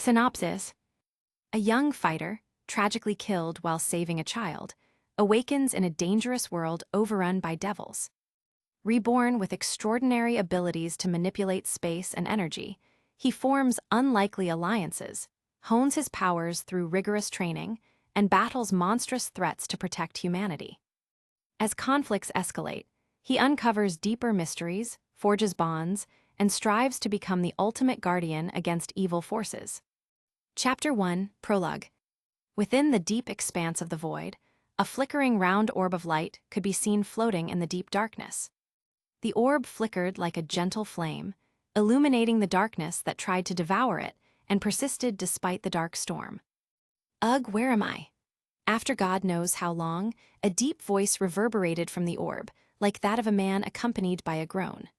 Synopsis: a young fighter, tragically killed while saving a child, awakens in a dangerous world overrun by devils. Reborn with extraordinary abilities to manipulate space and energy, he forms unlikely alliances, hones his powers through rigorous training, and battles monstrous threats to protect humanity. As conflicts escalate, he uncovers deeper mysteries, forges bonds, and strives to become the ultimate guardian against evil forces. Chapter 1, Prologue. Within the deep expanse of the void, a flickering round orb of light could be seen floating in the deep darkness. The orb flickered like a gentle flame, illuminating the darkness that tried to devour it and persisted despite the dark storm. "Ugh, where am I?" After God knows how long, a deep voice reverberated from the orb, like that of a man accompanied by a groan.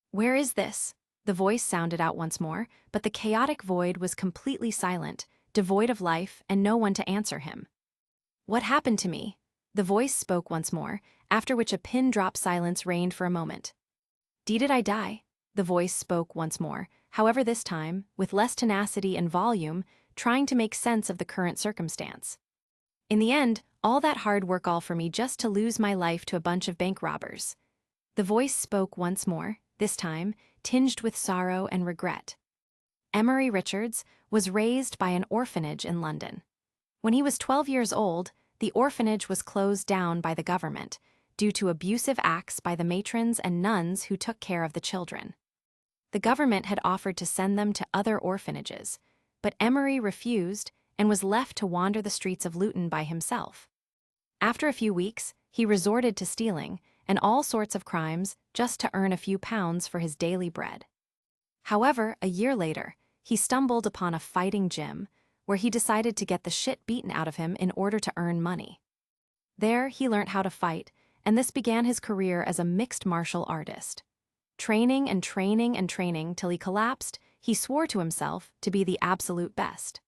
"Where is this?" The voice sounded out once more, but the chaotic void was completely silent, devoid of life, and no one to answer him. "What happened to me?" The voice spoke once more, after which a pin-drop silence reigned for a moment. "Did I die?" The voice spoke once more, however this time, with less tenacity and volume, trying to make sense of the current circumstance. "In the end, all that hard work all for me just to lose my life to a bunch of bank robbers." The voice spoke once more, this time, tinged with sorrow and regret. Emery Richards was raised by an orphanage in London. When he was 12 years old, the orphanage was closed down by the government due to abusive acts by the matrons and nuns who took care of the children. The government had offered to send them to other orphanages, but Emery refused and was left to wander the streets of Luton by himself. After a few weeks, he resorted to stealing and all sorts of crimes just to earn a few pounds for his daily bread. However, a year later, he stumbled upon a fighting gym where he decided to get the shit beaten out of him in order to earn money. There, he learned how to fight, and this began his career as a mixed martial artist. Training and training and training till he collapsed, he swore to himself to be the absolute best.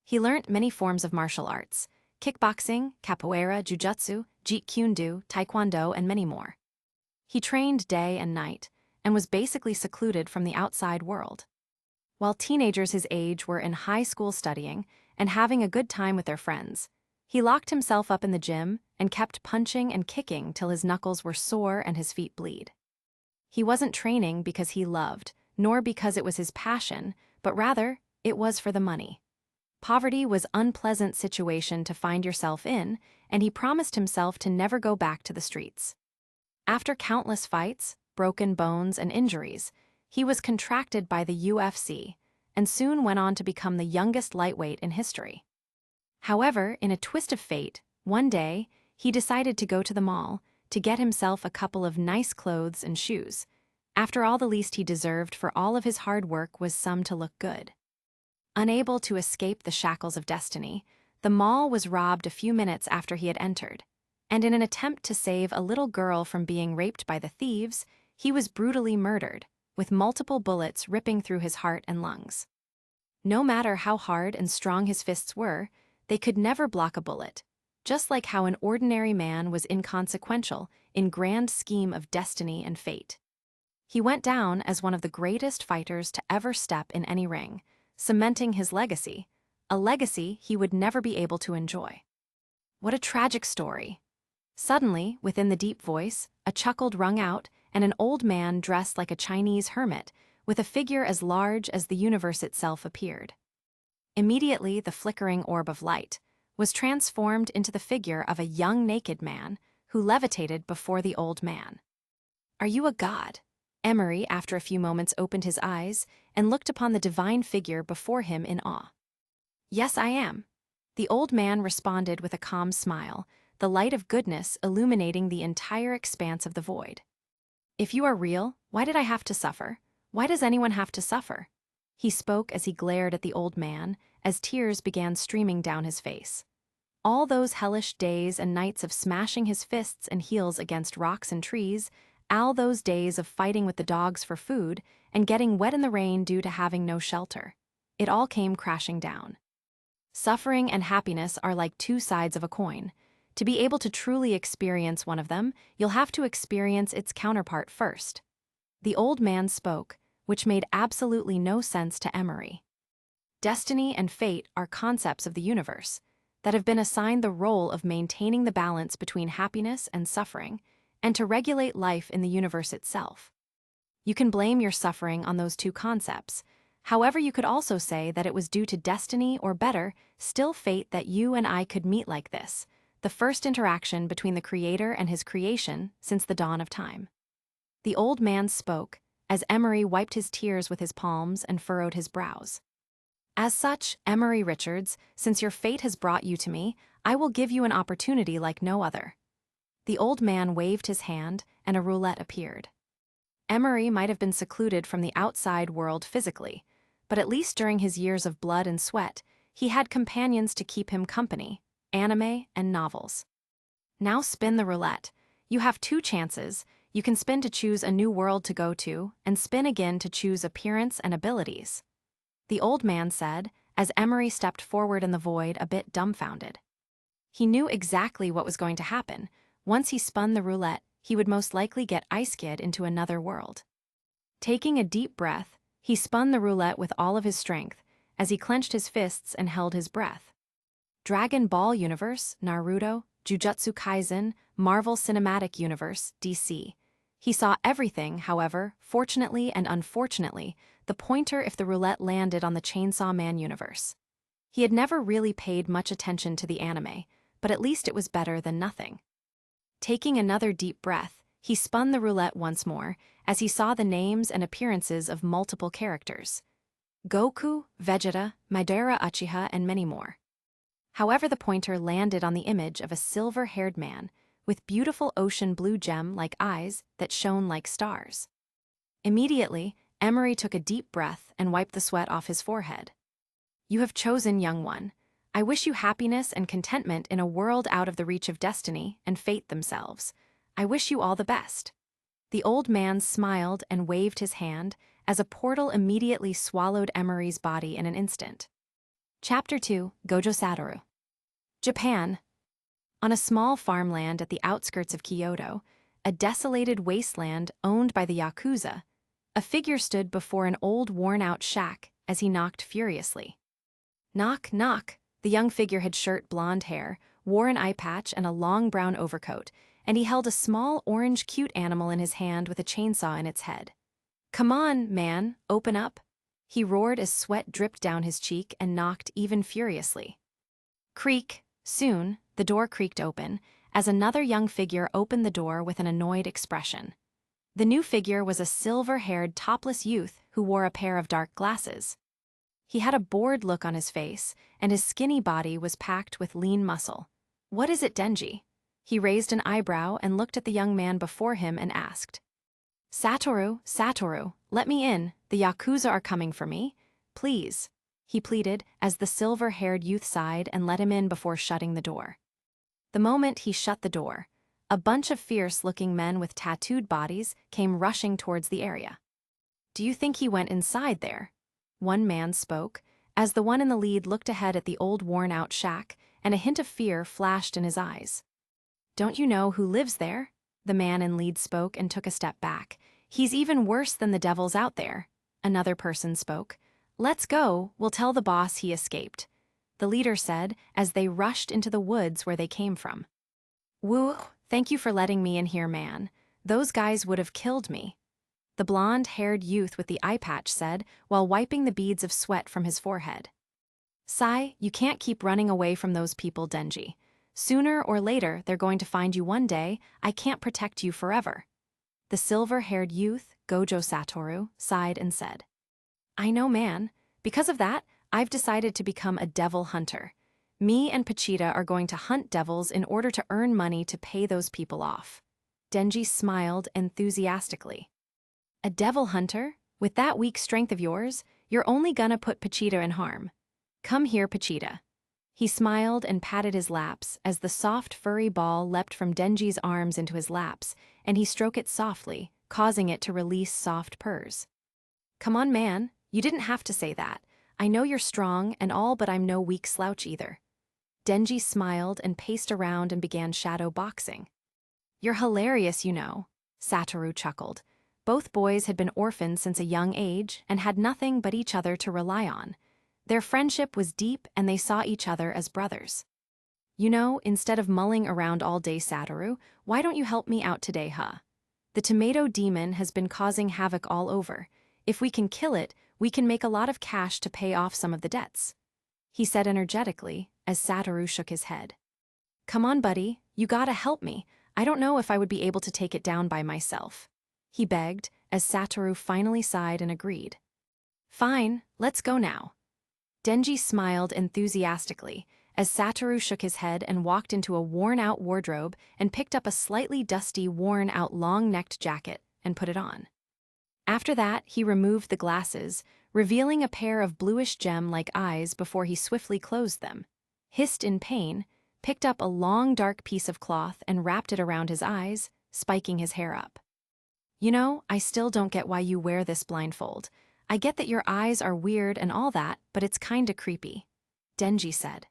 He learnt many forms of martial arts: kickboxing, capoeira, jujutsu, jeet kune do, taekwondo, and many more. He trained day and night, and was basically secluded from the outside world. While teenagers his age were in high school studying and having a good time with their friends, he locked himself up in the gym and kept punching and kicking till his knuckles were sore and his feet bleed. He wasn't training because he loved, nor because it was his passion, but rather, it was for the money. Poverty was an unpleasant situation to find yourself in, and he promised himself to never go back to the streets. After countless fights, broken bones, and injuries, he was contracted by the UFC, and soon went on to become the youngest lightweight in history. However, in a twist of fate, one day, he decided to go to the mall to get himself a couple of nice clothes and shoes. After all, the least he deserved for all of his hard work was some to look good. Unable to escape the shackles of destiny, the mall was robbed a few minutes after he had entered, and in an attempt to save a little girl from being raped by the thieves, he was brutally murdered, with multiple bullets ripping through his heart and lungs. No matter how hard and strong his fists were, they could never block a bullet, just like how an ordinary man was inconsequential in grand scheme of destiny and fate. He went down as one of the greatest fighters to ever step in any ring, cementing his legacy, a legacy he would never be able to enjoy. What a tragic story. Suddenly, within the deep voice, a chuckle rung out, and an old man dressed like a Chinese hermit, with a figure as large as the universe itself, appeared. Immediately, the flickering orb of light was transformed into the figure of a young naked man who levitated before the old man. "Are you a god?" Emery, after a few moments, opened his eyes and looked upon the divine figure before him in awe. "Yes, I am." The old man responded with a calm smile, the light of goodness illuminating the entire expanse of the void. "If you are real, why did I have to suffer? Why does anyone have to suffer?" He spoke as he glared at the old man, as tears began streaming down his face. All those hellish days and nights of smashing his fists and heels against rocks and trees, all those days of fighting with the dogs for food and getting wet in the rain due to having no shelter. It all came crashing down. Suffering and happiness are like two sides of a coin. To be able to truly experience one of them, you'll have to experience its counterpart first. The old man spoke, which made absolutely no sense to Emery. Destiny and fate are concepts of the universe that have been assigned the role of maintaining the balance between happiness and suffering, and to regulate life in the universe itself. You can blame your suffering on those two concepts. However, you could also say that it was due to destiny, or better, still fate, that you and I could meet like this, the first interaction between the Creator and his creation since the dawn of time. The old man spoke, as Emery wiped his tears with his palms and furrowed his brows. As such, Emery Richards, since your fate has brought you to me, I will give you an opportunity like no other. The old man waved his hand, and a roulette appeared. Emery might have been secluded from the outside world physically, but at least during his years of blood and sweat, he had companions to keep him company: anime and novels. Now spin the roulette. You have two chances. You can spin to choose a new world to go to, and spin again to choose appearance and abilities. The old man said, as Emery stepped forward in the void, a bit dumbfounded. He knew exactly what was going to happen. Once he spun the roulette, he would most likely get Ice Kid into another world. Taking a deep breath, he spun the roulette with all of his strength, as he clenched his fists and held his breath. Dragon Ball Universe, Naruto, Jujutsu Kaisen, Marvel Cinematic Universe, DC. He saw everything. However, fortunately and unfortunately, the pointer if the roulette landed on the Chainsaw Man universe. He had never really paid much attention to the anime, but at least it was better than nothing. Taking another deep breath, he spun the roulette once more, as he saw the names and appearances of multiple characters: Goku, Vegeta, Madara Uchiha, and many more. However, the pointer landed on the image of a silver-haired man with beautiful ocean blue gem-like eyes that shone like stars. Immediately, Emery took a deep breath and wiped the sweat off his forehead. You have chosen, young one. I wish you happiness and contentment in a world out of the reach of destiny and fate themselves. I wish you all the best. The old man smiled and waved his hand, as a portal immediately swallowed Emery's body in an instant. Chapter 2, Gojo Satoru. Japan. On a small farmland at the outskirts of Kyoto, a desolated wasteland owned by the Yakuza, a figure stood before an old worn-out shack as he knocked furiously. Knock, knock. The young figure had short blonde hair, wore an eye patch and a long brown overcoat, and he held a small orange cute animal in his hand with a chainsaw in its head. Come on, man, open up. He roared as sweat dripped down his cheek and knocked even furiously. Creak. Soon, the door creaked open, as another young figure opened the door with an annoyed expression. The new figure was a silver-haired topless youth who wore a pair of dark glasses. He had a bored look on his face, and his skinny body was packed with lean muscle. What is it, Denji? He raised an eyebrow and looked at the young man before him and asked. Satoru, let me in. The Yakuza are coming for me. Please, he pleaded, as the silver-haired youth sighed and let him in before shutting the door. The moment he shut the door, a bunch of fierce-looking men with tattooed bodies came rushing towards the area. Do you think he went inside there? One man spoke, as the one in the lead looked ahead at the old worn-out shack, and a hint of fear flashed in his eyes. Don't you know who lives there? The man in lead spoke and took a step back. He's even worse than the devils out there. Another person spoke. Let's go, we'll tell the boss he escaped, the leader said as they rushed into the woods where they came from. Woo, thank you for letting me in here, man. Those guys would have killed me, the blonde-haired youth with the eye patch said while wiping the beads of sweat from his forehead. Sigh, you can't keep running away from those people, Denji. Sooner or later, they're going to find you one day. I can't protect you forever. The silver-haired youth, Gojo Satoru, sighed and said. I know, man. Because of that, I've decided to become a devil hunter. Me and Pachita are going to hunt devils in order to earn money to pay those people off. Denji smiled enthusiastically. A devil hunter? With that weak strength of yours, you're only gonna put Pachita in harm. Come here, Pachita. He smiled and patted his laps as the soft furry ball leapt from Denji's arms into his laps, and he stroked it softly, causing it to release soft purrs. Come on, man, you didn't have to say that. I know you're strong and all, but I'm no weak slouch either. Denji smiled and paced around and began shadow boxing. You're hilarious, you know, Satoru chuckled. Both boys had been orphaned since a young age and had nothing but each other to rely on. Their friendship was deep and they saw each other as brothers. You know, instead of mulling around all day, Satoru, why don't you help me out today, huh? The tomato demon has been causing havoc all over. If we can kill it, we can make a lot of cash to pay off some of the debts, he said energetically as Satoru shook his head. Come on, buddy, you gotta help me. I don't know if I would be able to take it down by myself, he begged as Satoru finally sighed and agreed. Fine, let's go now. Denji smiled enthusiastically as Satoru shook his head and walked into a worn-out wardrobe and picked up a slightly dusty, worn-out long-necked jacket and put it on. After that, he removed the glasses, revealing a pair of bluish gem-like eyes before he swiftly closed them, hissed in pain, picked up a long dark piece of cloth and wrapped it around his eyes, spiking his hair up. You know, I still don't get why you wear this blindfold. I get that your eyes are weird and all that, but it's kinda creepy, Denji said.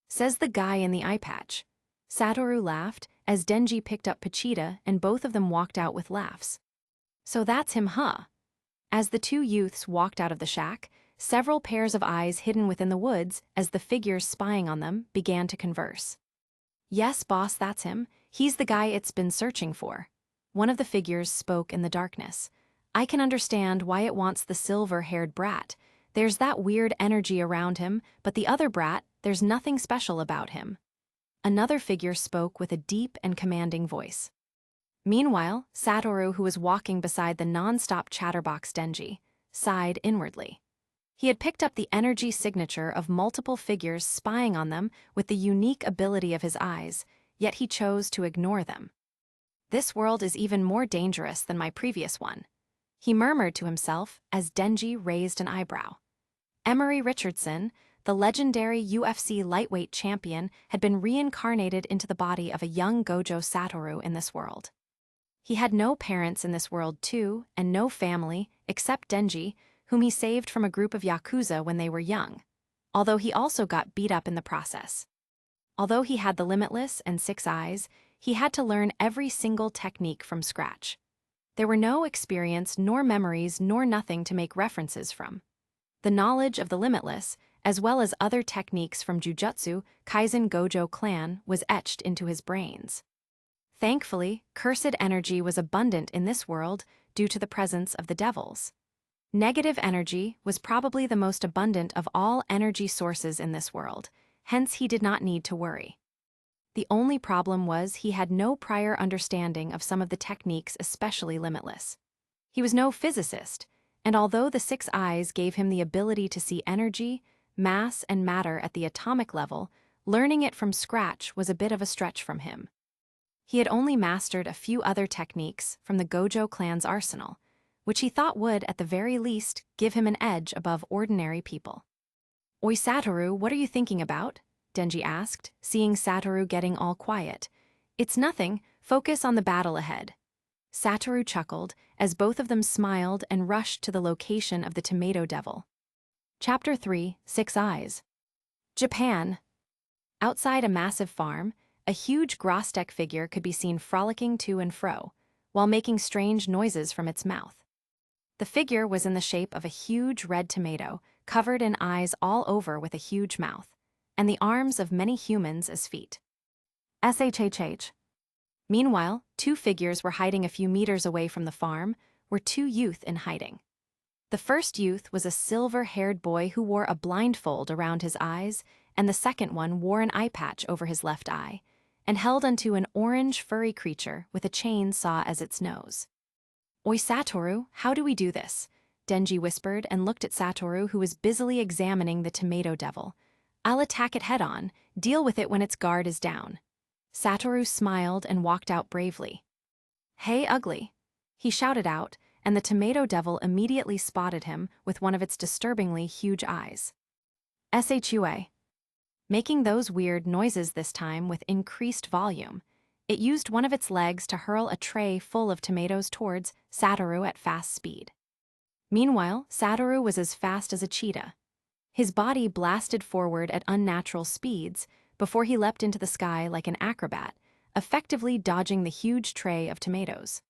Says the guy in the eye patch. Satoru laughed as Denji picked up Pachita and both of them walked out with laughs. So that's him, huh? As the two youths walked out of the shack, several pairs of eyes hidden within the woods as the figures spying on them began to converse. Yes, boss, that's him. He's the guy it's been searching for. One of the figures spoke in the darkness. I can understand why it wants the silver-haired brat. There's that weird energy around him, but the other brat, there's nothing special about him. Another figure spoke with a deep and commanding voice. Meanwhile, Satoru, who was walking beside the non-stop chatterbox Denji, sighed inwardly. He had picked up the energy signature of multiple figures spying on them with the unique ability of his eyes, yet he chose to ignore them. This world is even more dangerous than my previous one, he murmured to himself as Denji raised an eyebrow. Emery Richardson, the legendary UFC lightweight champion, had been reincarnated into the body of a young Gojo Satoru in this world. He had no parents in this world too, and no family, except Denji, whom he saved from a group of Yakuza when they were young, although he also got beat up in the process. Although he had the Limitless and 6 eyes, he had to learn every single technique from scratch. There were no experience, nor memories, nor nothing to make references from. The knowledge of the Limitless, as well as other techniques from Jujutsu Kaisen Gojo clan, was etched into his brains. Thankfully, cursed energy was abundant in this world due to the presence of the devils. Negative energy was probably the most abundant of all energy sources in this world, hence he did not need to worry. The only problem was he had no prior understanding of some of the techniques, especially Limitless. He was no physicist, and although the 6 eyes gave him the ability to see energy, mass, and matter at the atomic level, learning it from scratch was a bit of a stretch from him. He had only mastered a few other techniques from the Gojo clan's arsenal, which he thought would, at the very least, give him an edge above ordinary people. Oi, Satoru, what are you thinking about? Denji asked, seeing Satoru getting all quiet. It's nothing, focus on the battle ahead. Satoru chuckled as both of them smiled and rushed to the location of the Tomato Devil. Chapter 3, 6 Eyes. Japan. Outside a massive farm, a huge Grostek figure could be seen frolicking to and fro, while making strange noises from its mouth. The figure was in the shape of a huge red tomato, covered in eyes all over with a huge mouth, and the arms of many humans as feet. SHHH. Meanwhile, 2 figures were hiding a few meters away from the farm, were 2 youth in hiding. The first youth was a silver-haired boy who wore a blindfold around his eyes, and the second one wore an eye patch over his left eye, and held onto an orange furry creature with a chainsaw as its nose. Oi, Satoru, how do we do this? Denji whispered and looked at Satoru, who was busily examining the Tomato Devil. I'll attack it head-on, deal with it when its guard is down. Satoru smiled and walked out bravely. Hey, ugly! He shouted out, and the Tomato Devil immediately spotted him with one of its disturbingly huge eyes. SHUA. Making those weird noises this time with increased volume, it used one of its legs to hurl a tray full of tomatoes towards Satoru at fast speed. Meanwhile, Satoru was as fast as a cheetah. His body blasted forward at unnatural speeds before he leapt into the sky like an acrobat, effectively dodging the huge tray of tomatoes.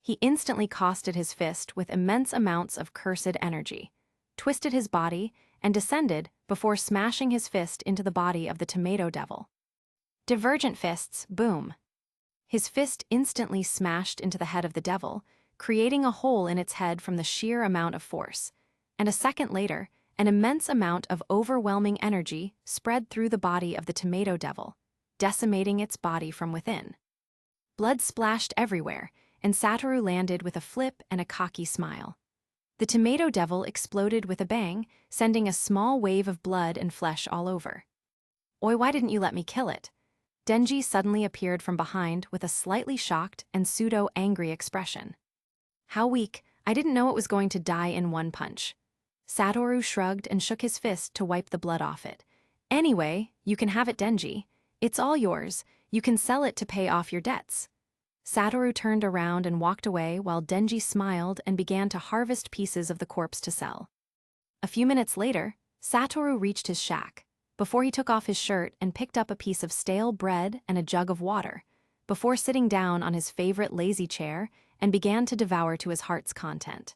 He instantly costed his fist with immense amounts of cursed energy, twisted his body, and descended before smashing his fist into the body of the tomato devil. Divergent fists, boom. His fist instantly smashed into the head of the devil, creating a hole in its head from the sheer amount of force. And a second later, an immense amount of overwhelming energy spread through the body of the tomato devil, decimating its body from within. Blood splashed everywhere, and Satoru landed with a flip and a cocky smile. The tomato devil exploded with a bang, sending a small wave of blood and flesh all over. "Oi, why didn't you let me kill it?" Denji suddenly appeared from behind with a slightly shocked and pseudo-angry expression. "How weak, I didn't know it was going to die in one punch." Satoru shrugged and shook his fist to wipe the blood off it. "Anyway, you can have it, Denji. It's all yours. You can sell it to pay off your debts." Satoru turned around and walked away while Denji smiled and began to harvest pieces of the corpse to sell. A few minutes later, Satoru reached his shack. Before he took off his shirt and picked up a piece of stale bread and a jug of water, before sitting down on his favorite lazy chair and began to devour to his heart's content.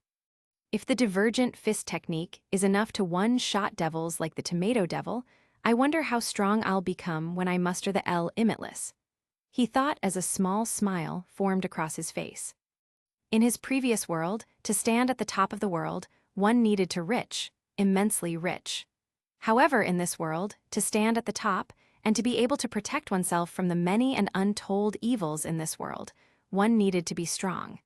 If the divergent fist technique is enough to one-shot devils like the tomato devil, I wonder how strong I'll become when I muster the limitless. He thought as a small smile formed across his face. In his previous world, to stand at the top of the world, one needed to rich, immensely rich. However, in this world, to stand at the top and to be able to protect oneself from the many and untold evils in this world, one needed to be strong.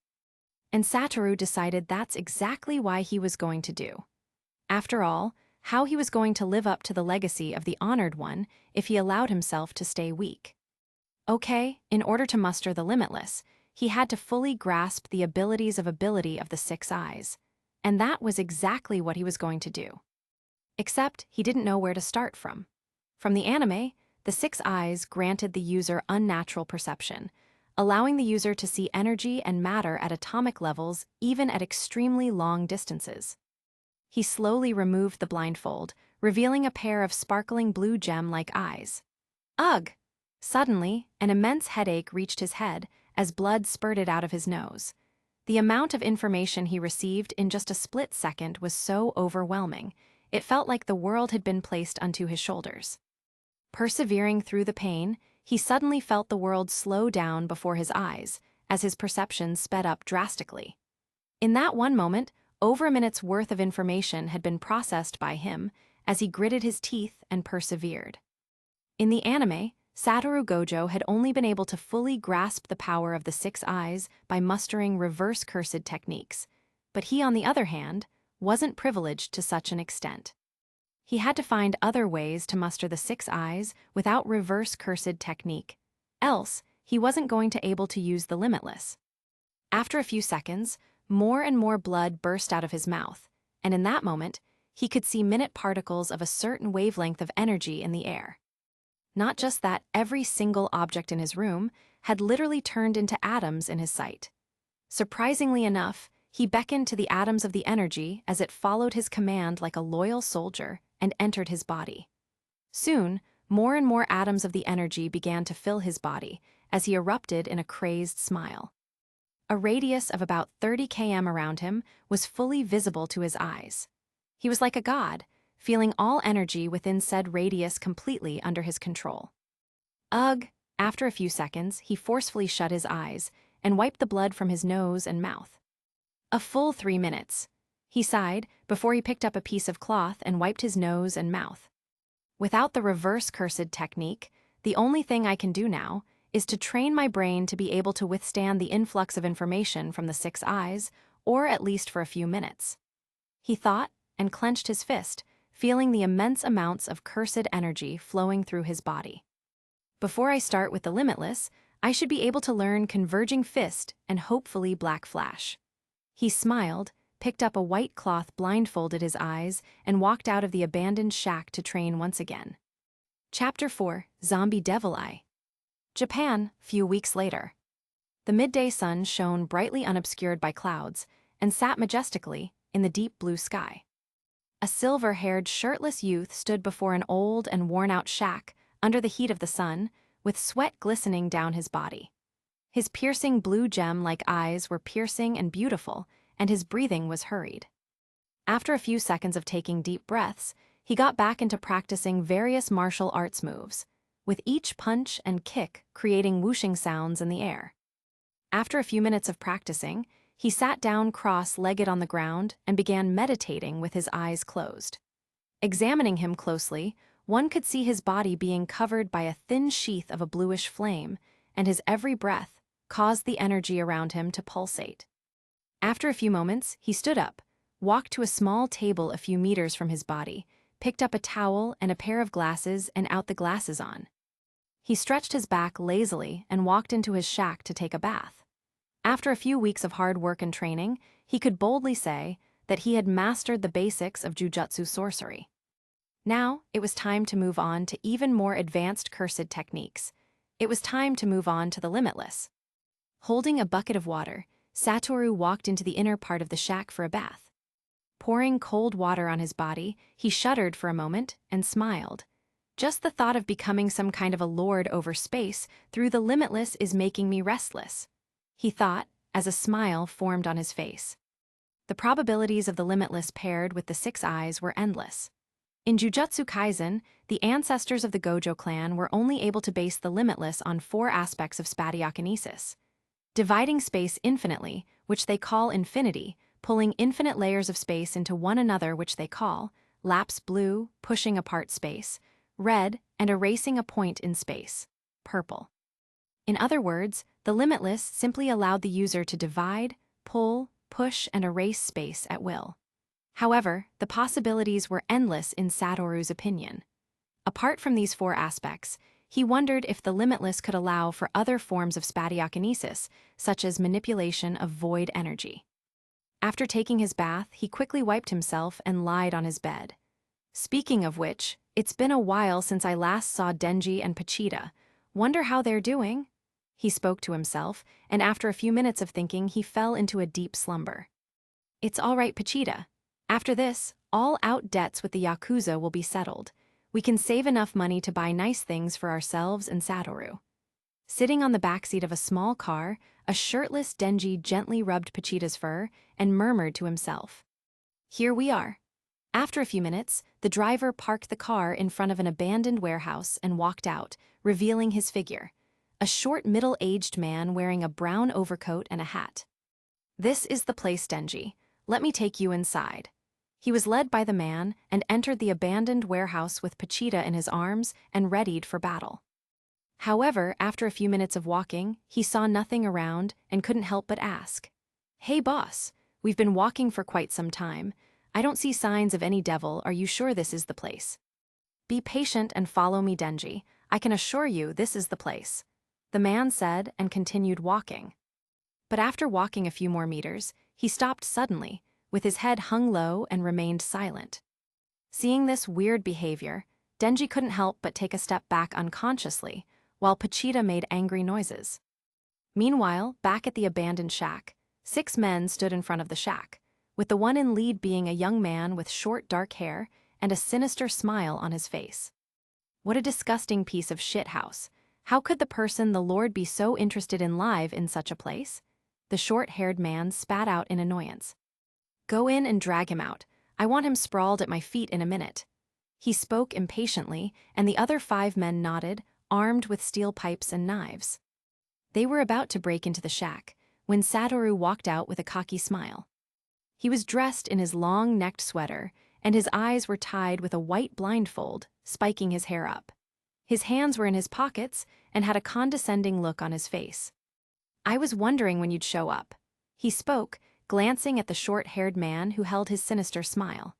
And Satoru decided that's exactly why he was going to do. After all, how he was going to live up to the legacy of the Honored One if he allowed himself to stay weak. Okay, in order to muster the limitless, he had to fully grasp the abilities of the six eyes. And that was exactly what he was going to do. Except he didn't know where to start from. From the anime, the six eyes granted the user unnatural perception, allowing the user to see energy and matter at atomic levels even at extremely long distances. He slowly removed the blindfold, revealing a pair of sparkling blue gem-like eyes. Ugh! Suddenly, an immense headache reached his head as blood spurted out of his nose. The amount of information he received in just a split second was so overwhelming. It felt like the world had been placed onto his shoulders. Persevering through the pain, he suddenly felt the world slow down before his eyes, as his perception sped up drastically. In that one moment, over a minute's worth of information had been processed by him as he gritted his teeth and persevered. In the anime, Satoru Gojo had only been able to fully grasp the power of the six eyes by mustering reverse cursed techniques, but he, on the other hand, wasn't privileged to such an extent. He had to find other ways to muster the six eyes without reverse cursed technique. Else, he wasn't going to able to use the limitless. After a few seconds, more and more blood burst out of his mouth, and in that moment, he could see minute particles of a certain wavelength of energy in the air. Not just that, every single object in his room had literally turned into atoms in his sight. Surprisingly enough, he beckoned to the atoms of the energy as it followed his command like a loyal soldier and entered his body. Soon, more and more atoms of the energy began to fill his body as he erupted in a crazed smile. A radius of about 30 km around him was fully visible to his eyes. He was like a god, feeling all energy within said radius completely under his control. Ugh! After a few seconds, he forcefully shut his eyes and wiped the blood from his nose and mouth. A full 3 minutes. He sighed before he picked up a piece of cloth and wiped his nose and mouth. Without the reverse cursed technique, the only thing I can do now is to train my brain to be able to withstand the influx of information from the six eyes, or at least for a few minutes. He thought and clenched his fist, feeling the immense amounts of cursed energy flowing through his body. Before I start with the limitless, I should be able to learn converging fist and hopefully black flash. He smiled, picked up a white cloth, blindfolded his eyes, and walked out of the abandoned shack to train once again. Chapter 4: Zombie Devil Eye. Japan, few weeks later. The midday sun shone brightly unobscured by clouds and sat majestically in the deep blue sky. A silver-haired, shirtless youth stood before an old and worn-out shack under the heat of the sun, with sweat glistening down his body. His piercing blue gem-like eyes were piercing and beautiful, and his breathing was hurried. After a few seconds of taking deep breaths, he got back into practicing various martial arts moves, with each punch and kick creating whooshing sounds in the air. After a few minutes of practicing, he sat down cross-legged on the ground and began meditating with his eyes closed. Examining him closely, one could see his body being covered by a thin sheath of a bluish flame, and his every breath caused the energy around him to pulsate. After a few moments, he stood up, walked to a small table a few meters from his body, picked up a towel and a pair of glasses and out the glasses on. He stretched his back lazily and walked into his shack to take a bath. After a few weeks of hard work and training, he could boldly say that he had mastered the basics of jujutsu sorcery. Now, it was time to move on to even more advanced cursed techniques. It was time to move on to the limitless. Holding a bucket of water, Satoru walked into the inner part of the shack for a bath. Pouring cold water on his body, he shuddered for a moment and smiled. Just the thought of becoming some kind of a lord over space through the limitless is making me restless, he thought, as a smile formed on his face. The probabilities of the limitless paired with the 6 eyes were endless. In Jujutsu Kaisen, the ancestors of the Gojo clan were only able to base the limitless on 4 aspects of spatiokinesis. Dividing space infinitely, which they call infinity, pulling infinite layers of space into one another, which they call lapse blue, pushing apart space, red, and erasing a point in space, purple. In other words, the limitless simply allowed the user to divide, pull, push, and erase space at will. However, the possibilities were endless in Satoru's opinion. Apart from these 4 aspects, he wondered if the limitless could allow for other forms of spatiokinesis, such as manipulation of void energy. After taking his bath, he quickly wiped himself and lied on his bed. Speaking of which, it's been a while since I last saw Denji and Pochita. Wonder how they're doing? He spoke to himself, and after a few minutes of thinking, he fell into a deep slumber. It's all right, Pochita. After this, all out debts with the Yakuza will be settled. We can save enough money to buy nice things for ourselves and Satoru. Sitting on the backseat of a small car, a shirtless Denji gently rubbed Pochita's fur and murmured to himself. Here we are. After a few minutes, the driver parked the car in front of an abandoned warehouse and walked out, revealing his figure. A short middle-aged man wearing a brown overcoat and a hat. This is the place, Denji. Let me take you inside. He was led by the man and entered the abandoned warehouse with Pochita in his arms and readied for battle. However, after a few minutes of walking, he saw nothing around and couldn't help but ask. Hey boss, we've been walking for quite some time. I don't see signs of any devil. Are you sure this is the place? Be patient and follow me, Denji. I can assure you this is the place, the man said and continued walking. But after walking a few more meters, he stopped suddenly, with his head hung low and remained silent. Seeing this weird behavior, Denji couldn't help but take a step back unconsciously, while Pochita made angry noises. Meanwhile, back at the abandoned shack, 6 men stood in front of the shack, with the one in lead being a young man with short dark hair and a sinister smile on his face. What a disgusting piece of shithouse. How could the person the Lord be so interested in live in such a place? The short-haired man spat out in annoyance. Go in and drag him out. I want him sprawled at my feet in a minute. He spoke impatiently, and the other 5 men nodded, armed with steel pipes and knives. They were about to break into the shack, when Satoru walked out with a cocky smile. He was dressed in his long-necked sweater, and his eyes were tied with a white blindfold, spiking his hair up. His hands were in his pockets and had a condescending look on his face. I was wondering when you'd show up. He spoke, glancing at the short-haired man who held his sinister smile.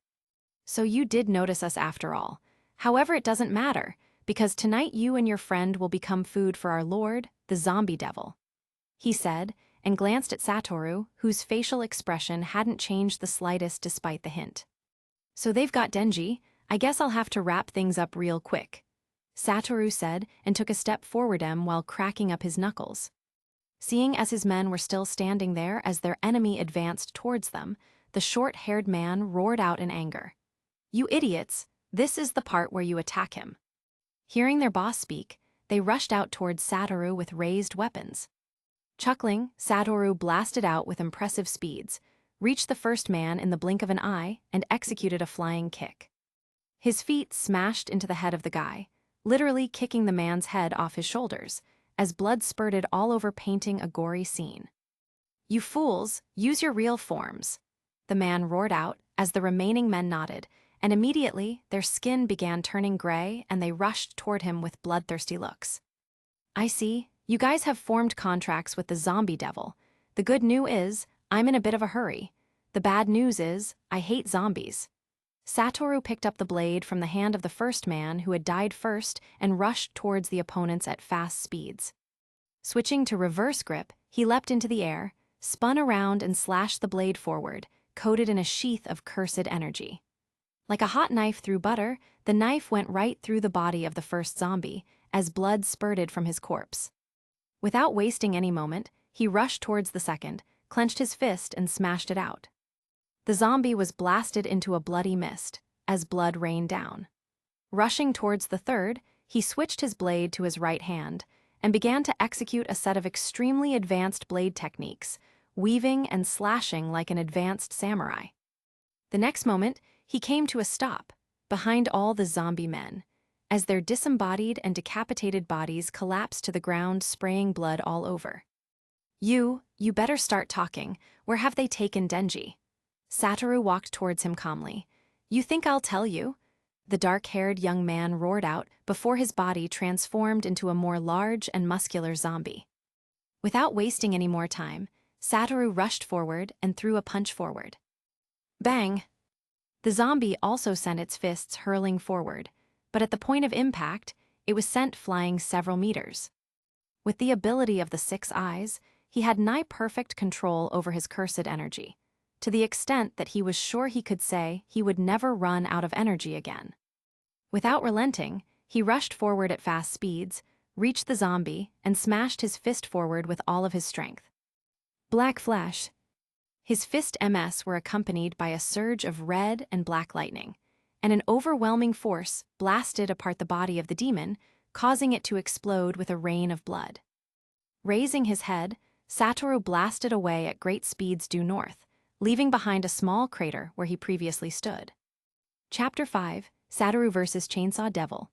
So you did notice us after all. However, it doesn't matter, because tonight you and your friend will become food for our lord, the zombie devil, he said, and glanced at Satoru, whose facial expression hadn't changed the slightest despite the hint. So they've got Denji. I guess I'll have to wrap things up real quick, Satoru said and took a step forward while cracking up his knuckles. Seeing as his men were still standing there as their enemy advanced towards them, the short-haired man roared out in anger. You idiots, this is the part where you attack him. Hearing their boss speak, they rushed out towards Satoru with raised weapons. Chuckling, Satoru blasted out with impressive speeds, reached the first man in the blink of an eye, and executed a flying kick. His feet smashed into the head of the guy, literally kicking the man's head off his shoulders, as blood spurted all over, painting a gory scene. "You fools, use your real forms," the man roared out as the remaining men nodded, and immediately their skin began turning gray and they rushed toward him with bloodthirsty looks. "I see, you guys have formed contracts with the zombie devil. The good news is, I'm in a bit of a hurry. The bad news is, I hate zombies." Satoru picked up the blade from the hand of the first man who had died first and rushed towards the opponents at fast speeds. Switching to reverse grip, he leapt into the air, spun around and slashed the blade forward, coated in a sheath of cursed energy. Like a hot knife through butter, the knife went right through the body of the first zombie, as blood spurted from his corpse. Without wasting any moment, he rushed towards the second, clenched his fist and smashed it out. The zombie was blasted into a bloody mist, as blood rained down. Rushing towards the third, he switched his blade to his right hand and began to execute a set of extremely advanced blade techniques, weaving and slashing like an advanced samurai. The next moment, he came to a stop, behind all the zombie men, as their disembodied and decapitated bodies collapsed to the ground, spraying blood all over. You better start talking. Where have they taken Denji?" Satoru walked towards him calmly. "You think I'll tell you?" the dark-haired young man roared out before his body transformed into a more large and muscular zombie. Without wasting any more time, Satoru rushed forward and threw a punch forward. Bang! The zombie also sent its fists hurling forward, but at the point of impact, it was sent flying several meters. With the ability of the 6 eyes, he had nigh-perfect control over his cursed energy, to the extent that he was sure he could say he would never run out of energy again. Without relenting, he rushed forward at fast speeds, reached the zombie, and smashed his fist forward with all of his strength. Black flash. His fist MS were accompanied by a surge of red and black lightning, and an overwhelming force blasted apart the body of the demon, causing it to explode with a rain of blood. Raising his head, Satoru blasted away at great speeds due north, leaving behind a small crater where he previously stood. Chapter 5, Satoru vs. Chainsaw Devil.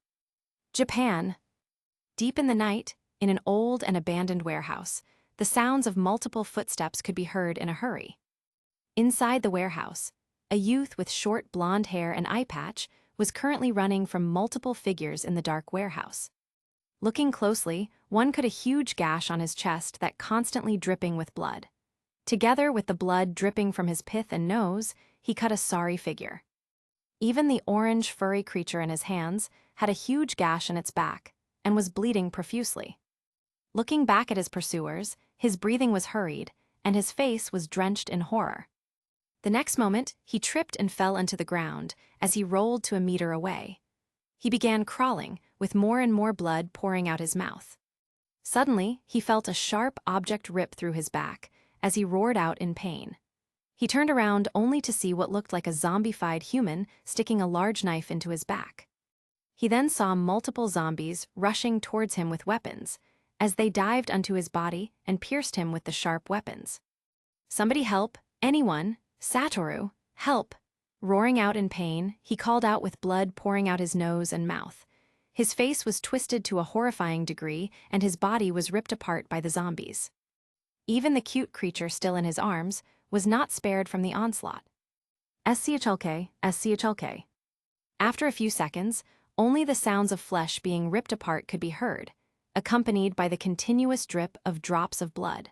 Japan. Deep in the night, in an old and abandoned warehouse, the sounds of multiple footsteps could be heard in a hurry. Inside the warehouse, a youth with short blonde hair and eye patch was currently running from multiple figures in the dark warehouse. Looking closely, one could see a huge gash on his chest that constantly dripping with blood. Together with the blood dripping from his pith and nose, he cut a sorry figure. Even the orange furry creature in his hands had a huge gash in its back and was bleeding profusely. Looking back at his pursuers, his breathing was hurried, and his face was drenched in horror. The next moment, he tripped and fell onto the ground as he rolled to a meter away. He began crawling, with more and more blood pouring out his mouth. Suddenly, he felt a sharp object rip through his back as he roared out in pain. He turned around only to see what looked like a zombified human sticking a large knife into his back. He then saw multiple zombies rushing towards him with weapons, as they dived onto his body and pierced him with the sharp weapons. "Somebody help, anyone, Satoru, help!" Roaring out in pain, he called out with blood pouring out his nose and mouth. His face was twisted to a horrifying degree, and his body was ripped apart by the zombies. Even the cute creature still in his arms was not spared from the onslaught. SCHLK. After a few seconds, only the sounds of flesh being ripped apart could be heard, accompanied by the continuous drip of drops of blood.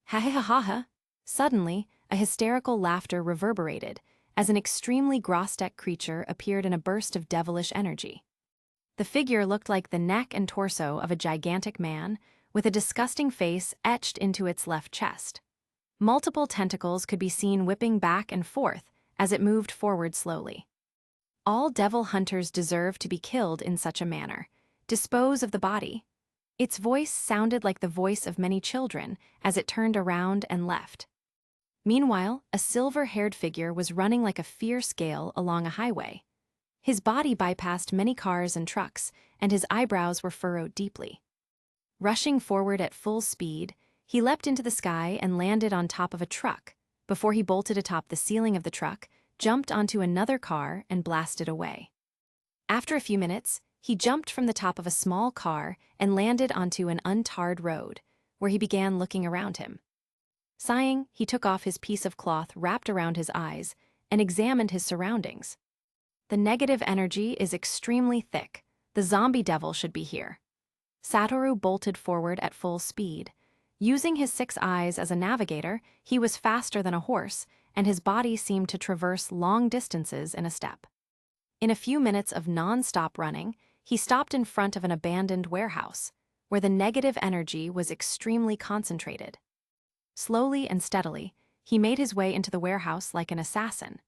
Ha ha ha ha! Suddenly, a hysterical laughter reverberated as an extremely grotesque creature appeared in a burst of devilish energy. The figure looked like the neck and torso of a gigantic man, with a disgusting face etched into its left chest. Multiple tentacles could be seen whipping back and forth as it moved forward slowly. All devil hunters deserve to be killed in such a manner. Dispose of the body. Its voice sounded like the voice of many children as it turned around and left. Meanwhile, a silver-haired figure was running like a fierce gale along a highway. His body bypassed many cars and trucks, and his eyebrows were furrowed deeply. Rushing forward at full speed, he leapt into the sky and landed on top of a truck, before he bolted atop the ceiling of the truck, jumped onto another car, and blasted away. After a few minutes, he jumped from the top of a small car and landed onto an untarred road, where he began looking around him. Sighing, he took off his piece of cloth wrapped around his eyes and examined his surroundings. The negative energy is extremely thick. The zombie devil should be here. Satoru bolted forward at full speed. Using his 6 eyes as a navigator, he was faster than a horse, and his body seemed to traverse long distances in a step. In a few minutes of non-stop running, he stopped in front of an abandoned warehouse, where the negative energy was extremely concentrated. Slowly and steadily, he made his way into the warehouse like an assassin.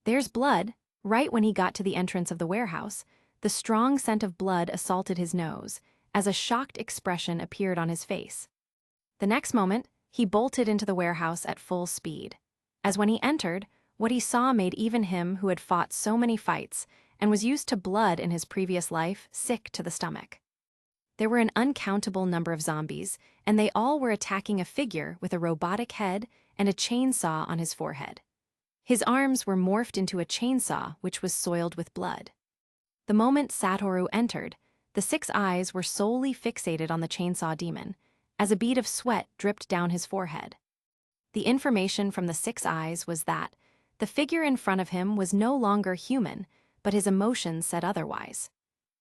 There's blood. Right when he got to the entrance of the warehouse, the strong scent of blood assaulted his nose, as a shocked expression appeared on his face. The next moment, he bolted into the warehouse at full speed. As when he entered, what he saw made even him who had fought so many fights and was used to blood in his previous life sick to the stomach. There were an uncountable number of zombies, and they all were attacking a figure with a robotic head and a chainsaw on his forehead. His arms were morphed into a chainsaw which was soiled with blood. The moment Satoru entered, the 6 eyes were solely fixated on the chainsaw demon, as a bead of sweat dripped down his forehead. The information from the 6 eyes was that the figure in front of him was no longer human, but his emotions said otherwise.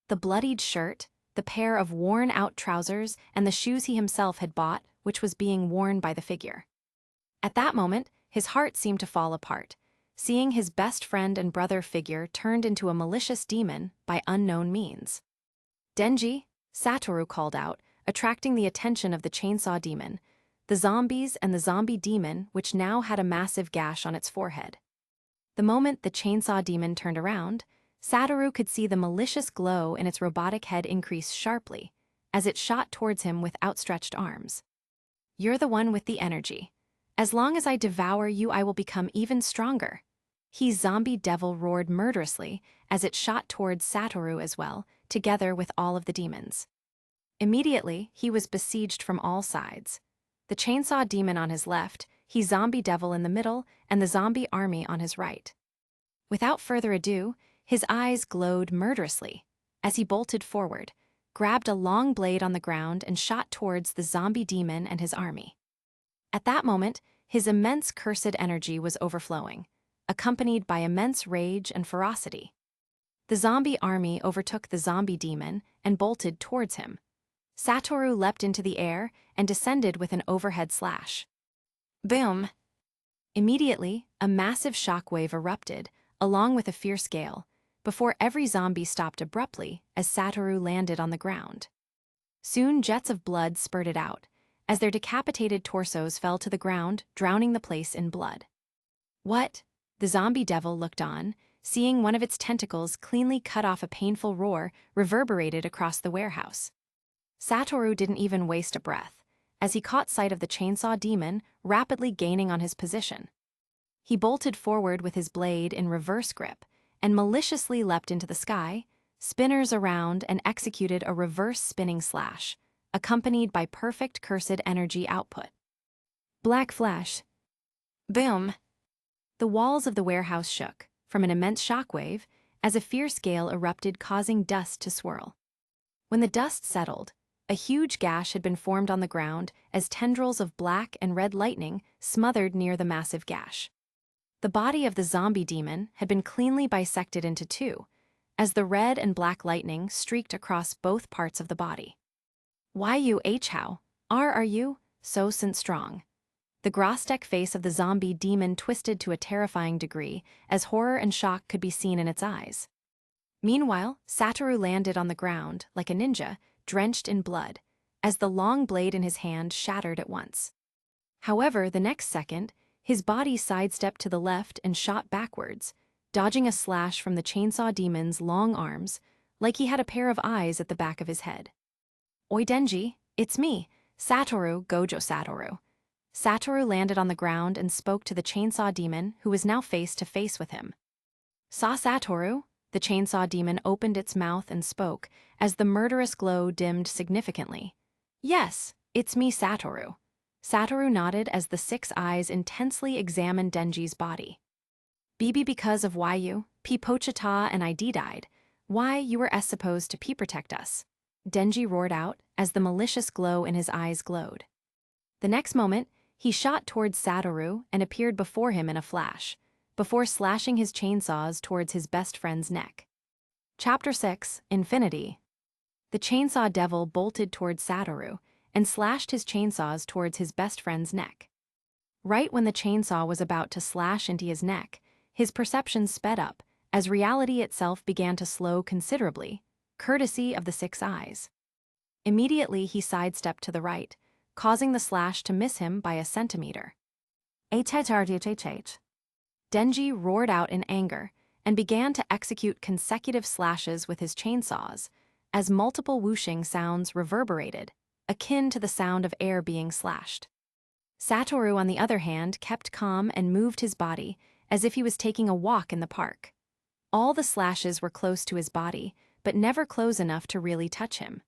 The bloodied shirt, the pair of worn-out trousers, and the shoes he himself had bought, which was being worn by the figure. At that moment, his heart seemed to fall apart, seeing his best friend and brother figure turned into a malicious demon by unknown means. "Denji," Satoru called out, attracting the attention of the chainsaw demon, the zombies and the zombie demon, which now had a massive gash on its forehead. The moment the chainsaw demon turned around, Satoru could see the malicious glow in its robotic head increase sharply, as it shot towards him with outstretched arms. "You're the one with the energy. As long as I devour you, I will become even stronger." He zombie devil roared murderously as it shot towards Satoru as well, together with all of the demons. Immediately, he was besieged from all sides. The chainsaw demon on his left, he zombie devil in the middle, and the zombie army on his right. Without further ado, his eyes glowed murderously as he bolted forward, grabbed a long blade on the ground and shot towards the zombie demon and his army. At that moment, his immense cursed energy was overflowing, accompanied by immense rage and ferocity. The zombie army overtook the zombie demon and bolted towards him. Satoru leapt into the air and descended with an overhead slash. Boom! Immediately, a massive shockwave erupted, along with a fierce gale, before every zombie stopped abruptly as Satoru landed on the ground. Soon jets of blood spurted out, as their decapitated torsos fell to the ground, drowning the place in blood. "What?" The zombie devil looked on, seeing one of its tentacles cleanly cut off. A painful roar reverberated across the warehouse. Satoru didn't even waste a breath, as he caught sight of the chainsaw demon rapidly gaining on his position. He bolted forward with his blade in reverse grip and maliciously leapt into the sky, spinners around, and executed a reverse spinning slash, accompanied by perfect cursed energy output. Black flash. Boom! The walls of the warehouse shook from an immense shockwave as a fierce gale erupted, causing dust to swirl. When the dust settled, a huge gash had been formed on the ground as tendrils of black and red lightning smothered near the massive gash. The body of the zombie demon had been cleanly bisected into 2, as the red and black lightning streaked across both parts of the body. "Why you how are you so strong?" The Grostek face of the zombie demon twisted to a terrifying degree, as horror and shock could be seen in its eyes. Meanwhile, Satoru landed on the ground like a ninja, drenched in blood, as the long blade in his hand shattered at once. However, the next second, his body sidestepped to the left and shot backwards, dodging a slash from the chainsaw demon's long arms, like he had a pair of eyes at the back of his head. "Oi Denji, it's me, Satoru, Gojo Satoru." Satoru landed on the ground and spoke to the chainsaw demon, who was now face to face with him. "Saw Satoru?" The chainsaw demon opened its mouth and spoke, as the murderous glow dimmed significantly. "Yes, it's me, Satoru." Satoru nodded as the 6 eyes intensely examined Denji's body. "Bibi because of why you, P. Pochita and I died. Why, you were supposed to protect us, Denji roared out as the malicious glow in his eyes glowed. The next moment, he shot towards Satoru and appeared before him in a flash, before slashing his chainsaws towards his best friend's neck. Chapter 6, Infinity. The chainsaw devil bolted towards Satoru and slashed his chainsaws towards his best friend's neck. Right when the chainsaw was about to slash into his neck, his perception sped up as reality itself began to slow considerably, courtesy of the six eyes. Immediately he sidestepped to the right, causing the slash to miss him by a centimeter. Denji roared out in anger and began to execute consecutive slashes with his chainsaws as multiple whooshing sounds reverberated, akin to the sound of air being slashed. Satoru, on the other hand, kept calm and moved his body as if he was taking a walk in the park. All the slashes were close to his body, but never close enough to really touch him.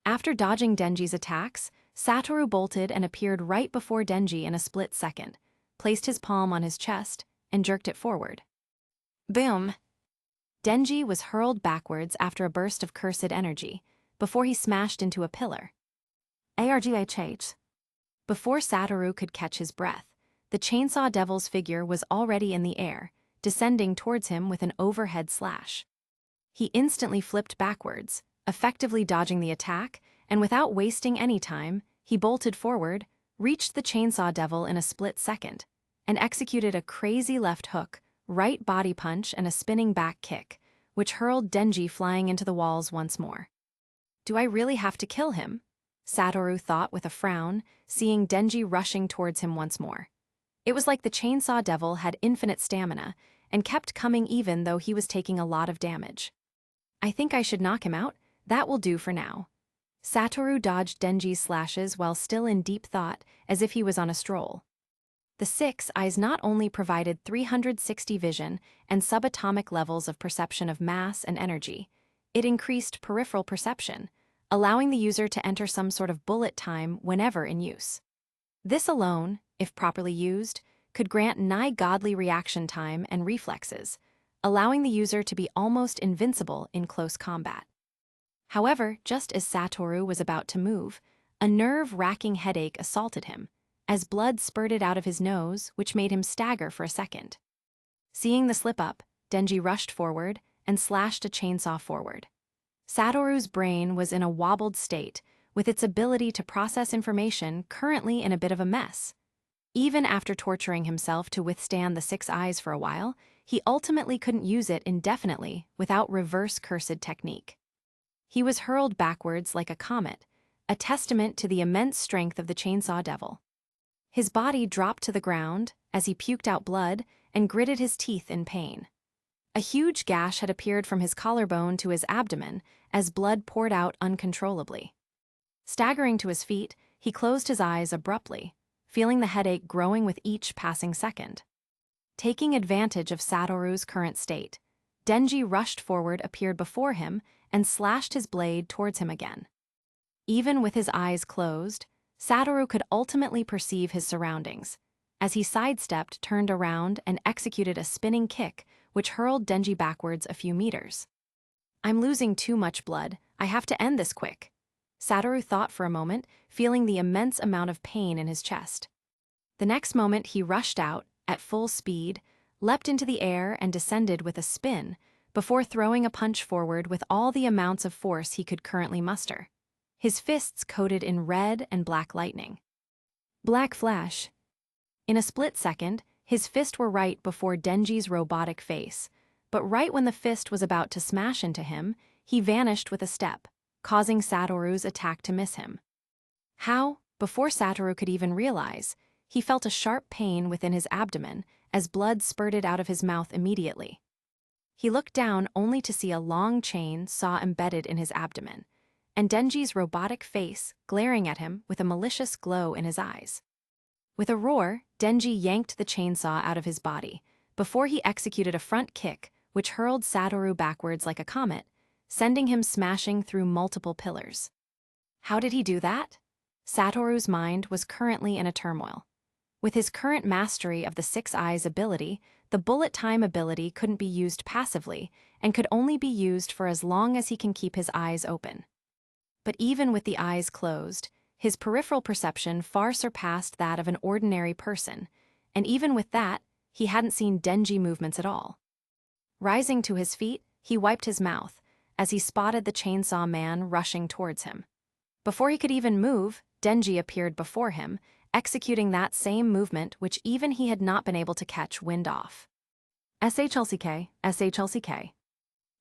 After dodging Denji's attacks, Satoru bolted and appeared right before Denji in a split second, placed his palm on his chest, and jerked it forward. Boom! Denji was hurled backwards after a burst of cursed energy, before he smashed into a pillar. Arghh. Before Satoru could catch his breath, the chainsaw devil's figure was already in the air, descending towards him with an overhead slash. He instantly flipped backwards, effectively dodging the attack, and without wasting any time, he bolted forward, reached the chainsaw devil in a split second, and executed a crazy left hook, right body punch, and a spinning back kick, which hurled Denji flying into the walls once more. Do I really have to kill him? Satoru thought with a frown, seeing Denji rushing towards him once more. It was like the chainsaw devil had infinite stamina and kept coming even though he was taking a lot of damage. I think I should knock him out. That will do for now. Satoru dodged Denji's slashes while still in deep thought, as if he was on a stroll. The six eyes not only provided 360 vision and subatomic levels of perception of mass and energy, it increased peripheral perception, allowing the user to enter some sort of bullet time whenever in use. This alone, if properly used, could grant nigh godly reaction time and reflexes, allowing the user to be almost invincible in close combat. However, just as Satoru was about to move, a nerve-wracking headache assaulted him, as blood spurted out of his nose, which made him stagger for a second. Seeing the slip-up, Denji rushed forward and slashed a chainsaw forward. Satoru's brain was in a wobbled state, with its ability to process information currently in a bit of a mess. Even after torturing himself to withstand the six eyes for a while, he ultimately couldn't use it indefinitely without reverse cursed technique. He was hurled backwards like a comet, a testament to the immense strength of the chainsaw devil. His body dropped to the ground as he puked out blood and gritted his teeth in pain. A huge gash had appeared from his collarbone to his abdomen as blood poured out uncontrollably. Staggering to his feet, he closed his eyes abruptly, feeling the headache growing with each passing second. Taking advantage of Satoru's current state, Denji rushed forward, appeared before him, and slashed his blade towards him again. Even with his eyes closed, Satoru could ultimately perceive his surroundings, as he sidestepped, turned around, and executed a spinning kick which hurled Denji backwards a few meters. I'm losing too much blood. I have to end this quick. Satoru thought for a moment, feeling the immense amount of pain in his chest. The next moment he rushed out, at full speed, leapt into the air and descended with a spin, before throwing a punch forward with all the amounts of force he could currently muster, his fists coated in red and black lightning. Black flash. In a split second, his fists were right before Denji's robotic face, but right when the fist was about to smash into him, he vanished with a step, causing Satoru's attack to miss him. How? Before Satoru could even realize, he felt a sharp pain within his abdomen as blood spurted out of his mouth immediately. He looked down only to see a long chain saw embedded in his abdomen, and Denji's robotic face glaring at him with a malicious glow in his eyes. With a roar, Denji yanked the chainsaw out of his body, before he executed a front kick which hurled Satoru backwards like a comet, sending him smashing through multiple pillars. How did he do that? Satoru's mind was currently in a turmoil. With his current mastery of the Six Eyes ability, the bullet time ability couldn't be used passively and could only be used for as long as he can keep his eyes open. But even with the eyes closed, his peripheral perception far surpassed that of an ordinary person, and even with that, he hadn't seen Denji movements at all. Rising to his feet, he wiped his mouth as he spotted the chainsaw man rushing towards him. Before he could even move, Denji appeared before him, executing that same movement which even he had not been able to catch wind off. SHLCK, SHLCK.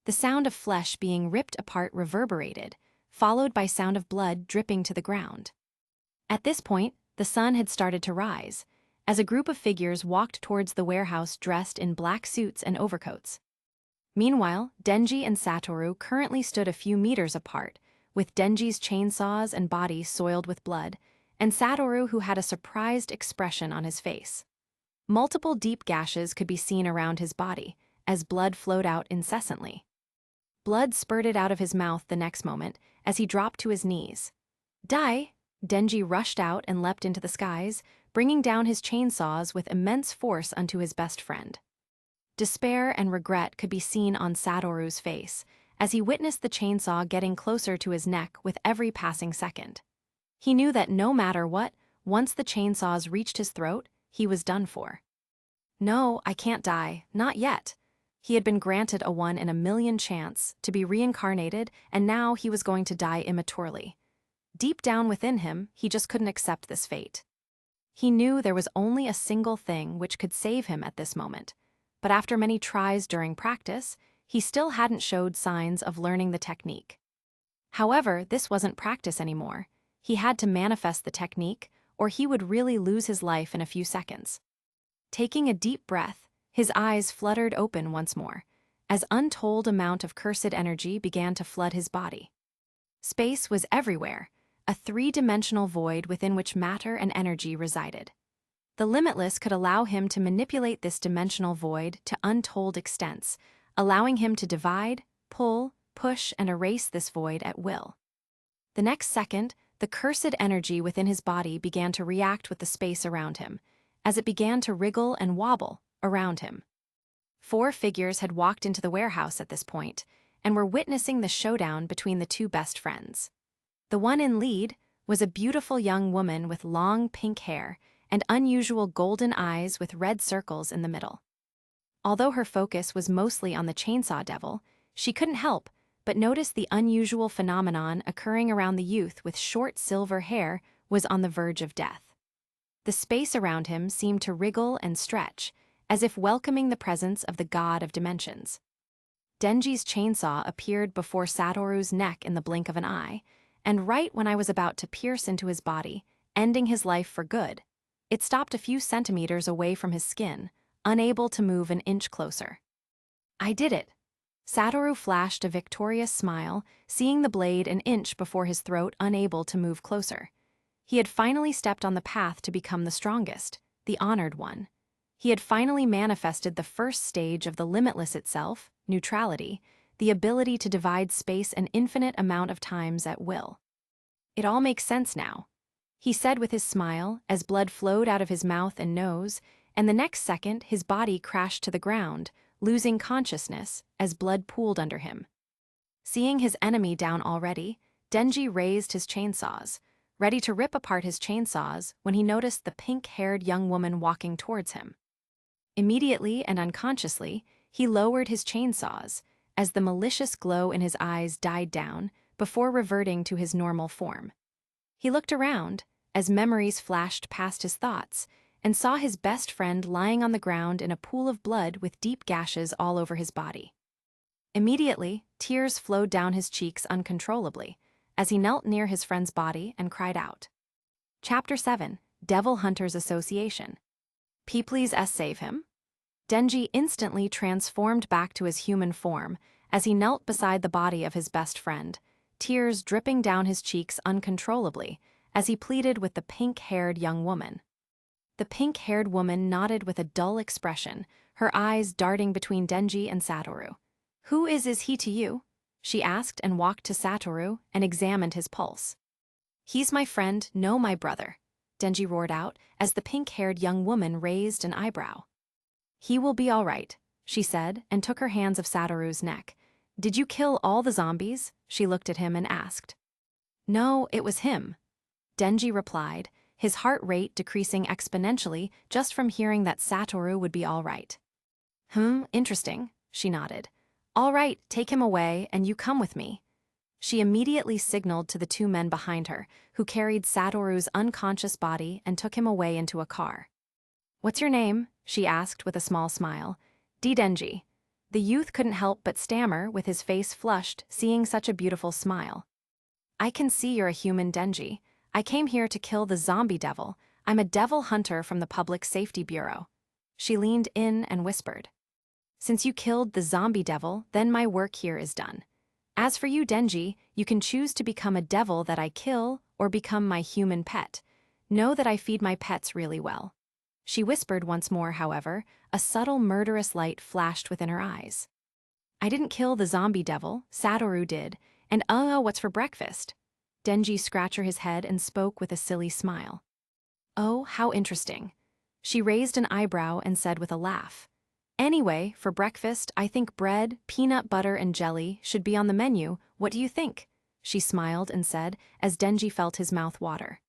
The sound of flesh being ripped apart reverberated, followed by sound of blood dripping to the ground. At this point, the sun had started to rise, as a group of figures walked towards the warehouse dressed in black suits and overcoats. Meanwhile, Denji and Satoru currently stood a few meters apart, with Denji's chainsaws and body soiled with blood, and Satoru who had a surprised expression on his face. Multiple deep gashes could be seen around his body, as blood flowed out incessantly. Blood spurted out of his mouth the next moment, as he dropped to his knees. Die! Denji rushed out and leapt into the skies, bringing down his chainsaws with immense force unto his best friend. Despair and regret could be seen on Satoru's face, as he witnessed the chainsaw getting closer to his neck with every passing second. He knew that no matter what, once the chainsaws reached his throat, he was done for. No, I can't die, not yet. He had been granted a 1 in a million chance to be reincarnated, and now he was going to die immaturely. Deep down within him, he just couldn't accept this fate. He knew there was only a single thing which could save him at this moment, but after many tries during practice, he still hadn't showed signs of learning the technique. However, this wasn't practice anymore. He had to manifest the technique, or he would really lose his life in a few seconds. Taking a deep breath, his eyes fluttered open once more, as untold amount of cursed energy began to flood his body. Space was everywhere, a three-dimensional void within which matter and energy resided. The Limitless could allow him to manipulate this dimensional void to untold extents, allowing him to divide, pull, push, and erase this void at will. The next second, the cursed energy within his body began to react with the space around him, as it began to wriggle and wobble around him. 4 figures had walked into the warehouse at this point, and were witnessing the showdown between the 2 best friends. The one in lead was a beautiful young woman with long pink hair and unusual golden eyes with red circles in the middle. Although her focus was mostly on the chainsaw devil, she couldn't help but notice the unusual phenomenon occurring around the youth with short silver hair was on the verge of death. The space around him seemed to wriggle and stretch, as if welcoming the presence of the god of dimensions. Denji's chainsaw appeared before Satoru's neck in the blink of an eye, and right when I was about to pierce into his body, ending his life for good, it stopped a few centimeters away from his skin, unable to move an inch closer. I did it! Satoru flashed a victorious smile, seeing the blade an inch before his throat, unable to move closer. He had finally stepped on the path to become the strongest, the honored one. He had finally manifested the first stage of the Limitless itself, neutrality, the ability to divide space an infinite amount of times at will. It all makes sense now, he said with his smile as blood flowed out of his mouth and nose, and the next second his body crashed to the ground, losing consciousness as blood pooled under him. Seeing his enemy down already, Denji raised his chainsaws, ready to rip apart his chainsaws when he noticed the pink-haired young woman walking towards him. Immediately and unconsciously, he lowered his chainsaws, as the malicious glow in his eyes died down before reverting to his normal form. He looked around, as memories flashed past his thoughts, and saw his best friend lying on the ground in a pool of blood with deep gashes all over his body. Immediately, tears flowed down his cheeks uncontrollably, as he knelt near his friend's body and cried out. Chapter 7, Devil Hunters Association. Please save him? Denji instantly transformed back to his human form as he knelt beside the body of his best friend, tears dripping down his cheeks uncontrollably as he pleaded with the pink-haired young woman. The pink-haired woman nodded with a dull expression, her eyes darting between Denji and Satoru. Who is he to you? She asked and walked to Satoru and examined his pulse. He's my friend, no my brother. Denji roared out, as the pink-haired young woman raised an eyebrow. "He will be all right," she said, and took her hands of Satoru's neck. "Did you kill all the zombies?" She looked at him and asked. "No, it was him," Denji replied, his heart rate decreasing exponentially just from hearing that Satoru would be all right. Interesting," she nodded. "All right, take him away, and you come with me." She immediately signaled to the two men behind her, who carried Satoru's unconscious body and took him away into a car. "What's your name?" she asked with a small smile. "Denji." The youth couldn't help but stammer, with his face flushed, seeing such a beautiful smile. "I can see you're a human, Denji. I came here to kill the zombie devil. I'm a devil hunter from the Public Safety Bureau." She leaned in and whispered. "Since you killed the zombie devil, then my work here is done. As for you, Denji, you can choose to become a devil that I kill or become my human pet. Know that I feed my pets really well." She whispered once more, however, a subtle murderous light flashed within her eyes. "I didn't kill the zombie devil, Satoru did, and what's for breakfast?" Denji scratched his head and spoke with a silly smile. "Oh, how interesting." She raised an eyebrow and said with a laugh. "Anyway, for breakfast, I think bread, peanut butter, and jelly should be on the menu. What do you think?" She smiled and said, as Denji felt his mouth water.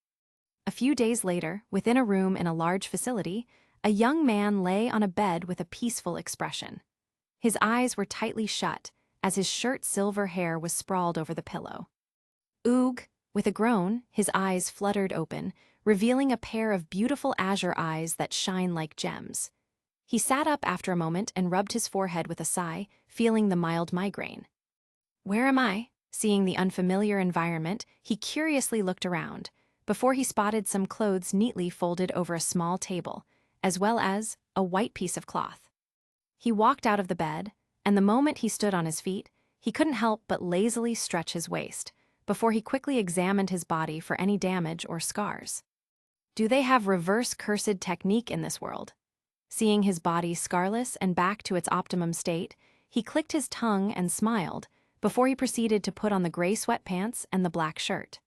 A few days later, within a room in a large facility, a young man lay on a bed with a peaceful expression. His eyes were tightly shut, as his shirt's silver hair was sprawled over the pillow. "Oog!" With a groan, his eyes fluttered open, revealing a pair of beautiful azure eyes that shine like gems. He sat up after a moment and rubbed his forehead with a sigh, feeling the mild migraine. "Where am I?" Seeing the unfamiliar environment, he curiously looked around, before he spotted some clothes neatly folded over a small table, as well as a white piece of cloth. He walked out of the bed, and the moment he stood on his feet, he couldn't help but lazily stretch his waist, before he quickly examined his body for any damage or scars. Do they have reverse cursed technique in this world? Seeing his body scarless and back to its optimum state, he clicked his tongue and smiled, before he proceeded to put on the gray sweatpants and the black shirt.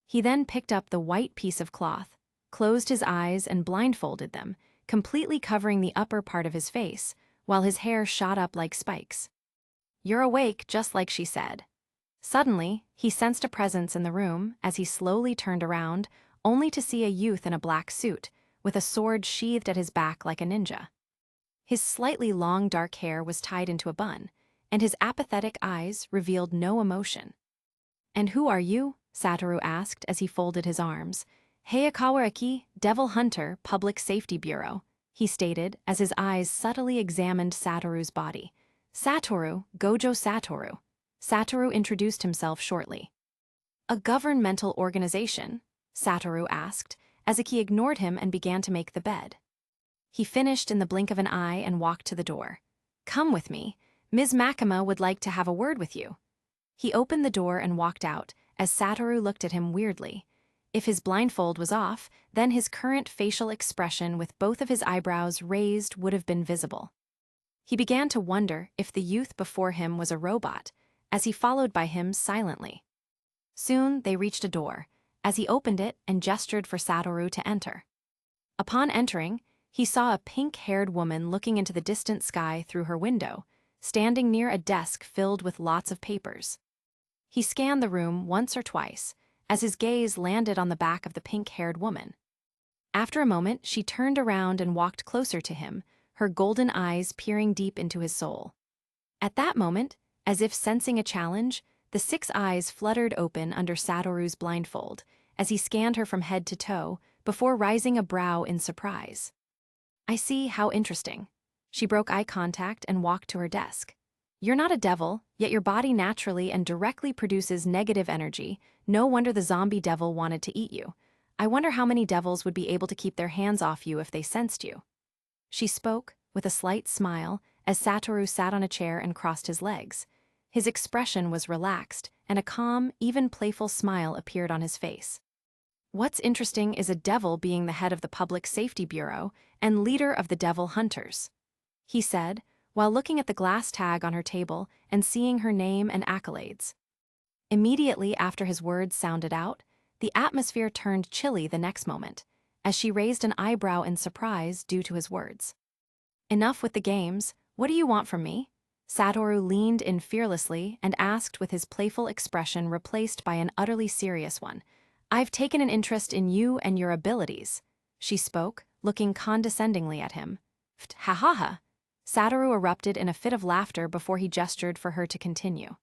He then picked up the white piece of cloth, closed his eyes and blindfolded them, completely covering the upper part of his face, while his hair shot up like spikes. "You're awake, just like she said." Suddenly, he sensed a presence in the room as he slowly turned around, only to see a youth in a black suit, with a sword sheathed at his back like a ninja. His slightly long dark hair was tied into a bun, and his apathetic eyes revealed no emotion. "And who are you?" Satoru asked as he folded his arms. "Hayakawa-aki, Devil Hunter, Public Safety Bureau," he stated as his eyes subtly examined Satoru's body. "Satoru, Gojo Satoru." Satoru introduced himself shortly. "A governmental organization?" Satoru asked, as Aki ignored him and began to make the bed. He finished in the blink of an eye and walked to the door. "Come with me. Ms. Makima would like to have a word with you." He opened the door and walked out, as Satoru looked at him weirdly. If his blindfold was off, then his current facial expression with both of his eyebrows raised would have been visible. He began to wonder if the youth before him was a robot, as he followed by him silently. Soon they reached a door, as he opened it and gestured for Satoru to enter. Upon entering, he saw a pink-haired woman looking into the distant sky through her window, standing near a desk filled with lots of papers. He scanned the room once or twice, as his gaze landed on the back of the pink-haired woman. After a moment, she turned around and walked closer to him, her golden eyes peering deep into his soul. At that moment, as if sensing a challenge, the 6 eyes fluttered open under Satoru's blindfold, as he scanned her from head to toe, before raising a brow in surprise. "I see, how interesting." She broke eye contact and walked to her desk. "You're not a devil, yet your body naturally and directly produces negative energy. No wonder the zombie devil wanted to eat you. I wonder how many devils would be able to keep their hands off you if they sensed you." She spoke, with a slight smile, as Satoru sat on a chair and crossed his legs. His expression was relaxed, and a calm, even playful smile appeared on his face. "What's interesting is a devil being the head of the Public Safety Bureau and leader of the Devil Hunters," he said, while looking at the glass tag on her table and seeing her name and accolades. Immediately after his words sounded out, the atmosphere turned chilly the next moment, as she raised an eyebrow in surprise due to his words. Enough with the games, what do you want from me? Satoru leaned in fearlessly and asked with his playful expression replaced by an utterly serious one. I've taken an interest in you and your abilities, she spoke, looking condescendingly at him. Ha ha ha. Satoru erupted in a fit of laughter before he gestured for her to continue.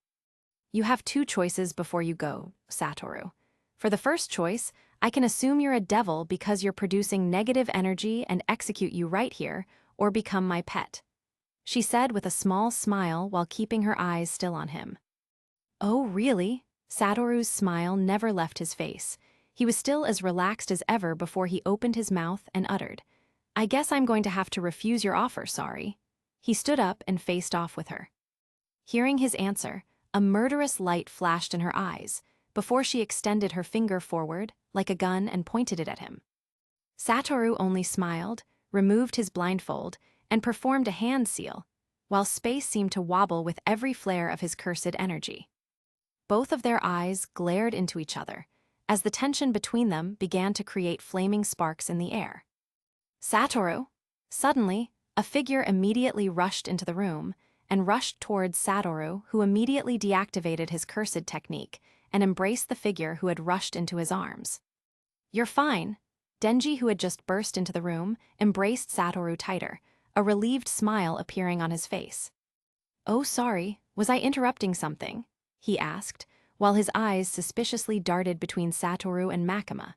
You have two choices before you go, Satoru. For the first choice, I can assume you're a devil because you're producing negative energy and execute you right here, or become my pet, she said with a small smile while keeping her eyes still on him. Oh, really? Satoru's smile never left his face. He was still as relaxed as ever before he opened his mouth and uttered, I guess I'm going to have to refuse your offer, sorry. He stood up and faced off with her. Hearing his answer, a murderous light flashed in her eyes before she extended her finger forward like a gun and pointed it at him. Satoru only smiled, removed his blindfold, and performed a hand seal, while space seemed to wobble with every flare of his cursed energy. Both of their eyes glared into each other, as the tension between them began to create flaming sparks in the air. Satoru! Suddenly, a figure immediately rushed into the room and rushed towards Satoru, who immediately deactivated his cursed technique and embraced the figure who had rushed into his arms. You're fine. Denji, who had just burst into the room, embraced Satoru tighter, a relieved smile appearing on his face. Oh, sorry, was I interrupting something? He asked, while his eyes suspiciously darted between Satoru and Makima.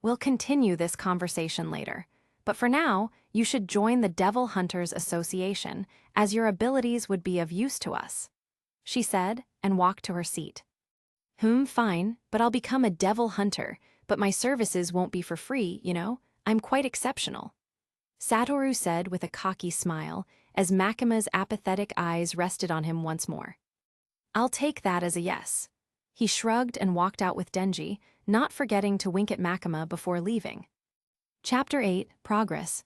We'll continue this conversation later, but for now, you should join the Devil Hunters Association, as your abilities would be of use to us, she said, and walked to her seat. Fine, but I'll become a devil hunter, but my services won't be for free, you know, I'm quite exceptional, Satoru said with a cocky smile, as Makima's apathetic eyes rested on him once more. I'll take that as a yes. He shrugged and walked out with Denji, not forgetting to wink at Makima before leaving. Chapter 8, Progress.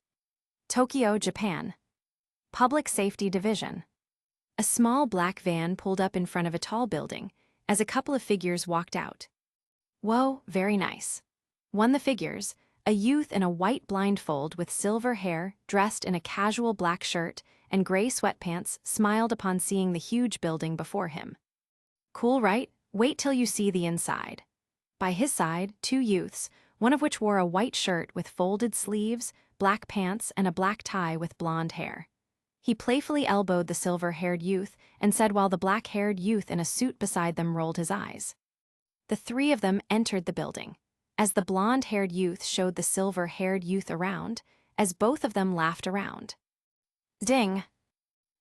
Tokyo, Japan. Public Safety Division. A small black van pulled up in front of a tall building, as a couple of figures walked out. Whoa, very nice. One of the figures, a youth in a white blindfold with silver hair, dressed in a casual black shirt and gray sweatpants, smiled upon seeing the huge building before him. Cool, right? Wait till you see the inside. By his side, two youths, one of which wore a white shirt with folded sleeves, black pants, and a black tie with blonde hair. He playfully elbowed the silver-haired youth and said while the black-haired youth in a suit beside them rolled his eyes. The three of them entered the building, as the blonde-haired youth showed the silver-haired youth around, as both of them laughed around. Ding!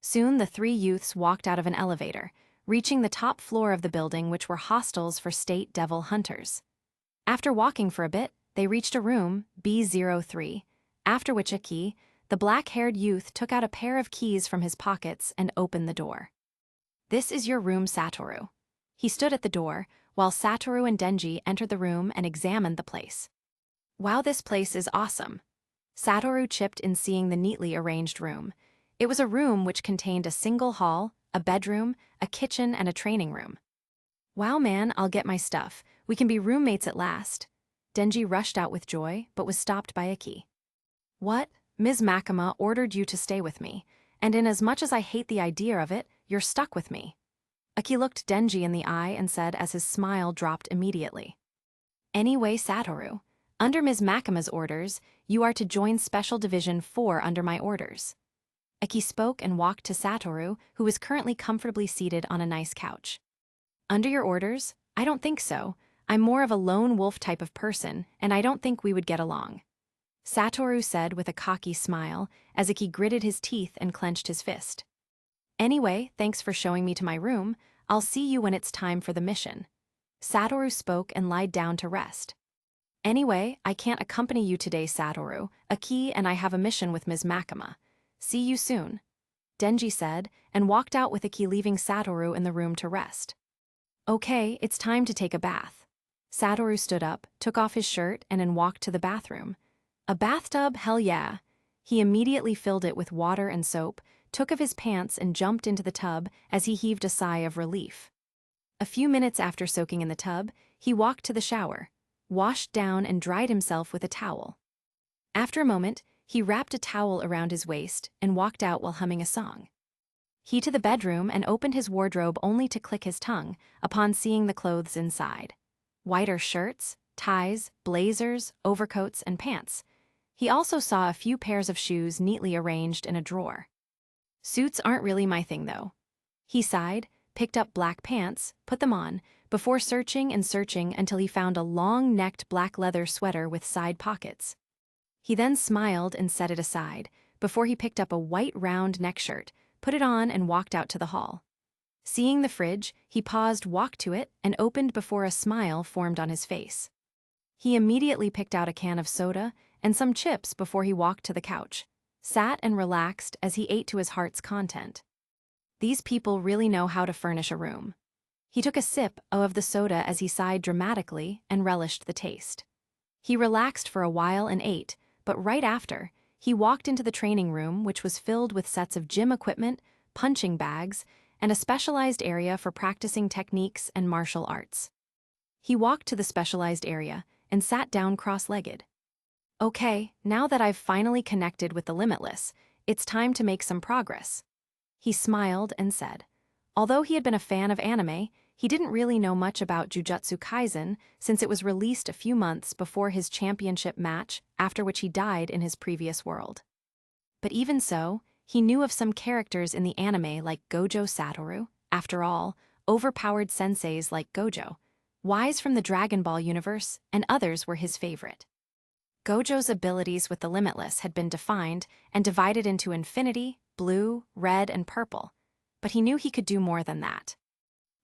Soon the three youths walked out of an elevator, reaching the top floor of the building, which were hostels for state devil hunters. After walking for a bit, they reached a room, B03, after which the black-haired youth took out a pair of keys from his pockets and opened the door. This is your room, Satoru. He stood at the door, while Satoru and Denji entered the room and examined the place. Wow, this place is awesome. Satoru chipped in seeing the neatly arranged room. It was a room which contained a single hall, a bedroom, a kitchen, and a training room. Wow, man, I'll get my stuff. We can be roommates at last. Denji rushed out with joy, but was stopped by Iki. What? Ms. Makima ordered you to stay with me, and inasmuch as I hate the idea of it, you're stuck with me. Aki looked Denji in the eye and said as his smile dropped immediately. Anyway, Satoru, under Ms. Makima's orders, you are to join Special Division 4 under my orders. Aki spoke and walked to Satoru, who was currently comfortably seated on a nice couch. Under your orders? I don't think so. I'm more of a lone wolf type of person, and I don't think we would get along, Satoru said with a cocky smile, as Iki gritted his teeth and clenched his fist. Anyway, thanks for showing me to my room. I'll see you when it's time for the mission. Satoru spoke and lied down to rest. Anyway, I can't accompany you today, Satoru. Aki and I have a mission with Ms. Makima. See you soon, Denji said, and walked out with Iki, leaving Satoru in the room to rest. Okay, it's time to take a bath. Satoru stood up, took off his shirt, and then walked to the bathroom. A bathtub? Hell yeah. He immediately filled it with water and soap, took off his pants and jumped into the tub as he heaved a sigh of relief. A few minutes after soaking in the tub, he walked to the shower, washed down and dried himself with a towel. After a moment, he wrapped a towel around his waist and walked out while humming a song. He to the bedroom and opened his wardrobe only to click his tongue upon seeing the clothes inside. Whiter shirts, ties, blazers, overcoats, and pants. He also saw a few pairs of shoes neatly arranged in a drawer. Suits aren't really my thing, though. He sighed, picked up black pants, put them on, before searching and searching until he found a long-necked black leather sweater with side pockets. He then smiled and set it aside, before he picked up a white round neck shirt, put it on and walked out to the hall. Seeing the fridge, he paused, walked to it, and opened before a smile formed on his face. He immediately picked out a can of soda and some chips before he walked to the couch, sat and relaxed as he ate to his heart's content. These people really know how to furnish a room. He took a sip of the soda as he sighed dramatically and relished the taste. He relaxed for a while and ate, but right after, he walked into the training room, which was filled with sets of gym equipment, punching bags, and a specialized area for practicing techniques and martial arts. He walked to the specialized area and sat down cross-legged. Okay, now that I've finally connected with the limitless, it's time to make some progress. He smiled and said. Although he had been a fan of anime, he didn't really know much about Jujutsu Kaisen since it was released a few months before his championship match, after which he died in his previous world. But even so, he knew of some characters in the anime like Gojo Satoru. After all, overpowered senseis like Gojo, wise from the Dragon Ball universe, and others were his favorite. Gojo's abilities with the limitless had been defined and divided into infinity, blue, red, and purple, but he knew he could do more than that.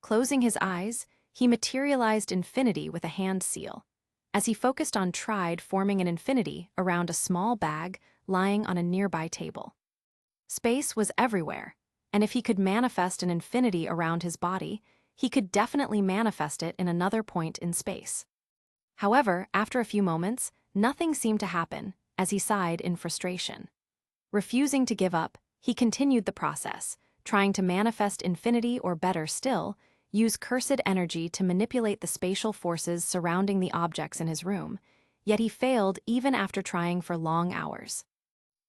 Closing his eyes, he materialized infinity with a hand seal, as he focused on Tride forming an infinity around a small bag lying on a nearby table. Space was everywhere, and if he could manifest an infinity around his body, he could definitely manifest it in another point in space. However, after a few moments, nothing seemed to happen, as he sighed in frustration. Refusing to give up, he continued the process, trying to manifest infinity, or better still, use cursed energy to manipulate the spatial forces surrounding the objects in his room, yet he failed even after trying for long hours.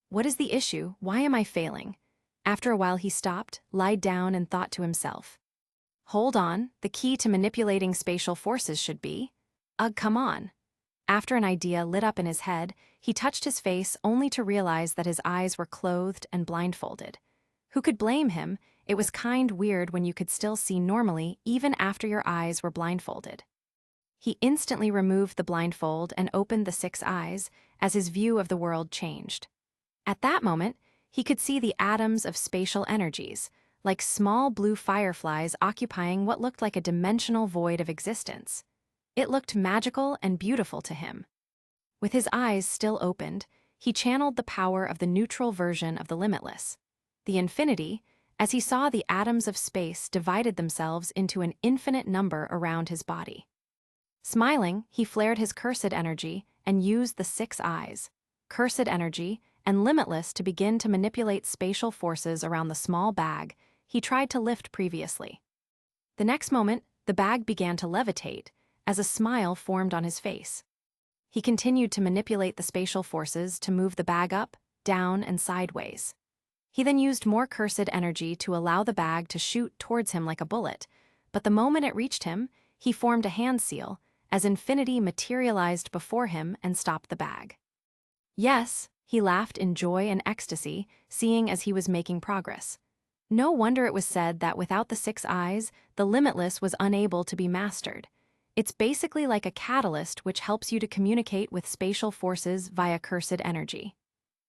What is the issue? Why am I failing? After a while he stopped, lied down, and thought to himself. Hold on, the key to manipulating spatial forces should be… Ugh, come on. After an idea lit up in his head, he touched his face only to realize that his eyes were clothed and blindfolded. Who could blame him? It was kind weird when you could still see normally even after your eyes were blindfolded. He instantly removed the blindfold and opened the 6 eyes as his view of the world changed. At that moment, he could see the atoms of spatial energies, like small blue fireflies occupying what looked like a dimensional void of existence. It looked magical and beautiful to him. With his eyes still opened, he channeled the power of the neutral version of the limitless, the infinity, as he saw the atoms of space divided themselves into an infinite number around his body. Smiling, he flared his cursed energy and used the 6 eyes, cursed energy, and limitless to begin to manipulate spatial forces around the small bag he tried to lift previously. The next moment, the bag began to levitate as a smile formed on his face. He continued to manipulate the spatial forces to move the bag up, down, and sideways. He then used more cursed energy to allow the bag to shoot towards him like a bullet, but the moment it reached him, he formed a hand seal as infinity materialized before him and stopped the bag. Yes, he laughed in joy and ecstasy, seeing as he was making progress. No wonder it was said that without the 6 eyes, the limitless was unable to be mastered. It's basically like a catalyst which helps you to communicate with spatial forces via cursed energy.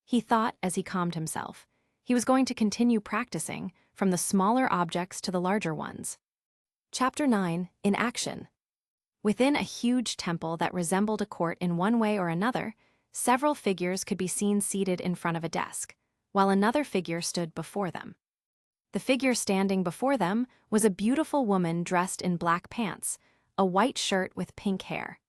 He thought as he calmed himself. He was going to continue practicing, from the smaller objects to the larger ones. Chapter 9, in action. Within a huge temple that resembled a court in one way or another, several figures could be seen seated in front of a desk, while another figure stood before them. The figure standing before them was a beautiful woman dressed in black pants, a white shirt with pink hair.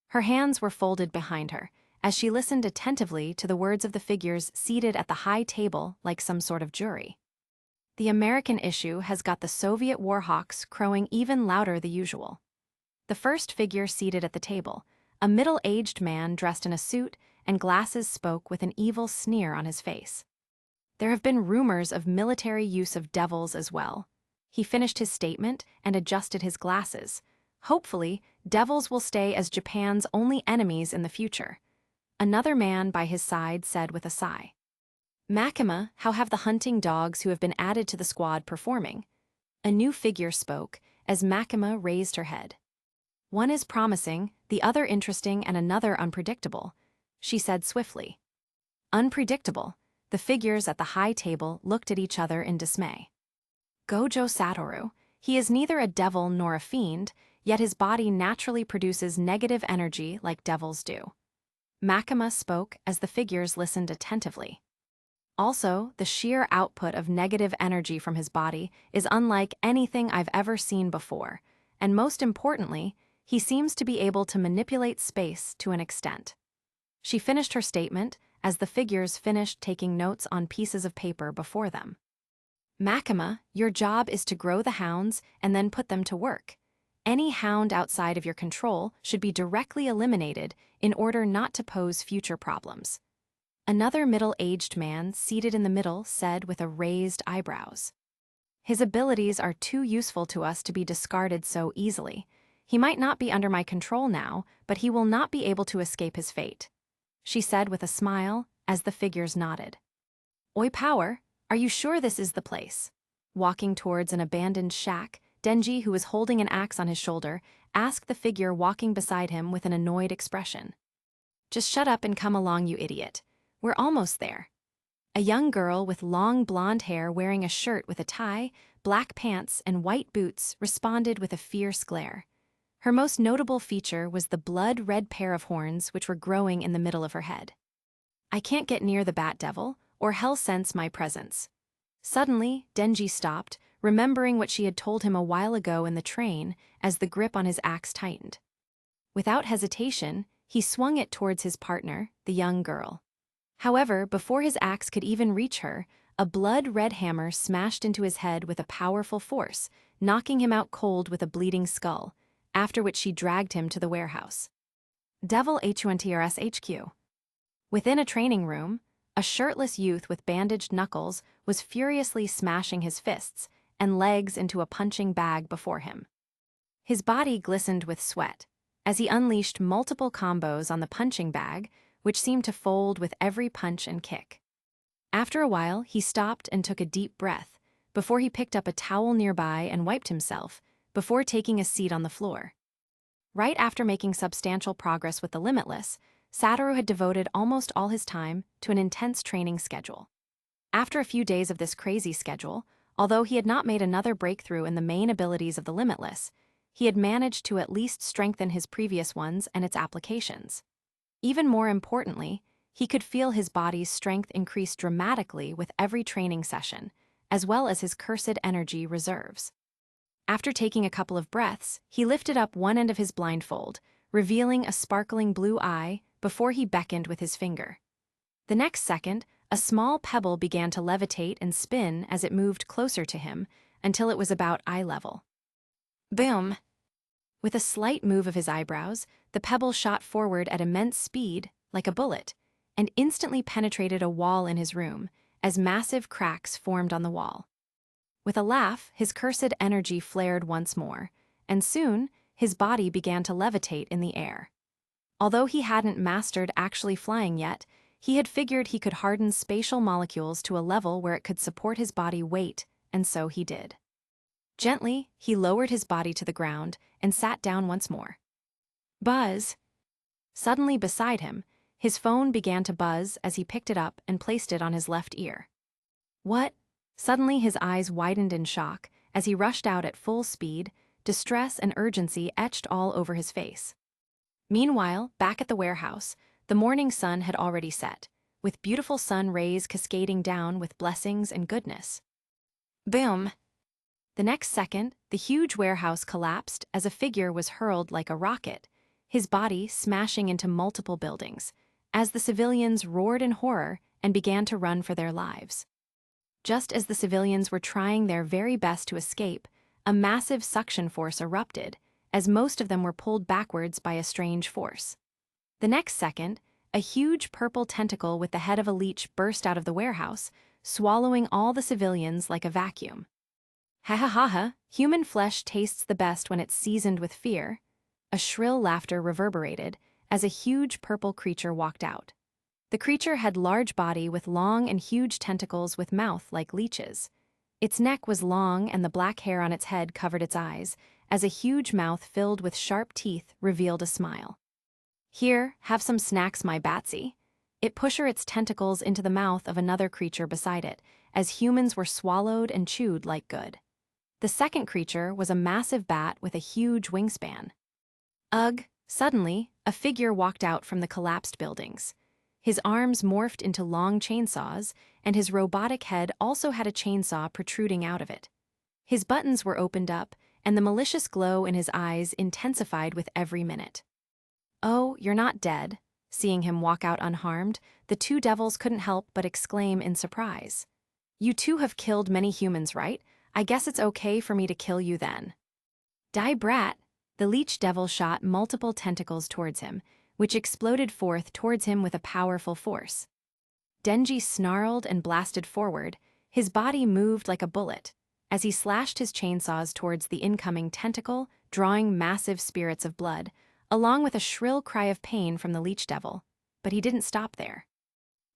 Her hands were folded behind her, as she listened attentively to the words of the figures seated at the high table like some sort of jury. The American issue has got the Soviet warhawks crowing even louder than usual. The first figure seated at the table, a middle-aged man dressed in a suit and glasses spoke with an evil sneer on his face. There have been rumors of military use of devils as well. He finished his statement and adjusted his glasses. Hopefully, devils will stay as Japan's only enemies in the future. Another man by his side said with a sigh. Makima, how have the hunting dogs who have been added to the squad performing? A new figure spoke as Makima raised her head. One is promising, the other interesting, and another unpredictable, she said swiftly. Unpredictable. The figures at the high table looked at each other in dismay. Gojo Satoru. He is neither a devil nor a fiend, yet his body naturally produces negative energy like devils do. Makima spoke as the figures listened attentively. Also, the sheer output of negative energy from his body is unlike anything I've ever seen before, and most importantly, he seems to be able to manipulate space to an extent. She finished her statement as the figures finished taking notes on pieces of paper before them. Makima, your job is to grow the hounds and then put them to work. Any hound outside of your control should be directly eliminated in order not to pose future problems. Another middle-aged man seated in the middle said with a raised eyebrows. His abilities are too useful to us to be discarded so easily. He might not be under my control now, but he will not be able to escape his fate, she said with a smile as the figures nodded. Oi Power, are you sure this is the place? Walking towards an abandoned shack, Denji, who was holding an axe on his shoulder, asked the figure walking beside him with an annoyed expression. Just shut up and come along, you idiot. We're almost there. A young girl with long blonde hair wearing a shirt with a tie, black pants, and white boots responded with a fierce glare. Her most notable feature was the blood-red pair of horns which were growing in the middle of her head. I can't get near the Bat Devil, or hell sense my presence. Suddenly, Denji stopped, remembering what she had told him a while ago in the train as the grip on his axe tightened. Without hesitation, he swung it towards his partner, the young girl. However, before his axe could even reach her, a blood-red hammer smashed into his head with a powerful force, knocking him out cold with a bleeding skull, after which she dragged him to the warehouse. Devil HUNTRS HQ. Within a training room, a shirtless youth with bandaged knuckles was furiously smashing his fists and legs into a punching bag before him. His body glistened with sweat as he unleashed multiple combos on the punching bag, which seemed to fold with every punch and kick. After a while, he stopped and took a deep breath before he picked up a towel nearby and wiped himself before taking a seat on the floor. Right after making substantial progress with the Limitless, Satoru had devoted almost all his time to an intense training schedule. After a few days of this crazy schedule, although he had not made another breakthrough in the main abilities of the Limitless, he had managed to at least strengthen his previous ones and its applications. Even more importantly, he could feel his body's strength increase dramatically with every training session, as well as his cursed energy reserves. After taking a couple of breaths, he lifted up one end of his blindfold, revealing a sparkling blue eye before he beckoned with his finger. The next second, a small pebble began to levitate and spin as it moved closer to him until it was about eye level. Boom! With a slight move of his eyebrows, the pebble shot forward at immense speed, like a bullet, and instantly penetrated a wall in his room, as massive cracks formed on the wall. With a laugh, his cursed energy flared once more, and soon, his body began to levitate in the air. Although he hadn't mastered actually flying yet, he had figured he could harden spatial molecules to a level where it could support his body weight, and so he did. Gently, he lowered his body to the ground and sat down once more. Buzz! Suddenly beside him, his phone began to buzz as he picked it up and placed it on his left ear. What? Suddenly his eyes widened in shock as he rushed out at full speed, distress and urgency etched all over his face. Meanwhile, back at the warehouse, the morning sun had already set, with beautiful sun rays cascading down with blessings and goodness. Boom! The next second, the huge warehouse collapsed as a figure was hurled like a rocket, his body smashing into multiple buildings, as the civilians roared in horror and began to run for their lives. Just as the civilians were trying their very best to escape, a massive suction force erupted, as most of them were pulled backwards by a strange force. The next second, a huge purple tentacle with the head of a leech burst out of the warehouse, swallowing all the civilians like a vacuum. Ha ha ha ha, human flesh tastes the best when it's seasoned with fear. A shrill laughter reverberated as a huge purple creature walked out. The creature had large body with long and huge tentacles with mouth like leeches. Its neck was long and the black hair on its head covered its eyes, as a huge mouth filled with sharp teeth revealed a smile. Here, have some snacks, my Batsy. It pushed its tentacles into the mouth of another creature beside it, as humans were swallowed and chewed like good. The second creature was a massive bat with a huge wingspan. Ugh! Suddenly, a figure walked out from the collapsed buildings. His arms morphed into long chainsaws, and his robotic head also had a chainsaw protruding out of it. His buttons were opened up, and the malicious glow in his eyes intensified with every minute. "Oh, you're not dead." Seeing him walk out unharmed, the two devils couldn't help but exclaim in surprise. "You two have killed many humans, right? I guess it's okay for me to kill you then." "Die, brat." The leech devil shot multiple tentacles towards him, which exploded forth towards him with a powerful force. Denji snarled and blasted forward. His body moved like a bullet, as he slashed his chainsaws towards the incoming tentacle, drawing massive spirits of blood, along with a shrill cry of pain from the leech devil. But he didn't stop there.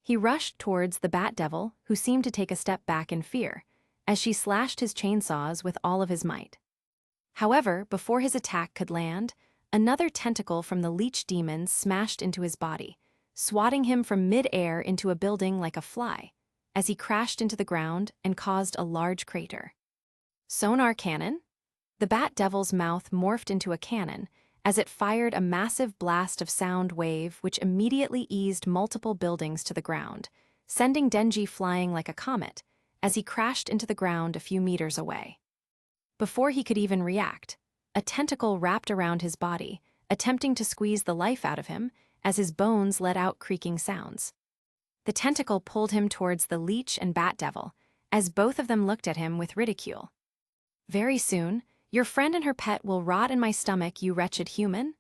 He rushed towards the bat devil, who seemed to take a step back in fear, as she slashed his chainsaws with all of his might. However, before his attack could land, another tentacle from the leech demon smashed into his body, swatting him from mid-air into a building like a fly, as he crashed into the ground and caused a large crater. Sonar cannon? The bat devil's mouth morphed into a cannon, as it fired a massive blast of sound wave which immediately eased multiple buildings to the ground, sending Denji flying like a comet, as he crashed into the ground a few meters away. Before he could even react, a tentacle wrapped around his body, attempting to squeeze the life out of him, as his bones let out creaking sounds. The tentacle pulled him towards the leech and bat devil, as both of them looked at him with ridicule. "Very soon, your friend and her pet will rot in my stomach, you wretched human."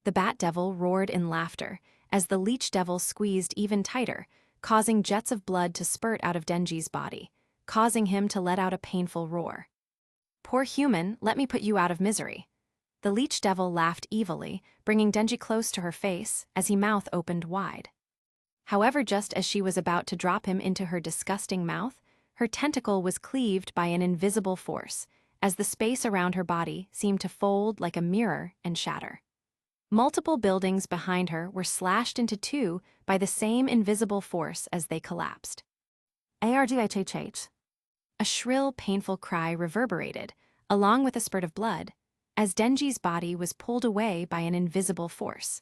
The bat devil roared in laughter, as the leech devil squeezed even tighter, causing jets of blood to spurt out of Denji's body, causing him to let out a painful roar. "Poor human, let me put you out of misery." The leech devil laughed evilly, bringing Denji close to her face as his mouth opened wide. However, just as she was about to drop him into her disgusting mouth, her tentacle was cleaved by an invisible force, as the space around her body seemed to fold like a mirror and shatter. Multiple buildings behind her were slashed into two by the same invisible force as they collapsed. "Arghhh." A shrill, painful cry reverberated, along with a spurt of blood, as Denji's body was pulled away by an invisible force.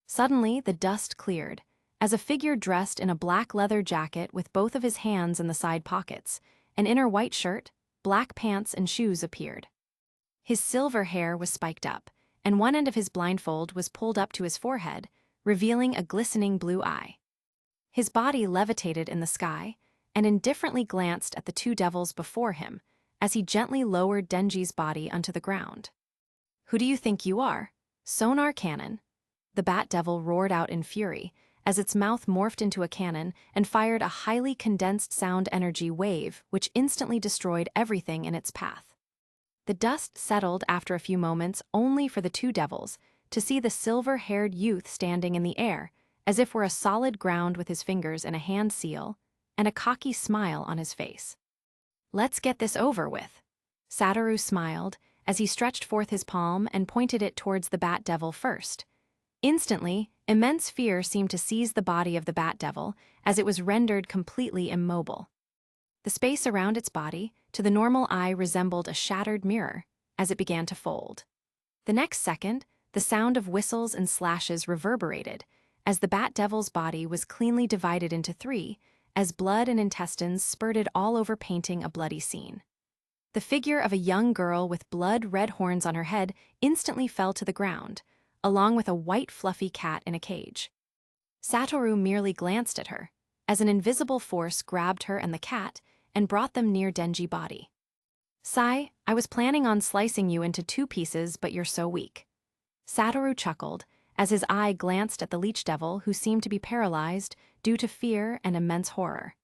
Suddenly, the dust cleared, as a figure dressed in a black leather jacket with both of his hands in the side pockets, an inner white shirt, black pants and shoes appeared. His silver hair was spiked up, and one end of his blindfold was pulled up to his forehead, revealing a glistening blue eye. His body levitated in the sky, and indifferently glanced at the two devils before him, as he gently lowered Denji's body onto the ground. "Who do you think you are? Sonar cannon." The bat devil roared out in fury, as its mouth morphed into a cannon and fired a highly condensed sound energy wave which instantly destroyed everything in its path. The dust settled after a few moments only for the two devils to see the silver-haired youth standing in the air, as if were a solid ground with his fingers in a hand seal, and a cocky smile on his face. "Let's get this over with." Satoru smiled as he stretched forth his palm and pointed it towards the bat devil first. Instantly, immense fear seemed to seize the body of the bat devil as it was rendered completely immobile. The space around its body, to the normal eye, resembled a shattered mirror as it began to fold. The next second, the sound of whistles and slashes reverberated as the bat devil's body was cleanly divided into three, as blood and intestines spurted all over, painting a bloody scene. The figure of a young girl with blood-red horns on her head instantly fell to the ground, along with a white fluffy cat in a cage. Satoru merely glanced at her, as an invisible force grabbed her and the cat and brought them near Denji's body. "Sai, I was planning on slicing you into two pieces, but you're so weak." Satoru chuckled as his eye glanced at the leech devil, who seemed to be paralyzed due to fear and immense horror.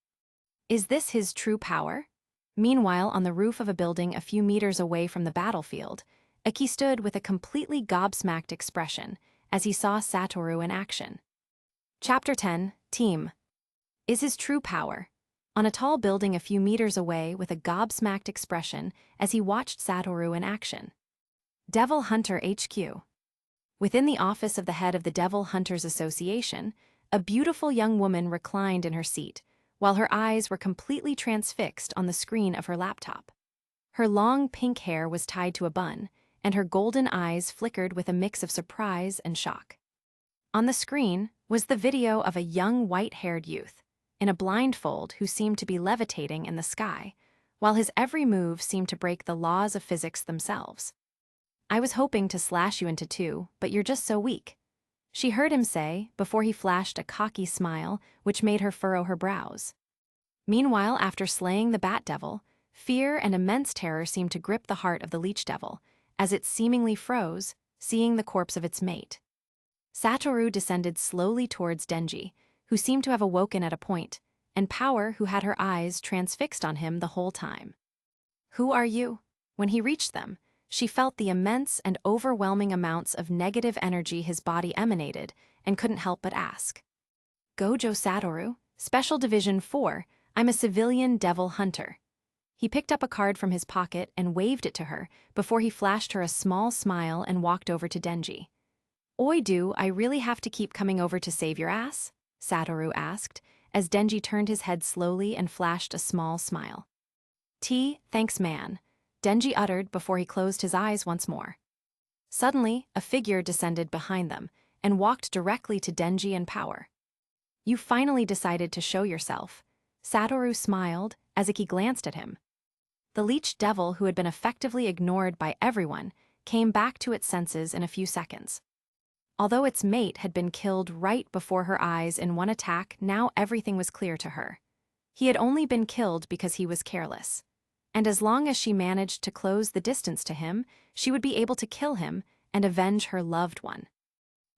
Is this his true power? Meanwhile, on the roof of a building a few meters away from the battlefield, Aki stood with a completely gobsmacked expression as he saw Satoru in action. Chapter 10, Team. Is his true power? On a tall building a few meters away with a gobsmacked expression as he watched Satoru in action. Devil Hunter HQ. Within the office of the head of the Devil Hunters Association, a beautiful young woman reclined in her seat, while her eyes were completely transfixed on the screen of her laptop. Her long pink hair was tied to a bun, and her golden eyes flickered with a mix of surprise and shock. On the screen was the video of a young white-haired youth, in a blindfold, who seemed to be levitating in the sky, while his every move seemed to break the laws of physics themselves. "I was hoping to slash you into two, but you're just so weak," she heard him say before he flashed a cocky smile which made her furrow her brows. Meanwhile, after slaying the Bat Devil, fear and immense terror seemed to grip the heart of the Leech Devil, as it seemingly froze, seeing the corpse of its mate. Satoru descended slowly towards Denji, who seemed to have awoken at a point, and Power, who had her eyes transfixed on him the whole time. "Who are you?" When he reached them, she felt the immense and overwhelming amounts of negative energy his body emanated and couldn't help but ask. "Gojo Satoru, Special Division 4, I'm a civilian devil hunter." He picked up a card from his pocket and waved it to her before he flashed her a small smile and walked over to Denji. "Oi, do I really have to keep coming over to save your ass?" Satoru asked, as Denji turned his head slowly and flashed a small smile. Thanks man," Denji uttered before he closed his eyes once more. Suddenly, a figure descended behind them and walked directly to Denji and Power. "You finally decided to show yourself," Satoru smiled as Iki glanced at him. The Leech Devil, who had been effectively ignored by everyone, came back to its senses in a few seconds. Although its mate had been killed right before her eyes in one attack, now everything was clear to her. He had only been killed because he was careless. And as long as she managed to close the distance to him, she would be able to kill him and avenge her loved one.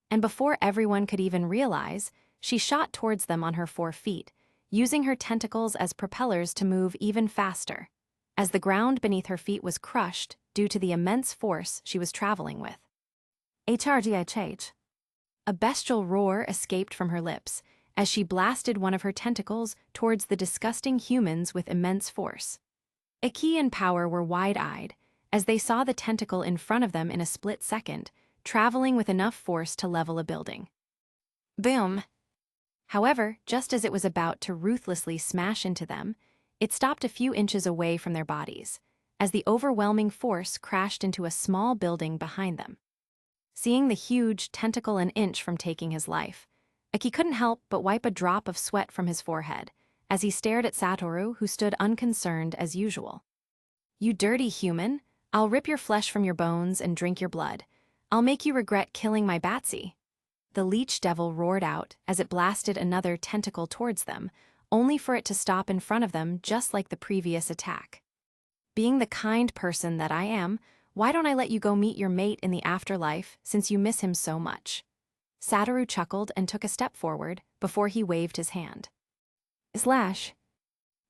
And before everyone could even realize, she shot towards them on her 4 feet, using her tentacles as propellers to move even faster, as the ground beneath her feet was crushed due to the immense force she was traveling with. HRGHH. A bestial roar escaped from her lips as she blasted one of her tentacles towards the disgusting humans with immense force. Iki and Power were wide-eyed as they saw the tentacle in front of them in a split second, traveling with enough force to level a building. Boom! However, just as it was about to ruthlessly smash into them, it stopped a few inches away from their bodies, as the overwhelming force crashed into a small building behind them. Seeing the huge tentacle an inch from taking his life, Aki couldn't help but wipe a drop of sweat from his forehead as he stared at Satoru, who stood unconcerned as usual. "You dirty human, I'll rip your flesh from your bones and drink your blood. I'll make you regret killing my Batsy," the Leech Devil roared out as it blasted another tentacle towards them, only for it to stop in front of them just like the previous attack. "Being the kind person that I am, why don't I let you go meet your mate in the afterlife since you miss him so much?" Satoru chuckled and took a step forward before he waved his hand. Slash.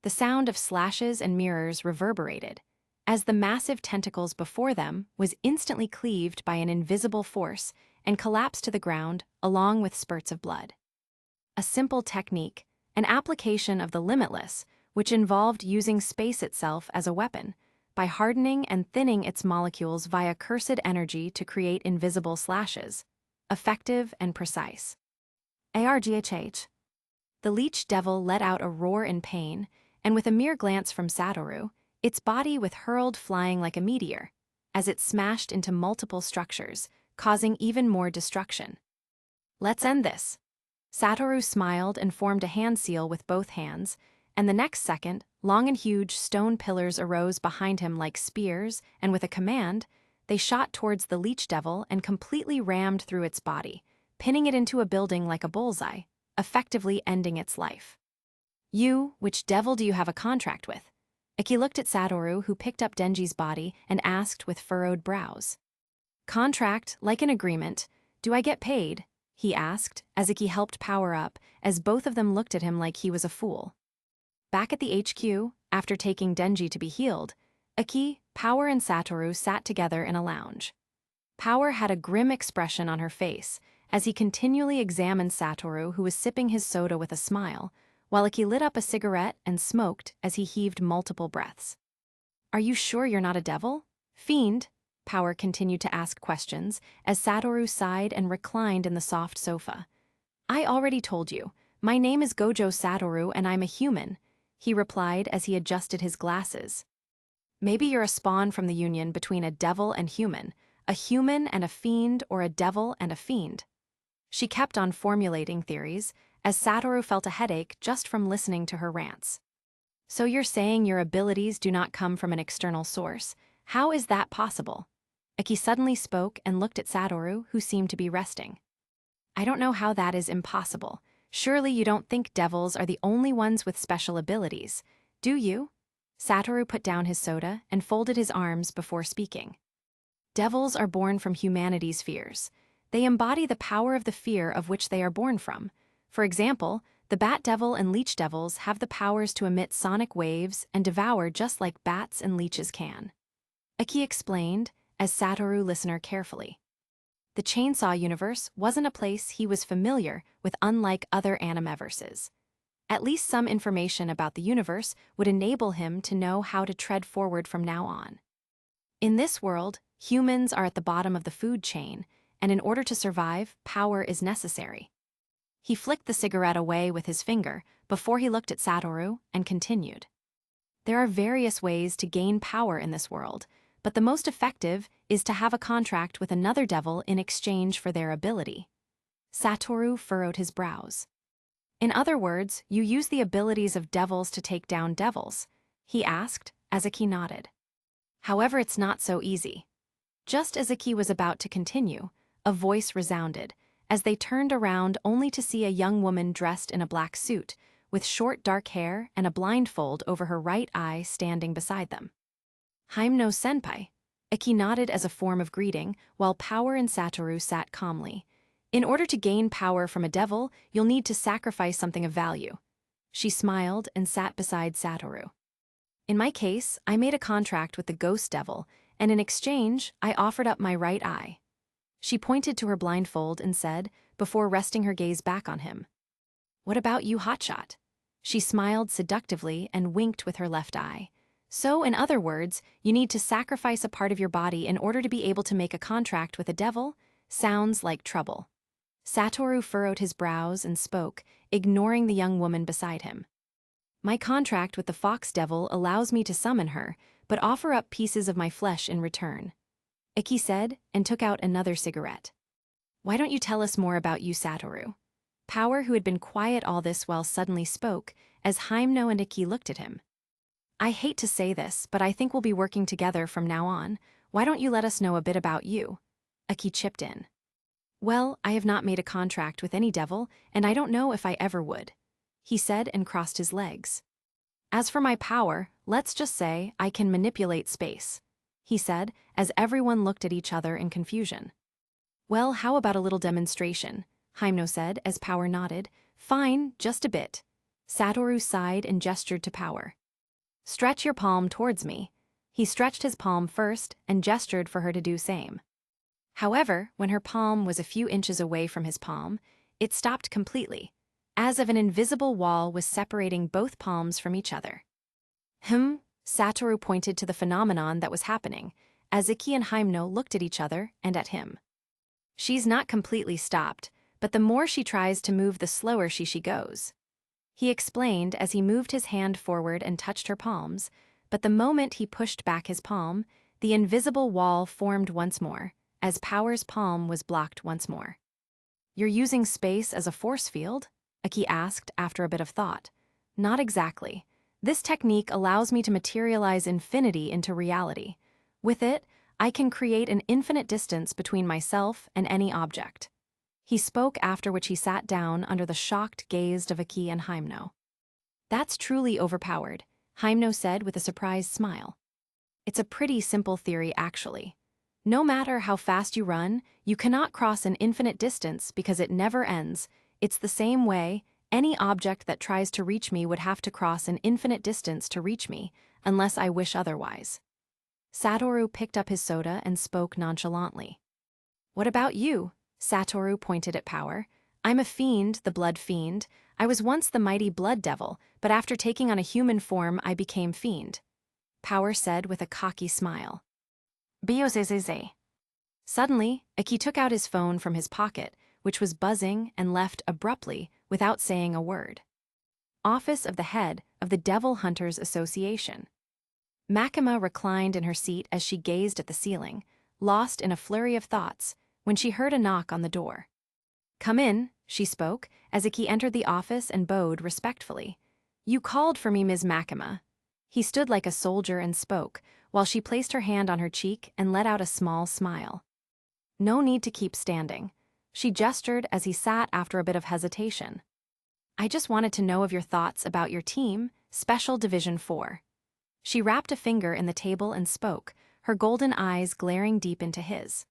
The sound of slashes and mirrors reverberated, as the massive tentacles before them was instantly cleaved by an invisible force and collapsed to the ground along with spurts of blood. A simple technique, an application of the limitless, which involved using space itself as a weapon, by hardening and thinning its molecules via cursed energy to create invisible slashes, effective and precise. ARGHH. The Leech Devil let out a roar in pain, and with a mere glance from Satoru, its body was hurled flying like a meteor, as it smashed into multiple structures, causing even more destruction. "Let's end this." Satoru smiled and formed a hand seal with both hands, and the next second, long and huge stone pillars arose behind him like spears, and with a command, they shot towards the Leech Devil and completely rammed through its body, pinning it into a building like a bullseye, effectively ending its life. Which devil do you have a contract with?" Aki looked at Satoru, who picked up Denji's body and asked with furrowed brows. "Contract, like an agreement, Do I get paid? He asked, as Iki helped power up, as both of them looked at him like he was a fool. Back at the HQ, after taking Denji to be healed, Iki, Power and Satoru sat together in a lounge. Power had a grim expression on her face as he continually examined Satoru, who was sipping his soda with a smile, while Iki lit up a cigarette and smoked as he heaved multiple breaths. Are you sure you're not a devil? Fiend? Power continued to ask questions as Satoru sighed and reclined in the soft sofa. I already told you. My name is Gojo Satoru and I'm a human, he replied as he adjusted his glasses. Maybe you're a spawn from the union between a devil and a human and a fiend, or a devil and a fiend. She kept on formulating theories, as Satoru felt a headache just from listening to her rants. So you're saying your abilities do not come from an external source? How is that possible? Iki suddenly spoke and looked at Satoru, who seemed to be resting. I don't know how that is impossible. Surely you don't think devils are the only ones with special abilities, do you? Satoru put down his soda and folded his arms before speaking. Devils are born from humanity's fears. They embody the power of the fear of which they are born from. For example, the bat devil and leech devils have the powers to emit sonic waves and devour just like bats and leeches can. Iki explained, as Satoru listened carefully. The Chainsaw universe wasn't a place he was familiar with, unlike other animeverses. At least some information about the universe would enable him to know how to tread forward from now on. In this world, humans are at the bottom of the food chain, and in order to survive, power is necessary. He flicked the cigarette away with his finger before he looked at Satoru and continued. There are various ways to gain power in this world, but the most effective is to have a contract with another devil in exchange for their ability. Satoru furrowed his brows. In other words, you use the abilities of devils to take down devils, he asked, as Iki nodded. However, it's not so easy. Just as Iki was about to continue, a voice resounded, as they turned around only to see a young woman dressed in a black suit, with short dark hair and a blindfold over her right eye standing beside them. Himeno-senpai. Iki nodded as a form of greeting, while Power and Satoru sat calmly. In order to gain power from a devil, you'll need to sacrifice something of value. She smiled and sat beside Satoru. In my case, I made a contract with the ghost devil, and in exchange, I offered up my right eye. She pointed to her blindfold and said, before resting her gaze back on him. What about you, hotshot? She smiled seductively and winked with her left eye. So, in other words, you need to sacrifice a part of your body in order to be able to make a contract with a devil? Sounds like trouble. Satoru furrowed his brows and spoke, ignoring the young woman beside him. My contract with the fox devil allows me to summon her, but offer up pieces of my flesh in return. Iki said, and took out another cigarette. Why don't you tell us more about you, Satoru? Power, who had been quiet all this while, suddenly spoke, as Himeno and Iki looked at him. I hate to say this, but I think we'll be working together from now on. Why don't you let us know a bit about you? Iki chipped in. Well, I have not made a contract with any devil, and I don't know if I ever would, he said and crossed his legs. As for my power, let's just say I can manipulate space, he said, as everyone looked at each other in confusion. Well, how about a little demonstration? Himeno said as Power nodded. Fine, just a bit. Satoru sighed and gestured to Power. Stretch your palm towards me. He stretched his palm first and gestured for her to do same. However, when her palm was a few inches away from his palm, it stopped completely, as if an invisible wall was separating both palms from each other. Satoru pointed to the phenomenon that was happening, as Iki and Himeno looked at each other and at him. She's not completely stopped, but the more she tries to move, the slower she goes. He explained as he moved his hand forward and touched her palms, but the moment he pushed back his palm, the invisible wall formed once more, as Power's palm was blocked once more. You're using space as a force field? Iki asked after a bit of thought. Not exactly. This technique allows me to materialize infinity into reality. With it, I can create an infinite distance between myself and any object. He spoke, after which he sat down under the shocked gaze of Iki and Himeno. That's truly overpowered, Himeno said with a surprised smile. It's a pretty simple theory, actually. No matter how fast you run, you cannot cross an infinite distance because it never ends. It's the same way, any object that tries to reach me would have to cross an infinite distance to reach me, unless I wish otherwise. Satoru picked up his soda and spoke nonchalantly. What about you? Satoru pointed at Power. I'm a fiend, the blood fiend. I was once the mighty blood devil, but after taking on a human form I became fiend. Power said with a cocky smile. Biozezeze. Suddenly, Aki took out his phone from his pocket, which was buzzing, and left abruptly, without saying a word. Office of the Head of the Devil Hunters Association. Makima reclined in her seat as she gazed at the ceiling, lost in a flurry of thoughts, when she heard a knock on the door. Come in, she spoke, as Aki entered the office and bowed respectfully. You called for me, Ms. Makima. He stood like a soldier and spoke, while she placed her hand on her cheek and let out a small smile. No need to keep standing. She gestured as he sat after a bit of hesitation. I just wanted to know of your thoughts about your team, Special Division 4. She wrapped a finger in the table and spoke, her golden eyes glaring deep into his.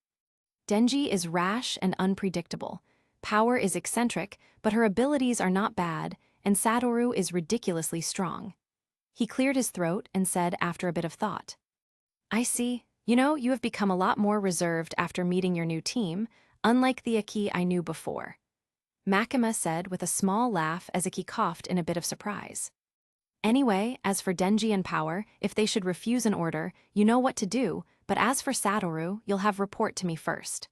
Denji is rash and unpredictable. Power is eccentric, but her abilities are not bad, and Satoru is ridiculously strong. He cleared his throat and said after a bit of thought. I see. You have become a lot more reserved after meeting your new team, unlike the Aki I knew before. Makima said with a small laugh as Aki coughed in a bit of surprise. Anyway, as for Denji and Power, if they should refuse an order, you know what to do, but as for Satoru, you'll have report to me first.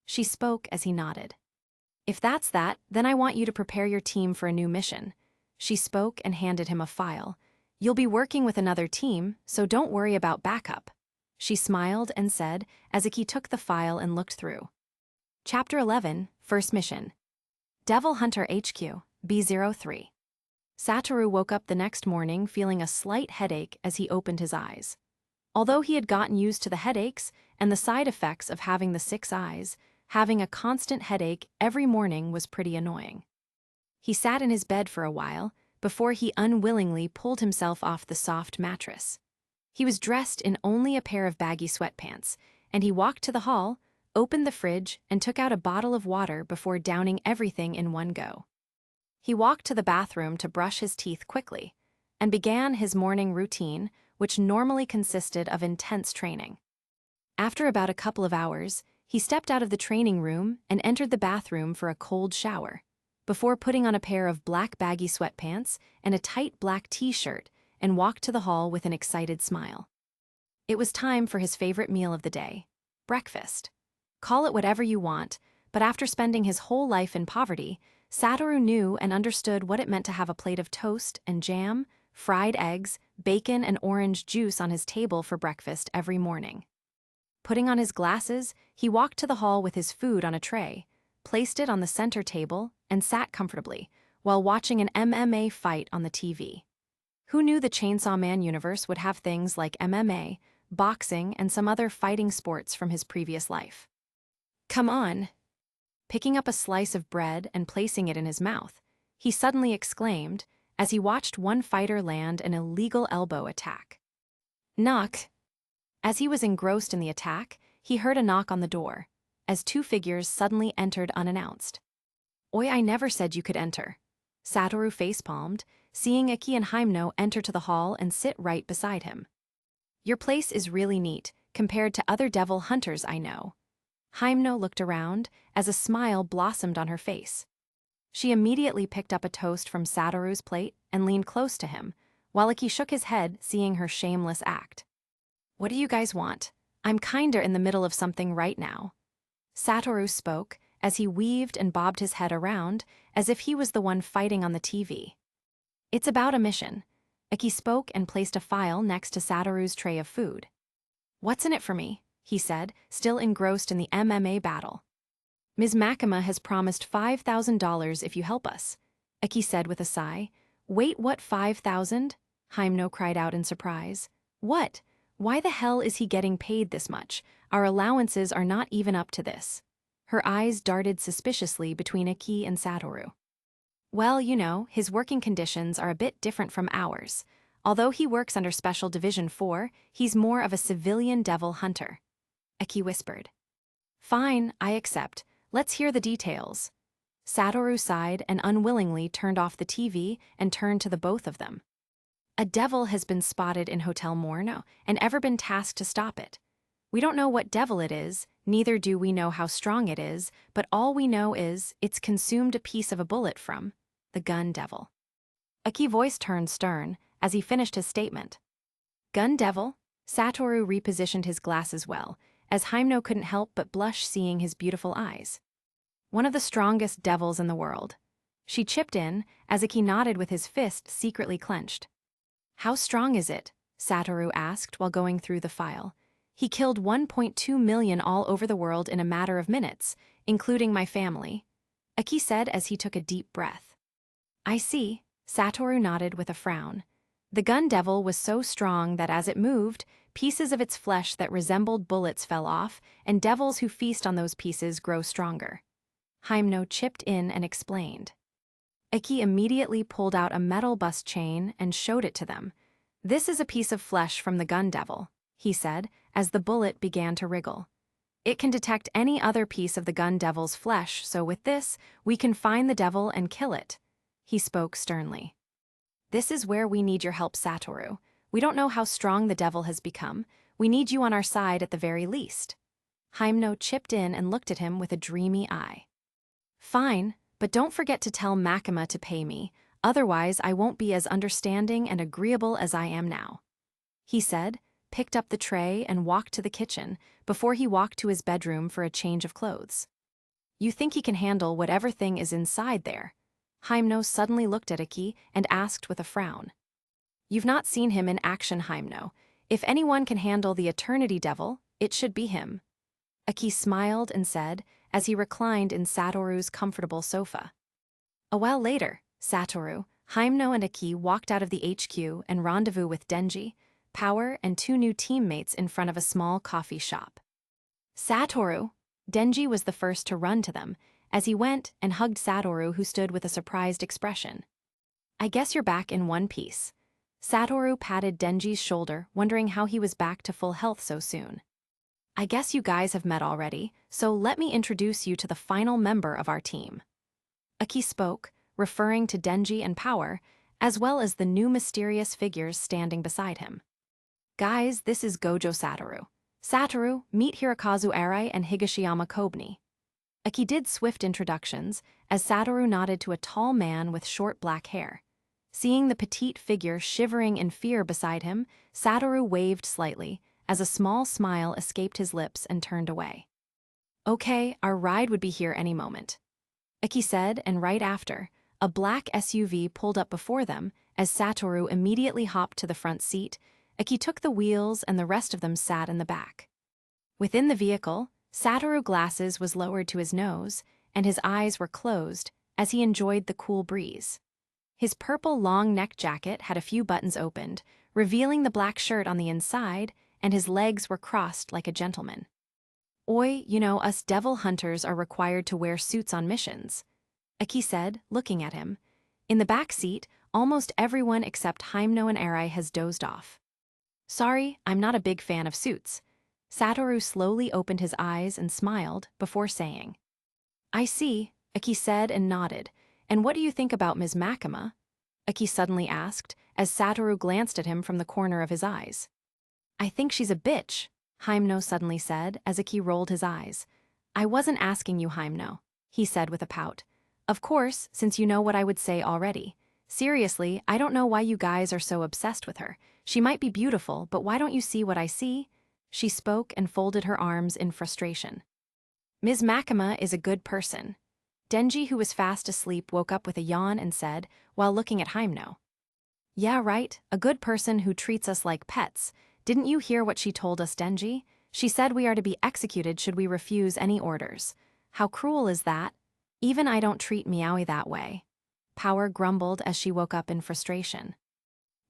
She spoke as he nodded. If that's that, then I want you to prepare your team for a new mission. She spoke and handed him a file. You'll be working with another team, so don't worry about backup. She smiled and said, as Aki took the file and looked through. Chapter 11, First Mission. Devil Hunter HQ, B03. Satoru woke up the next morning feeling a slight headache as he opened his eyes. Although he had gotten used to the headaches and the side effects of having the 6 eyes, having a constant headache every morning was pretty annoying. He sat in his bed for a while before he unwillingly pulled himself off the soft mattress. He was dressed in only a pair of baggy sweatpants, and he walked to the hall, opened the fridge, and took out a bottle of water before downing everything in one go. He walked to the bathroom to brush his teeth quickly, and began his morning routine, which normally consisted of intense training. After about a couple of hours, he stepped out of the training room and entered the bathroom for a cold shower, before putting on a pair of black baggy sweatpants and a tight black t-shirt and walked to the hall with an excited smile. It was time for his favorite meal of the day, breakfast. Call it whatever you want, but after spending his whole life in poverty, Satoru knew and understood what it meant to have a plate of toast and jam, fried eggs, bacon, and orange juice on his table for breakfast every morning. Putting on his glasses, he walked to the hall with his food on a tray, placed it on the center table, and sat comfortably, while watching an MMA fight on the TV. Who knew the Chainsaw Man universe would have things like MMA, boxing, and some other fighting sports from his previous life? Come on. Picking up a slice of bread and placing it in his mouth, he suddenly exclaimed as he watched one fighter land an illegal elbow attack. Knock. As he was engrossed in the attack, he heard a knock on the door, as 2 figures suddenly entered unannounced. Oi, I never said you could enter. Satoru facepalmed, seeing Iki and Hymno enter to the hall and sit right beside him. Your place is really neat, compared to other devil hunters I know. Hymno looked around, as a smile blossomed on her face. She immediately picked up a toast from Satoru's plate and leaned close to him, while Iki shook his head, seeing her shameless act. What do you guys want? I'm kinda in the middle of something right now. Satoru spoke, as he weaved and bobbed his head around, as if he was the one fighting on the TV. It's about a mission. Iki spoke and placed a file next to Satoru's tray of food. What's in it for me? He said, still engrossed in the MMA battle. Ms. Makima has promised $5,000 if you help us, Iki said with a sigh. Wait, what 5,000? Hymno cried out in surprise. What? Why the hell is he getting paid this much? Our allowances are not even up to this. Her eyes darted suspiciously between Iki and Satoru. Well, his working conditions are a bit different from ours. Although he works under Special Division 4, he's more of a civilian devil hunter. Aki whispered. Fine, I accept. Let's hear the details. Satoru sighed and unwillingly turned off the TV and turned to the both of them. A devil has been spotted in Hotel Morno and ever been tasked to stop it. We don't know what devil it is, neither do we know how strong it is, but all we know is it's consumed a piece of a bullet from the gun devil. Aki's voice turned stern as he finished his statement. Gun devil? Satoru repositioned his glasses well, as Himeno couldn't help but blush seeing his beautiful eyes. One of the strongest devils in the world. She chipped in, as Aki nodded with his fist secretly clenched. How strong is it? Satoru asked while going through the file. He killed 1.2 million all over the world in a matter of minutes, including my family. Aki said as he took a deep breath. I see, Satoru nodded with a frown. The gun devil was so strong that as it moved, pieces of its flesh that resembled bullets fell off, and devils who feast on those pieces grow stronger. Himeno chipped in and explained. Aki immediately pulled out a metal bust chain and showed it to them. This is a piece of flesh from the gun devil, he said, as the bullet began to wriggle. It can detect any other piece of the gun devil's flesh, so with this, we can find the devil and kill it. He spoke sternly. This is where we need your help, Satoru. We don't know how strong the devil has become. We need you on our side at the very least. Himeno chipped in and looked at him with a dreamy eye. Fine, but don't forget to tell Makima to pay me, otherwise I won't be as understanding and agreeable as I am now. He said, picked up the tray and walked to the kitchen before he walked to his bedroom for a change of clothes. You think he can handle whatever thing is inside there? Himeno suddenly looked at Aki and asked with a frown. You've not seen him in action, Himeno. If anyone can handle the Eternity Devil, it should be him. Aki smiled and said, as he reclined in Satoru's comfortable sofa. A while later, Satoru, Himeno and Aki walked out of the HQ and rendezvous with Denji, Power, and 2 new teammates in front of a small coffee shop. Satoru! Denji was the first to run to them, as he went and hugged Satoru, who stood with a surprised expression. I guess you're back in one piece. Satoru patted Denji's shoulder, wondering how he was back to full health so soon. I guess you guys have met already, so let me introduce you to the final member of our team. Aki spoke, referring to Denji and Power, as well as the new mysterious figures standing beside him. Guys, this is Gojo Satoru. Satoru, meet Hirokazu Arai and Higashiyama Kobni. Aki did swift introductions, as Satoru nodded to a tall man with short black hair. Seeing the petite figure shivering in fear beside him, Satoru waved slightly, as a small smile escaped his lips and turned away. Okay, our ride would be here any moment. Aki said, and right after, a black SUV pulled up before them, as Satoru immediately hopped to the front seat. Aki took the wheels and the rest of them sat in the back. Within the vehicle, Satoru's glasses was lowered to his nose, and his eyes were closed as he enjoyed the cool breeze. His purple long neck jacket had a few buttons opened, revealing the black shirt on the inside, and his legs were crossed like a gentleman. Oi, you know, us devil hunters are required to wear suits on missions, Aki said, looking at him. In the back seat, almost everyone except Himeno and Arai has dozed off. Sorry, I'm not a big fan of suits. Satoru slowly opened his eyes and smiled before saying. I see, Aki said and nodded. And what do you think about Ms. Makima? Aki suddenly asked, as Satoru glanced at him from the corner of his eyes. I think she's a bitch, Himeno suddenly said, as Aki rolled his eyes. I wasn't asking you, Himeno, he said with a pout. Of course, since you know what I would say already. Seriously, I don't know why you guys are so obsessed with her. She might be beautiful, but why don't you see what I see? She spoke and folded her arms in frustration. Ms. Makima is a good person. Denji, who was fast asleep, woke up with a yawn and said, while looking at Himeno. Yeah, right, a good person who treats us like pets. Didn't you hear what she told us, Denji? She said we are to be executed should we refuse any orders. How cruel is that? Even I don't treat Meowie that way. Power grumbled as she woke up in frustration.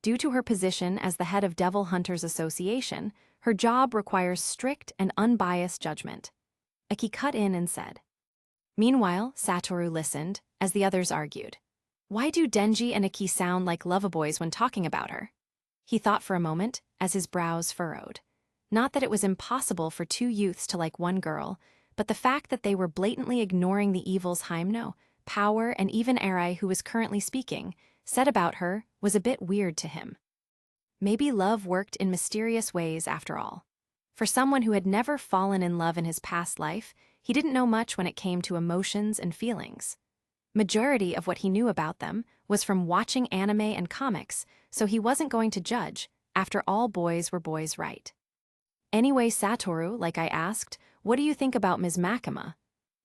Due to her position as the head of Devil Hunters Association, her job requires strict and unbiased judgment. Aki cut in and said. Meanwhile, Satoru listened, as the others argued. Why do Denji and Aki sound like lovaboys when talking about her? He thought for a moment, as his brows furrowed. Not that it was impossible for two youths to like one girl, but the fact that they were blatantly ignoring the evils Hyamno, Power, and even Eri, who was currently speaking, said about her was a bit weird to him. Maybe love worked in mysterious ways after all. For someone who had never fallen in love in his past life, he didn't know much when it came to emotions and feelings. Majority of what he knew about them was from watching anime and comics, so he wasn't going to judge. After all, boys were boys, right? Anyway, Satoru, like I asked, what do you think about Ms. Makima?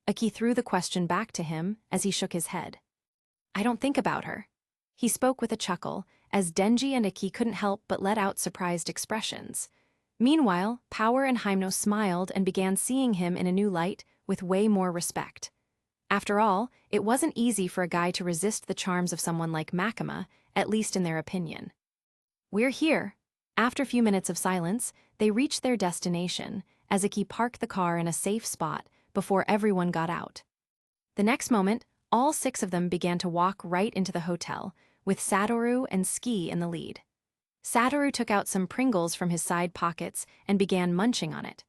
Aki threw the question back to him as he shook his head. I don't think about her. He spoke with a chuckle, as Denji and Aki couldn't help but let out surprised expressions. Meanwhile, Power and Hyamno smiled and began seeing him in a new light, with way more respect. After all, it wasn't easy for a guy to resist the charms of someone like Makima, at least in their opinion. We're here. After a few minutes of silence, they reached their destination, as Aki parked the car in a safe spot before everyone got out. The next moment, all 6 of them began to walk right into the hotel, with Satoru and Ski in the lead. Satoru took out some Pringles from his side pockets and began munching on it.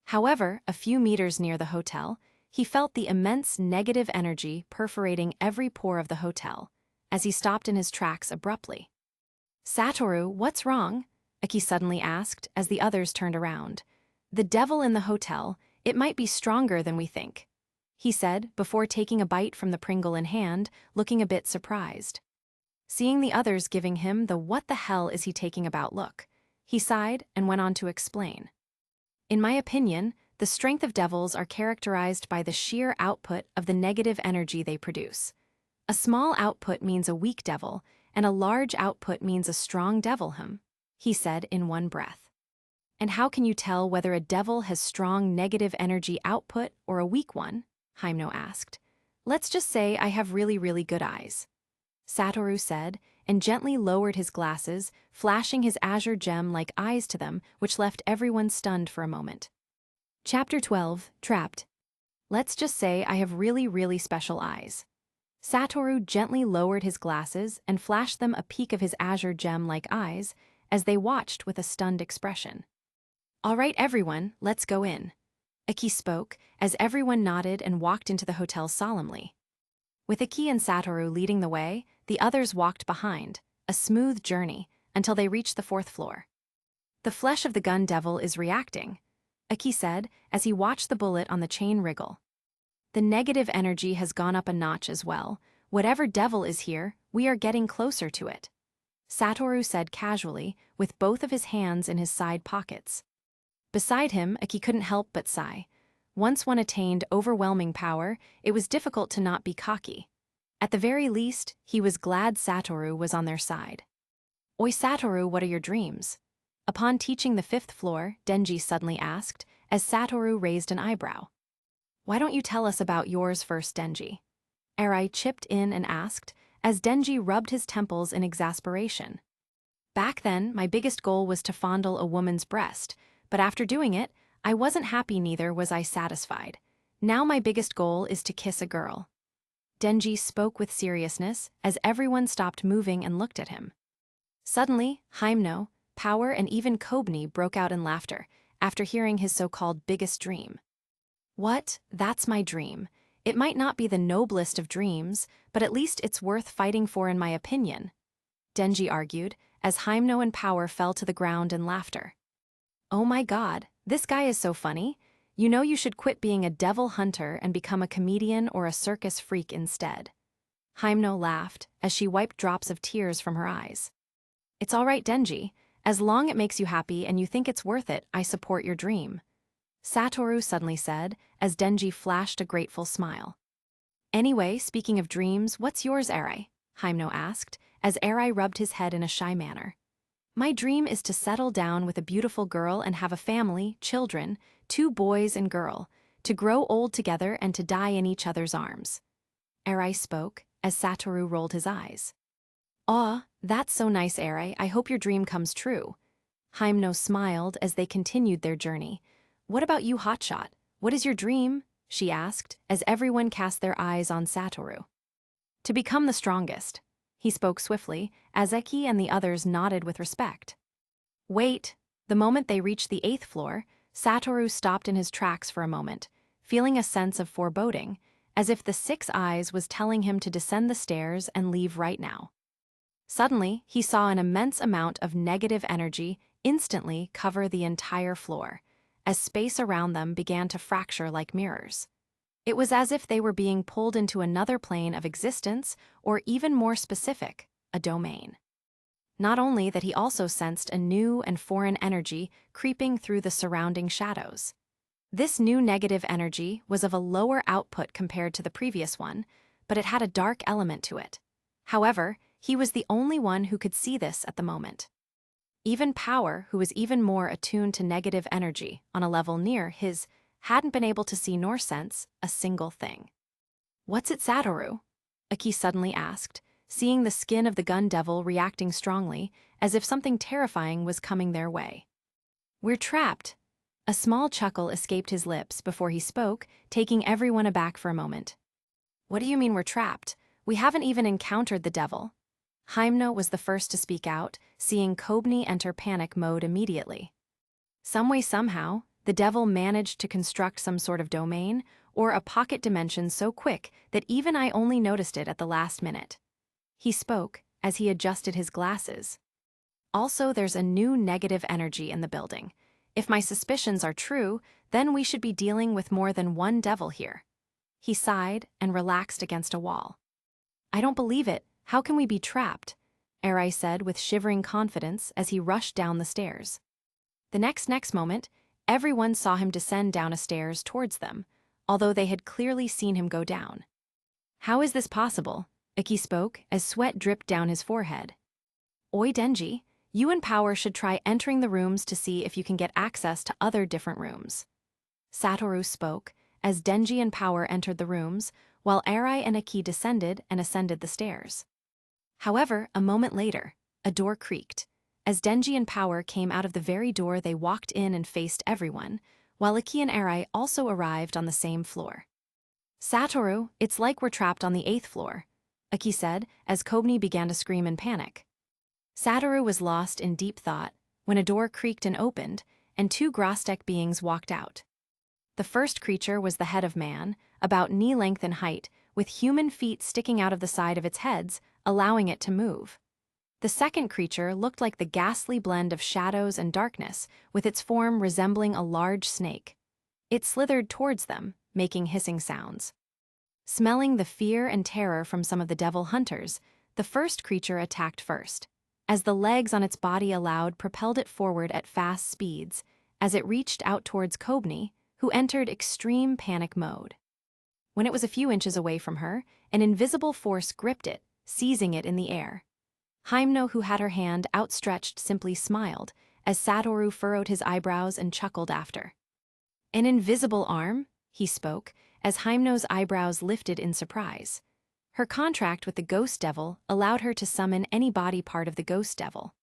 However, a few meters near the hotel, he felt the immense negative energy perforating every pore of the hotel, as he stopped in his tracks abruptly. Satoru, what's wrong? Aki suddenly asked as the others turned around. The devil in the hotel, it might be stronger than we think, he said before taking a bite from the Pringle in hand, looking a bit surprised. Seeing the others giving him the what the hell is he taking about look, he sighed and went on to explain. In my opinion, the strength of devils are characterized by the sheer output of the negative energy they produce. A small output means a weak devil, and a large output means a strong devil, he said in one breath. And how can you tell whether a devil has strong negative energy output or a weak one? Hyamno asked. Let's just say I have really, really good eyes, Satoru said, and gently lowered his glasses, flashing his azure gem-like eyes to them, which left everyone stunned for a moment. Chapter 12, Trapped. Let's just say I have really, really special eyes. Satoru gently lowered his glasses and flashed them a peek of his azure gem-like eyes as they watched with a stunned expression. All right, everyone, let's go in, Aki spoke as everyone nodded and walked into the hotel solemnly. With Aki and Satoru leading the way, the others walked behind, a smooth journey, until they reached the 4th floor. The flesh of the gun devil is reacting, Aki said as he watched the bullet on the chain wriggle. The negative energy has gone up a notch as well. Whatever devil is here, we are getting closer to it, Satoru said casually, with both of his hands in his side pockets. Beside him, Aki couldn't help but sigh. Once one attained overwhelming power, it was difficult to not be cocky. At the very least, he was glad Satoru was on their side. Oi Satoru, what are your dreams? Upon teaching the 5th floor, Denji suddenly asked, as Satoru raised an eyebrow. Why don't you tell us about yours first, Denji? Eri chipped in and asked, as Denji rubbed his temples in exasperation. Back then, my biggest goal was to fondle a woman's breast, but after doing it, I wasn't happy, neither was I satisfied. Now my biggest goal is to kiss a girl. Denji spoke with seriousness as everyone stopped moving and looked at him. Suddenly, Hyamno, Power, and even Kobni broke out in laughter after hearing his so-called biggest dream. What? That's my dream. It might not be the noblest of dreams, but at least it's worth fighting for in my opinion, Denji argued, as Hyamno and Power fell to the ground in laughter. Oh my god, this guy is so funny. You know you should quit being a devil hunter and become a comedian or a circus freak instead. Hyamno laughed as she wiped drops of tears from her eyes. It's all right, Denji. As long as it makes you happy and you think it's worth it, I support your dream, Satoru suddenly said as Denji flashed a grateful smile. Anyway, speaking of dreams, what's yours, Eri? Hyamno asked as Eri rubbed his head in a shy manner. My dream is to settle down with a beautiful girl and have a family, children, 2 boys and girl, to grow old together and to die in each other's arms, Eri spoke as Satoru rolled his eyes. Aw, that's so nice, Eri. I hope your dream comes true. Hyamno smiled as they continued their journey. What about you, Hotshot? What is your dream? She asked as everyone cast their eyes on Satoru. To become the strongest, he spoke swiftly as Eki and the others nodded with respect. Wait, The moment they reached the 8th floor, Satoru stopped in his tracks for a moment, feeling a sense of foreboding, as if the 6 eyes was telling him to descend the stairs and leave right now. Suddenly, he saw an immense amount of negative energy instantly cover the entire floor, as space around them began to fracture like mirrors. It was as if they were being pulled into another plane of existence, or even more specific, a domain. Not only that, he also sensed a new and foreign energy creeping through the surrounding shadows. This new negative energy was of a lower output compared to the previous one, but it had a dark element to it. However, he was the only one who could see this at the moment. Even Power, who was even more attuned to negative energy on a level near his, hadn't been able to see nor sense a single thing. "What's it, Satoru?" Aki suddenly asked, seeing the skin of the gun devil reacting strongly, as if something terrifying was coming their way. "We're trapped." A small chuckle escaped his lips before he spoke, taking everyone aback for a moment. "What do you mean we're trapped? We haven't even encountered the devil." Hymno was the first to speak out, seeing Kobni enter panic mode immediately. "Some way, somehow, the devil managed to construct some sort of domain, or a pocket dimension so quick that even I only noticed it at the last minute." He spoke as he adjusted his glasses. "Also, there's a new negative energy in the building. If my suspicions are true, then we should be dealing with more than one devil here." He sighed and relaxed against a wall. "I don't believe it. How can we be trapped?" Arai said with shivering confidence as he rushed down the stairs. The next moment, everyone saw him descend down a stairs towards them, although they had clearly seen him go down. "How is this possible?" Iki spoke as sweat dripped down his forehead. "Oi, Denji, you and Power should try entering the rooms to see if you can get access to other different rooms." Satoru spoke as Denji and Power entered the rooms, while Arai and Aki descended and ascended the stairs. However, a moment later, a door creaked, as Denji and Power came out of the very door they walked in and faced everyone, while Aki and Arai also arrived on the same floor. "Satoru, it's like we're trapped on the 8th floor," Aki said as Kobni began to scream in panic. Satoru was lost in deep thought when a door creaked and opened, and 2 Grostek beings walked out. The first creature was the head of man, about knee-length in height, with human feet sticking out of the side of its heads, allowing it to move. The second creature looked like the ghastly blend of shadows and darkness, with its form resembling a large snake. It slithered towards them, making hissing sounds. Smelling the fear and terror from some of the devil hunters, the first creature attacked first, as the legs on its body allowed propelled it forward at fast speeds, as it reached out towards Kobni, who entered extreme panic mode. When it was a few inches away from her, an invisible force gripped it, seizing it in the air. Hymno, who had her hand outstretched, simply smiled, as Satoru furrowed his eyebrows and chuckled after. "An invisible arm?" he spoke, as Hymno's eyebrows lifted in surprise. Her contract with the ghost devil allowed her to summon any body part of the ghost devil.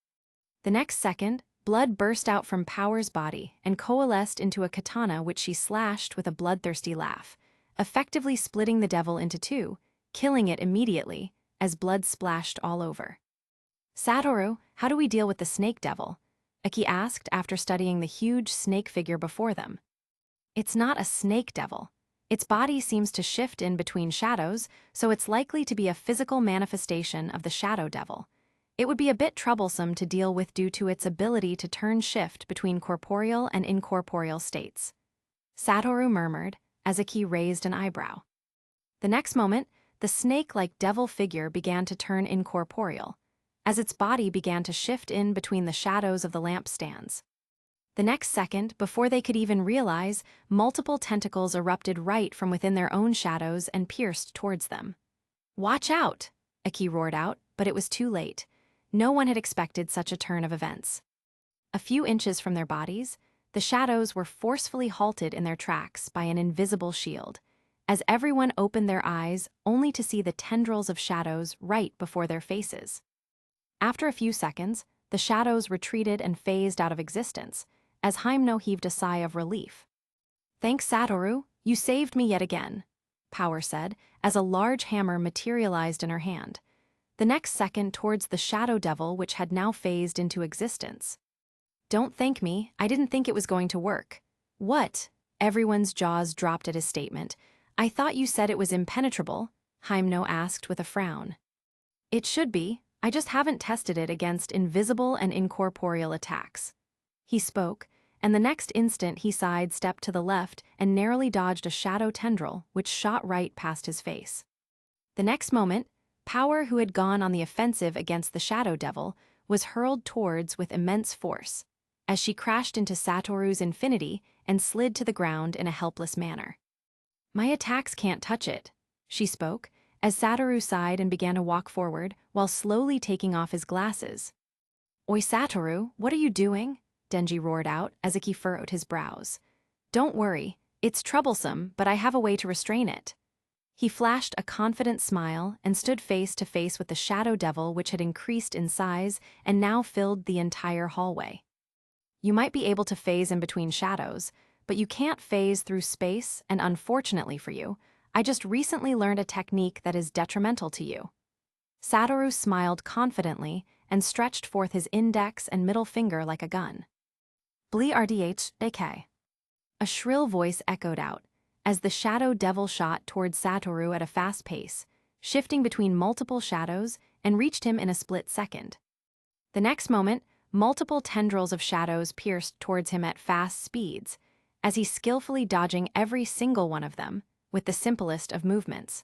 The next second, blood burst out from Power's body and coalesced into a katana which she slashed with a bloodthirsty laugh, effectively splitting the devil into 2, killing it immediately, as blood splashed all over. "Satoru, how do we deal with the snake devil?" Aki asked after studying the huge snake figure before them. "It's not a snake devil. Its body seems to shift in between shadows, so it's likely to be a physical manifestation of the shadow devil. It would be a bit troublesome to deal with due to its ability to turn shift between corporeal and incorporeal states." Satoru murmured as Aki raised an eyebrow. The next moment, the snake-like devil figure began to turn incorporeal, as its body began to shift in between the shadows of the lampstands. The next second, before they could even realize, multiple tentacles erupted right from within their own shadows and pierced towards them. "Watch out!" Aki roared out, but it was too late. No one had expected such a turn of events. A few inches from their bodies, the shadows were forcefully halted in their tracks by an invisible shield, as everyone opened their eyes only to see the tendrils of shadows right before their faces. After a few seconds, the shadows retreated and phased out of existence, as Hymno heaved a sigh of relief. "Thanks, Satoru, you saved me yet again," Power said, as a large hammer materialized in her hand. The next second towards the shadow devil which had now phased into existence. Don't thank me, I didn't think it was going to work. What? Everyone's jaws dropped at his statement. I thought you said it was impenetrable, Hyamno asked with a frown. It should be, I just haven't tested it against invisible and incorporeal attacks. He spoke, and the next instant he sidestepped to the left and narrowly dodged a shadow tendril which shot right past his face. The next moment, Power, who had gone on the offensive against the Shadow Devil, was hurled towards with immense force, as she crashed into Satoru's infinity and slid to the ground in a helpless manner. My attacks can't touch it, she spoke, as Satoru sighed and began to walk forward while slowly taking off his glasses. Oi Satoru, what are you doing? Denji roared out as Iki furrowed his brows. Don't worry, it's troublesome, but I have a way to restrain it. He flashed a confident smile and stood face to face with the Shadow Devil, which had increased in size and now filled the entire hallway. You might be able to phase in between shadows, but you can't phase through space, and unfortunately for you, I just recently learned a technique that is detrimental to you. Satoru smiled confidently and stretched forth his index and middle finger like a gun. Bli rdhak. A shrill voice echoed out, as the Shadow Devil shot towards Satoru at a fast pace, shifting between multiple shadows and reached him in a split second. The next moment, multiple tendrils of shadows pierced towards him at fast speeds, as he skillfully dodging every single one of them with the simplest of movements.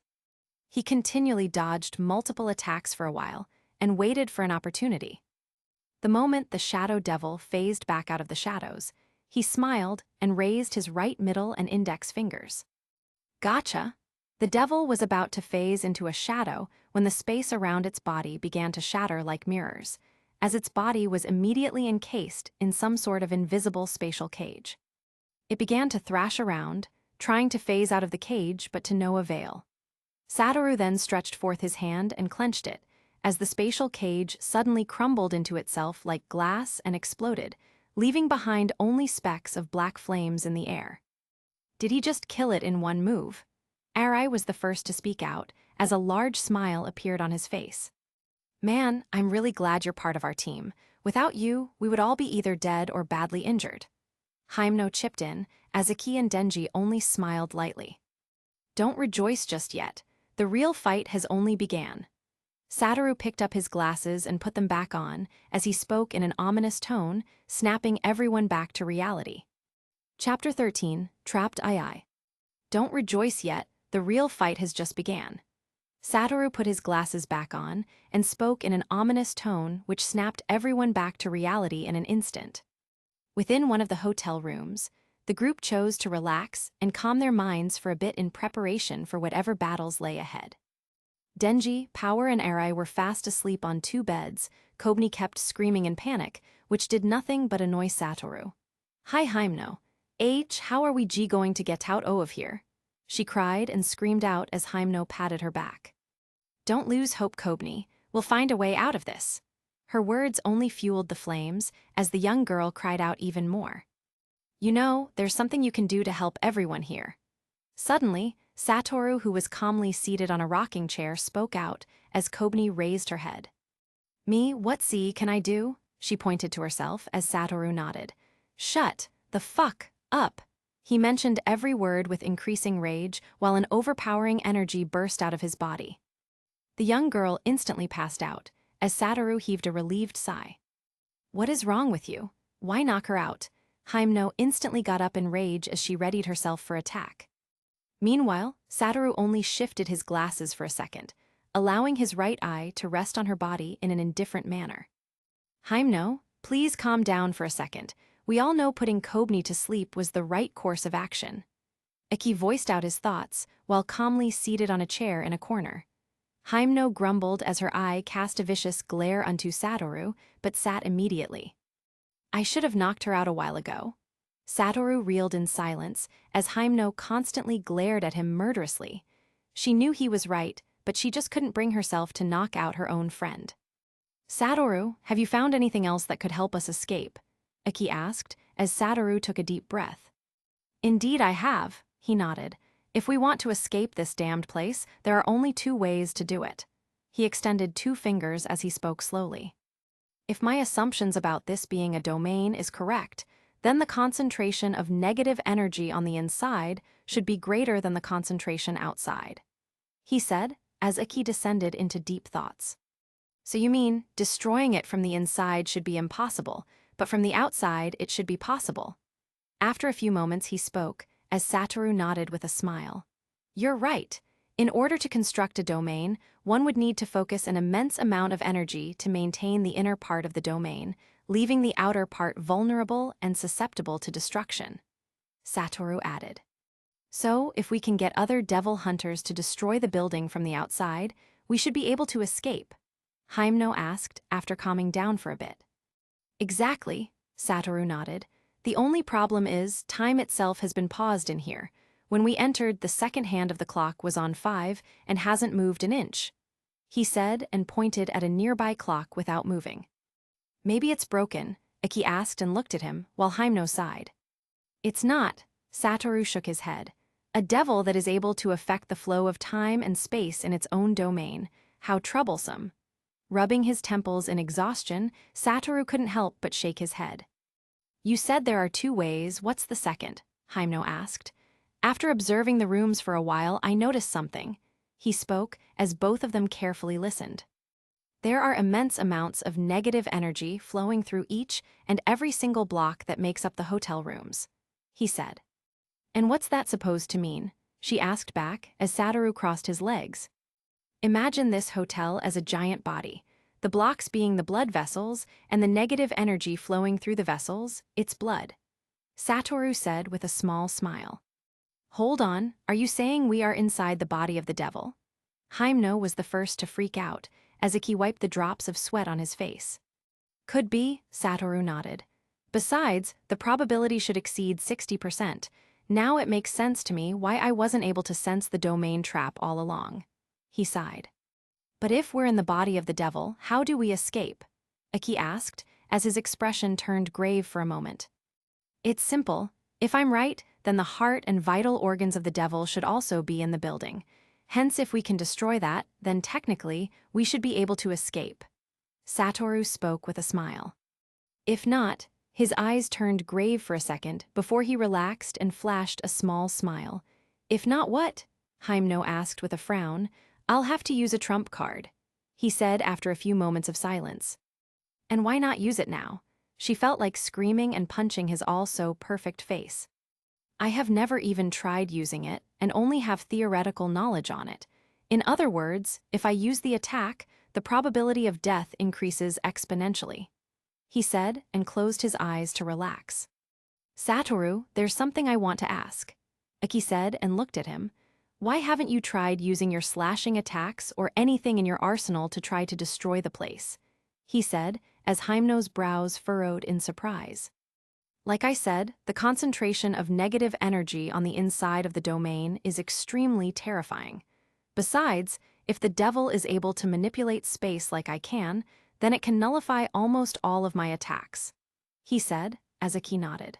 He continually dodged multiple attacks for a while and waited for an opportunity. The moment the Shadow Devil phased back out of the shadows, he smiled and raised his right middle and index fingers. Gotcha! The devil was about to phase into a shadow when the space around its body began to shatter like mirrors, as its body was immediately encased in some sort of invisible spatial cage. It began to thrash around, trying to phase out of the cage but to no avail. Satoru then stretched forth his hand and clenched it, as the spatial cage suddenly crumbled into itself like glass and exploded, leaving behind only specks of black flames in the air. Did he just kill it in one move? Arai was the first to speak out, as a large smile appeared on his face. Man, I'm really glad you're part of our team. Without you, we would all be either dead or badly injured. Hyamno chipped in, as Iki and Denji only smiled lightly. Don't rejoice just yet. The real fight has only began. Satoru picked up his glasses and put them back on as he spoke in an ominous tone, snapping everyone back to reality. Chapter 13, Trapped II. Don't rejoice yet, the real fight has just began. Satoru put his glasses back on and spoke in an ominous tone which snapped everyone back to reality in an instant. Within one of the hotel rooms, the group chose to relax and calm their minds for a bit in preparation for whatever battles lay ahead. Denji, Power, and Arai were fast asleep on two beds. Kobni kept screaming in panic, which did nothing but annoy Satoru. Hi Hyamno. How are we going to get out of here? She cried and screamed out as Hyamno patted her back. Don't lose hope, Kobni. We'll find a way out of this. Her words only fueled the flames as the young girl cried out even more. You know, there's something you can do to help everyone here. Suddenly, Satoru, who was calmly seated on a rocking chair, spoke out as Kobni raised her head. Me, what can I do? She pointed to herself as Satoru nodded. Shut the fuck up. He mentioned every word with increasing rage while an overpowering energy burst out of his body. The young girl instantly passed out as Satoru heaved a relieved sigh. What is wrong with you? Why knock her out? Hyamno instantly got up in rage as she readied herself for attack. Meanwhile, Satoru only shifted his glasses for a second, allowing his right eye to rest on her body in an indifferent manner. Hyamno, please calm down for a second. We all know putting Kobni to sleep was the right course of action. Iki voiced out his thoughts while calmly seated on a chair in a corner. Hyamno grumbled as her eye cast a vicious glare unto Satoru, but sat immediately. I should have knocked her out a while ago. Satoru reeled in silence as Hyamno constantly glared at him murderously. She knew he was right, but she just couldn't bring herself to knock out her own friend. Satoru, have you found anything else that could help us escape? Iki asked as Satoru took a deep breath. Indeed I have, he nodded. If we want to escape this damned place, there are only two ways to do it. He extended two fingers as he spoke slowly. If my assumptions about this being a domain is correct, then the concentration of negative energy on the inside should be greater than the concentration outside, he said, as Aki descended into deep thoughts. So you mean, destroying it from the inside should be impossible, but from the outside it should be possible? After a few moments he spoke, as Satoru nodded with a smile. You're right. In order to construct a domain, one would need to focus an immense amount of energy to maintain the inner part of the domain, leaving the outer part vulnerable and susceptible to destruction. Satoru added. So, if we can get other devil hunters to destroy the building from the outside, we should be able to escape, Hyamno asked after calming down for a bit. Exactly, Satoru nodded. The only problem is time itself has been paused in here. When we entered, the second hand of the clock was on 5 and hasn't moved an inch, he said and pointed at a nearby clock without moving. Maybe it's broken, Aki asked and looked at him, while Hyamno sighed. It's not, Satoru shook his head. A devil that is able to affect the flow of time and space in its own domain. How troublesome. Rubbing his temples in exhaustion, Satoru couldn't help but shake his head. You said there are 2 ways, what's the second? Hyamno asked. After observing the rooms for a while, I noticed something, he spoke as both of them carefully listened. There are immense amounts of negative energy flowing through each and every single block that makes up the hotel rooms, he said. And what's that supposed to mean? She asked back as Satoru crossed his legs. Imagine this hotel as a giant body, the blocks being the blood vessels and the negative energy flowing through the vessels, its blood, Satoru said with a small smile. Hold on, are you saying we are inside the body of the devil? Hyamno was the first to freak out, as Aki wiped the drops of sweat on his face. Could be, Satoru nodded. Besides, the probability should exceed 60%. Now it makes sense to me why I wasn't able to sense the domain trap all along. He sighed. But if we're in the body of the devil, how do we escape? Aki asked, as his expression turned grave for a moment. It's simple. If I'm right, then the heart and vital organs of the devil should also be in the building. Hence, if we can destroy that, then technically, we should be able to escape. Satoru spoke with a smile. If not, his eyes turned grave for a second before he relaxed and flashed a small smile. If not what? Hyamno asked with a frown. I'll have to use a trump card, he said after a few moments of silence. And why not use it now? She felt like screaming and punching his all-so-perfect face. I have never even tried using it and only have theoretical knowledge on it. In other words, if I use the attack, the probability of death increases exponentially, he said and closed his eyes to relax. Satoru, there's something I want to ask, Aki said and looked at him. Why haven't you tried using your slashing attacks or anything in your arsenal to try to destroy the place? He said, as Hyamno's brows furrowed in surprise. Like I said, the concentration of negative energy on the inside of the domain is extremely terrifying. Besides, if the devil is able to manipulate space like I can, then it can nullify almost all of my attacks, he said, as Aki nodded.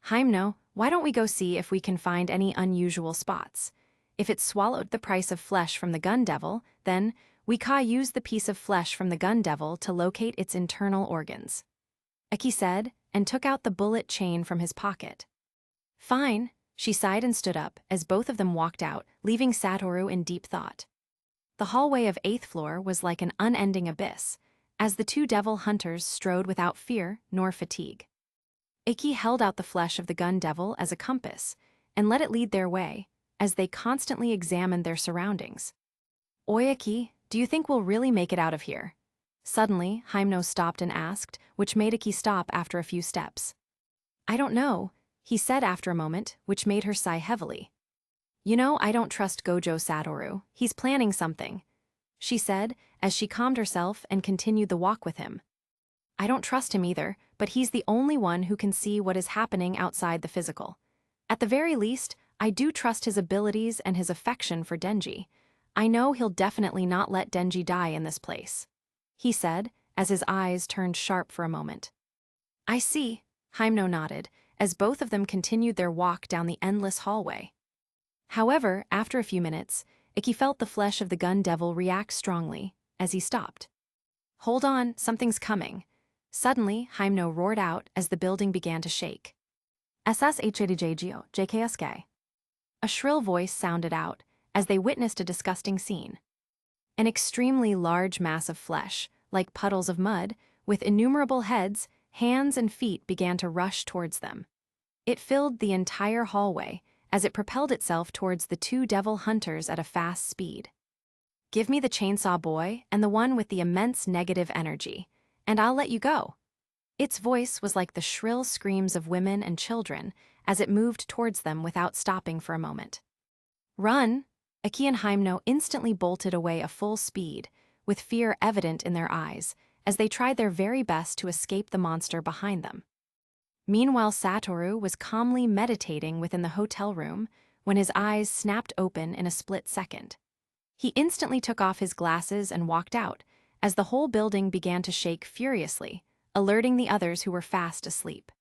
Hyamno, why don't we go see if we can find any unusual spots? If it swallowed the price of flesh from the gun devil, then we can use the piece of flesh from the gun devil to locate its internal organs, Aki said, and took out the bullet chain from his pocket. Fine, she sighed and stood up as both of them walked out, leaving Satoru in deep thought. The hallway of 8th floor was like an unending abyss, as the 2 devil hunters strode without fear nor fatigue. Aki held out the flesh of the gun devil as a compass and let it lead their way, as they constantly examined their surroundings. Oi, Aki, do you think we'll really make it out of here? Suddenly, Hyamno stopped and asked, which made Aki stop after a few steps. I don't know, he said after a moment, which made her sigh heavily. You know, I don't trust Gojo Satoru. He's planning something, she said, as she calmed herself and continued the walk with him. I don't trust him either, but he's the only one who can see what is happening outside the physical. At the very least, I do trust his abilities and his affection for Denji. I know he'll definitely not let Denji die in this place, he said, as his eyes turned sharp for a moment. I see, Hyamno nodded, as both of them continued their walk down the endless hallway. However, after a few minutes, Iki felt the flesh of the gun devil react strongly, as he stopped. Hold on, something's coming. Suddenly, Hyemno roared out as the building began to shake. SSHADJGO, JKSK. A shrill voice sounded out as they witnessed a disgusting scene. An extremely large mass of flesh, like puddles of mud, with innumerable heads, hands, and feet began to rush towards them. It filled the entire hallway as it propelled itself towards the two devil hunters at a fast speed. Give me the chainsaw boy and the one with the immense negative energy, and I'll let you go. Its voice was like the shrill screams of women and children as it moved towards them without stopping for a moment. Run! Aki and Hyemno instantly bolted away at full speed, with fear evident in their eyes, as they tried their very best to escape the monster behind them. Meanwhile, Satoru was calmly meditating within the hotel room when his eyes snapped open in a split second. He instantly took off his glasses and walked out, as the whole building began to shake furiously, alerting the others who were fast asleep.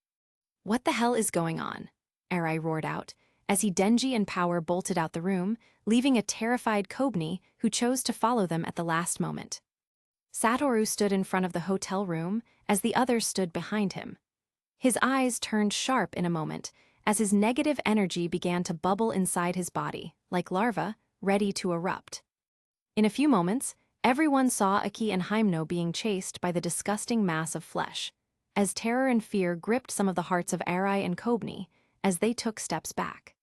What the hell is going on? Eri roared out, as he, Denji, and Power bolted out the room, leaving a terrified Kobni who chose to follow them at the last moment. Satoru stood in front of the hotel room as the others stood behind him. His eyes turned sharp in a moment as his negative energy began to bubble inside his body, like larvae, ready to erupt. In a few moments, everyone saw Aki and Hyemno being chased by the disgusting mass of flesh, as terror and fear gripped some of the hearts of Eri and Kobni as they took steps back.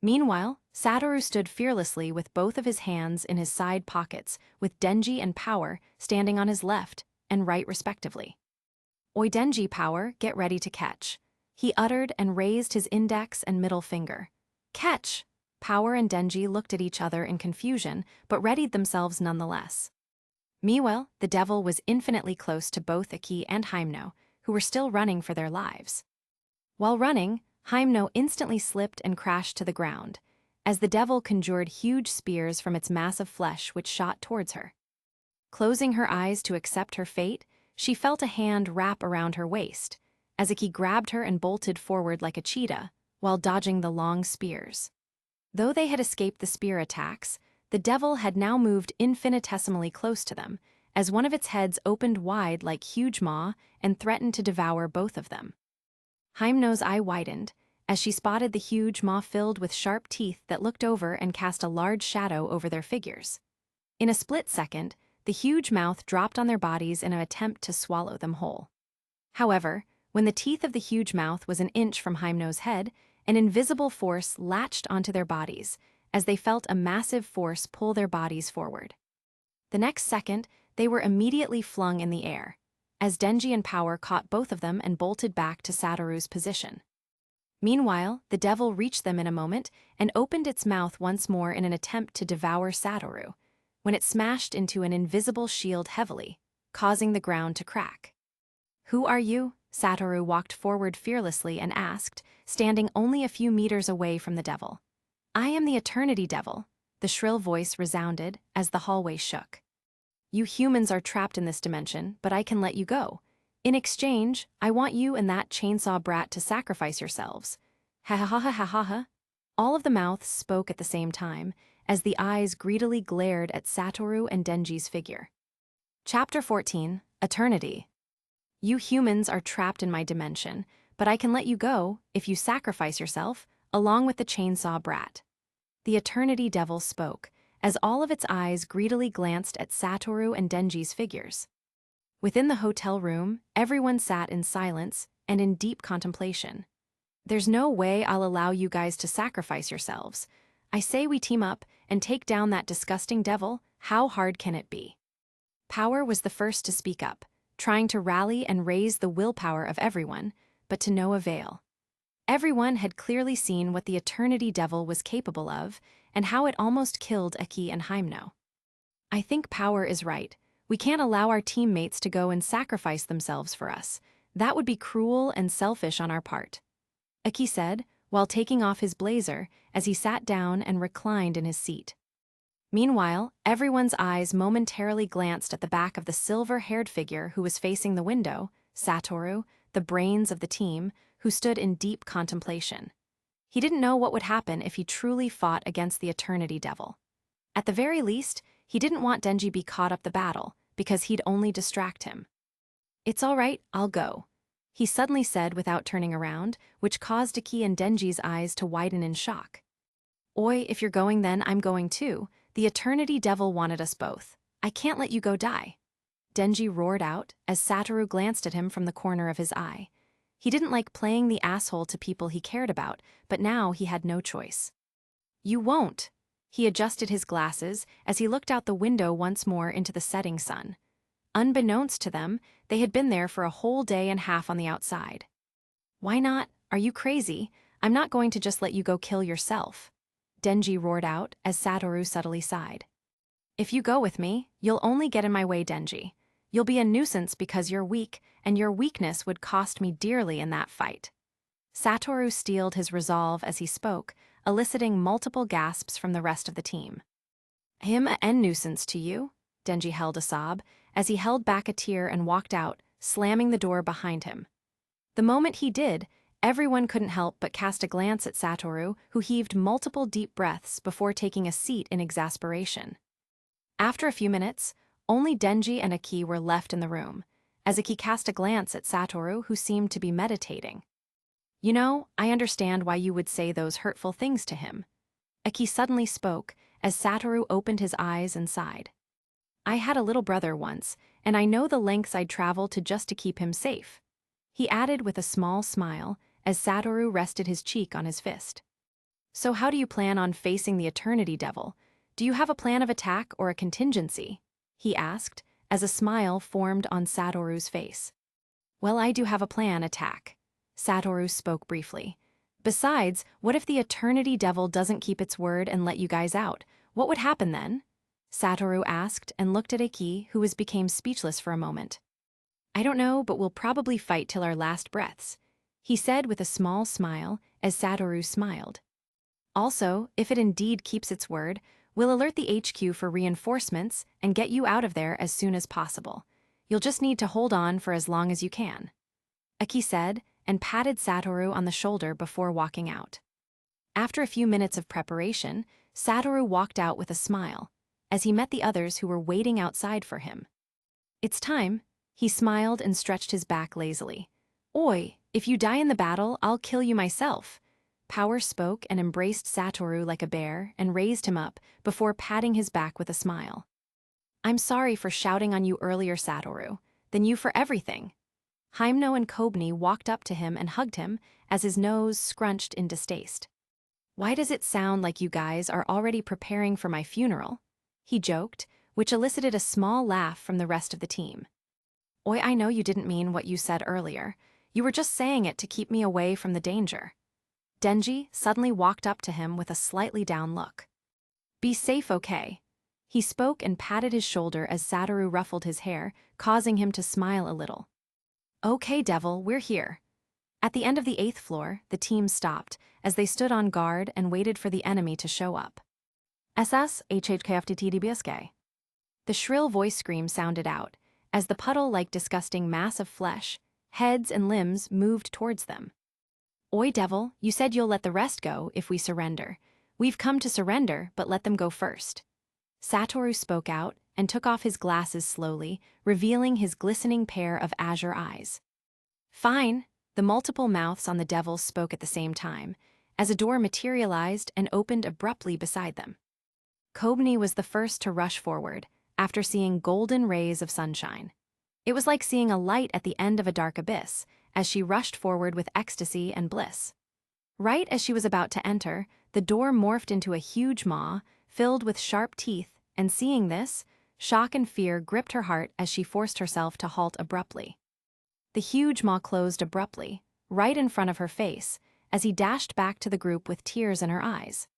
Meanwhile, Satoru stood fearlessly with both of his hands in his side pockets, with Denji and Power standing on his left and right respectively. Oi Denji, Power, get ready to catch, he uttered and raised his index and middle finger. Catch! Power and Denji looked at each other in confusion, but readied themselves nonetheless. Meanwhile, the devil was infinitely close to both Aki and Hyemno, who were still running for their lives. While running, Hyemno instantly slipped and crashed to the ground, as the devil conjured huge spears from its mass of flesh which shot towards her. Closing her eyes to accept her fate, she felt a hand wrap around her waist, as Aki grabbed her and bolted forward like a cheetah, while dodging the long spears. Though they had escaped the spear attacks, the devil had now moved infinitesimally close to them, as one of its heads opened wide like huge maw and threatened to devour both of them. Hyemno's eye widened, as she spotted the huge maw filled with sharp teeth that looked over and cast a large shadow over their figures. In a split second, the huge mouth dropped on their bodies in an attempt to swallow them whole. However, when the teeth of the huge mouth was an inch from Hyemno's head, an invisible force latched onto their bodies, as they felt a massive force pull their bodies forward. The next second, they were immediately flung in the air, as Denji and Power caught both of them and bolted back to Satoru's position. Meanwhile, the devil reached them in a moment and opened its mouth once more in an attempt to devour Satoru, when it smashed into an invisible shield heavily, causing the ground to crack. Who are you? Satoru walked forward fearlessly and asked, standing only a few meters away from the devil. I am the Eternity Devil, the shrill voice resounded as the hallway shook. You humans are trapped in this dimension, but I can let you go. In exchange, I want you and that chainsaw brat to sacrifice yourselves. Ha ha ha ha ha ha ha. All of the mouths spoke at the same time, as the eyes greedily glared at Satoru and Denji's figure. Chapter 14, Eternity. You humans are trapped in my dimension, but I can let you go if you sacrifice yourself, along with the chainsaw brat. The Eternity Devil spoke, as all of its eyes greedily glanced at Satoru and Denji's figures. Within the hotel room, everyone sat in silence and in deep contemplation. There's no way I'll allow you guys to sacrifice yourselves. I say we team up and take down that disgusting devil. How hard can it be? Power was the first to speak up, trying to rally and raise the willpower of everyone, but to no avail. Everyone had clearly seen what the Eternity Devil was capable of and how it almost killed Aki and Hyemno. I think Power is right. We can't allow our teammates to go and sacrifice themselves for us. That would be cruel and selfish on our part, Aki said, while taking off his blazer as he sat down and reclined in his seat. Meanwhile, everyone's eyes momentarily glanced at the back of the silver-haired figure who was facing the window, Satoru, the brains of the team, who stood in deep contemplation. He didn't know what would happen if he truly fought against the Eternity Devil. At the very least, he didn't want Denji be caught up the battle, because he'd only distract him. "It's all right, I'll go," he suddenly said without turning around, which caused Aki and Denji's eyes to widen in shock. "Oi, if you're going then I'm going too. The Eternity Devil wanted us both. I can't let you go die," Denji roared out as Satoru glanced at him from the corner of his eye. He didn't like playing the asshole to people he cared about, but now he had no choice. "You won't." He adjusted his glasses as he looked out the window once more into the setting sun. Unbeknownst to them, they had been there for a whole day and a half on the outside. "Why not? Are you crazy? I'm not going to just let you go kill yourself," Denji roared out as Satoru subtly sighed. "If you go with me, you'll only get in my way, Denji. You'll be a nuisance because you're weak, and your weakness would cost me dearly in that fight." Satoru steeled his resolve as he spoke, eliciting multiple gasps from the rest of the team. "Him a nuisance to you?" Denji held a sob, as he held back a tear and walked out, slamming the door behind him. The moment he did, everyone couldn't help but cast a glance at Satoru, who heaved multiple deep breaths before taking a seat in exasperation. After a few minutes, only Denji and Aki were left in the room, as Aki cast a glance at Satoru, who seemed to be meditating. "You know, I understand why you would say those hurtful things to him." Aki suddenly spoke, as Satoru opened his eyes and sighed. "I had a little brother once, and I know the lengths I'd travel just to keep him safe," he added with a small smile, as Satoru rested his cheek on his fist. "So how do you plan on facing the Eternity Devil? Do you have a plan of attack or a contingency?" he asked, as a smile formed on Satoru's face. "Well, I do have a plan, attack," Satoru spoke briefly. "Besides, what if the Eternity Devil doesn't keep its word and let you guys out? What would happen then?" Satoru asked and looked at Aki, who became speechless for a moment. "I don't know, but we'll probably fight till our last breaths," he said with a small smile, as Satoru smiled. "Also, if it indeed keeps its word, we'll alert the HQ for reinforcements and get you out of there as soon as possible. You'll just need to hold on for as long as you can," Aki said, and patted Satoru on the shoulder before walking out. After a few minutes of preparation, Satoru walked out with a smile, as he met the others who were waiting outside for him. "It's time," he smiled and stretched his back lazily. "Oi, if you die in the battle, I'll kill you myself." Power spoke and embraced Satoru like a bear and raised him up before patting his back with a smile. "I'm sorry for shouting on you earlier, Satoru. Then you for everything." Hymno and Kobni walked up to him and hugged him as his nose scrunched in distaste. "Why does it sound like you guys are already preparing for my funeral?" he joked, which elicited a small laugh from the rest of the team. "Oi, I know you didn't mean what you said earlier. You were just saying it to keep me away from the danger." Denji suddenly walked up to him with a slightly down look. "Be safe, okay?" He spoke and patted his shoulder as Satoru ruffled his hair, causing him to smile a little. "Okay, Devil, we're here." At the end of the 8th floor, the team stopped, as they stood on guard and waited for the enemy to show up. "SS HHKFTTDBSK." The shrill voice scream sounded out, as the puddle-like disgusting mass of flesh, heads and limbs moved towards them. "Oi, Devil, you said you'll let the rest go if we surrender. We've come to surrender, but let them go first." Satoru spoke out and took off his glasses slowly, revealing his glistening pair of azure eyes. "Fine," the multiple mouths on the devil spoke at the same time, as a door materialized and opened abruptly beside them. Kobni was the first to rush forward, after seeing golden rays of sunshine. It was like seeing a light at the end of a dark abyss, as she rushed forward with ecstasy and bliss. Right as she was about to enter, the door morphed into a huge maw, filled with sharp teeth, and seeing this, shock and fear gripped her heart as she forced herself to halt abruptly. The huge maw closed abruptly, right in front of her face, as he dashed back to the group with tears in her eyes.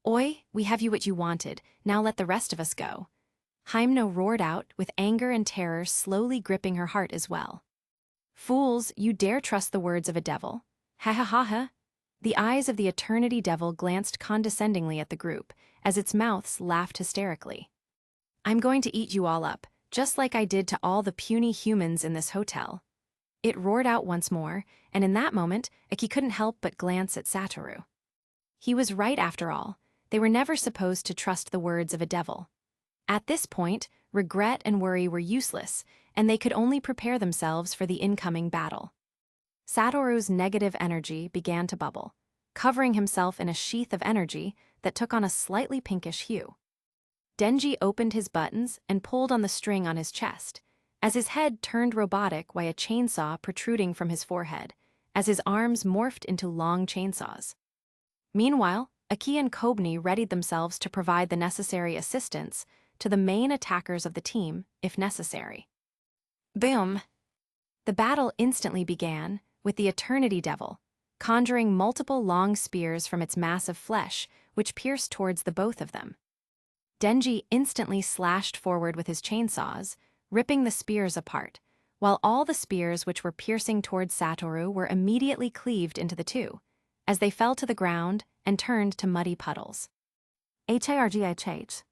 "Oi, we have you what you wanted, now let the rest of us go." Hymno roared out, with anger and terror slowly gripping her heart as well. "Fools, you dare trust the words of a devil? Ha ha ha ha." The eyes of the Eternity Devil glanced condescendingly at the group, as its mouths laughed hysterically. "I'm going to eat you all up, just like I did to all the puny humans in this hotel." It roared out once more, and in that moment, Aki couldn't help but glance at Satoru. He was right after all. They were never supposed to trust the words of a devil. At this point, regret and worry were useless, and they could only prepare themselves for the incoming battle. Satoru's negative energy began to bubble, covering himself in a sheath of energy that took on a slightly pinkish hue. Denji opened his buttons and pulled on the string on his chest, as his head turned robotic like a chainsaw protruding from his forehead, as his arms morphed into long chainsaws. Meanwhile, Aki and Kobni readied themselves to provide the necessary assistance to the main attackers of the team, if necessary. Boom! The battle instantly began, with the Eternity Devil, conjuring multiple long spears from its mass of flesh, which pierced towards the both of them. Denji instantly slashed forward with his chainsaws, ripping the spears apart, while all the spears which were piercing towards Satoru were immediately cleaved into the two, as they fell to the ground and turned to muddy puddles. Hargih.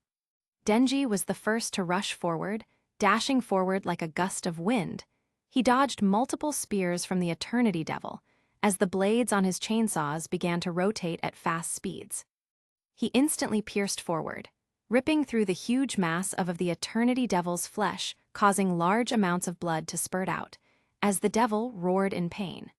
Denji was the first to rush forward, dashing forward like a gust of wind. He dodged multiple spears from the Eternity Devil, as the blades on his chainsaws began to rotate at fast speeds. He instantly pierced forward, ripping through the huge mass of the Eternity Devil's flesh, causing large amounts of blood to spurt out, as the devil roared in pain.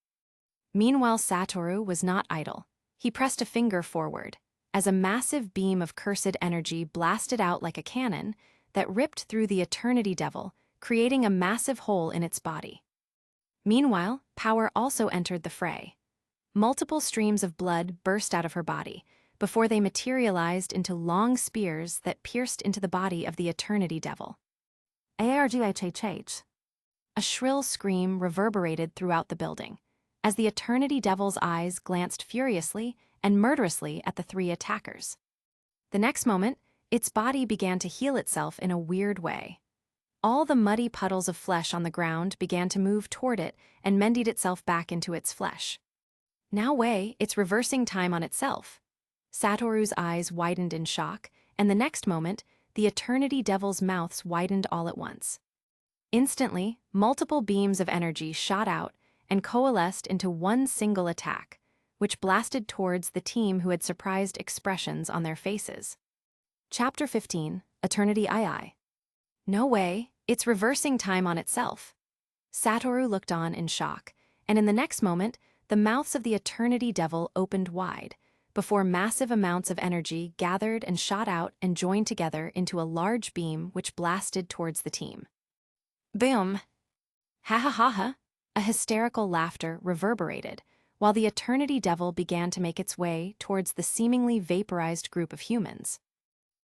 Meanwhile, Satoru was not idle. He pressed a finger forward, as a massive beam of cursed energy blasted out like a cannon that ripped through the Eternity Devil, creating a massive hole in its body. Meanwhile, power also entered the fray. Multiple streams of blood burst out of her body, before they materialized into long spears that pierced into the body of the Eternity Devil. Argh. A shrill scream reverberated throughout the building, as the Eternity Devil's eyes glanced furiously and murderously at the three attackers. The next moment, its body began to heal itself in a weird way. All the muddy puddles of flesh on the ground began to move toward it and mended itself back into its flesh. Now it's reversing time on itself. Satoru's eyes widened in shock, and the next moment, the Eternity Devil's mouths widened all at once. Instantly, multiple beams of energy shot out and coalesced into one single attack, which blasted towards the team who had surprised expressions on their faces. Chapter 15, Eternity II. No way, it's reversing time on itself. Satoru looked on in shock, and in the next moment, the mouths of the Eternity Devil opened wide, before massive amounts of energy gathered and shot out and joined together into a large beam which blasted towards the team. Boom! Ha ha ha ha! A hysterical laughter reverberated, while the Eternity Devil began to make its way towards the seemingly vaporized group of humans.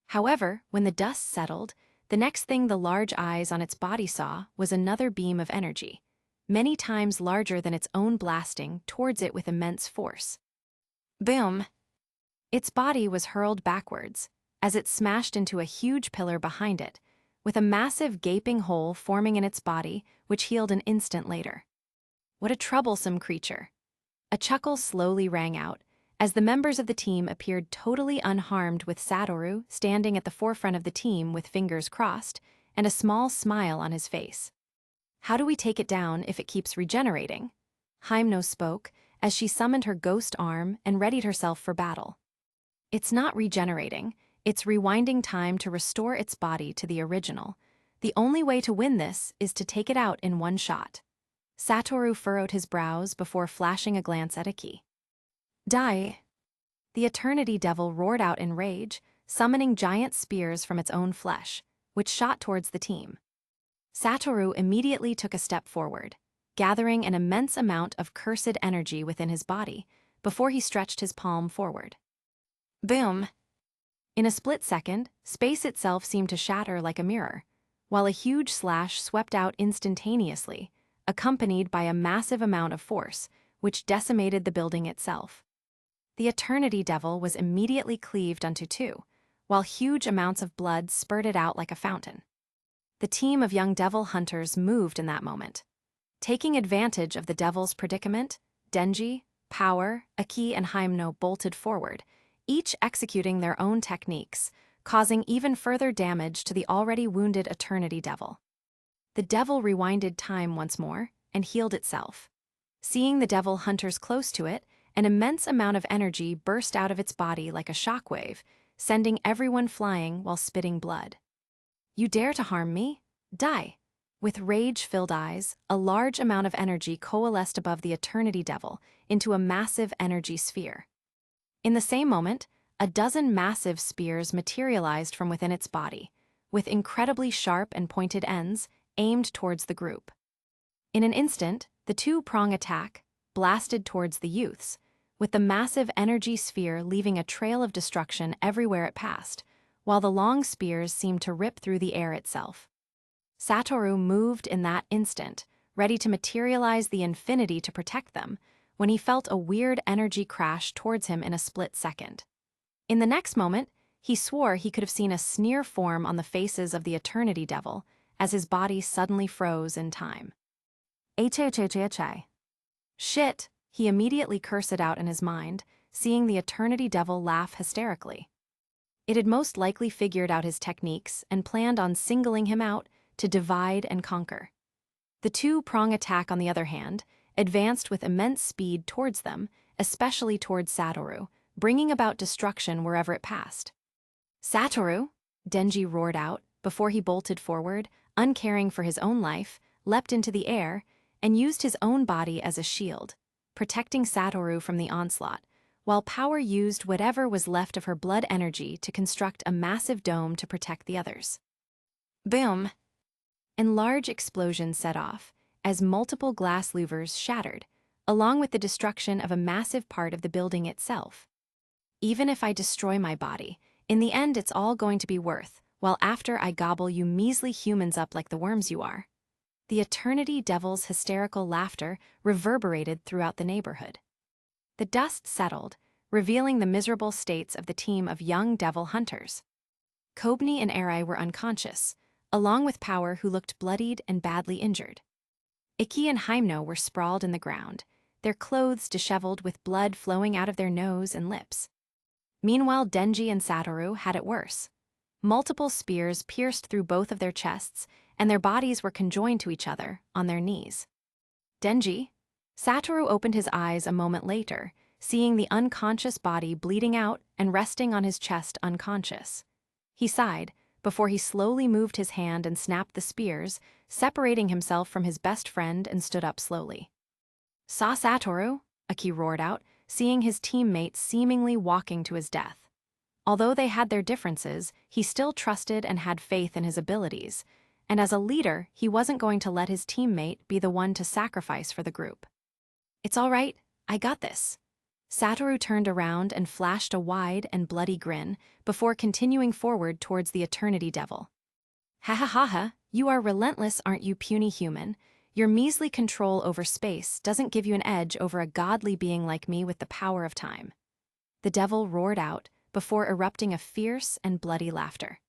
However, when the dust settled, the next thing the large eyes on its body saw was another beam of energy, many times larger than its own, blasting towards it with immense force. Boom! Its body was hurled backwards, as it smashed into a huge pillar behind it, with a massive gaping hole forming in its body, which healed an instant later. What a troublesome creature! A chuckle slowly rang out, as the members of the team appeared totally unharmed, with Satoru standing at the forefront of the team with fingers crossed and a small smile on his face. How do we take it down if it keeps regenerating? Hyamno spoke, as she summoned her ghost arm and readied herself for battle. It's not regenerating, it's rewinding time to restore its body to the original. The only way to win this is to take it out in one shot. Satoru furrowed his brows before flashing a glance at Aki. Die! The Eternity Devil roared out in rage, summoning giant spears from its own flesh, which shot towards the team. Satoru immediately took a step forward, gathering an immense amount of cursed energy within his body, before he stretched his palm forward. Boom! In a split second, space itself seemed to shatter like a mirror, while a huge slash swept out instantaneously, accompanied by a massive amount of force, which decimated the building itself. The Eternity Devil was immediately cleaved unto two, while huge amounts of blood spurted out like a fountain. The team of young devil hunters moved in that moment. Taking advantage of the devil's predicament, Denji, Power, Aki, and Hyamno bolted forward, each executing their own techniques, causing even further damage to the already wounded Eternity Devil. The devil rewinded time once more and healed itself. Seeing the devil hunters close to it, an immense amount of energy burst out of its body like a shockwave, sending everyone flying while spitting blood. You dare to harm me? Die! With rage-filled eyes, a large amount of energy coalesced above the Eternity Devil into a massive energy sphere. In the same moment, a dozen massive spears materialized from within its body, with incredibly sharp and pointed ends aimed towards the group. In an instant, the two-prong attack blasted towards the youths, with the massive energy sphere leaving a trail of destruction everywhere it passed, while the long spears seemed to rip through the air itself. Satoru moved in that instant, ready to materialize the infinity to protect them, when he felt a weird energy crash towards him in a split second. In the next moment, he swore he could have seen a sneer form on the faces of the Eternity Devil as his body suddenly froze in time. Shit, he immediately cursed it out in his mind, seeing the Eternity Devil laugh hysterically. It had most likely figured out his techniques and planned on singling him out to divide and conquer. The two-prong attack, on the other hand, advanced with immense speed towards them, especially towards Satoru, bringing about destruction wherever it passed. Satoru! Denji roared out, before he bolted forward, uncaring for his own life, leapt into the air, and used his own body as a shield, protecting Satoru from the onslaught, while Power used whatever was left of her blood energy to construct a massive dome to protect the others. Boom! And large explosions set off, as multiple glass louvers shattered, along with the destruction of a massive part of the building itself. Even if I destroy my body, in the end it's all going to be worth, while after I gobble you measly humans up like the worms you are. The Eternity Devil's hysterical laughter reverberated throughout the neighborhood. The dust settled, revealing the miserable states of the team of young devil hunters. Kobni and Eri were unconscious, along with Power, who looked bloodied and badly injured. Ikki and Hyemno were sprawled in the ground, their clothes disheveled with blood flowing out of their nose and lips. Meanwhile, Denji and Satoru had it worse. Multiple spears pierced through both of their chests, and their bodies were conjoined to each other, on their knees. Denji? Satoru opened his eyes a moment later, seeing the unconscious body bleeding out and resting on his chest unconscious. He sighed, before he slowly moved his hand and snapped the spears, separating himself from his best friend, and stood up slowly. Saw Satoru? Ikki roared out, seeing his teammate seemingly walking to his death. Although they had their differences, he still trusted and had faith in his abilities, and as a leader, he wasn't going to let his teammate be the one to sacrifice for the group. It's all right, I got this. Satoru turned around and flashed a wide and bloody grin before continuing forward towards the Eternity Devil. Ha ha ha ha, you are relentless, aren't you, puny human? Your measly control over space doesn't give you an edge over a godly being like me with the power of time. The devil roared out before erupting a fierce and bloody laughter.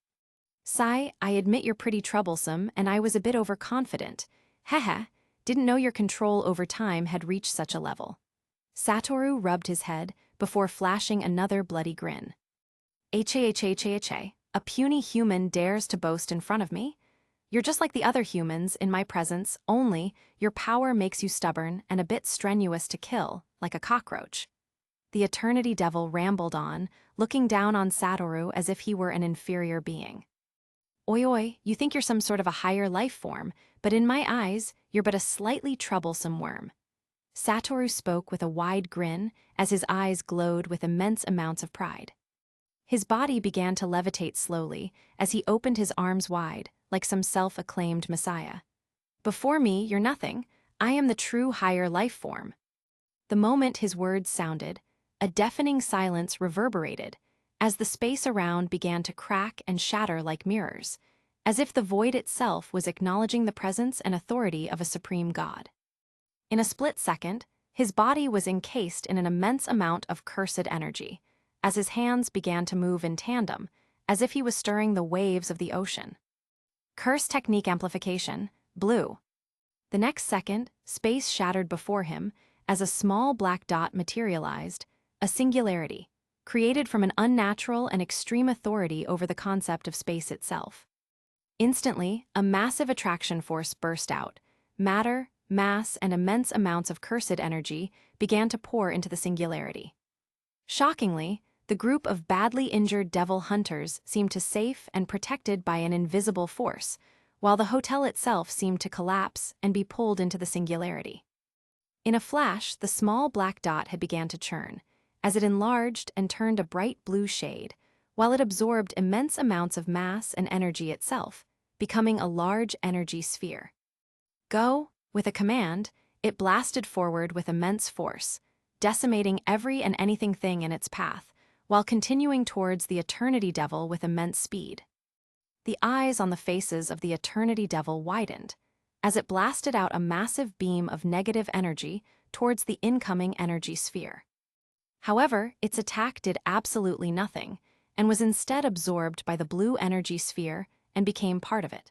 Sai, I admit you're pretty troublesome, and I was a bit overconfident. Haha, didn't know your control over time had reached such a level. Satoru rubbed his head before flashing another bloody grin. A puny human dares to boast in front of me? You're just like the other humans in my presence, only your power makes you stubborn and a bit strenuous to kill, like a cockroach. The Eternity Devil rambled on, looking down on Satoru as if he were an inferior being. Oi, you think you're some sort of a higher life form, but in my eyes, you're but a slightly troublesome worm. Satoru spoke with a wide grin as his eyes glowed with immense amounts of pride. His body began to levitate slowly as he opened his arms wide, like some self-acclaimed messiah. Before me, you're nothing. I am the true higher life form. The moment his words sounded, a deafening silence reverberated as the space around began to crack and shatter like mirrors, as if the void itself was acknowledging the presence and authority of a supreme god. In a split second, his body was encased in an immense amount of cursed energy, as his hands began to move in tandem, as if he was stirring the waves of the ocean. Curse technique amplification, blue. The next second, space shattered before him as a small black dot materialized, a singularity, created from an unnatural and extreme authority over the concept of space itself. Instantly, a massive attraction force burst out. Matter, mass, and immense amounts of cursed energy began to pour into the singularity. Shockingly, the group of badly injured devil hunters seemed to safe and protected by an invisible force, while the hotel itself seemed to collapse and be pulled into the singularity. In a flash, the small black dot had begun to churn, as it enlarged and turned a bright blue shade, while it absorbed immense amounts of mass and energy itself, becoming a large energy sphere. Go! With a command, it blasted forward with immense force, decimating every and anything thing in its path, while continuing towards the Eternity Devil with immense speed. The eyes on the faces of the Eternity Devil widened, as it blasted out a massive beam of negative energy towards the incoming energy sphere. However, its attack did absolutely nothing, and was instead absorbed by the blue energy sphere and became part of it.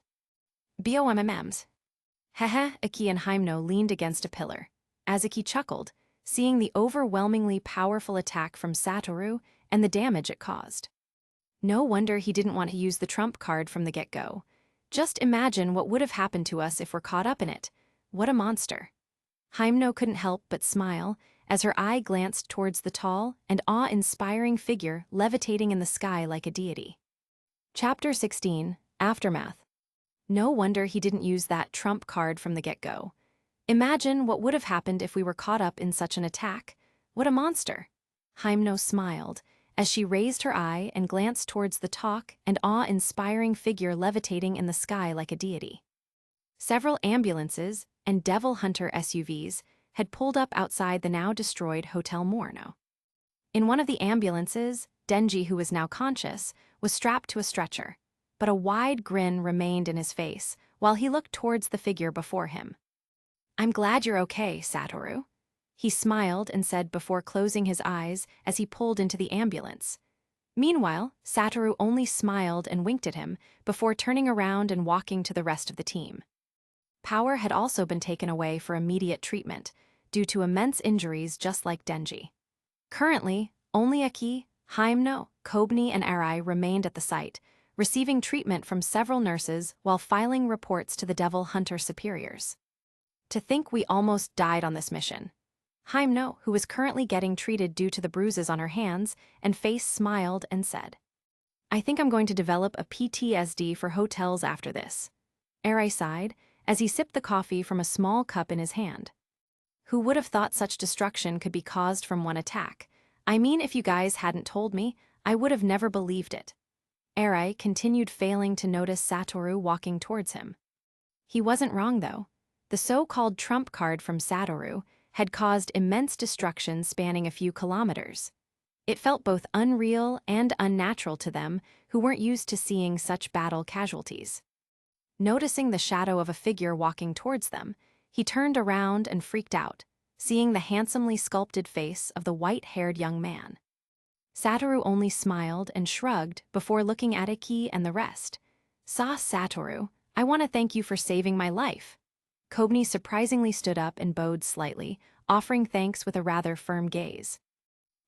BOMMs. Hehe, Iki and Hyemno leaned against a pillar, as Iki chuckled, seeing the overwhelmingly powerful attack from Satoru and the damage it caused. No wonder he didn't want to use the trump card from the get-go. Just imagine what would have happened to us if we're caught up in it. What a monster. Hyemno couldn't help but smile as her eye glanced towards the tall and awe-inspiring figure levitating in the sky like a deity. Chapter 16, Aftermath. No wonder he didn't use that trump card from the get-go. Imagine what would have happened if we were caught up in such an attack. What a monster. Hyemno smiled as she raised her eye and glanced towards the tall and awe-inspiring figure levitating in the sky like a deity. Several ambulances and devil hunter SUVs had pulled up outside the now-destroyed Hotel Morno. In one of the ambulances, Denji, who was now conscious, was strapped to a stretcher, but a wide grin remained in his face while he looked towards the figure before him. "I'm glad you're okay, Satoru," he smiled and said before closing his eyes as he pulled into the ambulance. Meanwhile, Satoru only smiled and winked at him before turning around and walking to the rest of the team. Power had also been taken away for immediate treatment, due to immense injuries just like Denji. Currently, only Aki, Hyemno, Kobni, and Arai remained at the site, receiving treatment from several nurses while filing reports to the devil hunter superiors. To think we almost died on this mission. Hyemno, who was currently getting treated due to the bruises on her hands and face, smiled and said, "I think I'm going to develop a PTSD for hotels after this." Arai sighed as he sipped the coffee from a small cup in his hand. Who would have thought such destruction could be caused from one attack? I mean, if you guys hadn't told me, I would have never believed it. Arai continued, failing to notice Satoru walking towards him. He wasn't wrong, though. The so-called trump card from Satoru had caused immense destruction spanning a few kilometers. It felt both unreal and unnatural to them who weren't used to seeing such battle casualties. Noticing the shadow of a figure walking towards them, he turned around and freaked out, seeing the handsomely sculpted face of the white-haired young man. Satoru only smiled and shrugged before looking at Iki and the rest. Satoru, I want to thank you for saving my life." Kobni surprisingly stood up and bowed slightly, offering thanks with a rather firm gaze.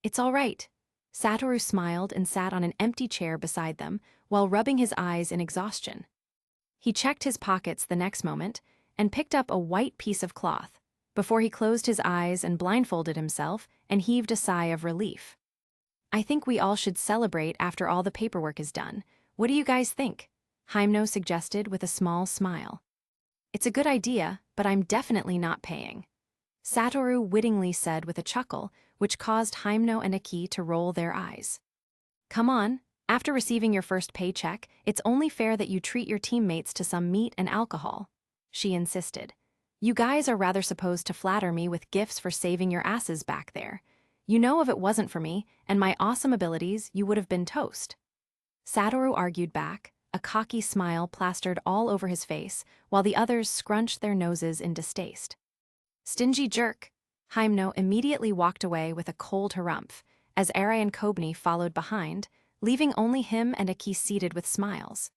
"It's all right." Satoru smiled and sat on an empty chair beside them while rubbing his eyes in exhaustion. He checked his pockets the next moment and picked up a white piece of cloth, before he closed his eyes and blindfolded himself and heaved a sigh of relief. "I think we all should celebrate after all the paperwork is done. What do you guys think?" Hyemno suggested with a small smile. "It's a good idea, but I'm definitely not paying," Satoru wittingly said with a chuckle, which caused Hyemno and Aki to roll their eyes. "Come on, after receiving your first paycheck, it's only fair that you treat your teammates to some meat and alcohol," she insisted. "You guys are rather supposed to flatter me with gifts for saving your asses back there. You know, if it wasn't for me and my awesome abilities, you would have been toast." Satoru argued back, a cocky smile plastered all over his face, while the others scrunched their noses in distaste. "Stingy jerk." Hyemno immediately walked away with a cold harumph, as Arai and Kobni followed behind, leaving only him and Aki seated with smiles.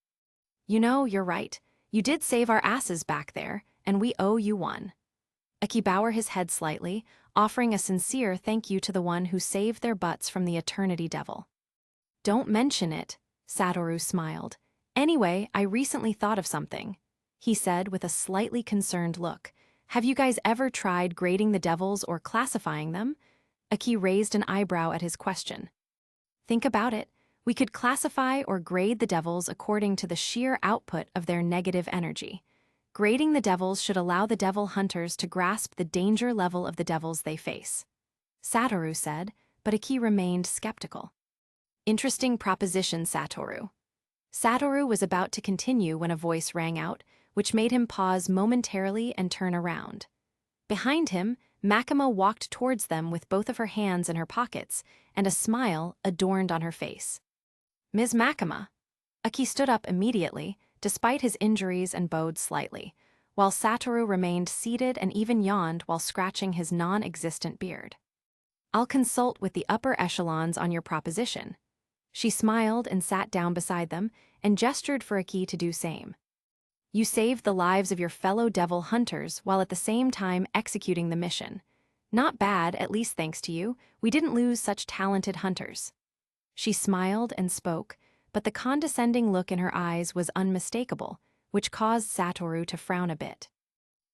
"You know, you're right. You did save our asses back there, and we owe you one." Aki bowed his head slightly, offering a sincere thank you to the one who saved their butts from the Eternity Devil. "Don't mention it," Satoru smiled. "Anyway, I recently thought of something," he said with a slightly concerned look. "Have you guys ever tried grading the devils or classifying them?" Aki raised an eyebrow at his question. Think about it. We could classify or grade the devils according to the sheer output of their negative energy. Grading the devils should allow the devil hunters to grasp the danger level of the devils they face. Satoru said, but Aki remained skeptical. Interesting proposition, Satoru. Satoru was about to continue when a voice rang out, which made him pause momentarily and turn around. Behind him, Makima walked towards them with both of her hands in her pockets, and a smile adorned on her face. Ms. Makima. Aki stood up immediately, despite his injuries, and bowed slightly, while Satoru remained seated and even yawned while scratching his non-existent beard. I'll consult with the upper echelons on your proposition. She smiled and sat down beside them, and gestured for Aki to do same. You saved the lives of your fellow devil hunters while at the same time executing the mission. Not bad, at least thanks to you, we didn't lose such talented hunters. She smiled and spoke, but the condescending look in her eyes was unmistakable, which caused Satoru to frown a bit.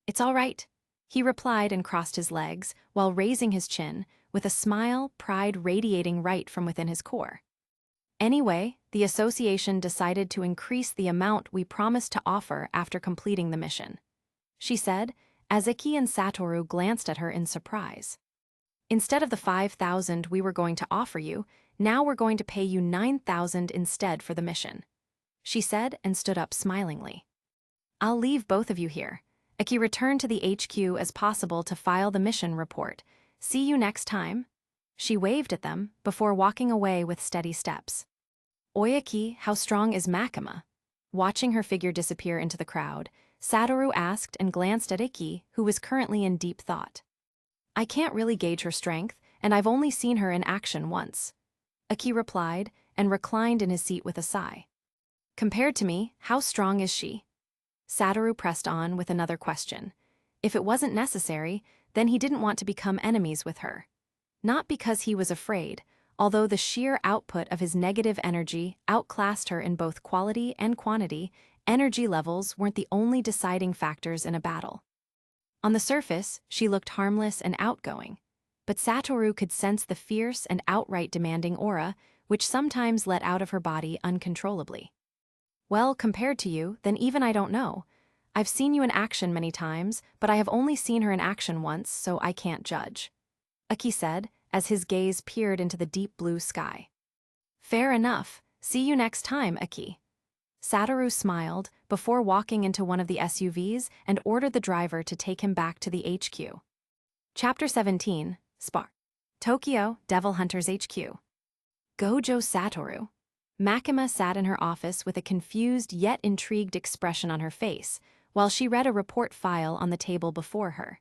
It's all right, he replied and crossed his legs, while raising his chin, with a smile, pride radiating right from within his core. Anyway, the association decided to increase the amount we promised to offer after completing the mission, she said, as Aki and Satoru glanced at her in surprise. Instead of the 5,000 we were going to offer you, now we're going to pay you 9,000 instead for the mission, she said and stood up smilingly. I'll leave both of you here. Aki returned to the HQ as possible to file the mission report. See you next time. She waved at them before walking away with steady steps. Oyaki, how strong is Makima? Watching her figure disappear into the crowd, Satoru asked and glanced at Iki, who was currently in deep thought. I can't really gauge her strength, and I've only seen her in action once, Aki replied and reclined in his seat with a sigh. Compared to me, how strong is she? Satoru pressed on with another question. If it wasn't necessary, then he didn't want to become enemies with her. Not because he was afraid, although the sheer output of his negative energy outclassed her in both quality and quantity, energy levels weren't the only deciding factors in a battle. On the surface, she looked harmless and outgoing, but Satoru could sense the fierce and outright demanding aura, which sometimes let out of her body uncontrollably. Well, compared to you, then even I don't know. I've seen you in action many times, but I have only seen her in action once, so I can't judge, Aki said, as his gaze peered into the deep blue sky. Fair enough. See you next time, Aki. Satoru smiled before walking into one of the SUVs and ordered the driver to take him back to the HQ. Chapter 17, Spark. Tokyo, Devil Hunters HQ. Gojo Satoru. Makima sat in her office with a confused yet intrigued expression on her face, while she read a report file on the table before her.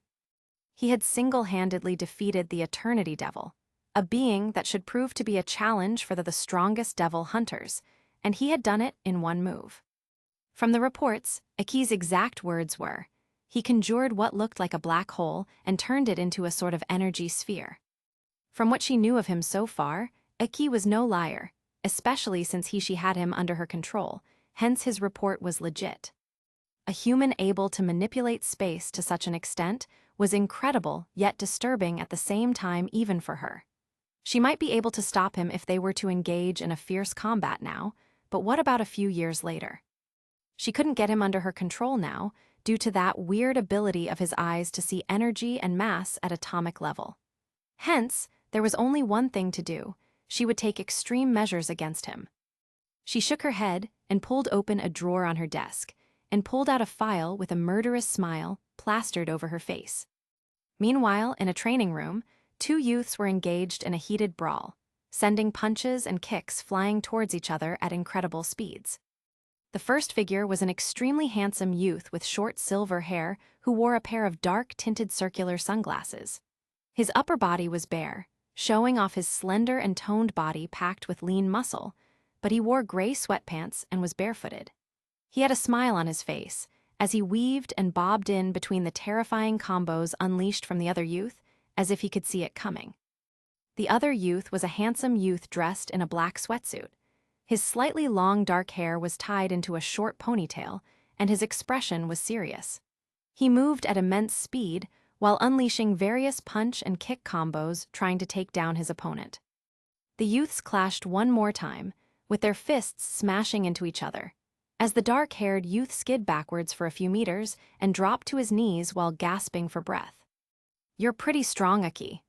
He had single-handedly defeated the Eternity Devil, a being that should prove to be a challenge for the strongest devil hunters, and he had done it in one move. From the reports, Aki's exact words were, he conjured what looked like a black hole and turned it into a sort of energy sphere. From what she knew of him so far, Aki was no liar, especially since she had him under her control, hence his report was legit. A human able to manipulate space to such an extent was incredible yet disturbing at the same time even for her. She might be able to stop him if they were to engage in a fierce combat now, but what about a few years later? She couldn't get him under her control now, due to that weird ability of his eyes to see energy and mass at atomic level. Hence, there was only one thing to do. She would take extreme measures against him. She shook her head and pulled open a drawer on her desk, and pulled out a file with a murderous smile plastered over her face. Meanwhile, in a training room, two youths were engaged in a heated brawl, sending punches and kicks flying towards each other at incredible speeds. The first figure was an extremely handsome youth with short silver hair who wore a pair of dark-tinted circular sunglasses. His upper body was bare, showing off his slender and toned body packed with lean muscle, but he wore gray sweatpants and was barefooted. He had a smile on his face, as he weaved and bobbed in between the terrifying combos unleashed from the other youth, as if he could see it coming. The other youth was a handsome youth dressed in a black sweatsuit. His slightly long dark hair was tied into a short ponytail, and his expression was serious. He moved at immense speed, while unleashing various punch and kick combos trying to take down his opponent. The youths clashed one more time, with their fists smashing into each other, as the dark-haired youth skid backwards for a few meters and dropped to his knees while gasping for breath. "You're pretty strong, Aki."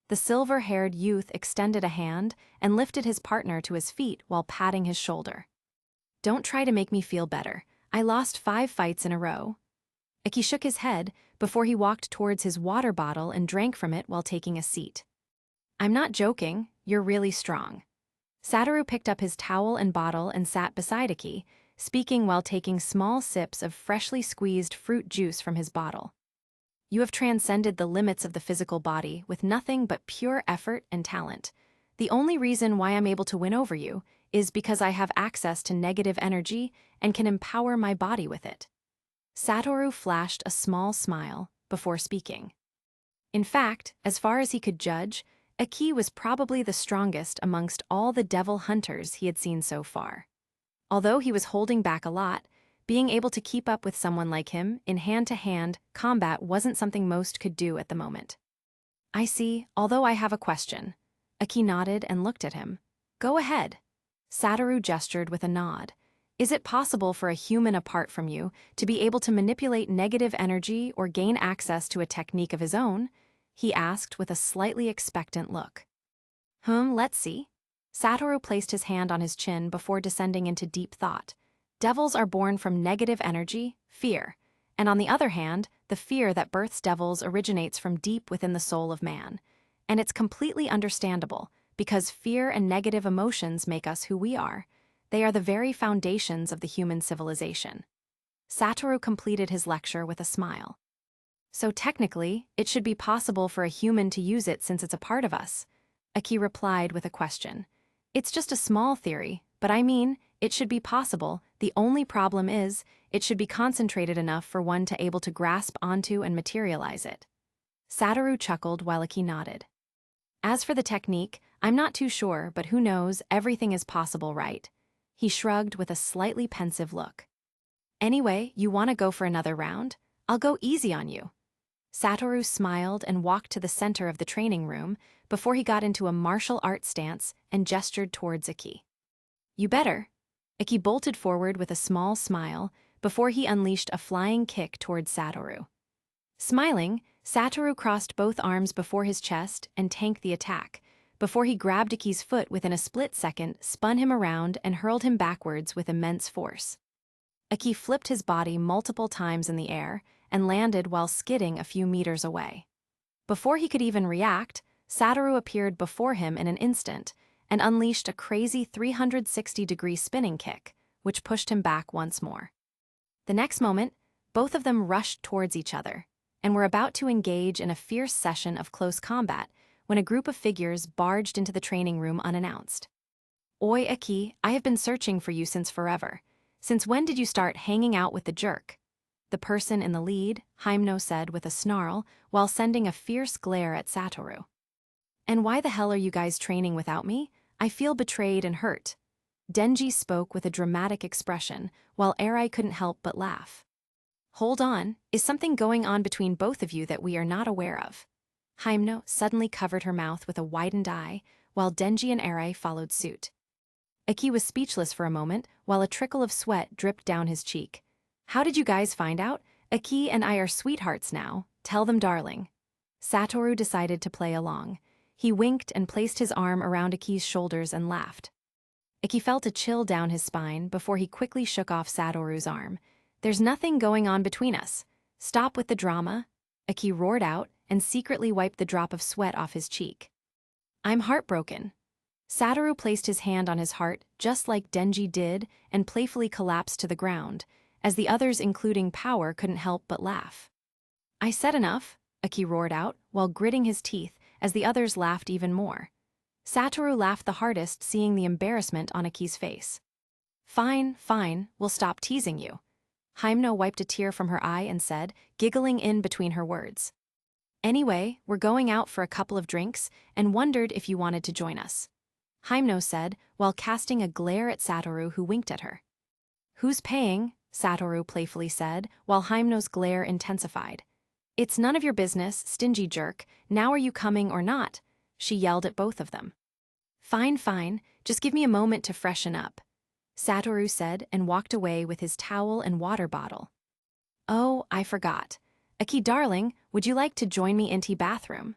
The silver-haired youth extended a hand and lifted his partner to his feet while patting his shoulder. "Don't try to make me feel better. I lost 5 fights in a row." Aki shook his head before he walked towards his water bottle and drank from it while taking a seat. "I'm not joking, you're really strong." Satoru picked up his towel and bottle and sat beside Aki, speaking while taking small sips of freshly squeezed fruit juice from his bottle. "You have transcended the limits of the physical body with nothing but pure effort and talent. The only reason why I'm able to win over you is because I have access to negative energy and can empower my body with it." Satoru flashed a small smile before speaking. In fact, as far as he could judge, Aki was probably the strongest amongst all the devil hunters he had seen so far. Although he was holding back a lot, being able to keep up with someone like him in hand-to-hand combat wasn't something most could do at the moment. "I see, although I have a question." Aki nodded and looked at him. "Go ahead." Satoru gestured with a nod. "Is it possible for a human apart from you to be able to manipulate negative energy or gain access to a technique of his own?" he asked with a slightly expectant look. Let's see." Satoru placed his hand on his chin before descending into deep thought. "Devils are born from negative energy, fear, and on the other hand, the fear that births devils originates from deep within the soul of man. And it's completely understandable, because fear and negative emotions make us who we are. They are the very foundations of the human civilization." Satoru completed his lecture with a smile. "So technically, it should be possible for a human to use it since it's a part of us." Aki replied with a question. "It's just a small theory, but I mean, it should be possible. The only problem is, it should be concentrated enough for one to able to grasp onto and materialize it." Satoru chuckled while Aki nodded. "As for the technique, I'm not too sure, but who knows, everything is possible, right?" He shrugged with a slightly pensive look. "Anyway, you want to go for another round? I'll go easy on you." Satoru smiled and walked to the center of the training room before he got into a martial arts stance and gestured towards Aki. "You better." Aki bolted forward with a small smile before he unleashed a flying kick towards Satoru. Smiling, Satoru crossed both arms before his chest and tanked the attack, before he grabbed Aki's foot within a split second, spun him around, and hurled him backwards with immense force. Aki flipped his body multiple times in the air and landed while skidding a few meters away. Before he could even react, Satoru appeared before him in an instant and unleashed a crazy 360-degree spinning kick, which pushed him back once more. The next moment, both of them rushed towards each other and were about to engage in a fierce session of close combat when a group of figures barged into the training room unannounced. "Oi, Aki, I have been searching for you since forever. Since when did you start hanging out with the jerk?" The person in the lead, Himeno, said with a snarl while sending a fierce glare at Satoru. "And why the hell are you guys training without me? I feel betrayed and hurt." Denji spoke with a dramatic expression while Eri couldn't help but laugh. "Hold on, is something going on between both of you that we are not aware of?" Himeno suddenly covered her mouth with a widened eye while Denji and Eri followed suit. Aki was speechless for a moment while a trickle of sweat dripped down his cheek. "How did you guys find out? Aki and I are sweethearts now. Tell them, darling." Satoru decided to play along. He winked and placed his arm around Aki's shoulders and laughed. Aki felt a chill down his spine before he quickly shook off Satoru's arm. "There's nothing going on between us. Stop with the drama." Aki roared out and secretly wiped the drop of sweat off his cheek. "I'm heartbroken." Satoru placed his hand on his heart just like Denji did and playfully collapsed to the ground, as the others, including Power, couldn't help but laugh. "I said enough," Aki roared out while gritting his teeth as the others laughed even more. Satoru laughed the hardest, seeing the embarrassment on Aki's face. Fine, we'll stop teasing you." Himeno wiped a tear from her eye and said, giggling in between her words. "Anyway, we're going out for a couple of drinks and wondered if you wanted to join us." Himeno said while casting a glare at Satoru, who winked at her. "Who's paying?" Satoru playfully said while Himeno's glare intensified. "It's none of your business, stingy jerk. Now are you coming or not?" she yelled at both of them. Fine, fine, just give me a moment to freshen up, Satoru said and walked away with his towel and water bottle. Oh, I forgot. Aki, darling, would you like to join me into bathroom?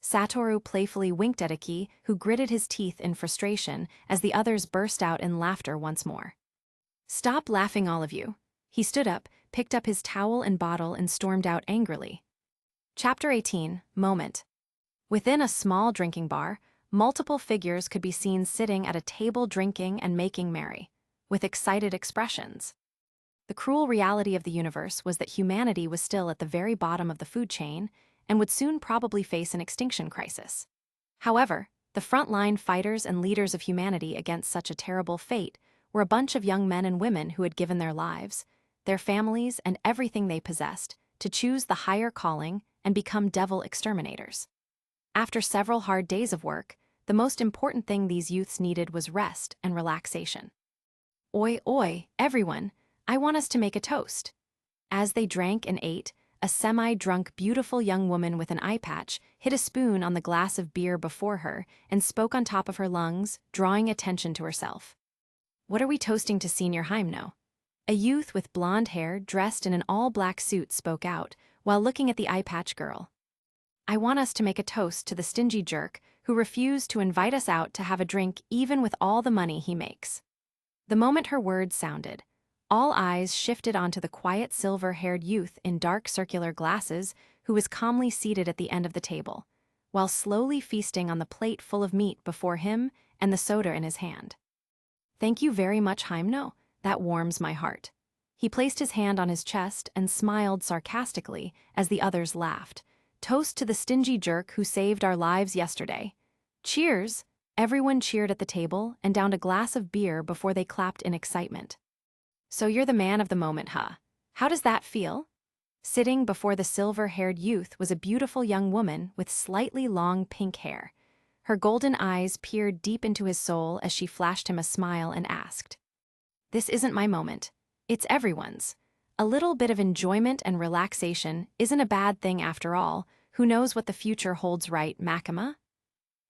Satoru playfully winked at Aki, who gritted his teeth in frustration as the others burst out in laughter once more. Stop laughing, all of you. He stood up, picked up his towel and bottle and stormed out angrily. Chapter 18, Moment. Within a small drinking bar, multiple figures could be seen sitting at a table drinking and making merry, with excited expressions. The cruel reality of the universe was that humanity was still at the very bottom of the food chain and would soon probably face an extinction crisis. However, the frontline fighters and leaders of humanity against such a terrible fate were a bunch of young men and women who had given their lives, their families, and everything they possessed to choose the higher calling and become devil exterminators. After several hard days of work, the most important thing these youths needed was rest and relaxation. Oi, oi, everyone, I want us to make a toast. As they drank and ate, a semi-drunk beautiful young woman with an eye patch hit a spoon on the glass of beer before her and spoke on top of her lungs, drawing attention to herself. What are we toasting to, Senior Heimno? A youth with blonde hair dressed in an all-black suit spoke out while looking at the eye patch girl. I want us to make a toast to the stingy jerk who refused to invite us out to have a drink even with all the money he makes. The moment her words sounded, all eyes shifted onto the quiet silver-haired youth in dark circular glasses who was calmly seated at the end of the table, while slowly feasting on the plate full of meat before him and the soda in his hand. Thank you very much, Heimno. That warms my heart. He placed his hand on his chest and smiled sarcastically as the others laughed. Toast to the stingy jerk who saved our lives yesterday. Cheers! Everyone cheered at the table and downed a glass of beer before they clapped in excitement. So you're the man of the moment, huh? How does that feel? Sitting before the silver-haired youth was a beautiful young woman with slightly long pink hair. Her golden eyes peered deep into his soul as she flashed him a smile and asked, "This isn't my moment. It's everyone's. A little bit of enjoyment and relaxation isn't a bad thing after all. Who knows what the future holds, right, Makima?"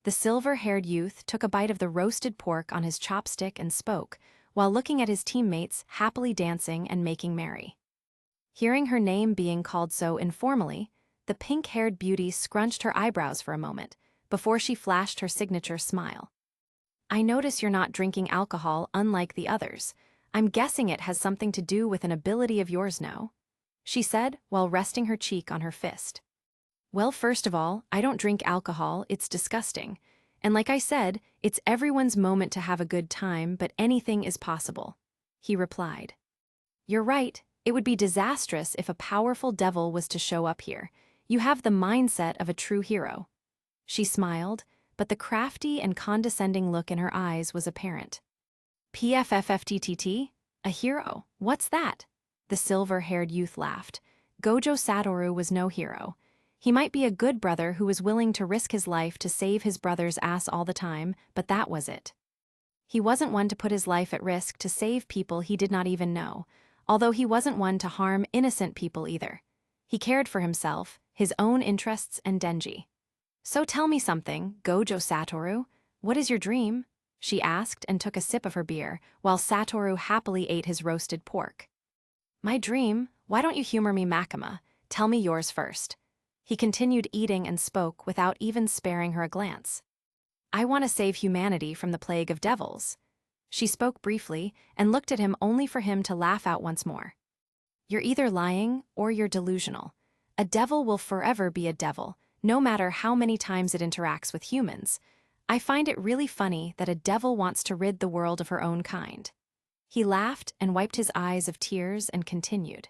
The silver-haired youth took a bite of the roasted pork on his chopstick and spoke, while looking at his teammates happily dancing and making merry. Hearing her name being called so informally, the pink-haired beauty scrunched her eyebrows for a moment, before she flashed her signature smile. I notice you're not drinking alcohol unlike the others. I'm guessing it has something to do with an ability of yours, no? She said, while resting her cheek on her fist. Well, first of all, I don't drink alcohol, it's disgusting. And like I said, it's everyone's moment to have a good time, but anything is possible, he replied. You're right, it would be disastrous if a powerful devil was to show up here. You have the mindset of a true hero. She smiled, but the crafty and condescending look in her eyes was apparent. PFFFTTT? A hero? What's that? The silver-haired youth laughed. Gojo Satoru was no hero. He might be a good brother who was willing to risk his life to save his brother's ass all the time, but that was it. He wasn't one to put his life at risk to save people he did not even know, although he wasn't one to harm innocent people either. He cared for himself, his own interests, and Denji. So tell me something, Gojo Satoru. What is your dream? She asked and took a sip of her beer, while Satoru happily ate his roasted pork. My dream? Why don't you humor me, Makima? Tell me yours first. He continued eating and spoke without even sparing her a glance. I want to save humanity from the plague of devils. She spoke briefly and looked at him only for him to laugh out once more. You're either lying or you're delusional. A devil will forever be a devil, no matter how many times it interacts with humans. I find it really funny that a devil wants to rid the world of her own kind. He laughed and wiped his eyes of tears and continued.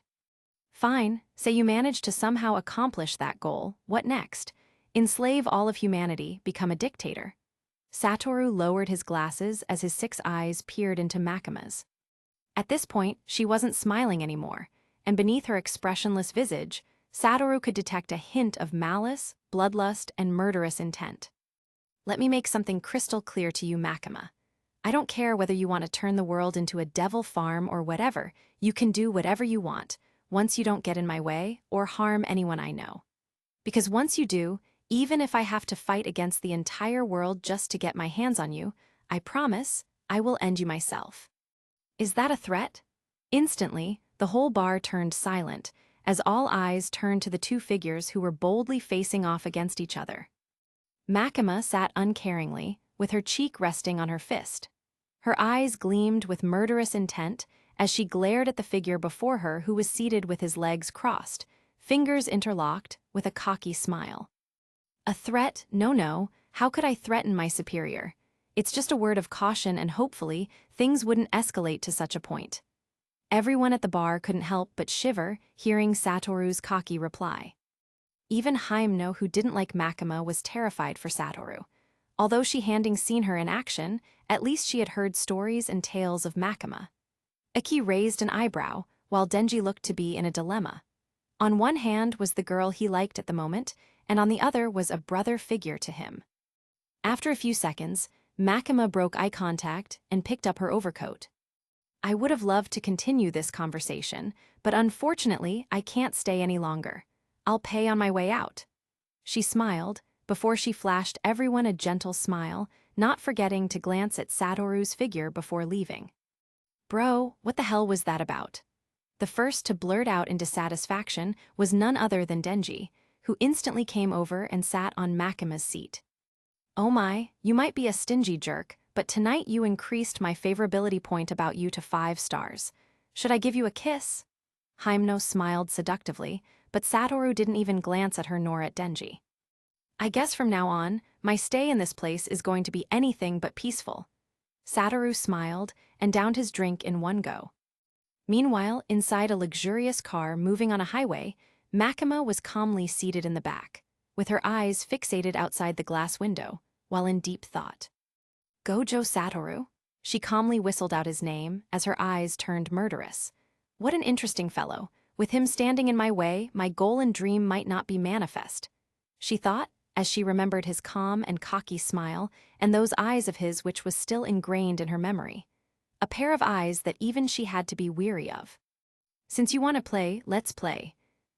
Fine, say you managed to somehow accomplish that goal, what next? Enslave all of humanity, become a dictator. Satoru lowered his glasses as his 6 eyes peered into Makima's. At this point, she wasn't smiling anymore, and beneath her expressionless visage, Satoru could detect a hint of malice, bloodlust, and murderous intent. Let me make something crystal clear to you, Makima. I don't care whether you want to turn the world into a devil farm or whatever, you can do whatever you want, once you don't get in my way or harm anyone I know. Because once you do, Even if I have to fight against the entire world just to get my hands on you, I promise I will end you myself. Is that a threat? Instantly, the whole bar turned silent, as all eyes turned to the two figures who were boldly facing off against each other. Makima sat uncaringly, with her cheek resting on her fist. Her eyes gleamed with murderous intent as she glared at the figure before her who was seated with his legs crossed, fingers interlocked, with a cocky smile. A threat? No, how could I threaten my superior? It's just a word of caution and hopefully, things wouldn't escalate to such a point. Everyone at the bar couldn't help but shiver, hearing Satoru's cocky reply. Even Himeno, who didn't like Makima, was terrified for Satoru. Although she hadn't seen her in action, at least she had heard stories and tales of Makima. Iki raised an eyebrow, while Denji looked to be in a dilemma. On one hand was the girl he liked at the moment, and on the other was a brother figure to him. After a few seconds, Makima broke eye contact and picked up her overcoat. I would have loved to continue this conversation, but unfortunately I can't stay any longer. I'll pay on my way out. She smiled, before she flashed everyone a gentle smile, not forgetting to glance at Satoru's figure before leaving. Bro, what the hell was that about? The first to blurt out in dissatisfaction was none other than Denji, who instantly came over and sat on Makima's seat. Oh my, you might be a stingy jerk, but tonight you increased my favorability point about you to 5 stars. Should I give you a kiss? Himeno smiled seductively, but Satoru didn't even glance at her nor at Denji. I guess from now on, my stay in this place is going to be anything but peaceful. Satoru smiled and downed his drink in one go. Meanwhile, inside a luxurious car moving on a highway, Makima was calmly seated in the back, with her eyes fixated outside the glass window, while in deep thought. Gojo Satoru? She calmly whistled out his name as her eyes turned murderous. What an interesting fellow. With him standing in my way, my goal and dream might not be manifest. She thought, as she remembered his calm and cocky smile and those eyes of his which was still ingrained in her memory. A pair of eyes that even she had to be weary of. Since you want to play, let's play.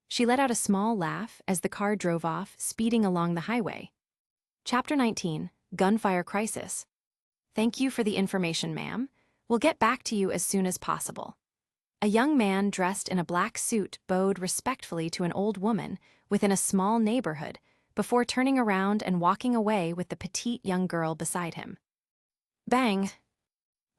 She let out a small laugh as the car drove off, speeding along the highway. Chapter 19, Gunfire Crisis. Thank you for the information, ma'am. We'll get back to you as soon as possible. A young man dressed in a black suit bowed respectfully to an old woman within a small neighborhood before turning around and walking away with the petite young girl beside him. Bang!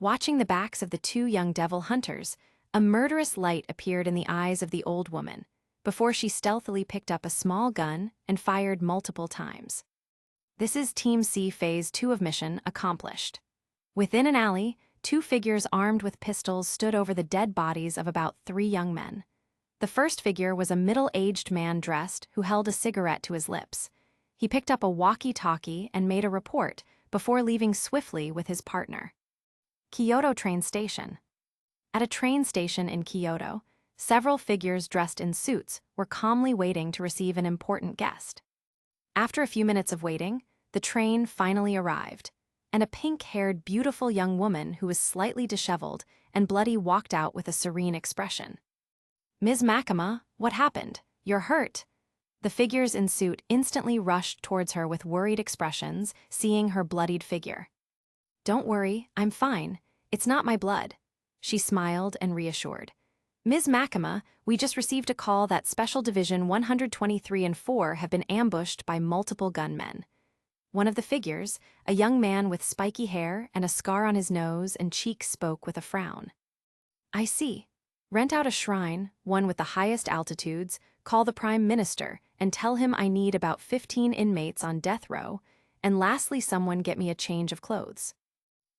Watching the backs of the two young devil hunters, a murderous light appeared in the eyes of the old woman, before she stealthily picked up a small gun and fired multiple times. This is Team C Phase 2 of mission accomplished. Within an alley, 2 figures armed with pistols stood over the dead bodies of about 3 young men. The first figure was a middle-aged man dressed who held a cigarette to his lips. He picked up a walkie-talkie and made a report before leaving swiftly with his partner. Kyoto train station. At a train station in Kyoto, several figures dressed in suits were calmly waiting to receive an important guest. After a few minutes of waiting, the train finally arrived, and a pink-haired, beautiful young woman who was slightly disheveled and bloody walked out with a serene expression. Ms. Makima, what happened? You're hurt. The figures in suit instantly rushed towards her with worried expressions, seeing her bloodied figure. Don't worry, I'm fine. It's not my blood. She smiled and reassured. Ms. Makima, we just received a call that Special Division 123 and 4 have been ambushed by multiple gunmen. One of the figures, a young man with spiky hair and a scar on his nose and cheeks, spoke with a frown. I see. Rent out a shrine, one with the highest altitudes, call the Prime Minister, and tell him I need about 15 inmates on death row, and lastly someone get me a change of clothes.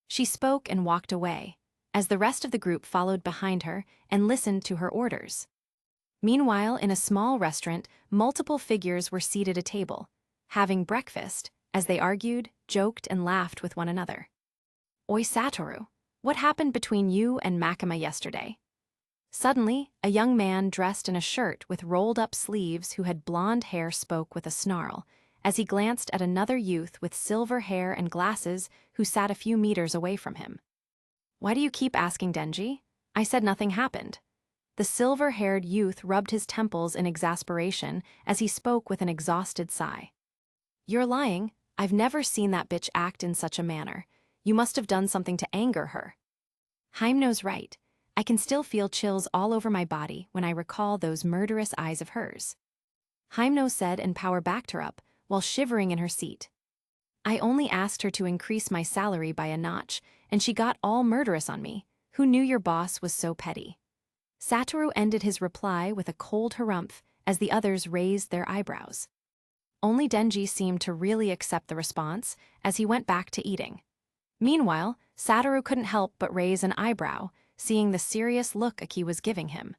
She spoke and walked away, as the rest of the group followed behind her and listened to her orders. Meanwhile, in a small restaurant, multiple figures were seated at a table, having breakfast, as they argued, joked, and laughed with one another. Oi Satoru, what happened between you and Makima yesterday? Suddenly, a young man dressed in a shirt with rolled-up sleeves who had blonde hair spoke with a snarl, as he glanced at another youth with silver hair and glasses who sat a few meters away from him. Why do you keep asking, Denji? I said nothing happened. The silver-haired youth rubbed his temples in exasperation as he spoke with an exhausted sigh. You're lying. I've never seen that bitch act in such a manner. You must have done something to anger her. Hymena's right. I can still feel chills all over my body when I recall those murderous eyes of hers. Hymeno said, and Power backed her up, while shivering in her seat. I only asked her to increase my salary by a notch, and she got all murderous on me. Who knew your boss was so petty? Satoru ended his reply with a cold harumph as the others raised their eyebrows. Only Denji seemed to really accept the response as he went back to eating. Meanwhile, Satoru couldn't help but raise an eyebrow, seeing the serious look Aki was giving him.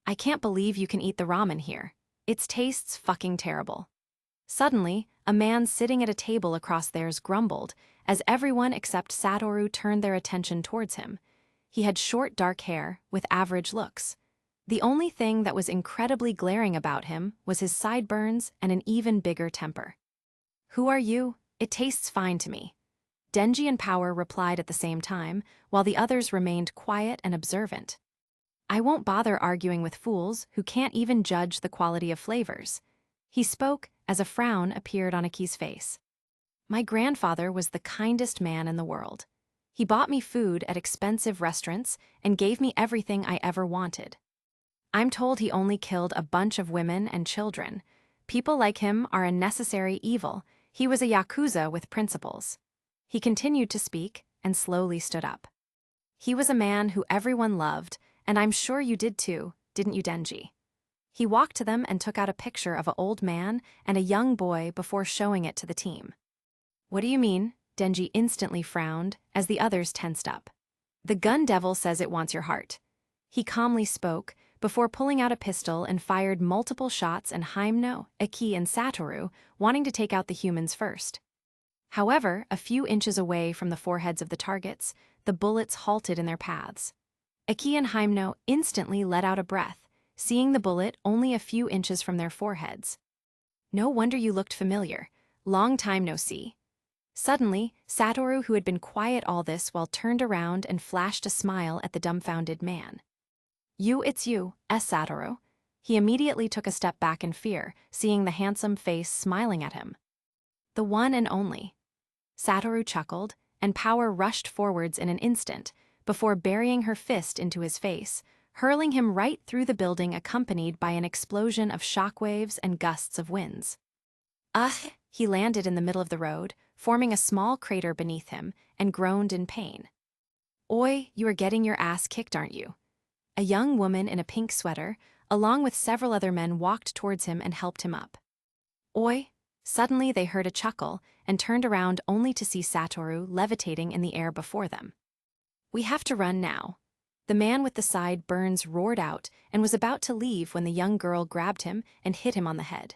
I can't believe you can eat the ramen here. Its tastes fucking terrible. Suddenly, a man sitting at a table across theirs grumbled, as everyone except Satoru turned their attention towards him. He had short dark hair, with average looks. The only thing that was incredibly glaring about him was his sideburns and an even bigger temper. Who are you? It tastes fine to me. Denji and Power replied at the same time, while the others remained quiet and observant. I won't bother arguing with fools who can't even judge the quality of flavors. He spoke as a frown appeared on Aki's face. My grandfather was the kindest man in the world. He bought me food at expensive restaurants and gave me everything I ever wanted. I'm told he only killed a bunch of women and children. People like him are a necessary evil. He was a yakuza with principles. He continued to speak and slowly stood up. He was a man who everyone loved, and I'm sure you did too, didn't you, Denji? He walked to them and took out a picture of an old man and a young boy before showing it to the team. What do you mean? Denji instantly frowned as the others tensed up. The gun devil says it wants your heart. He calmly spoke before pulling out a pistol and fired multiple shots at Hymeno, Aki, and Satoru, wanting to take out the humans first. However, a few inches away from the foreheads of the targets, the bullets halted in their paths. Aki and Hymeno instantly let out a breath, seeing the bullet only a few inches from their foreheads. No wonder you looked familiar. Long time no see. Suddenly, Satoru, who had been quiet all this while, turned around and flashed a smile at the dumbfounded man. It's you, Satoru. He immediately took a step back in fear, seeing the handsome face smiling at him. The one and only. Satoru chuckled, and Power rushed forwards in an instant, before burying her fist into his face, hurling him right through the building, accompanied by an explosion of shockwaves and gusts of winds. He landed in the middle of the road, forming a small crater beneath him, and groaned in pain. Oi, you are getting your ass kicked, aren't you? A young woman in a pink sweater, along with several other men, walked towards him and helped him up. Oi! Suddenly they heard a chuckle and turned around only to see Satoru levitating in the air before them. We have to run now. The man with the sideburns roared out and was about to leave when the young girl grabbed him and hit him on the head.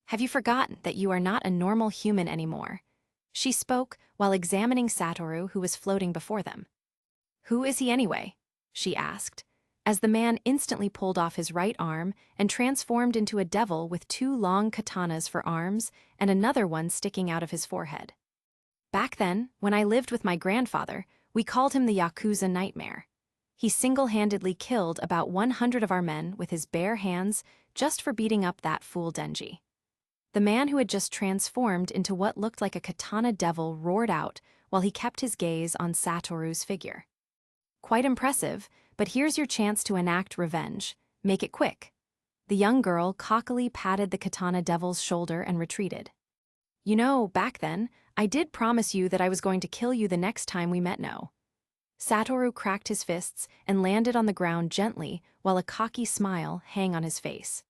Have you forgotten that you are not a normal human anymore? She spoke while examining Satoru, who was floating before them. Who is he anyway? She asked, as the man instantly pulled off his right arm and transformed into a devil with two long katanas for arms and another one sticking out of his forehead. Back then, when I lived with my grandfather, we called him the Yakuza Nightmare. He single-handedly killed about 100 of our men with his bare hands just for beating up that fool Denji. The man who had just transformed into what looked like a katana devil roared out while he kept his gaze on Satoru's figure. Quite impressive, but here's your chance to enact revenge. Make it quick. The young girl cockily patted the katana devil's shoulder and retreated. You know, back then, I did promise you that I was going to kill you the next time we met, no? Satoru cracked his fists and landed on the ground gently while a cocky smile hung on his face.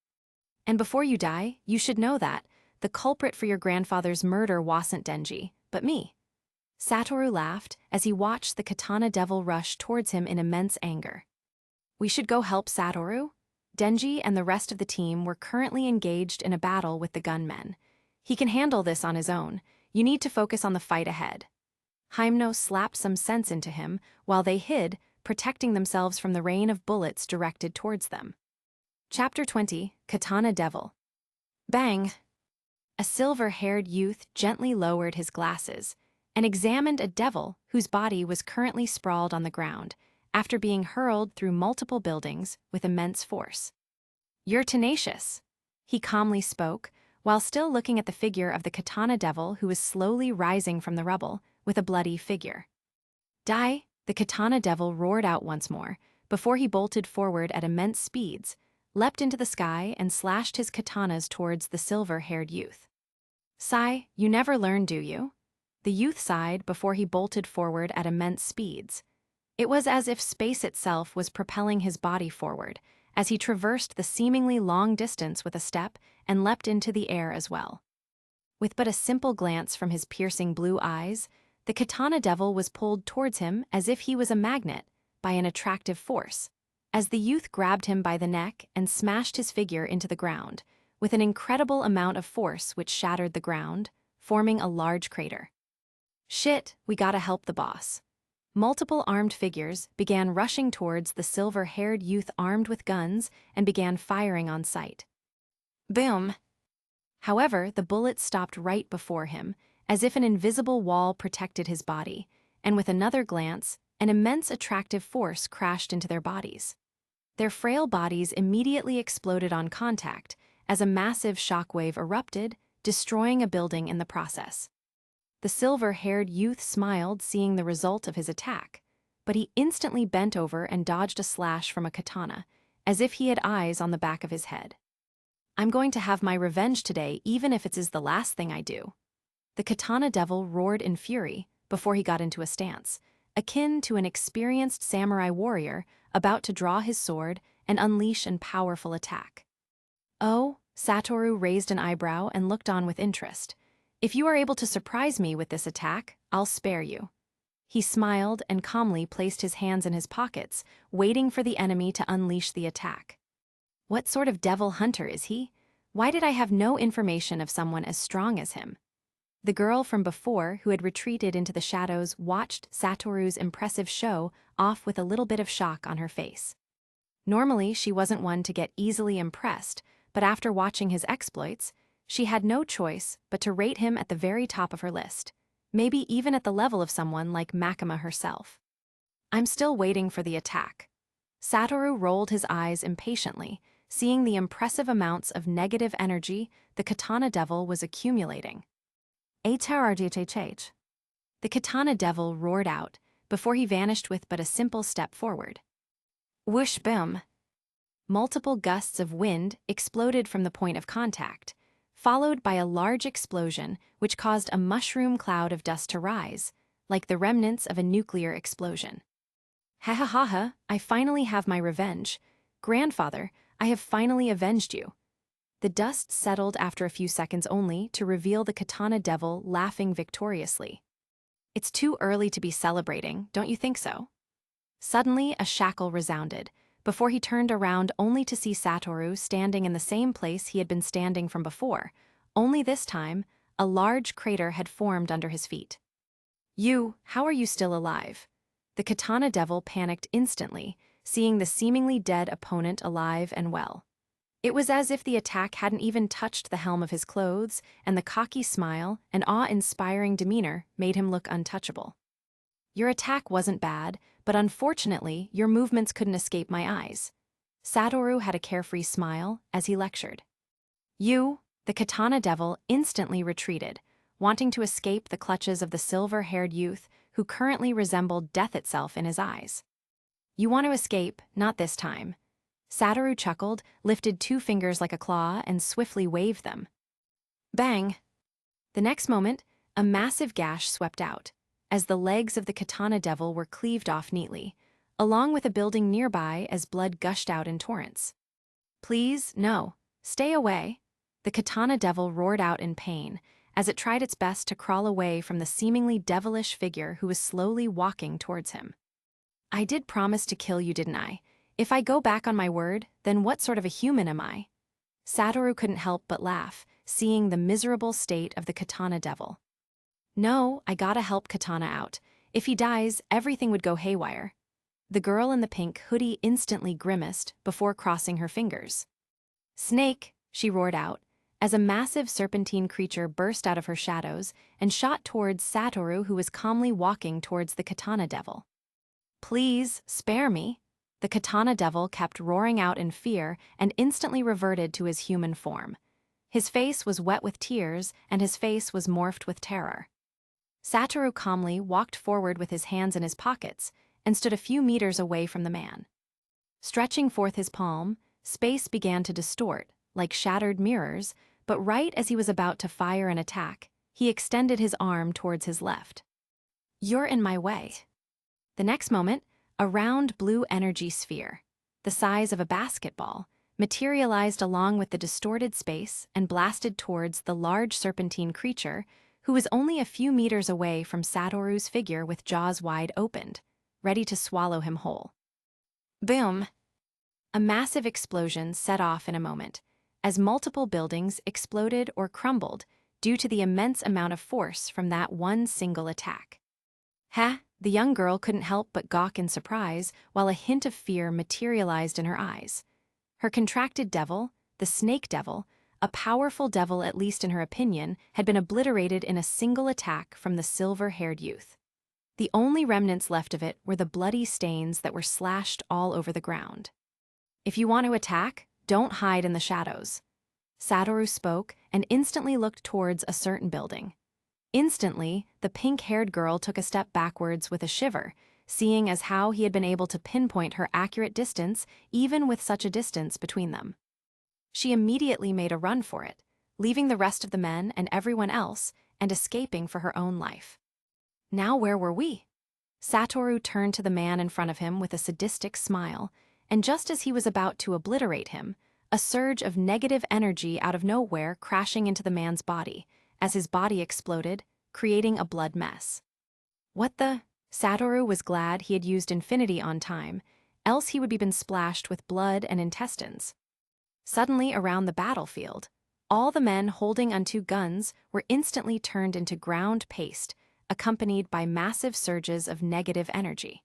And before you die, you should know that the culprit for your grandfather's murder wasn't Denji, but me. Satoru laughed as he watched the katana devil rush towards him in immense anger. We should go help Satoru? Denji and the rest of the team were currently engaged in a battle with the gunmen. He can handle this on his own. You need to focus on the fight ahead. Hymeno slapped some sense into him while they hid, protecting themselves from the rain of bullets directed towards them. Chapter 20, Katana Devil. Bang! A silver-haired youth gently lowered his glasses and examined a devil whose body was currently sprawled on the ground after being hurled through multiple buildings with immense force. You're tenacious, he calmly spoke, while still looking at the figure of the katana devil who was slowly rising from the rubble, with a bloody figure. Die! The katana devil roared out once more, before he bolted forward at immense speeds, leapt into the sky and slashed his katanas towards the silver-haired youth. Sigh, you never learn, do you? The youth sighed before he bolted forward at immense speeds. It was as if space itself was propelling his body forward, as he traversed the seemingly long distance with a step and leapt into the air as well. With but a simple glance from his piercing blue eyes, the katana devil was pulled towards him as if he was a magnet, by an attractive force, as the youth grabbed him by the neck and smashed his figure into the ground, with an incredible amount of force which shattered the ground, forming a large crater. Shit, we gotta help the boss. Multiple armed figures began rushing towards the silver-haired youth armed with guns and began firing on sight. Boom! However, the bullets stopped right before him, as if an invisible wall protected his body, and with another glance, an immense attractive force crashed into their bodies. Their frail bodies immediately exploded on contact, as a massive shockwave erupted, destroying a building in the process. The silver-haired youth smiled seeing the result of his attack, but he instantly bent over and dodged a slash from a katana, as if he had eyes on the back of his head. I'm going to have my revenge today, even if it is the last thing I do. The katana devil roared in fury before he got into a stance, akin to an experienced samurai warrior about to draw his sword and unleash a powerful attack. Oh, Satoru raised an eyebrow and looked on with interest. If you are able to surprise me with this attack, I'll spare you. He smiled and calmly placed his hands in his pockets, waiting for the enemy to unleash the attack. What sort of devil hunter is he? Why did I have no information of someone as strong as him? The girl from before, who had retreated into the shadows, watched Satoru's impressive show off with a little bit of shock on her face. Normally, she wasn't one to get easily impressed, but after watching his exploits, she had no choice but to rate him at the very top of her list, maybe even at the level of someone like Makima herself. I'm still waiting for the attack. Satoru rolled his eyes impatiently, seeing the impressive amounts of negative energy the katana devil was accumulating. The katana devil roared out, before he vanished with but a simple step forward. Whoosh boom! Multiple gusts of wind exploded from the point of contact, followed by a large explosion which caused a mushroom cloud of dust to rise, like the remnants of a nuclear explosion. Ha ha ha ha, I finally have my revenge. Grandfather, I have finally avenged you. The dust settled after a few seconds only to reveal the katana devil laughing victoriously. It's too early to be celebrating, don't you think so? Suddenly, a shackle resounded, before he turned around only to see Satoru standing in the same place he had been standing from before, only this time, a large crater had formed under his feet. How are you still alive? The katana devil panicked instantly, seeing the seemingly dead opponent alive and well. It was as if the attack hadn't even touched the helm of his clothes, and the cocky smile and awe-inspiring demeanor made him look untouchable. Your attack wasn't bad, but unfortunately, your movements couldn't escape my eyes. Satoru had a carefree smile as he lectured. The katana devil instantly retreated, wanting to escape the clutches of the silver-haired youth who currently resembled death itself in his eyes. You want to escape, not this time. Satoru chuckled, lifted two fingers like a claw, and swiftly waved them. Bang! The next moment, a massive gash swept out, as the legs of the katana devil were cleaved off neatly, along with a building nearby as blood gushed out in torrents. Please, no. Stay away. The katana devil roared out in pain, as it tried its best to crawl away from the seemingly devilish figure who was slowly walking towards him. I did promise to kill you, didn't I? If I go back on my word, then what sort of a human am I? Satoru couldn't help but laugh, seeing the miserable state of the katana devil. No, I gotta help Katana out. If he dies, everything would go haywire. The girl in the pink hoodie instantly grimaced before crossing her fingers. Snake, she roared out, as a massive serpentine creature burst out of her shadows and shot towards Satoru, who was calmly walking towards the katana devil. Please, spare me. The katana devil kept roaring out in fear and instantly reverted to his human form. His face was wet with tears, and his face was morphed with terror. Satoru calmly walked forward with his hands in his pockets and stood a few meters away from the man. Stretching forth his palm, space began to distort, like shattered mirrors, but right as he was about to fire an attack, he extended his arm towards his left. "You're in my way." The next moment, a round blue energy sphere, the size of a basketball, materialized along with the distorted space and blasted towards the large serpentine creature who was only a few meters away from Satoru's figure with jaws wide opened, ready to swallow him whole. Boom! A massive explosion set off in a moment, as multiple buildings exploded or crumbled due to the immense amount of force from that one single attack. The young girl couldn't help but gawk in surprise while a hint of fear materialized in her eyes. Her contracted devil, the snake devil, a powerful devil at least in her opinion, had been obliterated in a single attack from the silver-haired youth. The only remnants left of it were the bloody stains that were slashed all over the ground. "If you want to attack, don't hide in the shadows." Satoru spoke and instantly looked towards a certain building. Instantly, the pink-haired girl took a step backwards with a shiver, seeing as how he had been able to pinpoint her accurate distance even with such a distance between them. She immediately made a run for it, leaving the rest of the men and everyone else and escaping for her own life. Now where were we? Satoru turned to the man in front of him with a sadistic smile, and just as he was about to obliterate him, a surge of negative energy out of nowhere crashing into the man's body, as his body exploded, creating a blood mess. What the? Satoru was glad he had used infinity on time, else he would be been splashed with blood and intestines. Suddenly around the battlefield, all the men holding onto guns were instantly turned into ground paste, accompanied by massive surges of negative energy.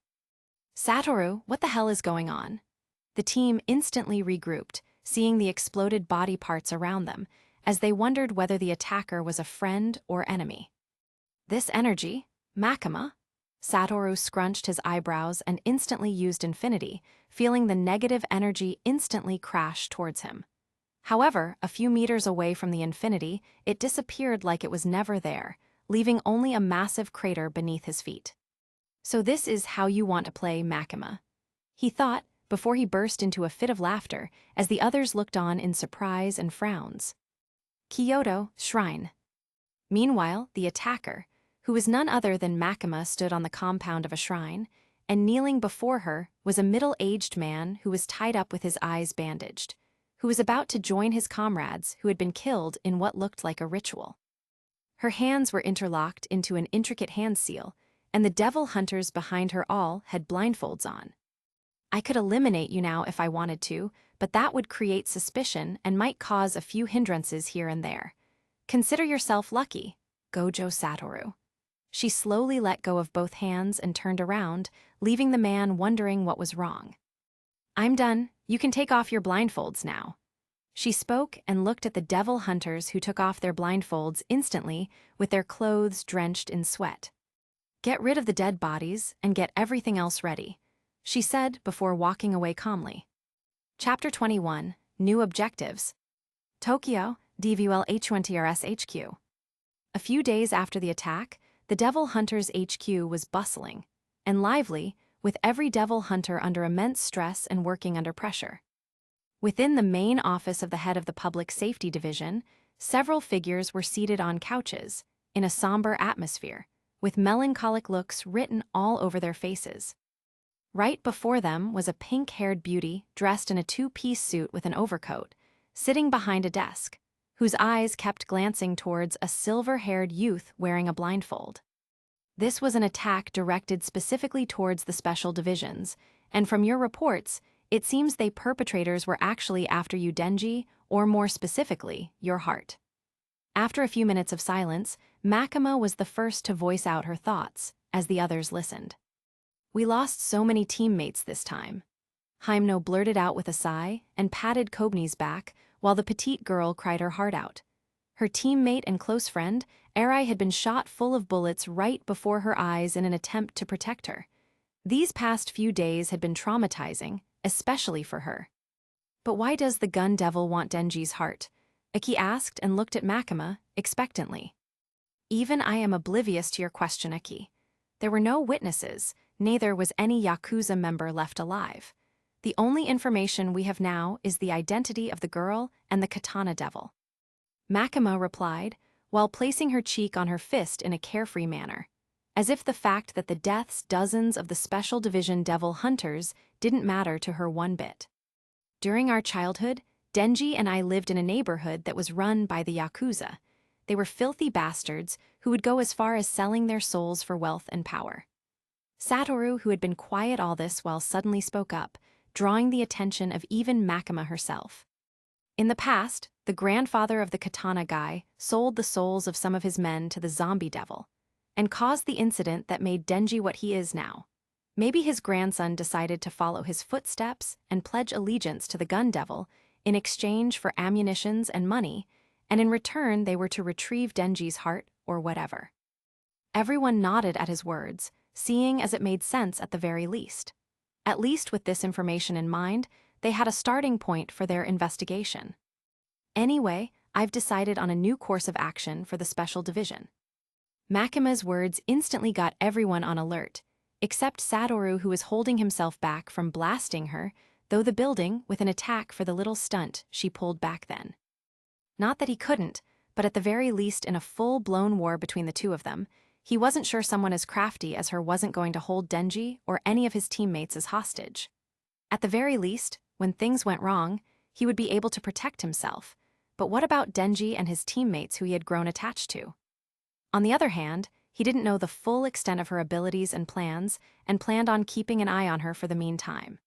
"Satoru, what the hell is going on?" The team instantly regrouped, seeing the exploded body parts around them, as they wondered whether the attacker was a friend or enemy. "This energy? Makima?" Satoru scrunched his eyebrows and instantly used infinity, feeling the negative energy instantly crash towards him. However, a few meters away from the infinity, it disappeared like it was never there, leaving only a massive crater beneath his feet. "So this is how you want to play Makima," he thought, before he burst into a fit of laughter as the others looked on in surprise and frowns. Kyoto, Shrine. Meanwhile, the attacker, who was none other than Makima, stood on the compound of a shrine, and kneeling before her was a middle-aged man who was tied up with his eyes bandaged, who was about to join his comrades who had been killed in what looked like a ritual. Her hands were interlocked into an intricate hand seal, and the devil hunters behind her all had blindfolds on. "I could eliminate you now if I wanted to, but that would create suspicion and might cause a few hindrances here and there. Consider yourself lucky, Gojo Satoru." She slowly let go of both hands and turned around, leaving the man wondering what was wrong. "I'm done. You can take off your blindfolds now." She spoke and looked at the devil hunters who took off their blindfolds instantly with their clothes drenched in sweat. "Get rid of the dead bodies and get everything else ready," she said before walking away calmly. Chapter 21, New Objectives. Tokyo, DVL H20RS HQ. A few days after the attack, the Devil Hunters HQ was bustling and lively, with every devil hunter under immense stress and working under pressure. Within the main office of the head of the Public Safety Division, several figures were seated on couches, in a somber atmosphere, with melancholic looks written all over their faces. Right before them was a pink-haired beauty dressed in a two-piece suit with an overcoat, sitting behind a desk, whose eyes kept glancing towards a silver-haired youth wearing a blindfold. This was an attack directed specifically towards the special divisions, and from your reports, it seems they perpetrators were actually after you, Denji, or more specifically, your heart. After a few minutes of silence, Makima was the first to voice out her thoughts, as the others listened. "We lost so many teammates this time." Hyemno blurted out with a sigh and patted Kobni's back, while the petite girl cried her heart out. Her teammate and close friend, Arai, had been shot full of bullets right before her eyes in an attempt to protect her. These past few days had been traumatizing, especially for her. But why does the gun devil want Denji's heart? Aki asked and looked at Makima, expectantly. Even I am oblivious to your question, Aki. There were no witnesses, neither was any Yakuza member left alive. The only information we have now is the identity of the girl and the katana devil. Makima replied, while placing her cheek on her fist in a carefree manner, as if the fact that the deaths dozens of the Special Division devil hunters didn't matter to her one bit. During our childhood, Denji and I lived in a neighborhood that was run by the Yakuza. They were filthy bastards who would go as far as selling their souls for wealth and power. Satoru, who had been quiet all this while suddenly spoke up, drawing the attention of even Makima herself. In the past, the grandfather of the katana guy sold the souls of some of his men to the zombie devil, and caused the incident that made Denji what he is now. Maybe his grandson decided to follow his footsteps and pledge allegiance to the gun devil in exchange for ammunitions and money, and in return they were to retrieve Denji's heart or whatever. Everyone nodded at his words, seeing as it made sense at the very least. At least with this information in mind, they had a starting point for their investigation. Anyway, I've decided on a new course of action for the Special Division. Makima's words instantly got everyone on alert, except Satoru, who was holding himself back from blasting her, though the building with an attack for the little stunt she pulled back then. Not that he couldn't, but at the very least in a full-blown war between the two of them, he wasn't sure someone as crafty as her wasn't going to hold Denji or any of his teammates as hostage. At the very least, when things went wrong, he would be able to protect himself. But what about Denji and his teammates who he had grown attached to? On the other hand, he didn't know the full extent of her abilities and plans, and planned on keeping an eye on her for the meantime.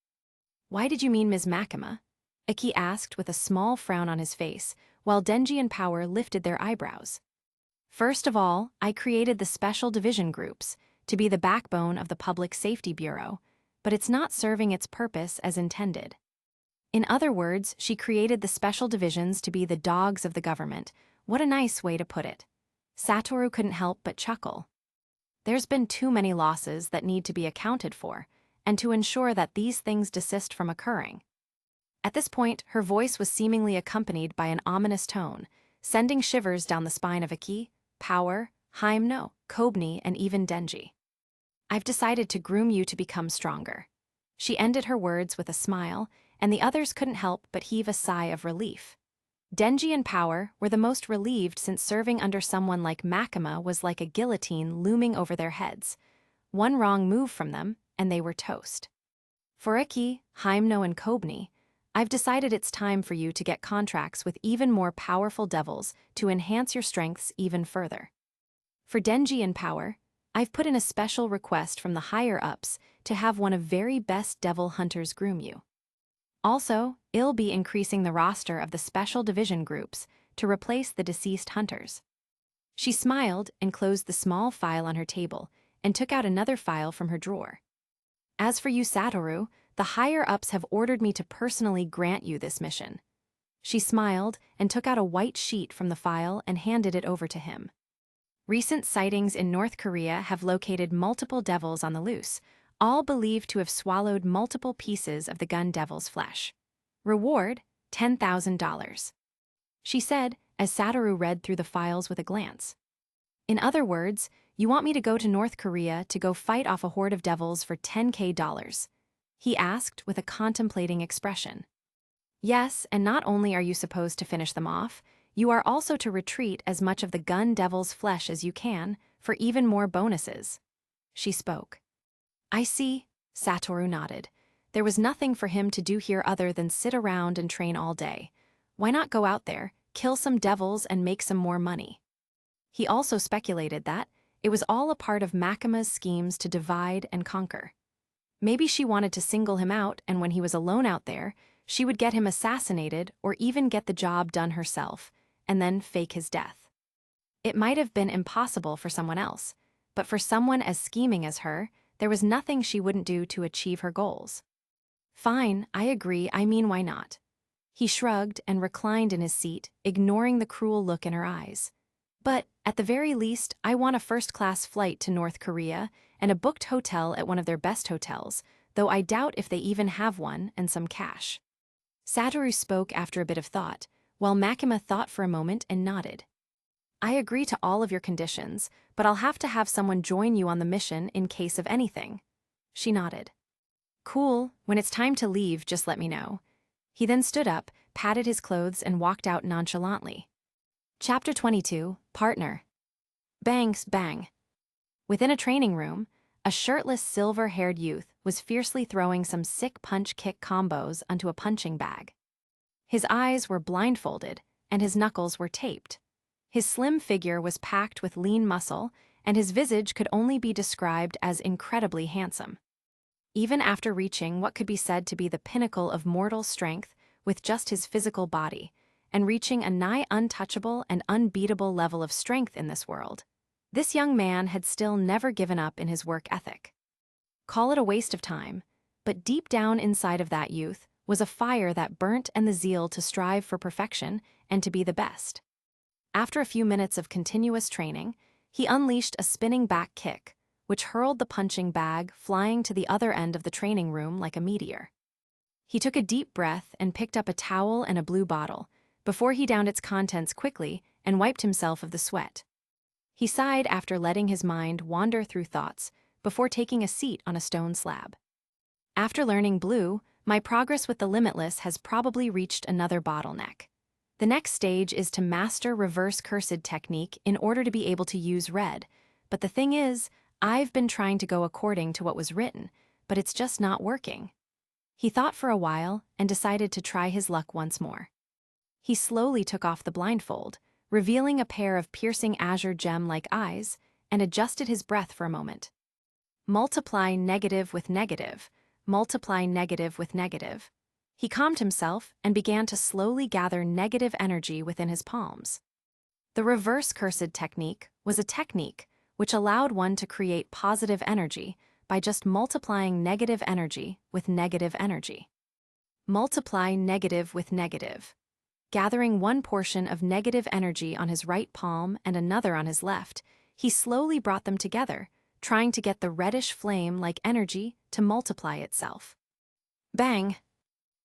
"Why did you mean Ms. Makima?" Aki asked with a small frown on his face, while Denji and Power lifted their eyebrows. "First of all, I created the Special Division groups to be the backbone of the Public Safety Bureau, but it's not serving its purpose as intended. In other words, she created the Special Divisions to be the dogs of the government. What a nice way to put it." Satoru couldn't help but chuckle. There's been too many losses that need to be accounted for, and to ensure that these things desist from occurring. At this point, her voice was seemingly accompanied by an ominous tone, sending shivers down the spine of Aki, Power, Haimno, Kobni, and even Denji. "I've decided to groom you to become stronger." She ended her words with a smile, and the others couldn't help but heave a sigh of relief. Denji and Power were the most relieved since serving under someone like Makima was like a guillotine looming over their heads. One wrong move from them, and they were toast. For Iki, Haimno, and Kobni, I've decided it's time for you to get contracts with even more powerful devils to enhance your strengths even further. For Denji and Power, I've put in a special request from the higher-ups to have one of very best devil hunters groom you. Also, I'll be increasing the roster of the Special Division groups to replace the deceased hunters. She smiled and closed the small file on her table and took out another file from her drawer. As for you, Satoru, the higher-ups have ordered me to personally grant you this mission. She smiled and took out a white sheet from the file and handed it over to him. Recent sightings in North Korea have located multiple devils on the loose, all believed to have swallowed multiple pieces of the gun devil's flesh. Reward, $10,000. She said, as Satoru read through the files with a glance. In other words, you want me to go to North Korea to go fight off a horde of devils for $10,000? He asked with a contemplating expression. Yes, and not only are you supposed to finish them off, you are also to retreat as much of the gun devil's flesh as you can for even more bonuses. She spoke. I see, Satoru nodded. There was nothing for him to do here other than sit around and train all day. Why not go out there, kill some devils, and make some more money? He also speculated that it was all a part of Makima's schemes to divide and conquer. Maybe she wanted to single him out, and when he was alone out there, she would get him assassinated or even get the job done herself, and then fake his death. It might have been impossible for someone else, but for someone as scheming as her, there was nothing she wouldn't do to achieve her goals. Fine, I agree, I mean, why not? He shrugged and reclined in his seat, ignoring the cruel look in her eyes. But, at the very least, I want a first-class flight to North Korea and a booked hotel at one of their best hotels, though I doubt if they even have one, and some cash. Satoru spoke after a bit of thought, while Makima thought for a moment and nodded. I agree to all of your conditions, but I'll have to have someone join you on the mission in case of anything. She nodded. Cool, when it's time to leave, just let me know. He then stood up, patted his clothes, and walked out nonchalantly. Chapter 22, Partner. Bangs, bang. Within a training room, a shirtless silver-haired youth was fiercely throwing some sick punch-kick combos onto a punching bag. His eyes were blindfolded, and his knuckles were taped. His slim figure was packed with lean muscle, and his visage could only be described as incredibly handsome. Even after reaching what could be said to be the pinnacle of mortal strength with just his physical body, and reaching a nigh untouchable and unbeatable level of strength in this world, this young man had still never given up in his work ethic. Call it a waste of time, but deep down inside of that youth was a fire that burnt and the zeal to strive for perfection and to be the best. After a few minutes of continuous training, he unleashed a spinning back kick, which hurled the punching bag flying to the other end of the training room like a meteor. He took a deep breath and picked up a towel and a blue bottle, before he downed its contents quickly and wiped himself of the sweat. He sighed after letting his mind wander through thoughts, before taking a seat on a stone slab. After learning blue, my progress with the limitless has probably reached another bottleneck. The next stage is to master reverse cursed technique in order to be able to use red, but the thing is, I've been trying to go according to what was written, but it's just not working. He thought for a while and decided to try his luck once more. He slowly took off the blindfold, revealing a pair of piercing azure gem-like eyes, and adjusted his breath for a moment. Multiply negative with negative, multiply negative with negative. He calmed himself and began to slowly gather negative energy within his palms. The reverse cursed technique was a technique which allowed one to create positive energy by just multiplying negative energy with negative energy. Multiply negative with negative. Gathering one portion of negative energy on his right palm and another on his left, he slowly brought them together, trying to get the reddish flame-like energy to multiply itself. Bang!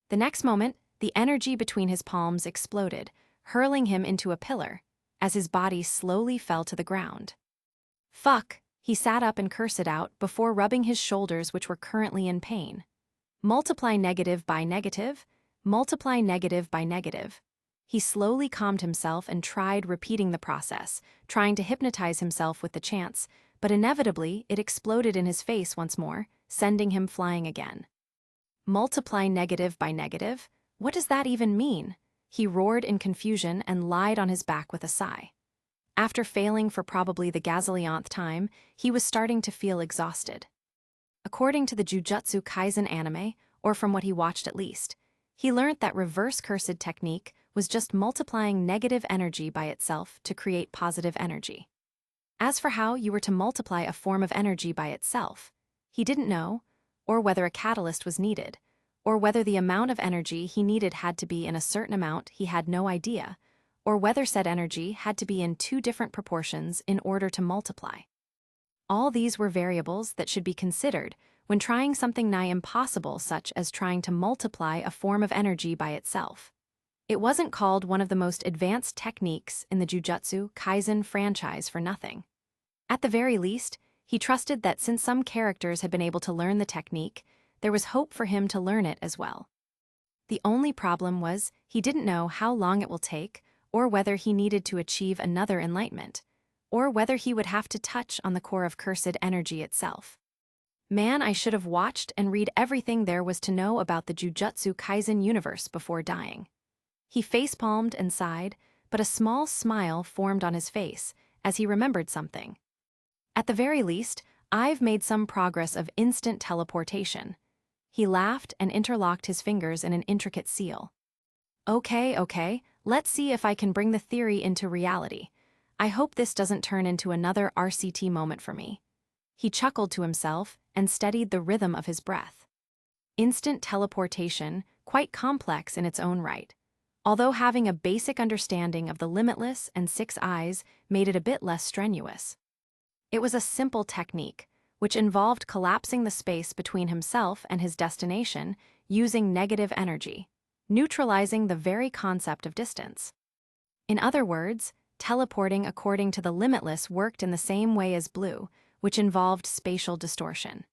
The next moment, the energy between his palms exploded, hurling him into a pillar, as his body slowly fell to the ground. Fuck! He sat up and cursed it out before rubbing his shoulders, which were currently in pain. Multiply negative by negative, multiply negative by negative. He slowly calmed himself and tried repeating the process, trying to hypnotize himself with the chance, but inevitably it exploded in his face once more, sending him flying again. Multiply negative by negative? What does that even mean? He roared in confusion and lied on his back with a sigh. After failing for probably the gazillionth time, he was starting to feel exhausted. According to the Jujutsu Kaisen anime, or from what he watched at least, he learned that reverse cursed technique was just multiplying negative energy by itself to create positive energy. As for how you were to multiply a form of energy by itself, he didn't know, or whether a catalyst was needed, or whether the amount of energy he needed had to be in a certain amount he had no idea, or whether said energy had to be in two different proportions in order to multiply. All these were variables that should be considered when trying something nigh impossible, such as trying to multiply a form of energy by itself. It wasn't called one of the most advanced techniques in the Jujutsu Kaisen franchise for nothing. At the very least, he trusted that since some characters had been able to learn the technique, there was hope for him to learn it as well. The only problem was he didn't know how long it will take, or whether he needed to achieve another enlightenment, or whether he would have to touch on the core of cursed energy itself. Man, I should have watched and read everything there was to know about the Jujutsu Kaisen universe before dying. He facepalmed and sighed, but a small smile formed on his face as he remembered something. At the very least, I've made some progress of instant teleportation. He laughed and interlocked his fingers in an intricate seal. Okay, let's see if I can bring the theory into reality. I hope this doesn't turn into another RCT moment for me. He chuckled to himself and steadied the rhythm of his breath. Instant teleportation, quite complex in its own right. Although having a basic understanding of the limitless and 6 eyes made it a bit less strenuous. It was a simple technique, which involved collapsing the space between himself and his destination using negative energy. neutralizing the very concept of distance. In other words, teleporting according to the limitless worked in the same way as blue, which involved spatial distortion.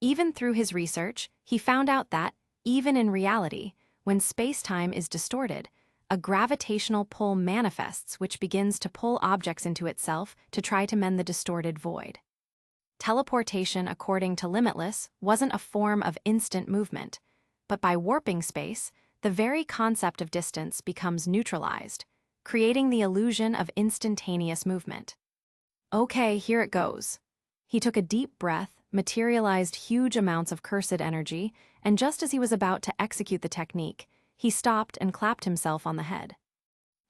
Even through his research, he found out that, even in reality, when space-time is distorted, a gravitational pull manifests which begins to pull objects into itself to try to mend the distorted void. Teleportation according to limitless wasn't a form of instant movement, but by warping space, the very concept of distance becomes neutralized, creating the illusion of instantaneous movement. Okay, here it goes. He took a deep breath, materialized huge amounts of cursed energy, and just as he was about to execute the technique, he stopped and clapped himself on the head.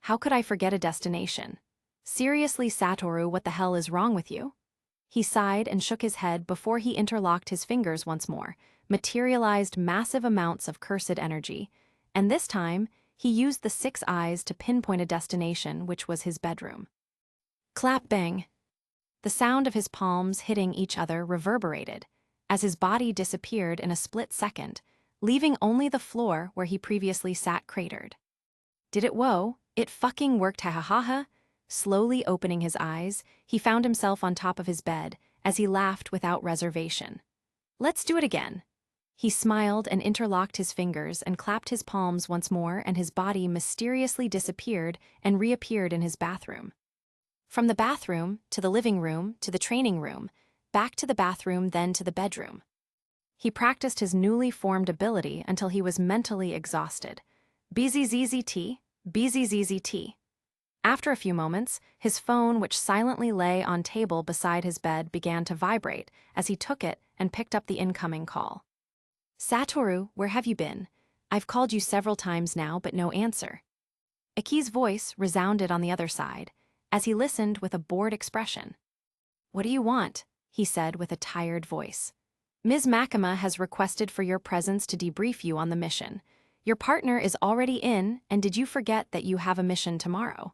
How could I forget a destination? Seriously, Satoru, what the hell is wrong with you? He sighed and shook his head before he interlocked his fingers once more, materialized massive amounts of cursed energy, and this time, he used the 6 eyes to pinpoint a destination, which was his bedroom. Clap bang! The sound of his palms hitting each other reverberated, as his body disappeared in a split second, leaving only the floor where he previously sat cratered. Did it whoa? It fucking worked, ha ha ha ha! Slowly opening his eyes, he found himself on top of his bed, as he laughed without reservation. Let's do it again. He smiled and interlocked his fingers and clapped his palms once more, and his body mysteriously disappeared and reappeared in his bathroom. From the bathroom, to the living room, to the training room, back to the bathroom, then to the bedroom. He practiced his newly formed ability until he was mentally exhausted. BZZZT, BZZZT. After a few moments, his phone, which silently lay on table beside his bed, began to vibrate as he took it and picked up the incoming call. Satoru, where have you been? I've called you several times now, but no answer. Aki's voice resounded on the other side, as he listened with a bored expression. What do you want? He said with a tired voice. Ms. Makima has requested for your presence to debrief you on the mission. Your partner is already in, and did you forget that you have a mission tomorrow?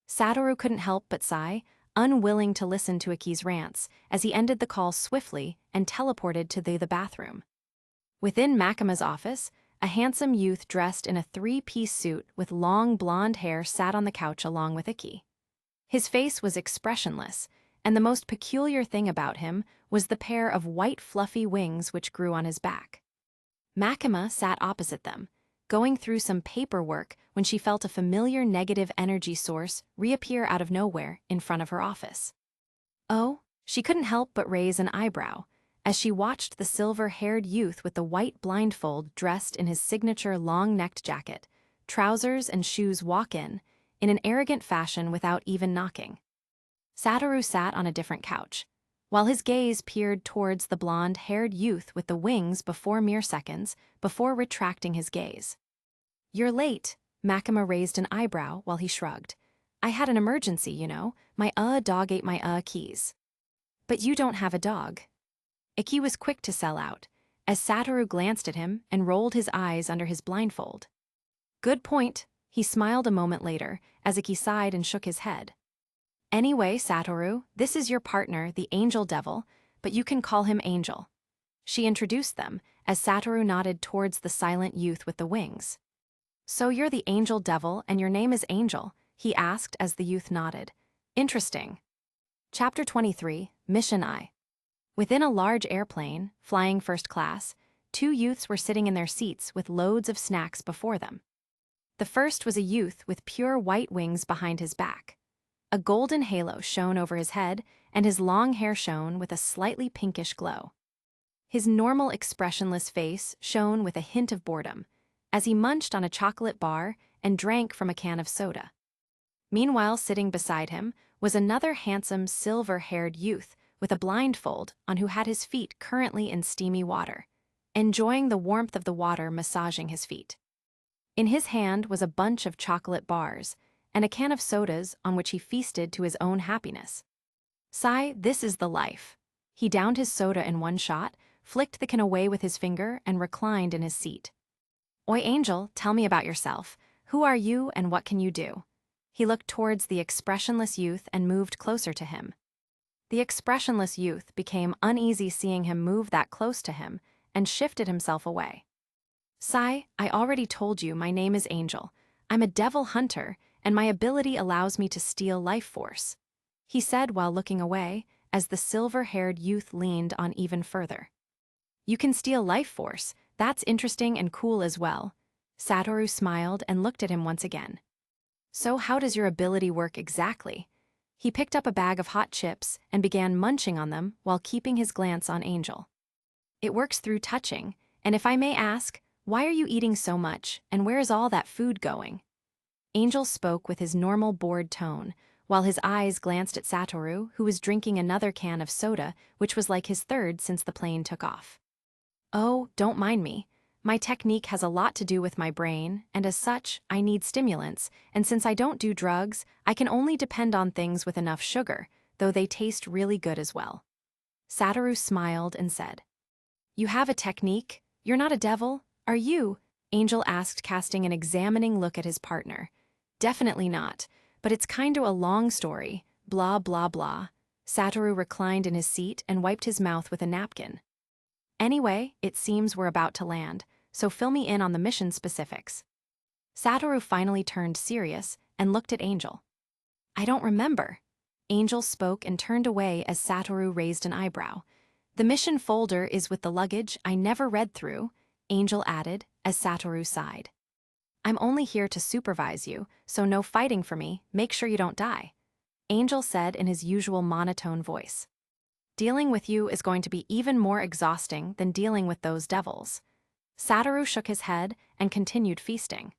Satoru couldn't help but sigh, unwilling to listen to Aki's rants, as he ended the call swiftly and teleported to the bathroom. Within Makima's office, a handsome youth dressed in a 3-piece suit with long blonde hair sat on the couch along with Aki. His face was expressionless, and the most peculiar thing about him was the pair of white fluffy wings which grew on his back. Makima sat opposite them, going through some paperwork when she felt a familiar negative energy source reappear out of nowhere in front of her office. Oh, she couldn't help but raise an eyebrow as she watched the silver-haired youth with the white blindfold dressed in his signature long-necked jacket, trousers and shoes walk in an arrogant fashion without even knocking. Satoru sat on a different couch, while his gaze peered towards the blonde-haired youth with the wings before mere seconds before retracting his gaze. You're late, Makima raised an eyebrow while he shrugged. I had an emergency, you know. My dog ate my keys. But you don't have a dog. Iki was quick to sell out, as Satoru glanced at him and rolled his eyes under his blindfold. Good point, he smiled a moment later as Iki sighed and shook his head. Anyway, Satoru, this is your partner, the Angel Devil, but you can call him Angel. She introduced them, as Satoru nodded towards the silent youth with the wings. So you're the Angel Devil and your name is Angel, he asked as the youth nodded. Interesting. Chapter 23, Mission I. Within a large airplane, flying first class, 2 youths were sitting in their seats with loads of snacks before them. The first was a youth with pure white wings behind his back. A golden halo shone over his head, and his long hair shone with a slightly pinkish glow. His normal expressionless face shone with a hint of boredom, as he munched on a chocolate bar and drank from a can of soda. Meanwhile, sitting beside him was another handsome silver-haired youth with a blindfold on who had his feet currently in steamy water, enjoying the warmth of the water massaging his feet. In his hand was a bunch of chocolate bars and a can of sodas on which he feasted to his own happiness. Sigh, this is the life. He downed his soda in one shot, flicked the can away with his finger, and reclined in his seat. Oi, Angel, tell me about yourself. Who are you and what can you do? He looked towards the expressionless youth and moved closer to him. The expressionless youth became uneasy seeing him move that close to him and shifted himself away. Sai, I already told you my name is Angel. I'm a devil hunter, and my ability allows me to steal life force, he said while looking away, as the silver-haired youth leaned on even further. You can steal life force, that's interesting and cool as well. Satoru smiled and looked at him once again. So how does your ability work exactly? He picked up a bag of hot chips and began munching on them while keeping his glance on Angel. It works through touching, and if I may ask, why are you eating so much, and where is all that food going? Angel spoke with his normal bored tone, while his eyes glanced at Satoru, who was drinking another can of soda, which was like his third since the plane took off. Oh, don't mind me. My technique has a lot to do with my brain, and as such, I need stimulants, and since I don't do drugs, I can only depend on things with enough sugar, though they taste really good as well. Satoru smiled and said, You have a technique? You're not a devil, are you? Angel asked, casting an examining look at his partner. Definitely not, but it's kinda a long story, blah blah blah. Satoru reclined in his seat and wiped his mouth with a napkin. Anyway, it seems we're about to land, so fill me in on the mission specifics. Satoru finally turned serious and looked at Angel. I don't remember. Angel spoke and turned away as Satoru raised an eyebrow. The mission folder is with the luggage I never read through, Angel added as Satoru sighed. I'm only here to supervise you, so no fighting for me, make sure you don't die, Angel said in his usual monotone voice. Dealing with you is going to be even more exhausting than dealing with those devils. Satoru shook his head and continued feasting.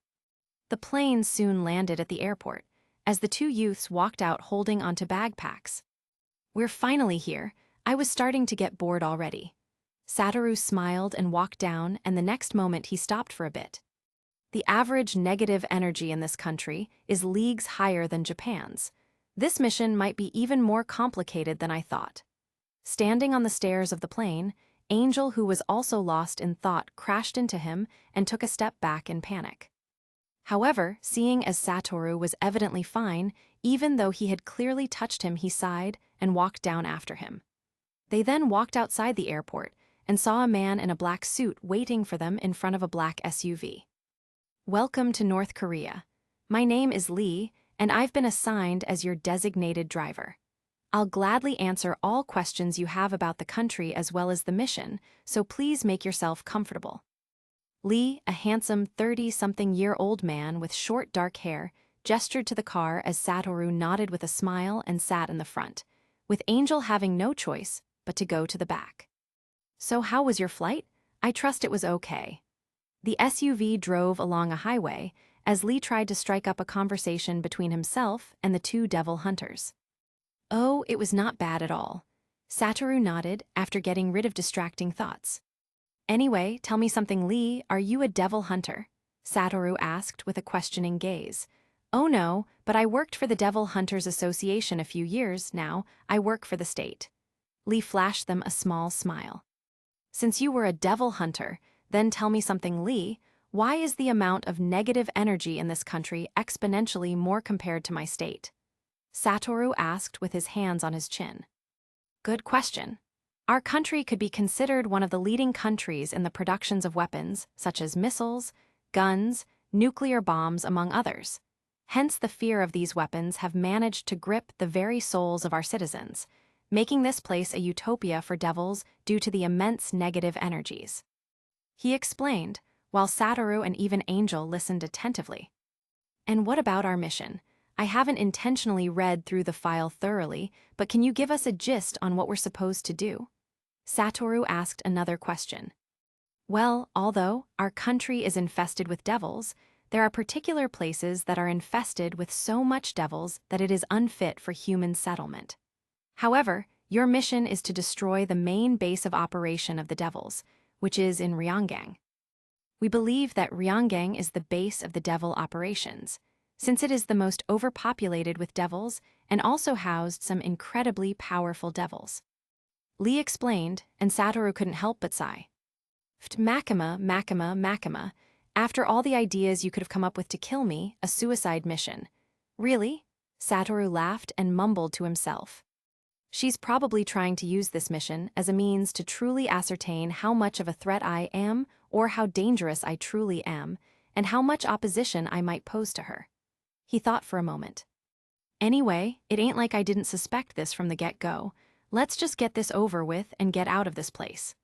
The plane soon landed at the airport, as the two youths walked out holding onto backpacks. We're finally here. I was starting to get bored already. Satoru smiled and walked down, and the next moment he stopped for a bit. The average negative energy in this country is leagues higher than Japan's. This mission might be even more complicated than I thought. Standing on the stairs of the plane, Angel, who was also lost in thought, crashed into him and took a step back in panic. However, seeing as Satoru was evidently fine, even though he had clearly touched him, he sighed and walked down after him. They then walked outside the airport and saw a man in a black suit waiting for them in front of a black SUV. Welcome to North Korea. My name is Lee, and I've been assigned as your designated driver. I'll gladly answer all questions you have about the country as well as the mission, so please make yourself comfortable. Lee, a handsome 30-something-year-old man with short dark hair, gestured to the car as Satoru nodded with a smile and sat in the front, with Angel having no choice but to go to the back. So how was your flight? I trust it was okay. The SUV drove along a highway as Lee tried to strike up a conversation between himself and the two devil hunters. Oh, it was not bad at all. Satoru nodded after getting rid of distracting thoughts. Anyway, tell me something, Lee, are you a devil hunter? Satoru asked with a questioning gaze. Oh no, but I worked for the Devil Hunters Association a few years now. I work for the state. Lee flashed them a small smile. Since you were a devil hunter, then tell me something, Lee. Why is the amount of negative energy in this country exponentially more compared to my state? Satoru asked with his hands on his chin. Good question. Our country could be considered one of the leading countries in the productions of weapons, such as missiles, guns, nuclear bombs, among others. Hence the fear of these weapons have managed to grip the very souls of our citizens, making this place a utopia for devils due to the immense negative energies. He explained, while Satoru and even Angel listened attentively. And what about our mission? I haven't intentionally read through the file thoroughly, but can you give us a gist on what we're supposed to do? Satoru asked another question. Well, although our country is infested with devils, there are particular places that are infested with so much devils that it is unfit for human settlement. However, your mission is to destroy the main base of operation of the devils, which is in Ryanggang. We believe that Ryanggang is the base of the devil operations, since it is the most overpopulated with devils and also housed some incredibly powerful devils. Lee explained, and Satoru couldn't help but sigh. Makima. After all the ideas you could have come up with to kill me, a suicide mission. Really? Satoru laughed and mumbled to himself. She's probably trying to use this mission as a means to truly ascertain how much of a threat I am or how dangerous I truly am, and how much opposition I might pose to her. He thought for a moment. Anyway, it ain't like I didn't suspect this from the get-go. Let's just get this over with and get out of this place.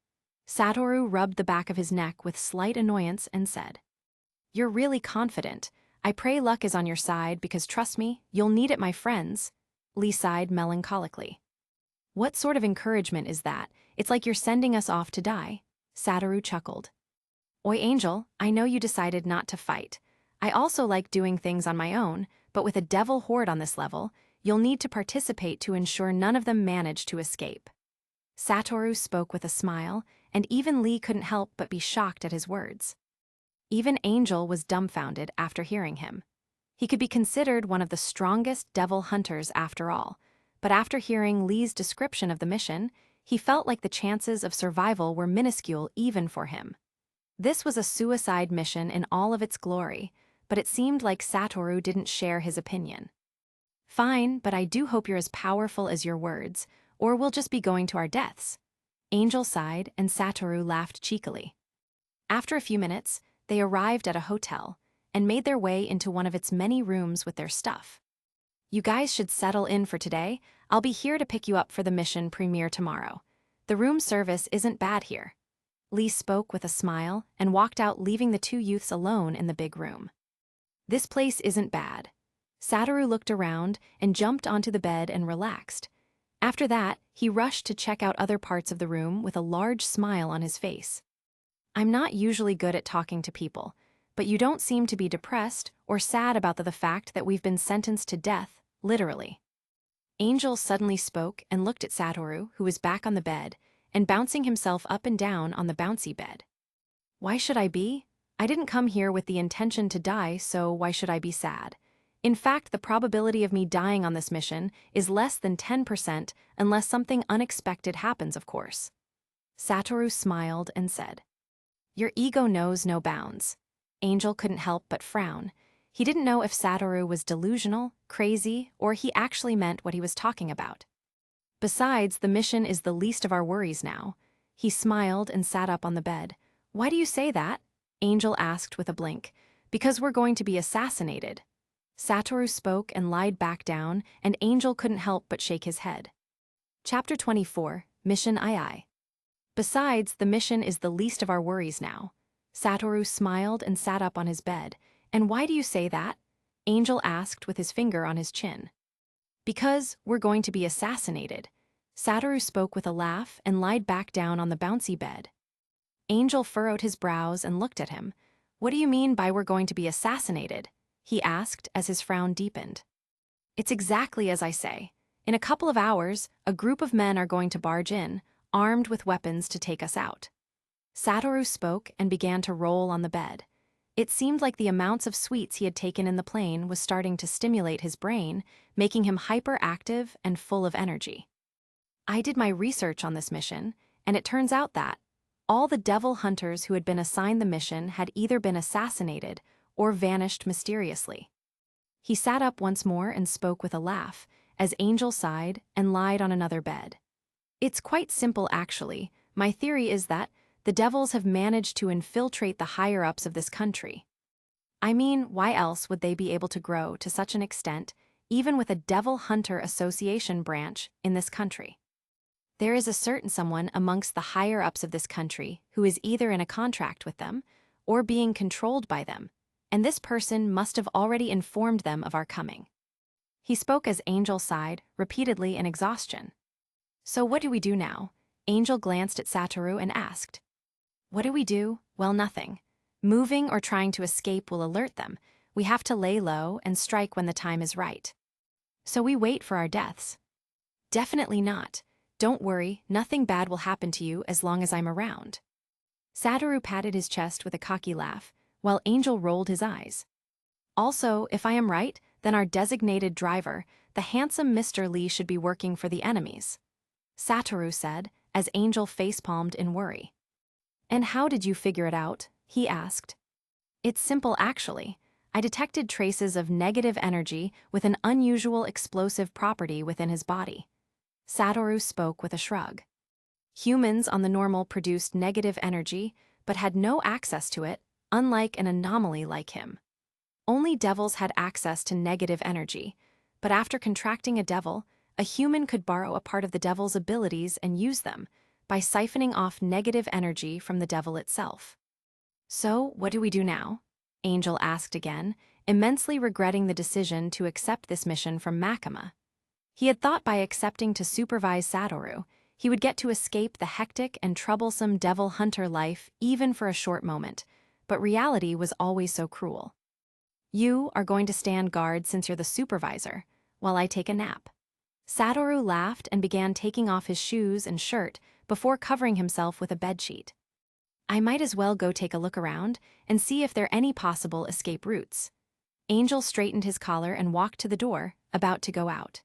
Satoru rubbed the back of his neck with slight annoyance and said, "You're really confident. I pray luck is on your side because trust me, you'll need it, my friends." Lee sighed melancholically. "What sort of encouragement is that? It's like you're sending us off to die." Satoru chuckled. "Oi, Angel, I know you decided not to fight. I also like doing things on my own, but with a devil horde on this level, you'll need to participate to ensure none of them manage to escape." Satoru spoke with a smile, and even Lee couldn't help but be shocked at his words. Even Angel was dumbfounded after hearing him. He could be considered one of the strongest devil hunters after all, but after hearing Lee's description of the mission, he felt like the chances of survival were minuscule even for him. This was a suicide mission in all of its glory, but it seemed like Satoru didn't share his opinion. "Fine, but I do hope you're as powerful as your words, or we'll just be going to our deaths." Angel sighed, and Satoru laughed cheekily. After a few minutes, they arrived at a hotel and made their way into one of its many rooms with their stuff. "You guys should settle in for today. I'll be here to pick you up for the mission premiere tomorrow. The room service isn't bad here." Lee spoke with a smile and walked out, leaving the two youths alone in the big room. "This place isn't bad." Satoru looked around and jumped onto the bed and relaxed. After that, he rushed to check out other parts of the room with a large smile on his face. "I'm not usually good at talking to people, but you don't seem to be depressed or sad about the fact that we've been sentenced to death, literally." Angel suddenly spoke and looked at Satoru, who was back on the bed, and bouncing himself up and down on the bouncy bed. "Why should I be? I didn't come here with the intention to die, so why should I be sad? In fact, the probability of me dying on this mission is less than 10% unless something unexpected happens, of course." Satoru smiled and said, "Your ego knows no bounds." Angel couldn't help but frown. He didn't know if Satoru was delusional, crazy, or he actually meant what he was talking about. "Besides, the mission is the least of our worries now." He smiled and sat up on the bed. "Why do you say that?" Angel asked with a blink. "Because we're going to be assassinated." Satoru spoke and lied back down, and Angel couldn't help but shake his head. Chapter 24, Mission II. "Besides, the mission is the least of our worries now." Satoru smiled and sat up on his bed. "And why do you say that?" Angel asked with his finger on his chin. "Because we're going to be assassinated." Satoru spoke with a laugh and lied back down on the bouncy bed. Angel furrowed his brows and looked at him. "What do you mean by we're going to be assassinated?" he asked as his frown deepened. "It's exactly as I say. In a couple of hours, a group of men are going to barge in, armed with weapons to take us out." Satoru spoke and began to roll on the bed. It seemed like the amounts of sweets he had taken in the plane was starting to stimulate his brain, making him hyperactive and full of energy. "I did my research on this mission, and it turns out that all the devil hunters who had been assigned the mission had either been assassinated or vanished mysteriously." He sat up once more and spoke with a laugh, as Angel sighed and lied on another bed. "It's quite simple, actually. My theory is that the devils have managed to infiltrate the higher-ups of this country. I mean, why else would they be able to grow to such an extent, even with a Devil Hunter Association branch in this country? There is a certain someone amongst the higher-ups of this country who is either in a contract with them or being controlled by them, and this person must have already informed them of our coming." He spoke as Angel sighed, repeatedly in exhaustion. "So what do we do now?" Angel glanced at Satoru and asked. "What do we do? Well, nothing. Moving or trying to escape will alert them. We have to lay low and strike when the time is right. So we wait for our deaths." "Definitely not. Don't worry, nothing bad will happen to you as long as I'm around." Satoru patted his chest with a cocky laugh, while Angel rolled his eyes. "Also, if I am right, then our designated driver, the handsome Mr. Lee, should be working for the enemies," Satoru said, as Angel facepalmed in worry. "And how did you figure it out?" he asked. "It's simple, actually. I detected traces of negative energy with an unusual explosive property within his body." Satoru spoke with a shrug. "Humans on the normal produced negative energy, but had no access to it, unlike an anomaly like him. Only devils had access to negative energy, but after contracting a devil, a human could borrow a part of the devil's abilities and use them, by siphoning off negative energy from the devil itself. So, what do we do now? Angel asked again, immensely regretting the decision to accept this mission from Makima. He had thought by accepting to supervise Satoru, he would get to escape the hectic and troublesome devil hunter life even for a short moment, but reality was always so cruel. You are going to stand guard since you're the supervisor, while I take a nap. Satoru laughed and began taking off his shoes and shirt before covering himself with a bedsheet. I might as well go take a look around and see if there are any possible escape routes. Angel straightened his collar and walked to the door, about to go out.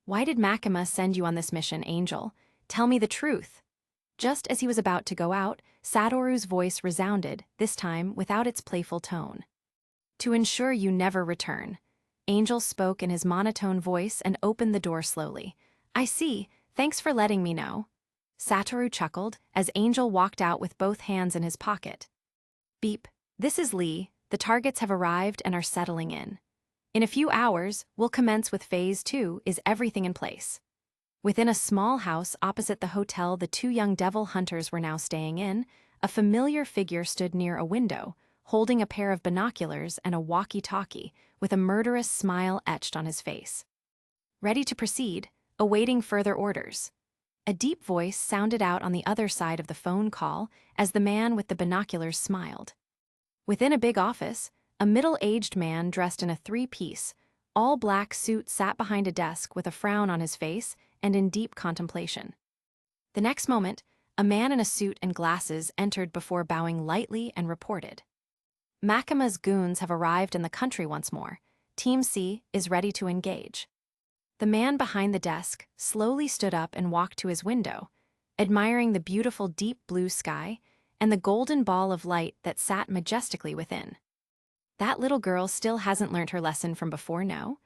Why did Makima send you on this mission, Angel? Tell me the truth. Just as he was about to go out, Satoru's voice resounded, this time without its playful tone. To ensure you never return. Angel spoke in his monotone voice and opened the door slowly. I see, thanks for letting me know. Satoru chuckled as Angel walked out with both hands in his pocket. Beep, this is Lee, the targets have arrived and are settling in. In a few hours, we'll commence with Phase 2, is everything in place. Within a small house opposite the hotel the two young devil hunters were now staying in, a familiar figure stood near a window, holding a pair of binoculars and a walkie-talkie, with a murderous smile etched on his face. Ready to proceed, awaiting further orders. A deep voice sounded out on the other side of the phone call as the man with the binoculars smiled. Within a big office, a middle-aged man dressed in a three-piece, all-black suit sat behind a desk with a frown on his face and in deep contemplation. The next moment, a man in a suit and glasses entered before bowing lightly and reported. Makima's goons have arrived in the country once more. Team C is ready to engage. The man behind the desk slowly stood up and walked to his window, admiring the beautiful deep blue sky and the golden ball of light that sat majestically within. That little girl still hasn't learned her lesson from before, no?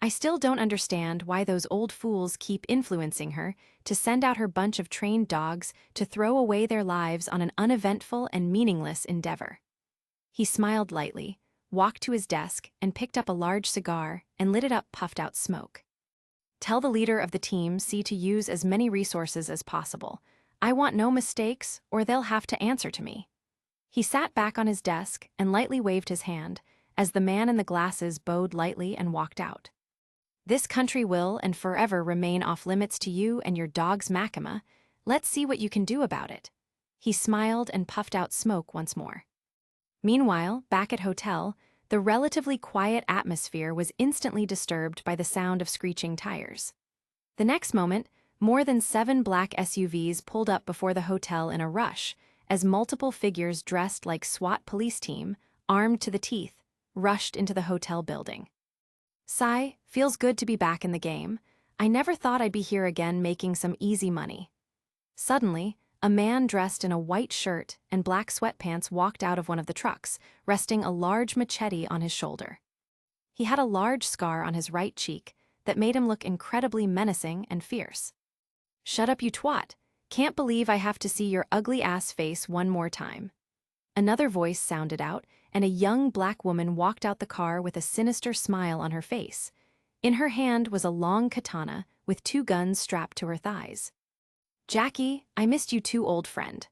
I still don't understand why those old fools keep influencing her to send out her bunch of trained dogs to throw away their lives on an uneventful and meaningless endeavor. He smiled lightly, walked to his desk and picked up a large cigar and lit it up, puffed out smoke. Tell the leader of the team C to use as many resources as possible. I want no mistakes or they'll have to answer to me. He sat back on his desk and lightly waved his hand as the man in the glasses bowed lightly and walked out. This country will and forever remain off limits to you and your dog's Makima. Let's see what you can do about it. He smiled and puffed out smoke once more. Meanwhile, back at hotel, the relatively quiet atmosphere was instantly disturbed by the sound of screeching tires. The next moment, more than 7 black SUVs pulled up before the hotel in a rush, as multiple figures dressed like SWAT police team, armed to the teeth, rushed into the hotel building. Sigh, feels good to be back in the game. I never thought I'd be here again making some easy money. Suddenly, a man dressed in a white shirt and black sweatpants walked out of one of the trucks, resting a large machete on his shoulder. He had a large scar on his right cheek that made him look incredibly menacing and fierce. Shut up, you twat. Can't believe I have to see your ugly-ass face one more time. Another voice sounded out, and a young black woman walked out the car with a sinister smile on her face. In her hand was a long katana with 2 guns strapped to her thighs. Jackie, I missed you too, old friend.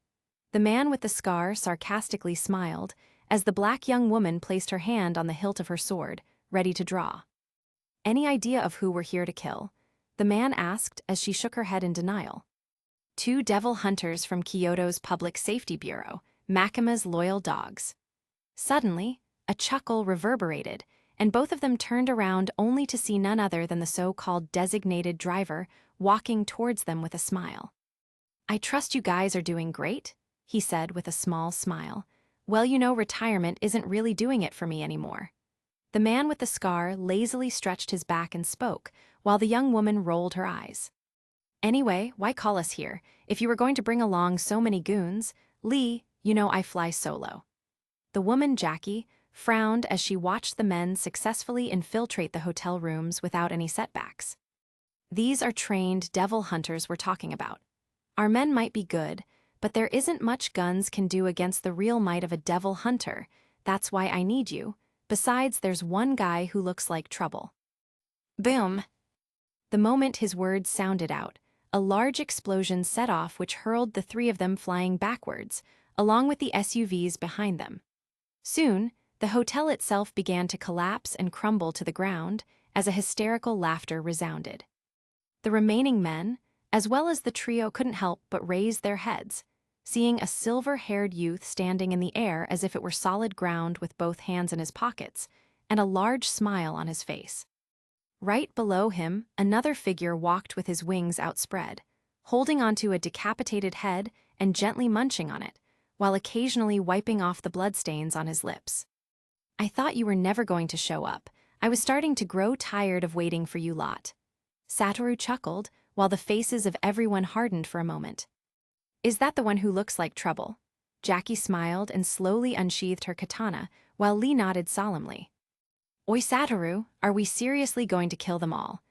The man with the scar sarcastically smiled as the black young woman placed her hand on the hilt of her sword, ready to draw. Any idea of who we're here to kill? The man asked as she shook her head in denial. 2 devil hunters from Kyoto's Public Safety Bureau, Makima's loyal dogs. Suddenly, a chuckle reverberated, and both of them turned around only to see none other than the so-called designated driver walking towards them with a smile. I trust you guys are doing great, he said with a small smile. Well, you know, retirement isn't really doing it for me anymore. The man with the scar lazily stretched his back and spoke, while the young woman rolled her eyes. Anyway, why call us here? If you were going to bring along so many goons, Lee, you know I fly solo. The woman, Jackie, frowned as she watched the men successfully infiltrate the hotel rooms without any setbacks. These are trained devil hunters we're talking about. Our men might be good, But there isn't much guns can do against the real might of a devil hunter. That's why I need you. Besides, there's one guy who looks like trouble. Boom! The moment his words sounded out, a large explosion set off which hurled the three of them flying backwards, along with the SUVs behind them. Soon, the hotel itself began to collapse and crumble to the ground as a hysterical laughter resounded. The remaining men, as well as the trio, couldn't help but raise their heads, seeing a silver-haired youth standing in the air as if it were solid ground with both hands in his pockets, and a large smile on his face. Right below him, another figure walked with his wings outspread, holding onto a decapitated head and gently munching on it, while occasionally wiping off the bloodstains on his lips. I thought you were never going to show up. I was starting to grow tired of waiting for you lot. Satoru chuckled, while the faces of everyone hardened for a moment. Is that the one who looks like trouble? Jackie smiled and slowly unsheathed her katana, while Lee nodded solemnly. Oi Satoru, are we seriously going to kill them all?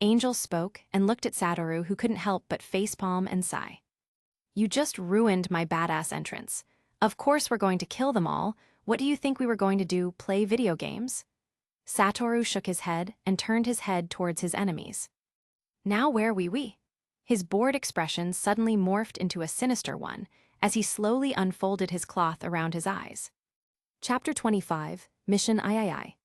Angel spoke and looked at Satoru, who couldn't help but facepalm and sigh. You just ruined my badass entrance. Of course we're going to kill them all. What do you think we were going to do, play video games? Satoru shook his head and turned his head towards his enemies. Now where we? His bored expression suddenly morphed into a sinister one as he slowly unfolded his cloth around his eyes. Chapter 25, Mission III.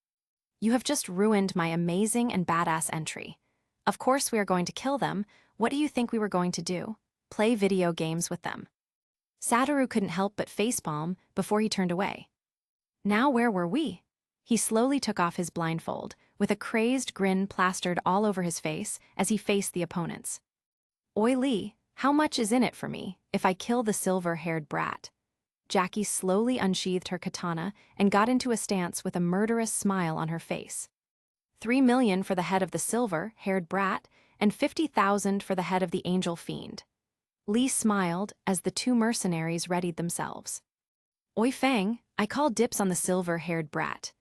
You have just ruined my amazing and badass entry. Of course we are going to kill them. What do you think we were going to do? Play video games with them. Satoru couldn't help but facepalm before he turned away. Now where were we? He slowly took off his blindfold, with a crazed grin plastered all over his face as he faced the opponents. Oi Lee, how much is in it for me if I kill the silver-haired brat? Jackie slowly unsheathed her katana and got into a stance with a murderous smile on her face. 3 million for the head of the silver-haired brat, and 50,000 for the head of the angel fiend. Lee smiled as the two mercenaries readied themselves. Oi Fang, I call dips on the silver-haired brat.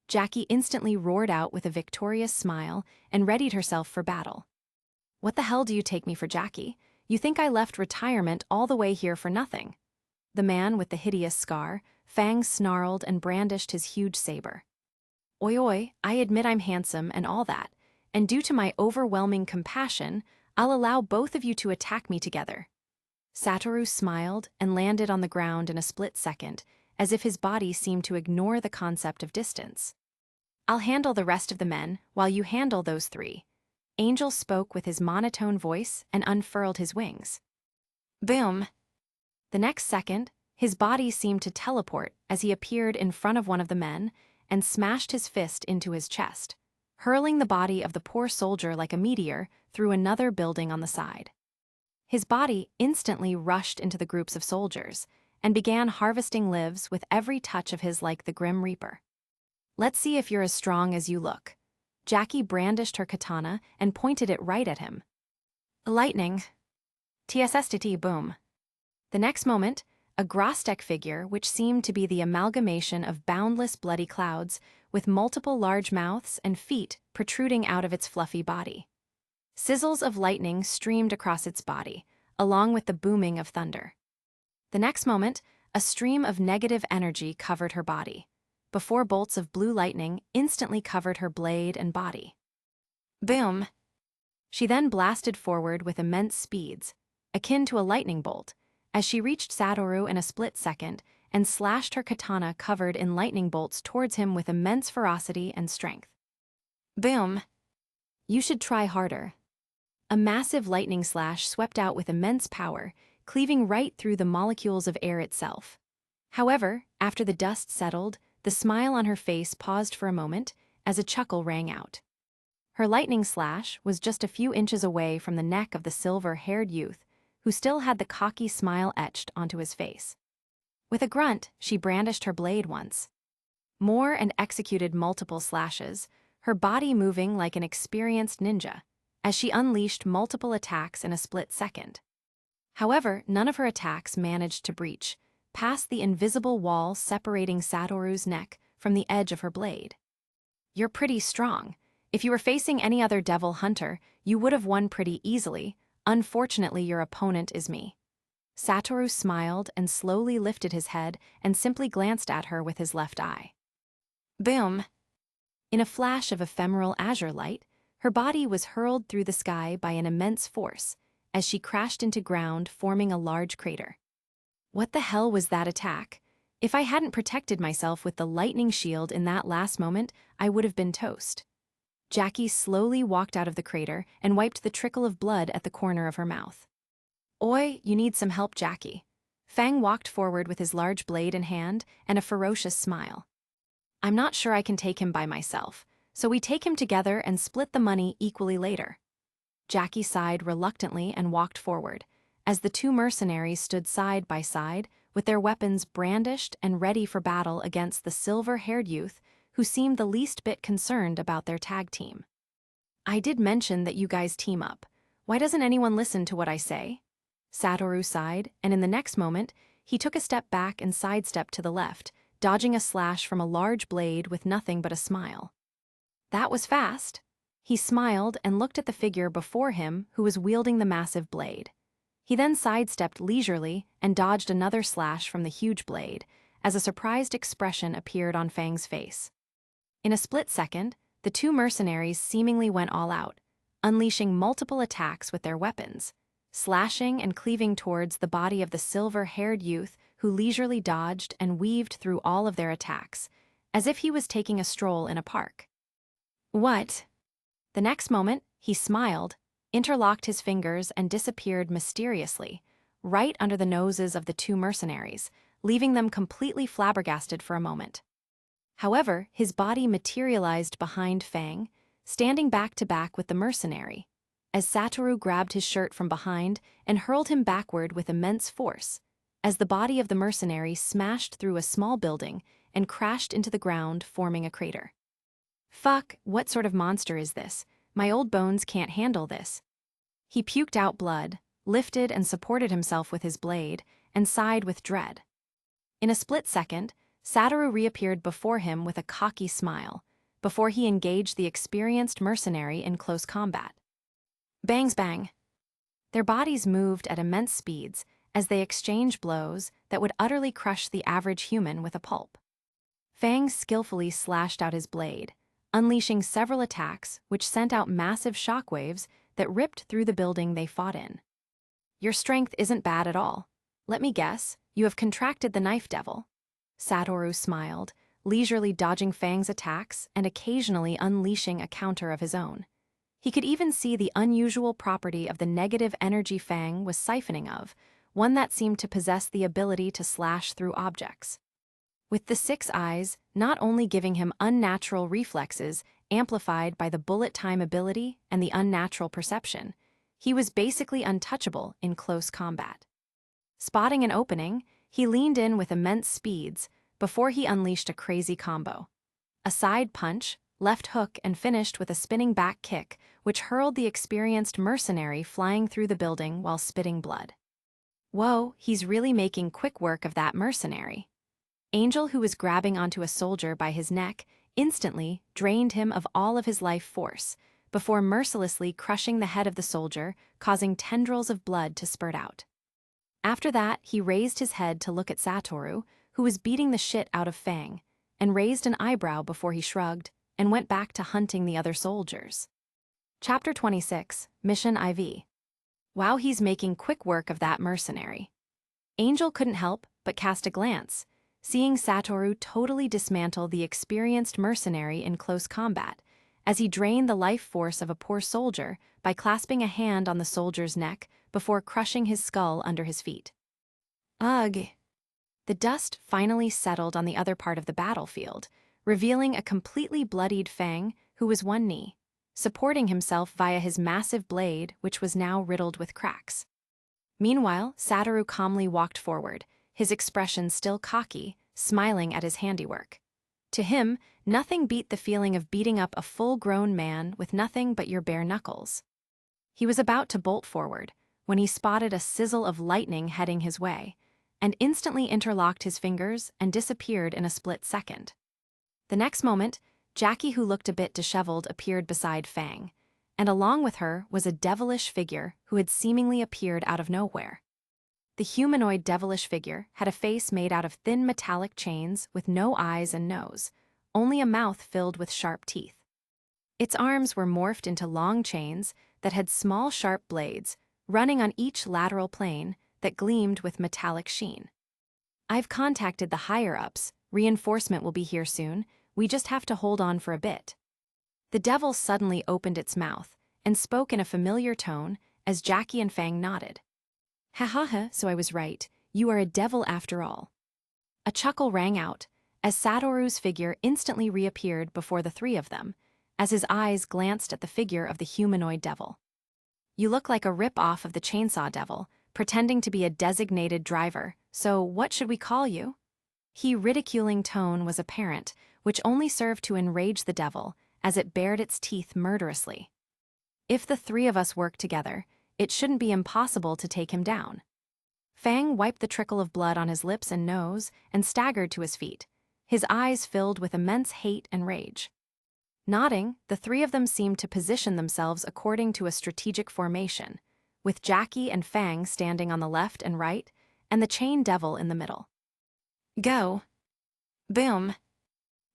Jackie instantly roared out with a victorious smile and readied herself for battle. What the hell do you take me for, Jackie? You think I left retirement all the way here for nothing? The man with the hideous scar, Fang, snarled and brandished his huge saber. Oi, I admit I'm handsome and all that, and due to my overwhelming compassion, I'll allow both of you to attack me together. Satoru smiled and landed on the ground in a split second, as if his body seemed to ignore the concept of distance. I'll handle the rest of the men while you handle those three. Angel spoke with his monotone voice and unfurled his wings. Boom! The next second, his body seemed to teleport as he appeared in front of one of the men and smashed his fist into his chest, hurling the body of the poor soldier like a meteor through another building on the side. His body instantly rushed into the groups of soldiers and began harvesting lives with every touch of his like the Grim Reaper. Let's see if you're as strong as you look. Jackie brandished her katana and pointed it right at him. Lightning. TSSTT boom. The next moment, a Grostek figure, which seemed to be the amalgamation of boundless bloody clouds with multiple large mouths and feet protruding out of its fluffy body. Sizzles of lightning streamed across its body, along with the booming of thunder. The next moment, a stream of negative energy covered her body, before bolts of blue lightning instantly covered her blade and body. Boom! She then blasted forward with immense speeds, akin to a lightning bolt, as she reached Satoru in a split second and slashed her katana covered in lightning bolts towards him with immense ferocity and strength. Boom! You should try harder. A massive lightning slash swept out with immense power, cleaving right through the molecules of air itself. However, after the dust settled, the smile on her face paused for a moment as a chuckle rang out. Her lightning slash was just a few inches away from the neck of the silver-haired youth, who still had the cocky smile etched onto his face. With a grunt, she brandished her blade once more and executed multiple slashes, her body moving like an experienced ninja, as she unleashed multiple attacks in a split second. However, none of her attacks managed to breach past the invisible wall separating Satoru's neck from the edge of her blade. You're pretty strong. If you were facing any other devil hunter, you would have won pretty easily. Unfortunately, your opponent is me. Satoru smiled and slowly lifted his head and simply glanced at her with his left eye. Boom! In a flash of ephemeral azure light, her body was hurled through the sky by an immense force, as she crashed into ground, forming a large crater. What the hell was that attack? If I hadn't protected myself with the lightning shield in that last moment, I would have been toast. Jackie slowly walked out of the crater and wiped the trickle of blood at the corner of her mouth. Oi, you need some help, Jackie. Fang walked forward with his large blade in hand and a ferocious smile. I'm not sure I can take him by myself, so we take him together and split the money equally later. Jackie sighed reluctantly and walked forward, as the two mercenaries stood side by side with their weapons brandished and ready for battle against the silver-haired youth who seemed the least bit concerned about their tag team. I did mention that you guys team up. Why doesn't anyone listen to what I say? Satoru sighed, and in the next moment, he took a step back and sidestepped to the left, dodging a slash from a large blade with nothing but a smile. That was fast. He smiled and looked at the figure before him who was wielding the massive blade. He then sidestepped leisurely and dodged another slash from the huge blade, as a surprised expression appeared on Fang's face. In a split second, the two mercenaries seemingly went all out, unleashing multiple attacks with their weapons, slashing and cleaving towards the body of the silver-haired youth who leisurely dodged and weaved through all of their attacks, as if he was taking a stroll in a park. What? The next moment, he smiled, interlocked his fingers and disappeared mysteriously, right under the noses of the two mercenaries, leaving them completely flabbergasted for a moment. However, his body materialized behind Fang, standing back to back with the mercenary, as Satoru grabbed his shirt from behind and hurled him backward with immense force, as the body of the mercenary smashed through a small building and crashed into the ground, forming a crater. Fuck, what sort of monster is this? My old bones can't handle this. He puked out blood, lifted and supported himself with his blade, and sighed with dread. In a split second, Satoru reappeared before him with a cocky smile, before he engaged the experienced mercenary in close combat. Bangs bang! Their bodies moved at immense speeds as they exchanged blows that would utterly crush the average human with a pulp. Fang skillfully slashed out his blade, unleashing several attacks which sent out massive shockwaves that ripped through the building they fought in. Your strength isn't bad at all. Let me guess, you have contracted the knife devil. Satoru smiled, leisurely dodging Fang's attacks and occasionally unleashing a counter of his own. He could even see the unusual property of the negative energy Fang was siphoning of, one that seemed to possess the ability to slash through objects. With the 6 eyes not only giving him unnatural reflexes amplified by the bullet time ability and the unnatural perception, he was basically untouchable in close combat. Spotting an opening, he leaned in with immense speeds before he unleashed a crazy combo. A side punch, left hook, and finished with a spinning back kick, which hurled the experienced mercenary flying through the building while spitting blood. Whoa, he's really making quick work of that mercenary. Angel, who was grabbing onto a soldier by his neck, instantly drained him of all of his life force, before mercilessly crushing the head of the soldier, causing tendrils of blood to spurt out. After that, he raised his head to look at Satoru, who was beating the shit out of Fang, and raised an eyebrow before he shrugged and went back to hunting the other soldiers. Chapter 26, Mission IV. Wow, he's making quick work of that mercenary. Angel couldn't help but cast a glance, seeing Satoru totally dismantle the experienced mercenary in close combat, as he drained the life force of a poor soldier by clasping a hand on the soldier's neck before crushing his skull under his feet. Ugh! The dust finally settled on the other part of the battlefield, revealing a completely bloodied Fang who was one knee, supporting himself via his massive blade, which was now riddled with cracks. Meanwhile, Satoru calmly walked forward, his expression still cocky, smiling at his handiwork. To him, nothing beat the feeling of beating up a full-grown man with nothing but your bare knuckles. He was about to bolt forward when he spotted a sizzle of lightning heading his way, and instantly interlocked his fingers and disappeared in a split second. The next moment, Jackie, who looked a bit disheveled, appeared beside Fang, and along with her was a devilish figure who had seemingly appeared out of nowhere. The humanoid devilish figure had a face made out of thin metallic chains with no eyes and nose, only a mouth filled with sharp teeth. Its arms were morphed into long chains that had small sharp blades running on each lateral plane that gleamed with metallic sheen. I've contacted the higher-ups. Reinforcement will be here soon. We just have to hold on for a bit. The devil suddenly opened its mouth and spoke in a familiar tone as Jackie and Fang nodded. Ha ha ha, so I was right. You are a devil after all. A chuckle rang out as Satoru's figure instantly reappeared before the three of them, as his eyes glanced at the figure of the humanoid devil. You look like a rip-off of the chainsaw devil, pretending to be a designated driver, so what should we call you? His ridiculing tone was apparent, which only served to enrage the devil as it bared its teeth murderously. If the three of us work together, it shouldn't be impossible to take him down. Fang wiped the trickle of blood on his lips and nose and staggered to his feet, his eyes filled with immense hate and rage. Nodding, the three of them seemed to position themselves according to a strategic formation, with Jackie and Fang standing on the left and right, and the chain devil in the middle. Go! Boom!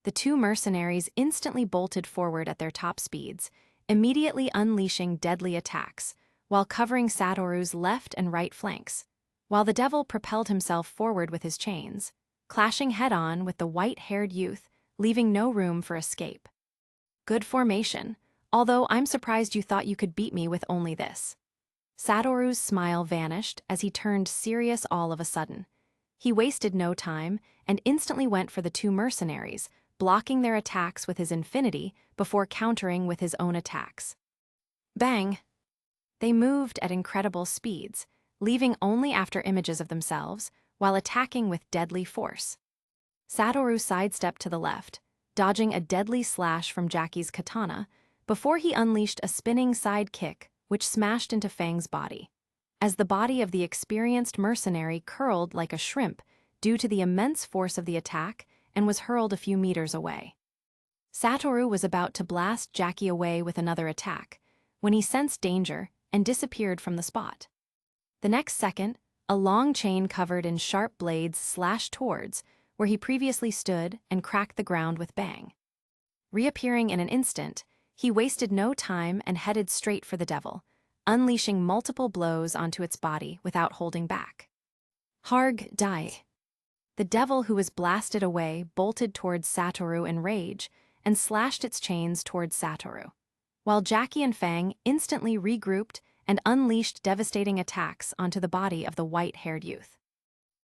The two mercenaries instantly bolted forward at their top speeds, immediately unleashing deadly attacks, while covering Satoru's left and right flanks, while the devil propelled himself forward with his chains, clashing head-on with the white-haired youth, leaving no room for escape. Good formation, although I'm surprised you thought you could beat me with only this. Satoru's smile vanished as he turned serious all of a sudden. He wasted no time and instantly went for the two mercenaries, blocking their attacks with his infinity before countering with his own attacks. Bang! They moved at incredible speeds, leaving only after images of themselves, while attacking with deadly force. Satoru sidestepped to the left, dodging a deadly slash from Jackie's katana, before he unleashed a spinning side kick which smashed into Fang's body, as the body of the experienced mercenary curled like a shrimp due to the immense force of the attack and was hurled a few meters away. Satoru was about to blast Jackie away with another attack, when he sensed danger and disappeared from the spot. The next second, a long chain covered in sharp blades slashed towards where he previously stood and cracked the ground with bang. Reappearing in an instant, he wasted no time and headed straight for the devil, unleashing multiple blows onto its body without holding back. Harg die. The devil who was blasted away bolted towards Satoru in rage and slashed its chains towards Satoru, while Jackie and Fang instantly regrouped and unleashed devastating attacks onto the body of the white-haired youth.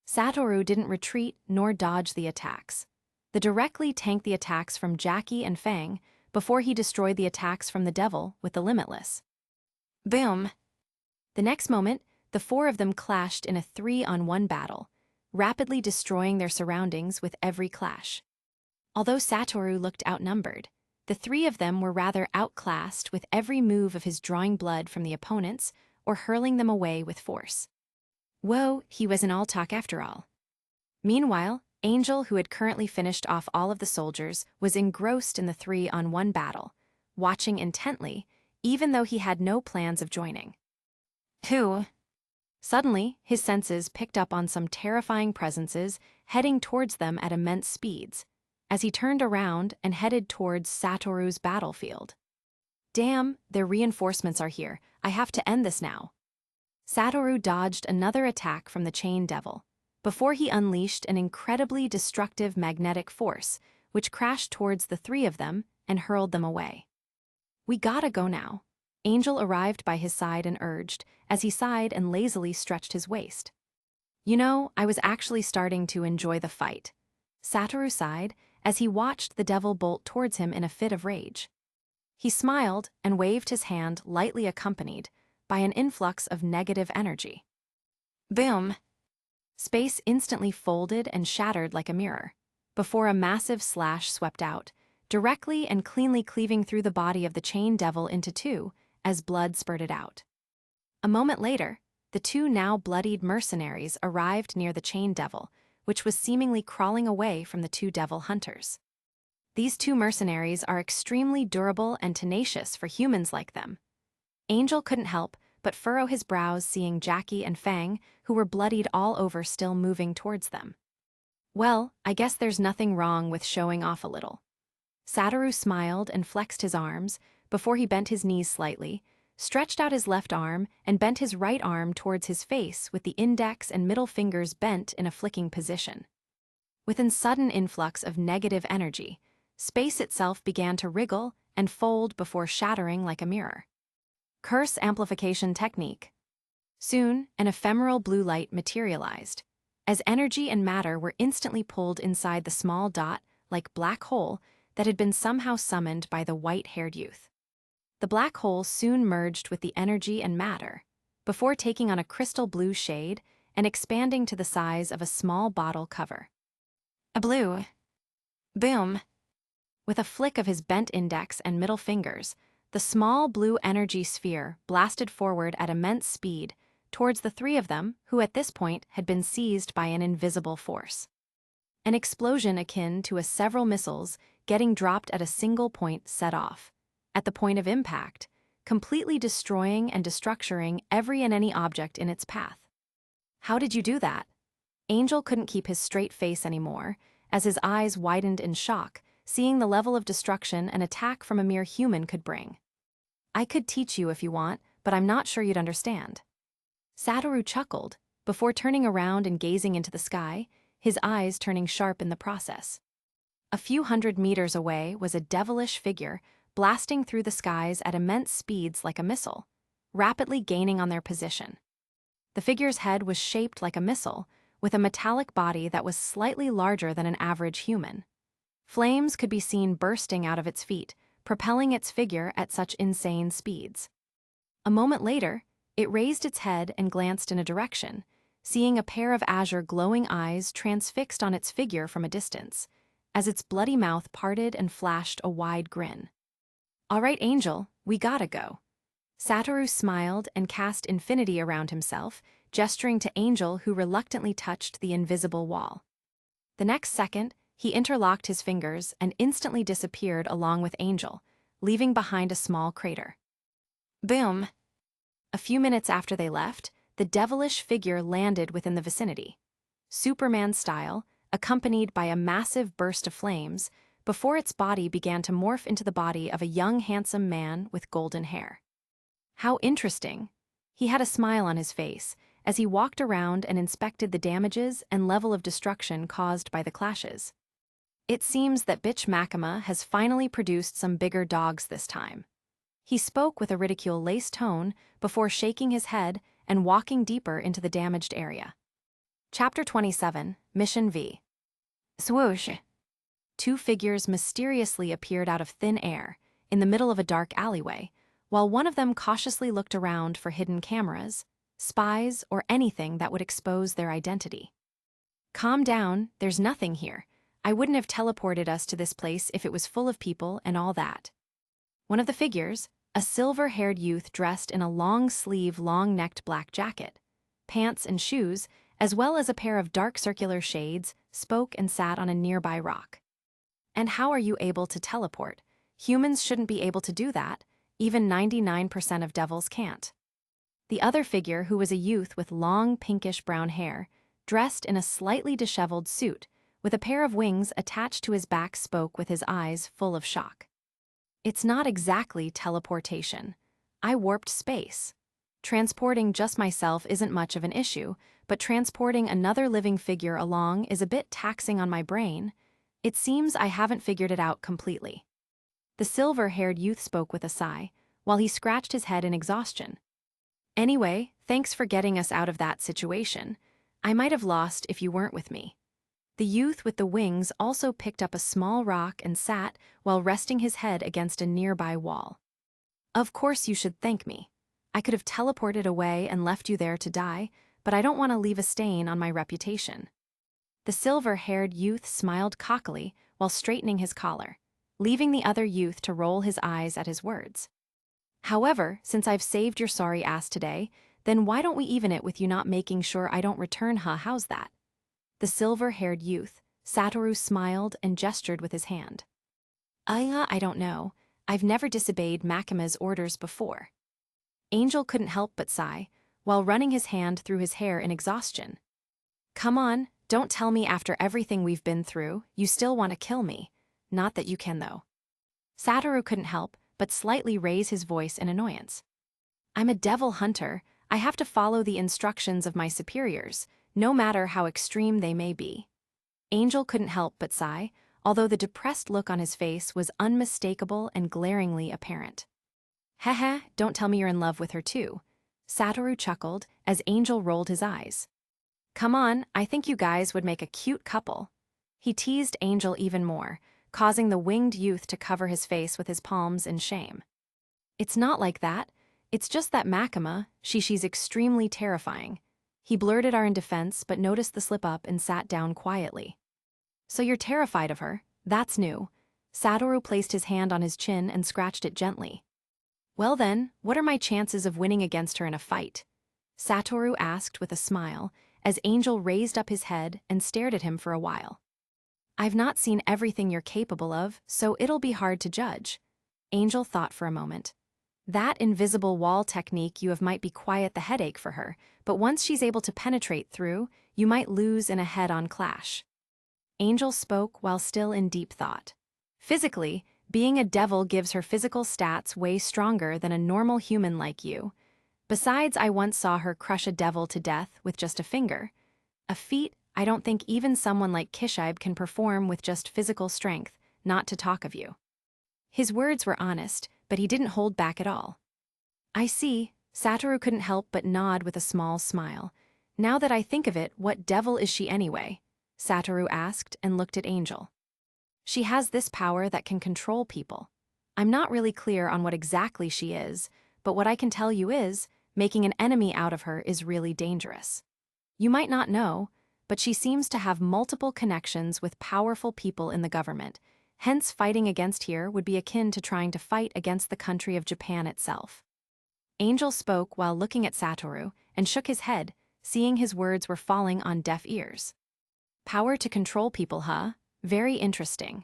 Satoru didn't retreat nor dodge the attacks. They directly tanked the attacks from Jackie and Fang before he destroyed the attacks from the devil with the limitless. Boom! The next moment, the four of them clashed in a 3-on-1 battle, rapidly destroying their surroundings with every clash. Although Satoru looked outnumbered, the three of them were rather outclassed with every move of his drawing blood from the opponents or hurling them away with force. Whoa, he wasn't all talk after all. Meanwhile, Angel, who had currently finished off all of the soldiers, was engrossed in the 3-on-1 battle, watching intently, even though he had no plans of joining. Who? Suddenly, his senses picked up on some terrifying presences heading towards them at immense speeds, as he turned around and headed towards Satoru's battlefield. Damn, their reinforcements are here. I have to end this now. Satoru dodged another attack from the chain devil, before he unleashed an incredibly destructive magnetic force, which crashed towards the three of them and hurled them away. We gotta go now. Angel arrived by his side and urged, as he sighed and lazily stretched his waist. You know, I was actually starting to enjoy the fight. Satoru sighed as he watched the devil bolt towards him in a fit of rage. He smiled and waved his hand, lightly accompanied by an influx of negative energy. Boom! Space instantly folded and shattered like a mirror, before a massive slash swept out, directly and cleanly cleaving through the body of the chain devil into two as blood spurted out. A moment later, the two now bloodied mercenaries arrived near the chain devil, which was seemingly crawling away from the two devil hunters. These two mercenaries are extremely durable and tenacious for humans like them. Angel couldn't help but furrow his brows seeing Jackie and Fang, who were bloodied all over, still moving towards them. "Well, I guess there's nothing wrong with showing off a little." Satoru smiled and flexed his arms, before he bent his knees slightly, stretched out his left arm, and bent his right arm towards his face with the index and middle fingers bent in a flicking position. Within sudden influx of negative energy, space itself began to wriggle and fold before shattering like a mirror. Curse amplification technique. Soon, an ephemeral blue light materialized, as energy and matter were instantly pulled inside the small dot-like black hole that had been somehow summoned by the white-haired youth. The black hole soon merged with the energy and matter, before taking on a crystal blue shade and expanding to the size of a small bottle cover. A blue. Boom. With a flick of his bent index and middle fingers, the small blue energy sphere blasted forward at immense speed towards the three of them, who at this point had been seized by an invisible force. An explosion akin to several missiles getting dropped at a single point set off, at the point of impact, completely destroying and destructuring every and any object in its path. "How did you do that?" Angel couldn't keep his straight face anymore, as his eyes widened in shock, seeing the level of destruction an attack from a mere human could bring. "I could teach you if you want, but I'm not sure you'd understand." Satoru chuckled, before turning around and gazing into the sky, his eyes turning sharp in the process. A few hundred meters away was a devilish figure blasting through the skies at immense speeds like a missile, rapidly gaining on their position. The figure's head was shaped like a missile, with a metallic body that was slightly larger than an average human. Flames could be seen bursting out of its feet, propelling its figure at such insane speeds. A moment later, it raised its head and glanced in a direction, seeing a pair of azure glowing eyes transfixed on its figure from a distance, as its bloody mouth parted and flashed a wide grin. "All right, Angel, we gotta go." Satoru smiled and cast infinity around himself, gesturing to Angel, who reluctantly touched the invisible wall. The next second, he interlocked his fingers and instantly disappeared along with Angel, leaving behind a small crater. Boom! A few minutes after they left, the devilish figure landed within the vicinity, Superman style, accompanied by a massive burst of flames, before its body began to morph into the body of a young handsome man with golden hair. How interesting! He had a smile on his face as he walked around and inspected the damages and level of destruction caused by the clashes. "It seems that bitch Makima has finally produced some bigger dogs this time." He spoke with a ridicule-laced tone before shaking his head and walking deeper into the damaged area. Chapter 27, Mission V. Swoosh! Two figures mysteriously appeared out of thin air, in the middle of a dark alleyway, while one of them cautiously looked around for hidden cameras, spies, or anything that would expose their identity. "Calm down, there's nothing here. I wouldn't have teleported us to this place if it was full of people and all that." One of the figures, a silver-haired youth dressed in a long-sleeve, long-necked black jacket, pants and shoes, as well as a pair of dark circular shades, spoke and sat on a nearby rock. "And how are you able to teleport? Humans shouldn't be able to do that. Even 99% of devils can't." The other figure, who was a youth with long pinkish-brown hair, dressed in a slightly disheveled suit, with a pair of wings attached to his back, spoke with his eyes full of shock. "It's not exactly teleportation. I warped space. Transporting just myself isn't much of an issue, but transporting another living figure along is a bit taxing on my brain. It seems I haven't figured it out completely." The silver-haired youth spoke with a sigh, while he scratched his head in exhaustion. "Anyway, thanks for getting us out of that situation. I might have lost if you weren't with me." The youth with the wings also picked up a small rock and sat while resting his head against a nearby wall. "Of course you should thank me. I could have teleported away and left you there to die, but I don't want to leave a stain on my reputation." The silver-haired youth smiled cockily while straightening his collar, leaving the other youth to roll his eyes at his words. "However, since I've saved your sorry ass today, then why don't we even it with you not making sure I don't return, huh? How's that?" The silver-haired youth, Satoru, smiled and gestured with his hand. I don't know. I've never disobeyed Makima's orders before." Angel couldn't help but sigh, while running his hand through his hair in exhaustion. Come on, don't tell me after everything we've been through, you still want to kill me. Not that you can, though. Satoru couldn't help but slightly raise his voice in annoyance. I'm a devil hunter. I have to follow the instructions of my superiors, no matter how extreme they may be. Angel couldn't help but sigh, although the depressed look on his face was unmistakable and glaringly apparent. Heh, don't tell me you're in love with her too. Satoru chuckled as Angel rolled his eyes. Come on, I think you guys would make a cute couple. He teased Angel even more, causing the winged youth to cover his face with his palms in shame. It's not like that. It's just that Makima, she's extremely terrifying. He blurted our in defense but noticed the slip-up and sat down quietly. So you're terrified of her? That's new. Satoru placed his hand on his chin and scratched it gently. Well then, what are my chances of winning against her in a fight? Satoru asked with a smile, as Angel raised up his head and stared at him for a while. I've not seen everything you're capable of, so it'll be hard to judge. Angel thought for a moment. That invisible wall technique you have might be quite the headache for her, but once she's able to penetrate through, you might lose in a head-on clash. Angel spoke while still in deep thought. Physically, being a devil gives her physical stats way stronger than a normal human like you. Besides, I once saw her crush a devil to death with just a finger. A feat I don't think even someone like Kishibe can perform with just physical strength, not to talk of you. His words were honest, but he didn't hold back at all. I see. Satoru couldn't help but nod with a small smile. Now that I think of it, what devil is she anyway? Satoru asked and looked at Angel. She has this power that can control people. I'm not really clear on what exactly she is, but what I can tell you is, making an enemy out of her is really dangerous. You might not know, but she seems to have multiple connections with powerful people in the government. Hence, fighting against here would be akin to trying to fight against the country of Japan itself. Angel spoke while looking at Satoru and shook his head, seeing his words were falling on deaf ears. Power to control people, huh? Very interesting.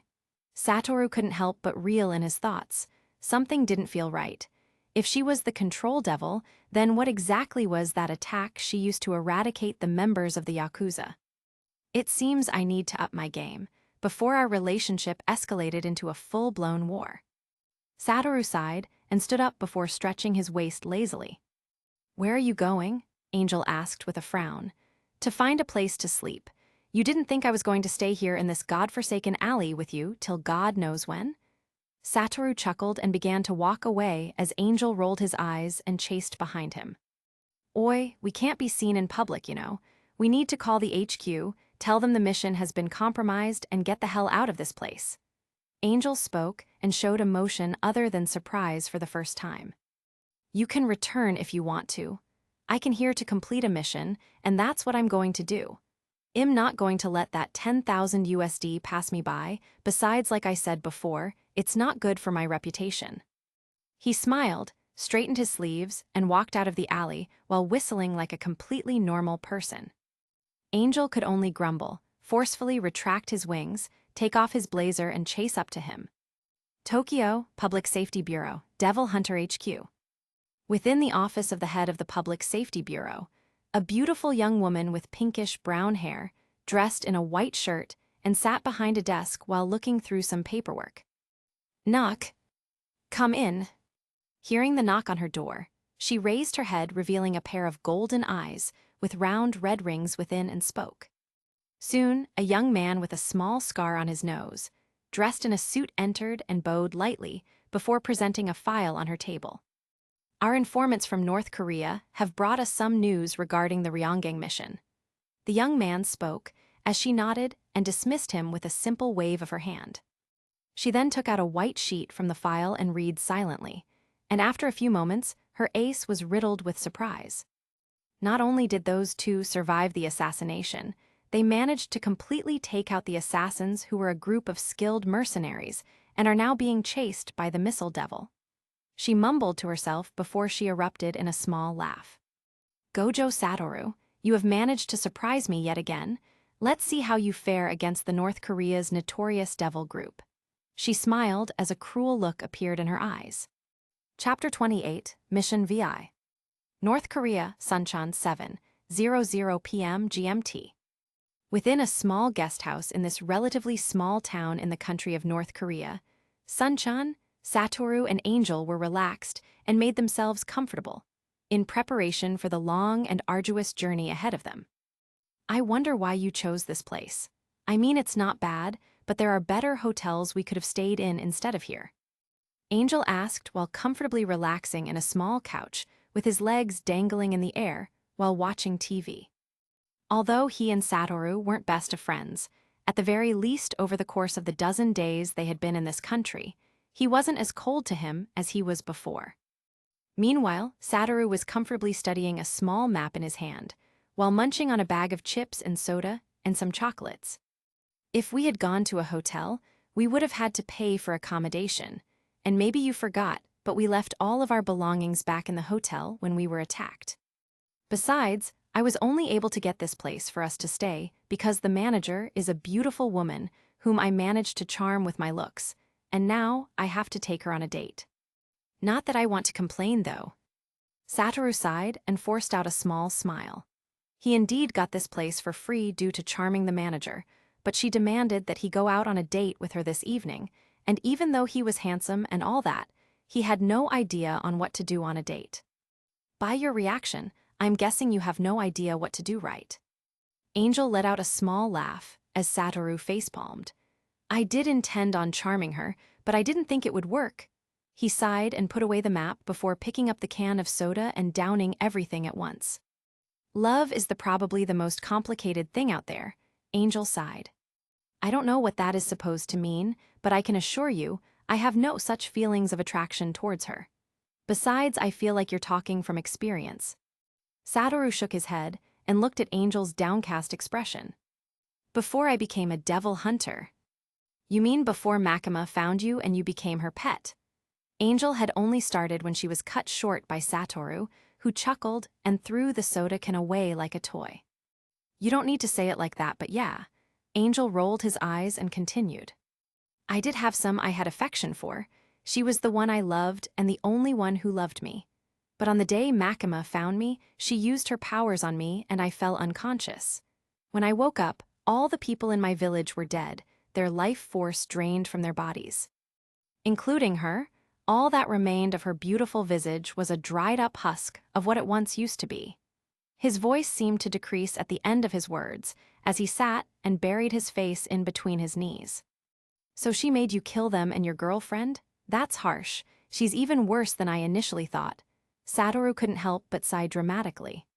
Satoru couldn't help but reel in his thoughts. Something didn't feel right. If she was the control devil, then what exactly was that attack she used to eradicate the members of the Yakuza? It seems I need to up my game, before our relationship escalated into a full-blown war. Satoru sighed and stood up before stretching his waist lazily. Where are you going? Angel asked with a frown. To find a place to sleep. You didn't think I was going to stay here in this godforsaken alley with you till God knows when? Satoru chuckled and began to walk away as Angel rolled his eyes and chased behind him. Oi, we can't be seen in public, you know. We need to call the HQ, tell them the mission has been compromised, and get the hell out of this place. Angel spoke and showed emotion other than surprise for the first time. You can return if you want to. I can here to complete a mission, and that's what I'm going to do. I'm not going to let that 10,000 USD pass me by. Besides, like I said before, it's not good for my reputation. He smiled, straightened his sleeves, and walked out of the alley while whistling like a completely normal person. Angel could only grumble, forcefully retract his wings, take off his blazer and chase up to him. Tokyo, Public Safety Bureau, Devil Hunter HQ. Within the office of the head of the Public Safety Bureau, a beautiful young woman with pinkish brown hair, dressed in a white shirt, and sat behind a desk while looking through some paperwork. Knock. Come in. Hearing the knock on her door, she raised her head, revealing a pair of golden eyes with round red rings within, and spoke. Soon, a young man with a small scar on his nose, dressed in a suit, entered and bowed lightly before presenting a file on her table. Our informants from North Korea have brought us some news regarding the Reborn mission. The young man spoke as she nodded and dismissed him with a simple wave of her hand. She then took out a white sheet from the file and read silently, and after a few moments, her ace was riddled with surprise. Not only did those two survive the assassination, they managed to completely take out the assassins, who were a group of skilled mercenaries and are now being chased by the missile devil. She mumbled to herself before she erupted in a small laugh. Gojo Satoru, you have managed to surprise me yet again. Let's see how you fare against the North Korea's notorious devil group. She smiled as a cruel look appeared in her eyes. Chapter 28, Mission VI. North Korea, Suncheon 7:00 p.m. GMT. Within a small guest house in this relatively small town in the country of North Korea, Suncheon, Satoru, and Angel were relaxed and made themselves comfortable, in preparation for the long and arduous journey ahead of them. I wonder why you chose this place. I mean, it's not bad, but there are better hotels we could have stayed in instead of here. Angel asked while comfortably relaxing in a small couch with his legs dangling in the air while watching TV. Although he and Satoru weren't best of friends, at the very least over the course of the dozen days they had been in this country, he wasn't as cold to him as he was before. Meanwhile, Satoru was comfortably studying a small map in his hand, while munching on a bag of chips and soda and some chocolates. If we had gone to a hotel, we would have had to pay for accommodation, and maybe you forgot, but we left all of our belongings back in the hotel when we were attacked. Besides, I was only able to get this place for us to stay because the manager is a beautiful woman whom I managed to charm with my looks, and now I have to take her on a date. Not that I want to complain, though. Satoru sighed and forced out a small smile. He indeed got this place for free due to charming the manager, but she demanded that he go out on a date with her this evening, and even though he was handsome and all that, he had no idea on what to do on a date. By your reaction, I'm guessing you have no idea what to do, right? Angel let out a small laugh as Satoru facepalmed. I did intend on charming her, but I didn't think it would work. He sighed and put away the map before picking up the can of soda and downing everything at once. Love is probably the most complicated thing out there, Angel sighed. I don't know what that is supposed to mean, but I can assure you, I have no such feelings of attraction towards her. Besides, I feel like you're talking from experience. Satoru shook his head and looked at Angel's downcast expression. Before I became a devil hunter. You mean before Makima found you and you became her pet? Angel had only started when she was cut short by Satoru, who chuckled and threw the soda can away like a toy. You don't need to say it like that, but yeah. Angel rolled his eyes and continued. I did have some I had affection for. She was the one I loved and the only one who loved me. But on the day Makima found me, she used her powers on me and I fell unconscious. When I woke up, all the people in my village were dead, their life force drained from their bodies. Including her, all that remained of her beautiful visage was a dried-up husk of what it once used to be. His voice seemed to decrease at the end of his words as he sat and buried his face in between his knees. So she made you kill them and your girlfriend? That's harsh. She's even worse than I initially thought. Satoru couldn't help but sigh dramatically.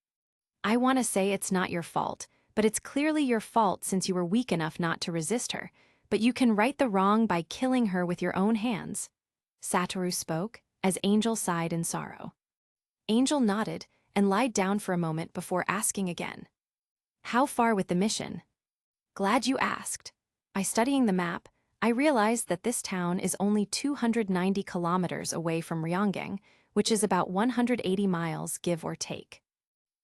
I want to say it's not your fault, but it's clearly your fault since you were weak enough not to resist her, but you can right the wrong by killing her with your own hands. Satoru spoke, as Angel sighed in sorrow. Angel nodded and lied down for a moment before asking again. How far with the mission? Glad you asked. By studying the map, I realized that this town is only 290 kilometers away from Ryonggang, which is about 180 miles, give or take.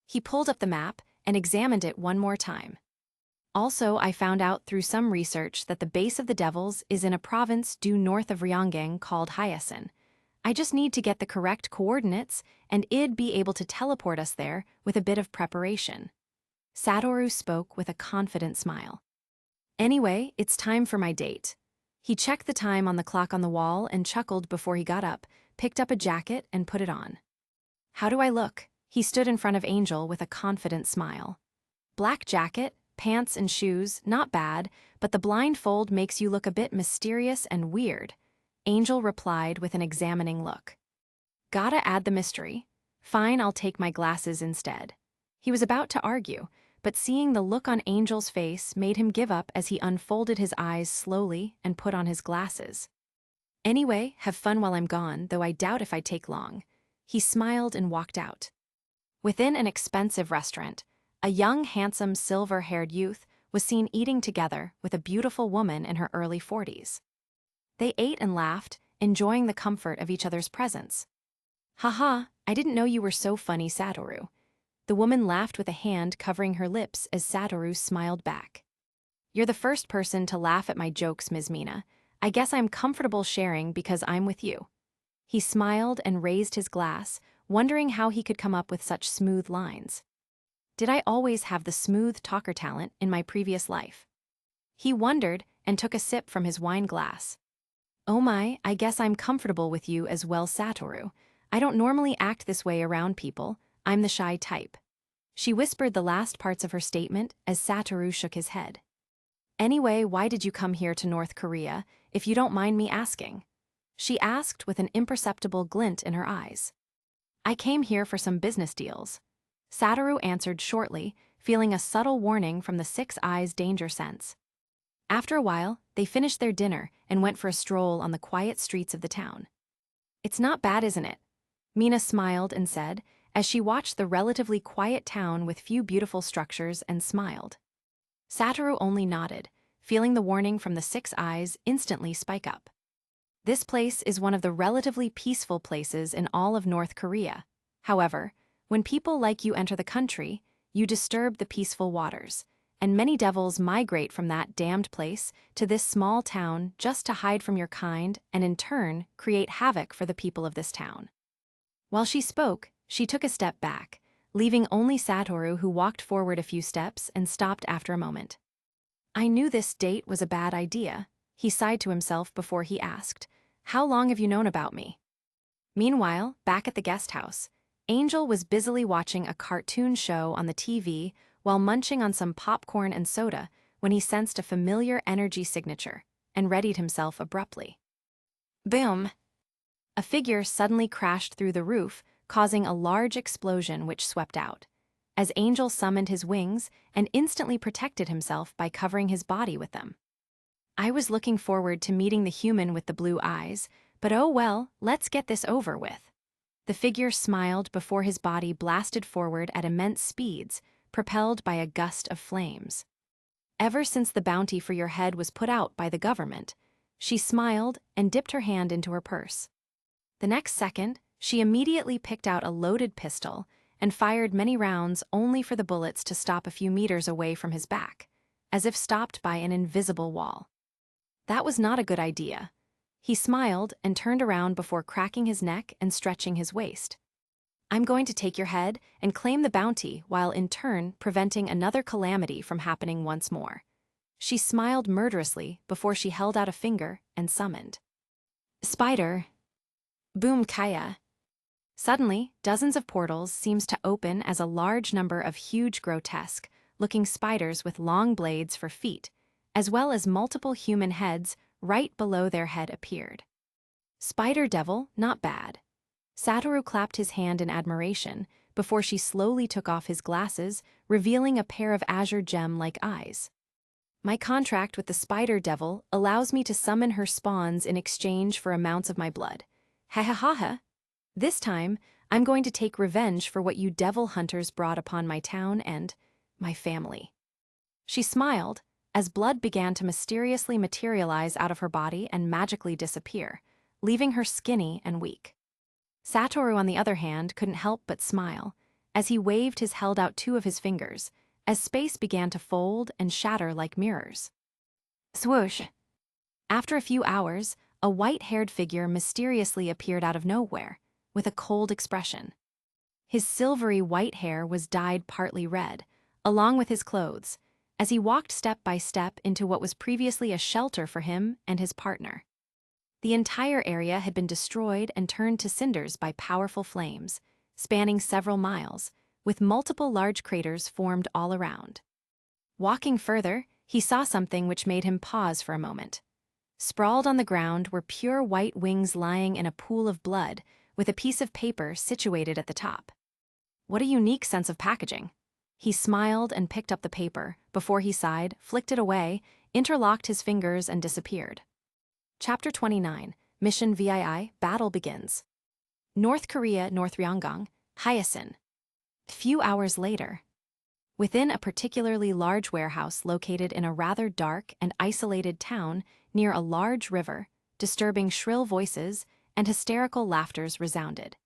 He pulled up the map and examined it one more time. Also, I found out through some research that the base of the Devils is in a province due north of Ryonggang called Hiatus. I just need to get the correct coordinates, and I'd be able to teleport us there with a bit of preparation. Satoru spoke with a confident smile. Anyway, it's time for my date. He checked the time on the clock on the wall and chuckled before he got up, picked up a jacket and put it on. How do I look? He stood in front of Angel with a confident smile. Black jacket, pants and shoes, not bad, but the blindfold makes you look a bit mysterious and weird. Angel replied with an examining look. Gotta add the mystery. Fine, I'll take my glasses instead. He was about to argue, but seeing the look on Angel's face made him give up as he unfolded his eyes slowly and put on his glasses. Anyway, have fun while I'm gone, though I doubt if I take long. He smiled and walked out. Within an expensive restaurant, a young, handsome, silver-haired youth was seen eating together with a beautiful woman in her early 40s. They ate and laughed, enjoying the comfort of each other's presence. Haha, I didn't know you were so funny, Satoru. The woman laughed with a hand covering her lips as Satoru smiled back. You're the first person to laugh at my jokes, Ms. Mina. I guess I'm comfortable sharing because I'm with you. He smiled and raised his glass, wondering how he could come up with such smooth lines. Did I always have the smooth talker talent in my previous life? He wondered and took a sip from his wine glass. Oh my, I guess I'm comfortable with you as well, Satoru. I don't normally act this way around people. I'm the shy type. She whispered the last parts of her statement as Satoru shook his head. Anyway, why did you come here to North Korea, if you don't mind me asking? She asked with an imperceptible glint in her eyes. I came here for some business deals. Satoru answered shortly, feeling a subtle warning from the six eyes' danger sense. After a while, they finished their dinner and went for a stroll on the quiet streets of the town. It's not bad, isn't it? Mina smiled and said, as she watched the relatively quiet town with few beautiful structures and smiled. Satoru only nodded, feeling the warning from the six eyes instantly spike up. This place is one of the relatively peaceful places in all of North Korea. However, when people like you enter the country, you disturb the peaceful waters, and many devils migrate from that damned place to this small town just to hide from your kind and in turn create havoc for the people of this town. While she spoke, she took a step back, leaving only Satoru, who walked forward a few steps and stopped after a moment. I knew this date was a bad idea, he sighed to himself before he asked, How long have you known about me? Meanwhile, back at the guest house, Angel was busily watching a cartoon show on the TV while munching on some popcorn and soda when he sensed a familiar energy signature and readied himself abruptly. Boom! A figure suddenly crashed through the roof, causing a large explosion which swept out, as Angel summoned his wings and instantly protected himself by covering his body with them. I was looking forward to meeting the human with the blue eyes, but oh well, let's get this over with. The figure smiled before his body blasted forward at immense speeds, propelled by a gust of flames. Ever since the bounty for your head was put out by the government, she smiled and dipped her hand into her purse. The next second, she immediately picked out a loaded pistol and fired many rounds only for the bullets to stop a few meters away from his back, as if stopped by an invisible wall. That was not a good idea. He smiled and turned around before cracking his neck and stretching his waist. I'm going to take your head and claim the bounty while in turn preventing another calamity from happening once more. She smiled murderously before she held out a finger and summoned. Spider. Boom Kaya. Suddenly, dozens of portals seems to open as a large number of huge grotesque-looking spiders with long blades for feet, as well as multiple human heads right below their head appeared. Spider Devil, not bad. Satoru clapped his hand in admiration before she slowly took off his glasses, revealing a pair of azure gem-like eyes. My contract with the Spider Devil allows me to summon her spawns in exchange for amounts of my blood. Ha ha ha ha. This time, I'm going to take revenge for what you devil hunters brought upon my town and my family. She smiled as blood began to mysteriously materialize out of her body and magically disappear, leaving her skinny and weak. Satoru, on the other hand, couldn't help but smile as he waved his held out two of his fingers as space began to fold and shatter like mirrors. Swoosh! After a few hours, a white-haired figure mysteriously appeared out of nowhere, with a cold expression. His silvery white hair was dyed partly red, along with his clothes, as he walked step by step into what was previously a shelter for him and his partner. The entire area had been destroyed and turned to cinders by powerful flames, spanning several miles, with multiple large craters formed all around. Walking further, he saw something which made him pause for a moment. Sprawled on the ground were pure white wings lying in a pool of blood, with a piece of paper situated at the top. What a unique sense of packaging. He smiled and picked up the paper, before he sighed, flicked it away, interlocked his fingers and disappeared. Chapter 29, Mission VII, Battle Begins. North Korea, North Ryanggang, Hyasin. Few hours later. Within a particularly large warehouse located in a rather dark and isolated town near a large river, disturbing shrill voices and hysterical laughters resounded,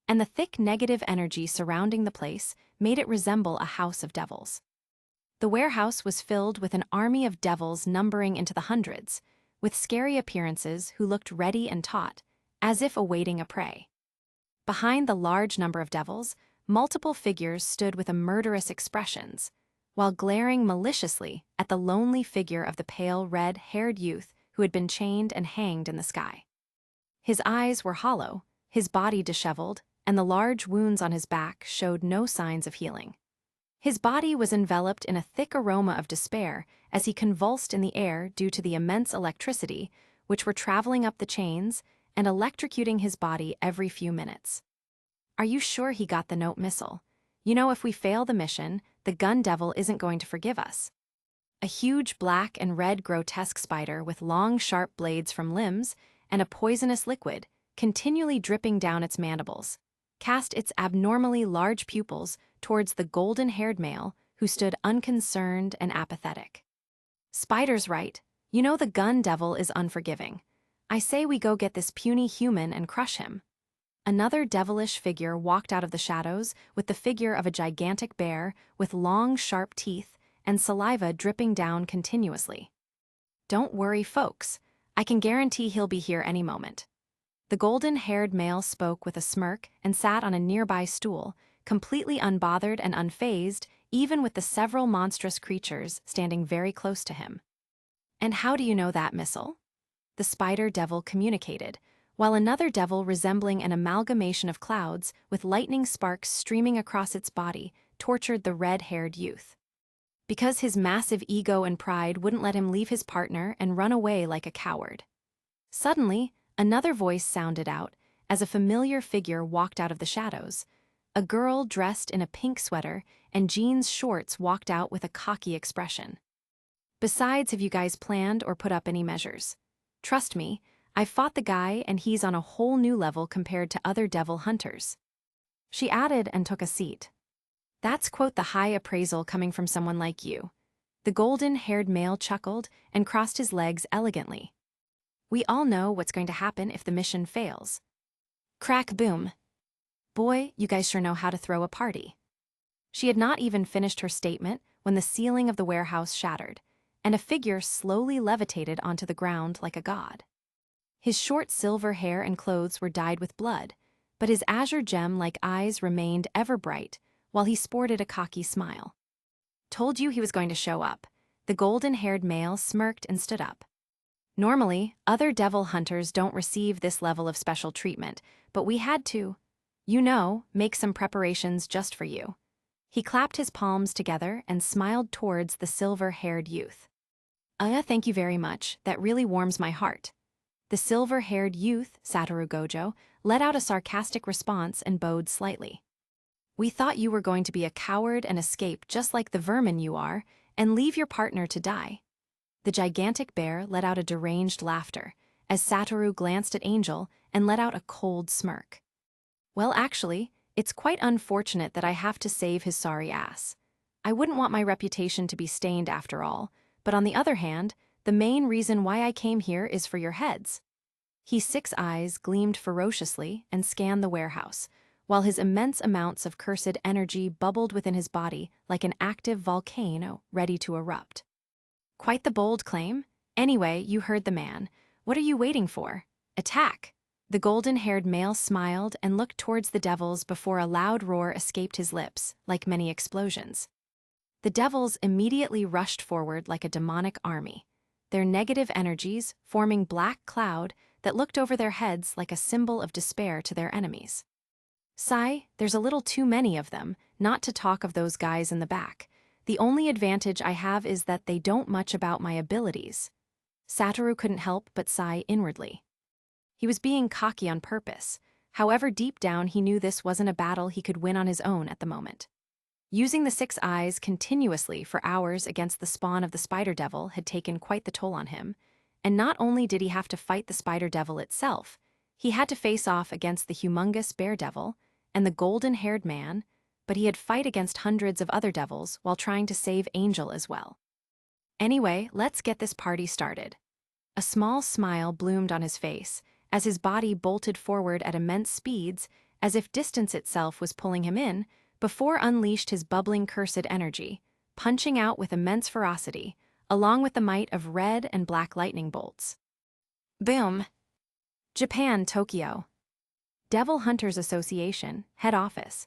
and the thick negative energy surrounding the place made it resemble a house of devils. The warehouse was filled with an army of devils numbering into the hundreds, with scary appearances who looked ready and taut, as if awaiting a prey. Behind the large number of devils, multiple figures stood with murderous expressions, while glaring maliciously at the lonely figure of the pale red-haired youth who had been chained and hanged in the sky. His eyes were hollow, his body disheveled, and the large wounds on his back showed no signs of healing. His body was enveloped in a thick aroma of despair as he convulsed in the air due to the immense electricity which were traveling up the chains and electrocuting his body every few minutes. Are you sure he got the note missile? You know, if we fail the mission, the gun devil isn't going to forgive us. A huge black and red grotesque spider with long sharp blades from limbs and a poisonous liquid continually dripping down its mandibles cast its abnormally large pupils towards the golden-haired male who stood unconcerned and apathetic. Spider's right. You know the gun devil is unforgiving. I say we go get this puny human and crush him. Another devilish figure walked out of the shadows with the figure of a gigantic bear with long, sharp teeth and saliva dripping down continuously. Don't worry, folks. I can guarantee he'll be here any moment. The golden-haired male spoke with a smirk and sat on a nearby stool, completely unbothered and unfazed, even with the several monstrous creatures standing very close to him. And how do you know that, missile? The spider devil communicated, while another devil resembling an amalgamation of clouds with lightning sparks streaming across its body tortured the red-haired youth. Because his massive ego and pride wouldn't let him leave his partner and run away like a coward. Suddenly, another voice sounded out as a familiar figure walked out of the shadows. A girl dressed in a pink sweater and jeans shorts walked out with a cocky expression. Besides, have you guys planned or put up any measures? Trust me, I've fought the guy and he's on a whole new level compared to other devil hunters. She added and took a seat. That's quote the high appraisal coming from someone like you. The golden-haired male chuckled and crossed his legs elegantly. We all know what's going to happen if the mission fails. Crack boom. Boy, you guys sure know how to throw a party. She had not even finished her statement when the ceiling of the warehouse shattered, and a figure slowly levitated onto the ground like a god. His short silver hair and clothes were dyed with blood, but his azure gem-like eyes remained ever bright, while he sported a cocky smile. Told you he was going to show up. The golden-haired male smirked and stood up. Normally, other devil hunters don't receive this level of special treatment, but we had to, you know, make some preparations just for you. He clapped his palms together and smiled towards the silver-haired youth. Thank you very much, that really warms my heart. The silver-haired youth, Satoru Gojo, let out a sarcastic response and bowed slightly. We thought you were going to be a coward and escape just like the vermin you are, and leave your partner to die. The gigantic bear let out a deranged laughter, as Satoru glanced at Angel and let out a cold smirk. Well, actually, it's quite unfortunate that I have to save his sorry ass. I wouldn't want my reputation to be stained after all, but on the other hand, the main reason why I came here is for your heads. His 6 eyes gleamed ferociously and scanned the warehouse, while his immense amounts of cursed energy bubbled within his body like an active volcano ready to erupt. Quite the bold claim. Anyway, you heard the man. What are you waiting for? Attack! The golden-haired male smiled and looked towards the devils before a loud roar escaped his lips, like many explosions. The devils immediately rushed forward like a demonic army, their negative energies forming black cloud that looked over their heads like a symbol of despair to their enemies. Sigh, there's a little too many of them, not to talk of those guys in the back. The only advantage I have is that they don't much about my abilities. Satoru couldn't help but sigh inwardly. He was being cocky on purpose. However, deep down he knew this wasn't a battle he could win on his own at the moment. Using the 6 eyes continuously for hours against the spawn of the spider devil had taken quite the toll on him, and not only did he have to fight the spider devil itself, he had to face off against the humongous bear devil and the golden-haired man, but he had fight against hundreds of other devils while trying to save Angel as well. Anyway, let's get this party started. A small smile bloomed on his face as his body bolted forward at immense speeds as if distance itself was pulling him in, before unleashed his bubbling cursed energy, punching out with immense ferocity, along with the might of red and black lightning bolts. Boom! Japan, Tokyo. Devil Hunters Association, head office.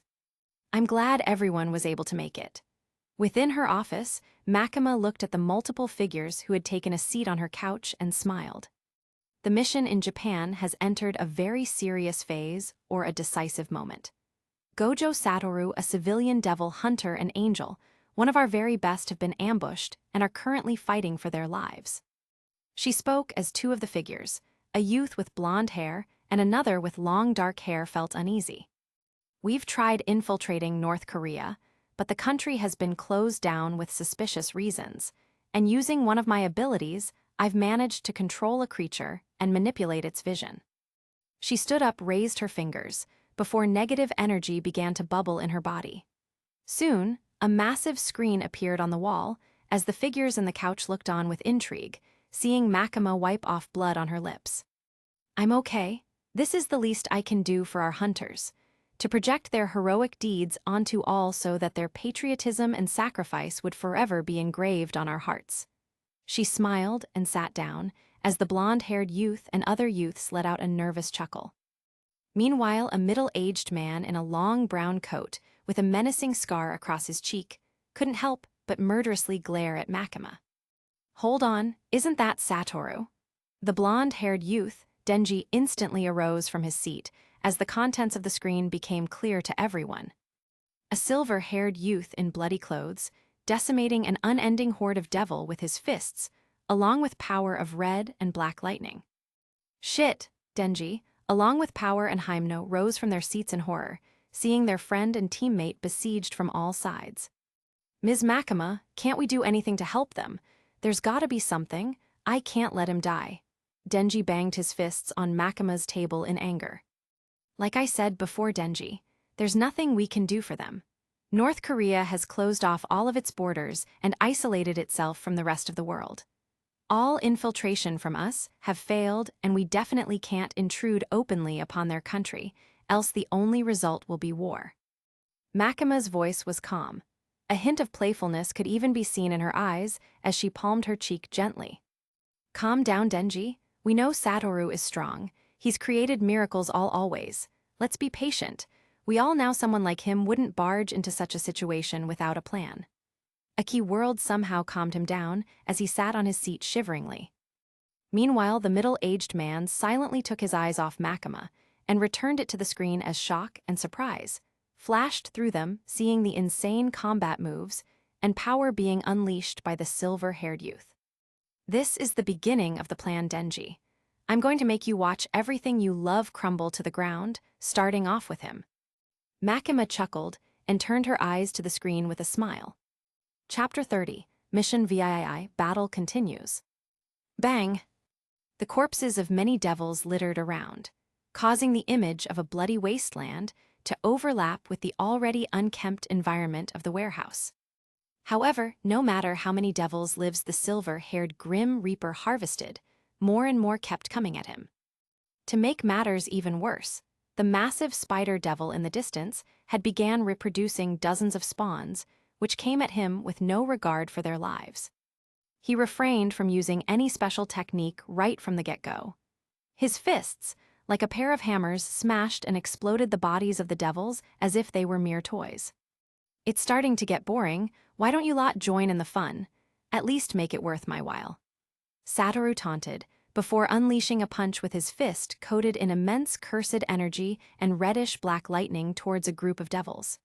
I'm glad everyone was able to make it. Within her office, Makima looked at the multiple figures who had taken a seat on her couch and smiled. The mission in Japan has entered a very serious phase or a decisive moment. Gojo Satoru, a civilian devil hunter and angel, one of our very best, have been ambushed and are currently fighting for their lives. She spoke as two of the figures, a youth with blonde hair and another with long dark hair, felt uneasy. We've tried infiltrating North Korea, but the country has been closed down with suspicious reasons, and using one of my abilities, I've managed to control a creature and manipulate its vision. She stood up, raised her fingers, before negative energy began to bubble in her body. Soon, a massive screen appeared on the wall as the figures in the couch looked on with intrigue, seeing Makima wipe off blood on her lips. I'm okay. This is the least I can do for our hunters, to project their heroic deeds onto all so that their patriotism and sacrifice would forever be engraved on our hearts. She smiled and sat down as the blonde-haired youth and other youths let out a nervous chuckle. Meanwhile, a middle-aged man in a long brown coat with a menacing scar across his cheek couldn't help but murderously glare at Makima. Hold on, isn't that Satoru? The blonde-haired youth, Denji, instantly arose from his seat as the contents of the screen became clear to everyone. A silver-haired youth in bloody clothes, decimating an unending horde of devil with his fists, along with power of red and black lightning. Shit, Denji, along with Power and Hyemno, rose from their seats in horror, seeing their friend and teammate besieged from all sides. Ms. Makima, can't we do anything to help them? There's gotta be something. I can't let him die. Denji banged his fists on Makima's table in anger. Like I said before, Denji, there's nothing we can do for them. North Korea has closed off all of its borders and isolated itself from the rest of the world. All infiltration from us have failed, and we definitely can't intrude openly upon their country, else the only result will be war. Makima's voice was calm. A hint of playfulness could even be seen in her eyes as she palmed her cheek gently. Calm down, Denji. We know Satoru is strong. He's created miracles always. Let's be patient. We all know someone like him wouldn't barge into such a situation without a plan. A key word somehow calmed him down as he sat on his seat shiveringly. Meanwhile, the middle-aged man silently took his eyes off Makima and returned it to the screen as shock and surprise flashed through them, seeing the insane combat moves and power being unleashed by the silver-haired youth. This is the beginning of the plan, Denji. I'm going to make you watch everything you love crumble to the ground, starting off with him. Makima chuckled and turned her eyes to the screen with a smile. Chapter 30, Mission VII, Battle continues. Bang! The corpses of many devils littered around, causing the image of a bloody wasteland to overlap with the already unkempt environment of the warehouse. However, no matter how many devils lives the silver-haired Grim Reaper harvested, more and more kept coming at him. To make matters even worse, the massive spider devil in the distance had began reproducing dozens of spawns, which came at him with no regard for their lives. He refrained from using any special technique right from the get-go. His fists, like a pair of hammers, smashed and exploded the bodies of the devils as if they were mere toys. It's starting to get boring. Why don't you lot join in the fun? At least make it worth my while. Satoru taunted, before unleashing a punch with his fist coated in immense cursed energy and reddish-black lightning towards a group of devils.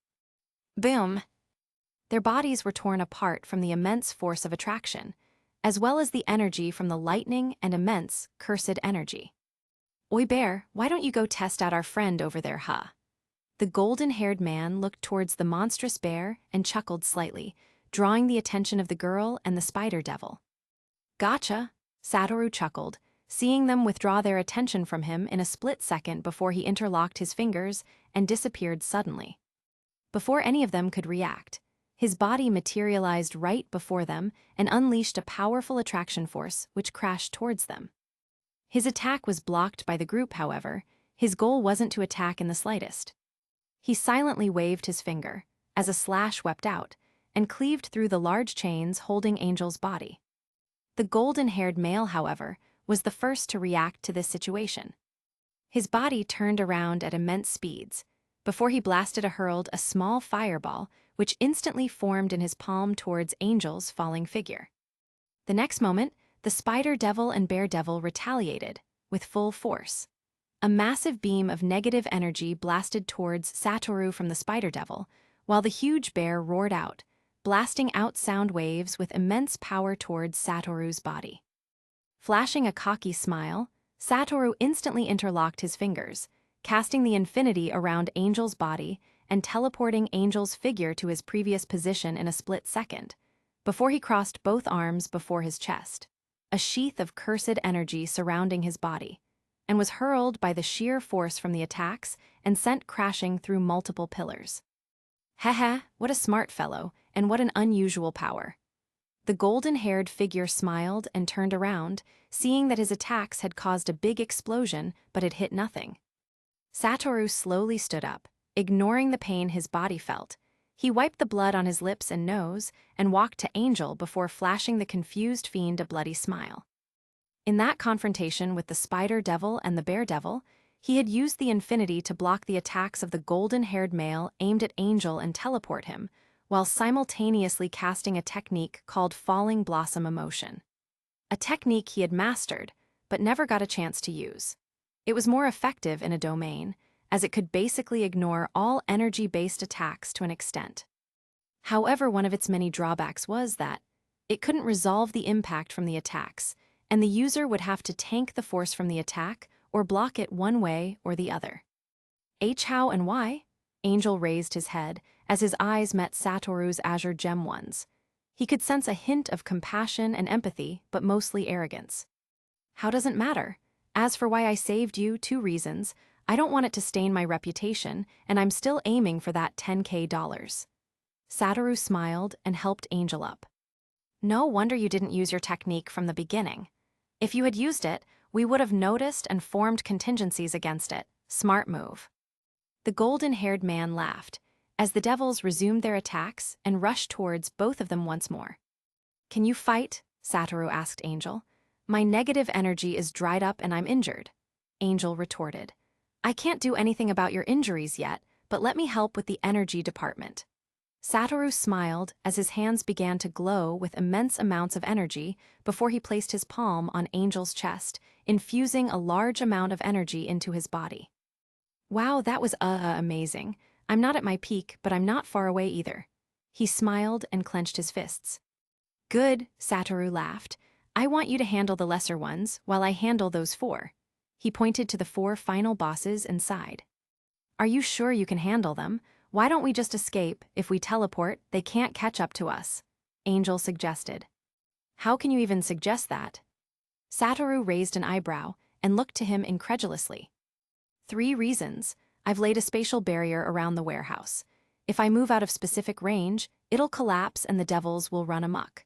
Boom! Their bodies were torn apart from the immense force of attraction, as well as the energy from the lightning and immense cursed energy. Oi bear, why don't you go test out our friend over there, huh? The golden-haired man looked towards the monstrous bear and chuckled slightly, drawing the attention of the girl and the spider devil. Gotcha, Satoru chuckled, seeing them withdraw their attention from him in a split second before he interlocked his fingers and disappeared suddenly. Before any of them could react, his body materialized right before them and unleashed a powerful attraction force which crashed towards them. His attack was blocked by the group, however. His goal wasn't to attack in the slightest. He silently waved his finger as a slash swept out and cleaved through the large chains holding Angel's body. The golden-haired male, however, was the first to react to this situation. His body turned around at immense speeds. Before he hurled a small fireball, which instantly formed in his palm towards Angel's falling figure. The next moment, the spider devil and bear devil retaliated, with full force. A massive beam of negative energy blasted towards Satoru from the spider devil, while the huge bear roared out, blasting out sound waves with immense power towards Satoru's body. Flashing a cocky smile, Satoru instantly interlocked his fingers, casting the infinity around Angel's body and teleporting Angel's figure to his previous position in a split second, before he crossed both arms before his chest, a sheath of cursed energy surrounding his body, and was hurled by the sheer force from the attacks and sent crashing through multiple pillars. Heh, what a smart fellow, and what an unusual power. The golden-haired figure smiled and turned around, seeing that his attacks had caused a big explosion, but had hit nothing. Satoru slowly stood up, ignoring the pain his body felt. He wiped the blood on his lips and nose and walked to Angel before flashing the confused fiend a bloody smile. In that confrontation with the spider devil and the bear devil, he had used the infinity to block the attacks of the golden-haired male aimed at Angel and teleport him, while simultaneously casting a technique called Falling Blossom Emotion. A technique he had mastered, but never got a chance to use. It was more effective in a domain, as it could basically ignore all energy-based attacks to an extent. However, one of its many drawbacks was that it couldn't resolve the impact from the attacks, and the user would have to tank the force from the attack or block it one way or the other. How and why? Angel raised his head as his eyes met Satoru's azure gem ones. He could sense a hint of compassion and empathy, but mostly arrogance. How doesn't matter? As for why I saved you, 2 reasons. I don't want it to stain my reputation, and I'm still aiming for that $10K. Satoru smiled and helped Angel up. No wonder you didn't use your technique from the beginning. If you had used it, we would have noticed and formed contingencies against it. Smart move. The golden-haired man laughed, as the devils resumed their attacks and rushed towards both of them once more. Can you fight? Satoru asked Angel. My negative energy is dried up and I'm injured. Angel retorted. I can't do anything about your injuries yet, but let me help with the energy department. Satoru smiled as his hands began to glow with immense amounts of energy before he placed his palm on Angel's chest, infusing a large amount of energy into his body. Wow, that was amazing. I'm not at my peak, but I'm not far away either. He smiled and clenched his fists. Good, Satoru laughed. I want you to handle the lesser ones while I handle those 4. He pointed to the 4 final bosses and sighed. Are you sure you can handle them? Why don't we just escape? If we teleport, they can't catch up to us. Angel suggested. How can you even suggest that? Satoru raised an eyebrow and looked to him incredulously. 3 reasons. I've laid a spatial barrier around the warehouse. If I move out of specific range, it'll collapse and the devils will run amok.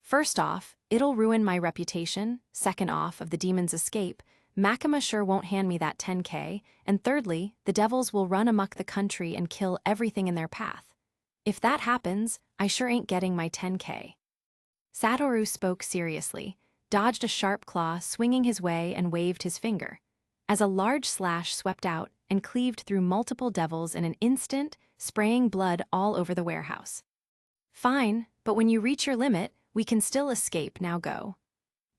First off, it'll ruin my reputation. Second off, if the demons escape, Makima sure won't hand me that $10K. And thirdly, the devils will run amok the country and kill everything in their path. If that happens, I sure ain't getting my $10K. Satoru spoke seriously, dodged a sharp claw swinging his way and waved his finger, as a large slash swept out and cleaved through multiple devils in an instant, spraying blood all over the warehouse. Fine, but when you reach your limit, we can still escape. Now go.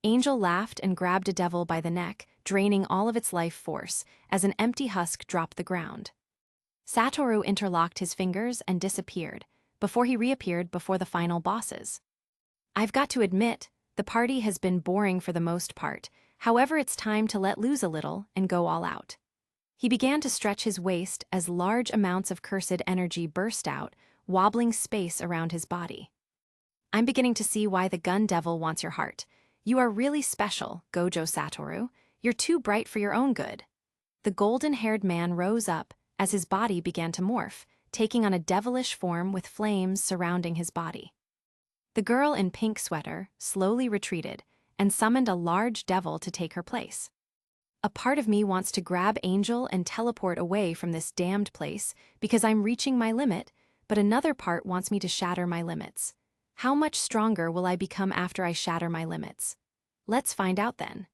Angel laughed and grabbed a devil by the neck, draining all of its life force, as an empty husk dropped the ground. Satoru interlocked his fingers and disappeared, before he reappeared before the final bosses. I've got to admit, the party has been boring for the most part. However, it's time to let loose a little and go all out. He began to stretch his waist as large amounts of cursed energy burst out, wobbling space around his body. I'm beginning to see why the gun devil wants your heart. You are really special, Gojo Satoru. You're too bright for your own good. The golden-haired man rose up as his body began to morph, taking on a devilish form with flames surrounding his body. The girl in pink sweater slowly retreated and summoned a large devil to take her place. A part of me wants to grab Angel and teleport away from this damned place because I'm reaching my limit, but another part wants me to shatter my limits. How much stronger will I become after I shatter my limits? Let's find out then.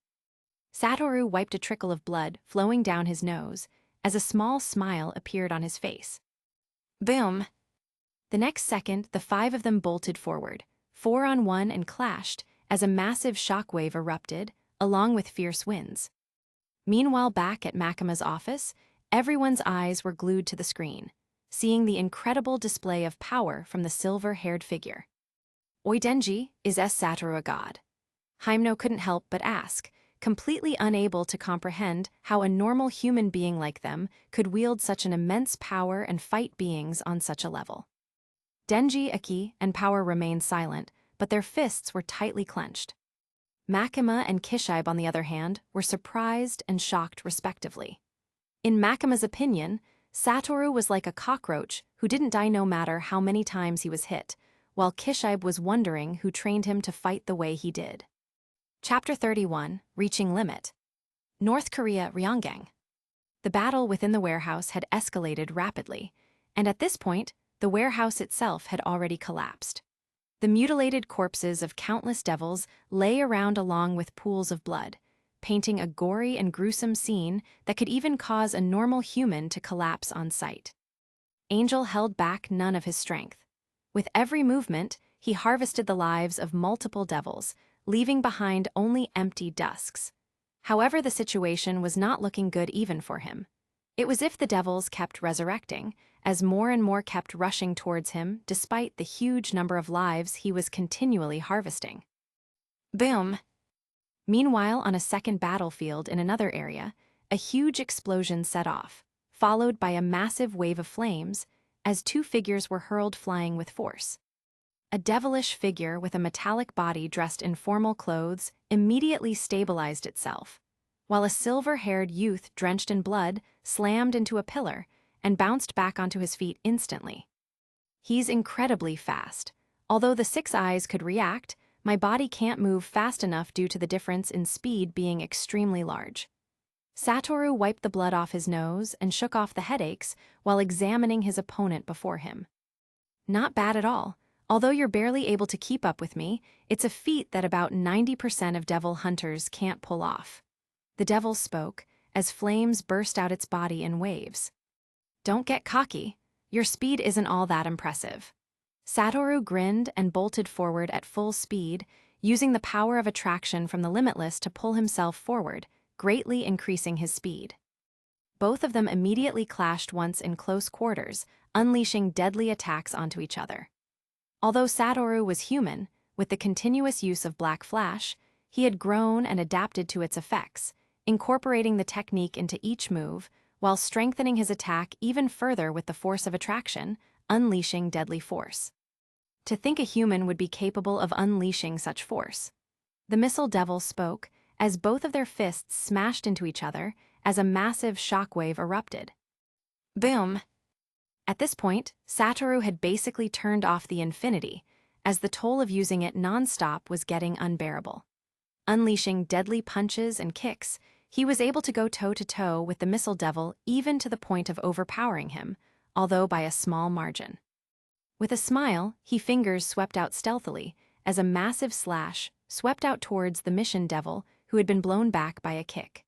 Satoru wiped a trickle of blood flowing down his nose as a small smile appeared on his face. Boom! The next second, the five of them bolted forward, 4-on-1, and clashed as a massive shockwave erupted, along with fierce winds. Meanwhile, back at Makima's office, everyone's eyes were glued to the screen, seeing the incredible display of power from the silver-haired figure. Oi Denji, is Satoru a god? Himeno couldn't help but ask, completely unable to comprehend how a normal human being like them could wield such an immense power and fight beings on such a level. Denji, Aki, and Power remained silent, but their fists were tightly clenched. Makima and Kishibe, on the other hand, were surprised and shocked respectively. In Makima's opinion, Satoru was like a cockroach who didn't die no matter how many times he was hit, while Kishibe was wondering who trained him to fight the way he did. Chapter 31, Reaching Limit. North Korea, Ryanggang. The battle within the warehouse had escalated rapidly, and at this point, the warehouse itself had already collapsed. The mutilated corpses of countless devils lay around along with pools of blood, painting a gory and gruesome scene that could even cause a normal human to collapse on sight. Angel held back none of his strength. With every movement, he harvested the lives of multiple devils, leaving behind only empty dusks. However, the situation was not looking good even for him. It was as if the devils kept resurrecting, as more and more kept rushing towards him despite the huge number of lives he was continually harvesting. Boom! Meanwhile, on a second battlefield in another area, a huge explosion set off, followed by a massive wave of flames, as two figures were hurled flying with force. A devilish figure with a metallic body dressed in formal clothes immediately stabilized itself, while a silver-haired youth drenched in blood slammed into a pillar and bounced back onto his feet instantly. He's incredibly fast. Although the six eyes could react, my body can't move fast enough due to the difference in speed being extremely large. Satoru wiped the blood off his nose and shook off the headaches while examining his opponent before him. Not bad at all. Although you're barely able to keep up with me, it's a feat that about 90% of devil hunters can't pull off. The devil spoke, as flames burst out its body in waves. Don't get cocky. Your speed isn't all that impressive. Satoru grinned and bolted forward at full speed, using the power of attraction from the Limitless to pull himself forward, greatly increasing his speed. Both of them immediately clashed once in close quarters, unleashing deadly attacks onto each other. Although Satoru was human, with the continuous use of Black Flash, he had grown and adapted to its effects, incorporating the technique into each move, while strengthening his attack even further with the force of attraction, unleashing deadly force. To think a human would be capable of unleashing such force. The Missile Devil spoke, as both of their fists smashed into each other as a massive shockwave erupted. Boom! At this point, Satoru had basically turned off the infinity, as the toll of using it non-stop was getting unbearable. Unleashing deadly punches and kicks, he was able to go toe-to-toe with the Missile Devil even to the point of overpowering him, although by a small margin. With a smile, he fingers swept out stealthily, as a massive slash swept out towards the Mission Devil who had been blown back by a kick.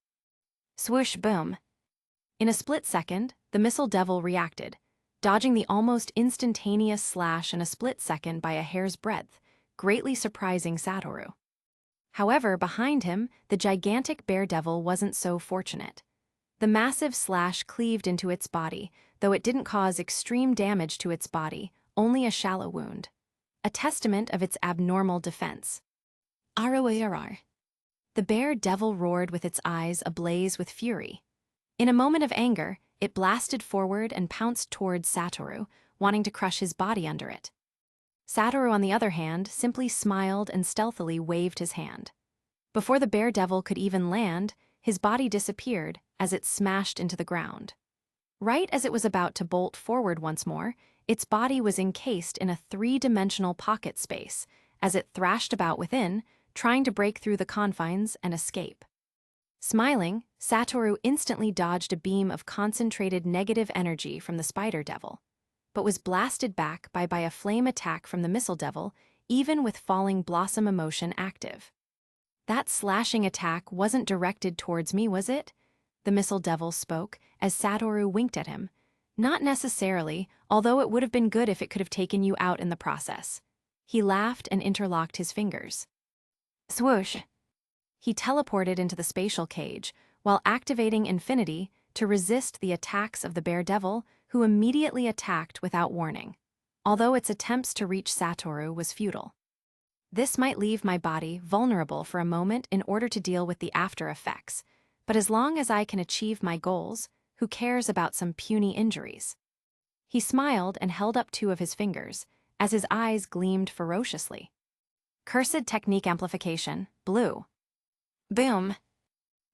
Swoosh boom! In a split second, the Missile Devil reacted, dodging the almost instantaneous slash in a split second by a hair's breadth, greatly surprising Satoru. However, behind him, the gigantic bear devil wasn't so fortunate. The massive slash cleaved into its body, though it didn't cause extreme damage to its body, only a shallow wound. A testament of its abnormal defense. ROARR. The bear devil roared with its eyes ablaze with fury. In a moment of anger, it blasted forward and pounced towards Satoru, wanting to crush his body under it. Satoru, on the other hand, simply smiled and stealthily waved his hand. Before the bear devil could even land, his body disappeared as it smashed into the ground. Right as it was about to bolt forward once more, its body was encased in a three-dimensional pocket space as it thrashed about within, trying to break through the confines and escape. Smiling, Satoru instantly dodged a beam of concentrated negative energy from the spider devil, but was blasted back by a flame attack from the Missile Devil, even with falling blossom emotion active. That slashing attack wasn't directed towards me, was it? The missile devil spoke, as Satoru winked at him. Not necessarily, although it would have been good if it could have taken you out in the process. He laughed and interlocked his fingers. Swoosh! He teleported into the spatial cage, while activating Infinity to resist the attacks of the bear devil, who immediately attacked without warning, although its attempts to reach Satoru was futile. This might leave my body vulnerable for a moment in order to deal with the after effects, but as long as I can achieve my goals, who cares about some puny injuries? He smiled and held up two of his fingers, as his eyes gleamed ferociously. Cursed technique amplification, blue. Boom!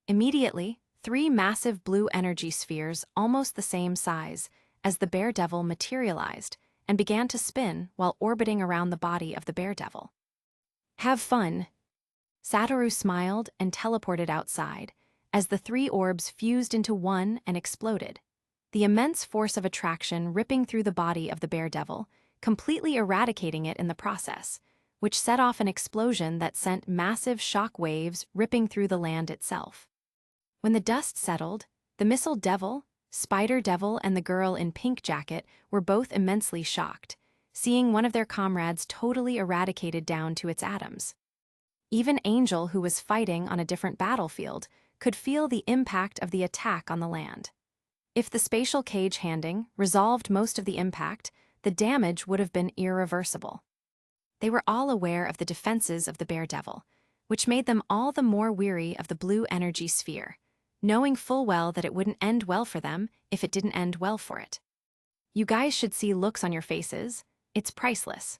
Immediately, 3 massive blue energy spheres almost the same size as the bear devil materialized and began to spin while orbiting around the body of the bear devil. Have fun! Satoru smiled and teleported outside, as the 3 orbs fused into one and exploded, the immense force of attraction ripping through the body of the bear devil, completely eradicating it in the process, which set off an explosion that sent massive shock waves ripping through the land itself. When the dust settled, the missile devil, spider devil, and the girl in pink jacket were both immensely shocked, seeing one of their comrades totally eradicated down to its atoms. Even Angel, who was fighting on a different battlefield, could feel the impact of the attack on the land. If the spatial cage handing resolved most of the impact, the damage would have been irreversible. They were all aware of the defenses of the bear devil, which made them all the more weary of the blue energy sphere, knowing full well that it wouldn't end well for them if it didn't end well for it. You guys should see looks on your faces. It's priceless.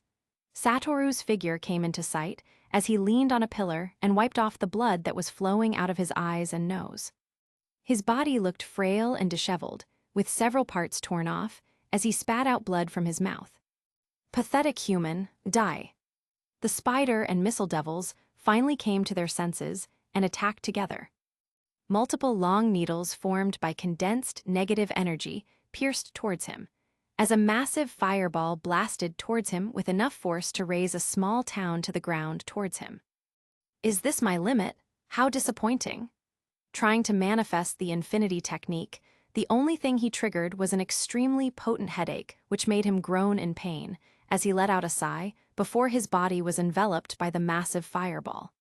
Satoru's figure came into sight as he leaned on a pillar and wiped off the blood that was flowing out of his eyes and nose. His body looked frail and disheveled, with several parts torn off, as he spat out blood from his mouth. Pathetic human, die. The spider and missile devils finally came to their senses and attacked together. Multiple long needles formed by condensed negative energy pierced towards him, as a massive fireball blasted towards him with enough force to raise a small town to the ground towards him. Is this my limit? How disappointing. Trying to manifest the infinity technique, the only thing he triggered was an extremely potent headache which made him groan in pain as he let out a sigh before his body was enveloped by the massive fireball.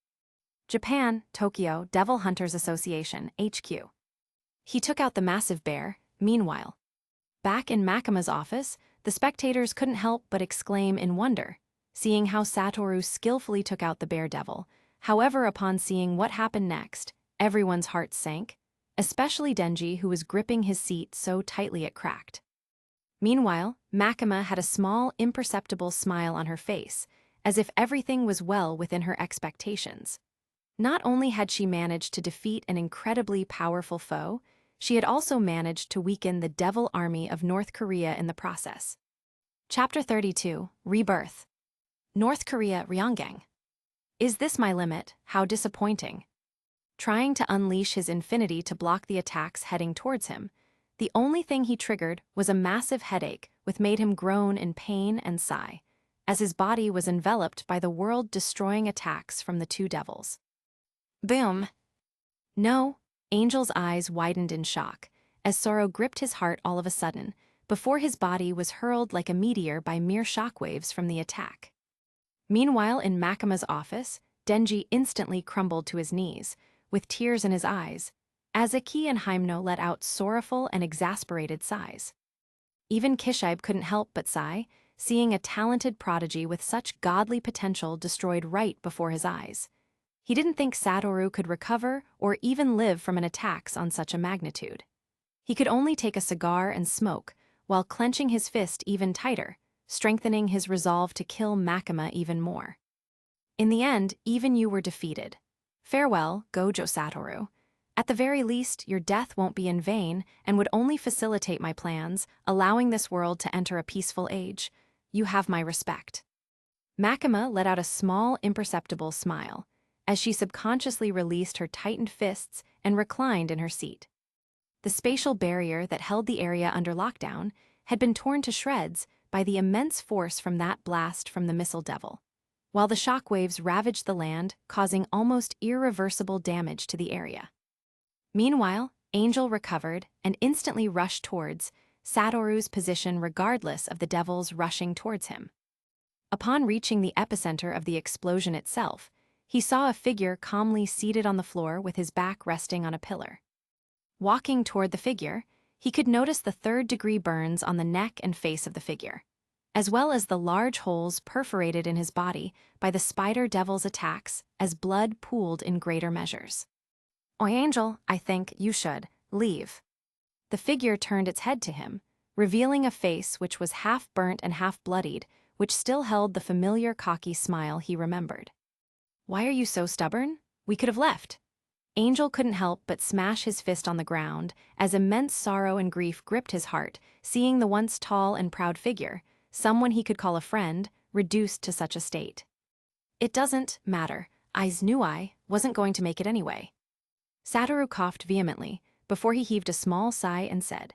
Japan, Tokyo, Devil Hunters Association, HQ. He took out the massive bear. Meanwhile, back in Makima's office, the spectators couldn't help but exclaim in wonder, seeing how Satoru skillfully took out the bear devil. However, upon seeing what happened next, everyone's hearts sank, especially Denji, who was gripping his seat so tightly it cracked. Meanwhile, Makima had a small, imperceptible smile on her face, as if everything was well within her expectations. Not only had she managed to defeat an incredibly powerful foe, she had also managed to weaken the Devil Army of North Korea in the process. Chapter 32, Rebirth. North Korea Ryanggang. Is this my limit? How disappointing. Trying to unleash his infinity to block the attacks heading towards him, the only thing he triggered was a massive headache which made him groan in pain and sigh, as his body was enveloped by the world-destroying attacks from the 2 devils. Boom! No, Angel's eyes widened in shock, as sorrow gripped his heart all of a sudden, before his body was hurled like a meteor by mere shockwaves from the attack. Meanwhile, in Makima's office, Denji instantly crumbled to his knees, with tears in his eyes, as Aki and Hyemno let out sorrowful and exasperated sighs. Even Kishibe couldn't help but sigh, seeing a talented prodigy with such godly potential destroyed right before his eyes. He didn't think Satoru could recover or even live from an attack on such a magnitude. He could only take a cigar and smoke, while clenching his fist even tighter, strengthening his resolve to kill Makima even more. In the end, even you were defeated. Farewell, Gojo Satoru. At the very least, your death won't be in vain and would only facilitate my plans, allowing this world to enter a peaceful age. You have my respect. Makima let out a small, imperceptible smile, as she subconsciously released her tightened fists and reclined in her seat. The spatial barrier that held the area under lockdown had been torn to shreds by the immense force from that blast from the missile devil. while the shockwaves ravaged the land, causing almost irreversible damage to the area. Meanwhile, Angel recovered and instantly rushed towards Satoru's position regardless of the devils rushing towards him. Upon reaching the epicenter of the explosion itself, he saw a figure calmly seated on the floor with his back resting on a pillar. Walking toward the figure, he could notice the third-degree burns on the neck and face of the figure, as well as the large holes perforated in his body by the spider devil's attacks as blood pooled in greater measures. "Oh, Angel, I think you should leave." The figure turned its head to him, revealing a face which was half burnt and half bloodied, which still held the familiar cocky smile he remembered. "Why are you so stubborn? We could have left." Angel couldn't help but smash his fist on the ground as immense sorrow and grief gripped his heart, seeing the once tall and proud figure, someone he could call a friend, reduced to such a state. "It doesn't matter. I knew I wasn't going to make it anyway." Satoru coughed vehemently before he heaved a small sigh and said,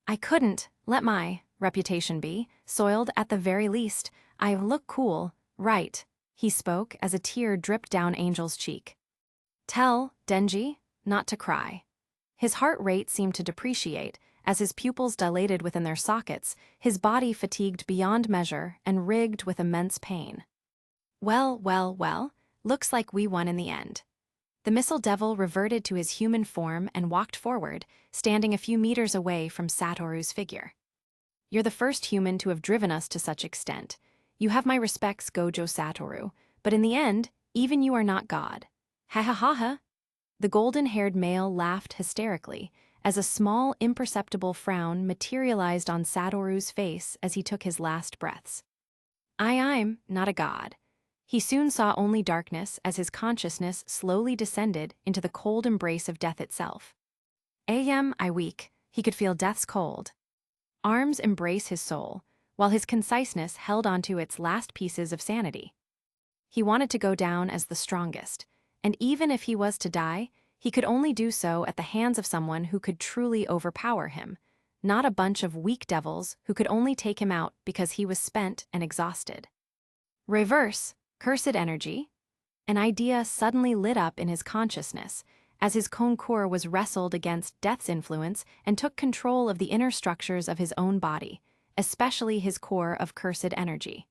"I couldn't let my reputation be soiled. At the very least, I look cool, right?" He spoke as a tear dripped down Angel's cheek. "Tell Denji not to cry." His heart rate seemed to depreciate as his pupils dilated within their sockets, his body fatigued beyond measure and rigged with immense pain. Well, looks like we won in the end." The missile devil reverted to his human form and walked forward, standing a few meters away from Satoru's figure. "You're the first human to have driven us to such extent. You have my respects, Gojo Satoru, but in the end, even you are not God." "Ha ha ha ha." The golden-haired male laughed hysterically as a small, imperceptible frown materialized on Satoru's face as he took his last breaths. I'm not a god." He soon saw only darkness as his consciousness slowly descended into the cold embrace of death itself. I weak, he could feel death's cold arms embrace his soul, while his conciseness held onto its last pieces of sanity. He wanted to go down as the strongest, and even if he was to die, he could only do so at the hands of someone who could truly overpower him, not a bunch of weak devils who could only take him out because he was spent and exhausted. Reverse, cursed energy. An idea suddenly lit up in his consciousness as his concours was wrestled against death's influence and took control of the inner structures of his own body, especially his core of cursed energy.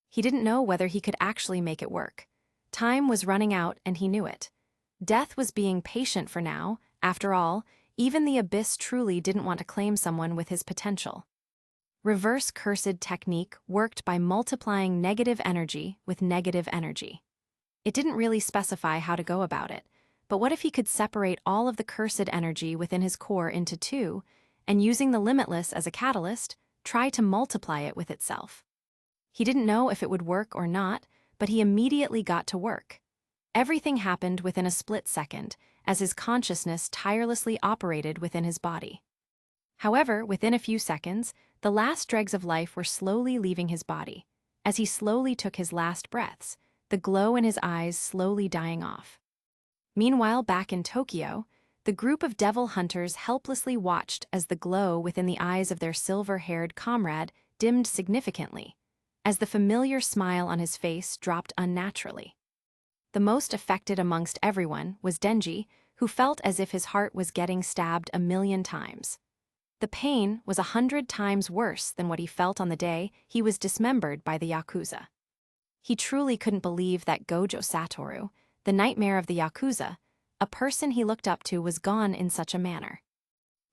He didn't know whether he could actually make it work. Time was running out and he knew it. Death was being patient for now. After all, even the abyss truly didn't want to claim someone with his potential. Reverse cursed technique worked by multiplying negative energy with negative energy. It didn't really specify how to go about it, but what if he could separate all of the cursed energy within his core into two, and using the limitless as a catalyst, try to multiply it with itself? He didn't know if it would work or not, but he immediately got to work. Everything happened within a split second, as his consciousness tirelessly operated within his body. However, within a few seconds, the last dregs of life were slowly leaving his body. As he slowly took his last breaths, the glow in his eyes slowly dying off. Meanwhile, back in Tokyo, the group of devil hunters helplessly watched as the glow within the eyes of their silver-haired comrade dimmed significantly, as the familiar smile on his face dropped unnaturally. The most affected amongst everyone was Denji, who felt as if his heart was getting stabbed 1,000,000 times. The pain was 100 times worse than what he felt on the day he was dismembered by the Yakuza. He truly couldn't believe that Gojo Satoru, the nightmare of the Yakuza, a person he looked up to, was gone in such a manner.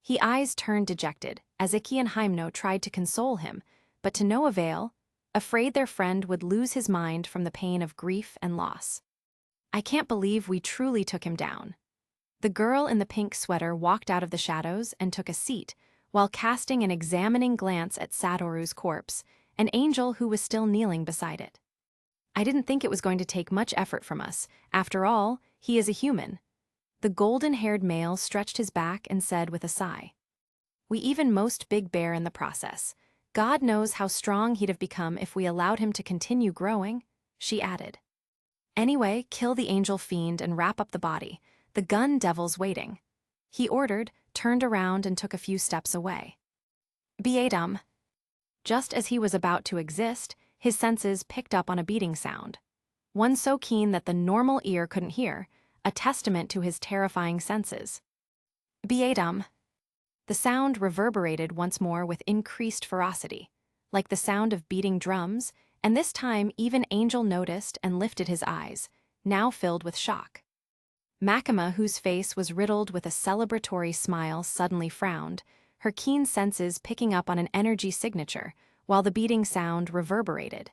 His eyes turned dejected as Ikki and Himeno tried to console him, but to no avail, afraid their friend would lose his mind from the pain of grief and loss. "I can't believe we truly took him down." The girl in the pink sweater walked out of the shadows and took a seat, while casting an examining glance at Satoru's corpse, an angel who was still kneeling beside it. "I didn't think it was going to take much effort from us. After all, he is a human." The golden-haired male stretched his back and said with a sigh, "We even most Big Bear in the process. God knows how strong he'd have become if we allowed him to continue growing," she added. "Anyway, kill the angel fiend and wrap up the body. The gun devil's waiting," he ordered, turned around and took a few steps away. Beatum. Just as he was about to exist, his senses picked up on a beating sound. One so keen that the normal ear couldn't hear, a testament to his terrifying senses. Beatum. The sound reverberated once more with increased ferocity, like the sound of beating drums, and this time even Angel noticed and lifted his eyes, now filled with shock. Makima, whose face was riddled with a celebratory smile, suddenly frowned, her keen senses picking up on an energy signature, while the beating sound reverberated.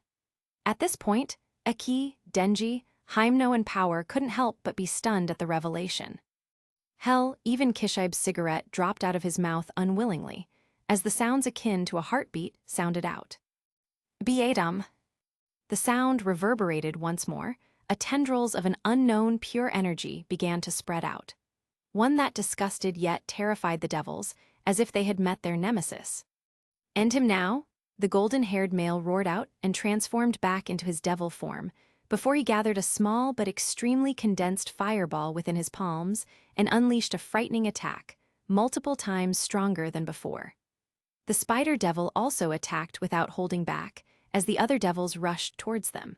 At this point, Aki, Denji, Hyemno, and Power couldn't help but be stunned at the revelation. Hell, even Kishibe's cigarette dropped out of his mouth unwillingly, as the sounds akin to a heartbeat sounded out. Beatum. The sound reverberated once more, tendrils of an unknown pure energy began to spread out. One that disgusted yet terrified the devils, as if they had met their nemesis. End him now? The golden-haired male roared out and transformed back into his devil form, before he gathered a small but extremely condensed fireball within his palms and unleashed a frightening attack, multiple times stronger than before. The spider devil also attacked without holding back, as the other devils rushed towards them.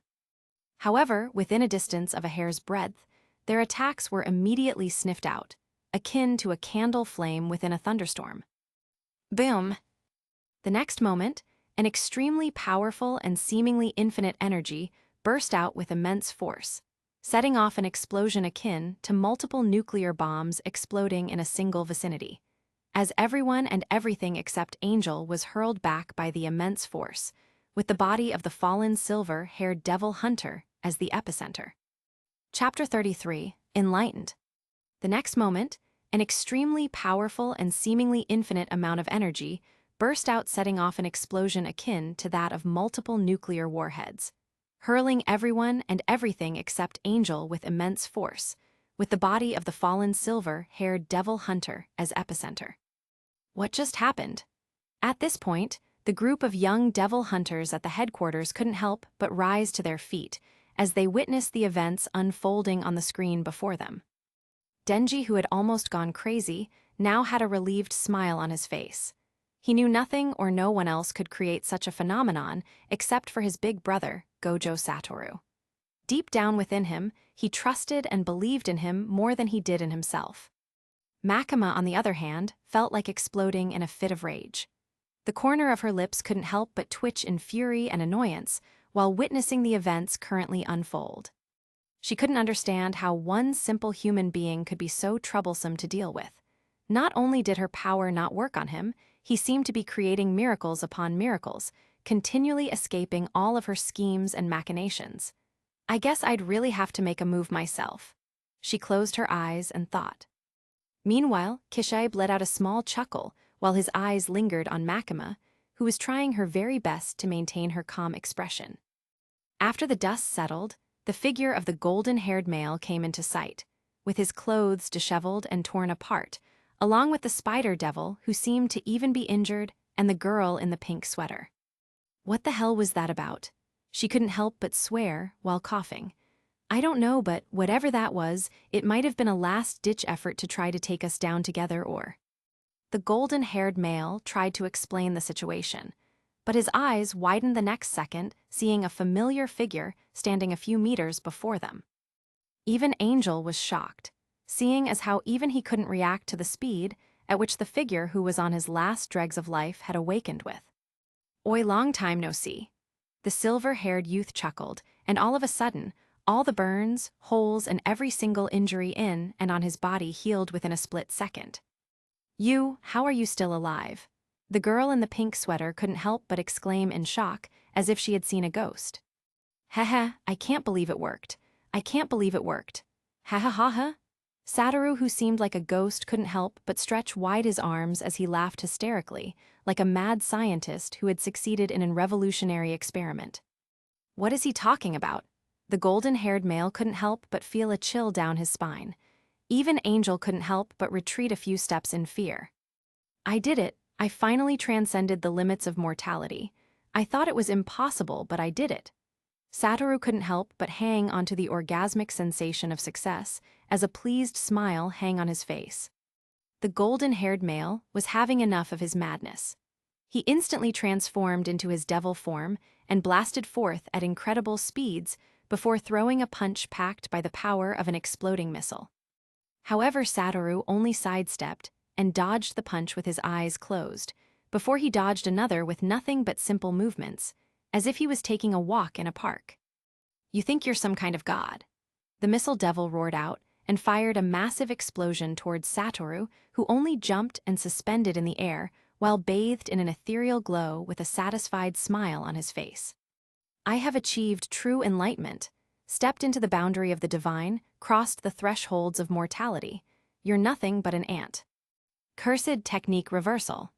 However, within a distance of a hair's breadth, their attacks were immediately sniffed out, akin to a candle flame within a thunderstorm. Boom! The next moment, an extremely powerful and seemingly infinite energy burst out with immense force, setting off an explosion akin to multiple nuclear bombs exploding in a single vicinity. As everyone and everything except Angel was hurled back by the immense force, with the body of the fallen silver-haired devil hunter as the epicenter. Chapter 33, Enlightened. The next moment, an extremely powerful and seemingly infinite amount of energy burst out, setting off an explosion akin to that of multiple nuclear warheads, hurling everyone and everything except Angel with immense force, with the body of the fallen silver-haired devil hunter as epicenter. What just happened? At this point, the group of young devil hunters at the headquarters couldn't help but rise to their feet as they witnessed the events unfolding on the screen before them. Denji, who had almost gone crazy, now had a relieved smile on his face. He knew nothing or no one else could create such a phenomenon except for his big brother, Gojo Satoru. Deep down within him, he trusted and believed in him more than he did in himself. Makima, on the other hand, felt like exploding in a fit of rage. The corner of her lips couldn't help but twitch in fury and annoyance while witnessing the events currently unfold. She couldn't understand how one simple human being could be so troublesome to deal with. Not only did her power not work on him, he seemed to be creating miracles upon miracles, continually escaping all of her schemes and machinations. I guess I'd really have to make a move myself. She closed her eyes and thought. Meanwhile, Kishibe let out a small chuckle while his eyes lingered on Makima, who was trying her very best to maintain her calm expression. After the dust settled, the figure of the golden-haired male came into sight, with his clothes disheveled and torn apart, along with the spider devil, who seemed to even be injured, and the girl in the pink sweater. What the hell was that about? She couldn't help but swear while coughing. I don't know, but whatever that was, it might have been a last-ditch effort to try to take us down together or... The golden-haired male tried to explain the situation, but his eyes widened the next second, seeing a familiar figure standing a few meters before them. Even Angel was shocked, seeing as how even he couldn't react to the speed at which the figure who was on his last dregs of life had awakened with. Oi, long time no see. The silver-haired youth chuckled, and all of a sudden, all the burns, holes, and every single injury in and on his body healed within a split second. How are you still alive? The girl in the pink sweater couldn't help but exclaim in shock, as if she had seen a ghost. Haha, I can't believe it worked. I can't believe it worked. Ha ha ha ha. Satoru, who seemed like a ghost, couldn't help but stretch wide his arms as he laughed hysterically, like a mad scientist who had succeeded in a revolutionary experiment. What is he talking about? The golden-haired male couldn't help but feel a chill down his spine. Even Angel couldn't help but retreat a few steps in fear. I did it. I finally transcended the limits of mortality. I thought it was impossible, but I did it. Satoru couldn't help but hang onto the orgasmic sensation of success as a pleased smile hung on his face. The golden-haired male was having enough of his madness. He instantly transformed into his devil form and blasted forth at incredible speeds before throwing a punch packed by the power of an exploding missile. However, Satoru only sidestepped and dodged the punch with his eyes closed, before he dodged another with nothing but simple movements, as if he was taking a walk in a park. "You think you're some kind of god?" The missile devil roared out and fired a massive explosion towards Satoru, who only jumped and suspended in the air while bathed in an ethereal glow with a satisfied smile on his face. "I have achieved true enlightenment, stepped into the boundary of the divine, crossed the thresholds of mortality. You're nothing but an ant." Cursed technique reversal.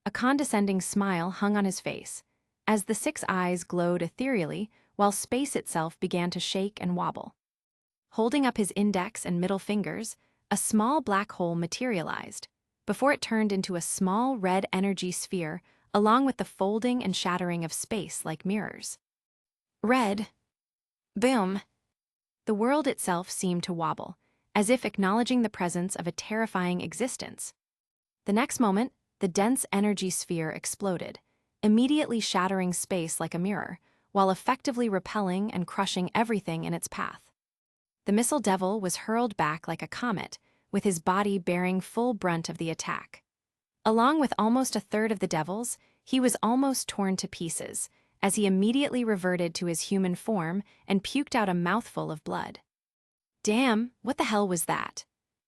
A condescending smile hung on his face, as the 6 eyes glowed ethereally while space itself began to shake and wobble. Holding up his index and middle fingers, a small black hole materialized, before it turned into a small red energy sphere along with the folding and shattering of space like mirrors. Red. Boom. The world itself seemed to wobble, as if acknowledging the presence of a terrifying existence. The next moment, the dense energy sphere exploded, immediately shattering space like a mirror, while effectively repelling and crushing everything in its path. The missile devil was hurled back like a comet, with his body bearing full brunt of the attack. Along with almost a third of the devils, he was almost torn to pieces, as he immediately reverted to his human form and puked out a mouthful of blood. Damn, what the hell was that?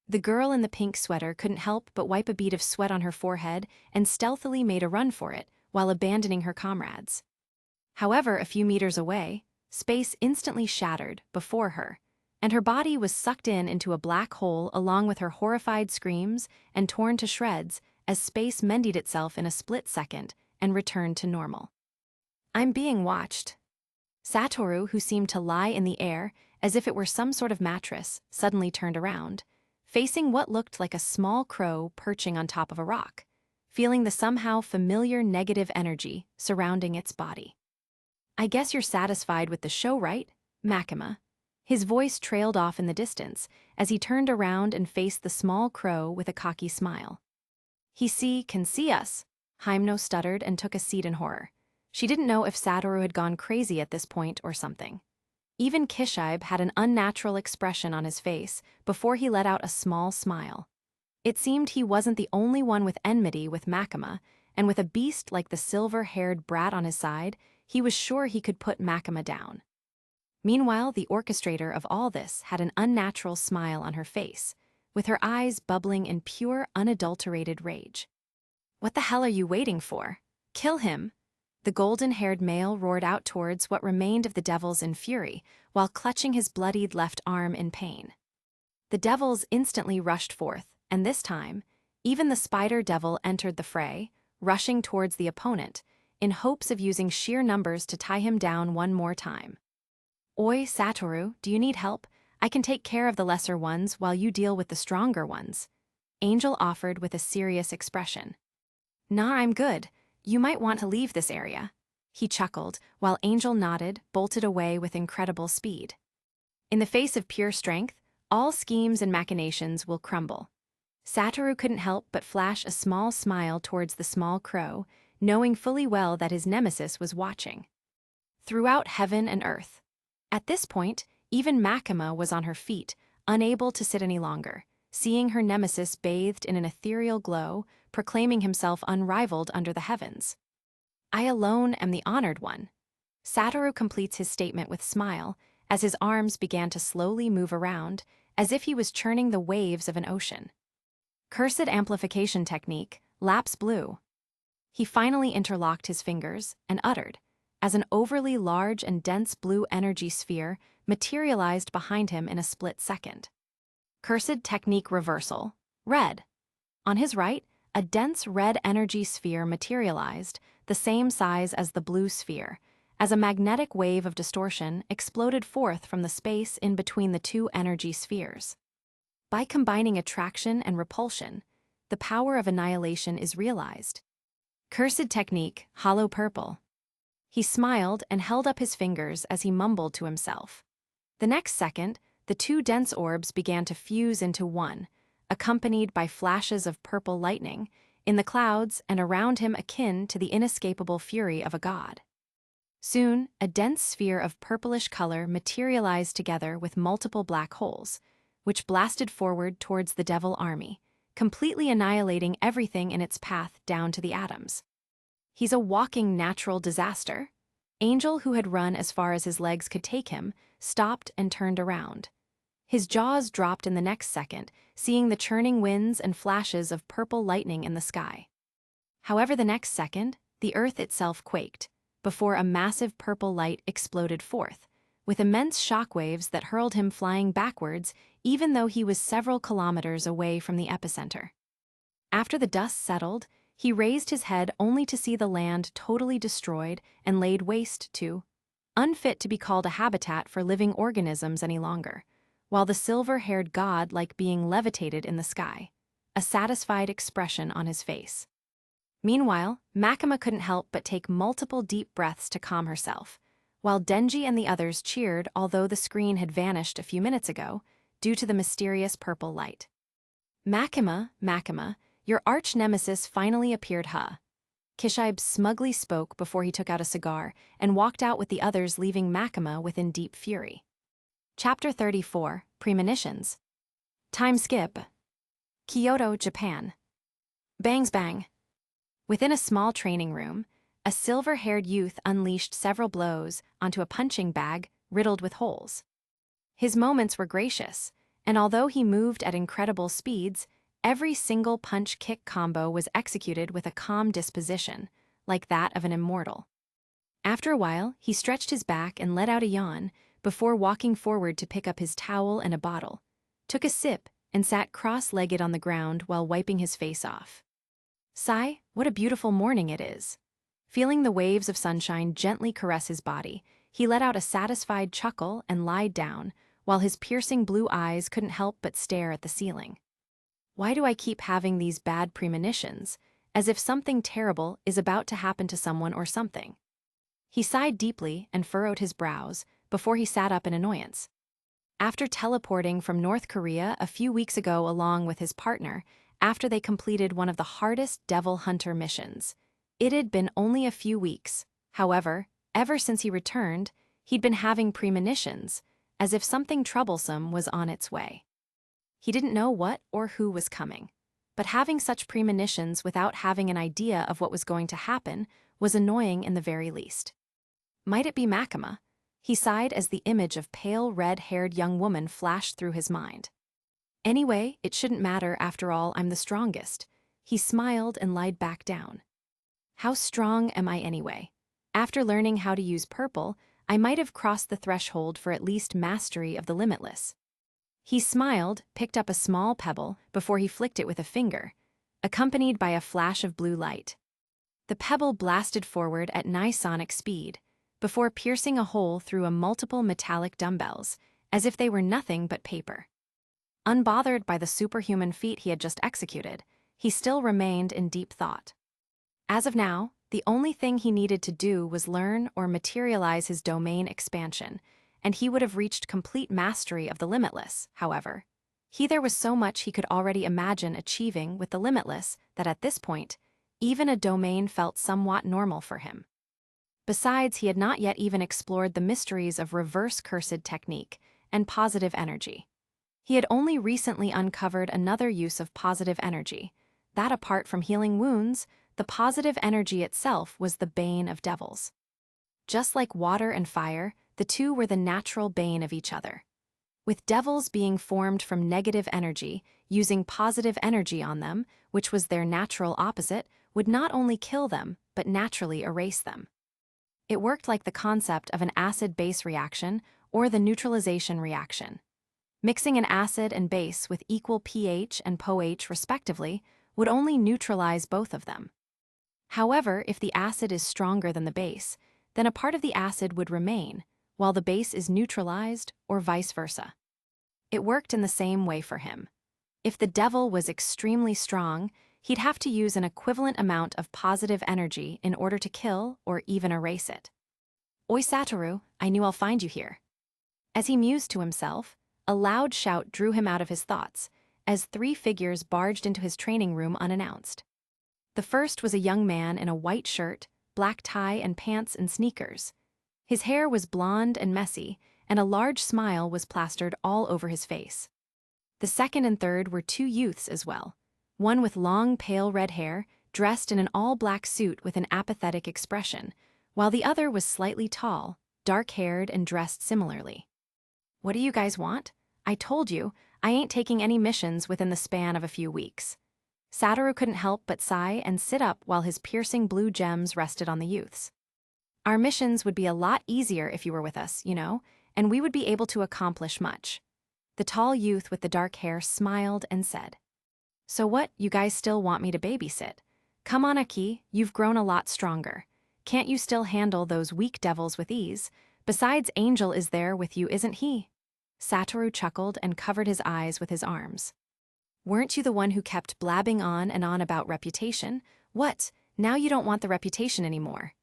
The girl in the pink sweater couldn't help but wipe a bead of sweat on her forehead and stealthily made a run for it while abandoning her comrades. However, a few meters away, space instantly shattered before her, and her body was sucked into a black hole along with her horrified screams and torn to shreds as space mended itself in a split second and returned to normal. "I'm being watched." Satoru, who seemed to lie in the air as if it were some sort of mattress, suddenly turned around, facing what looked like a small crow perching on top of a rock, feeling the somehow familiar negative energy surrounding its body. "I guess you're satisfied with the show, right, Makima?" His voice trailed off in the distance as he turned around and faced the small crow with a cocky smile. Can see us," Hyemno stuttered and took a seat in horror. She didn't know if Satoru had gone crazy at this point or something. Even Kishibe had an unnatural expression on his face before he let out a small smile. It seemed he wasn't the only one with enmity with Makima, and with a beast like the silver-haired brat on his side, he was sure he could put Makima down. Meanwhile, the orchestrator of all this had an unnatural smile on her face, with her eyes bubbling in pure, unadulterated rage. "What the hell are you waiting for? Kill him!" The golden-haired male roared out towards what remained of the devils in fury, while clutching his bloodied left arm in pain. The devils instantly rushed forth, and this time, even the spider devil entered the fray, rushing towards the opponent, in hopes of using sheer numbers to tie him down one more time. "Oi, Satoru, do you need help? I can take care of the lesser ones while you deal with the stronger ones," Angel offered with a serious expression. "Nah, I'm good. You might want to leave this area," he chuckled, while Angel nodded, bolted away with incredible speed. In the face of pure strength, all schemes and machinations will crumble. Satoru couldn't help but flash a small smile towards the small crow, knowing fully well that his nemesis was watching. Throughout heaven and earth. At this point, even Makima was on her feet, unable to sit any longer, seeing her nemesis bathed in an ethereal glow, proclaiming himself unrivaled under the heavens. "I alone am the honored one." Satoru completes his statement with smile, as his arms began to slowly move around, as if he was churning the waves of an ocean. Cursed amplification technique, lapse blue. He finally interlocked his fingers and uttered, as an overly large and dense blue energy sphere materialized behind him in a split second. Cursed technique reversal, red. On his right, a dense red energy sphere materialized, the same size as the blue sphere, as a magnetic wave of distortion exploded forth from the space in between the two energy spheres. By combining attraction and repulsion, the power of annihilation is realized. Cursed technique, hollow purple. He smiled and held up his fingers as he mumbled to himself. The next second, the two dense orbs began to fuse into one, accompanied by flashes of purple lightning, in the clouds and around him akin to the inescapable fury of a god. Soon, a dense sphere of purplish color materialized together with multiple black holes, which blasted forward towards the devil army, completely annihilating everything in its path down to the atoms. He's a walking natural disaster. Angel, who had run as far as his legs could take him, stopped and turned around. His jaws dropped in the next second, seeing the churning winds and flashes of purple lightning in the sky. However, the next second, the earth itself quaked, before a massive purple light exploded forth, with immense shockwaves that hurled him flying backwards even though he was several kilometers away from the epicenter. After the dust settled, he raised his head only to see the land totally destroyed and laid waste to, unfit to be called a habitat for living organisms any longer, while the silver-haired god like being levitated in the sky, a satisfied expression on his face. Meanwhile, Makima couldn't help but take multiple deep breaths to calm herself, while Denji and the others cheered although the screen had vanished a few minutes ago due to the mysterious purple light. Makima, your arch-nemesis finally appeared, huh? Kishibe smugly spoke before he took out a cigar and walked out with the others, leaving Makima within deep fury. Chapter 34, Premonitions. Time skip. Kyoto, Japan. Bangs bang. Within a small training room, a silver-haired youth unleashed several blows onto a punching bag riddled with holes. His moments were gracious, and although he moved at incredible speeds, every single punch-kick combo was executed with a calm disposition, like that of an immortal. After a while, he stretched his back and let out a yawn before walking forward to pick up his towel and a bottle, took a sip, and sat cross-legged on the ground while wiping his face off. Sigh, what a beautiful morning it is. Feeling the waves of sunshine gently caress his body, he let out a satisfied chuckle and lied down, while his piercing blue eyes couldn't help but stare at the ceiling. Why do I keep having these bad premonitions, as if something terrible is about to happen to someone or something? He sighed deeply and furrowed his brows before he sat up in annoyance. After teleporting from North Korea a few weeks ago along with his partner, after they completed one of the hardest Devil Hunter missions, it had been only a few weeks. However, ever since he returned, he'd been having premonitions, as if something troublesome was on its way. He didn't know what or who was coming, but having such premonitions without having an idea of what was going to happen was annoying in the very least. Might it be Makima? He sighed as the image of pale red-haired young woman flashed through his mind. Anyway, it shouldn't matter, after all, I'm the strongest. He smiled and lied back down. How strong am I anyway? After learning how to use purple, I might have crossed the threshold for at least mastery of the limitless. He smiled, picked up a small pebble before he flicked it with a finger, accompanied by a flash of blue light. The pebble blasted forward at nigh sonic speed, before piercing a hole through a multiple metallic dumbbells, as if they were nothing but paper. Unbothered by the superhuman feat he had just executed, he still remained in deep thought. As of now, the only thing he needed to do was learn or materialize his domain expansion, and he would have reached complete mastery of the limitless. However, there was so much he could already imagine achieving with the limitless that at this point, even a domain felt somewhat normal for him. Besides, he had not yet even explored the mysteries of reverse cursed technique and positive energy. He had only recently uncovered another use of positive energy, that apart from healing wounds, the positive energy itself was the bane of devils. Just like water and fire, the two were the natural bane of each other. With devils being formed from negative energy, using positive energy on them, which was their natural opposite, would not only kill them, but naturally erase them. It worked like the concept of an acid-base reaction or the neutralization reaction. Mixing an acid and base with equal pH and pOH respectively would only neutralize both of them. However, if the acid is stronger than the base, then a part of the acid would remain, while the base is neutralized, or vice versa. It worked in the same way for him. If the devil was extremely strong, he'd have to use an equivalent amount of positive energy in order to kill or even erase it. Oi Satoru, I knew I'll find you here. As he mused to himself, a loud shout drew him out of his thoughts, as three figures barged into his training room unannounced. The first was a young man in a white shirt, black tie, and pants and sneakers. His hair was blonde and messy, and a large smile was plastered all over his face. The second and third were two youths as well, one with long, pale red hair, dressed in an all-black suit with an apathetic expression, while the other was slightly tall, dark-haired, and dressed similarly. "What do you guys want? I told you, I ain't taking any missions within the span of a few weeks." Satoru couldn't help but sigh and sit up while his piercing blue gems rested on the youths. "Our missions would be a lot easier if you were with us, and we would be able to accomplish much." The tall youth with the dark hair smiled and said, "So what, you guys still want me to babysit? Come on, Aki, you've grown a lot stronger. Can't you still handle those weak devils with ease? Besides, Angel is there with you, isn't he?" Satoru chuckled and covered his eyes with his arms. "Weren't you the one who kept blabbing on and on about reputation? What, now you don't want the reputation anymore?"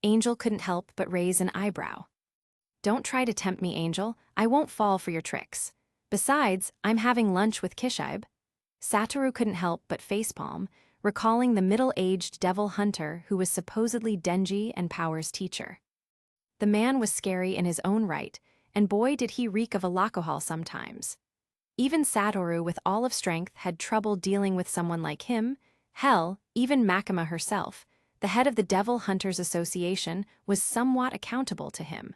Angel couldn't help but raise an eyebrow. "Don't try to tempt me, Angel. I won't fall for your tricks. Besides, I'm having lunch with Kishibe." Satoru couldn't help but facepalm, recalling the middle-aged devil hunter who was supposedly Denji and Power's teacher. The man was scary in his own right, and boy did he reek of alcohol sometimes. Even Satoru with all of strength had trouble dealing with someone like him. Hell, even Makima herself, the head of the Devil Hunters Association, was somewhat accountable to him.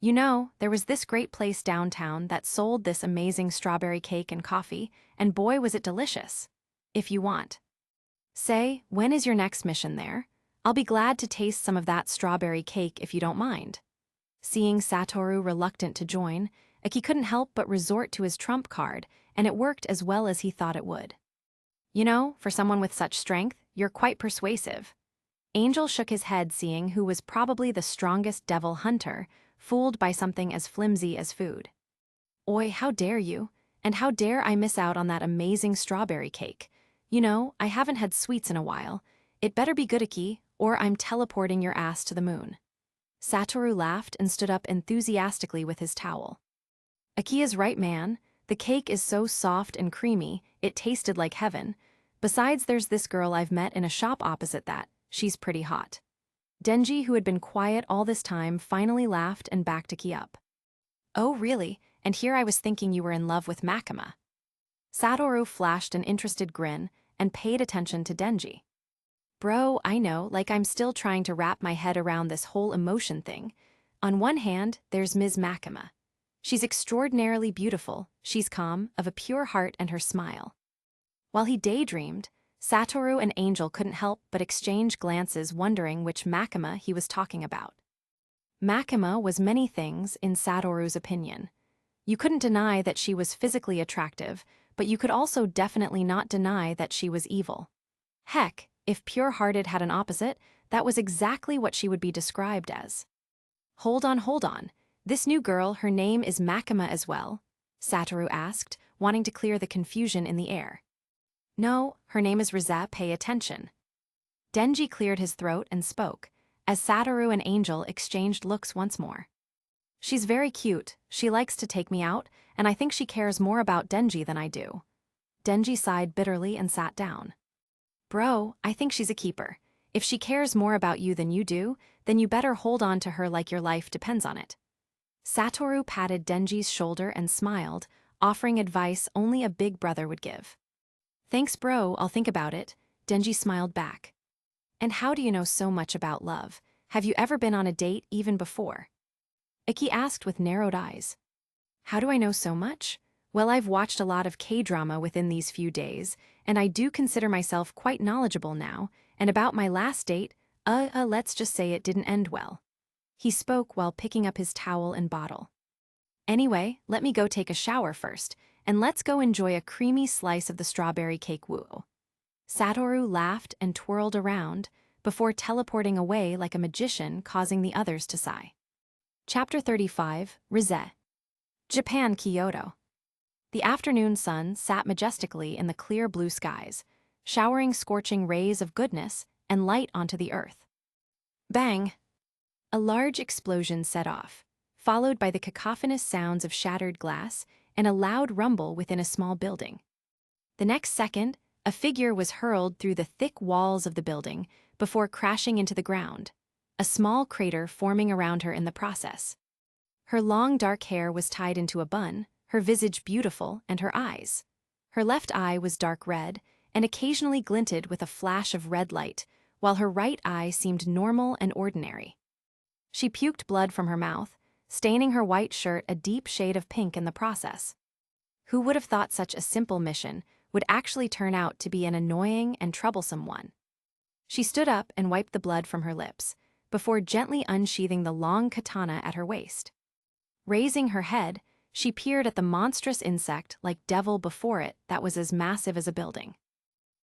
There was this great place downtown that sold this amazing strawberry cake and coffee, and boy was it delicious. If you want. Say, when is your next mission there? I'll be glad to taste some of that strawberry cake if you don't mind." Seeing Satoru reluctant to join, Aki couldn't help but resort to his trump card, and it worked as well as he thought it would. For someone with such strength, you're quite persuasive." Angel shook his head, seeing who was probably the strongest devil hunter, fooled by something as flimsy as food. "Oi, how dare you? And how dare I miss out on that amazing strawberry cake? I haven't had sweets in a while. It better be good, Aki, or I'm teleporting your ass to the moon." Satoru laughed and stood up enthusiastically with his towel. "Aki is right, man. The cake is so soft and creamy, it tasted like heaven. Besides, there's this girl I've met in a shop opposite that. She's pretty hot." Denji, who had been quiet all this time, finally laughed and backed Aki up. "Oh, really? And here I was thinking you were in love with Makima." Satoru flashed an interested grin and paid attention to Denji. "Bro, I know, like I'm still trying to wrap my head around this whole emotion thing. On one hand, there's Ms. Makima. She's extraordinarily beautiful, she's calm, of a pure heart, and her smile." While he daydreamed, Satoru and Angel couldn't help but exchange glances, wondering which Makima he was talking about. Makima was many things in Satoru's opinion. You couldn't deny that she was physically attractive, but you could also definitely not deny that she was evil. Heck, if pure-hearted had an opposite, that was exactly what she would be described as. Hold on. This new girl, her name is Makima as well?" Satoru asked, wanting to clear the confusion in the air. "No, her name is Rize, pay attention." Denji cleared his throat and spoke, as Satoru and Angel exchanged looks once more. "She's very cute, she likes to take me out, and I think she cares more about Denji than I do." Denji sighed bitterly and sat down. "Bro, I think she's a keeper. If she cares more about you than you do, then you better hold on to her like your life depends on it." Satoru patted Denji's shoulder and smiled, offering advice only a big brother would give. "Thanks, bro, I'll think about it," Denji smiled back. "And how do you know so much about love? Have you ever been on a date even before?" Iki asked with narrowed eyes. "How do I know so much? Well, I've watched a lot of K-drama within these few days, and I do consider myself quite knowledgeable now, and about my last date, let's just say it didn't end well." He spoke while picking up his towel and bottle. "Anyway, let me go take a shower first, and let's go enjoy a creamy slice of the strawberry cake woo." Satoru laughed and twirled around, before teleporting away like a magician, causing the others to sigh. Chapter 35, Rize. Japan, Kyoto. The afternoon sun sat majestically in the clear blue skies, showering scorching rays of goodness and light onto the earth. Bang! A large explosion set off, followed by the cacophonous sounds of shattered glass and a loud rumble within a small building. The next second, a figure was hurled through the thick walls of the building before crashing into the ground, a small crater forming around her in the process. Her long dark hair was tied into a bun, her visage beautiful, and her eyes. Her left eye was dark red and occasionally glinted with a flash of red light, while her right eye seemed normal and ordinary. She puked blood from her mouth, staining her white shirt a deep shade of pink in the process. Who would have thought such a simple mission would actually turn out to be an annoying and troublesome one? She stood up and wiped the blood from her lips, before gently unsheathing the long katana at her waist. Raising her head, she peered at the monstrous insect like devil before it that was as massive as a building.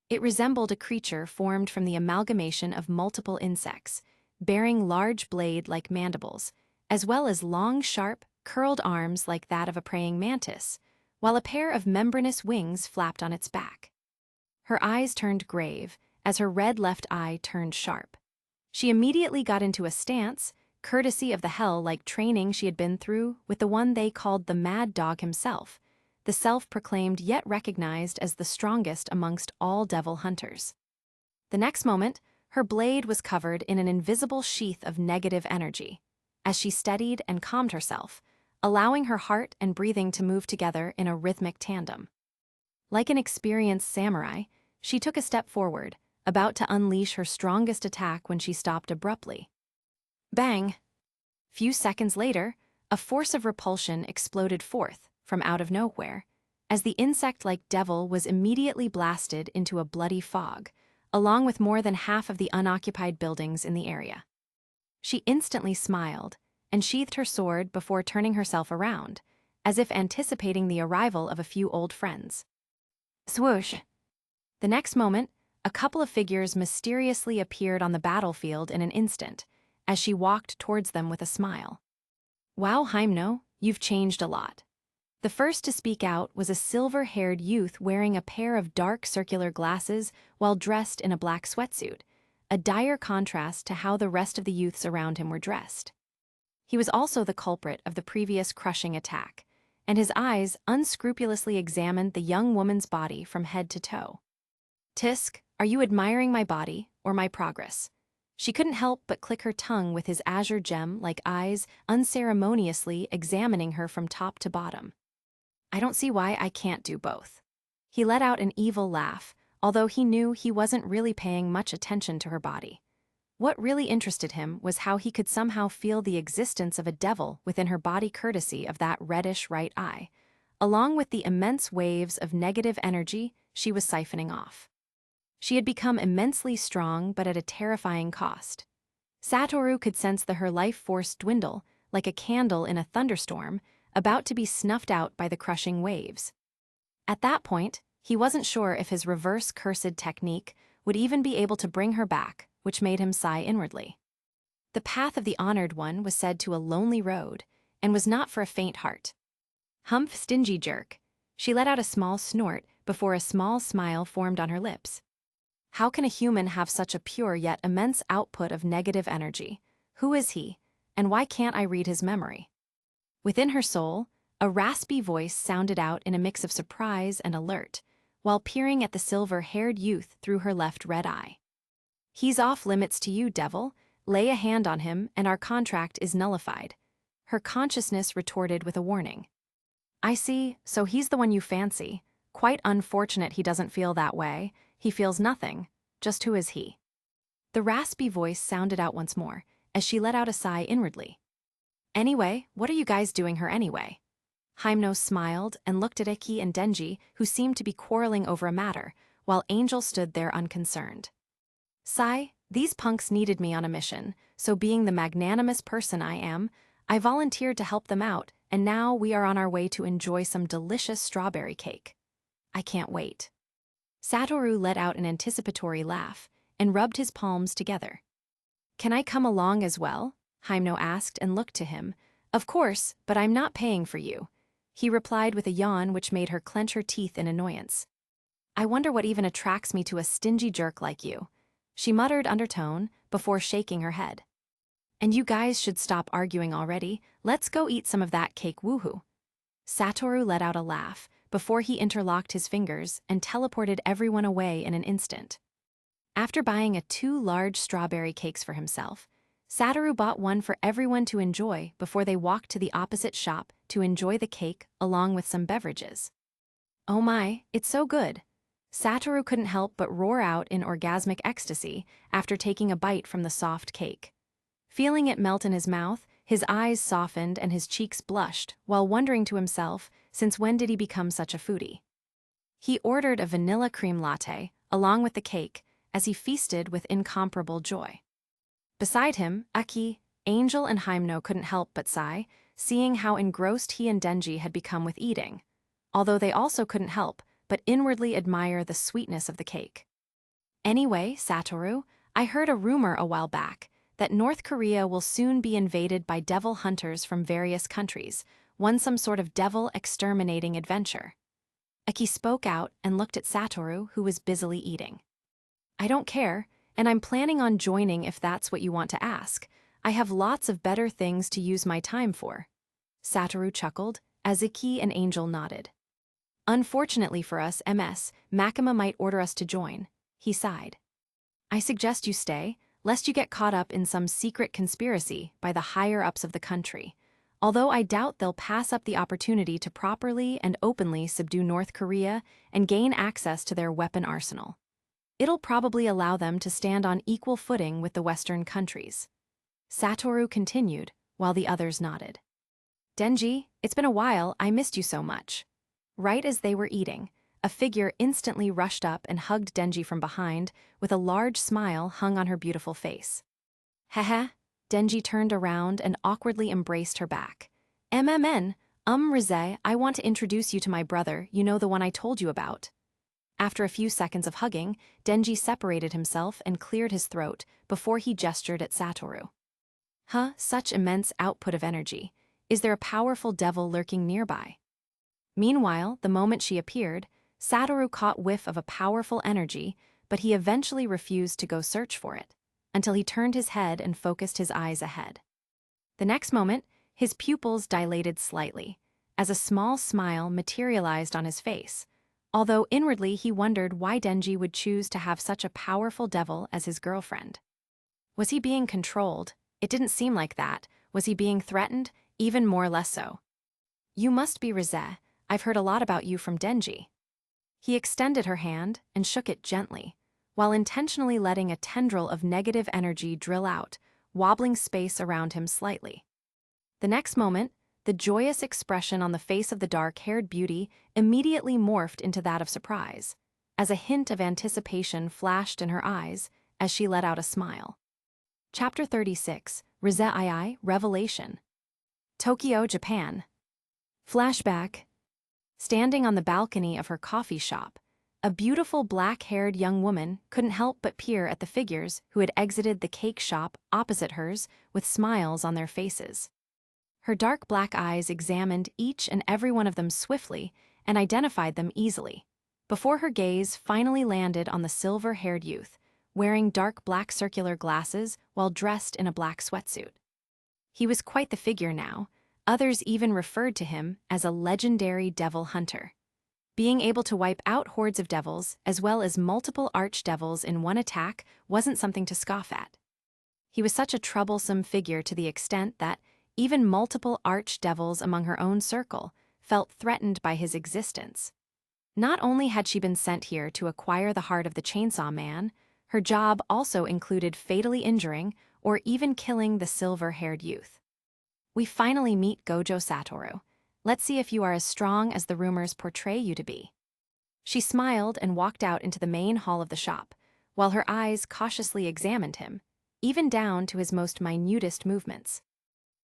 It resembled a creature formed from the amalgamation of multiple insects, bearing large blade-like mandibles, as well as long, sharp, curled arms like that of a praying mantis, while a pair of membranous wings flapped on its back. Her eyes turned grave, as her red left eye turned sharp. She immediately got into a stance, courtesy of the hell-like training she had been through with the one they called the Mad Dog himself, the self-proclaimed yet recognized as the strongest amongst all devil hunters. The next moment, her blade was covered in an invisible sheath of negative energy, as she steadied and calmed herself, allowing her heart and breathing to move together in a rhythmic tandem. Like an experienced samurai, she took a step forward, about to unleash her strongest attack when she stopped abruptly. Bang! Few seconds later, a force of repulsion exploded forth from out of nowhere, as the insect-like devil was immediately blasted into a bloody fog, along with more than half of the unoccupied buildings in the area. She instantly smiled and sheathed her sword before turning herself around, as if anticipating the arrival of a few old friends. Swoosh! The next moment, a couple of figures mysteriously appeared on the battlefield in an instant, as she walked towards them with a smile. Wow, Hymno, you've changed a lot. The first to speak out was a silver-haired youth wearing a pair of dark circular glasses while dressed in a black sweatsuit, a dire contrast to how the rest of the youths around him were dressed. He was also the culprit of the previous crushing attack, and his eyes unscrupulously examined the young woman's body from head to toe. Tisk, are you admiring my body or my progress? She couldn't help but click her tongue with his azure gem-like eyes unceremoniously examining her from top to bottom. I don't see why I can't do both. He let out an evil laugh, although he knew he wasn't really paying much attention to her body. What really interested him was how he could somehow feel the existence of a devil within her body courtesy of that reddish right eye, along with the immense waves of negative energy she was siphoning off. She had become immensely strong but at a terrifying cost. Satoru could sense her life force dwindle, like a candle in a thunderstorm, about to be snuffed out by the crushing waves. At that point, he wasn't sure if his reverse cursed technique would even be able to bring her back, which made him sigh inwardly. The path of the honored one was said to a lonely road, and was not for a faint heart. Humph, stingy jerk. She let out a small snort before a small smile formed on her lips. How can a human have such a pure yet immense output of negative energy? Who is he, and why can't I read his memory? Within her soul, a raspy voice sounded out in a mix of surprise and alert, while peering at the silver-haired youth through her left red eye. He's off limits to you, devil. Lay a hand on him and our contract is nullified. Her consciousness retorted with a warning. I see, so he's the one you fancy. Quite unfortunate he doesn't feel that way. He feels nothing. Just who is he? The raspy voice sounded out once more, as she let out a sigh inwardly. Anyway, what are you guys doing her anyway? Hymno smiled and looked at Iki and Denji, who seemed to be quarreling over a matter, while Angel stood there unconcerned. Sai, these punks needed me on a mission, so being the magnanimous person I am, I volunteered to help them out, and now we are on our way to enjoy some delicious strawberry cake. I can't wait. Satoru let out an anticipatory laugh and rubbed his palms together. Can I come along as well? Hymno asked and looked to him. Of course, but I'm not paying for you. He replied with a yawn which made her clench her teeth in annoyance. I wonder what even attracts me to a stingy jerk like you, she muttered undertone before shaking her head. And you guys should stop arguing already. Let's go eat some of that cake, woohoo. Satoru let out a laugh before he interlocked his fingers and teleported everyone away in an instant. After buying 2 large strawberry cakes for himself, Satoru bought one for everyone to enjoy before they walked to the opposite shop to enjoy the cake along with some beverages. "Oh my, it's so good!" Satoru couldn't help but roar out in orgasmic ecstasy after taking a bite from the soft cake. Feeling it melt in his mouth, his eyes softened and his cheeks blushed, while wondering to himself, since when did he become such a foodie? He ordered a vanilla cream latte, along with the cake, as he feasted with incomparable joy. Beside him, Aki, Angel and Hyemno couldn't help but sigh, seeing how engrossed he and Denji had become with eating, although they also couldn't help but inwardly admire the sweetness of the cake. "Anyway, Satoru, I heard a rumor a while back that North Korea will soon be invaded by devil hunters from various countries, some sort of devil exterminating adventure." Aki spoke out and looked at Satoru, who was busily eating. "I don't care, and I'm planning on joining if that's what you want to ask. I have lots of better things to use my time for." Satoru chuckled, as Aki and Angel nodded. "Unfortunately for us, Makima might order us to join," he sighed. "I suggest you stay, lest you get caught up in some secret conspiracy by the higher-ups of the country, although I doubt they'll pass up the opportunity to properly and openly subdue North Korea and gain access to their weapon arsenal. It'll probably allow them to stand on equal footing with the Western countries." Satoru continued, while the others nodded. "Denji, it's been a while, I missed you so much." Right as they were eating, a figure instantly rushed up and hugged Denji from behind, with a large smile hung on her beautiful face. "Heh." Denji turned around and awkwardly embraced her back. Rize, I want to introduce you to my brother, you know, the one I told you about." After a few seconds of hugging, Denji separated himself and cleared his throat before he gestured at Satoru. "Huh, such immense output of energy. Is there a powerful devil lurking nearby?" Meanwhile, the moment she appeared, Satoru caught whiff of a powerful energy, but he eventually refused to go search for it, until he turned his head and focused his eyes ahead. The next moment, his pupils dilated slightly, as a small smile materialized on his face, although inwardly he wondered why Denji would choose to have such a powerful devil as his girlfriend. Was he being controlled? It didn't seem like that. Was he being threatened? Even more less so. "You must be Rize. I've heard a lot about you from Denji." He extended her hand and shook it gently, while intentionally letting a tendril of negative energy drill out, wobbling space around him slightly. The next moment, the joyous expression on the face of the dark-haired beauty immediately morphed into that of surprise, as a hint of anticipation flashed in her eyes as she let out a smile. Chapter 36, Rize II, Revelation. Tokyo, Japan. Flashback. Standing on the balcony of her coffee shop, a beautiful black-haired young woman couldn't help but peer at the figures who had exited the cake shop opposite hers with smiles on their faces. Her dark black eyes examined each and every one of them swiftly and identified them easily, before her gaze finally landed on the silver-haired youth, wearing dark black circular glasses while dressed in a black sweatsuit. He was quite the figure now. Others even referred to him as a legendary devil hunter. Being able to wipe out hordes of devils as well as multiple archdevils in one attack wasn't something to scoff at. He was such a troublesome figure to the extent that even multiple archdevils among her own circle felt threatened by his existence. Not only had she been sent here to acquire the heart of the Chainsaw Man, her job also included fatally injuring or even killing the silver-haired youth. "We finally meet Gojo, Satoru. Let's see if you are as strong as the rumors portray you to be." She smiled and walked out into the main hall of the shop, while her eyes cautiously examined him, even down to his most minutest movements.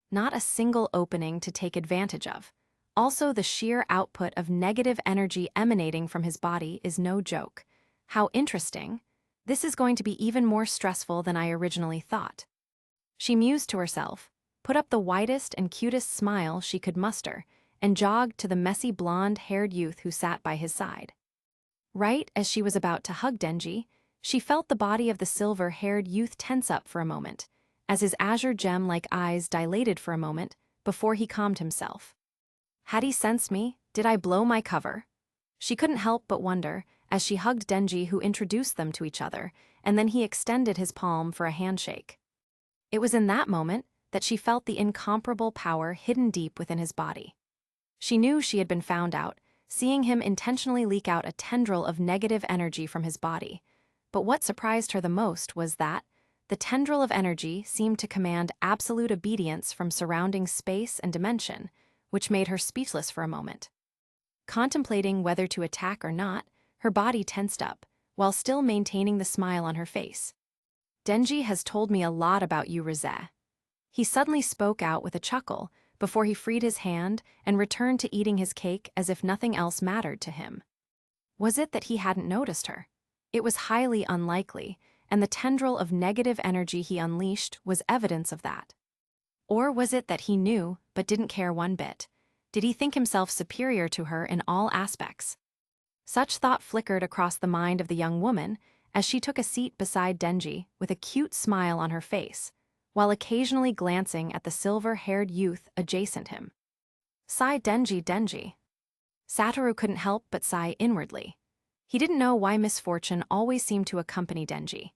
Not a single opening to take advantage of. Also, the sheer output of negative energy emanating from his body is no joke. How interesting. This is going to be even more stressful than I originally thought. She mused to herself, put up the widest and cutest smile she could muster, and jogged to the messy blonde-haired youth who sat by his side. Right as she was about to hug Denji, she felt the body of the silver-haired youth tense up for a moment, as his azure gem-like eyes dilated for a moment before he calmed himself. Had he sensed me? Did I blow my cover? She couldn't help but wonder as she hugged Denji, who introduced them to each other, and then he extended his palm for a handshake. It was in that moment that she felt the incomparable power hidden deep within his body. She knew she had been found out, seeing him intentionally leak out a tendril of negative energy from his body. But what surprised her the most was that the tendril of energy seemed to command absolute obedience from surrounding space and dimension, which made her speechless for a moment. Contemplating whether to attack or not, her body tensed up, while still maintaining the smile on her face. Denji has told me a lot about you, Rize. He suddenly spoke out with a chuckle before he freed his hand and returned to eating his cake as if nothing else mattered to him. Was it that he hadn't noticed her? It was highly unlikely, and the tendril of negative energy he unleashed was evidence of that. Or was it that he knew but didn't care one bit? Did he think himself superior to her in all aspects? Such thought flickered across the mind of the young woman as she took a seat beside Denji with a cute smile on her face, while occasionally glancing at the silver-haired youth adjacent him. Sigh, Denji, Denji. Satoru couldn't help but sigh inwardly. He didn't know why misfortune always seemed to accompany Denji.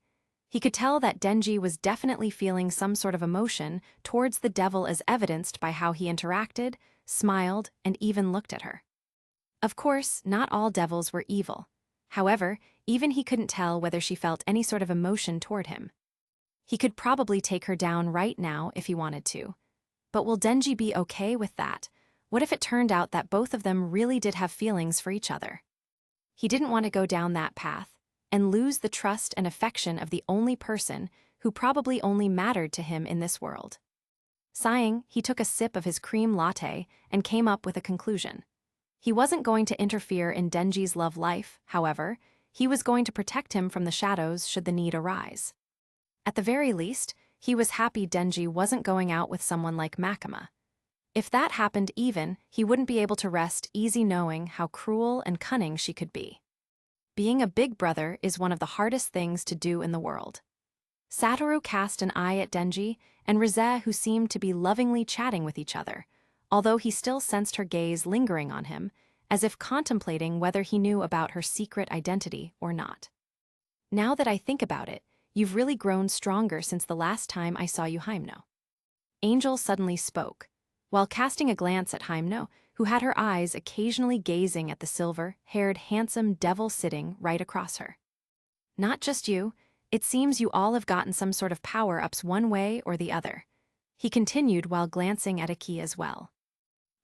He could tell that Denji was definitely feeling some sort of emotion towards the devil, as evidenced by how he interacted, smiled, and even looked at her. Of course, not all devils were evil. However, even he couldn't tell whether she felt any sort of emotion toward him. He could probably take her down right now if he wanted to. But will Denji be okay with that? What if it turned out that both of them really did have feelings for each other? He didn't want to go down that path and lose the trust and affection of the only person who probably only mattered to him in this world. Sighing, he took a sip of his cream latte and came up with a conclusion. He wasn't going to interfere in Denji's love life, however. He was going to protect him from the shadows should the need arise. At the very least, he was happy Denji wasn't going out with someone like Makima. If that happened even, he wouldn't be able to rest easy knowing how cruel and cunning she could be. Being a big brother is one of the hardest things to do in the world. Satoru cast an eye at Denji and Rize, who seemed to be lovingly chatting with each other, although he still sensed her gaze lingering on him, as if contemplating whether he knew about her secret identity or not. Now that I think about it, you've really grown stronger since the last time I saw you, Hyemno. Angel suddenly spoke, while casting a glance at Hyemno, who had her eyes occasionally gazing at the silver-haired handsome devil sitting right across her. Not just you, it seems you all have gotten some sort of power-ups one way or the other. He continued while glancing at Aki as well.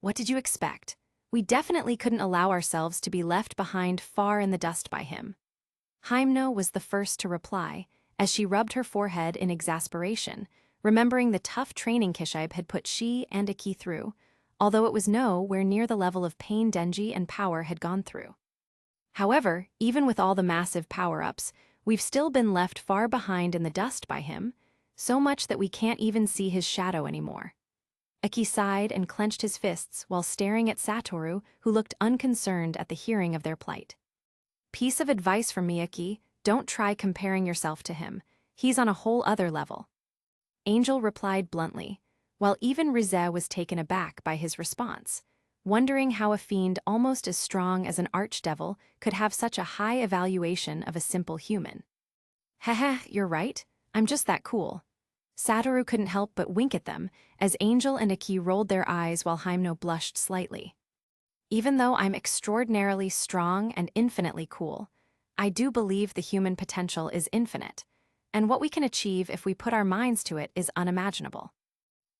What did you expect? We definitely couldn't allow ourselves to be left behind far in the dust by him. Hyemno was the first to reply, as she rubbed her forehead in exasperation, remembering the tough training Kishibe had put she and Aki through, although it was nowhere near the level of pain Denji and power had gone through. However, even with all the massive power-ups, we've still been left far behind in the dust by him, so much that we can't even see his shadow anymore. Aki sighed and clenched his fists while staring at Satoru, who looked unconcerned at the hearing of their plight. Piece of advice from me, Aki, don't try comparing yourself to him. He's on a whole other level. Angel replied bluntly, while even Rize was taken aback by his response, wondering how a fiend almost as strong as an archdevil could have such a high evaluation of a simple human. Haha, you're right, I'm just that cool. Satoru couldn't help but wink at them as Angel and Aki rolled their eyes while Hyemno blushed slightly. Even though I'm extraordinarily strong and infinitely cool, I do believe the human potential is infinite, and what we can achieve if we put our minds to it is unimaginable.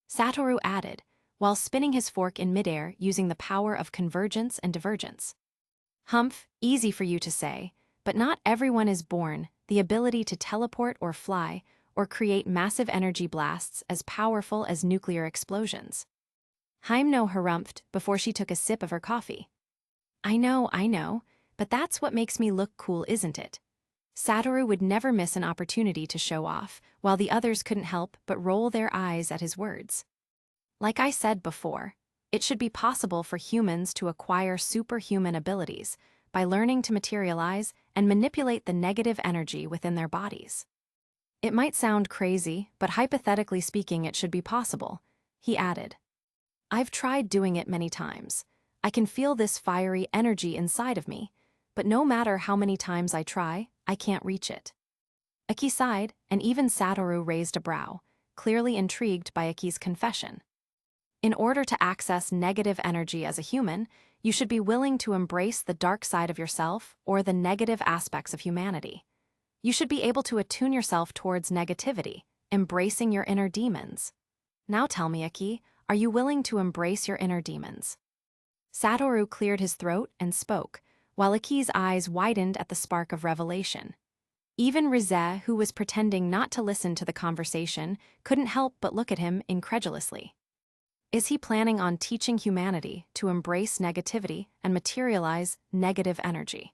Satoru added, while spinning his fork in midair using the power of convergence and divergence. Humph, easy for you to say, but not everyone is born the ability to teleport or fly or create massive energy blasts as powerful as nuclear explosions. Hyemno harumphed before she took a sip of her coffee. I know, but that's what makes me look cool, isn't it? Satoru would never miss an opportunity to show off, while the others couldn't help but roll their eyes at his words. Like I said before, it should be possible for humans to acquire superhuman abilities by learning to materialize and manipulate the negative energy within their bodies. It might sound crazy, but hypothetically speaking, it should be possible, he added. I've tried doing it many times. I can feel this fiery energy inside of me, but no matter how many times I try, I can't reach it. Aki sighed, and even Satoru raised a brow, clearly intrigued by Aki's confession. In order to access negative energy as a human, you should be willing to embrace the dark side of yourself or the negative aspects of humanity. You should be able to attune yourself towards negativity, embracing your inner demons. Now tell me, Aki, are you willing to embrace your inner demons? Satoru cleared his throat and spoke, while Aki's eyes widened at the spark of revelation. Even Rize, who was pretending not to listen to the conversation, couldn't help but look at him incredulously. Is he planning on teaching humanity to embrace negativity and materialize negative energy?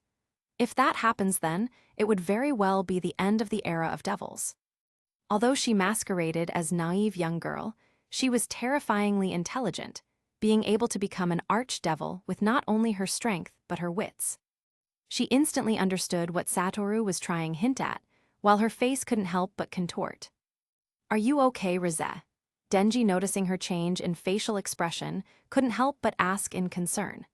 If that happens then, it would very well be the end of the era of devils. Although she masqueraded as naive young girl, she was terrifyingly intelligent, being able to become an archdevil with not only her strength but her wits. She instantly understood what Satoru was trying to hint at, while her face couldn't help but contort. Are you okay, Rize? Denji, noticing her change in facial expression, couldn't help but ask in concern.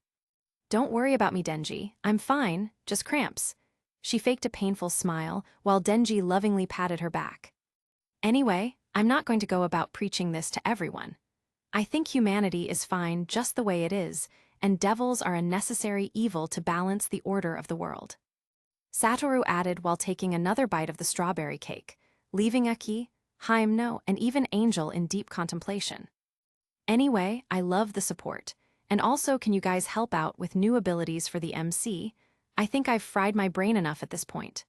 Don't worry about me, Denji. I'm fine, just cramps. She faked a painful smile, while Denji lovingly patted her back. Anyway, I'm not going to go about preaching this to everyone. I think humanity is fine just the way it is, and devils are a necessary evil to balance the order of the world. Satoru added while taking another bite of the strawberry cake, leaving Aki, Haimno, and even Angel in deep contemplation. Anyway, I love the support. And also, can you guys help out with new abilities for the MC? I think I've fried my brain enough at this point.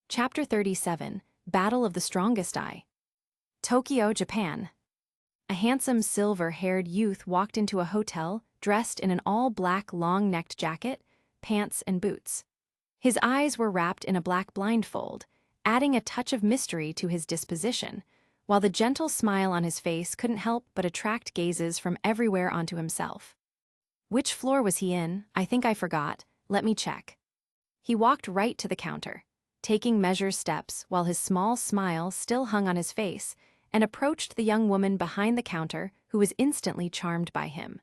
Chapter 37, Battle of the Strongest Eye. Tokyo, Japan. A handsome silver-haired youth walked into a hotel dressed in an all-black long-necked jacket, pants, and boots. His eyes were wrapped in a black blindfold, adding a touch of mystery to his disposition, while the gentle smile on his face couldn't help but attract gazes from everywhere onto himself. Which floor was he in? I think I forgot. Let me check. He walked right to the counter, taking measured steps while his small smile still hung on his face, and approached the young woman behind the counter who was instantly charmed by him.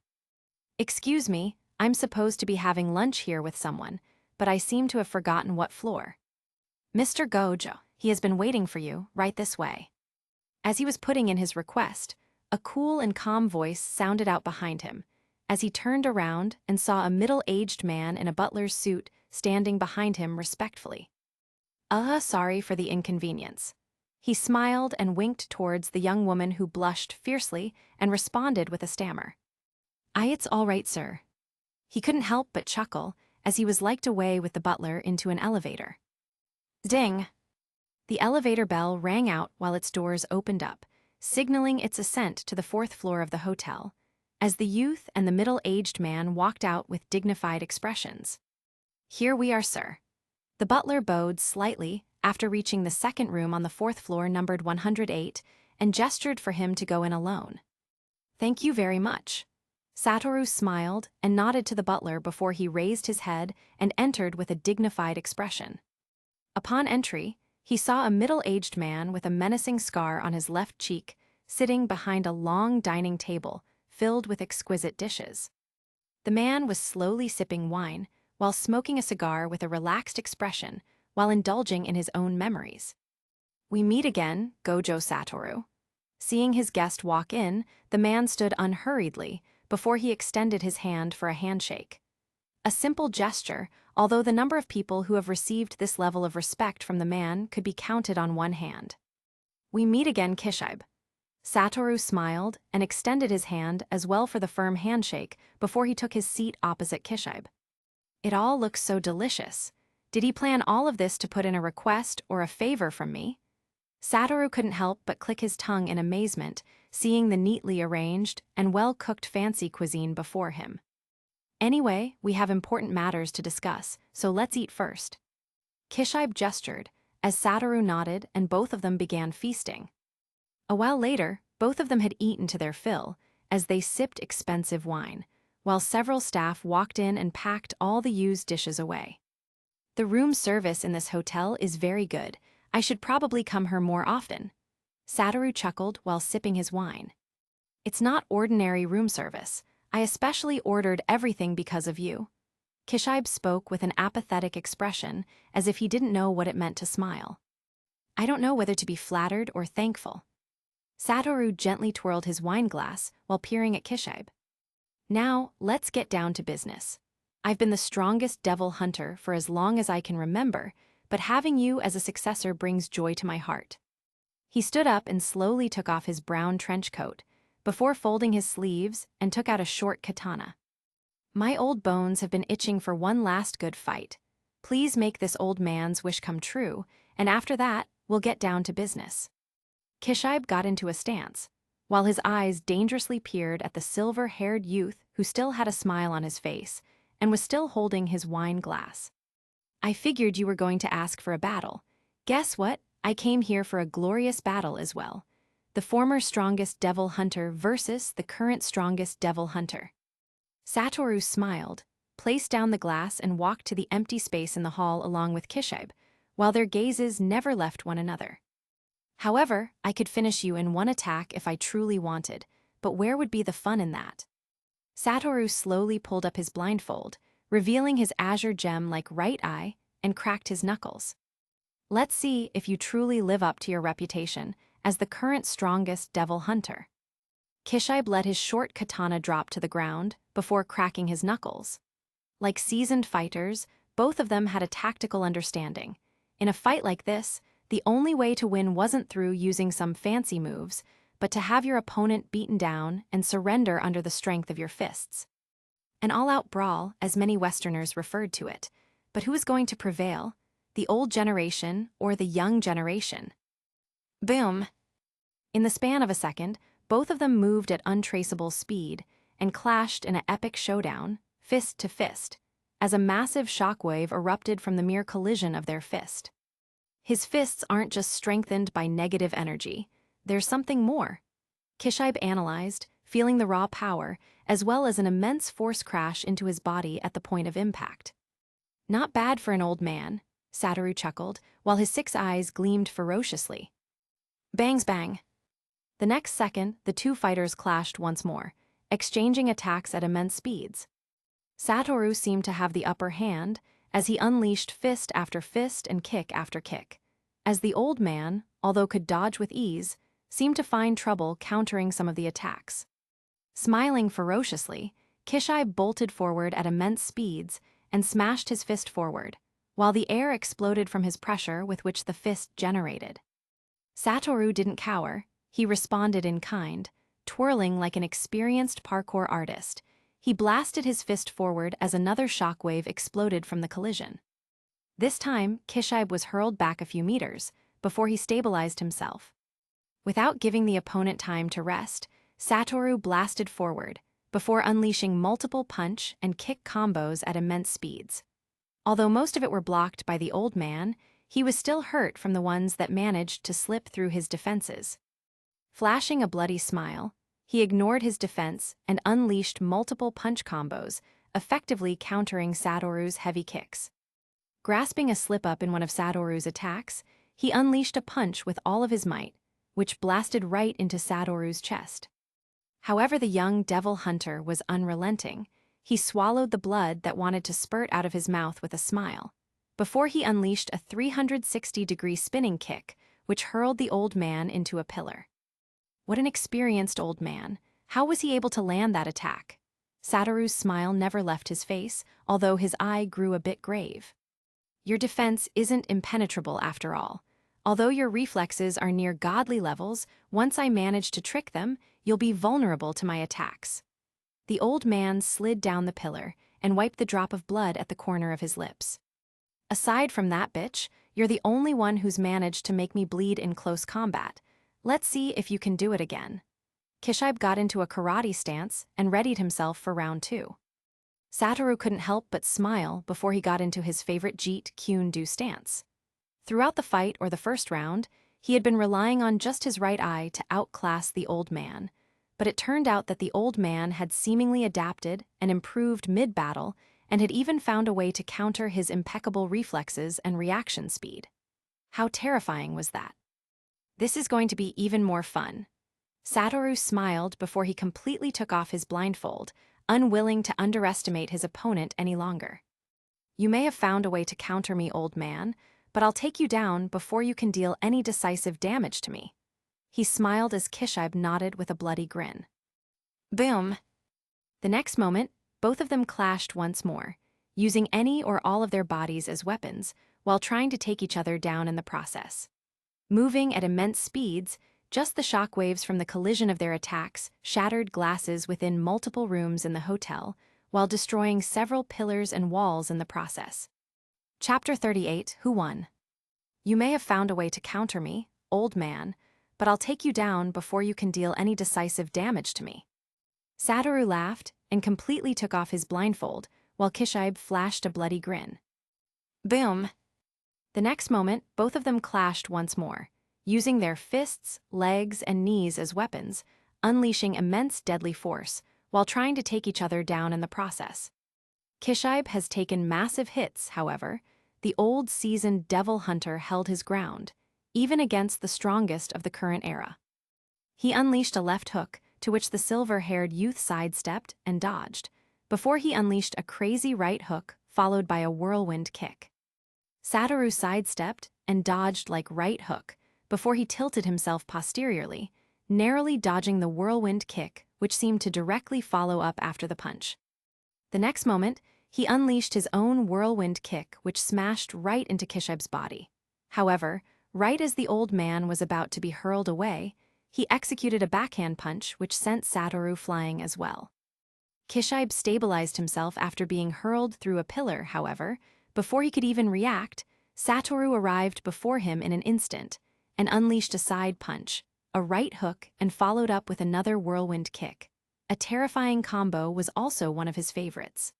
Excuse me, I'm supposed to be having lunch here with someone, but I seem to have forgotten what floor. Mr. Gojo, he has been waiting for you, right this way. As he was putting in his request, a cool and calm voice sounded out behind him, as he turned around and saw a middle-aged man in a butler's suit standing behind him respectfully. Sorry for the inconvenience. He smiled and winked towards the young woman who blushed fiercely and responded with a stammer. It's all right, sir. He couldn't help but chuckle as he was liked away with the butler into an elevator. Ding! The elevator bell rang out while its doors opened up, signaling its ascent to the 4th floor of the hotel, as the youth and the middle-aged man walked out with dignified expressions. Here we are, sir. The butler bowed slightly after reaching the second room on the 4th floor numbered 108 and gestured for him to go in alone. Thank you very much. Satoru smiled and nodded to the butler before he raised his head and entered with a dignified expression. Upon entry, he saw a middle-aged man with a menacing scar on his left cheek sitting behind a long dining table filled with exquisite dishes. The man was slowly sipping wine while smoking a cigar with a relaxed expression while indulging in his own memories. We meet again, Gojo Satoru. Seeing his guest walk in, the man stood unhurriedly before he extended his hand for a handshake. A simple gesture, although the number of people who have received this level of respect from the man could be counted on one hand. We meet again, Kishibe. Satoru smiled and extended his hand as well for the firm handshake before he took his seat opposite Kishibe. It all looks so delicious. Did he plan all of this to put in a request or a favor from me? Satoru couldn't help but click his tongue in amazement, seeing the neatly arranged and well-cooked fancy cuisine before him. Anyway, we have important matters to discuss, so let's eat first. Kishibe gestured, as Satoru nodded and both of them began feasting. A while later, both of them had eaten to their fill, as they sipped expensive wine, while several staff walked in and packed all the used dishes away. The room service in this hotel is very good. I should probably come here more often. Satoru chuckled while sipping his wine. It's not ordinary room service. I especially ordered everything because of you." Kishibe spoke with an apathetic expression, as if he didn't know what it meant to smile. "I don't know whether to be flattered or thankful." Satoru gently twirled his wine glass while peering at Kishibe. "Now, let's get down to business. I've been the strongest devil hunter for as long as I can remember, but having you as a successor brings joy to my heart." He stood up and slowly took off his brown trench coat, before folding his sleeves and took out a short katana. "My old bones have been itching for one last good fight. Please make this old man's wish come true, and after that, we'll get down to business." Kishibe got into a stance, while his eyes dangerously peered at the silver-haired youth who still had a smile on his face and was still holding his wine glass. "I figured you were going to ask for a battle. Guess what? I came here for a glorious battle as well. The former strongest devil hunter versus the current strongest devil hunter." Satoru smiled, placed down the glass and walked to the empty space in the hall along with Kishibe, while their gazes never left one another. "However, I could finish you in one attack if I truly wanted, but where would be the fun in that?" Satoru slowly pulled up his blindfold, revealing his azure gem-like right eye, and cracked his knuckles. "Let's see if you truly live up to your reputation as the current strongest devil hunter." Kishibe let his short katana drop to the ground before cracking his knuckles. Like seasoned fighters, both of them had a tactical understanding. In a fight like this, the only way to win wasn't through using some fancy moves, but to have your opponent beaten down and surrender under the strength of your fists. An all-out brawl, as many Westerners referred to it. But who is going to prevail? The old generation or the young generation? Boom! In the span of a second, both of them moved at untraceable speed and clashed in an epic showdown, fist to fist, as a massive shockwave erupted from the mere collision of their fist. His fists aren't just strengthened by negative energy. There's something more. Kishibe analyzed, feeling the raw power, as well as an immense force crash into his body at the point of impact. "Not bad for an old man," Satoru chuckled, while his 6 eyes gleamed ferociously. Bangs bang! The next second, the two fighters clashed once more, exchanging attacks at immense speeds. Satoru seemed to have the upper hand, as he unleashed fist after fist and kick after kick, as the old man, although could dodge with ease, seemed to find trouble countering some of the attacks. Smiling ferociously, Kishibe bolted forward at immense speeds and smashed his fist forward, while the air exploded from his pressure with which the fist generated. Satoru didn't cower, he responded in kind, twirling like an experienced parkour artist. He blasted his fist forward as another shockwave exploded from the collision. This time, Kishibe was hurled back a few meters, before he stabilized himself. Without giving the opponent time to rest, Satoru blasted forward, before unleashing multiple punch and kick combos at immense speeds. Although most of it were blocked by the old man, he was still hurt from the ones that managed to slip through his defenses. Flashing a bloody smile, he ignored his defense and unleashed multiple punch combos, effectively countering Satoru's heavy kicks. Grasping a slip-up in one of Satoru's attacks, he unleashed a punch with all of his might, which blasted right into Satoru's chest. However, the young devil hunter was unrelenting. He swallowed the blood that wanted to spurt out of his mouth with a smile, before he unleashed a 360-degree spinning kick, which hurled the old man into a pillar. What an experienced old man. How was he able to land that attack? Satoru's smile never left his face, although his eye grew a bit grave. "Your defense isn't impenetrable after all. Although your reflexes are near godly levels, once I manage to trick them, you'll be vulnerable to my attacks." The old man slid down the pillar and wiped the drop of blood at the corner of his lips. "Aside from that, bitch, you're the only one who's managed to make me bleed in close combat. Let's see if you can do it again." Kishibe got into a karate stance and readied himself for round 2. Satoru couldn't help but smile before he got into his favorite Jeet Kyun-do stance. Throughout the fight or the first round, he had been relying on just his right eye to outclass the old man, but it turned out that the old man had seemingly adapted and improved mid-battle and had even found a way to counter his impeccable reflexes and reaction speed. How terrifying was that? This is going to be even more fun. Satoru smiled before he completely took off his blindfold, unwilling to underestimate his opponent any longer. "You may have found a way to counter me, old man, but I'll take you down before you can deal any decisive damage to me." He smiled as Kishibe nodded with a bloody grin. Boom! The next moment, both of them clashed once more, using any or all of their bodies as weapons, while trying to take each other down in the process. Moving at immense speeds, just the shockwaves from the collision of their attacks shattered glasses within multiple rooms in the hotel, while destroying several pillars and walls in the process. Chapter 38, Who Won? "You may have found a way to counter me, old man, but I'll take you down before you can deal any decisive damage to me." Satoru laughed and completely took off his blindfold, while Kishibe flashed a bloody grin. Boom! The next moment, both of them clashed once more, using their fists, legs, and knees as weapons, unleashing immense deadly force, while trying to take each other down in the process. Kishibe has taken massive hits, however. The old seasoned devil hunter held his ground, even against the strongest of the current era. He unleashed a left hook, to which the silver-haired youth sidestepped and dodged, before he unleashed a crazy right hook followed by a whirlwind kick. Satoru sidestepped and dodged like right hook, before he tilted himself posteriorly, narrowly dodging the whirlwind kick, which seemed to directly follow up after the punch. The next moment, he unleashed his own whirlwind kick, which smashed right into Kishibe's body. However, right as the old man was about to be hurled away, he executed a backhand punch which sent Satoru flying as well. Kishibe stabilized himself after being hurled through a pillar, however. Before he could even react, Satoru arrived before him in an instant and unleashed a side punch, a right hook, and followed up with another whirlwind kick. A terrifying combo was also one of his favorites.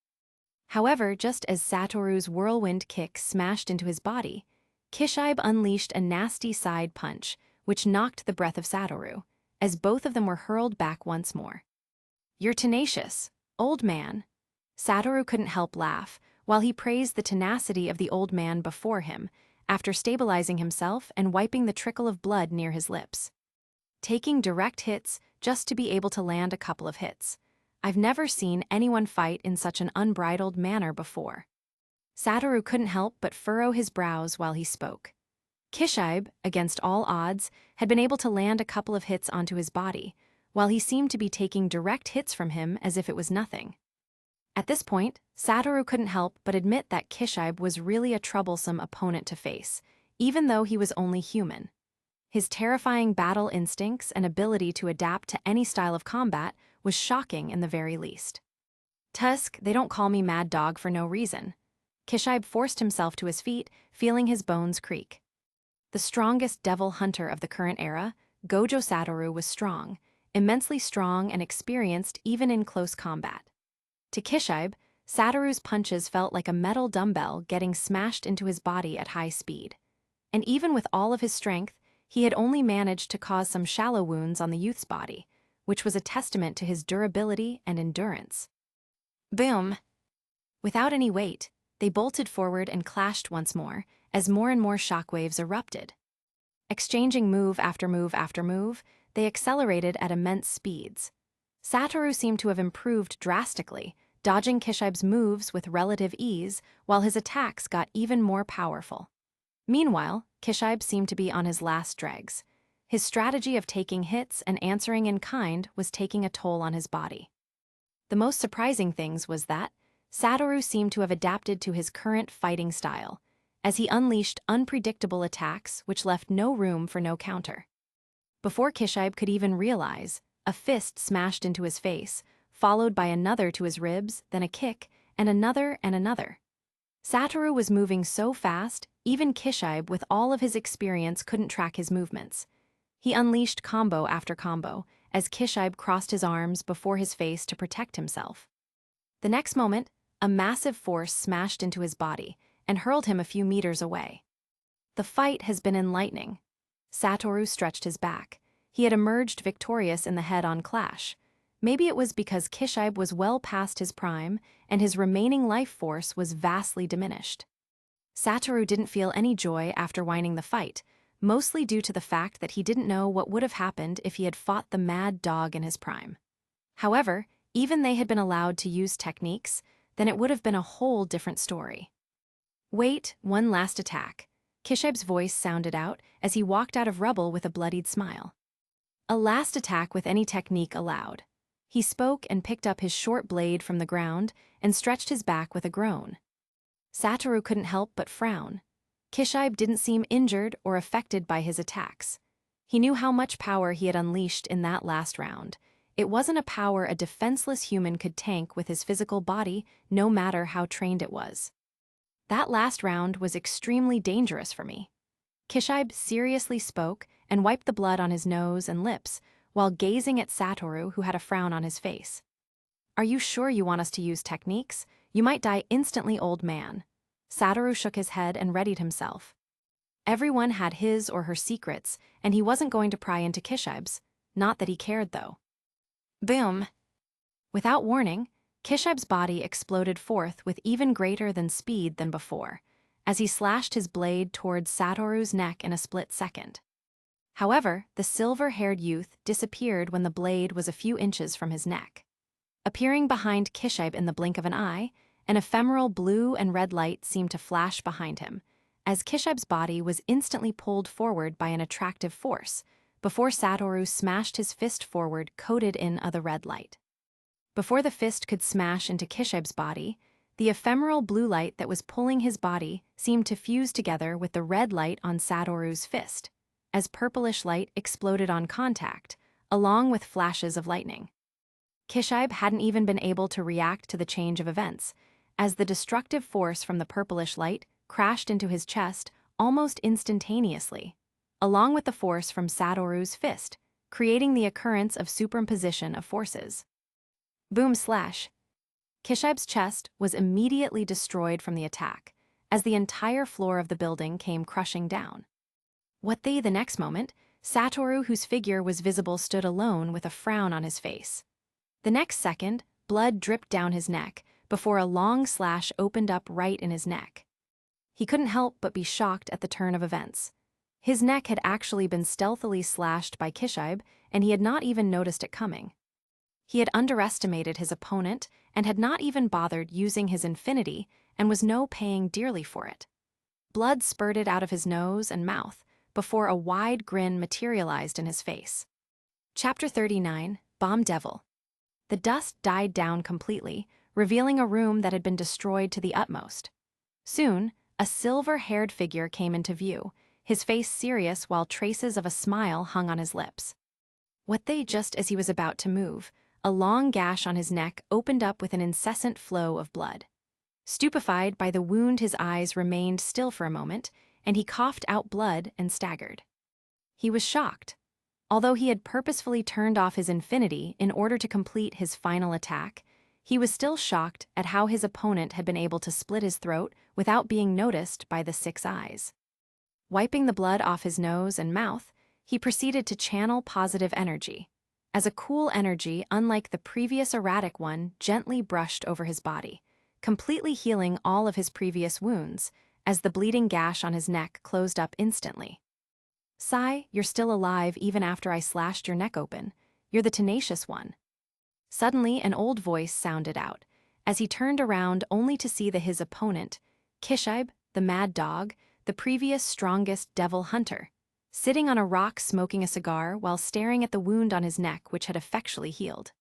However, just as Satoru's whirlwind kick smashed into his body, Kishibe unleashed a nasty side punch, which knocked the breath of Satoru, as both of them were hurled back once more. "You're tenacious, old man." Satoru couldn't help laugh, while he praised the tenacity of the old man before him, after stabilizing himself and wiping the trickle of blood near his lips. "Taking direct hits just to be able to land a couple of hits. I've never seen anyone fight in such an unbridled manner before." Satoru couldn't help but furrow his brows while he spoke. Kishibe, against all odds, had been able to land a couple of hits onto his body, while he seemed to be taking direct hits from him as if it was nothing. At this point, Satoru couldn't help but admit that Kishibe was really a troublesome opponent to face, even though he was only human. His terrifying battle instincts and ability to adapt to any style of combat was shocking in the very least. "Tusk, they don't call me Mad Dog for no reason." Kishibe forced himself to his feet, feeling his bones creak. The strongest devil hunter of the current era, Gojo Satoru was strong, immensely strong and experienced even in close combat. To Kishibe, Satoru's punches felt like a metal dumbbell getting smashed into his body at high speed. And even with all of his strength, he had only managed to cause some shallow wounds on the youth's body, which was a testament to his durability and endurance. Boom! Without any weight, they bolted forward and clashed once more, as more and more shockwaves erupted. Exchanging move after move after move, they accelerated at immense speeds. Satoru seemed to have improved drastically, dodging Kishibe's moves with relative ease, while his attacks got even more powerful. Meanwhile, Kishibe seemed to be on his last dregs. His strategy of taking hits and answering in kind was taking a toll on his body. The most surprising things was that Satoru seemed to have adapted to his current fighting style, as he unleashed unpredictable attacks which left no room for no counter. Before Kishibe could even realize, a fist smashed into his face, followed by another to his ribs, then a kick, and another and another. Satoru was moving so fast, even Kishibe with all of his experience couldn't track his movements. He unleashed combo after combo, as Kishibe crossed his arms before his face to protect himself. The next moment, a massive force smashed into his body and hurled him a few meters away. "The fight has been enlightening." Satoru stretched his back. He had emerged victorious in the head-on clash. Maybe it was because Kishibe was well past his prime and his remaining life force was vastly diminished. Satoru didn't feel any joy after winning the fight, mostly due to the fact that he didn't know what would have happened if he had fought the Mad Dog in his prime. However, even they had been allowed to use techniques, then it would have been a whole different story. Wait, one last attack. Kishibe's voice sounded out as he walked out of rubble with a bloodied smile. A last attack with any technique allowed. He spoke and picked up his short blade from the ground and stretched his back with a groan. Satoru couldn't help but frown. Kishibe didn't seem injured or affected by his attacks. He knew how much power he had unleashed in that last round. It wasn't a power a defenseless human could tank with his physical body, no matter how trained it was. That last round was extremely dangerous for me. Kishibe seriously spoke and wiped the blood on his nose and lips while gazing at Satoru, who had a frown on his face. Are you sure you want us to use techniques? You might die instantly, old man. Satoru shook his head and readied himself. Everyone had his or her secrets, and he wasn't going to pry into Kishibe's. Not that he cared, though. Boom! Without warning, Kishibe's body exploded forth with even greater than speed than before, as he slashed his blade towards Satoru's neck in a split second. However, the silver-haired youth disappeared when the blade was a few inches from his neck. Appearing behind Kishibe in the blink of an eye, an ephemeral blue and red light seemed to flash behind him, as Kishibe's body was instantly pulled forward by an attractive force, before Satoru smashed his fist forward coated in the red light. Before the fist could smash into Kishibe's body, the ephemeral blue light that was pulling his body seemed to fuse together with the red light on Satoru's fist, as purplish light exploded on contact, along with flashes of lightning. Kishibe hadn't even been able to react to the change of events, as the destructive force from the purplish light crashed into his chest almost instantaneously, along with the force from Satoru's fist, creating the occurrence of superimposition of forces. Boom slash. Kishibe's chest was immediately destroyed from the attack, as the entire floor of the building came crushing down. The next moment, Satoru, whose figure was visible, stood alone with a frown on his face. The next second, blood dripped down his neck before a long slash opened up right in his neck. He couldn't help but be shocked at the turn of events. His neck had actually been stealthily slashed by Kishibe, and he had not even noticed it coming. He had underestimated his opponent and had not even bothered using his infinity and was paying dearly for it. Blood spurted out of his nose and mouth before a wide grin materialized in his face. Chapter 39, Bomb Devil. The dust died down completely, revealing a room that had been destroyed to the utmost. Soon, a silver-haired figure came into view, his face serious while traces of a smile hung on his lips. Just as he was about to move, a long gash on his neck opened up with an incessant flow of blood. Stupefied by the wound, his eyes remained still for a moment, and he coughed out blood and staggered. He was shocked. Although he had purposefully turned off his infinity in order to complete his final attack, he was still shocked at how his opponent had been able to split his throat without being noticed by the 6 eyes. Wiping the blood off his nose and mouth, he proceeded to channel positive energy, as a cool energy unlike the previous erratic one gently brushed over his body, completely healing all of his previous wounds, as the bleeding gash on his neck closed up instantly. Sai, you're still alive even after I slashed your neck open. You're the tenacious one. Suddenly, an old voice sounded out, as he turned around only to see his opponent, Kishibe, the mad dog, the previous strongest devil hunter, sitting on a rock smoking a cigar while staring at the wound on his neck which had effectually healed.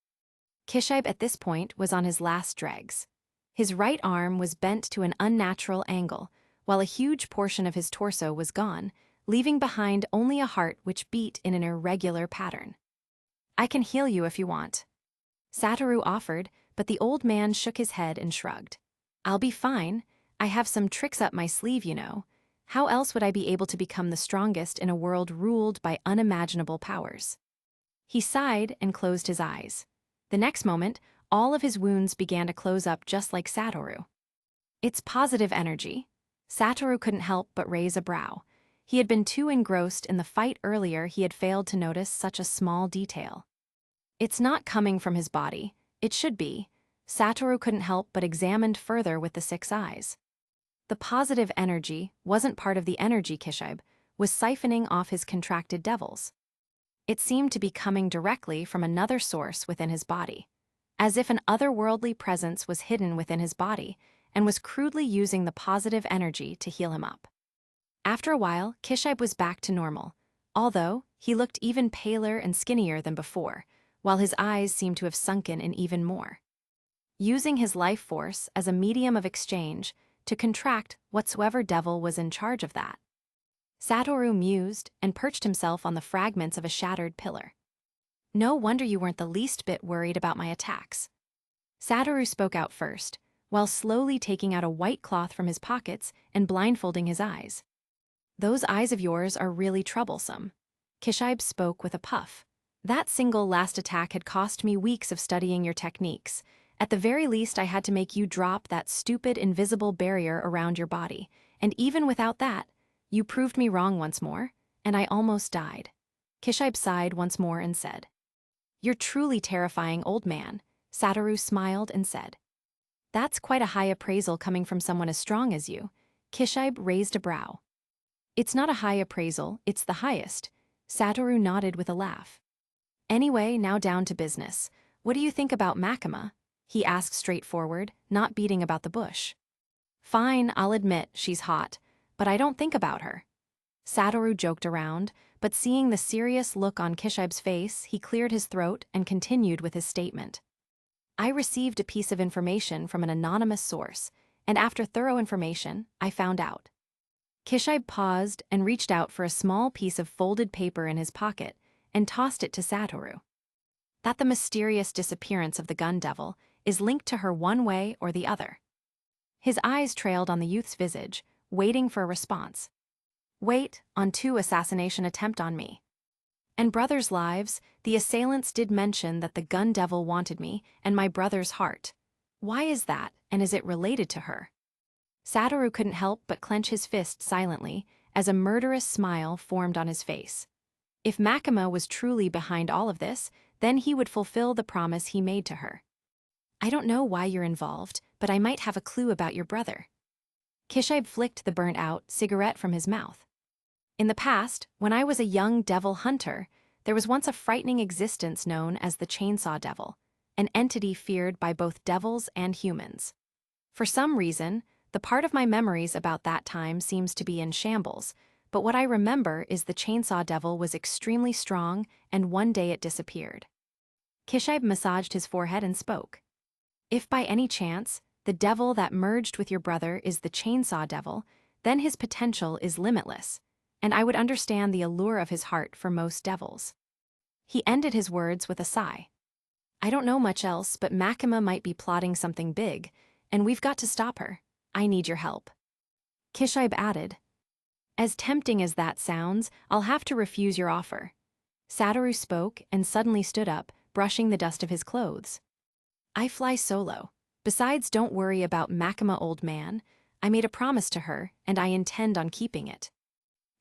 Kishibe at this point was on his last dregs. His right arm was bent to an unnatural angle, while a huge portion of his torso was gone, leaving behind only a heart which beat in an irregular pattern. I can heal you if you want. Satoru offered, but the old man shook his head and shrugged. I'll be fine. I have some tricks up my sleeve, you know. How else would I be able to become the strongest in a world ruled by unimaginable powers? He sighed and closed his eyes. The next moment, all of his wounds began to close up just like Satoru. It's positive energy. Satoru couldn't help but raise a brow. He had been too engrossed in the fight earlier he had failed to notice such a small detail. It's not coming from his body. It should be. Satoru couldn't help but examined further with the 6 eyes. The positive energy wasn't part of the energy Kishibe was siphoning off his contracted devils. It seemed to be coming directly from another source within his body. as if an otherworldly presence was hidden within his body and was crudely using the positive energy to heal him up. After a while, Kishibe was back to normal, although he looked even paler and skinnier than before, while his eyes seemed to have sunken in even more. Using his life force as a medium of exchange to contract whatsoever devil was in charge of that. Satoru mused and perched himself on the fragments of a shattered pillar. No wonder you weren't the least bit worried about my attacks. Satoru spoke out first, while slowly taking out a white cloth from his pockets and blindfolding his eyes. Those eyes of yours are really troublesome. Kishibe spoke with a puff. That single last attack had cost me weeks of studying your techniques. At the very least, I had to make you drop that stupid invisible barrier around your body, and even without that, you proved me wrong once more, and I almost died. Kishibe sighed once more and said, "You're truly terrifying, old man." Satoru smiled and said, "That's quite a high appraisal coming from someone as strong as you." Kishibe raised a brow. "It's not a high appraisal, it's the highest." Satoru nodded with a laugh. "Anyway, now down to business. What do you think about Makima?" he asked straightforward, not beating about the bush. "Fine, I'll admit, she's hot, but I don't think about her." Satoru joked around, but seeing the serious look on Kishibe's face, he cleared his throat and continued with his statement. "I received a piece of information from an anonymous source, and after thorough information, I found out." Kishibe paused and reached out for a small piece of folded paper in his pocket and tossed it to Satoru. "That the mysterious disappearance of the gun devil is linked to her one way or the other." His eyes trailed on the youth's visage, waiting for a response. "Wait, on 2 assassination attempt on me. And brothers' lives, the assailants did mention that the gun devil wanted me and my brother's heart. Why is that, and is it related to her?" Satoru couldn't help but clench his fist silently as a murderous smile formed on his face. If Makima was truly behind all of this, then he would fulfill the promise he made to her. "I don't know why you're involved, but I might have a clue about your brother." Kishibe flicked the burnt-out cigarette from his mouth. "In the past, when I was a young devil hunter, there was once a frightening existence known as the Chainsaw Devil, an entity feared by both devils and humans. For some reason, the part of my memories about that time seems to be in shambles, but what I remember is the Chainsaw Devil was extremely strong, and one day it disappeared." Kishibe massaged his forehead and spoke. "If by any chance, the devil that merged with your brother is the Chainsaw Devil, then his potential is limitless, and I would understand the allure of his heart for most devils." He ended his words with a sigh. "I don't know much else, but Makima might be plotting something big, and we've got to stop her. I need your help." Kishibe added, "As tempting as that sounds, I'll have to refuse your offer." Satoru spoke and suddenly stood up, brushing the dust of his clothes. "I fly solo. Besides, don't worry about Makima, old man. I made a promise to her, and I intend on keeping it."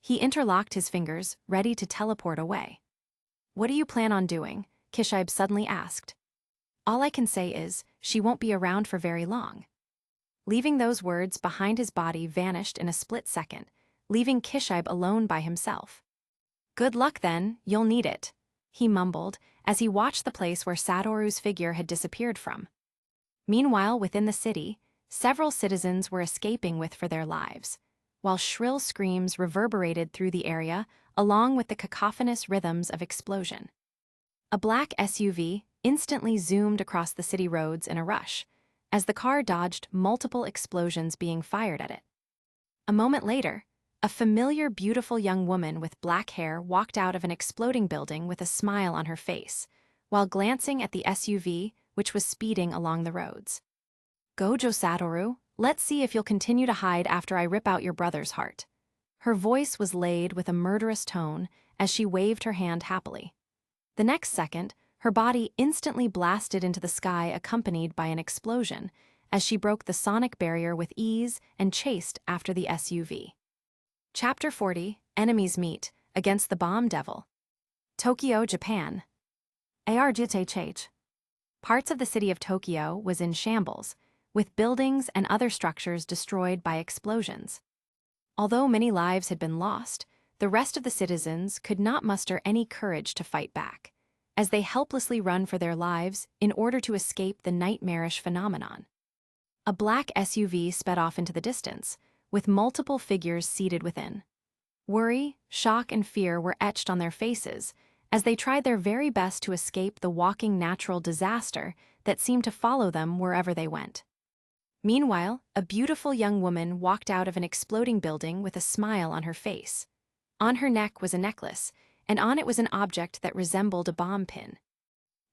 He interlocked his fingers, ready to teleport away. "What do you plan on doing?" Kishibe suddenly asked. "All I can say is, she won't be around for very long." Leaving those words behind, his body vanished in a split second, leaving Kishibe alone by himself. "Good luck then, you'll need it," he mumbled as he watched the place where Satoru's figure had disappeared from. Meanwhile, within the city, several citizens were escaping for their lives, while shrill screams reverberated through the area along with the cacophonous rhythms of explosion. A black SUV instantly zoomed across the city roads in a rush, as the car dodged multiple explosions being fired at it. A moment later, a familiar, beautiful young woman with black hair walked out of an exploding building with a smile on her face, while glancing at the SUV, which was speeding along the roads. "Gojo, Satoru, let's see if you'll continue to hide after I rip out your brother's heart." Her voice was laid with a murderous tone as she waved her hand happily. The next second, her body instantly blasted into the sky, accompanied by an explosion, as she broke the sonic barrier with ease and chased after the SUV. Chapter 40, Enemies Meet Against the Bomb Devil. Tokyo, Japan. ARGTH. Parts of the city of Tokyo was in shambles, with buildings and other structures destroyed by explosions. Although many lives had been lost, the rest of the citizens could not muster any courage to fight back. as they helplessly run for their lives in order to escape the nightmarish phenomenon. A black SUV sped off into the distance, with multiple figures seated within. Worry, shock, and fear were etched on their faces as they tried their very best to escape the walking natural disaster that seemed to follow them wherever they went. Meanwhile, a beautiful young woman walked out of an exploding building with a smile on her face. On her neck was a necklace, and on it was an object that resembled a bomb pin.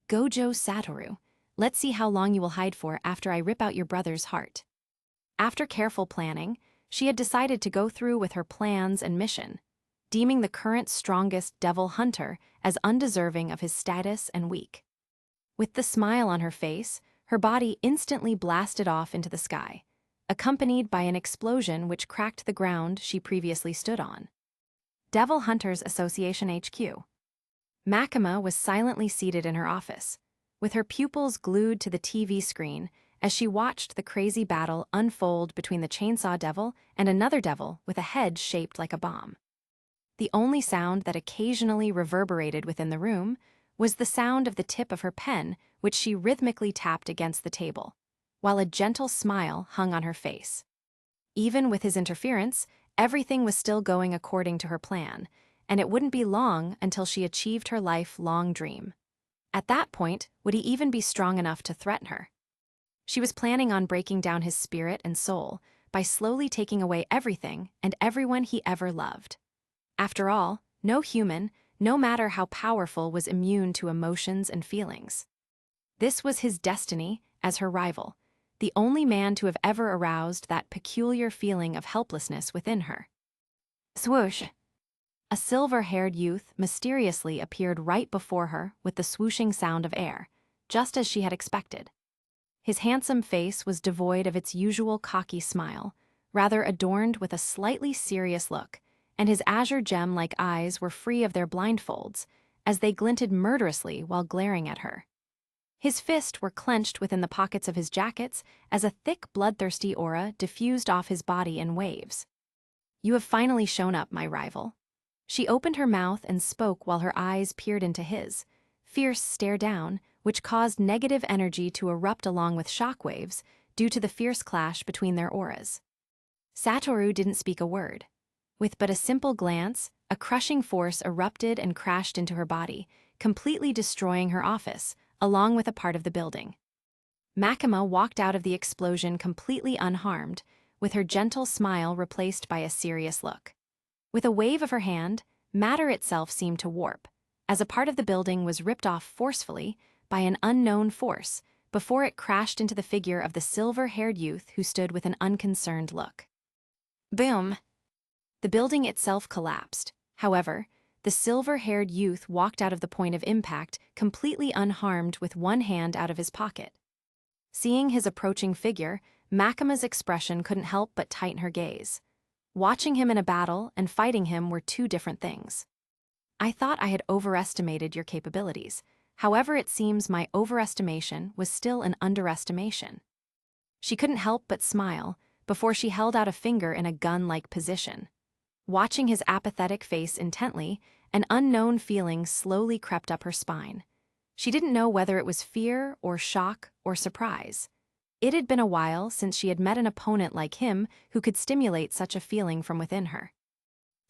Gojo Satoru, let's see how long you will hide for after I rip out your brother's heart. After careful planning, she had decided to go through with her plans and mission, deeming the current strongest devil hunter as undeserving of his status and weak. With the smile on her face, her body instantly blasted off into the sky, accompanied by an explosion which cracked the ground she previously stood on. Devil Hunters Association HQ. Makima was silently seated in her office, with her pupils glued to the TV screen as she watched the crazy battle unfold between the Chainsaw Devil and another devil with a head shaped like a bomb. The only sound that occasionally reverberated within the room was the sound of the tip of her pen, which she rhythmically tapped against the table, while a gentle smile hung on her face. Even with his interference, everything was still going according to her plan, and it wouldn't be long until she achieved her lifelong dream. At that point, would he even be strong enough to threaten her? She was planning on breaking down his spirit and soul by slowly taking away everything and everyone he ever loved. After all, no human, no matter how powerful, was immune to emotions and feelings. This was his destiny as her rival, the only man to have ever aroused that peculiar feeling of helplessness within her. Swoosh! A silver-haired youth mysteriously appeared right before her with the swooshing sound of air, just as she had expected. His handsome face was devoid of its usual cocky smile, rather adorned with a slightly serious look, and his azure gem-like eyes were free of their blindfolds, as they glinted murderously while glaring at her. His fists were clenched within the pockets of his jackets as a thick, bloodthirsty aura diffused off his body in waves. You have finally shown up, my rival. She opened her mouth and spoke while her eyes peered into his, fierce stare down, which caused negative energy to erupt along with shockwaves due to the fierce clash between their auras. Satoru didn't speak a word. With but a simple glance, a crushing force erupted and crashed into her body, completely destroying her office, along with a part of the building. Makima walked out of the explosion completely unharmed, with her gentle smile replaced by a serious look. With a wave of her hand, matter itself seemed to warp, as a part of the building was ripped off forcefully by an unknown force before it crashed into the figure of the silver-haired youth who stood with an unconcerned look. Boom! The building itself collapsed. However, the silver-haired youth walked out of the point of impact completely unharmed with one hand out of his pocket. Seeing his approaching figure, Makima's expression couldn't help but tighten her gaze. Watching him in a battle and fighting him were two different things. I thought I had overestimated your capabilities. However, it seems my overestimation was still an underestimation. She couldn't help but smile before she held out a finger in a gun-like position. Watching his apathetic face intently, an unknown feeling slowly crept up her spine. She didn't know whether it was fear or shock or surprise. It had been a while since she had met an opponent like him who could stimulate such a feeling from within her.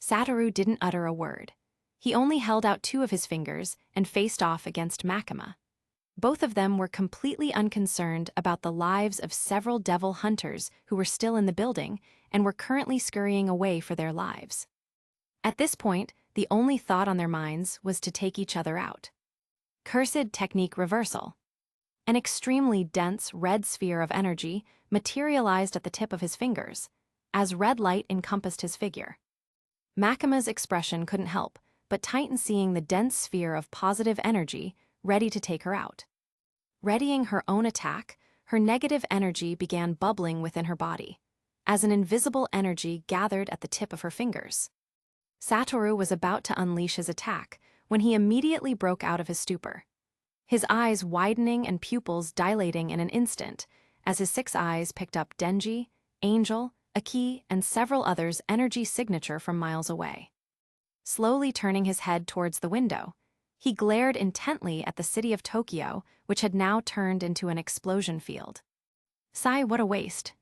Satoru didn't utter a word. He only held out two of his fingers and faced off against Makima. Both of them were completely unconcerned about the lives of several devil hunters who were still in the building and were currently scurrying away for their lives. At this point, the only thought on their minds was to take each other out. Cursed technique reversal. An extremely dense red sphere of energy materialized at the tip of his fingers, as red light encompassed his figure. Makima's expression couldn't help but tighten seeing the dense sphere of positive energy ready to take her out. Readying her own attack, her negative energy began bubbling within her body, as an invisible energy gathered at the tip of her fingers. Satoru was about to unleash his attack when he immediately broke out of his stupor. His eyes widening and pupils dilating in an instant, as his 6 eyes picked up Denji, Angel, Aki, and several others' energy signature from miles away. Slowly turning his head towards the window, He glared intently at the city of Tokyo, which had now turned into an explosion field. Sigh, what a waste.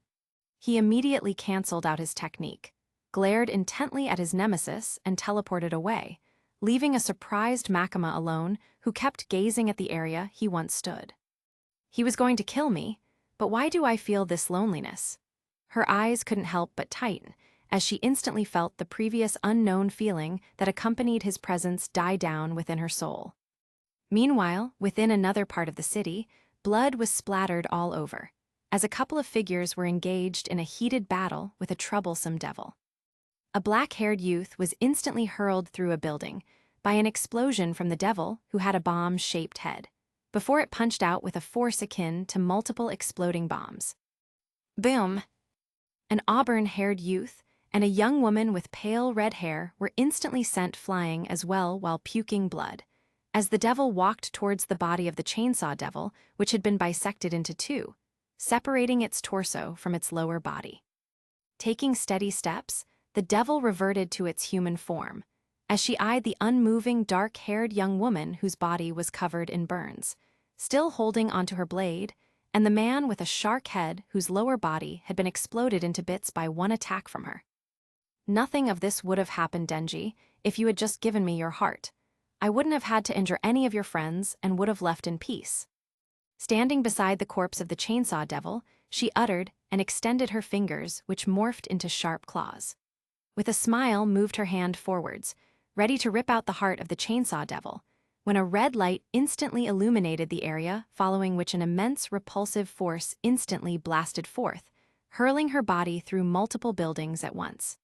He immediately cancelled out his technique, glared intently at his nemesis, and teleported away, leaving a surprised Makima alone who kept gazing at the area he once stood. He was going to kill me, but why do I feel this loneliness? Her eyes couldn't help but tighten, as she instantly felt the previous unknown feeling that accompanied his presence die down within her soul. Meanwhile, within another part of the city, blood was splattered all over, as a couple of figures were engaged in a heated battle with a troublesome devil. A black-haired youth was instantly hurled through a building by an explosion from the devil who had a bomb-shaped head, before it punched out with a force akin to multiple exploding bombs. Boom! An auburn-haired youth and a young woman with pale red hair were instantly sent flying as well while puking blood, as the devil walked towards the body of the chainsaw devil, which had been bisected into two, separating its torso from its lower body. Taking steady steps, the devil reverted to its human form, as she eyed the unmoving, dark-haired young woman whose body was covered in burns, still holding onto her blade, and the man with a shark head whose lower body had been exploded into bits by one attack from her. Nothing of this would have happened, Denji, if you had just given me your heart. I wouldn't have had to injure any of your friends and would have left in peace. Standing beside the corpse of the chainsaw devil, she uttered and extended her fingers, which morphed into sharp claws. With a smile, moved her hand forwards, ready to rip out the heart of the chainsaw devil, when a red light instantly illuminated the area, following which an immense repulsive force instantly blasted forth, hurling her body through multiple buildings at once.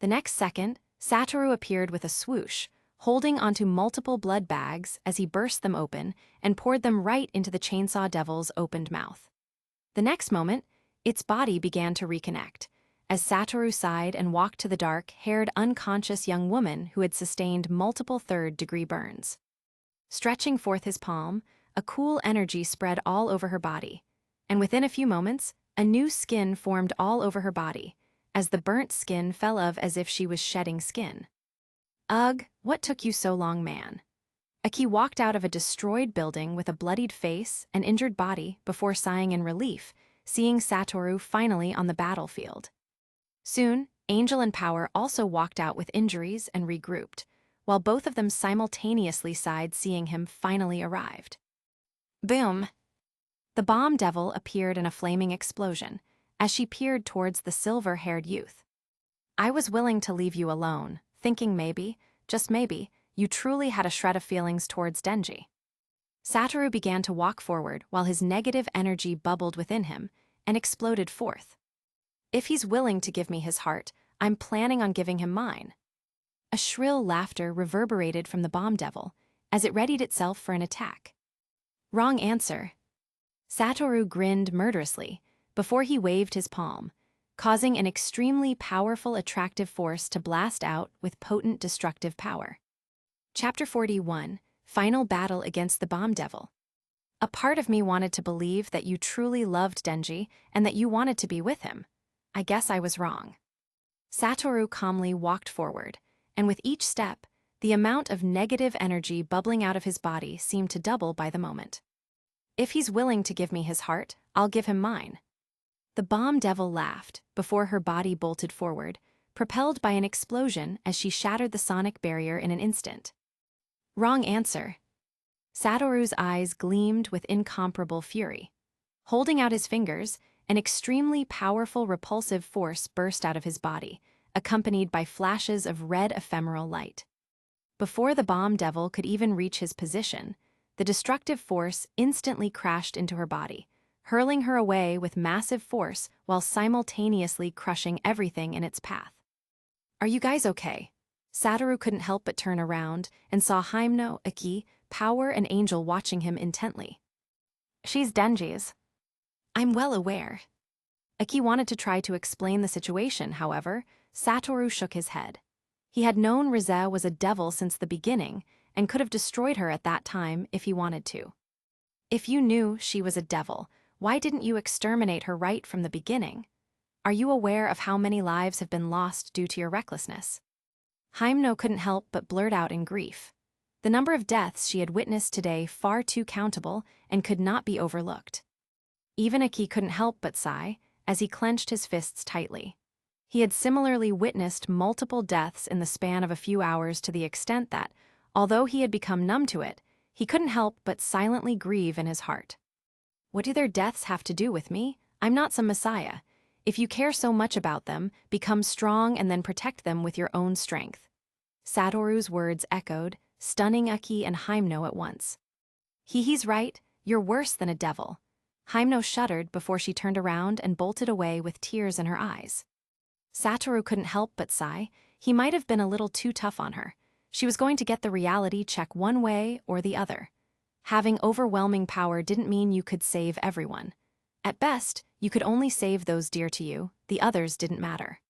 The next second, Satoru appeared with a swoosh, holding onto multiple blood bags as he burst them open and poured them right into the chainsaw devil's opened mouth. The next moment, its body began to reconnect, as Satoru sighed and walked to the dark-haired, unconscious young woman who had sustained multiple third-degree burns. Stretching forth his palm, a cool energy spread all over her body, and within a few moments, a new skin formed all over her body, as the burnt skin fell off as if she was shedding skin. Ugh, what took you so long, man? Aki walked out of a destroyed building with a bloodied face and injured body before sighing in relief, seeing Satoru finally on the battlefield. Soon, Angel and Power also walked out with injuries and regrouped, while both of them simultaneously sighed seeing him finally arrived. Boom! The bomb devil appeared in a flaming explosion, as she peered towards the silver-haired youth. I was willing to leave you alone, thinking maybe, just maybe, you truly had a shred of feelings towards Denji. Satoru began to walk forward while his negative energy bubbled within him and exploded forth. If he's willing to give me his heart, I'm planning on giving him mine. A shrill laughter reverberated from the bomb devil as it readied itself for an attack. Wrong answer. Satoru grinned murderously before he waved his palm, causing an extremely powerful attractive force to blast out with potent destructive power. Chapter 41, Final Battle Against the Bomb Devil. A part of me wanted to believe that you truly loved Denji and that you wanted to be with him. I guess I was wrong. Satoru calmly walked forward, and with each step, the amount of negative energy bubbling out of his body seemed to double by the moment. If he's willing to give me his heart, I'll give him mine. The bomb devil laughed before her body bolted forward, propelled by an explosion as she shattered the sonic barrier in an instant. Wrong answer. Satoru's eyes gleamed with incomparable fury. Holding out his fingers, an extremely powerful repulsive force burst out of his body, accompanied by flashes of red ephemeral light. Before the bomb devil could even reach his position, the destructive force instantly crashed into her body, hurling her away with massive force while simultaneously crushing everything in its path. Are you guys okay? Satoru couldn't help but turn around and saw Himeno, Aki, Power, and Angel watching him intently. She's Denji's. I'm well aware. Aki wanted to try to explain the situation, however, Satoru shook his head. He had known Rize was a devil since the beginning and could have destroyed her at that time if he wanted to. If you knew she was a devil, why didn't you exterminate her right from the beginning? Are you aware of how many lives have been lost due to your recklessness? Himeno couldn't help but blurt out in grief. The number of deaths she had witnessed today far too countable and could not be overlooked. Even Aki couldn't help but sigh, as he clenched his fists tightly. He had similarly witnessed multiple deaths in the span of a few hours to the extent that, although he had become numb to it, he couldn't help but silently grieve in his heart. What do their deaths have to do with me? I'm not some messiah. If you care so much about them, become strong and then protect them with your own strength. Satoru's words echoed, stunning Aki and Hyemno at once. He's right, you're worse than a devil. Hyemno shuddered before she turned around and bolted away with tears in her eyes. Satoru couldn't help but sigh. He might have been a little too tough on her. She was going to get the reality check one way or the other. Having overwhelming power didn't mean you could save everyone. At best, you could only save those dear to you, the others didn't matter.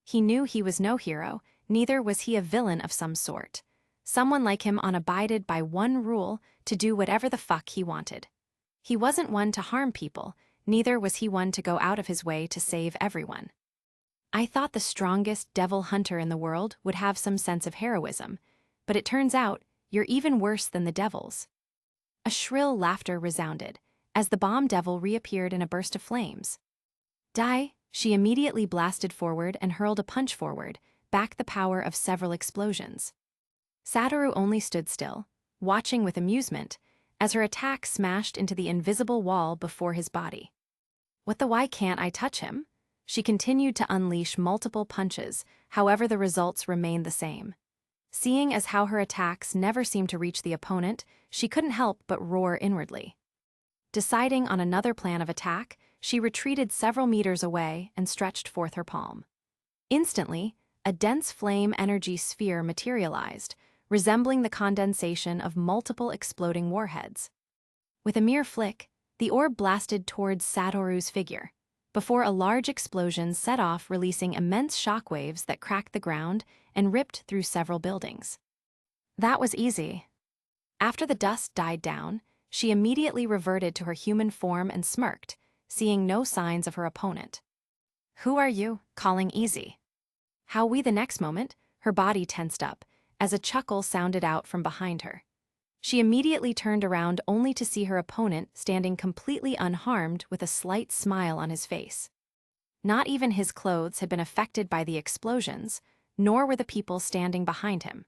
He knew he was no hero, neither was he a villain of some sort. Someone like him abided by one rule, to do whatever the fuck he wanted. He wasn't one to harm people, neither was he one to go out of his way to save everyone. I thought the strongest devil hunter in the world would have some sense of heroism, but it turns out you're even worse than the devils. A shrill laughter resounded, as the bomb devil reappeared in a burst of flames. Die, she immediately blasted forward and hurled a punch forward, back the power of several explosions. Satoru only stood still, watching with amusement, as her attack smashed into the invisible wall before his body. What the why can't I touch him? She continued to unleash multiple punches, however the results remained the same. Seeing as how her attacks never seemed to reach the opponent, she couldn't help but roar inwardly. Deciding on another plan of attack, she retreated several meters away and stretched forth her palm. Instantly, a dense flame energy sphere materialized, resembling the condensation of multiple exploding warheads. With a mere flick, the orb blasted towards Satoru's figure, before a large explosion set off, releasing immense shockwaves that cracked the ground and ripped through several buildings. That was easy. After the dust died down, she immediately reverted to her human form and smirked, seeing no signs of her opponent. Who are you, calling easy? How the next moment, her body tensed up, as a chuckle sounded out from behind her. She immediately turned around only to see her opponent standing completely unharmed with a slight smile on his face. Not even his clothes had been affected by the explosions, nor were the people standing behind him.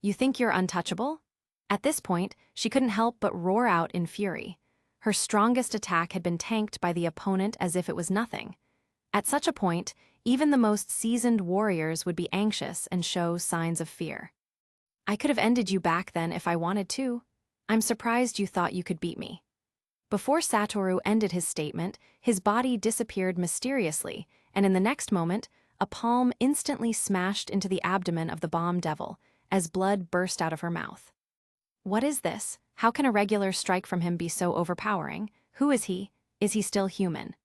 You think you're untouchable? At this point, she couldn't help but roar out in fury. Her strongest attack had been tanked by the opponent as if it was nothing. At such a point, even the most seasoned warriors would be anxious and show signs of fear. I could have ended you back then if I wanted to. I'm surprised you thought you could beat me. Before Satoru ended his statement, his body disappeared mysteriously, and in the next moment, a palm instantly smashed into the abdomen of the bomb devil, as blood burst out of her mouth. What is this? How can a regular strike from him be so overpowering? Who is he? Is he still human?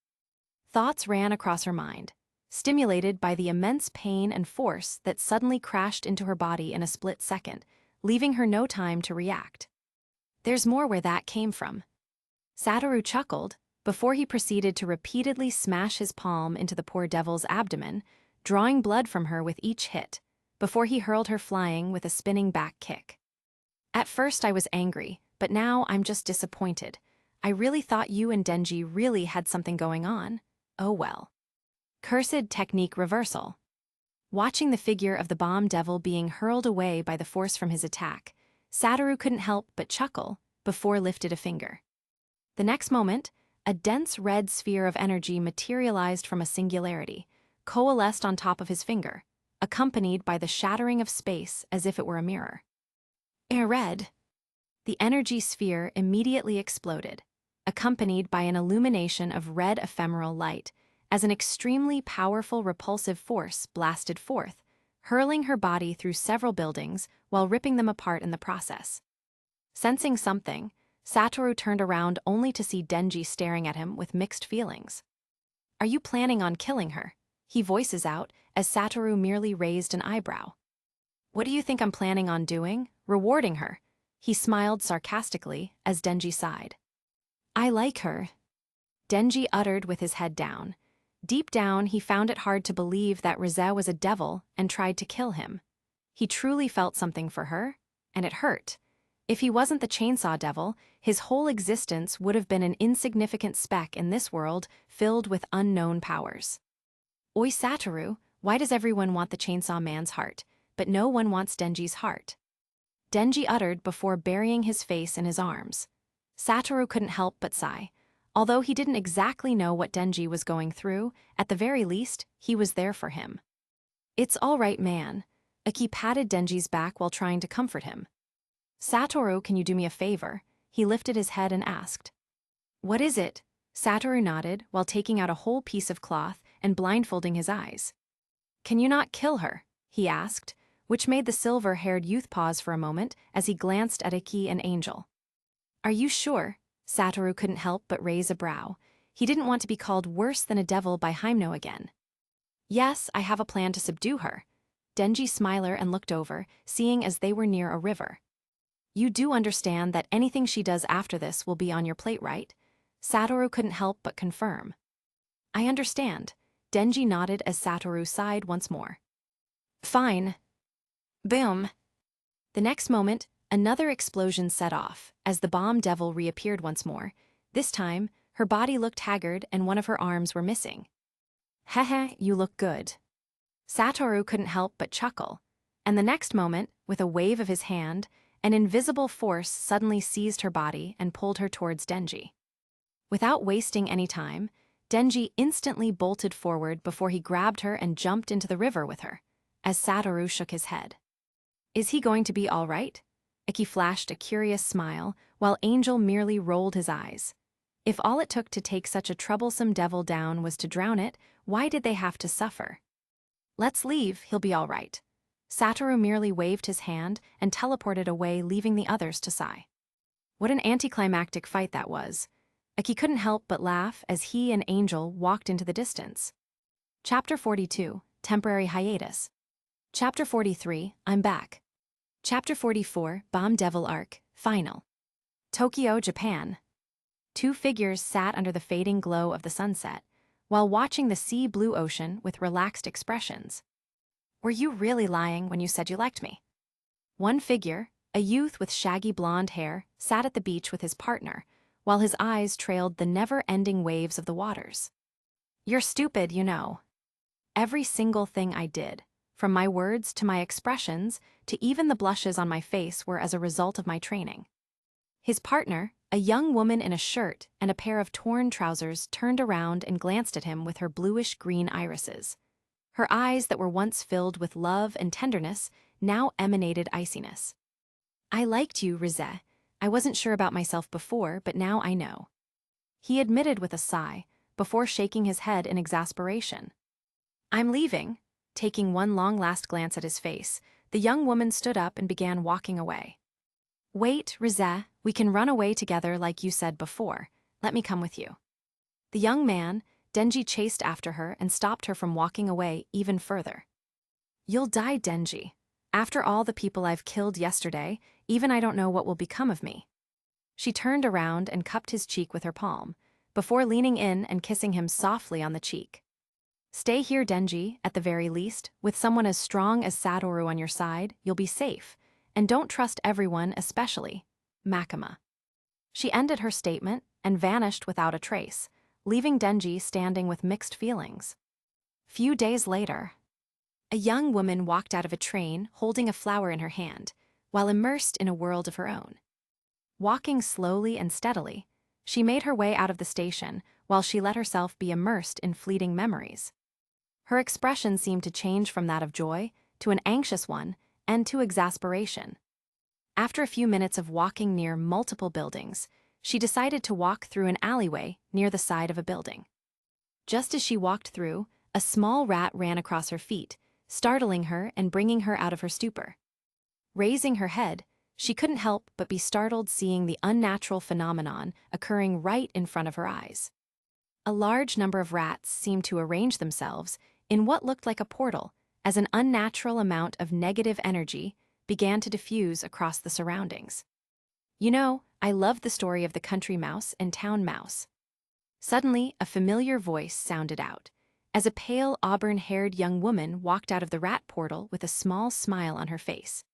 Thoughts ran across her mind, stimulated by the immense pain and force that suddenly crashed into her body in a split second, leaving her no time to react. There's more where that came from. Satoru chuckled, before he proceeded to repeatedly smash his palm into the poor devil's abdomen, drawing blood from her with each hit, before he hurled her flying with a spinning back kick. At first I was angry, but now I'm just disappointed. I really thought you and Denji really had something going on. Oh well. Cursed technique reversal. Watching the figure of the bomb devil being hurled away by the force from his attack, Satoru couldn't help but chuckle before lifted a finger. The next moment, a dense red sphere of energy materialized from a singularity, coalesced on top of his finger, accompanied by the shattering of space as if it were a mirror. Red. The energy sphere immediately exploded, accompanied by an illumination of red ephemeral light, as an extremely powerful repulsive force blasted forth, hurling her body through several buildings while ripping them apart in the process. Sensing something, Satoru turned around only to see Denji staring at him with mixed feelings. Are you planning on killing her? He voices out as Satoru merely raised an eyebrow. What do you think I'm planning on doing? Rewarding her. He smiled sarcastically as Denji sighed. I like her. Denji uttered with his head down. Deep down, he found it hard to believe that Rize was a devil and tried to kill him. He truly felt something for her. and it hurt. If he wasn't the chainsaw devil, his whole existence would have been an insignificant speck in this world filled with unknown powers. Oi Satoru, why does everyone want the chainsaw man's heart, but no one wants Denji's heart? Denji uttered before burying his face in his arms. Satoru couldn't help but sigh. Although he didn't exactly know what Denji was going through, at the very least, he was there for him. It's all right, man. Aki patted Denji's back while trying to comfort him. Satoru, can you do me a favor? He lifted his head and asked. What is it? Satoru nodded while taking out a whole piece of cloth and blindfolding his eyes. Can you not kill her? He asked, which made the silver-haired youth pause for a moment as he glanced at Aki and Angel. Are you sure? Satoru couldn't help but raise a brow. He didn't want to be called worse than a devil by Hyemno again. Yes, I have a plan to subdue her. Denji smiled and looked over, seeing as they were near a river. You do understand that anything she does after this will be on your plate, right? Satoru couldn't help but confirm. I understand. Denji nodded as Satoru sighed once more. Fine. Boom. The next moment, another explosion set off as the bomb devil reappeared once more. This time, her body looked haggard and one of her arms were missing. Hehe, you look good. Satoru couldn't help but chuckle. And the next moment, with a wave of his hand, an invisible force suddenly seized her body and pulled her towards Denji. Without wasting any time, Denji instantly bolted forward before he grabbed her and jumped into the river with her, as Satoru shook his head. Is he going to be all right? Aki flashed a curious smile, while Angel merely rolled his eyes. If all it took to take such a troublesome devil down was to drown it, why did they have to suffer? Let's leave, he'll be all right. Satoru merely waved his hand and teleported away, leaving the others to sigh. What an anticlimactic fight that was. Aki couldn't help but laugh as he and Angel walked into the distance. Chapter 42, Temporary Hiatus. Chapter 43, I'm Back. Chapter 44, Bomb Devil Arc, Final. Tokyo, Japan. Two figures sat under the fading glow of the sunset, while watching the sea-blue ocean with relaxed expressions. Were you really lying when you said you liked me? One figure, a youth with shaggy blonde hair, sat at the beach with his partner, while his eyes trailed the never-ending waves of the waters. You're stupid, you know. Every single thing I did, from my words to my expressions to even the blushes on my face, were as a result of my training. His partner, a young woman in a shirt and a pair of torn trousers, turned around and glanced at him with her bluish-green irises. Her eyes that were once filled with love and tenderness now emanated iciness. I liked you, Rize. I wasn't sure about myself before, but now I know. He admitted with a sigh, before shaking his head in exasperation. I'm leaving. Taking one long last glance at his face, the young woman stood up and began walking away. Wait, Rize, we can run away together like you said before. Let me come with you. The young man, Denji, chased after her and stopped her from walking away even further. You'll die, Denji. After all the people I've killed yesterday, even I don't know what will become of me. She turned around and cupped his cheek with her palm, before leaning in and kissing him softly on the cheek. Stay here, Denji, at the very least. With someone as strong as Satoru on your side, you'll be safe. And don't trust everyone, especially Makima. She ended her statement and vanished without a trace, leaving Denji standing with mixed feelings. Few days later, a young woman walked out of a train holding a flower in her hand, while immersed in a world of her own. Walking slowly and steadily, she made her way out of the station while she let herself be immersed in fleeting memories. Her expression seemed to change from that of joy to an anxious one and to exasperation. After a few minutes of walking near multiple buildings, she decided to walk through an alleyway near the side of a building. Just as she walked through, a small rat ran across her feet, startling her and bringing her out of her stupor. Raising her head, she couldn't help but be startled seeing the unnatural phenomenon occurring right in front of her eyes. A large number of rats seemed to arrange themselves in what looked like a portal as an unnatural amount of negative energy began to diffuse across the surroundings. You know, I loved the story of the country mouse and town mouse. Suddenly, a familiar voice sounded out, as a pale auburn-haired young woman walked out of the rat portal with a small smile on her face.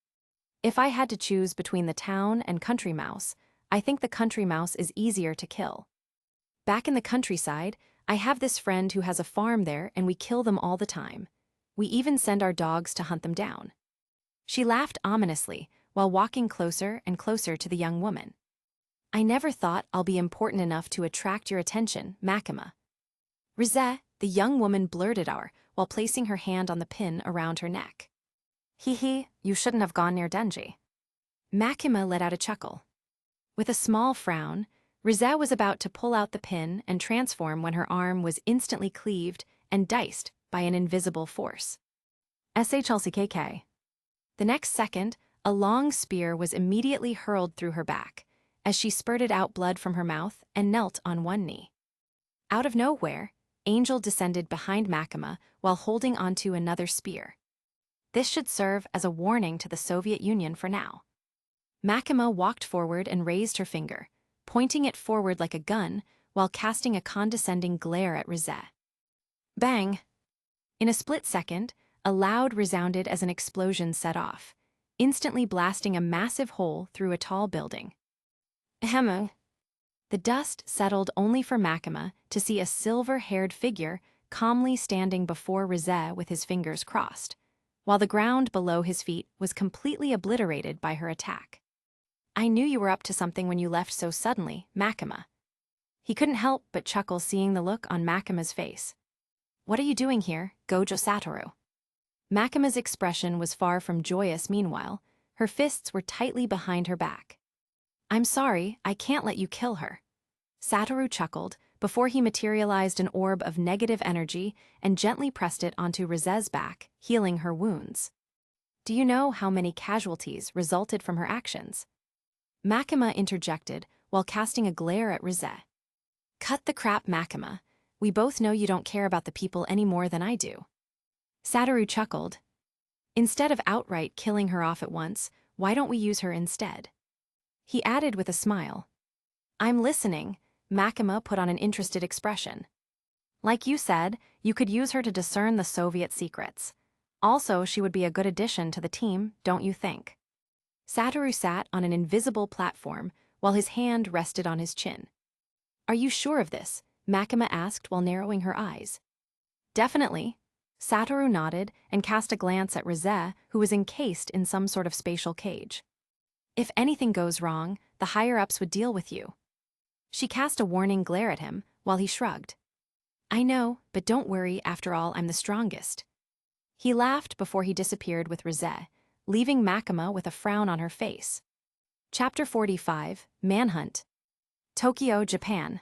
If I had to choose between the town and country mouse, I think the country mouse is easier to kill. Back in the countryside, I have this friend who has a farm there and we kill them all the time. We even send our dogs to hunt them down. She laughed ominously while walking closer and closer to the young woman. I never thought I'll be important enough to attract your attention, Makima. Rize, the young woman blurted out while placing her hand on the pin around her neck. Hee, you shouldn't have gone near Denji. Makima let out a chuckle. With a small frown, Rize was about to pull out the pin and transform when her arm was instantly cleaved and diced by an invisible force. SHLCKK. The next second, a long spear was immediately hurled through her back, as she spurted out blood from her mouth and knelt on one knee. Out of nowhere, Angel descended behind Makima while holding onto another spear. This should serve as a warning to the Soviet Union for now. Makima walked forward and raised her finger, pointing it forward like a gun while casting a condescending glare at Rize. Bang! In a split second, a loud resounded as an explosion set off, instantly blasting a massive hole through a tall building. Ahem. The dust settled only for Makima to see a silver-haired figure calmly standing before Rize with his fingers crossed, while the ground below his feet was completely obliterated by her attack. I knew you were up to something when you left so suddenly, Makima. He couldn't help but chuckle seeing the look on Makima's face. What are you doing here, Gojo Satoru? Makima's expression was far from joyous meanwhile. Her fists were tightly behind her back. I'm sorry, I can't let you kill her. Satoru chuckled before he materialized an orb of negative energy and gently pressed it onto Rize's back, healing her wounds. Do you know how many casualties resulted from her actions? Makima interjected while casting a glare at Rize. Cut the crap, Makima. We both know you don't care about the people any more than I do. Satoru chuckled. Instead of outright killing her off at once, why don't we use her instead? He added with a smile. I'm listening. Makima put on an interested expression. Like you said, you could use her to discern the Soviet secrets. Also, she would be a good addition to the team, don't you think? Satoru sat on an invisible platform while his hand rested on his chin. Are you sure of this? Makima asked while narrowing her eyes. Definitely. Satoru nodded and cast a glance at Rize, who was encased in some sort of spatial cage. If anything goes wrong, the higher-ups would deal with you. She cast a warning glare at him while he shrugged. I know, but don't worry, after all, I'm the strongest. He laughed before he disappeared with Rize, leaving Makima with a frown on her face. Chapter 45, Manhunt. Tokyo, Japan.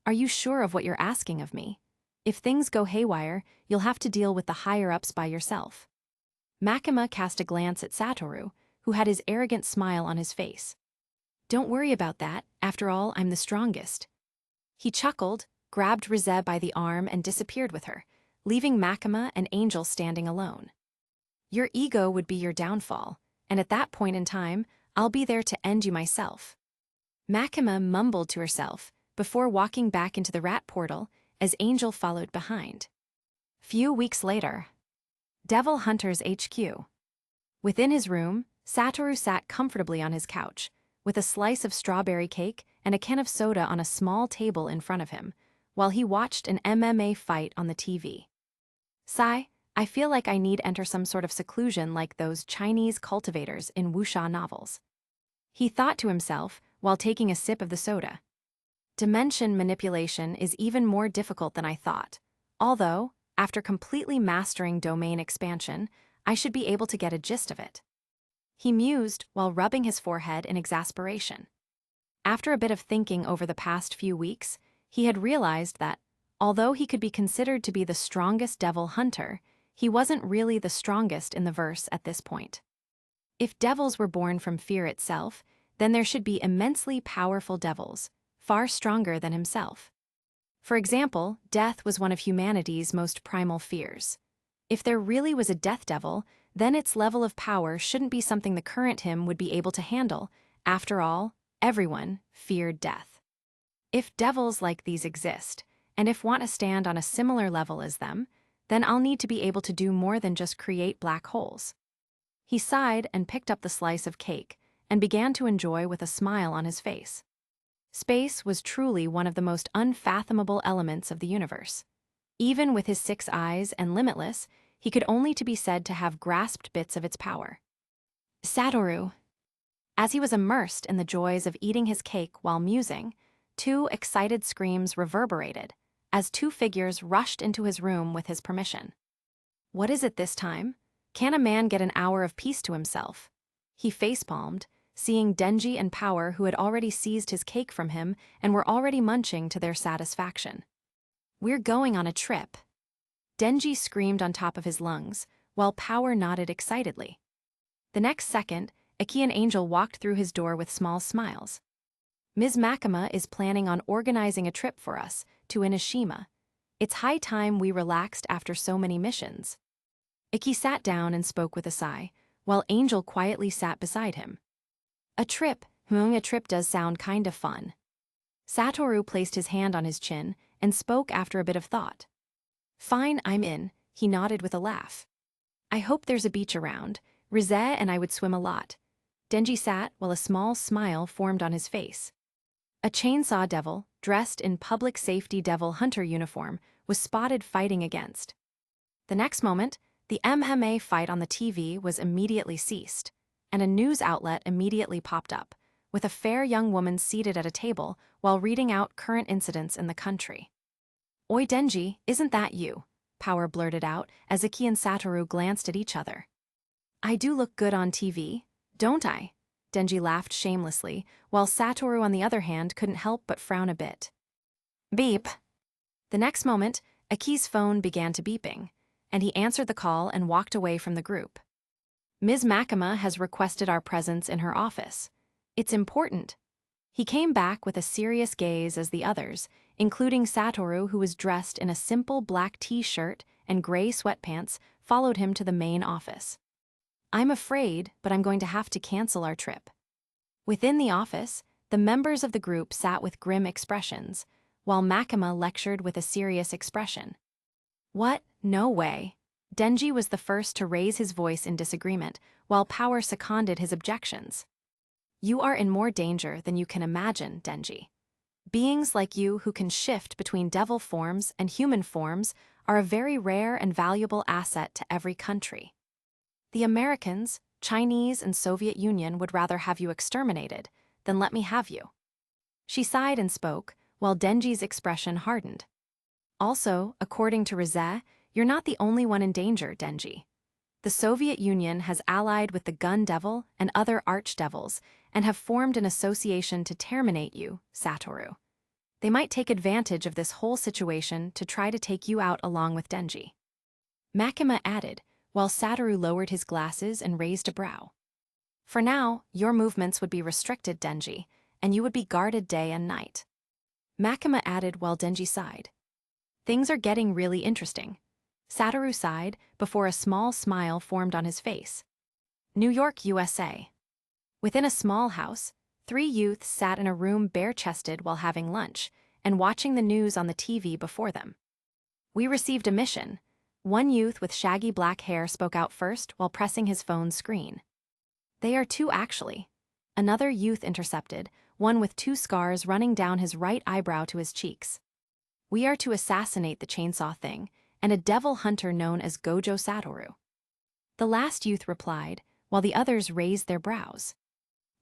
Are you sure of what you're asking of me? If things go haywire, you'll have to deal with the higher-ups by yourself. Makima cast a glance at Satoru, who had his arrogant smile on his face. Don't worry about that, after all, I'm the strongest. He chuckled, grabbed Rize by the arm and disappeared with her, leaving Makima and Angel standing alone. Your ego would be your downfall, and at that point in time, I'll be there to end you myself. Makima mumbled to herself before walking back into the rat portal as Angel followed behind. Few weeks later. Devil Hunter's HQ. Within his room, Satoru sat comfortably on his couch, with a slice of strawberry cake and a can of soda on a small table in front of him, while he watched an MMA fight on the TV. Sigh, I feel like I need enter some sort of seclusion like those Chinese cultivators in wuxia novels. He thought to himself while taking a sip of the soda. Dimension manipulation is even more difficult than I thought, although, after completely mastering domain expansion, I should be able to get a gist of it. He mused while rubbing his forehead in exasperation. After a bit of thinking over the past few weeks, he had realized that, although he could be considered to be the strongest devil hunter, he wasn't really the strongest in the verse at this point. If devils were born from fear itself, then there should be immensely powerful devils, far stronger than himself. For example, death was one of humanity's most primal fears. If there really was a death devil, then its level of power shouldn't be something the current him would be able to handle. After all, everyone feared death. If devils like these exist, and if want to stand on a similar level as them, then I'll need to be able to do more than just create black holes. He sighed and picked up the slice of cake and began to enjoy with a smile on his face. Space was truly one of the most unfathomable elements of the universe. Even with his 6 eyes and limitless, he could only be said to have grasped bits of its power. Satoru. As he was immersed in the joys of eating his cake while musing, 2 excited screams reverberated as 2 figures rushed into his room with his permission. What is it this time? Can a man get an hour of peace to himself? He facepalmed, seeing Denji and Power, who had already seized his cake from him and were already munching to their satisfaction. "We're going on a trip." Denji screamed on top of his lungs, while Power nodded excitedly. The next second, Iki and Angel walked through his door with small smiles. "Ms. Makima is planning on organizing a trip for us to Inoshima. It's high time we relaxed after so many missions." Iki sat down and spoke with a sigh, while Angel quietly sat beside him. A trip does sound kind of fun." Satoru placed his hand on his chin and spoke after a bit of thought. "Fine, I'm in," he nodded with a laugh. "I hope there's a beach around. Rize and I would swim a lot." Denji sat while a small smile formed on his face. A chainsaw devil, dressed in public safety devil hunter uniform, was spotted fighting against. The next moment, the MMA fight on the TV was immediately ceased, and a news outlet immediately popped up, with a fair young woman seated at a table while reading out current incidents in the country. "Oi Denji, isn't that you?" Power blurted out as Iki and Satoru glanced at each other. "I do look good on TV, don't I?" Denji laughed shamelessly, while Satoru on the other hand couldn't help but frown a bit. Beep. The next moment, Iki's phone began to beeping, and he answered the call and walked away from the group. "Ms. Makima has requested our presence in her office. It's important." He came back with a serious gaze as the others, including Satoru, who was dressed in a simple black t-shirt and gray sweatpants, followed him to the main office. "I'm afraid, but I'm going to have to cancel our trip." Within the office, the members of the group sat with grim expressions, while Makima lectured with a serious expression. "What? No way." Denji was the first to raise his voice in disagreement, while Power seconded his objections. "You are in more danger than you can imagine, Denji. Beings like you who can shift between devil forms and human forms are a very rare and valuable asset to every country. The Americans, Chinese, and Soviet Union would rather have you exterminated than let me have you." She sighed and spoke, while Denji's expression hardened. "Also, according to Rize, you're not the only one in danger, Denji. The Soviet Union has allied with the Gun Devil and other archdevils and have formed an association to terminate you, Satoru. They might take advantage of this whole situation to try to take you out along with Denji." Makima added, while Satoru lowered his glasses and raised a brow. "For now, your movements would be restricted, Denji, and you would be guarded day and night." Makima added while Denji sighed. "Things are getting really interesting." Satoru sighed before a small smile formed on his face. New York, USA. Within a small house, 3 youths sat in a room bare-chested while having lunch and watching the news on the TV before them. "We received a mission." One youth with shaggy black hair spoke out first while pressing his phone's screen. "They are 2 actually." Another youth intercepted, one with 2 scars running down his right eyebrow to his cheeks. "We are to assassinate the chainsaw thing and a devil hunter known as Gojo Satoru." The last youth replied, while the others raised their brows.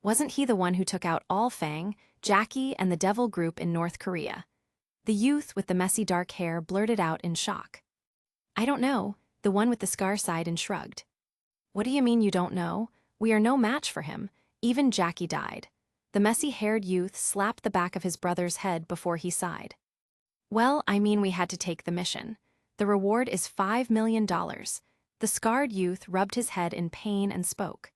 "Wasn't he the one who took out All Fang, Jackie, and the devil group in North Korea?" The youth with the messy dark hair blurted out in shock. "I don't know," the one with the scar sighed and shrugged. "What do you mean you don't know? We are no match for him. Even Jackie died." The messy-haired youth slapped the back of his brother's head before he sighed. "Well, I mean we had to take the mission. The reward is $5 million. The scarred youth rubbed his head in pain and spoke.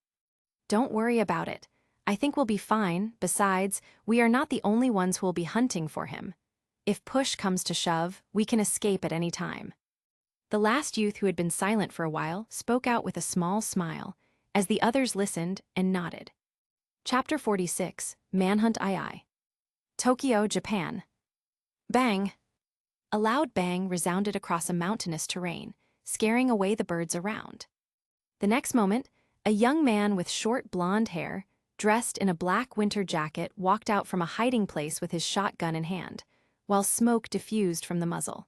"Don't worry about it. I think we'll be fine. Besides, we are not the only ones who will be hunting for him. If push comes to shove, we can escape at any time." The last youth, who had been silent for a while, spoke out with a small smile, as the others listened and nodded. Chapter 46, Manhunt II. Tokyo, Japan. Bang! A loud bang resounded across a mountainous terrain, scaring away the birds around. The next moment, A young man with short blonde hair, dressed in a black winter jacket, walked out from a hiding place with his shotgun in hand, while smoke diffused from the muzzle.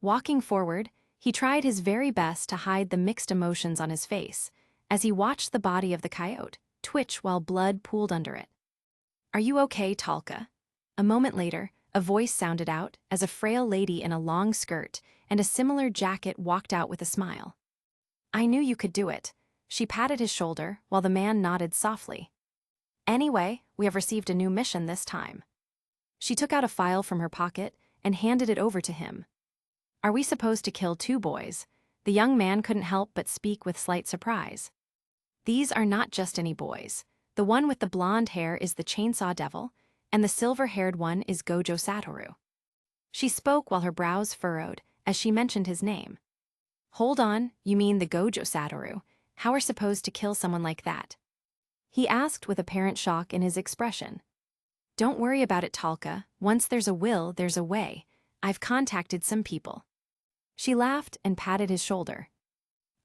Walking forward, he tried his very best to hide the mixed emotions on his face, as he watched the body of the coyote twitch while blood pooled under it. "Are you okay, Talka?" A moment later, a voice sounded out as a frail lady in a long skirt and a similar jacket walked out with a smile. "I knew you could do it." She patted his shoulder while the man nodded softly. "Anyway, we have received a new mission this time." She took out a file from her pocket and handed it over to him. "Are we supposed to kill 2 boys?" The young man couldn't help but speak with slight surprise. "These are not just any boys. The one with the blonde hair is the Chainsaw Devil, and the silver-haired one is Gojo Satoru." She spoke while her brows furrowed as she mentioned his name. "Hold on, you mean the Gojo Satoru? How are supposed to kill someone like that?" he asked with apparent shock in his expression. "Don't worry about it, Talka. Once there's a will, there's a way. I've contacted some people." She laughed and patted his shoulder.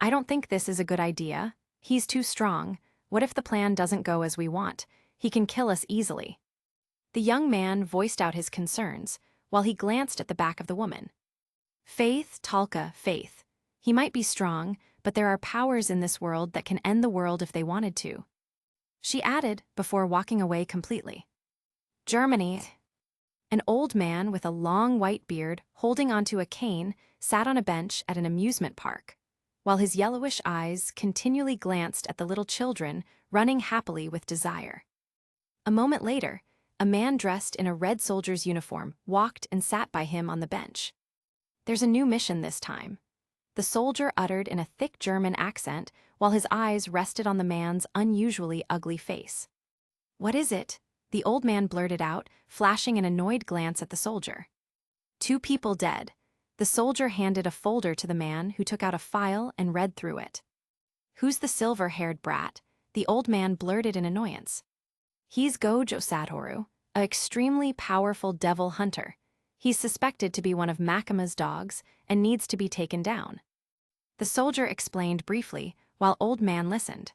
"I don't think this is a good idea. He's too strong. What if the plan doesn't go as we want? He can kill us easily." The young man voiced out his concerns, while he glanced at the back of the woman. "Faith, Talka, faith. He might be strong, but there are powers in this world that can end the world if they wanted to," she added before walking away completely. Germany. An old man with a long white beard holding onto a cane sat on a bench at an amusement park, while his yellowish eyes continually glanced at the little children running happily with desire. A moment later, a man dressed in a red soldier's uniform walked and sat by him on the bench. "There's a new mission this time," the soldier uttered in a thick German accent while his eyes rested on the man's unusually ugly face. "What is it?" the old man blurted out, flashing an annoyed glance at the soldier. "2 people dead." The soldier handed a folder to the man, who took out a file and read through it. "Who's the silver-haired brat?" the old man blurted in annoyance. "He's Gojo Satoru, an extremely powerful devil hunter. He's suspected to be one of Makima's dogs and needs to be taken down." The soldier explained briefly while old man listened.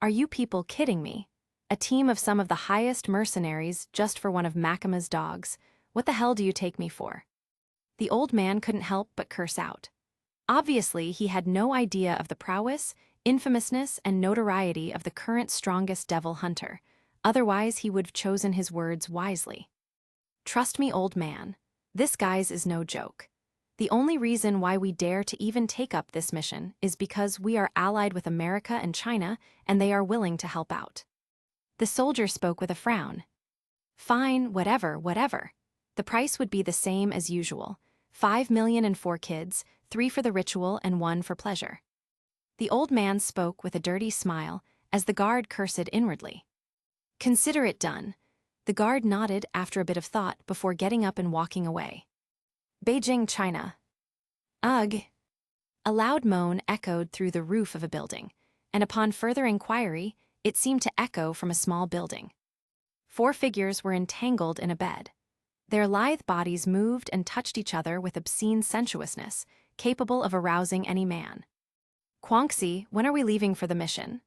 "Are you people kidding me? A team of some of the highest mercenaries just for one of Makima's dogs? What the hell do you take me for?" The old man couldn't help but curse out. Obviously, he had no idea of the prowess, infamousness, and notoriety of the current strongest devil hunter. Otherwise, he would have chosen his words wisely. "Trust me, old man. This guy's is no joke. The only reason why we dare to even take up this mission is because we are allied with America and China, and they are willing to help out." The soldier spoke with a frown. "Fine, whatever. The price would be the same as usual. 5 million and 4 kids, 3 for the ritual and 1 for pleasure." The old man spoke with a dirty smile as the guard cursed inwardly. "Consider it done." The guard nodded after a bit of thought before getting up and walking away. Beijing, China. Ugh. A loud moan echoed through the roof of a building, and upon further inquiry, it seemed to echo from a small building. 4 figures were entangled in a bed. Their lithe bodies moved and touched each other with obscene sensuousness, capable of arousing any man. "Quanxi, when are we leaving for the mission?"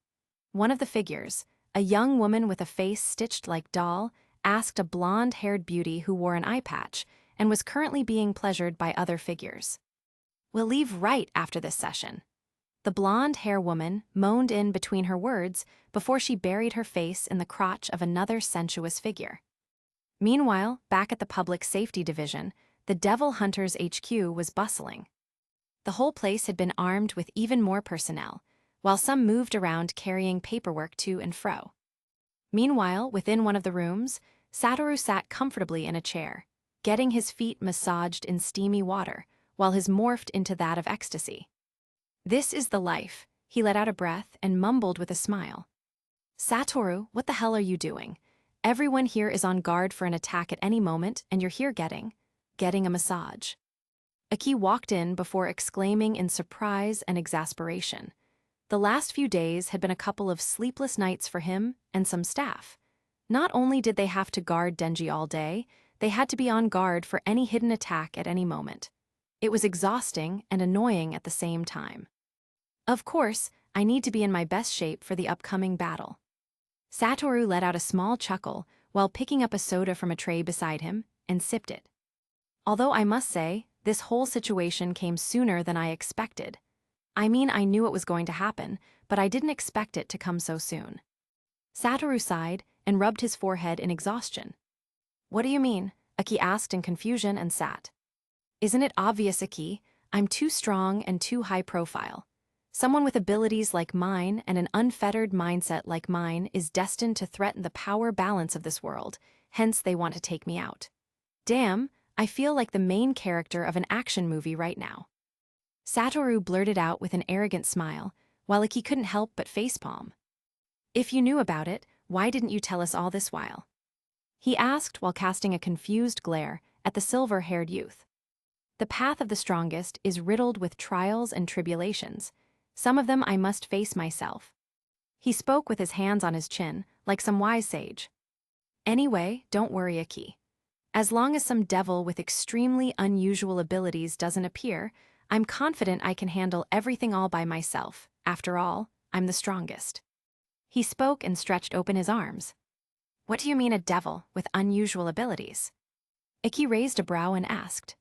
One of the figures, a young woman with a face stitched like doll, asked a blonde-haired beauty who wore an eye patch and was currently being pleasured by other figures. "We'll leave right after this session." The blonde-hair woman moaned in between her words before she buried her face in the crotch of another sensuous figure. Meanwhile, back at the Public Safety Division, the Devil Hunters HQ was bustling. The whole place had been armed with even more personnel, while some moved around carrying paperwork to and fro. Meanwhile, within one of the rooms, Satoru sat comfortably in a chair, getting his feet massaged in steamy water, while his morphed into that of ecstasy. "This is the life," he let out a breath and mumbled with a smile. "Satoru, what the hell are you doing? Everyone here is on guard for an attack at any moment, and you're here getting a massage." Aki walked in before exclaiming in surprise and exasperation. The last few days had been a couple of sleepless nights for him and some staff. Not only did they have to guard Denji all day, they had to be on guard for any hidden attack at any moment. It was exhausting and annoying at the same time. Of course, I need to be in my best shape for the upcoming battle. Satoru let out a small chuckle while picking up a soda from a tray beside him and sipped it. Although I must say, this whole situation came sooner than I expected. I mean, I knew it was going to happen, but I didn't expect it to come so soon. Satoru sighed and rubbed his forehead in exhaustion. What do you mean? Aki asked in confusion and sat. Isn't it obvious, Aki? I'm too strong and too high profile. Someone with abilities like mine and an unfettered mindset like mine is destined to threaten the power balance of this world, hence they want to take me out. Damn, I feel like the main character of an action movie right now. Satoru blurted out with an arrogant smile, while Aki couldn't help but facepalm. If you knew about it, why didn't you tell us all this while? He asked while casting a confused glare at the silver-haired youth. The path of the strongest is riddled with trials and tribulations. Some of them I must face myself. He spoke with his hands on his chin, like some wise sage. Anyway, don't worry, Aki. As long as some devil with extremely unusual abilities doesn't appear, I'm confident I can handle everything all by myself. After all, I'm the strongest. He spoke and stretched open his arms. What do you mean a devil with unusual abilities? Iki raised a brow and asked.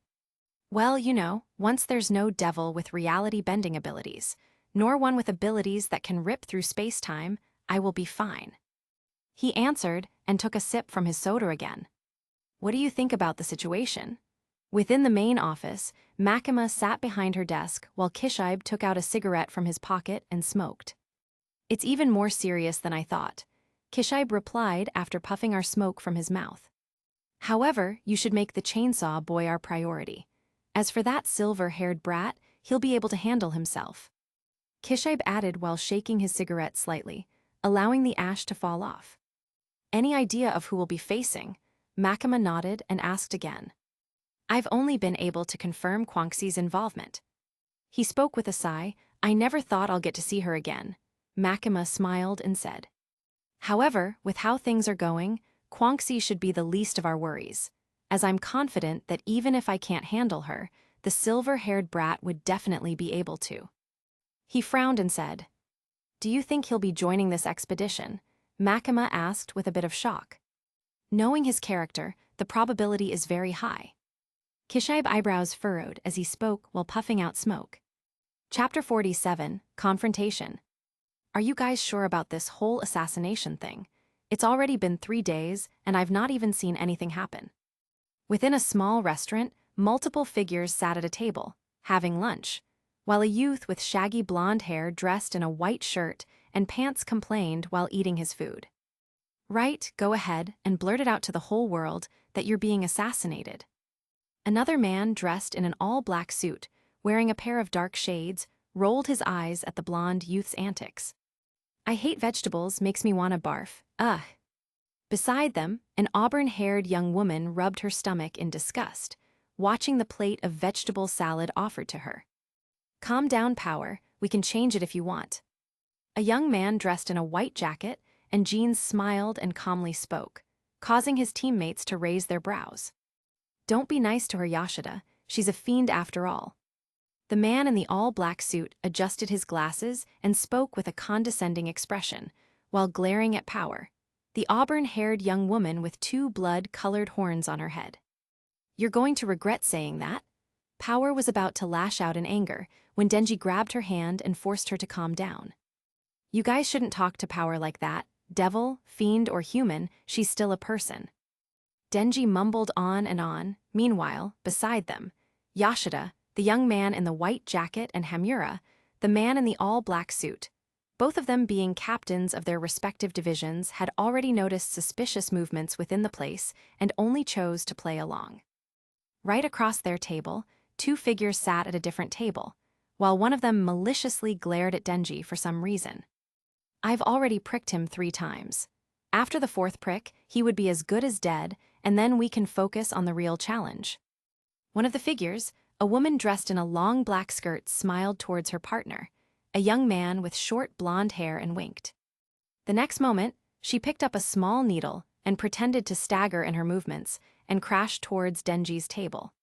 Well, you know, once there's no devil with reality-bending abilities, nor one with abilities that can rip through space-time, I will be fine. He answered and took a sip from his soda again. What do you think about the situation? Within the main office, Makima sat behind her desk while Kishibe took out a cigarette from his pocket and smoked. It's even more serious than I thought, Kishibe replied after puffing our smoke from his mouth. However, you should make the chainsaw boy our priority. As for that silver-haired brat, he'll be able to handle himself. Kishibe added while shaking his cigarette slightly, allowing the ash to fall off. Any idea of who we'll be facing? Makima nodded and asked again. I've only been able to confirm Quanxi's involvement. He spoke with a sigh. I never thought I'll get to see her again. Makima smiled and said. However, with how things are going, Quanxi should be the least of our worries, as I'm confident that even if I can't handle her, the silver-haired brat would definitely be able to. He frowned and said, Do you think he'll be joining this expedition? Makima asked with a bit of shock. Knowing his character, the probability is very high. Kishibe eyebrows furrowed as he spoke while puffing out smoke. Chapter 47, Confrontation. Are you guys sure about this whole assassination thing? It's already been 3 days, and I've not even seen anything happen. Within a small restaurant, multiple figures sat at a table, having lunch, while a youth with shaggy blonde hair dressed in a white shirt and pants complained while eating his food. Right, go ahead and blurt it out to the whole world that you're being assassinated. Another man dressed in an all-black suit, wearing a pair of dark shades, rolled his eyes at the blonde youth's antics. I hate vegetables, makes me want to barf, ugh. Beside them, an auburn-haired young woman rubbed her stomach in disgust, watching the plate of vegetable salad offered to her. Calm down, Power, we can change it if you want. A young man dressed in a white jacket and jeans smiled and calmly spoke, causing his teammates to raise their brows. Don't be nice to her, Yashida, she's a fiend after all. The man in the all-black suit adjusted his glasses and spoke with a condescending expression, while glaring at Power, the auburn-haired young woman with 2 blood-colored horns on her head. You're going to regret saying that. Power was about to lash out in anger when Denji grabbed her hand and forced her to calm down. You guys shouldn't talk to Power like that. Devil, fiend, or human, she's still a person. Denji mumbled on and on. Meanwhile, beside them, Yashida, the young man in the white jacket, and Hamura, the man in the all-black suit, both of them being captains of their respective divisions, had already noticed suspicious movements within the place and only chose to play along. Right across their table, 2 figures sat at a different table, while one of them maliciously glared at Denji for some reason. I've already pricked him 3 times. After the 4th prick, he would be as good as dead, and then we can focus on the real challenge. One of the figures, a woman dressed in a long black skirt, smiled towards her partner, a young man with short blonde hair, and winked. The next moment, she picked up a small needle and pretended to stagger in her movements and crashed towards Denji's table.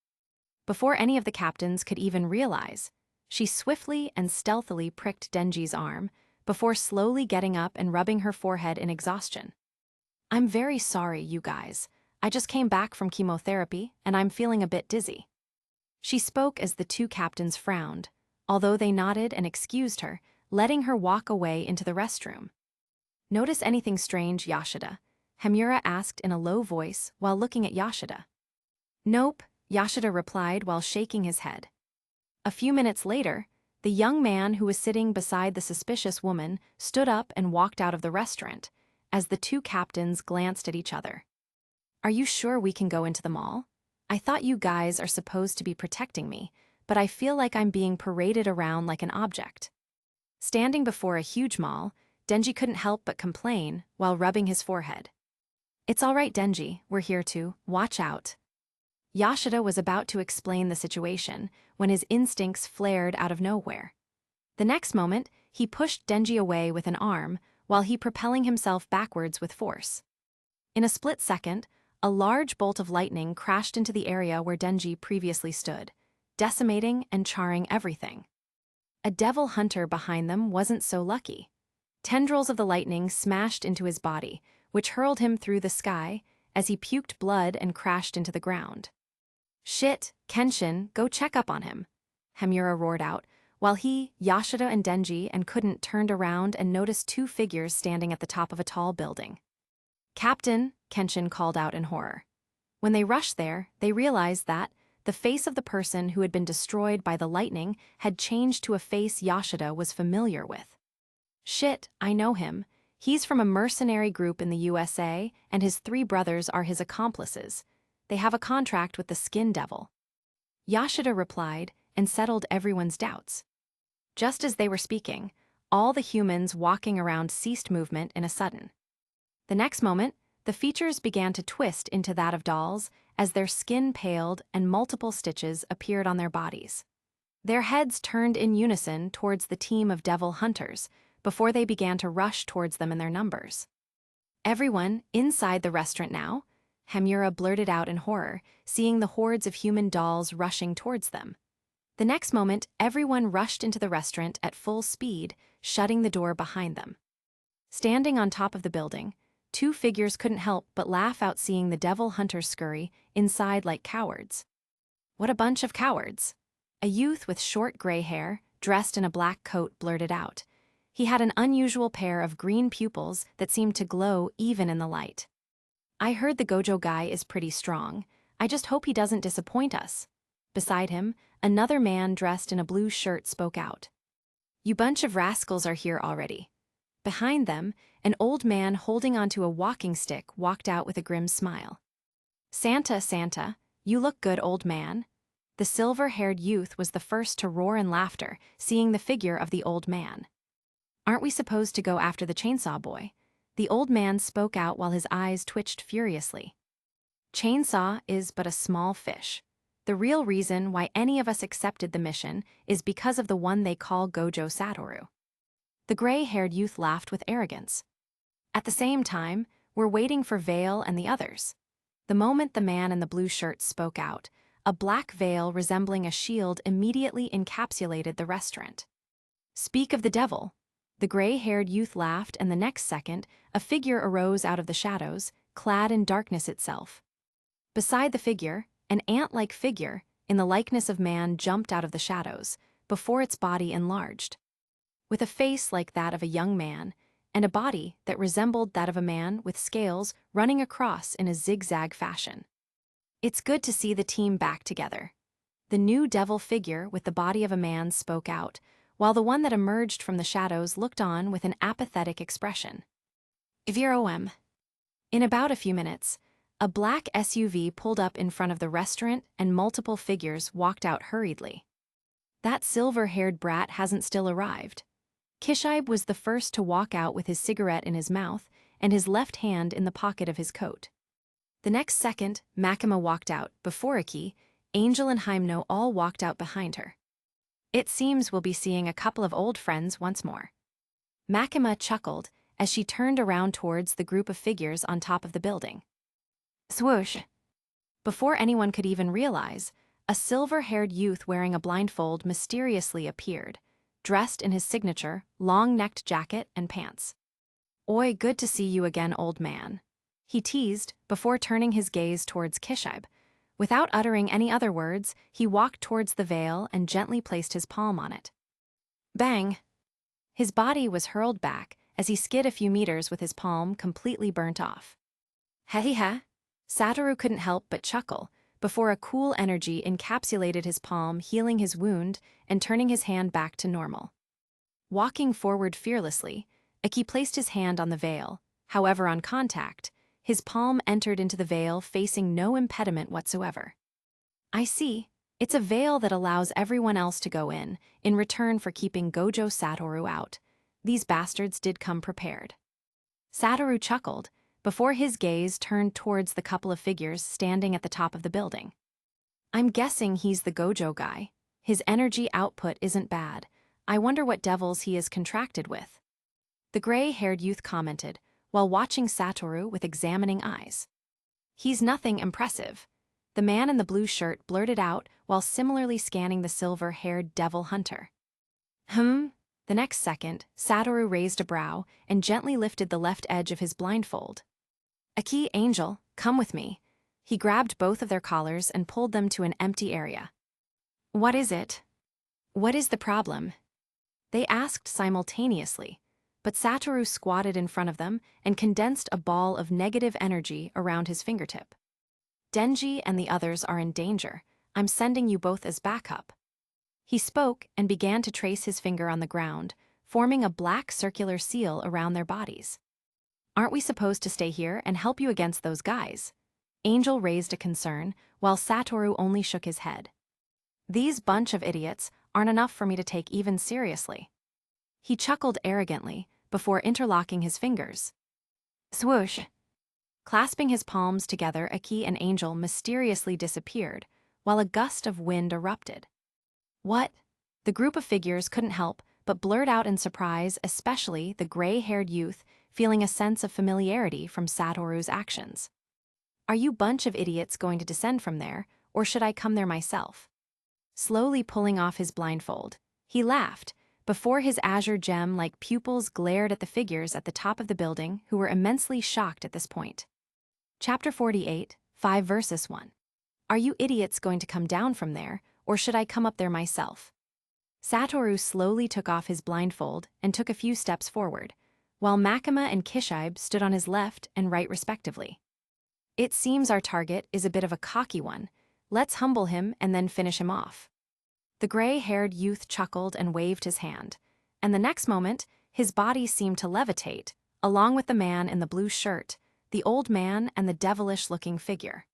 Before any of the captains could even realize, She swiftly and stealthily pricked Denji's arm, before slowly getting up and rubbing her forehead in exhaustion. "I'm very sorry, you guys. I just came back from chemotherapy, and I'm feeling a bit dizzy." She spoke as the two captains frowned, although they nodded and excused her, letting her walk away into the restroom. "Notice anything strange, Yashida?" Hamura asked in a low voice while looking at Yashida. "Nope," Yashida replied while shaking his head. A few minutes later, the young man who was sitting beside the suspicious woman stood up and walked out of the restaurant, as the two captains glanced at each other. "Are you sure we can go into the mall? I thought you guys are supposed to be protecting me, but I feel like I'm being paraded around like an object." Standing before a huge mall, Denji couldn't help but complain while rubbing his forehead. "It's all right, Denji, we're here to watch out." Yashida was about to explain the situation when his instincts flared out of nowhere. The next moment, he pushed Denji away with an arm while he propelling himself backwards with force. In a split second, a large bolt of lightning crashed into the area where Denji previously stood, decimating and charring everything. A devil hunter behind them wasn't so lucky. Tendrils of the lightning smashed into his body, which hurled him through the sky as he puked blood and crashed into the ground. "Shit, Kenshin, go check up on him," Hamura roared out, while he, Yashida and Denji and couldn't turned around and noticed two figures standing at the top of a tall building. "Captain," Kenshin called out in horror. When they rushed there, they realized that the face of the person who had been destroyed by the lightning had changed to a face Yashida was familiar with. "Shit, I know him. He's from a mercenary group in the USA, and his three brothers are his accomplices. They have a contract with the Skin Devil." Yashida replied and settled everyone's doubts. Just as they were speaking, all the humans walking around ceased movement in a sudden. The next moment, the features began to twist into that of dolls as their skin paled and multiple stitches appeared on their bodies. Their heads turned in unison towards the team of devil hunters before they began to rush towards them in their numbers. "Everyone inside the restaurant now?" Hamura blurted out in horror, seeing the hordes of human dolls rushing towards them. The next moment, everyone rushed into the restaurant at full speed, shutting the door behind them. Standing on top of the building, two figures couldn't help but laugh out seeing the devil hunters scurry inside like cowards. "What a bunch of cowards!" A youth with short gray hair, dressed in a black coat, blurted out. He had an unusual pair of green pupils that seemed to glow even in the light. "I heard the Gojo guy is pretty strong. I just hope he doesn't disappoint us." Beside him, another man dressed in a blue shirt spoke out. "You bunch of rascals are here already." Behind them, an old man holding onto a walking stick walked out with a grim smile. "Santa, Santa, you look good, old man." The silver-haired youth was the first to roar in laughter, seeing the figure of the old man. "Aren't we supposed to go after the chainsaw boy?" The old man spoke out while his eyes twitched furiously. "Chainsaw is but a small fish. The real reason why any of us accepted the mission is because of the one they call Gojo Satoru." The gray-haired youth laughed with arrogance. "At the same time, we're waiting for Vale and the others." The moment the man in the blue shirt spoke out, a black veil resembling a shield immediately encapsulated the restaurant. "Speak of the devil." The gray-haired youth laughed, and the next second, a figure arose out of the shadows, clad in darkness itself. Beside the figure, an ant-like figure, in the likeness of man, jumped out of the shadows, before its body enlarged. With a face like that of a young man, and a body that resembled that of a man with scales running across in a zigzag fashion. "It's good to see the team back together." The new devil figure with the body of a man spoke out, while the one that emerged from the shadows looked on with an apathetic expression. "Virom." In about a few minutes, a black SUV pulled up in front of the restaurant and multiple figures walked out hurriedly. "That silver-haired brat hasn't still arrived." Kishibe was the first to walk out with his cigarette in his mouth and his left hand in the pocket of his coat. The next second, Makima walked out, before Iki, Angel and Hyemno all walked out behind her. "It seems we'll be seeing a couple of old friends once more." Makima chuckled as she turned around towards the group of figures on top of the building. Swoosh! Before anyone could even realize, A silver-haired youth wearing a blindfold mysteriously appeared, dressed in his signature, long-necked jacket and pants. "Oi, good to see you again, old man," he teased before turning his gaze towards Kishibe. Without uttering any other words, he walked towards the veil and gently placed his palm on it. Bang! His body was hurled back as he skid a few meters with his palm completely burnt off. Hehehe! Satoru couldn't help but chuckle before a cool energy encapsulated his palm, healing his wound and turning his hand back to normal. Walking forward fearlessly, Aki placed his hand on the veil. However, on contact, his palm entered into the veil, facing no impediment whatsoever. "I see. It's a veil that allows everyone else to go in return for keeping Gojo Satoru out. These bastards did come prepared." Satoru chuckled before his gaze turned towards the couple of figures standing at the top of the building. "I'm guessing he's the Gojo guy. His energy output isn't bad. I wonder what devils he is contracted with," the gray-haired youth commented, while watching Satoru with examining eyes. "He's nothing impressive," the man in the blue shirt blurted out while similarly scanning the silver-haired devil hunter. The next second, Satoru raised a brow and gently lifted the left edge of his blindfold. "Aki, Angel, come with me." He grabbed both of their collars and pulled them to an empty area. "What is it? What is the problem?" they asked simultaneously, but Satoru squatted in front of them and condensed a ball of negative energy around his fingertip. "Denji and the others are in danger. I'm sending you both as backup." He spoke and began to trace his finger on the ground, forming a black circular seal around their bodies. "Aren't we supposed to stay here and help you against those guys?" Angel raised a concern, while Satoru only shook his head. "These bunch of idiots aren't enough for me to take even seriously." He chuckled arrogantly before interlocking his fingers. Swoosh! Clasping his palms together, Aki and Angel mysteriously disappeared, while a gust of wind erupted. "What?" The group of figures couldn't help but blurt out in surprise, especially the gray-haired youth feeling a sense of familiarity from Satoru's actions. "Are you bunch of idiots going to descend from there, or should I come there myself?" Slowly pulling off his blindfold, he laughed before his azure gem-like pupils glared at the figures at the top of the building, who were immensely shocked at this point. Chapter 48, 5 versus 1. "Are you idiots going to come down from there, or should I come up there myself?" Satoru slowly took off his blindfold and took a few steps forward, while Makima and Kishibe stood on his left and right respectively. "It seems our target is a bit of a cocky one. Let's humble him and then finish him off." The gray-haired youth chuckled and waved his hand, and the next moment, his body seemed to levitate, along with the man in the blue shirt, the old man and the devilish-looking figure.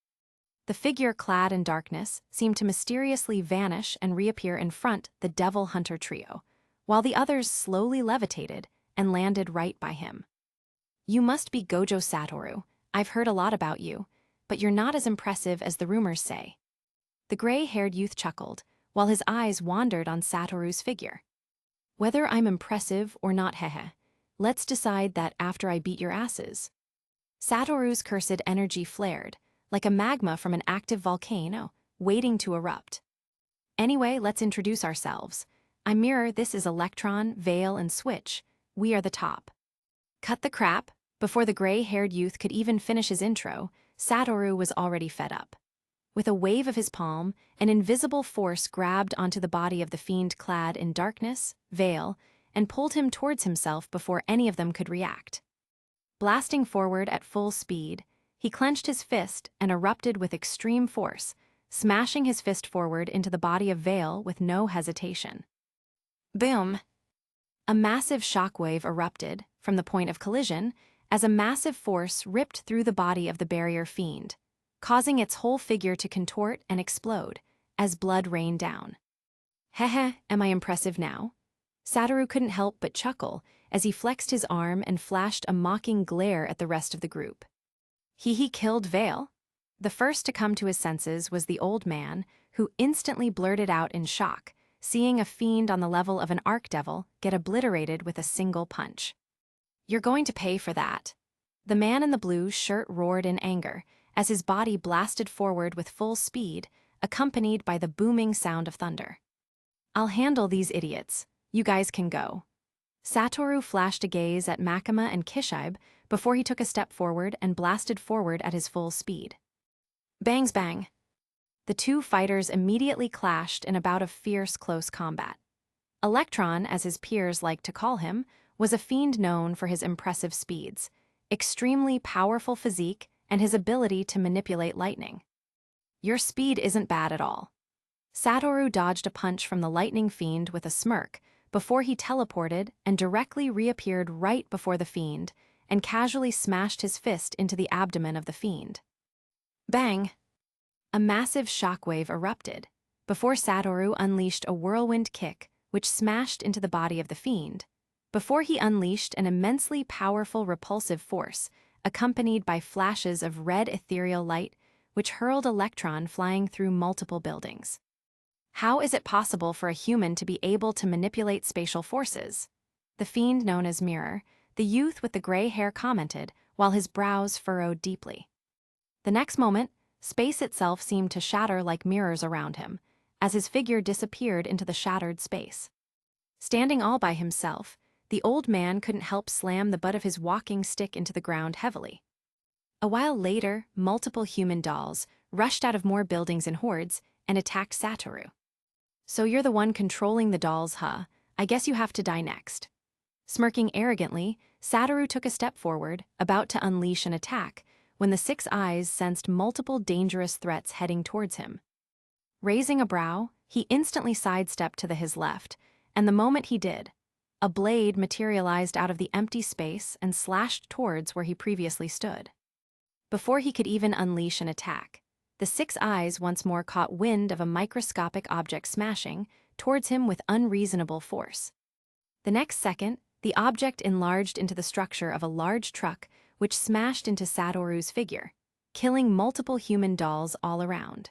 The figure clad in darkness seemed to mysteriously vanish and reappear in front the devil hunter trio, while the others slowly levitated and landed right by him. "You must be Gojo Satoru. I've heard a lot about you, but you're not as impressive as the rumors say." The gray-haired youth chuckled, while his eyes wandered on Satoru's figure. "Whether I'm impressive or not, hehe, let's decide that after I beat your asses." Satoru's cursed energy flared, like a magma from an active volcano, waiting to erupt. "Anyway, let's introduce ourselves. I'm Mirror, this is Electron, Veil, and Switch. We are the top." Cut the crap. Before the gray-haired youth could even finish his intro, Satoru was already fed up. With a wave of his palm, an invisible force grabbed onto the body of the fiend clad in darkness, Veil, and pulled him towards himself before any of them could react. Blasting forward at full speed, he clenched his fist and erupted with extreme force, smashing his fist forward into the body of Veil with no hesitation. Boom! A massive shockwave erupted from the point of collision as a massive force ripped through the body of the barrier fiend, causing its whole figure to contort and explode as blood rained down. "Hehe, am I impressive now?" Satoru couldn't help but chuckle as he flexed his arm and flashed a mocking glare at the rest of the group. He killed Veil? The first to come to his senses was the old man, who instantly blurted out in shock, seeing a fiend on the level of an archdevil get obliterated with a single punch. "You're going to pay for that." The man in the blue shirt roared in anger as his body blasted forward with full speed, accompanied by the booming sound of thunder. "I'll handle these idiots. You guys can go." Satoru flashed a gaze at Makima and Kishibe before he took a step forward and blasted forward at his full speed. Bangs bang! The two fighters immediately clashed in a bout of fierce close combat. Electron, as his peers liked to call him, was a fiend known for his impressive speeds, extremely powerful physique, and his ability to manipulate lightning. "Your speed isn't bad at all." Satoru dodged a punch from the lightning fiend with a smirk before he teleported and directly reappeared right before the fiend and casually smashed his fist into the abdomen of the fiend. Bang! A massive shockwave erupted before Satoru unleashed a whirlwind kick which smashed into the body of the fiend, before he unleashed an immensely powerful repulsive force accompanied by flashes of red ethereal light which hurled Electron flying through multiple buildings. "How is it possible for a human to be able to manipulate spatial forces?" The fiend known as Mirror, the youth with the gray hair, commented while his brows furrowed deeply. The next moment, space itself seemed to shatter like mirrors around him, as his figure disappeared into the shattered space. Standing all by himself, the old man couldn't help slam the butt of his walking stick into the ground heavily. A while later, multiple human dolls rushed out of more buildings in hordes and attacked Satoru. "So you're the one controlling the dolls, huh? I guess you have to die next." Smirking arrogantly, Satoru took a step forward, about to unleash an attack, when the six eyes sensed multiple dangerous threats heading towards him. Raising a brow, he instantly sidestepped to his left, and the moment he did, a blade materialized out of the empty space and slashed towards where he previously stood. Before he could even unleash an attack, the six eyes once more caught wind of a microscopic object smashing towards him with unreasonable force. The next second, the object enlarged into the structure of a large truck which smashed into Satoru's figure, killing multiple human dolls all around.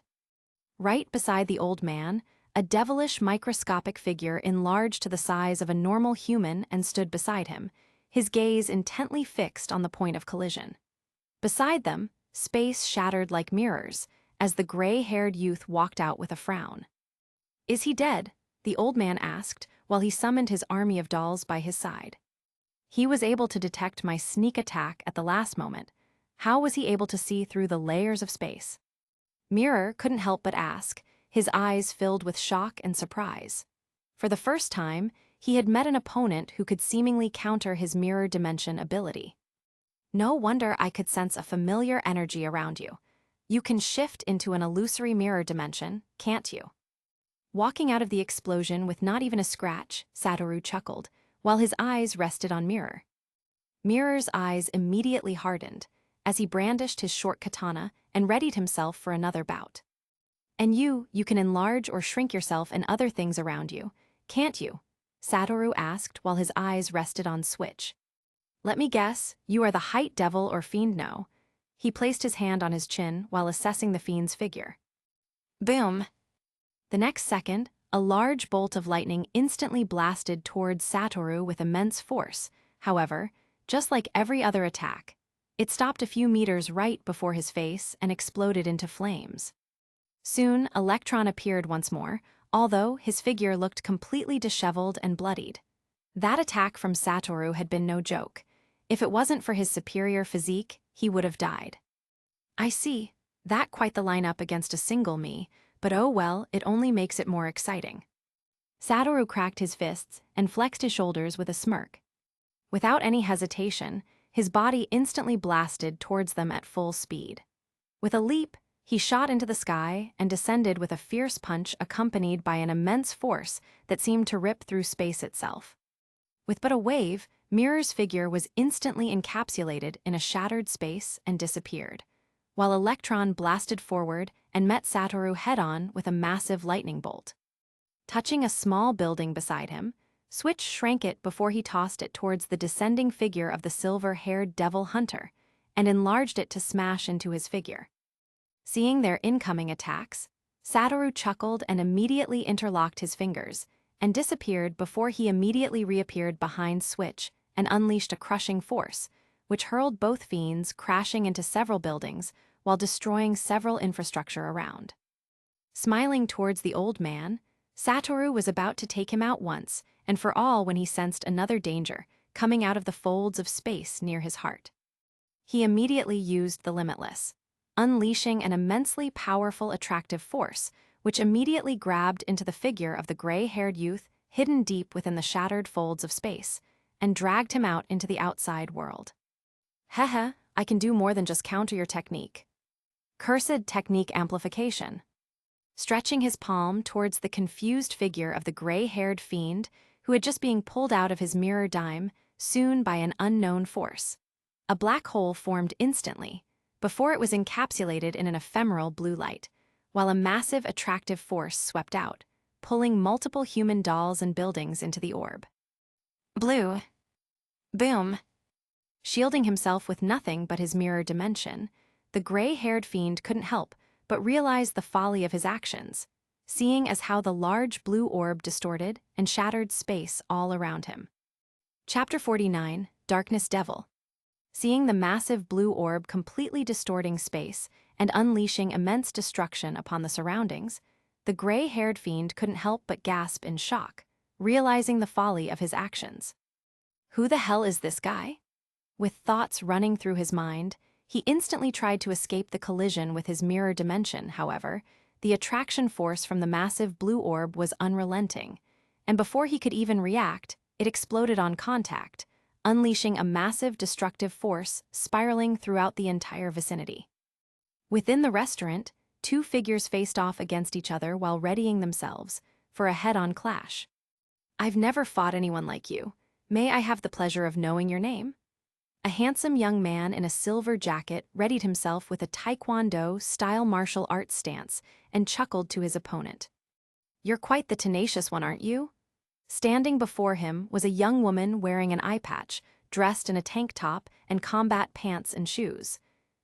Right beside the old man, a devilish microscopic figure enlarged to the size of a normal human and stood beside him, his gaze intently fixed on the point of collision. Beside them, space shattered like mirrors as the gray-haired youth walked out with a frown. "Is he dead?" the old man asked while he summoned his army of dolls by his side. "He was able to detect my sneak attack at the last moment. How was he able to see through the layers of space?" Mirror couldn't help but ask, his eyes filled with shock and surprise. For the first time, he had met an opponent who could seemingly counter his mirror dimension ability. "No wonder I could sense a familiar energy around you. You can shift into an illusory mirror dimension, can't you?" Walking out of the explosion with not even a scratch, Satoru chuckled, while his eyes rested on Mirror. Mirror's eyes immediately hardened as he brandished his short katana and readied himself for another bout. "And you can enlarge or shrink yourself and other things around you, can't you?" Satoru asked while his eyes rested on Switch. "Let me guess, you are the height devil or fiend, no?" He placed his hand on his chin while assessing the fiend's figure. Boom! The next second, a large bolt of lightning instantly blasted towards Satoru with immense force. However, just like every other attack, it stopped a few meters right before his face and exploded into flames. Soon, Electron appeared once more, although his figure looked completely disheveled and bloodied. That attack from Satoru had been no joke. If it wasn't for his superior physique, he would have died. "I see. That quite the lineup against a single me, but oh well, it only makes it more exciting." Satoru cracked his fists and flexed his shoulders with a smirk. Without any hesitation, his body instantly blasted towards them at full speed. With a leap, he shot into the sky and descended with a fierce punch accompanied by an immense force that seemed to rip through space itself. With but a wave, Mirror's figure was instantly encapsulated in a shattered space and disappeared, while Electron blasted forward and met Satoru head-on with a massive lightning bolt. Touching a small building beside him, Switch shrank it before he tossed it towards the descending figure of the silver-haired devil hunter and enlarged it to smash into his figure. Seeing their incoming attacks, Satoru chuckled and immediately interlocked his fingers and disappeared before he immediately reappeared behind Switch and unleashed a crushing force, which hurled both fiends crashing into several buildings while destroying several infrastructure around. Smiling towards the old man, Satoru was about to take him out once and for all when he sensed another danger coming out of the folds of space near his heart. He immediately used the limitless, unleashing an immensely powerful attractive force, which immediately grabbed into the figure of the gray-haired youth hidden deep within the shattered folds of space, and dragged him out into the outside world. Hehe, I can do more than just counter your technique. Cursed technique amplification. Stretching his palm towards the confused figure of the gray-haired fiend who had just been pulled out of his mirror dime soon by an unknown force. A black hole formed instantly, before it was encapsulated in an ephemeral blue light, while a massive attractive force swept out, pulling multiple human dolls and buildings into the orb. Blue. Boom. Shielding himself with nothing but his mirror dimension, the gray-haired fiend couldn't help but realize the folly of his actions, seeing as how the large blue orb distorted and shattered space all around him. Chapter 49, Darkness Devil. Seeing the massive blue orb completely distorting space and unleashing immense destruction upon the surroundings, the gray-haired fiend couldn't help but gasp in shock, realizing the folly of his actions. Who the hell is this guy? With thoughts running through his mind, he instantly tried to escape the collision with his mirror dimension. However, the attraction force from the massive blue orb was unrelenting, and before he could even react, it exploded on contact, unleashing a massive destructive force spiraling throughout the entire vicinity. Within the restaurant, two figures faced off against each other while readying themselves for a head-on clash. I've never fought anyone like you. May I have the pleasure of knowing your name? A handsome young man in a silver jacket readied himself with a taekwondo-style martial arts stance and chuckled to his opponent. You're quite the tenacious one, aren't you? Standing before him was a young woman wearing an eye patch, dressed in a tank top and combat pants and shoes.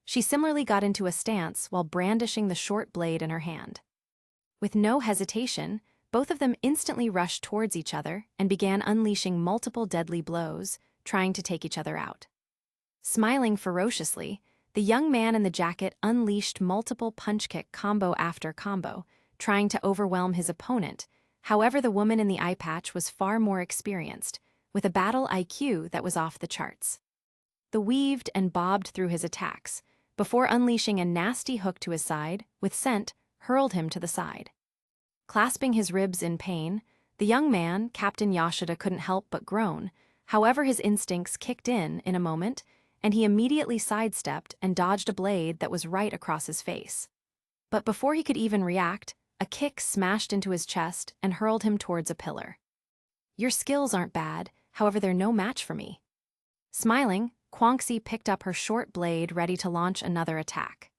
She similarly got into a stance while brandishing the short blade in her hand. With no hesitation, both of them instantly rushed towards each other and began unleashing multiple deadly blows, trying to take each other out. Smiling ferociously, the young man in the jacket unleashed multiple punch-kick combo after combo, trying to overwhelm his opponent. However, the woman in the eye patch was far more experienced, with a battle IQ that was off the charts. The weaved and bobbed through his attacks, before unleashing a nasty hook to his side, with scent, hurled him to the side. Clasping his ribs in pain, the young man, Captain Yashida, couldn't help but groan. However, his instincts kicked in a moment, and he immediately sidestepped and dodged a blade that was right across his face. But before he could even react, a kick smashed into his chest and hurled him towards a pillar. Your skills aren't bad, however they're no match for me. Smiling, Quanxi picked up her short blade ready to launch another attack.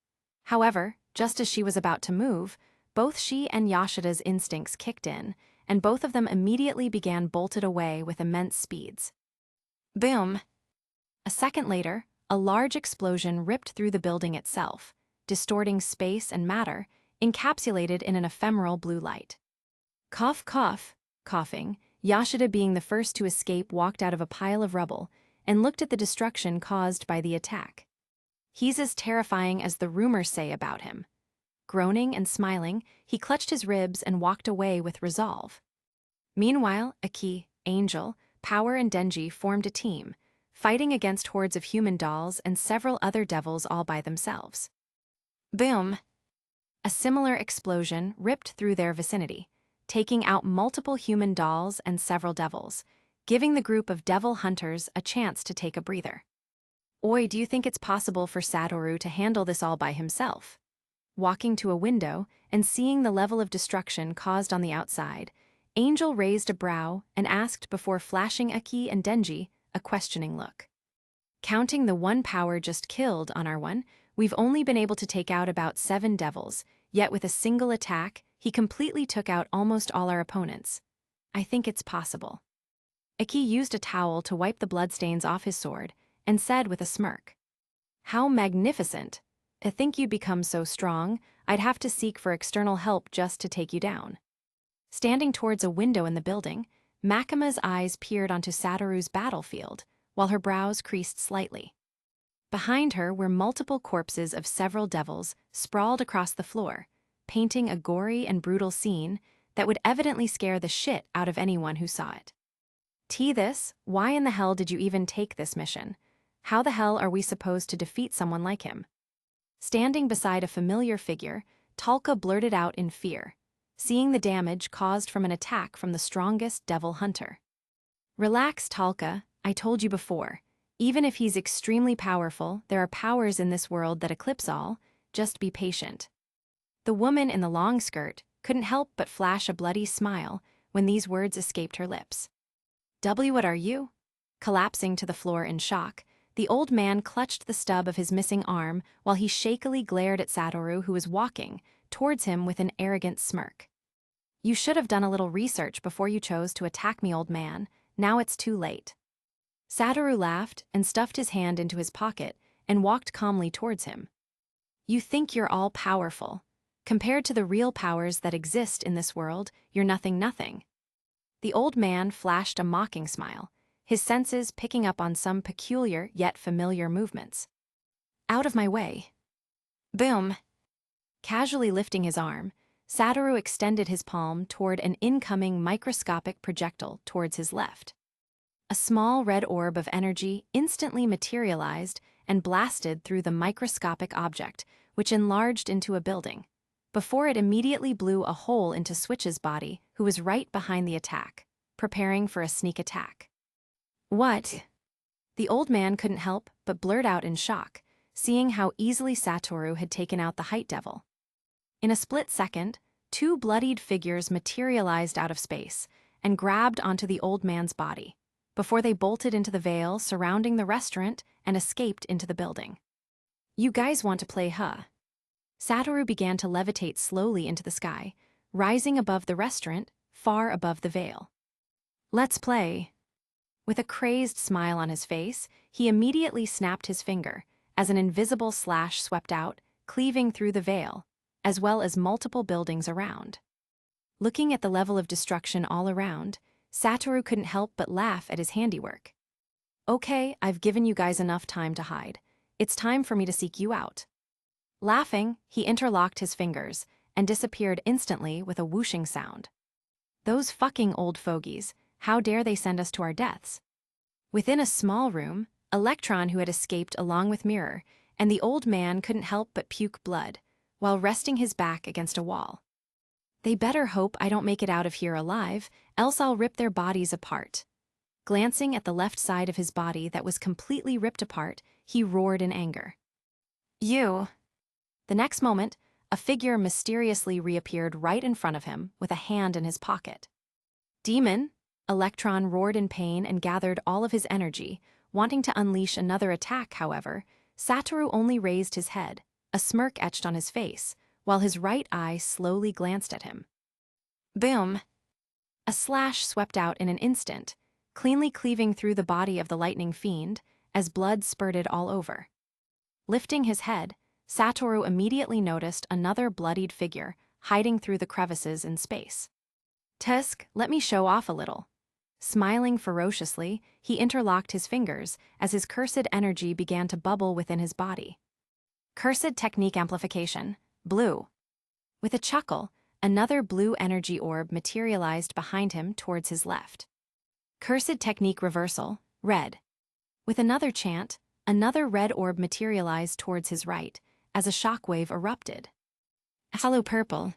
However, just as she was about to move, both she and Yashida's instincts kicked in, and both of them immediately began bolted away with immense speeds. Boom! A second later, a large explosion ripped through the building itself, distorting space and matter, encapsulated in an ephemeral blue light. Cough, cough, coughing, Yashida, being the first to escape, walked out of a pile of rubble and looked at the destruction caused by the attack. He's as terrifying as the rumors say about him. Groaning and smiling, he clutched his ribs and walked away with resolve. Meanwhile, Aki, Angel, Power, and Denji formed a team, fighting against hordes of human dolls and several other devils all by themselves. Boom! A similar explosion ripped through their vicinity, taking out multiple human dolls and several devils, giving the group of devil hunters a chance to take a breather. Oi, do you think it's possible for Satoru to handle this all by himself? Walking to a window and seeing the level of destruction caused on the outside, Angel raised a brow and asked before flashing Aki and Denji a questioning look. Counting the one power just killed on our one, we've only been able to take out about 7 devils, yet with a single attack, he completely took out almost all our opponents. I think it's possible. Aki used a towel to wipe the bloodstains off his sword and said with a smirk, How magnificent! I think you'd become so strong, I'd have to seek for external help just to take you down. Standing towards a window in the building, Makima's eyes peered onto Satoru's battlefield, while her brows creased slightly. Behind her were multiple corpses of several devils sprawled across the floor, painting a gory and brutal scene that would evidently scare the shit out of anyone who saw it. Why in the hell did you even take this mission? How the hell are we supposed to defeat someone like him? Standing beside a familiar figure, Talca blurted out in fear, seeing the damage caused from an attack from the strongest devil hunter. Relax, Talca, I told you before. Even if he's extremely powerful, there are powers in this world that eclipse all. Just be patient. The woman in the long skirt couldn't help but flash a bloody smile when these words escaped her lips. What are you? Collapsing to the floor in shock, the old man clutched the stub of his missing arm while he shakily glared at Satoru, who was walking towards him with an arrogant smirk. You should have done a little research before you chose to attack me, old man. Now it's too late. Satoru laughed and stuffed his hand into his pocket and walked calmly towards him. You think you're all powerful. Compared to the real powers that exist in this world, you're nothing. The old man flashed a mocking smile, his senses picking up on some peculiar yet familiar movements. Out of my way. Boom. Casually lifting his arm, Satoru extended his palm toward an incoming microscopic projectile towards his left. A small red orb of energy instantly materialized and blasted through the microscopic object, which enlarged into a building, before it immediately blew a hole into Switch's body, who was right behind the attack, preparing for a sneak attack. What? The old man couldn't help but blurt out in shock, seeing how easily Satoru had taken out the height devil. In a split second, two bloodied figures materialized out of space and grabbed onto the old man's body, before they bolted into the veil surrounding the restaurant and escaped into the building. You guys want to play, huh? Satoru began to levitate slowly into the sky, rising above the restaurant, far above the veil. Let's play. With a crazed smile on his face, he immediately snapped his finger as an invisible slash swept out, cleaving through the veil, as well as multiple buildings around. Looking at the level of destruction all around, Satoru couldn't help but laugh at his handiwork. Okay, I've given you guys enough time to hide. It's time for me to seek you out. Laughing, he interlocked his fingers and disappeared instantly with a whooshing sound. Those fucking old fogies, how dare they send us to our deaths? Within a small room, Electron, who had escaped along with Mirror, and the old man couldn't help but puke blood, while resting his back against a wall. They better hope I don't make it out of here alive, else I'll rip their bodies apart. Glancing at the left side of his body that was completely ripped apart, he roared in anger. You! The next moment, a figure mysteriously reappeared right in front of him with a hand in his pocket. Demon! Electron roared in pain and gathered all of his energy, wanting to unleash another attack. However, Satoru only raised his head, a smirk etched on his face, while his right eye slowly glanced at him. Boom! A slash swept out in an instant, cleanly cleaving through the body of the lightning fiend as blood spurted all over. Lifting his head, Satoru immediately noticed another bloodied figure hiding through the crevices in space. Tusk, let me show off a little. Smiling ferociously, he interlocked his fingers as his cursed energy began to bubble within his body. Cursed technique amplification, blue. With a chuckle, another blue energy orb materialized behind him towards his left. Cursed technique reversal, red. With another chant, another red orb materialized towards his right as a shockwave erupted. Hello, purple.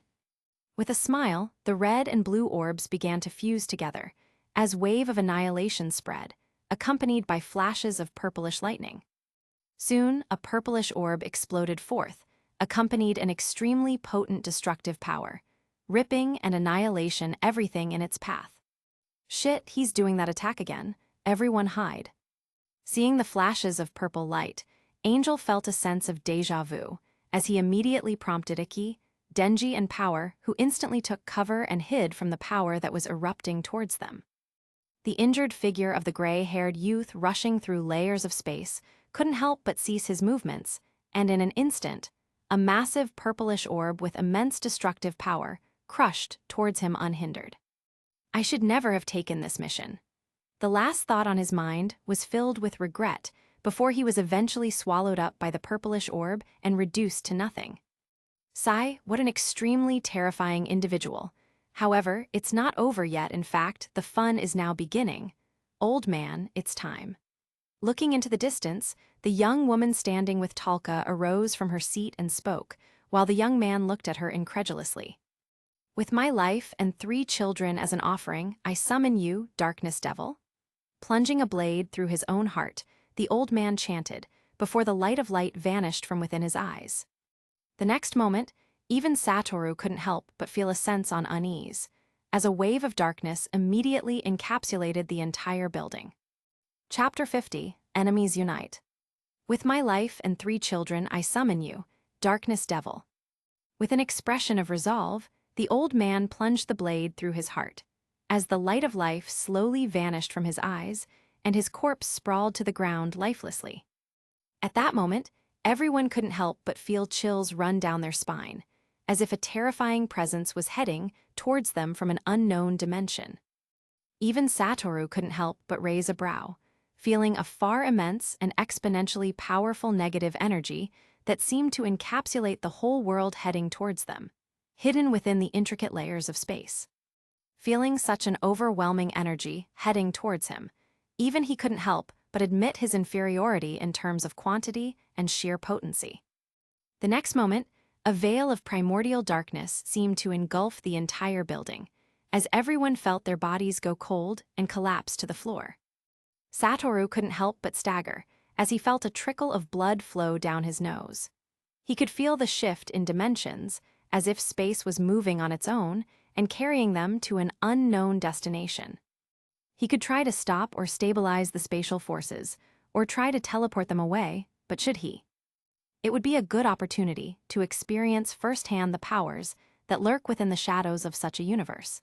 With a smile, the red and blue orbs began to fuse together as wave of annihilation spread, accompanied by flashes of purplish lightning. Soon, a purplish orb exploded forth, accompanied an extremely potent destructive power, ripping and annihilation everything in its path. Shit, he's doing that attack again. Everyone hide. Seeing the flashes of purple light, Angel felt a sense of déjà vu as he immediately prompted Iki, Denji, and Power, who instantly took cover and hid from the power that was erupting towards them. The injured figure of the gray-haired youth rushing through layers of space couldn't help but cease his movements, and in an instant, a massive purplish orb with immense destructive power crushed towards him unhindered. I should never have taken this mission. The last thought on his mind was filled with regret before he was eventually swallowed up by the purplish orb and reduced to nothing. Sigh, what an extremely terrifying individual. However, it's not over yet. In fact, the fun is now beginning. Old man, it's time. Looking into the distance, the young woman standing with Talca arose from her seat and spoke, while the young man looked at her incredulously. With my life and 3 children as an offering, I summon you, darkness devil. Plunging a blade through his own heart, the old man chanted, before the light of light vanished from within his eyes. The next moment, even Satoru couldn't help but feel a sense of unease, as a wave of darkness immediately encapsulated the entire building. Chapter 50, Enemies Unite. With my life and 3 children, I summon you, darkness devil. With an expression of resolve, the old man plunged the blade through his heart, as the light of life slowly vanished from his eyes, and his corpse sprawled to the ground lifelessly. At that moment, everyone couldn't help but feel chills run down their spine, as if a terrifying presence was heading towards them from an unknown dimension. Even Satoru couldn't help but raise a brow, feeling a far immense and exponentially powerful negative energy that seemed to encapsulate the whole world heading towards them, hidden within the intricate layers of space. Feeling such an overwhelming energy heading towards him, even he couldn't help but admit his inferiority in terms of quantity and sheer potency. The next moment, a veil of primordial darkness seemed to engulf the entire building, as everyone felt their bodies go cold and collapse to the floor. Satoru couldn't help but stagger, as he felt a trickle of blood flow down his nose. He could feel the shift in dimensions, as if space was moving on its own and carrying them to an unknown destination. He could try to stop or stabilize the spatial forces, or try to teleport them away, but should he? It would be a good opportunity to experience firsthand the powers that lurk within the shadows of such a universe.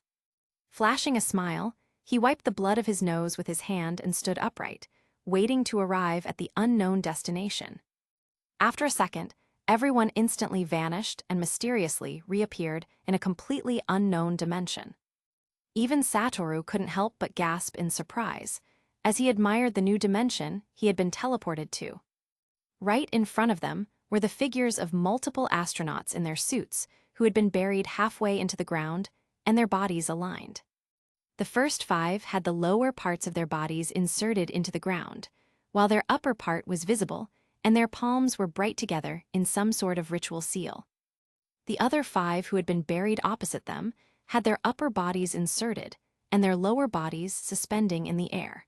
Flashing a smile, he wiped the blood of his nose with his hand and stood upright, waiting to arrive at the unknown destination. After a second, everyone instantly vanished and mysteriously reappeared in a completely unknown dimension. Even Satoru couldn't help but gasp in surprise, as he admired the new dimension he had been teleported to. Right in front of them were the figures of multiple astronauts in their suits who had been buried halfway into the ground and their bodies aligned. The first 5 had the lower parts of their bodies inserted into the ground, while their upper part was visible and their palms were bright together in some sort of ritual seal. The other 5 who had been buried opposite them had their upper bodies inserted and their lower bodies suspending in the air.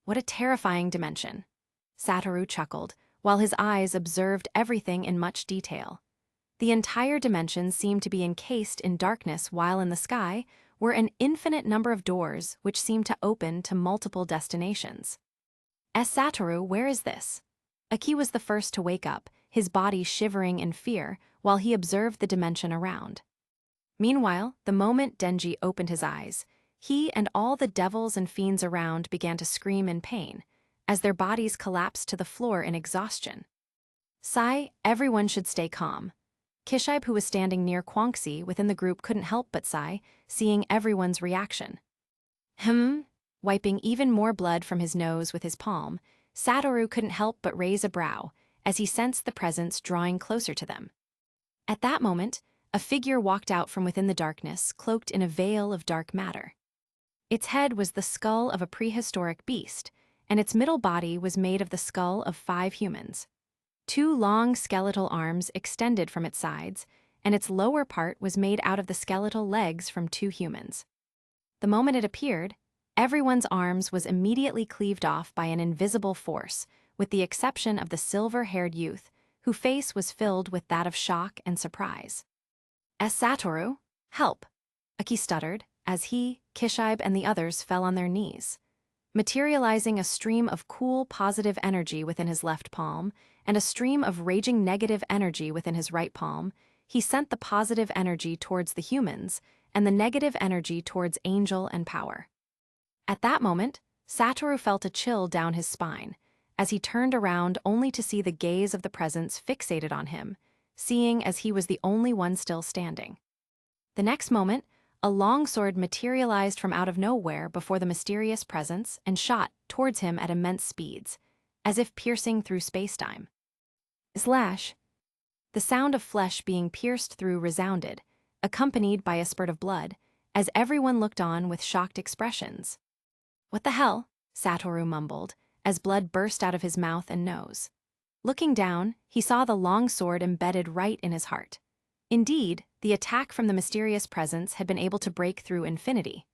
What a terrifying dimension! Satoru chuckled, while his eyes observed everything in much detail. The entire dimension seemed to be encased in darkness, while in the sky were an infinite number of doors which seemed to open to multiple destinations. Satoru, where is this? Aki was the first to wake up, his body shivering in fear while he observed the dimension around. Meanwhile, the moment Denji opened his eyes, he and all the devils and fiends around began to scream in pain, as their bodies collapsed to the floor in exhaustion. Sigh, everyone should stay calm. Kishibe, who was standing near Quanxi within the group, couldn't help but sigh, seeing everyone's reaction. Wiping even more blood from his nose with his palm, Satoru couldn't help but raise a brow as he sensed the presence drawing closer to them. At that moment, a figure walked out from within the darkness, cloaked in a veil of dark matter. Its head was the skull of a prehistoric beast, and its middle body was made of the skull of 5 humans. 2 long skeletal arms extended from its sides, and its lower part was made out of the skeletal legs from 2 humans. The moment it appeared, everyone's arms was immediately cleaved off by an invisible force, with the exception of the silver-haired youth, whose face was filled with that of shock and surprise. Satoru, help! Aki stuttered, as he, Kishibe, and the others fell on their knees. Materializing a stream of cool, positive energy within his left palm, and a stream of raging negative energy within his right palm, he sent the positive energy towards the humans, and the negative energy towards Angel and Power. At that moment, Satoru felt a chill down his spine, as he turned around only to see the gaze of the presence fixated on him, seeing as he was the only one still standing. The next moment, a longsword materialized from out of nowhere before the mysterious presence and shot towards him at immense speeds, as if piercing through space-time. Slash! The sound of flesh being pierced through resounded, accompanied by a spurt of blood, as everyone looked on with shocked expressions. "What the hell?" Satoru mumbled, as blood burst out of his mouth and nose. Looking down, he saw the long sword embedded right in his heart. Indeed, the attack from the mysterious presence had been able to break through infinity.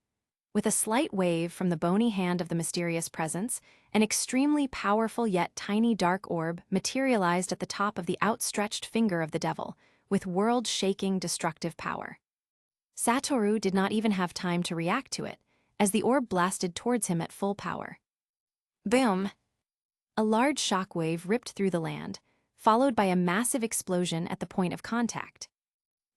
With a slight wave from the bony hand of the mysterious presence, an extremely powerful yet tiny dark orb materialized at the top of the outstretched finger of the devil, with world-shaking destructive power. Satoru did not even have time to react to it, as the orb blasted towards him at full power. Boom! A large shockwave ripped through the land, followed by a massive explosion at the point of contact.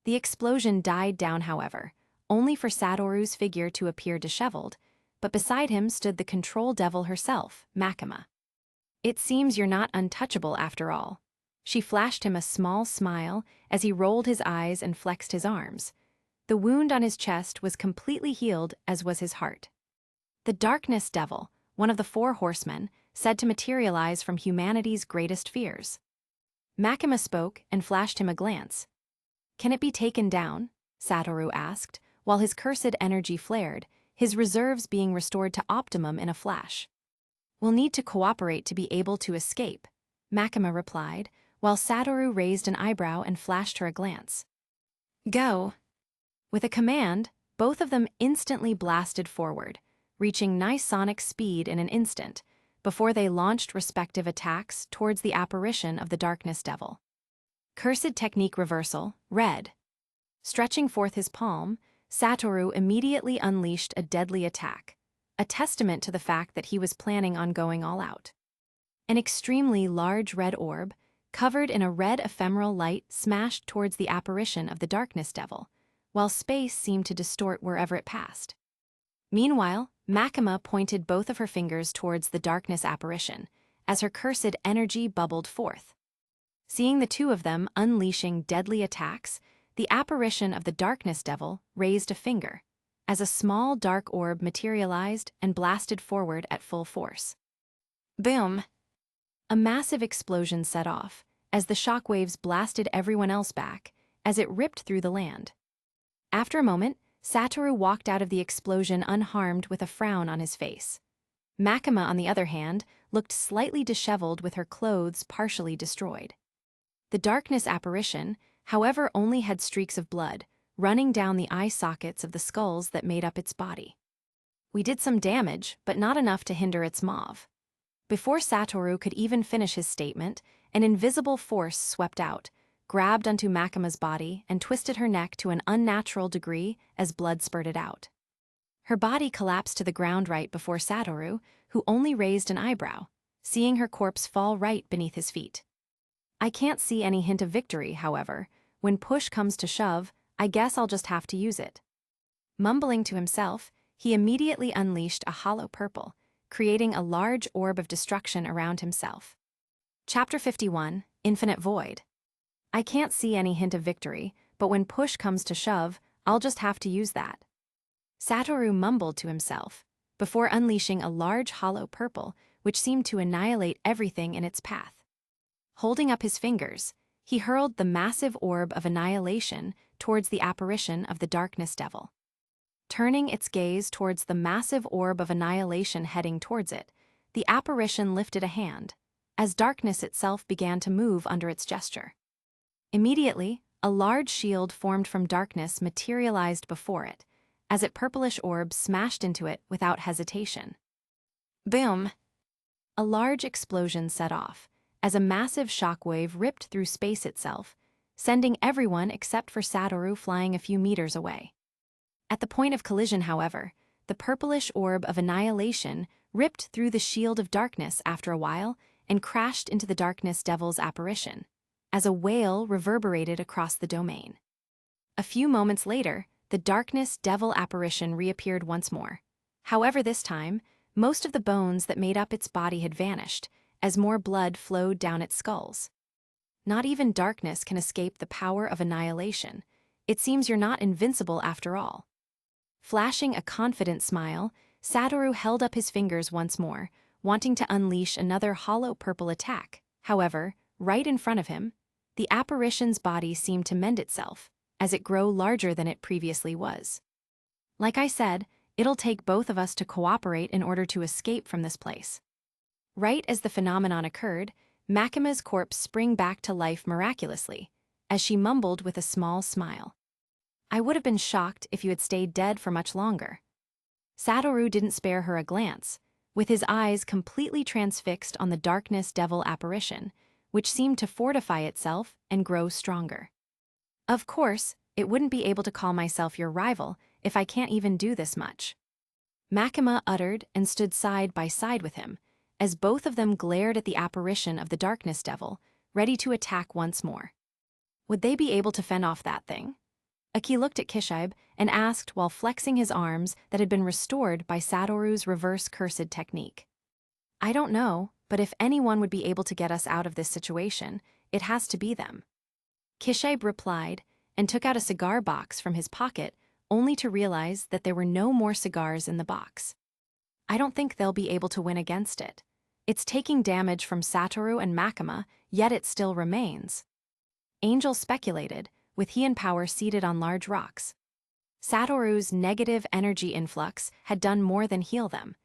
The explosion died down, however, only for Satoru's figure to appear disheveled, but beside him stood the control devil herself, Makima. "It seems you're not untouchable after all." She flashed him a small smile as he rolled his eyes and flexed his arms. The wound on his chest was completely healed, as was his heart. The Darkness Devil, one of the four horsemen, said to materialize from humanity's greatest fears. Makima spoke and flashed him a glance. "Can it be taken down?" Satoru asked, while his cursed energy flared, his reserves being restored to optimum in a flash. "We'll need to cooperate to be able to escape," Makima replied, while Satoru raised an eyebrow and flashed her a glance. "Go!" With a command, both of them instantly blasted forward, reaching nice sonic speed in an instant, before they launched respective attacks towards the apparition of the Darkness Devil. Cursed technique reversal, red. Stretching forth his palm, Satoru immediately unleashed a deadly attack, a testament to the fact that he was planning on going all out. An extremely large red orb, covered in a red ephemeral light, smashed towards the apparition of the Darkness Devil, while space seemed to distort wherever it passed. Meanwhile, Makima pointed both of her fingers towards the darkness apparition, as her cursed energy bubbled forth. Seeing the two of them unleashing deadly attacks, the apparition of the Darkness Devil raised a finger, as a small dark orb materialized and blasted forward at full force. Boom! A massive explosion set off, as the shockwaves blasted everyone else back, as it ripped through the land. After a moment, Satoru walked out of the explosion unharmed with a frown on his face. Makima, on the other hand, looked slightly disheveled with her clothes partially destroyed. The darkness apparition, however, only had streaks of blood running down the eye sockets of the skulls that made up its body. "We did some damage, but not enough to hinder its mauve." Before Satoru could even finish his statement, an invisible force swept out, grabbed onto Makima's body, and twisted her neck to an unnatural degree as blood spurted out. Her body collapsed to the ground right before Satoru, who only raised an eyebrow, seeing her corpse fall right beneath his feet. "I can't see any hint of victory, however. When push comes to shove, I guess I'll just have to use it." Mumbling to himself, he immediately unleashed a hollow purple, creating a large orb of destruction around himself. Chapter 51, Infinite Void. "I can't see any hint of victory, but when push comes to shove, I'll just have to use that." Satoru mumbled to himself, before unleashing a large hollow purple, which seemed to annihilate everything in its path. Holding up his fingers, he hurled the massive orb of annihilation towards the apparition of the Darkness Devil. Turning its gaze towards the massive orb of annihilation heading towards it, the apparition lifted a hand, as darkness itself began to move under its gesture. Immediately, a large shield formed from darkness materialized before it, as its purplish orb smashed into it without hesitation. Boom! A large explosion set off, as a massive shockwave ripped through space itself, sending everyone except for Satoru flying a few meters away. At the point of collision, however, the purplish orb of annihilation ripped through the shield of darkness after a while and crashed into the Darkness Devil's apparition, as a wail reverberated across the domain. A few moments later, the Darkness Devil apparition reappeared once more. However, this time, most of the bones that made up its body had vanished, as more blood flowed down its skulls. Not even darkness can escape the power of annihilation. It seems you're not invincible after all. Flashing a confident smile, Satoru held up his fingers once more, wanting to unleash another hollow purple attack. However, right in front of him, the apparition's body seemed to mend itself, as it grew larger than it previously was. Like I said, it'll take both of us to cooperate in order to escape from this place. Right as the phenomenon occurred, Makima's corpse sprang back to life miraculously, as she mumbled with a small smile. I would have been shocked if you had stayed dead for much longer. Satoru didn't spare her a glance, with his eyes completely transfixed on the darkness devil apparition, which seemed to fortify itself and grow stronger. Of course, it wouldn't be able to call myself your rival if I can't even do this much. Makima uttered and stood side by side with him, as both of them glared at the apparition of the darkness devil, ready to attack once more. Would they be able to fend off that thing? Aki looked at Kishibe and asked while flexing his arms that had been restored by Satoru's reverse cursed technique. I don't know, but if anyone would be able to get us out of this situation, it has to be them. Kishibe replied and took out a cigar box from his pocket, only to realize that there were no more cigars in the box. I don't think they'll be able to win against it. It's taking damage from Satoru and Makima, yet it still remains. Angel speculated, with he and Power seated on large rocks. Satoru's negative energy influx had done more than heal them.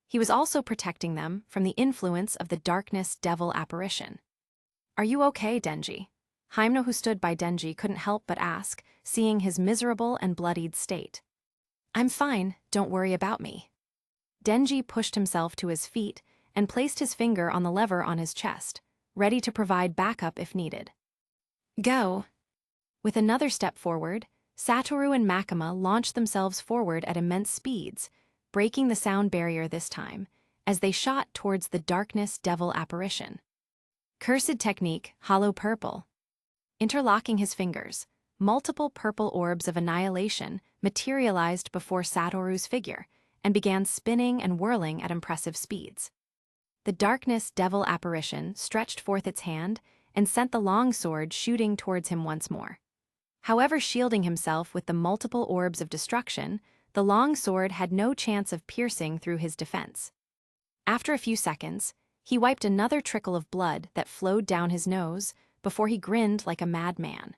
He was also protecting them from the influence of the darkness devil apparition. Are you okay, Denji? Hyemno, who stood by Denji, couldn't help but ask, seeing his miserable and bloodied state. I'm fine, don't worry about me. Denji pushed himself to his feet and placed his finger on the lever on his chest, ready to provide backup if needed. Go! With another step forward, Satoru and Makima launched themselves forward at immense speeds, breaking the sound barrier this time, as they shot towards the darkness devil apparition. Cursed technique, hollow purple. Interlocking his fingers, multiple purple orbs of annihilation materialized before Satoru's figure and began spinning and whirling at impressive speeds. The darkness devil apparition stretched forth its hand and sent the long sword shooting towards him once more. However, shielding himself with the multiple orbs of destruction, the long sword had no chance of piercing through his defense. After a few seconds, he wiped another trickle of blood that flowed down his nose before he grinned like a madman.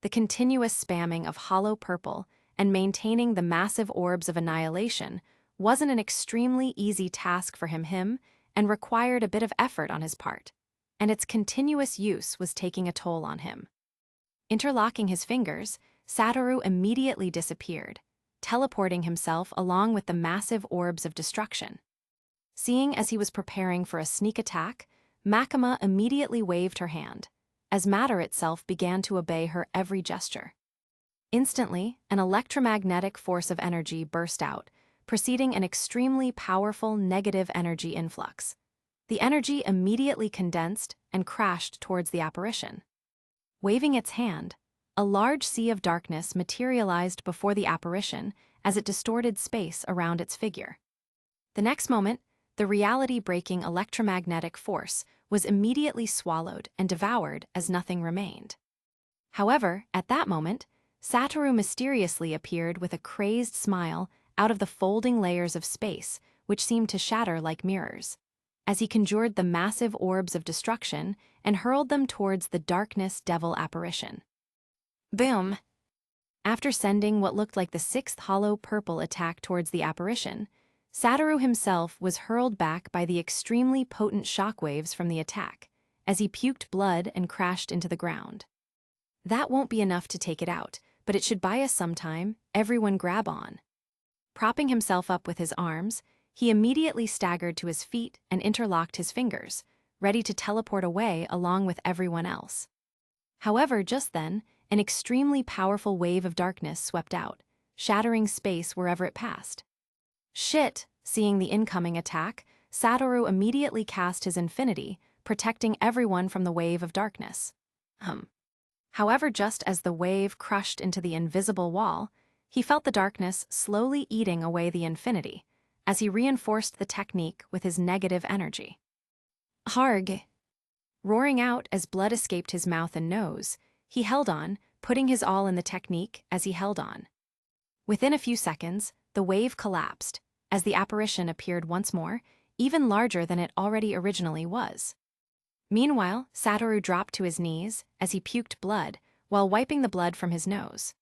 The continuous spamming of hollow purple and maintaining the massive orbs of annihilation wasn't an extremely easy task for him and required a bit of effort on his part, and its continuous use was taking a toll on him. Interlocking his fingers, Satoru immediately disappeared, teleporting himself along with the massive orbs of destruction. Seeing as he was preparing for a sneak attack, Makima immediately waved her hand, as matter itself began to obey her every gesture. Instantly, an electromagnetic force of energy burst out, preceding an extremely powerful negative energy influx. The energy immediately condensed and crashed towards the apparition. Waving its hand, a large sea of darkness materialized before the apparition as it distorted space around its figure. The next moment, the reality-breaking electromagnetic force was immediately swallowed and devoured as nothing remained. However, at that moment, Satoru mysteriously appeared with a crazed smile out of the folding layers of space, which seemed to shatter like mirrors, as he conjured the massive orbs of destruction and hurled them towards the darkness devil apparition. Boom! After sending what looked like the sixth hollow purple attack towards the apparition, Satoru himself was hurled back by the extremely potent shockwaves from the attack, as he puked blood and crashed into the ground. That won't be enough to take it out, but it should buy us some time. Everyone grab on. Propping himself up with his arms, he immediately staggered to his feet and interlocked his fingers, ready to teleport away along with everyone else. However, just then, an extremely powerful wave of darkness swept out, shattering space wherever it passed. Shit! Seeing the incoming attack, Satoru immediately cast his infinity, protecting everyone from the wave of darkness. However, just as the wave crushed into the invisible wall, he felt the darkness slowly eating away the infinity, as he reinforced the technique with his negative energy. Harg! Roaring out as blood escaped his mouth and nose, he held on, putting his all in the technique as he held on. Within a few seconds, the wave collapsed, as the apparition appeared once more, even larger than it already originally was. Meanwhile, Satoru dropped to his knees as he puked blood while wiping the blood from his nose.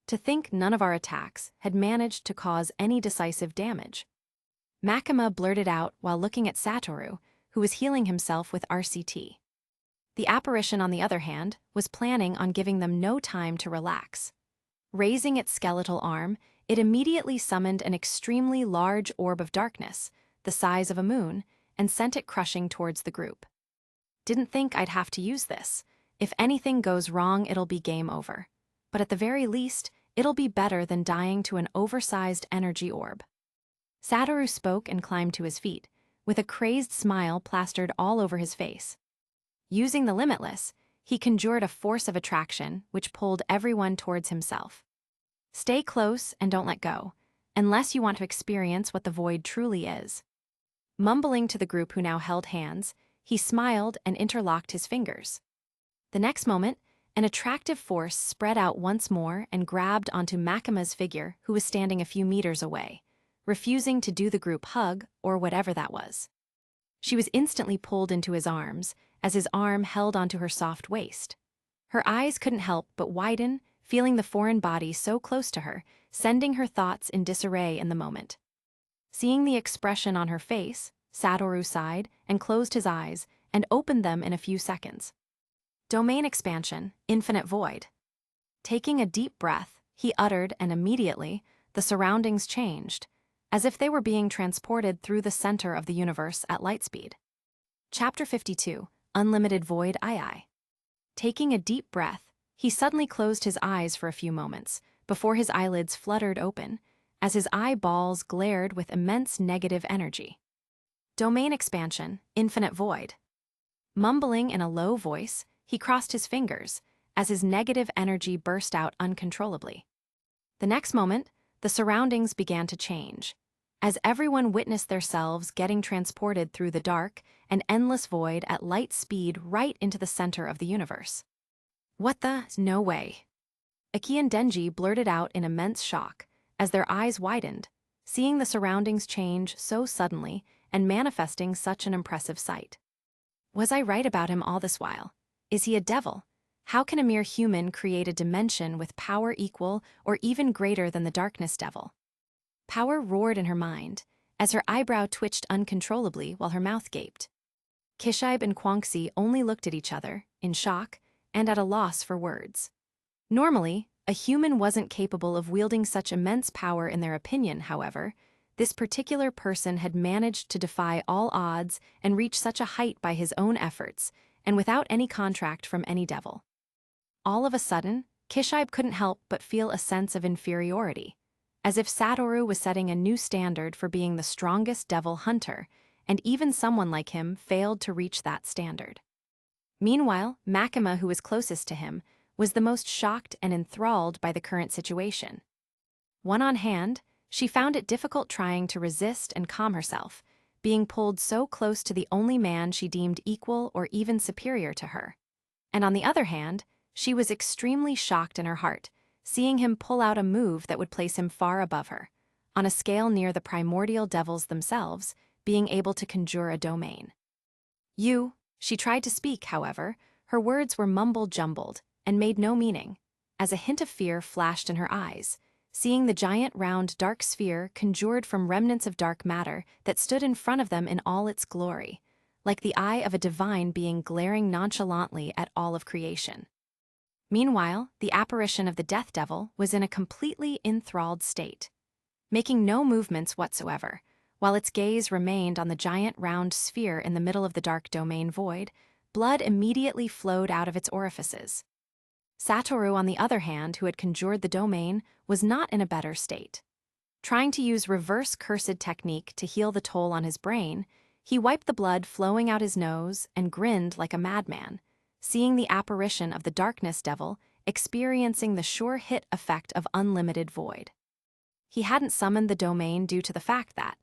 To think none of our attacks had managed to cause any decisive damage. Makima blurted out while looking at Satoru, who was healing himself with RCT. The apparition, on the other hand, was planning on giving them no time to relax. Raising its skeletal arm, it immediately summoned an extremely large orb of darkness, the size of a moon, and sent it crushing towards the group. Didn't think I'd have to use this. If anything goes wrong, it'll be game over. But at the very least, it'll be better than dying to an oversized energy orb. Satoru spoke and climbed to his feet, with a crazed smile plastered all over his face. Using the limitless, he conjured a force of attraction which pulled everyone towards himself. Stay close and don't let go, unless you want to experience what the void truly is. Mumbling to the group who now held hands, he smiled and interlocked his fingers. The next moment, an attractive force spread out once more and grabbed onto Makima's figure, who was standing a few meters away, refusing to do the group hug or whatever that was. She was instantly pulled into his arms, as his arm held onto her soft waist. Her eyes couldn't help but widen, feeling the foreign body so close to her, sending her thoughts in disarray in the moment. Seeing the expression on her face, Satoru sighed and closed his eyes and opened them in a few seconds. Domain expansion, infinite void. Taking a deep breath, he uttered, and immediately, the surroundings changed, as if they were being transported through the center of the universe at light speed. Chapter 52, Unlimited Void II. Taking a deep breath, he suddenly closed his eyes for a few moments, before his eyelids fluttered open, as his eyeballs glared with immense negative energy. Domain expansion, infinite void. Mumbling in a low voice, he crossed his fingers, as his negative energy burst out uncontrollably. The next moment, the surroundings began to change, as everyone witnessed themselves getting transported through the dark and endless void at light speed right into the center of the universe. What the? No way. Aki and Denji blurted out in immense shock, as their eyes widened, seeing the surroundings change so suddenly and manifesting such an impressive sight. Was I right about him all this while? Is he a devil? How can a mere human create a dimension with power equal or even greater than the darkness devil? Power roared in her mind, as her eyebrow twitched uncontrollably while her mouth gaped. Kishibe and Kwangxi only looked at each other, in shock, and at a loss for words. Normally, a human wasn't capable of wielding such immense power in their opinion, however. This particular person had managed to defy all odds and reach such a height by his own efforts, and without any contract from any devil. All of a sudden, Kishibe couldn't help but feel a sense of inferiority, as if Satoru was setting a new standard for being the strongest devil hunter, and even someone like him failed to reach that standard. Meanwhile, Makima, who was closest to him, was the most shocked and enthralled by the current situation. One on hand, she found it difficult trying to resist and calm herself, being pulled so close to the only man she deemed equal or even superior to her. And on the other hand, she was extremely shocked in her heart, seeing him pull out a move that would place him far above her, on a scale near the primordial devils themselves, being able to conjure a domain. She tried to speak, however, her words were mumble-jumbled and made no meaning, as a hint of fear flashed in her eyes, seeing the giant round dark sphere conjured from remnants of dark matter that stood in front of them in all its glory, like the eye of a divine being glaring nonchalantly at all of creation. Meanwhile, the apparition of the Death Devil was in a completely enthralled state, making no movements whatsoever, while its gaze remained on the giant round sphere in the middle of the dark domain void. Blood immediately flowed out of its orifices. Satoru, on the other hand, who had conjured the domain, was not in a better state. Trying to use reverse cursed technique to heal the toll on his brain, he wiped the blood flowing out his nose and grinned like a madman, seeing the apparition of the darkness devil experiencing the sure hit effect of unlimited void. He hadn't summoned the domain due to the fact that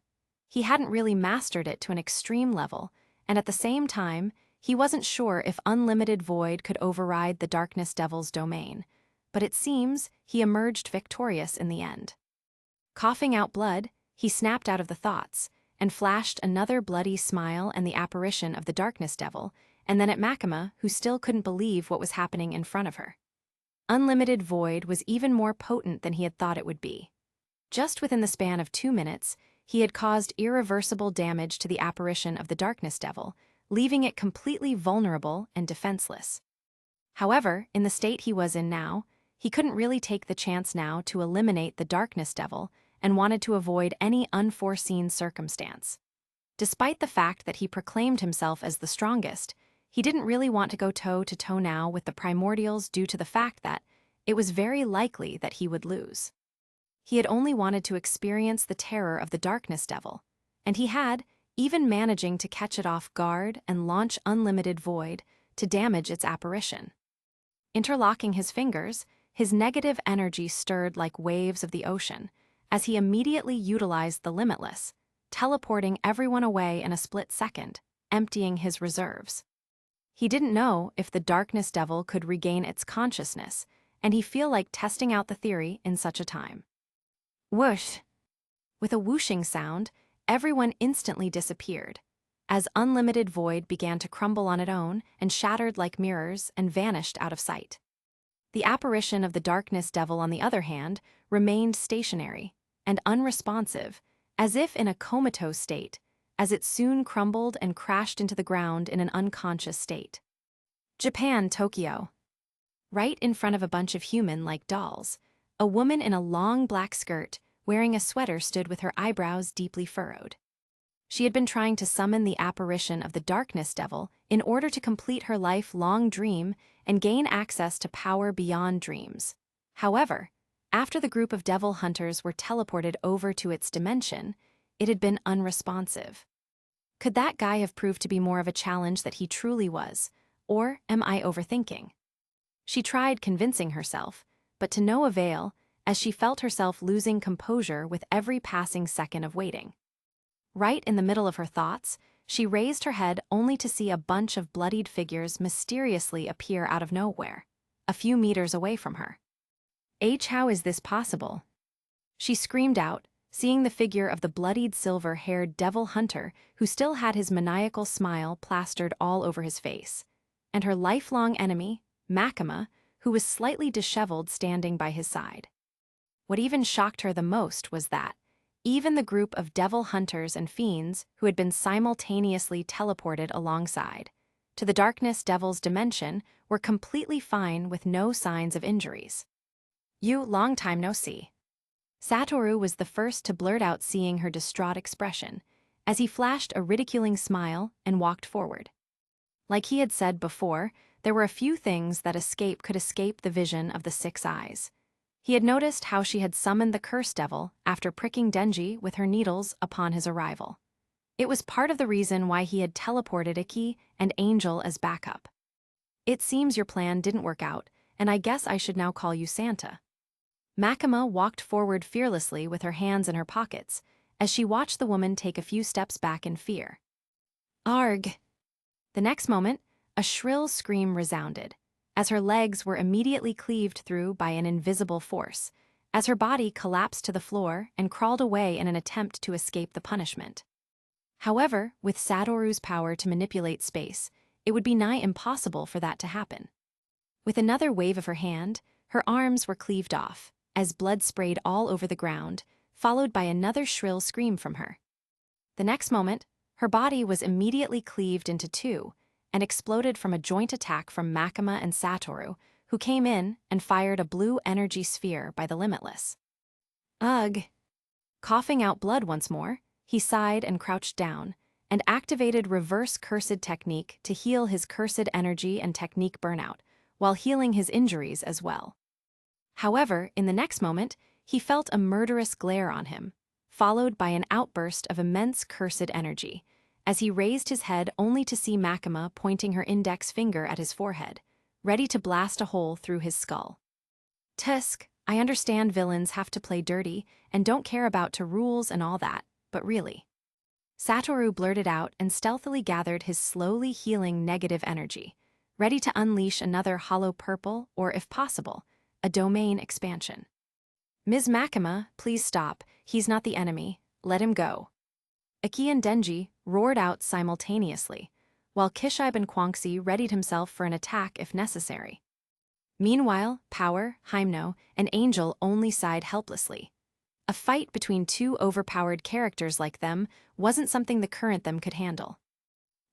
he hadn't really mastered it to an extreme level, and at the same time, he wasn't sure if unlimited void could override the darkness devil's domain, but it seems he emerged victorious in the end. Coughing out blood, he snapped out of the thoughts, and flashed another bloody smile and the apparition of the darkness devil, and then at Makima, who still couldn't believe what was happening in front of her. Unlimited void was even more potent than he had thought it would be. Just within the span of 2 minutes, he had caused irreversible damage to the apparition of the darkness devil, leaving it completely vulnerable and defenseless. However, in the state he was in now, he couldn't really take the chance now to eliminate the darkness devil and wanted to avoid any unforeseen circumstance. Despite the fact that he proclaimed himself as the strongest, he didn't really want to go toe-to-toe now with the primordials due to the fact that it was very likely that he would lose. He had only wanted to experience the terror of the darkness devil, and he had, even managing to catch it off guard and launch unlimited void to damage its apparition. Interlocking his fingers, his negative energy stirred like waves of the ocean, as he immediately utilized the limitless, teleporting everyone away in a split second, emptying his reserves. He didn't know if the darkness devil could regain its consciousness, and he felt like testing out the theory in such a time. Whoosh! With a whooshing sound, everyone instantly disappeared, as unlimited void began to crumble on its own and shattered like mirrors and vanished out of sight. The apparition of the darkness devil, on the other hand, remained stationary and unresponsive, as if in a comatose state, as it soon crumbled and crashed into the ground in an unconscious state. Japan, Tokyo. Right in front of a bunch of human-like dolls, a woman in a long black skirt, wearing a sweater, stood with her eyebrows deeply furrowed. She had been trying to summon the apparition of the darkness devil in order to complete her lifelong dream and gain access to power beyond dreams. However, after the group of devil hunters were teleported over to its dimension, it had been unresponsive. Could that guy have proved to be more of a challenge that he truly was, or am I overthinking? She tried convincing herself, but to no avail, as she felt herself losing composure with every passing second of waiting. Right in the middle of her thoughts, she raised her head only to see a bunch of bloodied figures mysteriously appear out of nowhere, a few meters away from her. How is this possible? She screamed out, seeing the figure of the bloodied silver-haired devil hunter who still had his maniacal smile plastered all over his face, and her lifelong enemy, Makima, who was slightly disheveled standing by his side. What even shocked her the most was that even the group of devil hunters and fiends who had been simultaneously teleported alongside to the darkness devil's dimension were completely fine with no signs of injuries. "You, long time no see." Satoru was the first to blurt out, seeing her distraught expression, as he flashed a ridiculing smile and walked forward. Like he had said before, there were a few things that could escape the vision of the six eyes. He had noticed how she had summoned the curse devil after pricking Denji with her needles upon his arrival. It was part of the reason why he had teleported Iki and Angel as backup. "It seems your plan didn't work out, and I guess I should now call you Santa." Makima walked forward fearlessly with her hands in her pockets, as she watched the woman take a few steps back in fear. "Arg!" The next moment, a shrill scream resounded, as her legs were immediately cleaved through by an invisible force, as her body collapsed to the floor and crawled away in an attempt to escape the punishment. However, with Satoru's power to manipulate space, it would be nigh impossible for that to happen. With another wave of her hand, her arms were cleaved off, as blood sprayed all over the ground, followed by another shrill scream from her. The next moment, her body was immediately cleaved into two and exploded from a joint attack from Makima and Satoru, who came in and fired a blue energy sphere by the limitless. Ugh! Coughing out blood once more, he sighed and crouched down, and activated reverse cursed technique to heal his cursed energy and technique burnout, while healing his injuries as well. However, in the next moment, he felt a murderous glare on him, followed by an outburst of immense cursed energy, as he raised his head only to see Makima pointing her index finger at his forehead, ready to blast a hole through his skull. "Tusk, I understand villains have to play dirty and don't care about rules and all that, but really." Satoru blurted out and stealthily gathered his slowly healing negative energy, ready to unleash another hollow purple or, if possible, a domain expansion. "Ms. Makima, please stop. He's not the enemy. Let him go." Aki and Denji roared out simultaneously, while Kishibe and Quanxi readied himself for an attack if necessary. Meanwhile, Power, Hyemno, and Angel only sighed helplessly. A fight between two overpowered characters like them wasn't something the current them could handle.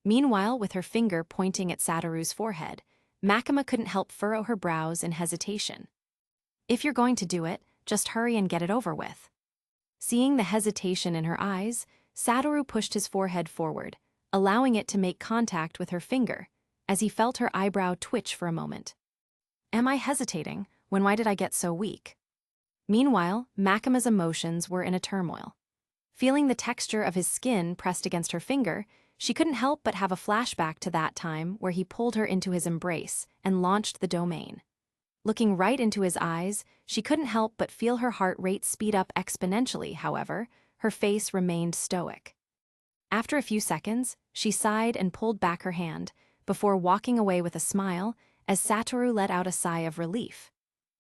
Meanwhile, with her finger pointing at Satoru's forehead, Makima couldn't help furrow her brows in hesitation. If you're going to do it, just hurry and get it over with. Seeing the hesitation in her eyes, Satoru pushed his forehead forward, allowing it to make contact with her finger, as he felt her eyebrow twitch for a moment. Am I hesitating? Why did I get so weak? Meanwhile, Makima's emotions were in a turmoil. Feeling the texture of his skin pressed against her finger, she couldn't help but have a flashback to that time where he pulled her into his embrace and launched the domain. Looking right into his eyes, she couldn't help but feel her heart rate speed up exponentially. However, her face remained stoic. After a few seconds, she sighed and pulled back her hand, before walking away with a smile as Satoru let out a sigh of relief.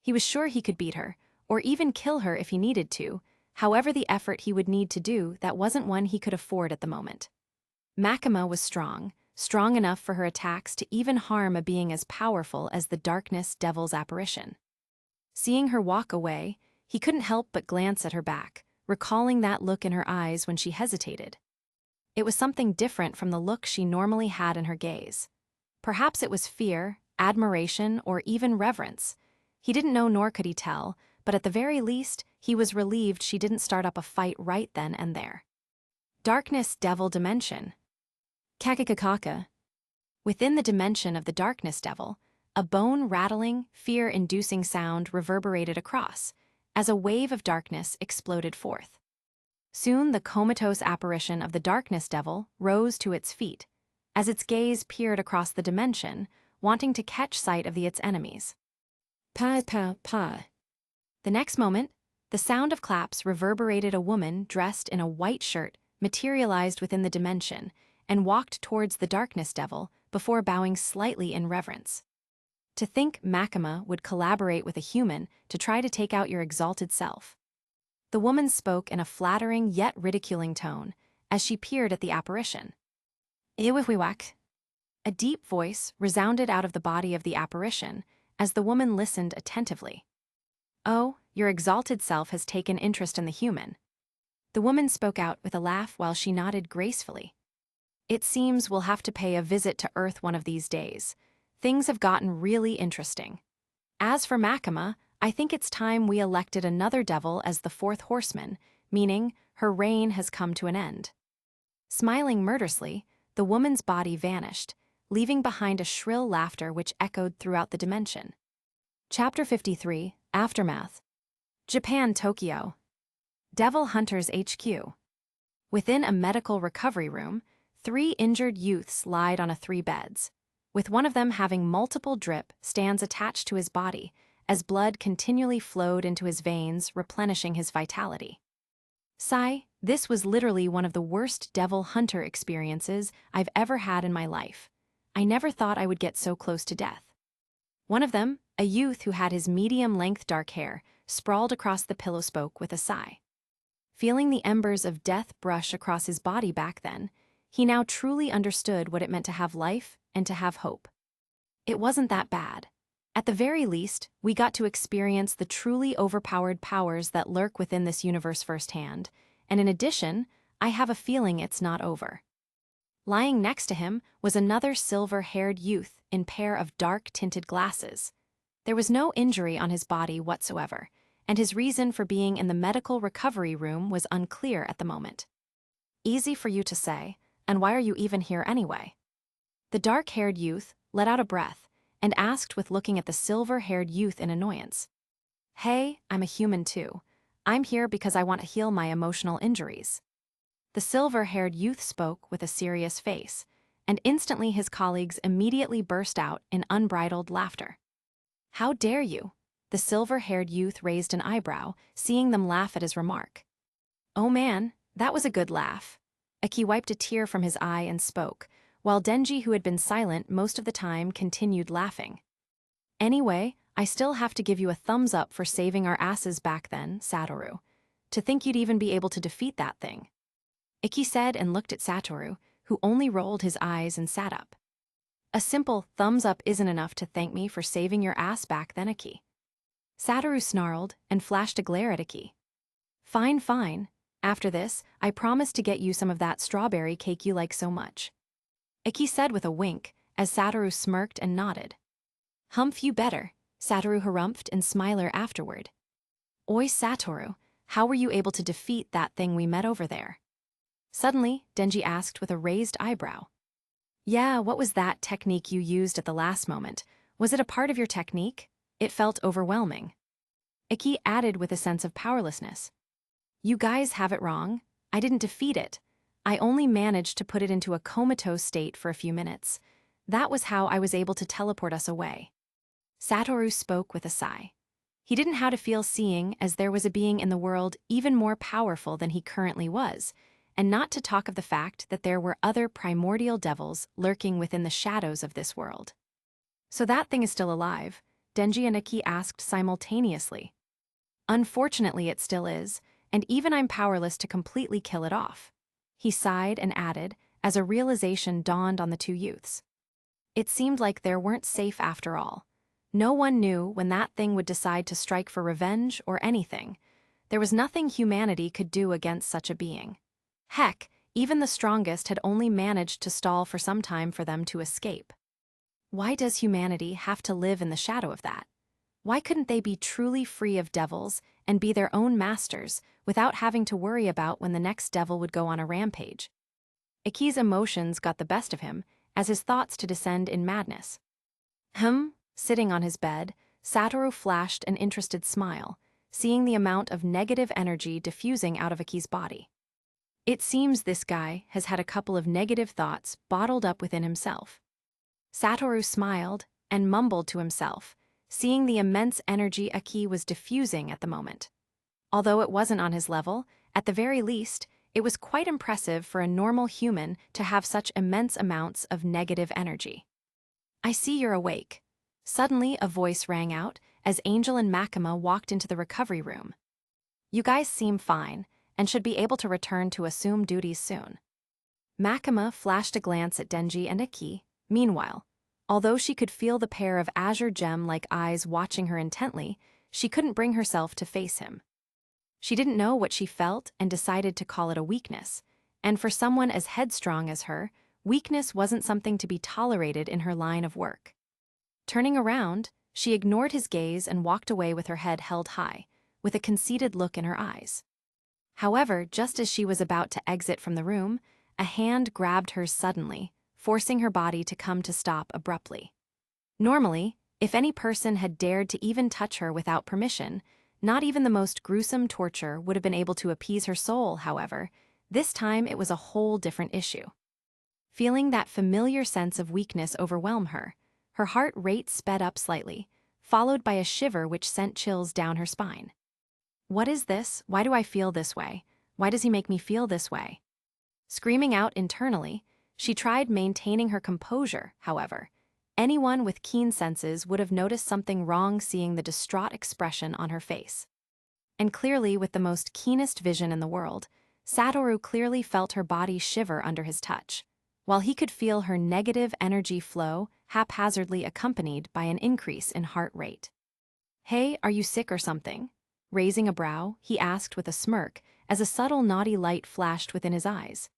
He was sure he could beat her, or even kill her if he needed to. However, the effort he would need to do, that wasn't one he could afford at the moment. Makima was strong enough for her attacks to even harm a being as powerful as the Darkness Devil's apparition. Seeing her walk away, he couldn't help but glance at her back, recalling that look in her eyes when she hesitated. It was something different from the look she normally had in her gaze. Perhaps it was fear, admiration, or even reverence. He didn't know, nor could he tell, but at the very least, he was relieved she didn't start up a fight right then and there. Darkness Devil Dimension. Kakakakaka. Within the dimension of the Darkness Devil, a bone-rattling, fear-inducing sound reverberated across, as a wave of darkness exploded forth. Soon the comatose apparition of the Darkness Devil rose to its feet, as its gaze peered across the dimension, wanting to catch sight of its enemies. Pa pa pa. The next moment, the sound of claps reverberated. A woman dressed in a white shirt materialized within the dimension and walked towards the Darkness Devil before bowing slightly in reverence. To think Makima would collaborate with a human to try to take out your exalted self. The woman spoke in a flattering yet ridiculing tone as she peered at the apparition. Iwiwiwak. A deep voice resounded out of the body of the apparition as the woman listened attentively. Oh, your exalted self has taken interest in the human. The woman spoke out with a laugh while she nodded gracefully. It seems we'll have to pay a visit to Earth one of these days. Things have gotten really interesting. As for Makima, I think it's time we elected another devil as the fourth horseman, meaning her reign has come to an end. Smiling murderously, the woman's body vanished, leaving behind a shrill laughter which echoed throughout the dimension. Chapter 53, Aftermath. Japan, Tokyo. Devil Hunters HQ. Within a medical recovery room, 3 injured youths lied on 3 beds, with one of them having multiple drip stands attached to his body, as blood continually flowed into his veins, replenishing his vitality. Sigh, this was literally one of the worst devil hunter experiences I've ever had in my life. I never thought I would get so close to death. One of them, a youth who had his medium-length dark hair, sprawled across the pillow, spoke with a sigh. Feeling the embers of death brush across his body back then, he now truly understood what it meant to have life and to have hope. It wasn't that bad. At the very least, we got to experience the truly overpowered powers that lurk within this universe firsthand, and in addition, I have a feeling it's not over. Lying next to him was another silver-haired youth in pair of dark-tinted glasses. There was no injury on his body whatsoever, and his reason for being in the medical recovery room was unclear at the moment. Easy for you to say, and why are you even here anyway? The dark-haired youth let out a breath and asked with looking at the silver-haired youth in annoyance. Hey, I'm a human too. I'm here because I want to heal my emotional injuries. The silver-haired youth spoke with a serious face, and instantly his colleagues immediately burst out in unbridled laughter. How dare you? The silver-haired youth raised an eyebrow, seeing them laugh at his remark. Oh man, that was a good laugh. Aki wiped a tear from his eye and spoke, while Denji, who had been silent most of the time, continued laughing. Anyway, I still have to give you a thumbs up for saving our asses back then, Satoru. To think you'd even be able to defeat that thing. Iki said and looked at Satoru, who only rolled his eyes and sat up. A simple thumbs up isn't enough to thank me for saving your ass back then, Iki. Satoru snarled and flashed a glare at Iki. Fine, fine. After this, I promise to get you some of that strawberry cake you like so much. Iki said with a wink, as Satoru smirked and nodded. Humph, you better, Satoru harumphed and smiler afterward. Oi, Satoru, how were you able to defeat that thing we met over there? Suddenly, Denji asked with a raised eyebrow. Yeah, what was that technique you used at the last moment? Was it a part of your technique? It felt overwhelming. Iki added with a sense of powerlessness. You guys have it wrong. I didn't defeat it. I only managed to put it into a comatose state for a few minutes. That was how I was able to teleport us away. Satoru spoke with a sigh. He didn't know how to feel seeing as there was a being in the world even more powerful than he currently was, and not to talk of the fact that there were other primordial devils lurking within the shadows of this world. So that thing is still alive? Denji and Iki asked simultaneously. Unfortunately, it still is, and even I'm powerless to completely kill it off. He sighed and added, as a realization dawned on the two youths. It seemed like they weren't safe after all. No one knew when that thing would decide to strike for revenge or anything. There was nothing humanity could do against such a being. Heck, even the strongest had only managed to stall for some time for them to escape. Why does humanity have to live in the shadow of that? Why couldn't they be truly free of devils and be their own masters without having to worry about when the next devil would go on a rampage? Iki's emotions got the best of him as his thoughts to descend in madness. Sitting on his bed, Satoru flashed an interested smile, seeing the amount of negative energy diffusing out of Iki's body. It seems this guy has had a couple of negative thoughts bottled up within himself. Satoru smiled and mumbled to himself, seeing the immense energy Iki was diffusing at the moment. Although it wasn't on his level, at the very least, it was quite impressive for a normal human to have such immense amounts of negative energy. I see you're awake. Suddenly, a voice rang out as Angel and Makima walked into the recovery room. You guys seem fine and should be able to return to assumed duties soon. Makima flashed a glance at Denji and Iki. Meanwhile, although she could feel the pair of azure gem-like eyes watching her intently, she couldn't bring herself to face him. She didn't know what she felt and decided to call it a weakness, and for someone as headstrong as her, weakness wasn't something to be tolerated in her line of work. Turning around, she ignored his gaze and walked away with her head held high, with a conceited look in her eyes. However, just as she was about to exit from the room, a hand grabbed hers suddenly, forcing her body to come to stop abruptly. Normally, if any person had dared to even touch her without permission, not even the most gruesome torture would have been able to appease her soul. However, this time it was a whole different issue. Feeling that familiar sense of weakness overwhelm her, her heart rate sped up slightly, followed by a shiver which sent chills down her spine. What is this? Why do I feel this way? Why does he make me feel this way? Screaming out internally, she tried maintaining her composure. However, anyone with keen senses would have noticed something wrong seeing the distraught expression on her face. And clearly, with the most keenest vision in the world, Satoru clearly felt her body shiver under his touch, while he could feel her negative energy flow haphazardly accompanied by an increase in heart rate. Hey, are you sick or something? Raising a brow, he asked with a smirk as a subtle naughty light flashed within his eyes.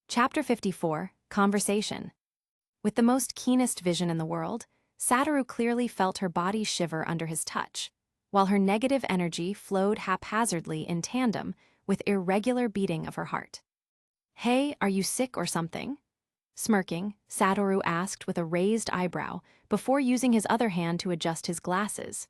Chapter 54, Conversation. With the most keenest vision in the world, Satoru clearly felt her body shiver under his touch, while her negative energy flowed haphazardly in tandem with irregular beating of her heart. Hey, are you sick or something? Smirking, Satoru asked with a raised eyebrow before using his other hand to adjust his glasses.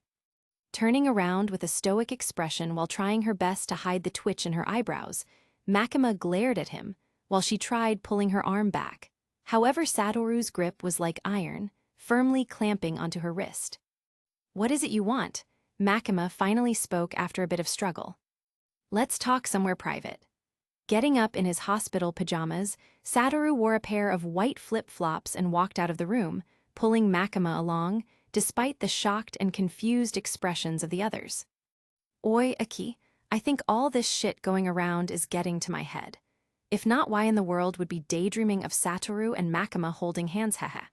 Turning around with a stoic expression while trying her best to hide the twitch in her eyebrows, Makima glared at him while she tried pulling her arm back. However, Satoru's grip was like iron, firmly clamping onto her wrist. What is it you want? Makima finally spoke after a bit of struggle. Let's talk somewhere private. Getting up in his hospital pajamas, Satoru wore a pair of white flip-flops and walked out of the room, pulling Makima along, despite the shocked and confused expressions of the others. Oi, Iki, I think all this shit going around is getting to my head. If not, why in the world would be daydreaming of Satoru and Makima holding hands, haha.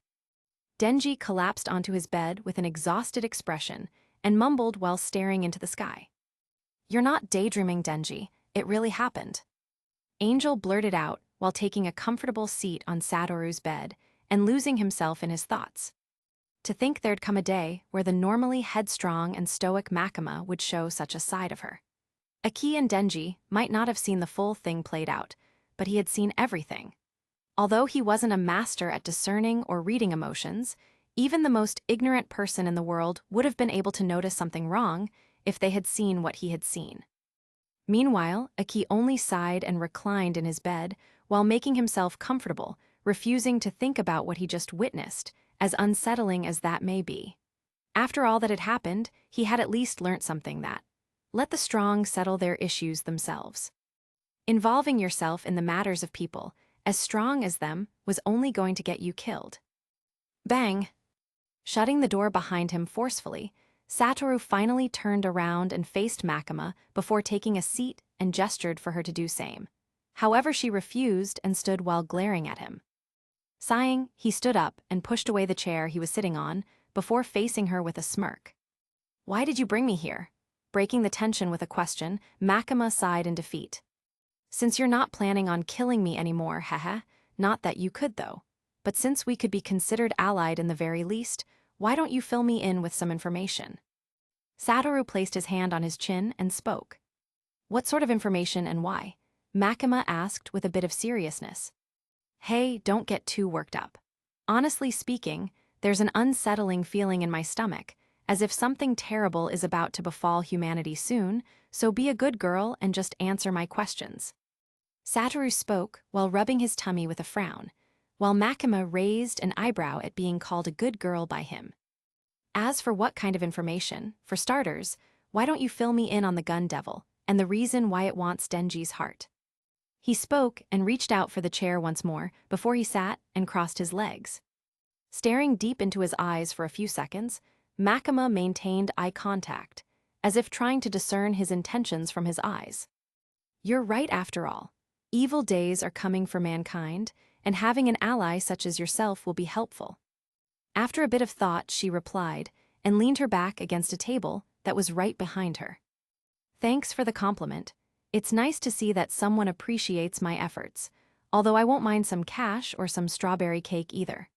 Denji collapsed onto his bed with an exhausted expression and mumbled while staring into the sky. "You're not daydreaming, Denji. It really happened." Angel blurted out while taking a comfortable seat on Satoru's bed and losing himself in his thoughts. To think there'd come a day where the normally headstrong and stoic Makima would show such a side of her. Aki and Denji might not have seen the full thing played out, but he had seen everything. Although he wasn't a master at discerning or reading emotions, even the most ignorant person in the world would have been able to notice something wrong if they had seen what he had seen. Meanwhile, Aki only sighed and reclined in his bed while making himself comfortable, refusing to think about what he just witnessed, as unsettling as that may be. After all that had happened, he had at least learnt something: that let the strong settle their issues themselves. Involving yourself in the matters of people, as strong as them, was only going to get you killed. Bang! Shutting the door behind him forcefully, Satoru finally turned around and faced Makima before taking a seat and gestured for her to do same. However, she refused and stood while glaring at him. Sighing, he stood up and pushed away the chair he was sitting on before facing her with a smirk. "Why did you bring me here?" Breaking the tension with a question, Makima sighed in defeat. "Since you're not planning on killing me anymore, haha. Not that you could, though. But since we could be considered allied in the very least, why don't you fill me in with some information?" Satoru placed his hand on his chin and spoke. "What sort of information and why?" Makima asked with a bit of seriousness. "Hey, don't get too worked up. Honestly speaking, there's an unsettling feeling in my stomach, as if something terrible is about to befall humanity soon, so be a good girl and just answer my questions." Satoru spoke while rubbing his tummy with a frown, while Makima raised an eyebrow at being called a good girl by him. "As for what kind of information, for starters, why don't you fill me in on the gun devil and the reason why it wants Denji's heart?" He spoke and reached out for the chair once more before he sat and crossed his legs. Staring deep into his eyes for a few seconds, Makima maintained eye contact, as if trying to discern his intentions from his eyes. "You're right after all. Evil days are coming for mankind, and having an ally such as yourself will be helpful." After a bit of thought, she replied, and leaned her back against a table that was right behind her. "Thanks for the compliment. It's nice to see that someone appreciates my efforts, although I won't mind some cash or some strawberry cake either."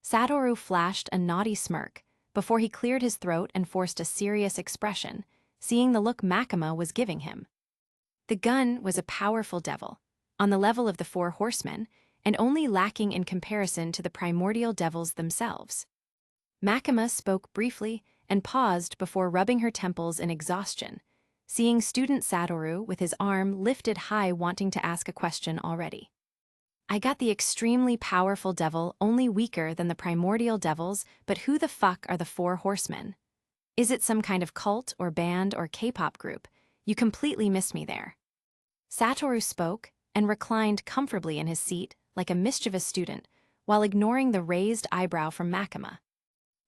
Satoru flashed a naughty smirk before he cleared his throat and forced a serious expression, seeing the look Makima was giving him. The gun was a powerful devil, on the level of the Four Horsemen, and only lacking in comparison to the primordial devils themselves. Makima spoke briefly and paused before rubbing her temples in exhaustion, seeing student Satoru with his arm lifted high wanting to ask a question already. "I got the extremely powerful devil, only weaker than the primordial devils, but who the fuck are the Four Horsemen? Is it some kind of cult or band or K-pop group? You completely missed me there." Satoru spoke and reclined comfortably in his seat like a mischievous student, while ignoring the raised eyebrow from Makima.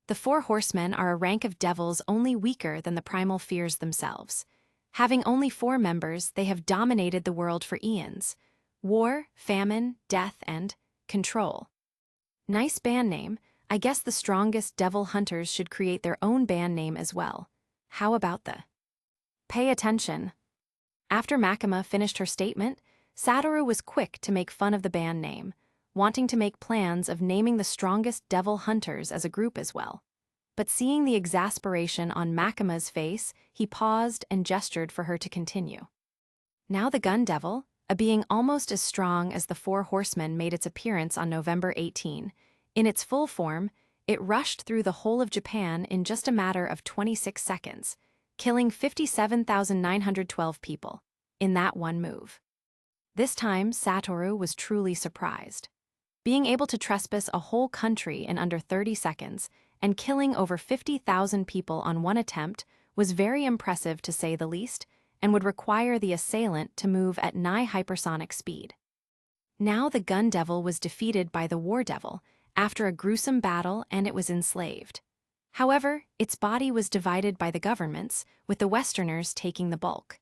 "The Four Horsemen are a rank of devils only weaker than the primal fears themselves. Having only 4 members, they have dominated the world for eons. War, famine, death, and control. Nice band name. I guess the strongest devil hunters should create their own band name as well. How about the pay attention?" After Makima finished her statement, Satoru was quick to make fun of the band name, wanting to make plans of naming the strongest devil hunters as a group as well. But seeing the exasperation on Makima's face, he paused and gestured for her to continue. Now the gun devil, a being almost as strong as the Four Horsemen, made its appearance on November 18. In its full form, it rushed through the whole of Japan in just a matter of 26 seconds, killing 57,912 people in that one move. This time, Satoru was truly surprised. Being able to trespass a whole country in under 30 seconds and killing over 50,000 people on one attempt was very impressive to say the least, and would require the assailant to move at nigh hypersonic speed. Now the gun devil was defeated by the war devil after a gruesome battle, and it was enslaved. However, its body was divided by the governments, with the Westerners taking the bulk.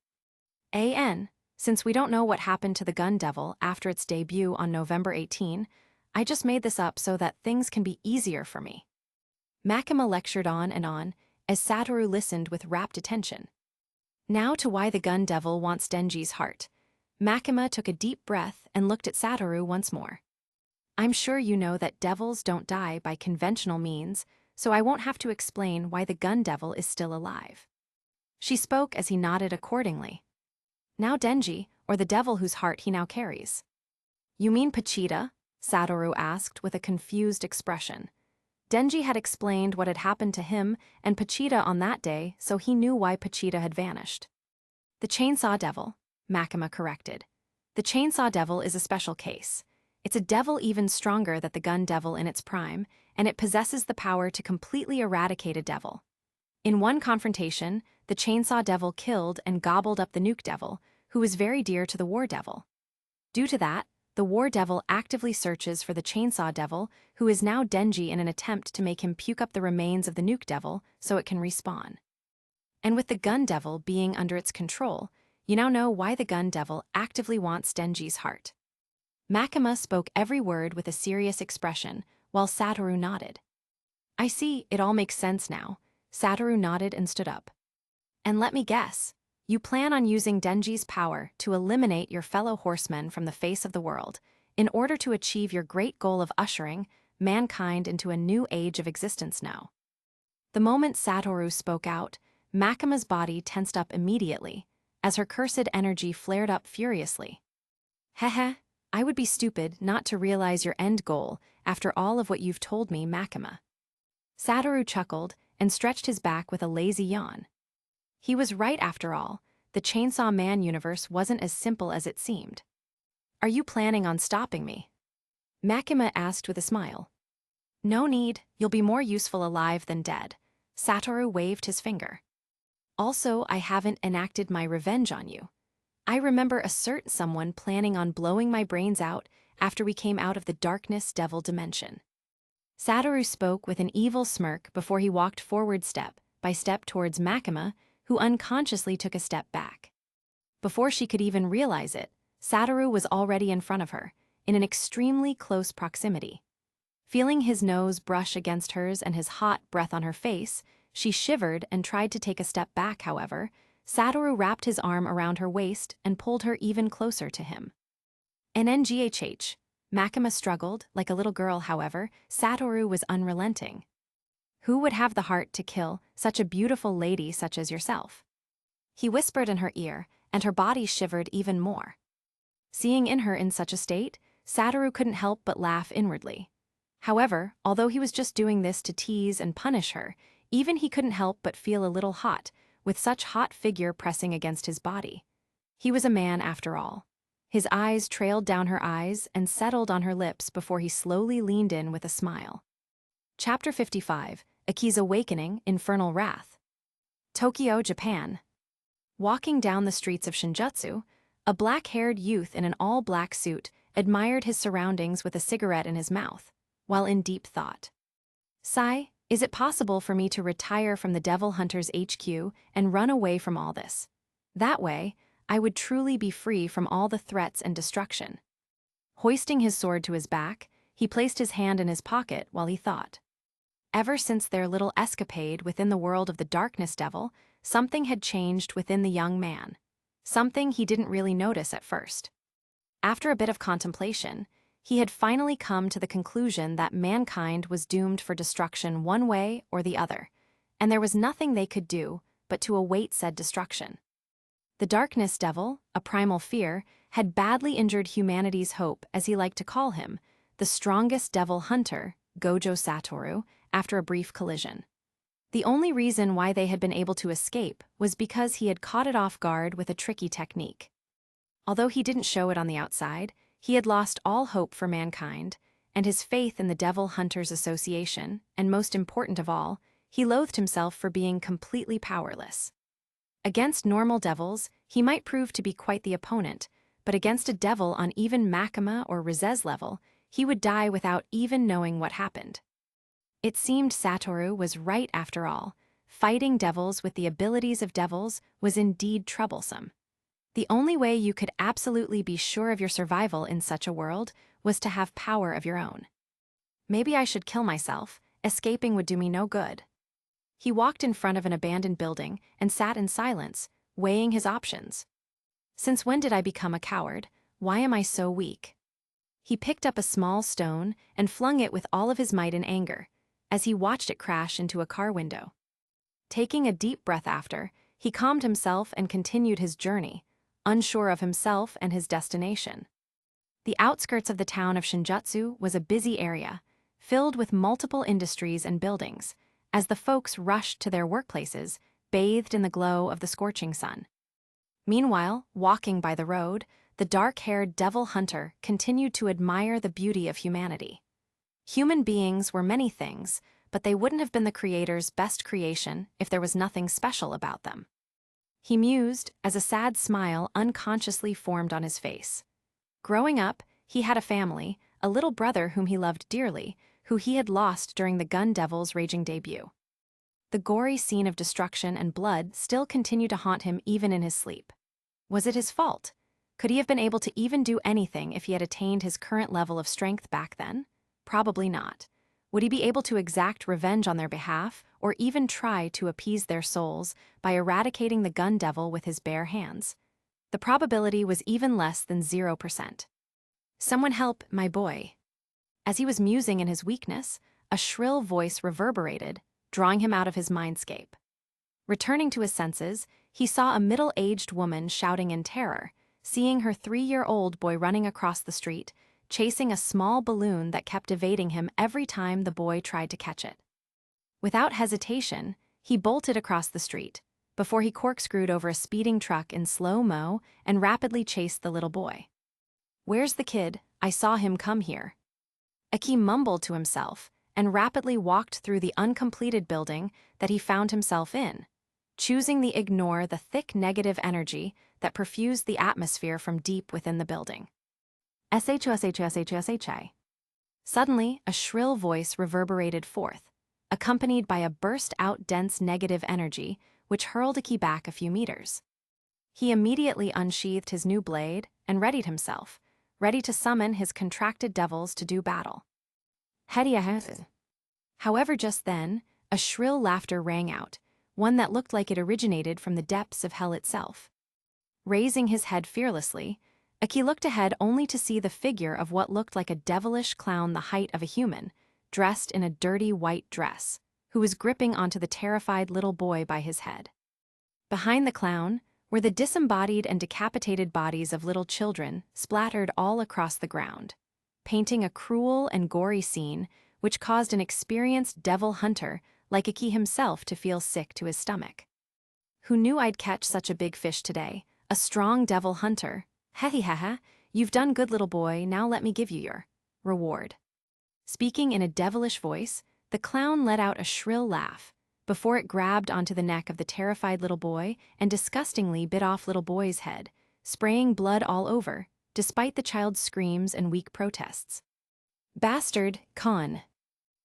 Since we don't know what happened to the Gun Devil after its debut on November 18, I just made this up so that things can be easier for me. Makima lectured on and on, as Satoru listened with rapt attention. Now to why the Gun Devil wants Denji's heart. Makima took a deep breath and looked at Satoru once more. I'm sure you know that devils don't die by conventional means, so I won't have to explain why the Gun Devil is still alive. She spoke as he nodded accordingly. Now Denji, or the devil whose heart he now carries. You mean Pachita? Satoru asked with a confused expression. Denji had explained what had happened to him and Pachita on that day, so he knew why Pachita had vanished. The Chainsaw Devil, Makima corrected. The Chainsaw Devil is a special case. It's a devil even stronger than the Gun Devil in its prime, and it possesses the power to completely eradicate a devil. In one confrontation, the Chainsaw Devil killed and gobbled up the Nuke Devil, who was very dear to the War Devil. Due to that, the War Devil actively searches for the Chainsaw Devil, who is now Denji, in an attempt to make him puke up the remains of the Nuke Devil so it can respawn. And with the Gun Devil being under its control, you now know why the Gun Devil actively wants Denji's heart. Makima spoke every word with a serious expression, while Satoru nodded. I see, it all makes sense now. Satoru nodded and stood up. And let me guess. You plan on using Denji's power to eliminate your fellow horsemen from the face of the world, in order to achieve your great goal of ushering mankind into a new age of existence now. The moment Satoru spoke out, Makima's body tensed up immediately, as her cursed energy flared up furiously. Hehe, I would be stupid not to realize your end goal after all of what you've told me, Makima. Satoru chuckled and stretched his back with a lazy yawn. He was right after all. The Chainsaw Man universe wasn't as simple as it seemed. Are you planning on stopping me? Makima asked with a smile. No need, you'll be more useful alive than dead. Satoru waved his finger. Also, I haven't enacted my revenge on you. I remember a certain someone planning on blowing my brains out after we came out of the darkness devil dimension. Satoru spoke with an evil smirk before he walked forward step by step towards Makima, who unconsciously took a step back. Before she could even realize it, Satoru was already in front of her, in an extremely close proximity. Feeling his nose brush against hers and his hot breath on her face, she shivered and tried to take a step back. However, Satoru wrapped his arm around her waist and pulled her even closer to him. NNGHH. Makima struggled, like a little girl. However, Satoru was unrelenting. Who would have the heart to kill such a beautiful lady such as yourself? He whispered in her ear, and her body shivered even more. Seeing in her in such a state, Satoru couldn't help but laugh inwardly. However, although he was just doing this to tease and punish her, even he couldn't help but feel a little hot, with such hot figure pressing against his body. He was a man after all. His eyes trailed down her eyes and settled on her lips before he slowly leaned in with a smile. Chapter 55. Aki's Awakening, Infernal Wrath. Tokyo, Japan. Walking down the streets of Shinjutsu, a black-haired youth in an all-black suit admired his surroundings with a cigarette in his mouth, while in deep thought. Sai, is it possible for me to retire from the Devil Hunters HQ and run away from all this? That way, I would truly be free from all the threats and destruction. Hoisting his sword to his back, he placed his hand in his pocket while he thought. Ever since their little escapade within the world of the Darkness Devil, something had changed within the young man. Something he didn't really notice at first. After a bit of contemplation, he had finally come to the conclusion that mankind was doomed for destruction one way or the other, and there was nothing they could do but to await said destruction. The Darkness Devil, a primal fear, had badly injured humanity's hope, as he liked to call him, the strongest devil hunter, Gojo Satoru, after a brief collision. The only reason why they had been able to escape was because he had caught it off guard with a tricky technique. Although he didn't show it on the outside, he had lost all hope for mankind, and his faith in the Devil Hunters Association, and most important of all, he loathed himself for being completely powerless. Against normal devils, he might prove to be quite the opponent, but against a devil on even Makima or Riz's level, he would die without even knowing what happened. It seemed Satoru was right after all. Fighting devils with the abilities of devils was indeed troublesome. The only way you could absolutely be sure of your survival in such a world was to have power of your own. Maybe I should kill myself. Escaping would do me no good. He walked in front of an abandoned building and sat in silence, weighing his options. Since when did I become a coward? Why am I so weak? He picked up a small stone and flung it with all of his might in anger, as he watched it crash into a car window. Taking a deep breath after, he calmed himself and continued his journey, unsure of himself and his destination. The outskirts of the town of Shinjutsu was a busy area, filled with multiple industries and buildings, as the folks rushed to their workplaces, bathed in the glow of the scorching sun. Meanwhile, walking by the road, the dark-haired devil hunter continued to admire the beauty of humanity. Human beings were many things, but they wouldn't have been the creator's best creation if there was nothing special about them. He mused as a sad smile unconsciously formed on his face. Growing up, he had a family, a little brother whom he loved dearly, who he had lost during the Gun Devil's raging debut. The gory scene of destruction and blood still continued to haunt him even in his sleep. Was it his fault? Could he have been able to even do anything if he had attained his current level of strength back then? Probably not. Would he be able to exact revenge on their behalf, or even try to appease their souls by eradicating the Gun Devil with his bare hands? The probability was even less than 0%. Someone help, my boy. As he was musing in his weakness, a shrill voice reverberated, drawing him out of his mindscape. Returning to his senses, he saw a middle-aged woman shouting in terror, seeing her 3-year-old boy running across the street, chasing a small balloon that kept evading him every time the boy tried to catch it. Without hesitation, he bolted across the street, before he corkscrewed over a speeding truck in slow-mo and rapidly chased the little boy. "Where's the kid? I saw him come here." Aki mumbled to himself and rapidly walked through the uncompleted building that he found himself in, choosing to ignore the thick negative energy that perfused the atmosphere from deep within the building. SHI. Suddenly, a shrill voice reverberated forth, accompanied by a burst-out dense negative energy which hurled Aki back a few meters. He immediately unsheathed his new blade and readied himself, ready to summon his contracted devils to do battle. However, just then, a shrill laughter rang out, one that looked like it originated from the depths of hell itself. Raising his head fearlessly, Aki looked ahead only to see the figure of what looked like a devilish clown the height of a human, dressed in a dirty white dress, who was gripping onto the terrified little boy by his head. Behind the clown were the disembodied and decapitated bodies of little children splattered all across the ground, painting a cruel and gory scene which caused an experienced devil hunter like Aki himself to feel sick to his stomach. "Who knew I'd catch such a big fish today? A strong devil hunter. Hehehehe, you've done good, little boy, now let me give you your reward." Speaking in a devilish voice, the clown let out a shrill laugh, before it grabbed onto the neck of the terrified little boy and disgustingly bit off little boy's head, spraying blood all over, despite the child's screams and weak protests. "Bastard, Khan."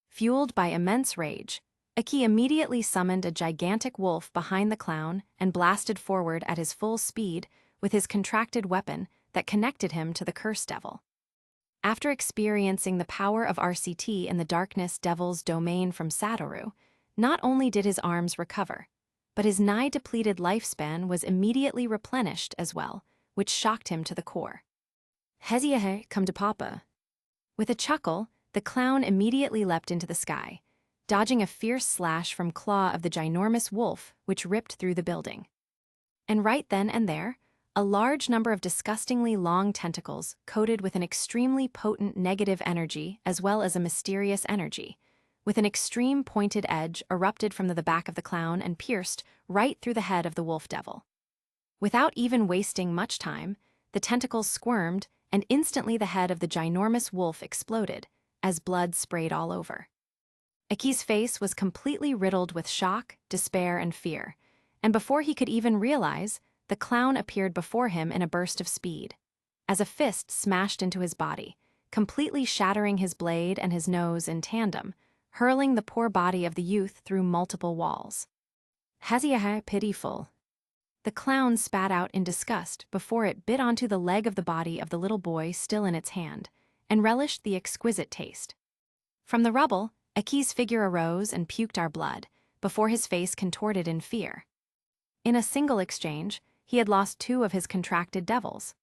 Fueled by immense rage, Aki immediately summoned a gigantic wolf behind the clown and blasted forward at his full speed with his contracted weapon that connected him to the curse devil. After experiencing the power of RCT in the darkness devil's domain from Satoru, not only did his arms recover, but his nigh-depleted lifespan was immediately replenished as well, which shocked him to the core. "Heziahe, come to Papa." With a chuckle, the clown immediately leapt into the sky, dodging a fierce slash from claw of the ginormous wolf which ripped through the building. And right then and there, a large number of disgustingly long tentacles coated with an extremely potent negative energy as well as a mysterious energy, with an extreme pointed edge erupted from the back of the clown and pierced right through the head of the wolf devil. Without even wasting much time, the tentacles squirmed and instantly the head of the ginormous wolf exploded, as blood sprayed all over. Aki's face was completely riddled with shock, despair, and fear, and before he could even realize, the clown appeared before him in a burst of speed, as a fist smashed into his body, completely shattering his blade and his nose in tandem, hurling the poor body of the youth through multiple walls. "Heziahe, pitiful." The clown spat out in disgust before it bit onto the leg of the body of the little boy still in its hand, and relished the exquisite taste. From the rubble, Aki's figure arose and puked our blood, before his face contorted in fear. In a single exchange, he had lost 2 of his contracted devils.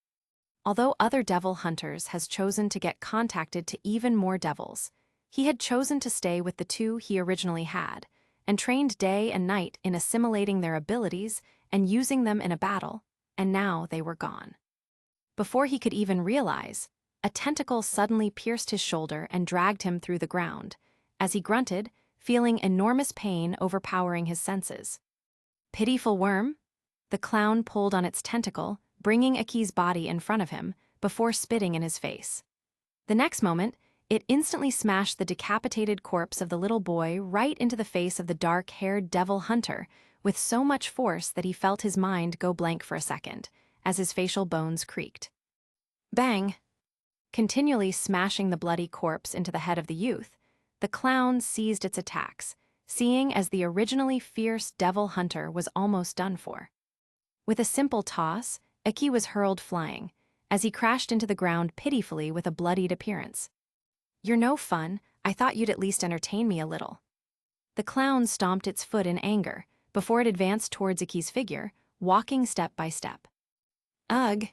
Although other devil hunters has chosen to get contacted to even more devils, he had chosen to stay with the 2 he originally had, and trained day and night in assimilating their abilities and using them in a battle, and now they were gone. Before he could even realize, a tentacle suddenly pierced his shoulder and dragged him through the ground, as he grunted, feeling enormous pain overpowering his senses. Pitiful worm? The clown pulled on its tentacle, bringing Aki's body in front of him, before spitting in his face. The next moment, it instantly smashed the decapitated corpse of the little boy right into the face of the dark-haired devil hunter, with so much force that he felt his mind go blank for a second, as his facial bones creaked. Bang! Continually smashing the bloody corpse into the head of the youth, the clown seized its attacks, seeing as the originally fierce devil hunter was almost done for. With a simple toss, Aki was hurled flying, as he crashed into the ground pitifully with a bloodied appearance. "You're no fun, I thought you'd at least entertain me a little." The clown stomped its foot in anger, before it advanced towards Aki's figure, walking step by step. Ugh!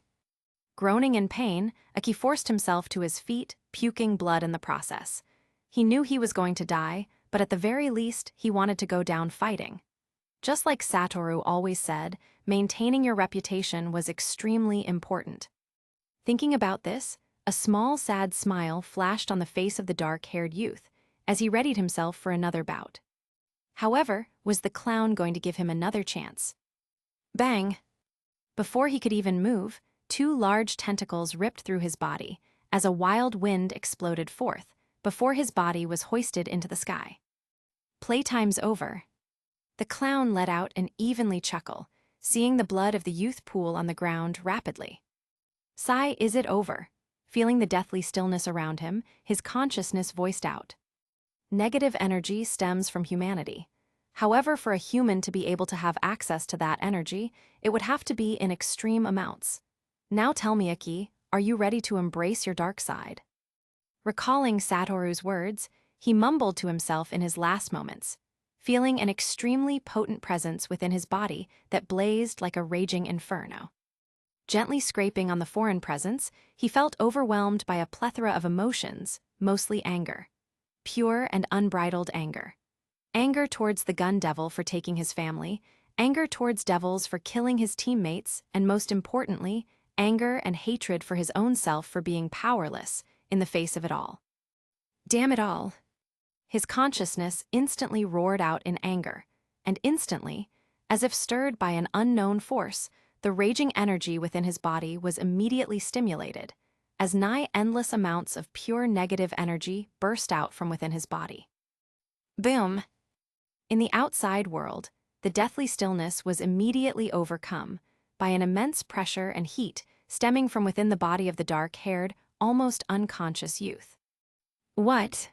Groaning in pain, Aki forced himself to his feet, puking blood in the process. He knew he was going to die, but at the very least, he wanted to go down fighting. Just like Satoru always said, maintaining your reputation was extremely important. Thinking about this, a small sad smile flashed on the face of the dark-haired youth, as he readied himself for another bout. However, was the clown going to give him another chance? Bang! Before he could even move, 2 large tentacles ripped through his body, as a wild wind exploded forth, before his body was hoisted into the sky. Playtime's over. The clown let out an evenly chuckle, seeing the blood of the youth pool on the ground rapidly. Sigh, is it over? Feeling the deathly stillness around him, his consciousness voiced out. Negative energy stems from humanity. However, for a human to be able to have access to that energy, it would have to be in extreme amounts. Now tell me, Aki, are you ready to embrace your dark side? Recalling Satoru's words, he mumbled to himself in his last moments, feeling an extremely potent presence within his body that blazed like a raging inferno. Gently scraping on the foreign presence, he felt overwhelmed by a plethora of emotions, mostly anger. Pure and unbridled anger. Anger towards the gun devil for taking his family, anger towards devils for killing his teammates, and most importantly, anger and hatred for his own self for being powerless in the face of it all. Damn it all. His consciousness instantly roared out in anger, and instantly, as if stirred by an unknown force, the raging energy within his body was immediately stimulated, as nigh endless amounts of pure negative energy burst out from within his body. Boom! In the outside world, the deathly stillness was immediately overcome by an immense pressure and heat stemming from within the body of the dark-haired, almost unconscious youth. What?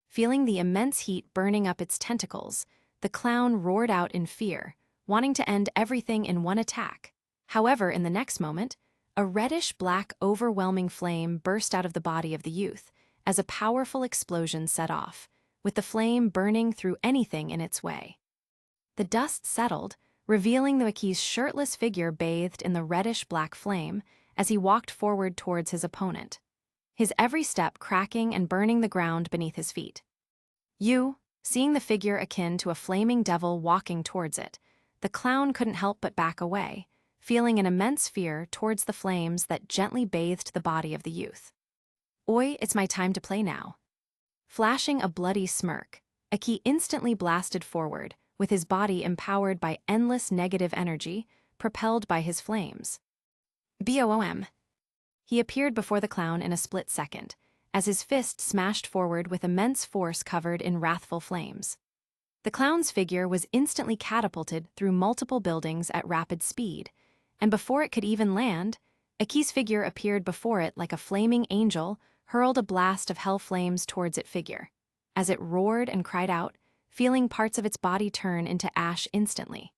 Feeling the immense heat burning up its tentacles, the clown roared out in fear, wanting to end everything in one attack. However, in the next moment, a reddish-black overwhelming flame burst out of the body of the youth as a powerful explosion set off, with the flame burning through anything in its way. The dust settled, revealing the Aki's shirtless figure bathed in the reddish-black flame as he walked forward towards his opponent, his every step cracking and burning the ground beneath his feet. Seeing the figure akin to a flaming devil walking towards it, the clown couldn't help but back away, feeling an immense fear towards the flames that gently bathed the body of the youth. Oi, it's my time to play now. Flashing a bloody smirk, Aki instantly blasted forward, with his body empowered by endless negative energy, propelled by his flames. Boom! He appeared before the clown in a split second, as his fist smashed forward with immense force covered in wrathful flames. The clown's figure was instantly catapulted through multiple buildings at rapid speed, and before it could even land, Aki's figure appeared before it like a flaming angel, hurled a blast of hell flames towards its figure, as it roared and cried out, feeling parts of its body turn into ash instantly.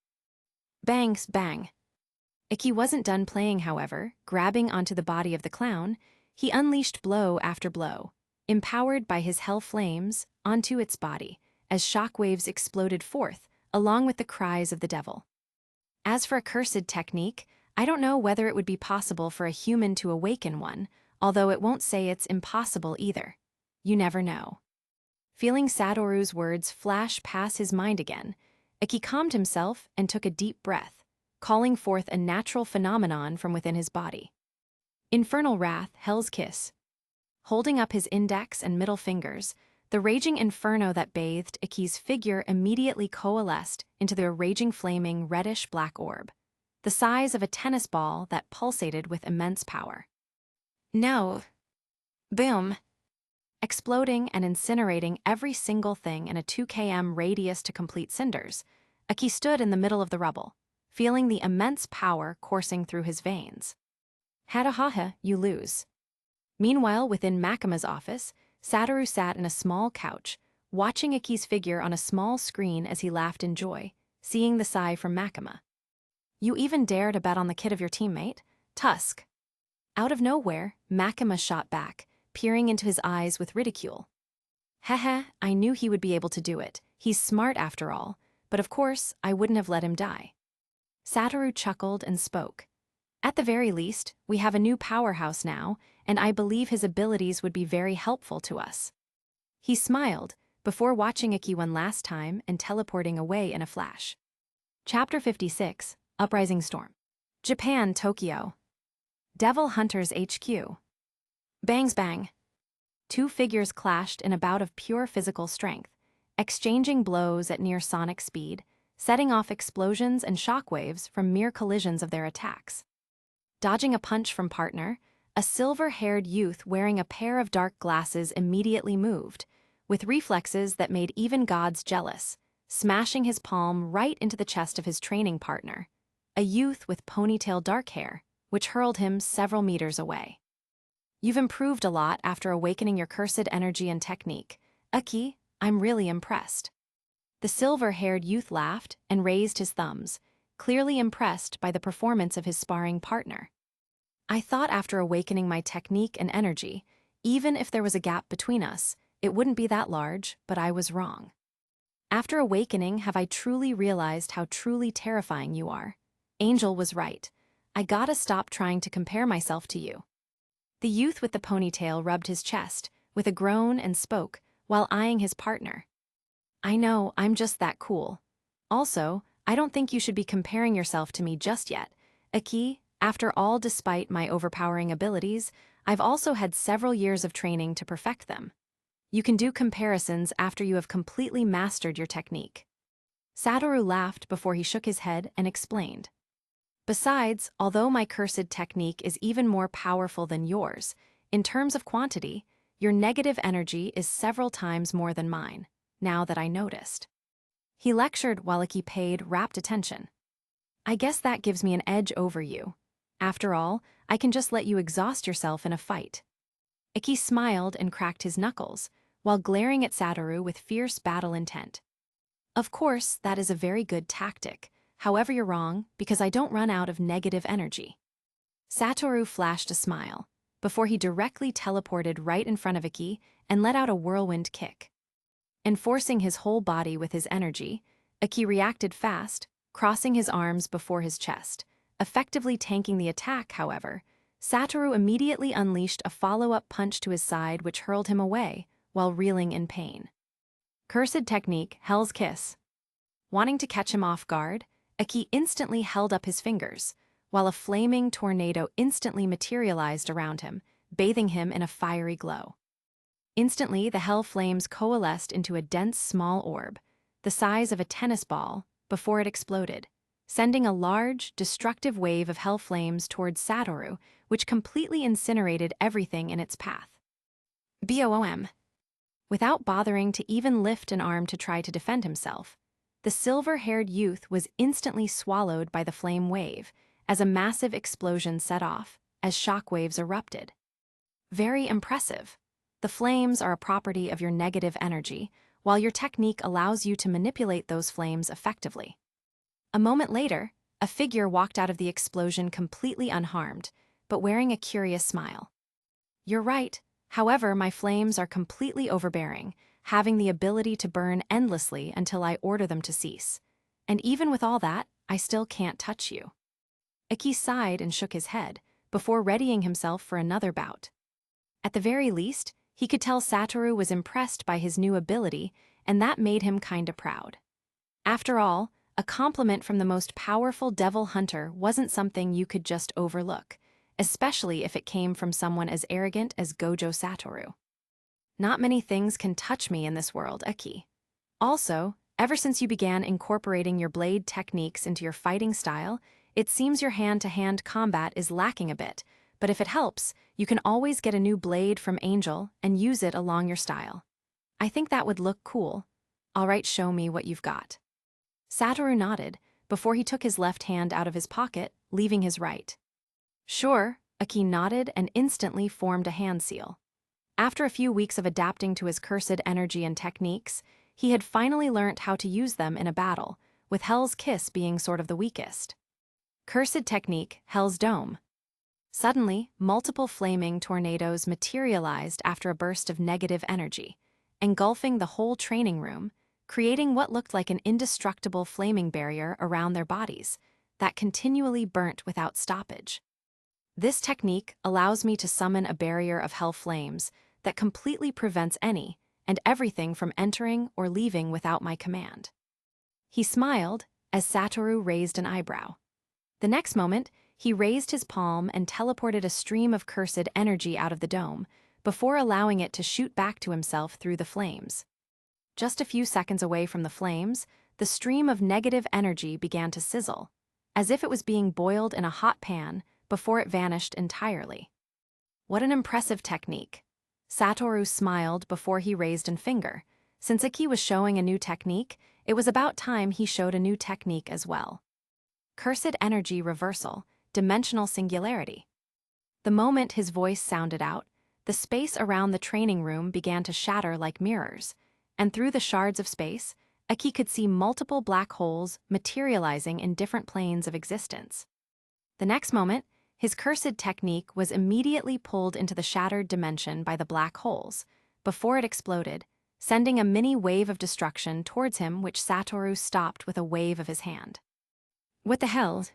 Bangs, bang! Iki wasn't done playing, however. Grabbing onto the body of the clown, he unleashed blow after blow, empowered by his hell flames, onto its body, as shockwaves exploded forth, along with the cries of the devil. As for a cursed technique, I don't know whether it would be possible for a human to awaken one, although it won't say it's impossible either. You never know. Feeling Satoru's words flash past his mind again, Iki calmed himself and took a deep breath, calling forth a natural phenomenon from within his body. Infernal Wrath, Hell's Kiss. Holding up his index and middle fingers, the raging inferno that bathed Iki's figure immediately coalesced into the raging flaming reddish-black orb, the size of a tennis ball that pulsated with immense power. No. Boom. Exploding and incinerating every single thing in a 2 km radius to complete cinders, Iki stood in the middle of the rubble, feeling the immense power coursing through his veins. Hatahaha, you lose. Meanwhile, within Makima's office, Satoru sat in a small couch, watching Iki's figure on a small screen as he laughed in joy, seeing the sigh from Makima. You even dare to bet on the kid of your teammate? Tusk. Out of nowhere, Makima shot back, peering into his eyes with ridicule. Hehe, I knew he would be able to do it. He's smart after all, but of course, I wouldn't have let him die. Satoru chuckled and spoke. At the very least, we have a new powerhouse now, and I believe his abilities would be very helpful to us. He smiled, before watching Iki one last time and teleporting away in a flash. Chapter 56, Uprising Storm. Japan, Tokyo. Devil Hunters HQ. Bangs bang. Two figures clashed in a bout of pure physical strength, exchanging blows at near sonic speed, setting off explosions and shockwaves from mere collisions of their attacks. Dodging a punch from partner, a silver-haired youth wearing a pair of dark glasses immediately moved, with reflexes that made even gods jealous, smashing his palm right into the chest of his training partner, a youth with ponytail dark hair, which hurled him several meters away. You've improved a lot after awakening your cursed energy and technique. Iki, I'm really impressed. The silver-haired youth laughed and raised his thumbs, clearly impressed by the performance of his sparring partner. I thought after awakening my technique and energy, even if there was a gap between us, it wouldn't be that large, but I was wrong. After awakening, have I truly realized how truly terrifying you are? Angel was right. I gotta stop trying to compare myself to you. The youth with the ponytail rubbed his chest, with a groan and spoke, while eyeing his partner. I know, I'm just that cool. Also, I don't think you should be comparing yourself to me just yet. Iki, after all, despite my overpowering abilities, I've also had several years of training to perfect them. You can do comparisons after you have completely mastered your technique. Satoru laughed before he shook his head and explained. Besides, although my cursed technique is even more powerful than yours, in terms of quantity, your negative energy is several times more than mine, now that I noticed. He lectured while Iki paid rapt attention. I guess that gives me an edge over you. After all, I can just let you exhaust yourself in a fight. Iki smiled and cracked his knuckles, while glaring at Satoru with fierce battle intent. Of course, that is a very good tactic. However, you're wrong, because I don't run out of negative energy. Satoru flashed a smile, before he directly teleported right in front of Iki and let out a whirlwind kick. Enforcing his whole body with his energy, Iki reacted fast, crossing his arms before his chest. Effectively tanking the attack, however, Satoru immediately unleashed a follow-up punch to his side which hurled him away, while reeling in pain. Cursed technique, Hell's Kiss. Wanting to catch him off guard, Iki instantly held up his fingers, while a flaming tornado instantly materialized around him, bathing him in a fiery glow. Instantly, the hell flames coalesced into a dense small orb, the size of a tennis ball, before it exploded, sending a large, destructive wave of hell flames towards Satoru, which completely incinerated everything in its path. BOOM. Without bothering to even lift an arm to try to defend himself, the silver-haired youth was instantly swallowed by the flame wave, as a massive explosion set off, as shockwaves erupted. Very impressive. The flames are a property of your negative energy, while your technique allows you to manipulate those flames effectively. A moment later, a figure walked out of the explosion completely unharmed, but wearing a curious smile. You're right. However, my flames are completely overbearing, having the ability to burn endlessly until I order them to cease. And even with all that, I still can't touch you. Aki sighed and shook his head, before readying himself for another bout. At the very least, he could tell Satoru was impressed by his new ability, and that made him kinda proud. After all, a compliment from the most powerful devil hunter wasn't something you could just overlook, especially if it came from someone as arrogant as Gojo Satoru. Not many things can touch me in this world, Aki. Also, ever since you began incorporating your blade techniques into your fighting style, it seems your hand-to-hand combat is lacking a bit, but if it helps, you can always get a new blade from Angel and use it along your style. I think that would look cool. All right, show me what you've got. Satoru nodded, before he took his left hand out of his pocket, leaving his right. Sure, Aki nodded and instantly formed a hand seal. After a few weeks of adapting to his cursed energy and techniques, he had finally learnt how to use them in a battle, with Hell's Kiss being sort of the weakest. Cursed technique, Hell's Dome. Suddenly, multiple flaming tornadoes materialized after a burst of negative energy, engulfing the whole training room, creating what looked like an indestructible flaming barrier around their bodies that continually burnt without stoppage. This technique allows me to summon a barrier of hell flames that completely prevents any and everything from entering or leaving without my command. He smiled as Satoru raised an eyebrow. The next moment, he raised his palm and teleported a stream of cursed energy out of the dome, before allowing it to shoot back to himself through the flames. Just a few seconds away from the flames, the stream of negative energy began to sizzle, as if it was being boiled in a hot pan before it vanished entirely. What an impressive technique. Satoru smiled before he raised a finger. Since Aki was showing a new technique, it was about time he showed a new technique as well. Cursed energy reversal, dimensional singularity. The moment his voice sounded out, the space around the training room began to shatter like mirrors, and through the shards of space, Aki could see multiple black holes materializing in different planes of existence. The next moment, his cursed technique was immediately pulled into the shattered dimension by the black holes, before it exploded, sending a mini wave of destruction towards him, which Satoru stopped with a wave of his hand. What the hell?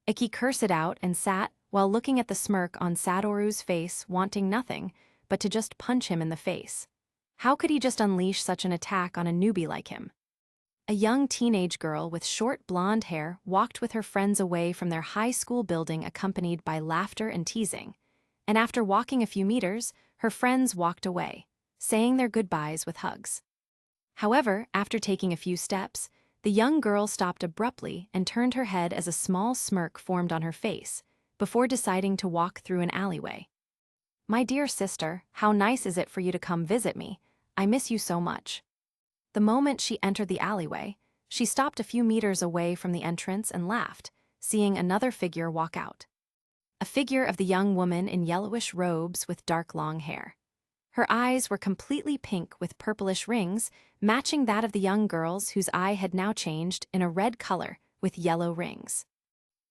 Aki cursed out and sat while looking at the smirk on Satoru's face, wanting nothing but to just punch him in the face. How could he just unleash such an attack on a newbie like him? A young teenage girl with short blonde hair walked with her friends away from their high school building, accompanied by laughter and teasing, and after walking a few meters, her friends walked away, saying their goodbyes with hugs. However, after taking a few steps, the young girl stopped abruptly and turned her head as a small smirk formed on her face, before deciding to walk through an alleyway. "My dear sister, how nice is it for you to come visit me? I miss you so much." The moment she entered the alleyway, she stopped a few meters away from the entrance and laughed, seeing another figure walk out. A figure of the young woman in yellowish robes with dark long hair. Her eyes were completely pink with purplish rings, matching that of the young girl's, whose eye had now changed in a red color with yellow rings.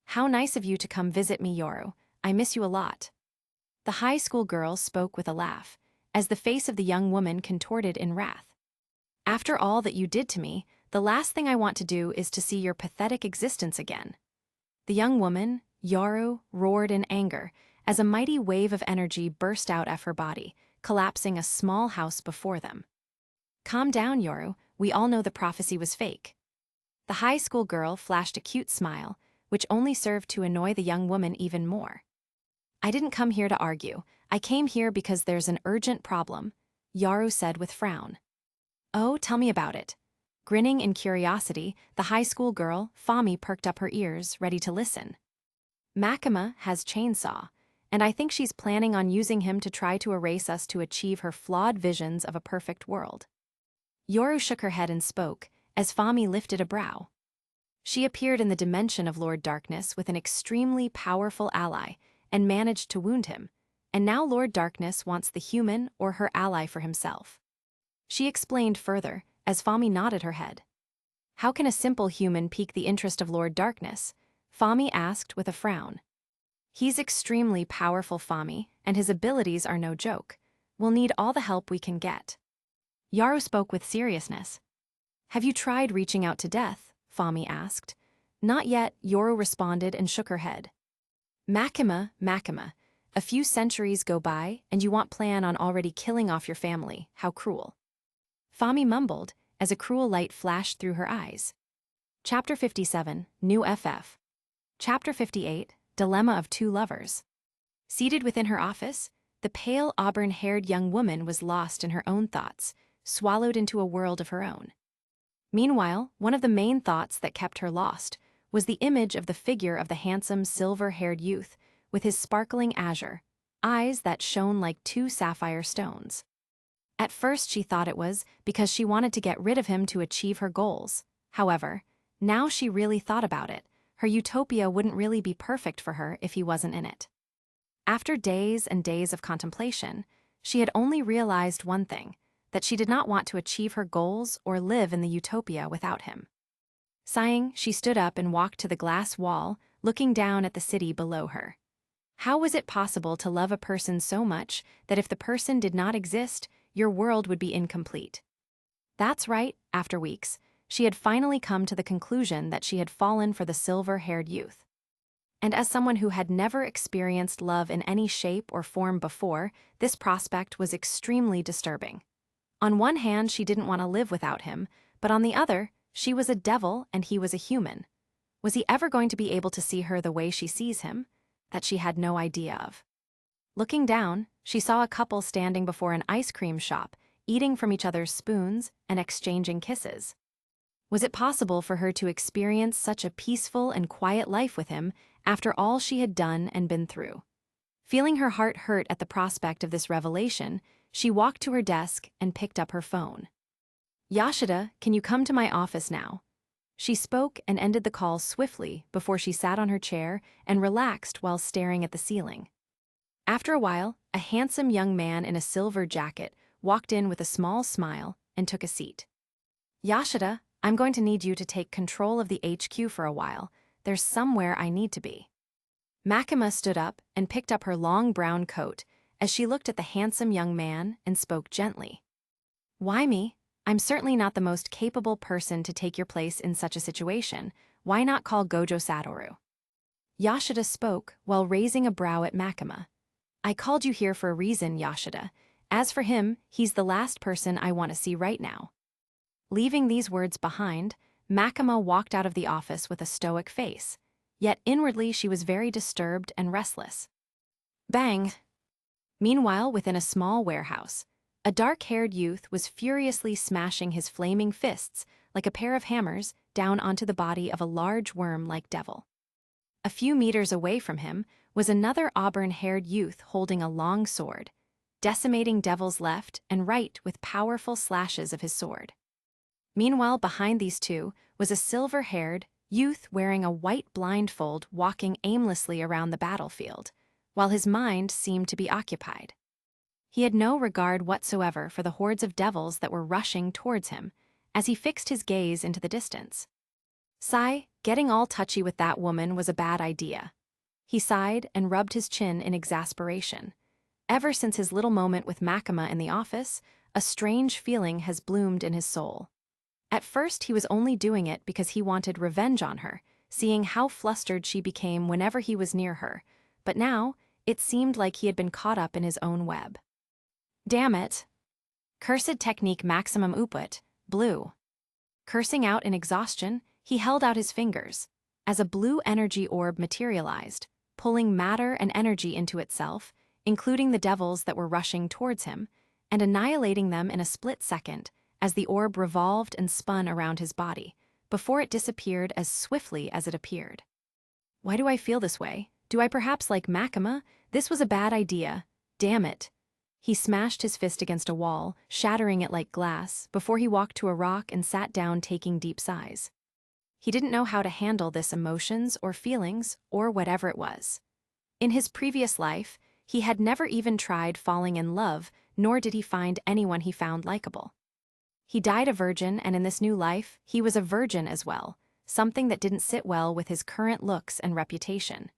"How nice of you to come visit me, Yoru. I miss you a lot." The high school girl spoke with a laugh, as the face of the young woman contorted in wrath. "After all that you did to me, the last thing I want to do is to see your pathetic existence again." The young woman, Yoru, roared in anger as a mighty wave of energy burst out of her body, collapsing a small house before them. "Calm down, Yoru, we all know the prophecy was fake." The high school girl flashed a cute smile, which only served to annoy the young woman even more. "I didn't come here to argue. I came here because there's an urgent problem," Yoru said with frown. "Oh, tell me about it." Grinning in curiosity, the high school girl, Fami, perked up her ears, ready to listen. "Makima has chainsaw, and I think she's planning on using him to try to erase us to achieve her flawed visions of a perfect world." Yoru shook her head and spoke, as Fami lifted a brow. She appeared in the dimension of Lord Darkness with an extremely powerful ally, and managed to wound him, and now Lord Darkness wants the human or her ally for himself. She explained further, as Fami nodded her head. "How can a simple human pique the interest of Lord Darkness?" Fami asked with a frown. He's extremely powerful, Fami, and his abilities are no joke. We'll need all the help we can get. Yaru spoke with seriousness. Have you tried reaching out to death? Fami asked. Not yet, Yoru responded and shook her head. Makima, a few centuries go by and you want plan on already killing off your family, how cruel. Fami mumbled, as a cruel light flashed through her eyes. Chapter 57, New FF. Chapter 58, Dilemma of Two Lovers. Seated within her office, the pale auburn-haired young woman was lost in her own thoughts, swallowed into a world of her own. Meanwhile, one of the main thoughts that kept her lost was the image of the figure of the handsome silver-haired youth with his sparkling azure, eyes that shone like two sapphire stones. At first she thought it was because she wanted to get rid of him to achieve her goals. However, now she really thought about it, her utopia wouldn't really be perfect for her if he wasn't in it. After days and days of contemplation, she had only realized one thing, that she did not want to achieve her goals or live in the utopia without him. Sighing, she stood up and walked to the glass wall, looking down at the city below her. How was it possible to love a person so much that if the person did not exist, your world would be incomplete? That's right, after weeks, she had finally come to the conclusion that she had fallen for the silver-haired youth. And as someone who had never experienced love in any shape or form before, this prospect was extremely disturbing. On one hand, she didn't want to live without him, but on the other, she was a devil and he was a human. Was he ever going to be able to see her the way she sees him? That she had no idea of. Looking down, she saw a couple standing before an ice cream shop, eating from each other's spoons and exchanging kisses. Was it possible for her to experience such a peaceful and quiet life with him after all she had done and been through? Feeling her heart hurt at the prospect of this revelation, she walked to her desk and picked up her phone. Yashida, can you come to my office now? She spoke and ended the call swiftly before she sat on her chair and relaxed while staring at the ceiling. After a while, a handsome young man in a silver jacket walked in with a small smile and took a seat. Yashida, I'm going to need you to take control of the HQ for a while. There's somewhere I need to be. Makima stood up and picked up her long brown coat as she looked at the handsome young man and spoke gently. Why me? I'm certainly not the most capable person to take your place in such a situation. Why not call Gojo Satoru? Yashida spoke while raising a brow at Makima. I called you here for a reason, Yashida. As for him, he's the last person I want to see right now. Leaving these words behind, Makima walked out of the office with a stoic face, yet inwardly she was very disturbed and restless. Bang! Meanwhile, within a small warehouse, a dark-haired youth was furiously smashing his flaming fists like a pair of hammers down onto the body of a large worm-like devil. A few meters away from him was another auburn-haired youth holding a long sword, decimating devils left and right with powerful slashes of his sword. Meanwhile, behind these two was a silver-haired youth wearing a white blindfold walking aimlessly around the battlefield, while his mind seemed to be occupied. He had no regard whatsoever for the hordes of devils that were rushing towards him, as he fixed his gaze into the distance. Sigh, getting all touchy with that woman was a bad idea. He sighed and rubbed his chin in exasperation. Ever since his little moment with Makima in the office, a strange feeling has bloomed in his soul. At first, he was only doing it because he wanted revenge on her, seeing how flustered she became whenever he was near her, but now, it seemed like he had been caught up in his own web. Damn it. Cursed technique maximum output, blue. Cursing out in exhaustion, he held out his fingers, as a blue energy orb materialized, pulling matter and energy into itself, including the devils that were rushing towards him, and annihilating them in a split second as the orb revolved and spun around his body, before it disappeared as swiftly as it appeared. Why do I feel this way? Do I perhaps like Makima? This was a bad idea. Damn it. He smashed his fist against a wall, shattering it like glass, before he walked to a rock and sat down taking deep sighs. He didn't know how to handle this emotions or feelings or whatever it was. In his previous life, he had never even tried falling in love, nor did he find anyone he found likable. He died a virgin, and in this new life, he was a virgin as well, something that didn't sit well with his current looks and reputation.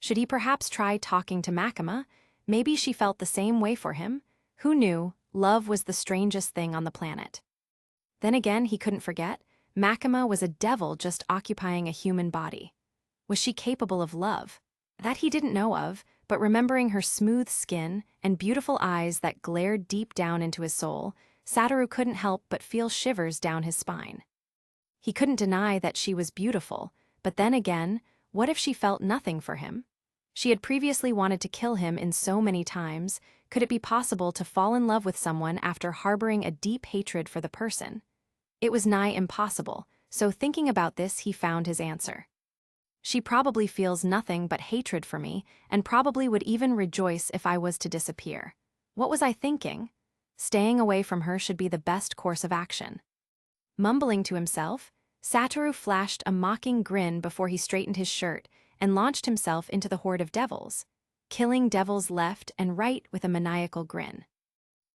Should he perhaps try talking to Makima? Maybe she felt the same way for him. Who knew? Love was the strangest thing on the planet. Then again, he couldn't forget, Makima was a devil just occupying a human body. Was she capable of love? That he didn't know of, but remembering her smooth skin and beautiful eyes that glared deep down into his soul, Satoru couldn't help but feel shivers down his spine. He couldn't deny that she was beautiful, but then again, what if she felt nothing for him? She had previously wanted to kill him in so many times. Could it be possible to fall in love with someone after harboring a deep hatred for the person? It was nigh impossible, so thinking about this, he found his answer. She probably feels nothing but hatred for me, and probably would even rejoice if I was to disappear. What was I thinking? Staying away from her should be the best course of action. Mumbling to himself, Satoru flashed a mocking grin before he straightened his shirt and launched himself into the horde of devils, killing devils left and right with a maniacal grin.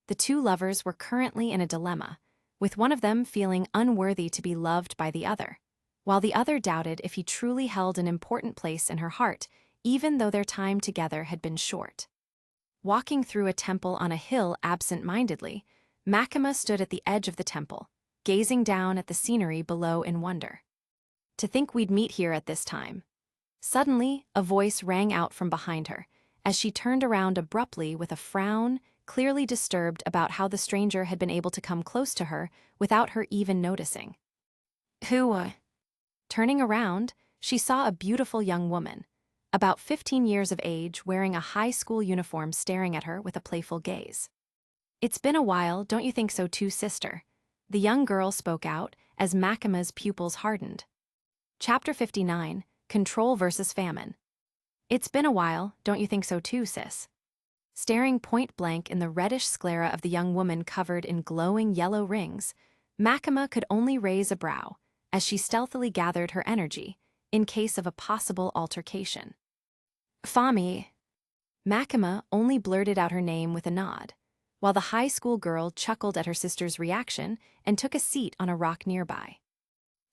The two lovers were currently in a dilemma, with one of them feeling unworthy to be loved by the other, while the other doubted if he truly held an important place in her heart, even though their time together had been short. Walking through a temple on a hill absent-mindedly, Makima stood at the edge of the temple, gazing down at the scenery below in wonder. To think we'd meet here at this time. Suddenly, a voice rang out from behind her, as she turned around abruptly with a frown, clearly disturbed about how the stranger had been able to come close to her without her even noticing. Who? Turning around, she saw a beautiful young woman, about 15 years of age, wearing a high school uniform, staring at her with a playful gaze. It's been a while, don't you think so too, sister? The young girl spoke out as Makima's pupils hardened. Chapter 59, Control versus Famine. It's been a while, don't you think so too, sis? Staring point-blank in the reddish sclera of the young woman covered in glowing yellow rings, Makima could only raise a brow as she stealthily gathered her energy in case of a possible altercation. Fami. Makima only blurted out her name with a nod, while the high school girl chuckled at her sister's reaction and took a seat on a rock nearby.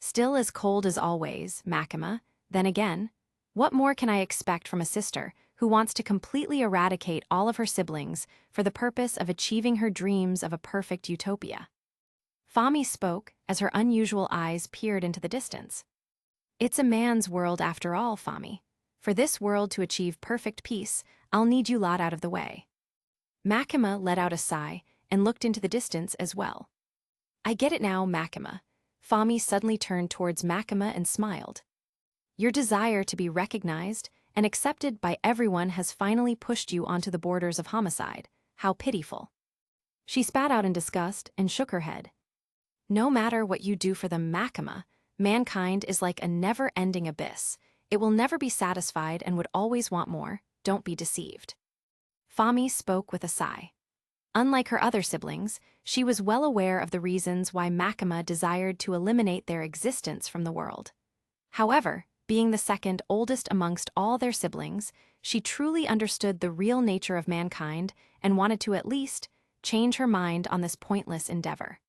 Still as cold as always, Makima. Then again, what more can I expect from a sister who wants to completely eradicate all of her siblings for the purpose of achieving her dreams of a perfect utopia? Fami spoke as her unusual eyes peered into the distance. It's a man's world after all, Fami. For this world to achieve perfect peace, I'll need you lot out of the way. Makima let out a sigh and looked into the distance as well. I get it now, Makima. Fami suddenly turned towards Makima and smiled. Your desire to be recognized and accepted by everyone has finally pushed you onto the borders of homicide. How pitiful. She spat out in disgust and shook her head. No matter what you do for them, Makima, mankind is like a never-ending abyss. It will never be satisfied and would always want more. Don't be deceived. Fami spoke with a sigh. Unlike her other siblings, she was well aware of the reasons why Makima desired to eliminate their existence from the world. However, being the second oldest amongst all their siblings, she truly understood the real nature of mankind and wanted to at least change her mind on this pointless endeavor.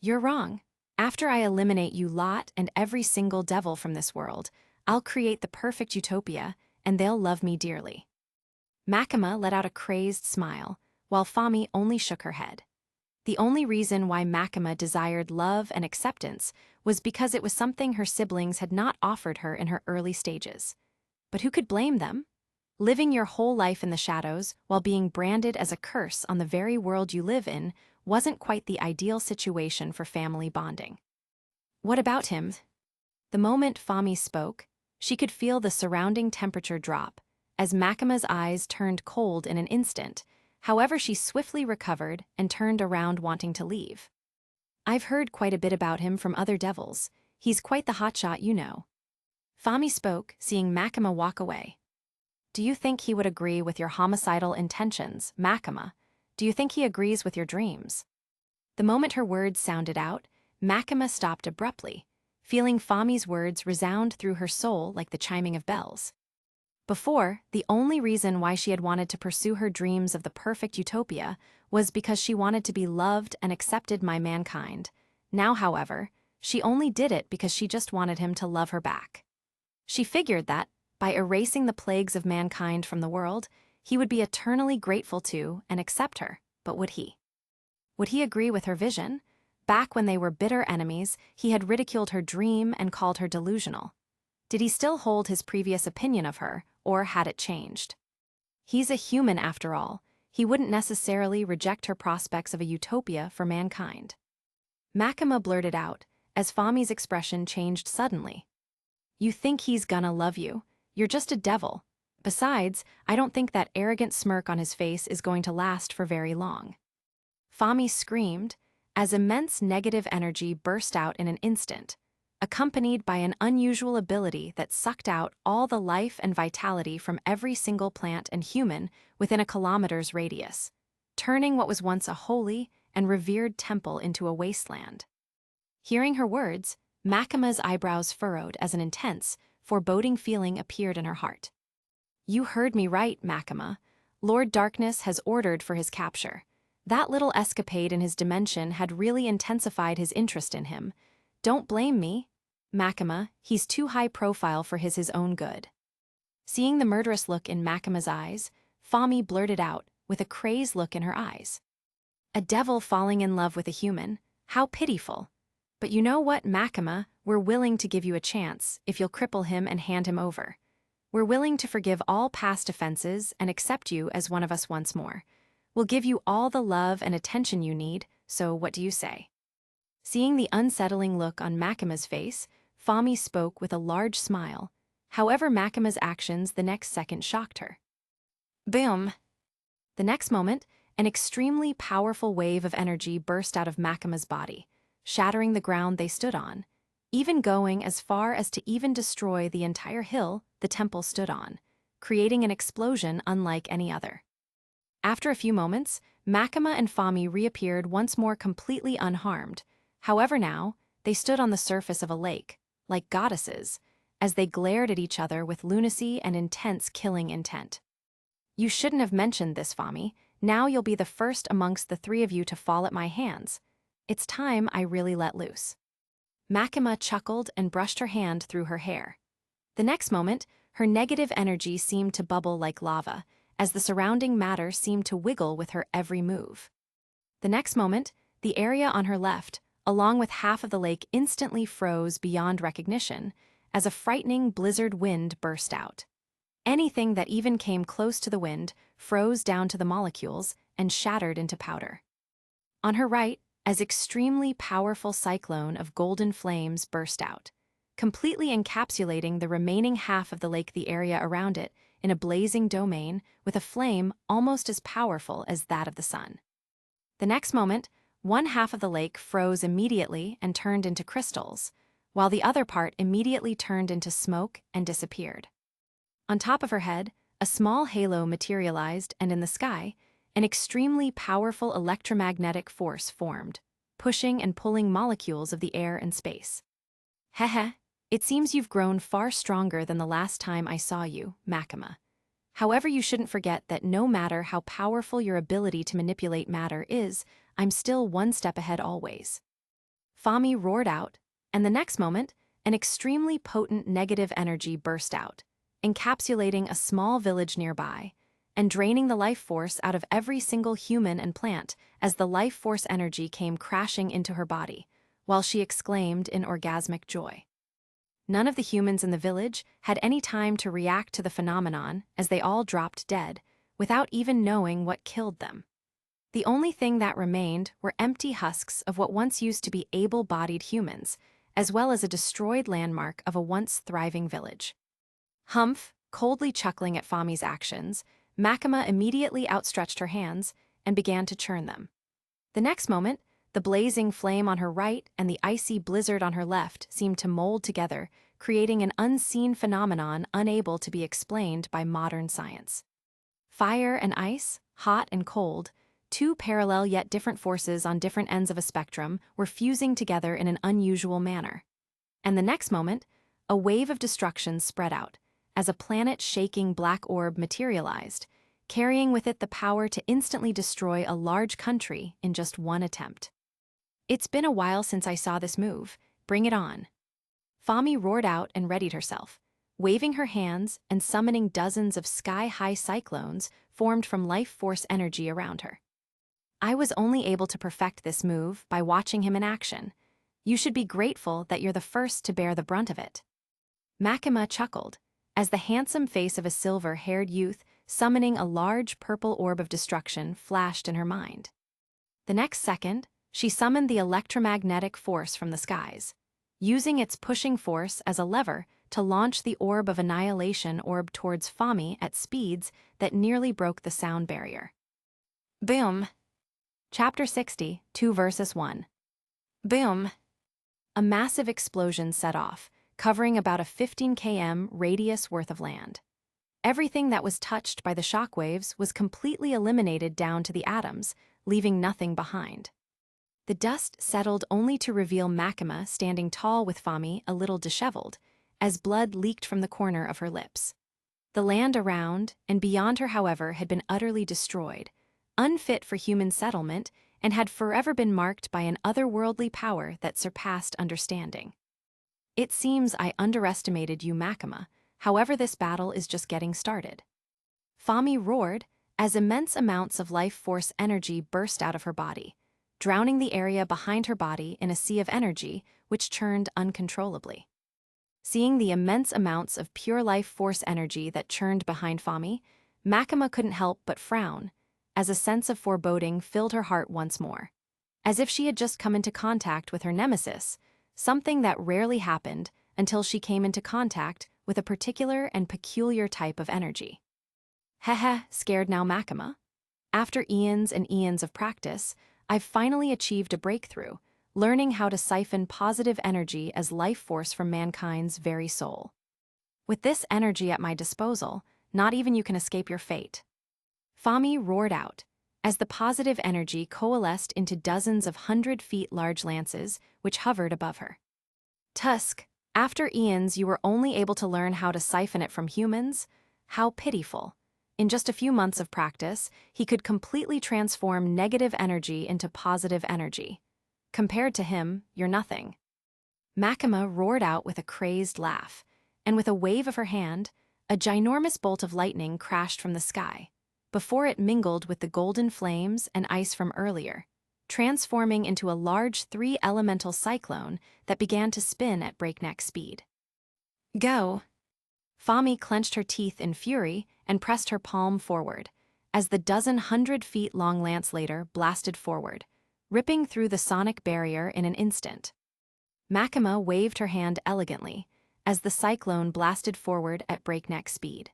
You're wrong. After I eliminate you lot and every single devil from this world, I'll create the perfect utopia, and they'll love me dearly. Makima let out a crazed smile, while Fami only shook her head. The only reason why Makima desired love and acceptance was because it was something her siblings had not offered her in her early stages. But who could blame them? Living your whole life in the shadows while being branded as a curse on the very world you live in wasn't quite the ideal situation for family bonding. What about him? The moment Fami spoke, she could feel the surrounding temperature drop, as Makima's eyes turned cold in an instant. However, she swiftly recovered and turned around wanting to leave. I've heard quite a bit about him from other devils. He's quite the hotshot, you know. Fami spoke, seeing Makima walk away. Do you think he would agree with your homicidal intentions, Makima? Do you think he agrees with your dreams? The moment her words sounded out, Makima stopped abruptly, feeling Fami's words resound through her soul like the chiming of bells. Before, the only reason why she had wanted to pursue her dreams of the perfect utopia was because she wanted to be loved and accepted by mankind. Now, however, She only did it because she just wanted him to love her back. She figured that, by erasing the plagues of mankind from the world, he would be eternally grateful to and accept her, but would he? Would he agree with her vision? Back when they were bitter enemies, he had ridiculed her dream and called her delusional. Did he still hold his previous opinion of her, or had it changed? He's a human after all. He wouldn't necessarily reject her prospects of a utopia for mankind. Makima blurted out, as Fami's expression changed suddenly. You think he's gonna love you. You're just a devil. Besides, I don't think that arrogant smirk on his face is going to last for very long. Fami screamed, as immense negative energy burst out in an instant, accompanied by an unusual ability that sucked out all the life and vitality from every single plant and human within a kilometer's radius, turning what was once a holy and revered temple into a wasteland. Hearing her words, Makima's eyebrows furrowed as an intense, foreboding feeling appeared in her heart. You heard me right, Makima. Lord Darkness has ordered for his capture. That little escapade in his dimension had really intensified his interest in him. Don't blame me, Makima, he's too high profile for his own good. Seeing the murderous look in Makima's eyes, Fami blurted out, with a crazed look in her eyes. A devil falling in love with a human, how pitiful. But you know what, Makima, we're willing to give you a chance if you'll cripple him and hand him over. We're willing to forgive all past offenses and accept you as one of us once more. We'll give you all the love and attention you need, so what do you say? Seeing the unsettling look on Makima's face, Fami spoke with a large smile. However, Makima's actions the next second shocked her. Boom! The next moment, an extremely powerful wave of energy burst out of Makima's body, shattering the ground they stood on, even going as far as to even destroy the entire hill the temple stood on, creating an explosion unlike any other. After a few moments, Makima and Fami reappeared once more completely unharmed. However now, they stood on the surface of a lake, like goddesses, as they glared at each other with lunacy and intense killing intent. You shouldn't have mentioned this, Fami. Now you'll be the first amongst the three of you to fall at my hands. It's time I really let loose. Makima chuckled and brushed her hand through her hair. The next moment, her negative energy seemed to bubble like lava, as the surrounding matter seemed to wiggle with her every move. The next moment, the area on her left, along with half of the lake, instantly froze beyond recognition, as a frightening blizzard wind burst out. Anything that even came close to the wind froze down to the molecules and shattered into powder. On her right, as extremely powerful cyclone of golden flames burst out, completely encapsulating the remaining half of the lake, the area around it, in a blazing domain with a flame almost as powerful as that of the sun. The next moment, one half of the lake froze immediately and turned into crystals, while the other part immediately turned into smoke and disappeared. On top of her head, a small halo materialized, and in the sky, an extremely powerful electromagnetic force formed, pushing and pulling molecules of the air and space. Heh, it seems you've grown far stronger than the last time I saw you, Makima. However, you shouldn't forget that no matter how powerful your ability to manipulate matter is, I'm still one step ahead always. Fami roared out, and the next moment, an extremely potent negative energy burst out, encapsulating a small village nearby, and draining the life force out of every single human and plant as the life force energy came crashing into her body, while she exclaimed in orgasmic joy. None of the humans in the village had any time to react to the phenomenon as they all dropped dead, without even knowing what killed them. The only thing that remained were empty husks of what once used to be able-bodied humans, as well as a destroyed landmark of a once thriving village. Humph, coldly chuckling at Fami's actions, Makima immediately outstretched her hands and began to churn them. The next moment, the blazing flame on her right and the icy blizzard on her left seemed to mold together, creating an unseen phenomenon unable to be explained by modern science. Fire and ice, hot and cold, two parallel yet different forces on different ends of a spectrum were fusing together in an unusual manner. And the next moment, a wave of destruction spread out, as a planet-shaking black orb materialized, carrying with it the power to instantly destroy a large country in just one attempt. It's been a while since I saw this move. bring it on." Fami roared out and readied herself, waving her hands and summoning dozens of sky-high cyclones formed from life force energy around her. "I was only able to perfect this move by watching him in action. You should be grateful that you're the first to bear the brunt of it." Makima chuckled, as the handsome face of a silver-haired youth summoning a large purple orb of destruction flashed in her mind. The next second, she summoned the electromagnetic force from the skies, using its pushing force as a lever to launch the orb of annihilation orb towards Fami at speeds that nearly broke the sound barrier. Boom! Chapter 60, 2 verses 1. Boom! A massive explosion set off, covering about a 15 km radius worth of land. Everything that was touched by the shockwaves was completely eliminated down to the atoms, leaving nothing behind. The dust settled only to reveal Makima standing tall with Fami a little disheveled, as blood leaked from the corner of her lips. The land around and beyond her, however, had been utterly destroyed, unfit for human settlement, and had forever been marked by an otherworldly power that surpassed understanding. "It seems I underestimated you, Makima. However, this battle is just getting started." Fami roared as immense amounts of life force energy burst out of her body, drowning the area behind her body in a sea of energy which churned uncontrollably. Seeing the immense amounts of pure life force energy that churned behind Fami, Makima couldn't help but frown, as a sense of foreboding filled her heart once more, as if she had just come into contact with her nemesis, something that rarely happened until she came into contact with a particular and peculiar type of energy. "Heh, scared now, Makima? After eons and eons of practice, I've finally achieved a breakthrough, learning how to siphon positive energy as life force from mankind's very soul. With this energy at my disposal, not even you can escape your fate." Fami roared out, as the positive energy coalesced into dozens of 100-feet large lances which hovered above her. "Tusk, after eons you were only able to learn how to siphon it from humans? How pitiful. In just a few months of practice, he could completely transform negative energy into positive energy. Compared to him, you're nothing." Makima roared out with a crazed laugh, and with a wave of her hand, a ginormous bolt of lightning crashed from the sky, before it mingled with the golden flames and ice from earlier, transforming into a large 3-elemental cyclone that began to spin at breakneck speed. "Go!" Fami clenched her teeth in fury and pressed her palm forward, as the 1,100-feet-long lance later blasted forward, ripping through the sonic barrier in an instant. Makima waved her hand elegantly, as the cyclone blasted forward at breakneck speed.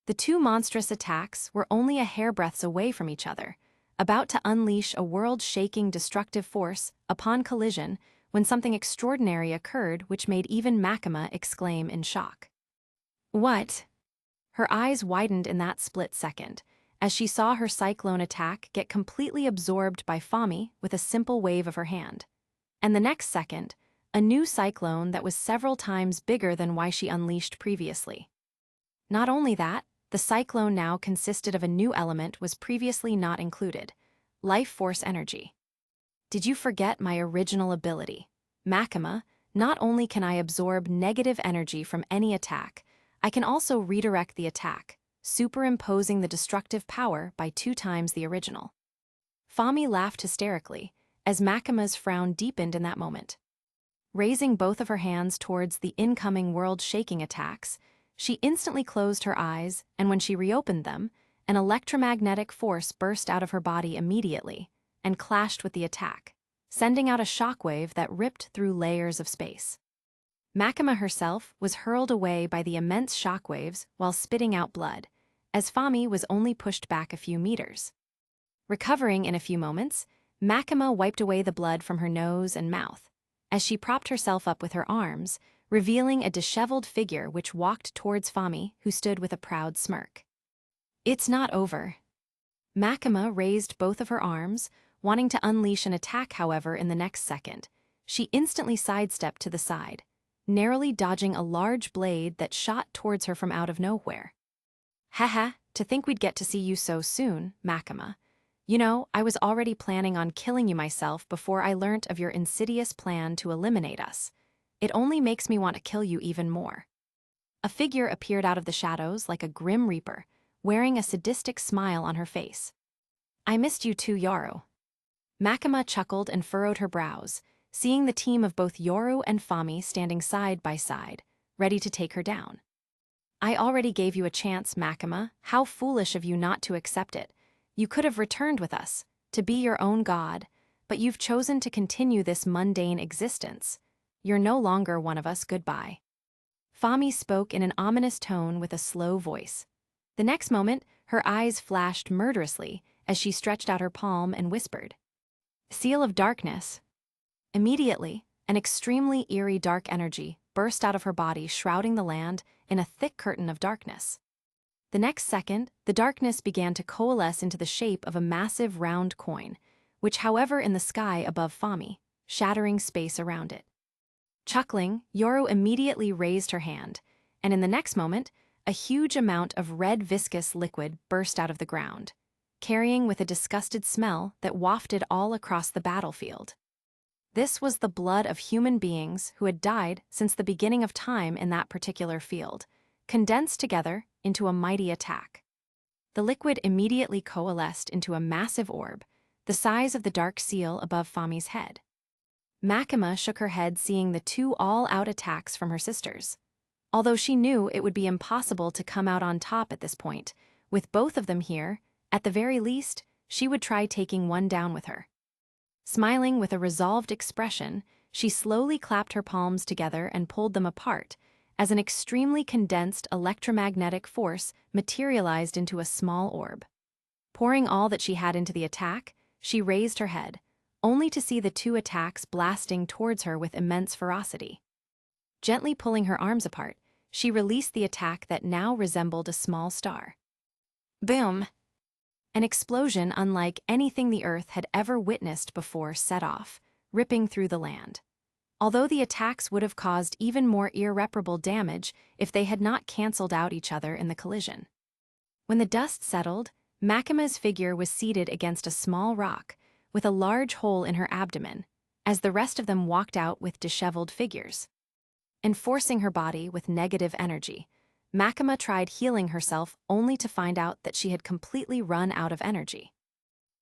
The two monstrous attacks were only a hairbreadth away from each other, about to unleash a world-shaking destructive force upon collision when something extraordinary occurred which made even Makima exclaim in shock. "What?" Her eyes widened in that split second, as she saw her cyclone attack get completely absorbed by Fami with a simple wave of her hand. And the next second, a new cyclone that was several times bigger than what she unleashed previously. Not only that, the cyclone now consisted of a new element was previously not included: life force energy. "Did you forget my original ability? Makima, not only can I absorb negative energy from any attack, I can also redirect the attack, superimposing the destructive power by 2 times the original." Fami laughed hysterically, as Makima's frown deepened in that moment. Raising both of her hands towards the incoming world-shaking attacks, she instantly closed her eyes, and when she reopened them, an electromagnetic force burst out of her body immediately and clashed with the attack, sending out a shockwave that ripped through layers of space. Makima herself was hurled away by the immense shockwaves while spitting out blood, as Fami was only pushed back a few meters. Recovering in a few moments, Makima wiped away the blood from her nose and mouth, as she propped herself up with her arms, revealing a disheveled figure which walked towards Fami, who stood with a proud smirk. "It's not over." Makima raised both of her arms, wanting to unleash an attack. However, in the next second, she instantly sidestepped to the side, narrowly dodging a large blade that shot towards her from out of nowhere. "Haha, to think we'd get to see you so soon, Makima. You know, I was already planning on killing you myself before I learnt of your insidious plan to eliminate us. It only makes me want to kill you even more." A figure appeared out of the shadows like a grim reaper, wearing a sadistic smile on her face. "I missed you too, Yoru." Makima chuckled and furrowed her brows, seeing the team of both Yoru and Fami standing side by side, ready to take her down. "I already gave you a chance, Makima. How foolish of you not to accept it. You could have returned with us, to be your own god, but you've chosen to continue this mundane existence. You're no longer one of us, goodbye." Fami spoke in an ominous tone with a slow voice. The next moment, her eyes flashed murderously as she stretched out her palm and whispered, "Seal of darkness." Immediately, an extremely eerie dark energy burst out of her body, shrouding the land in a thick curtain of darkness. The next second, the darkness began to coalesce into the shape of a massive round coin, which hovered in the sky above Fami, shattering space around it. Chuckling, Yoru immediately raised her hand, and in the next moment, a huge amount of red viscous liquid burst out of the ground, carrying with a disgusted smell that wafted all across the battlefield. This was the blood of human beings who had died since the beginning of time in that particular field, condensed together into a mighty attack. The liquid immediately coalesced into a massive orb, the size of the dark seal above Fami's head. Makima shook her head, seeing the two all-out attacks from her sisters. Although she knew it would be impossible to come out on top at this point, with both of them here, at the very least, she would try taking one down with her. Smiling with a resolved expression, she slowly clapped her palms together and pulled them apart, as an extremely condensed electromagnetic force materialized into a small orb. Pouring all that she had into the attack, she raised her head, only to see the two attacks blasting towards her with immense ferocity. Gently pulling her arms apart, she released the attack that now resembled a small star. Boom! An explosion unlike anything the Earth had ever witnessed before set off, ripping through the land. Although the attacks would have caused even more irreparable damage if they had not cancelled out each other in the collision. When the dust settled, Makima's figure was seated against a small rock, with a large hole in her abdomen, as the rest of them walked out with disheveled figures. Enforcing her body with negative energy, Makima tried healing herself only to find out that she had completely run out of energy.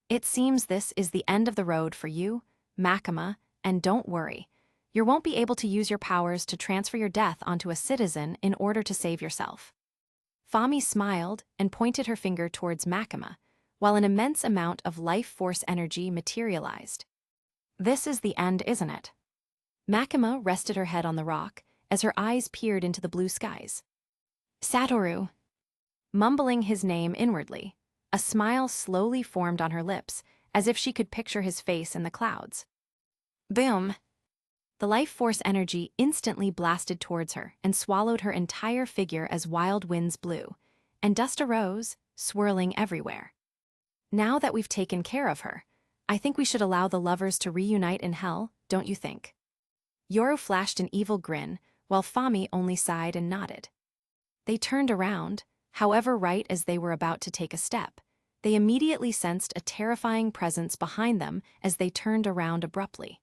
"It seems this is the end of the road for you, Makima, and don't worry. You won't be able to use your powers to transfer your death onto a citizen in order to save yourself." Fami smiled and pointed her finger towards Makima, while an immense amount of life force energy materialized. "This is the end, isn't it?" Makima rested her head on the rock as her eyes peered into the blue skies. "Satoru." Mumbling his name inwardly, a smile slowly formed on her lips, as if she could picture his face in the clouds. Boom! The life force energy instantly blasted towards her and swallowed her entire figure as wild winds blew, and dust arose, swirling everywhere. "Now that we've taken care of her, I think we should allow the lovers to reunite in hell, don't you think?" Yoru flashed an evil grin, while Fami only sighed and nodded. They turned around, however, right as they were about to take a step, they immediately sensed a terrifying presence behind them as they turned around abruptly.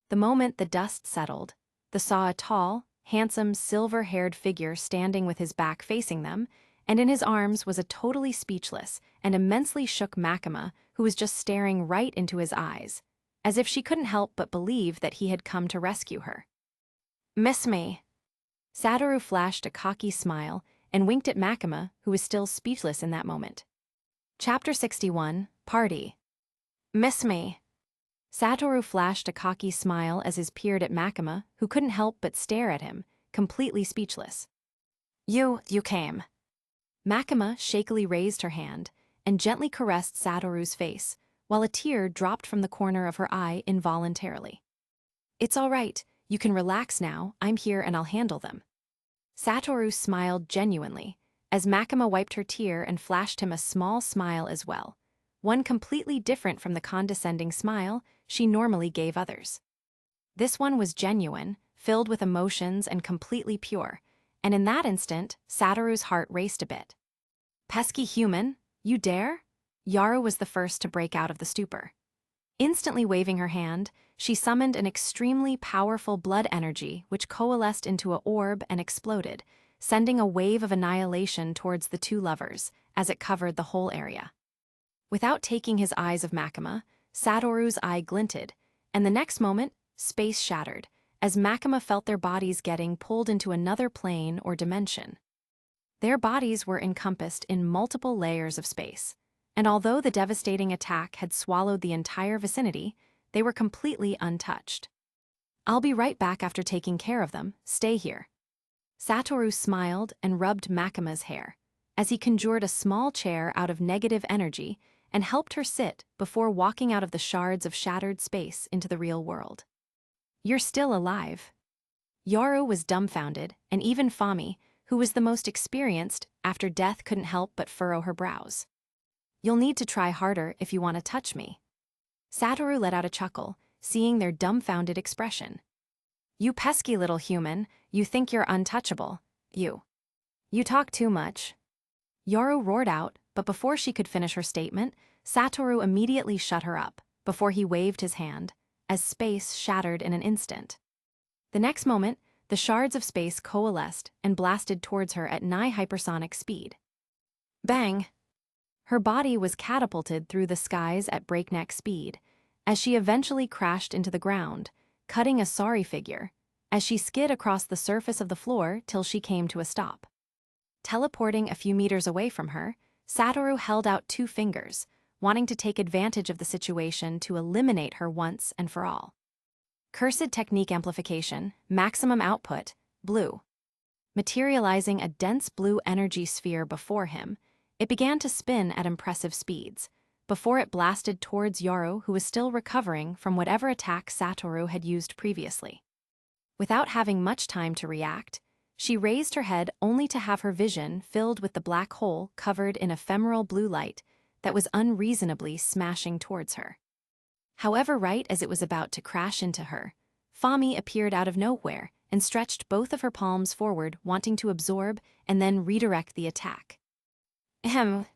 The moment the dust settled, they saw a tall, handsome, silver-haired figure standing with his back facing them, and in his arms was a totally speechless and immensely shook Makima, who was just staring right into his eyes, as if she couldn't help but believe that he had come to rescue her. "Miss me." Satoru flashed a cocky smile and winked at Makima, who was still speechless in that moment. Chapter 61, Party. "Miss me." Satoru flashed a cocky smile as he peered at Makima, who couldn't help but stare at him, completely speechless. You came." Makima shakily raised her hand and gently caressed Satoru's face, while a tear dropped from the corner of her eye involuntarily. "It's all right, you can relax now, I'm here and I'll handle them." Satoru smiled genuinely, as Makima wiped her tear and flashed him a small smile as well, one completely different from the condescending smile she normally gave others. This one was genuine, filled with emotions and completely pure, and in that instant, Satoru's heart raced a bit. "Pesky human, you dare?" Yaru was the first to break out of the stupor. Instantly waving her hand, she summoned an extremely powerful blood energy which coalesced into an orb and exploded, sending a wave of annihilation towards the two lovers as it covered the whole area. Without taking his eyes of Makima, Satoru's eye glinted, and the next moment, space shattered, as Makima felt their bodies getting pulled into another plane or dimension. Their bodies were encompassed in multiple layers of space, and although the devastating attack had swallowed the entire vicinity, they were completely untouched. "I'll be right back after taking care of them, stay here." Satoru smiled and rubbed Makima's hair, as he conjured a small chair out of negative energy and helped her sit before walking out of the shards of shattered space into the real world. "You're still alive." Yoru was dumbfounded, and even Fami, who was the most experienced after death, couldn't help but furrow her brows. "You'll need to try harder if you want to touch me." Satoru let out a chuckle, seeing their dumbfounded expression. "You pesky little human, you think you're untouchable. You talk too much." Yoru roared out, but before she could finish her statement, Satoru immediately shut her up, before he waved his hand, as space shattered in an instant. The next moment, the shards of space coalesced and blasted towards her at nigh hypersonic speed. Bang! Her body was catapulted through the skies at breakneck speed, as she eventually crashed into the ground, cutting a sorry figure, as she skid across the surface of the floor till she came to a stop. Teleporting a few meters away from her, Satoru held out two fingers, wanting to take advantage of the situation to eliminate her once and for all. Cursed technique amplification, maximum output, blue. Materializing a dense blue energy sphere before him, it began to spin at impressive speeds, before it blasted towards Yoru, who was still recovering from whatever attack Satoru had used previously. Without having much time to react, she raised her head only to have her vision filled with the black hole covered in ephemeral blue light that was unreasonably smashing towards her. However, right as it was about to crash into her, Fami appeared out of nowhere and stretched both of her palms forward, wanting to absorb and then redirect the attack. Ahem.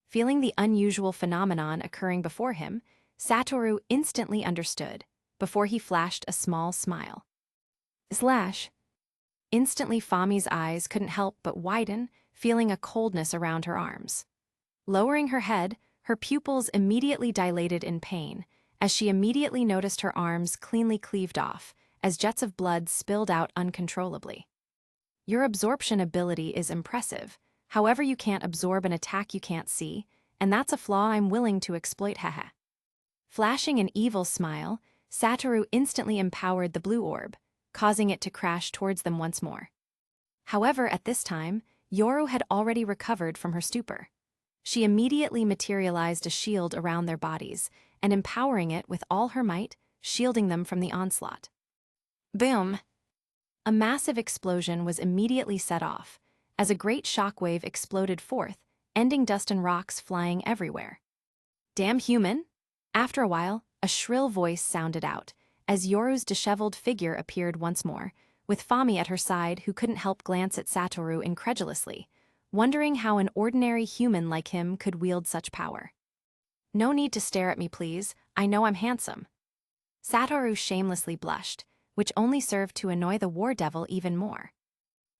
Feeling the unusual phenomenon occurring before him, Satoru instantly understood, before he flashed a small smile. Slash. Instantly, Fami's eyes couldn't help but widen, feeling a coldness around her arms. Lowering her head, her pupils immediately dilated in pain, as she immediately noticed her arms cleanly cleaved off, as jets of blood spilled out uncontrollably. "Your absorption ability is impressive, however you can't absorb an attack you can't see, and that's a flaw I'm willing to exploit, haha." Flashing an evil smile, Satoru instantly empowered the blue orb, causing it to crash towards them once more. However, at this time, Yoru had already recovered from her stupor. She immediately materialized a shield around their bodies, and empowering it with all her might, shielding them from the onslaught. Boom! A massive explosion was immediately set off, as a great shockwave exploded forth, ending dust and rocks flying everywhere. "Damn human!" After a while, a shrill voice sounded out, as Yoru's disheveled figure appeared once more, with Fami at her side, who couldn't help glance at Satoru incredulously, wondering how an ordinary human like him could wield such power. "No need to stare at me, please, I know I'm handsome." Satoru shamelessly blushed, which only served to annoy the war devil even more.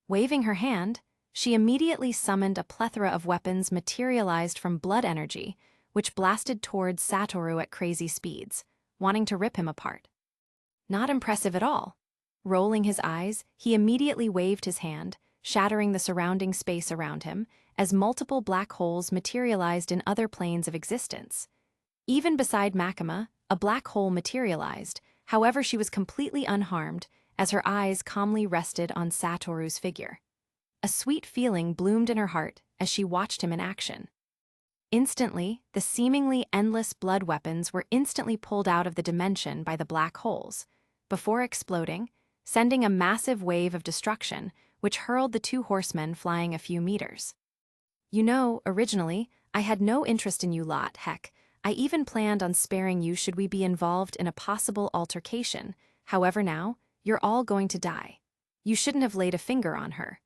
Waving her hand, she immediately summoned a plethora of weapons materialized from blood energy, which blasted towards Satoru at crazy speeds, wanting to rip him apart. Not impressive at all. Rolling his eyes, he immediately waved his hand, shattering the surrounding space around him, as multiple black holes materialized in other planes of existence. Even beside Makima, a black hole materialized, however she was completely unharmed, as her eyes calmly rested on Satoru's figure. A sweet feeling bloomed in her heart as she watched him in action. Instantly, the seemingly endless blood weapons were instantly pulled out of the dimension by the black holes, before exploding, sending a massive wave of destruction, which hurled the two horsemen flying a few meters. "You know, originally, I had no interest in you lot, heck. I even planned on sparing you should we be involved in a possible altercation. However now, you're all going to die. You shouldn't have laid a finger on her."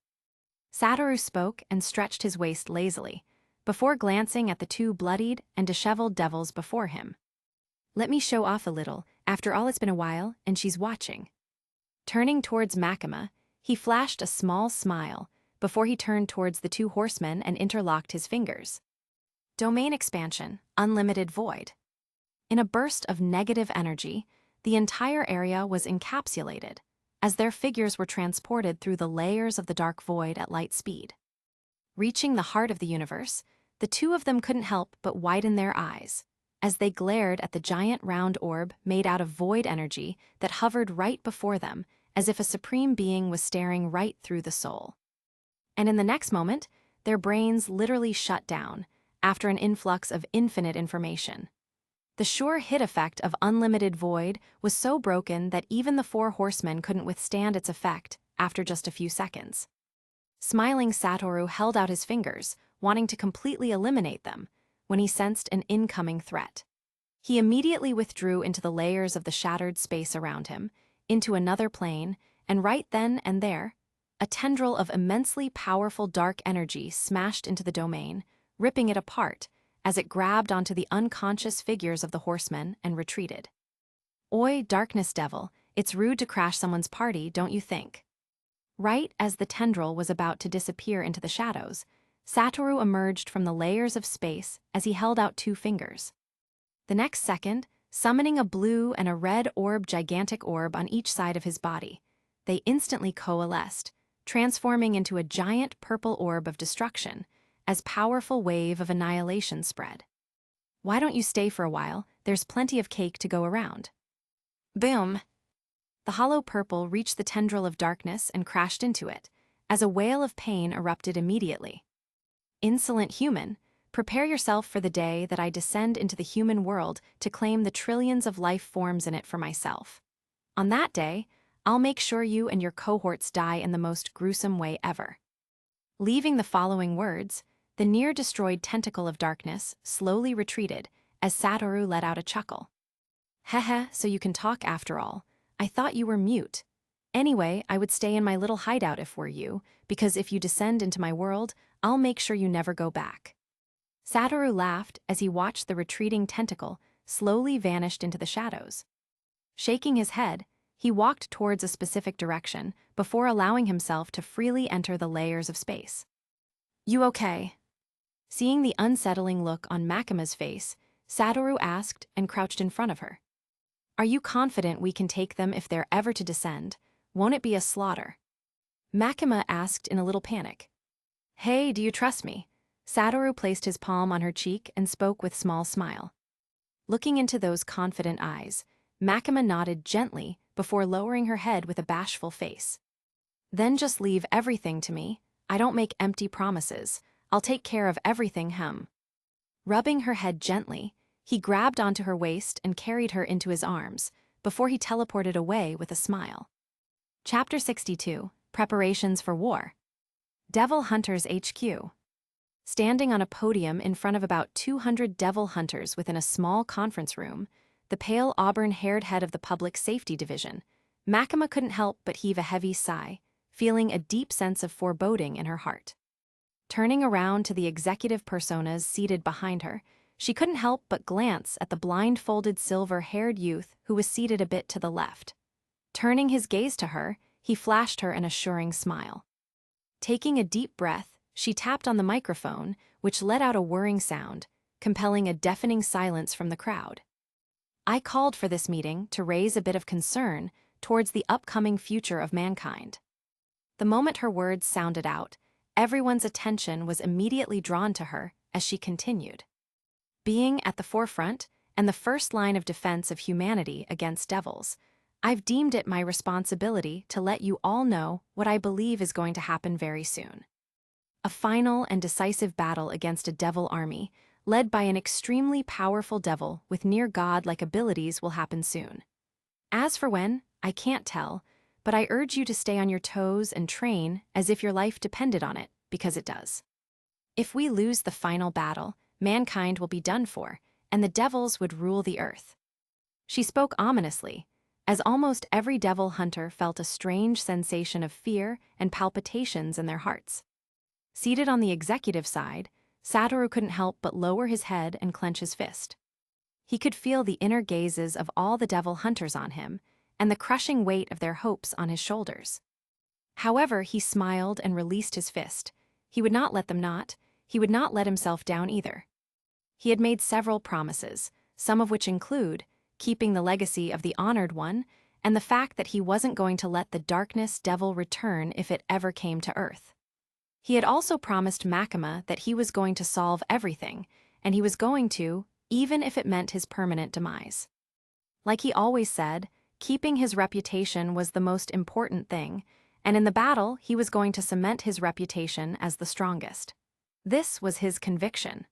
Satoru spoke and stretched his waist lazily, before glancing at the two bloodied and disheveled devils before him. Let me show off a little. After all, it's been a while, and she's watching. Turning towards Makima, he flashed a small smile before he turned towards the two horsemen and interlocked his fingers. Domain expansion, unlimited void. In a burst of negative energy, the entire area was encapsulated, as their figures were transported through the layers of the dark void at light speed. Reaching the heart of the universe, the two of them couldn't help but widen their eyes, as they glared at the giant round orb made out of void energy that hovered right before them, as if a supreme being was staring right through the soul. And in the next moment, their brains literally shut down, after an influx of infinite information. The sure hit effect of unlimited void was so broken that even the four horsemen couldn't withstand its effect after just a few seconds. Smiling, Satoru held out his fingers, wanting to completely eliminate them, when he sensed an incoming threat. He immediately withdrew into the layers of the shattered space around him, into another plane, and right then and there, a tendril of immensely powerful dark energy smashed into the domain, ripping it apart as it grabbed onto the unconscious figures of the horsemen and retreated. Oi, darkness devil, it's rude to crash someone's party, don't you think? Right as the tendril was about to disappear into the shadows, Satoru emerged from the layers of space as he held out two fingers. The next second, summoning a blue and a red gigantic orb on each side of his body, they instantly coalesced, transforming into a giant purple orb of destruction, as powerful wave of annihilation spread. Why don't you stay for a while? There's plenty of cake to go around. Boom! The hollow purple reached the tendril of darkness and crashed into it, as a wail of pain erupted immediately. Insolent human, prepare yourself for the day that I descend into the human world to claim the trillions of life forms in it for myself. On that day, I'll make sure you and your cohorts die in the most gruesome way ever. Leaving the following words, the near-destroyed tentacle of darkness slowly retreated as Satoru let out a chuckle. Hehe, so you can talk after all. I thought you were mute. Anyway, I would stay in my little hideout if were you, because if you descend into my world, I'll make sure you never go back. Satoru laughed as he watched the retreating tentacle slowly vanished into the shadows. Shaking his head, he walked towards a specific direction before allowing himself to freely enter the layers of space. You okay? Seeing the unsettling look on Makima's face, Satoru asked and crouched in front of her. Are you confident we can take them if they're ever to descend? Won't it be a slaughter? Makima asked in a little panic. Hey, do you trust me? Satoru placed his palm on her cheek and spoke with small smile. Looking into those confident eyes, Makima nodded gently before lowering her head with a bashful face. Then just leave everything to me. I don't make empty promises. I'll take care of everything, Rubbing her head gently, he grabbed onto her waist and carried her into his arms, before he teleported away with a smile. Chapter 62, Preparations for War. Devil Hunters HQ. Standing on a podium in front of about 200 devil hunters within a small conference room, the pale auburn-haired head of the Public Safety Division, Makima couldn't help but heave a heavy sigh, feeling a deep sense of foreboding in her heart. Turning around to the executive personas seated behind her, she couldn't help but glance at the blindfolded silver-haired youth who was seated a bit to the left. Turning his gaze to her, he flashed her an assuring smile. Taking a deep breath, she tapped on the microphone, which let out a whirring sound, compelling a deafening silence from the crowd. I called for this meeting to raise a bit of concern towards the upcoming future of mankind. The moment her words sounded out, everyone's attention was immediately drawn to her as she continued. Being at the forefront and the first line of defense of humanity against devils, I've deemed it my responsibility to let you all know what I believe is going to happen very soon. A final and decisive battle against a devil army, led by an extremely powerful devil with near-god-like abilities, will happen soon. As for when, I can't tell, but I urge you to stay on your toes and train as if your life depended on it, because it does. If we lose the final battle, mankind will be done for, and the devils would rule the earth. She spoke ominously, as almost every devil hunter felt a strange sensation of fear and palpitations in their hearts. Seated on the executive side, Satoru couldn't help but lower his head and clench his fist. He could feel the inner gazes of all the devil hunters on him, and the crushing weight of their hopes on his shoulders. However, he smiled and released his fist. He would not let them not. He would not let himself down either. He had made several promises, some of which include keeping the legacy of the honored one, and the fact that he wasn't going to let the darkness devil return if it ever came to Earth. He had also promised Makima that he was going to solve everything, and he was going to, even if it meant his permanent demise. Like he always said, keeping his reputation was the most important thing, and in the battle he was going to cement his reputation as the strongest. This was his conviction.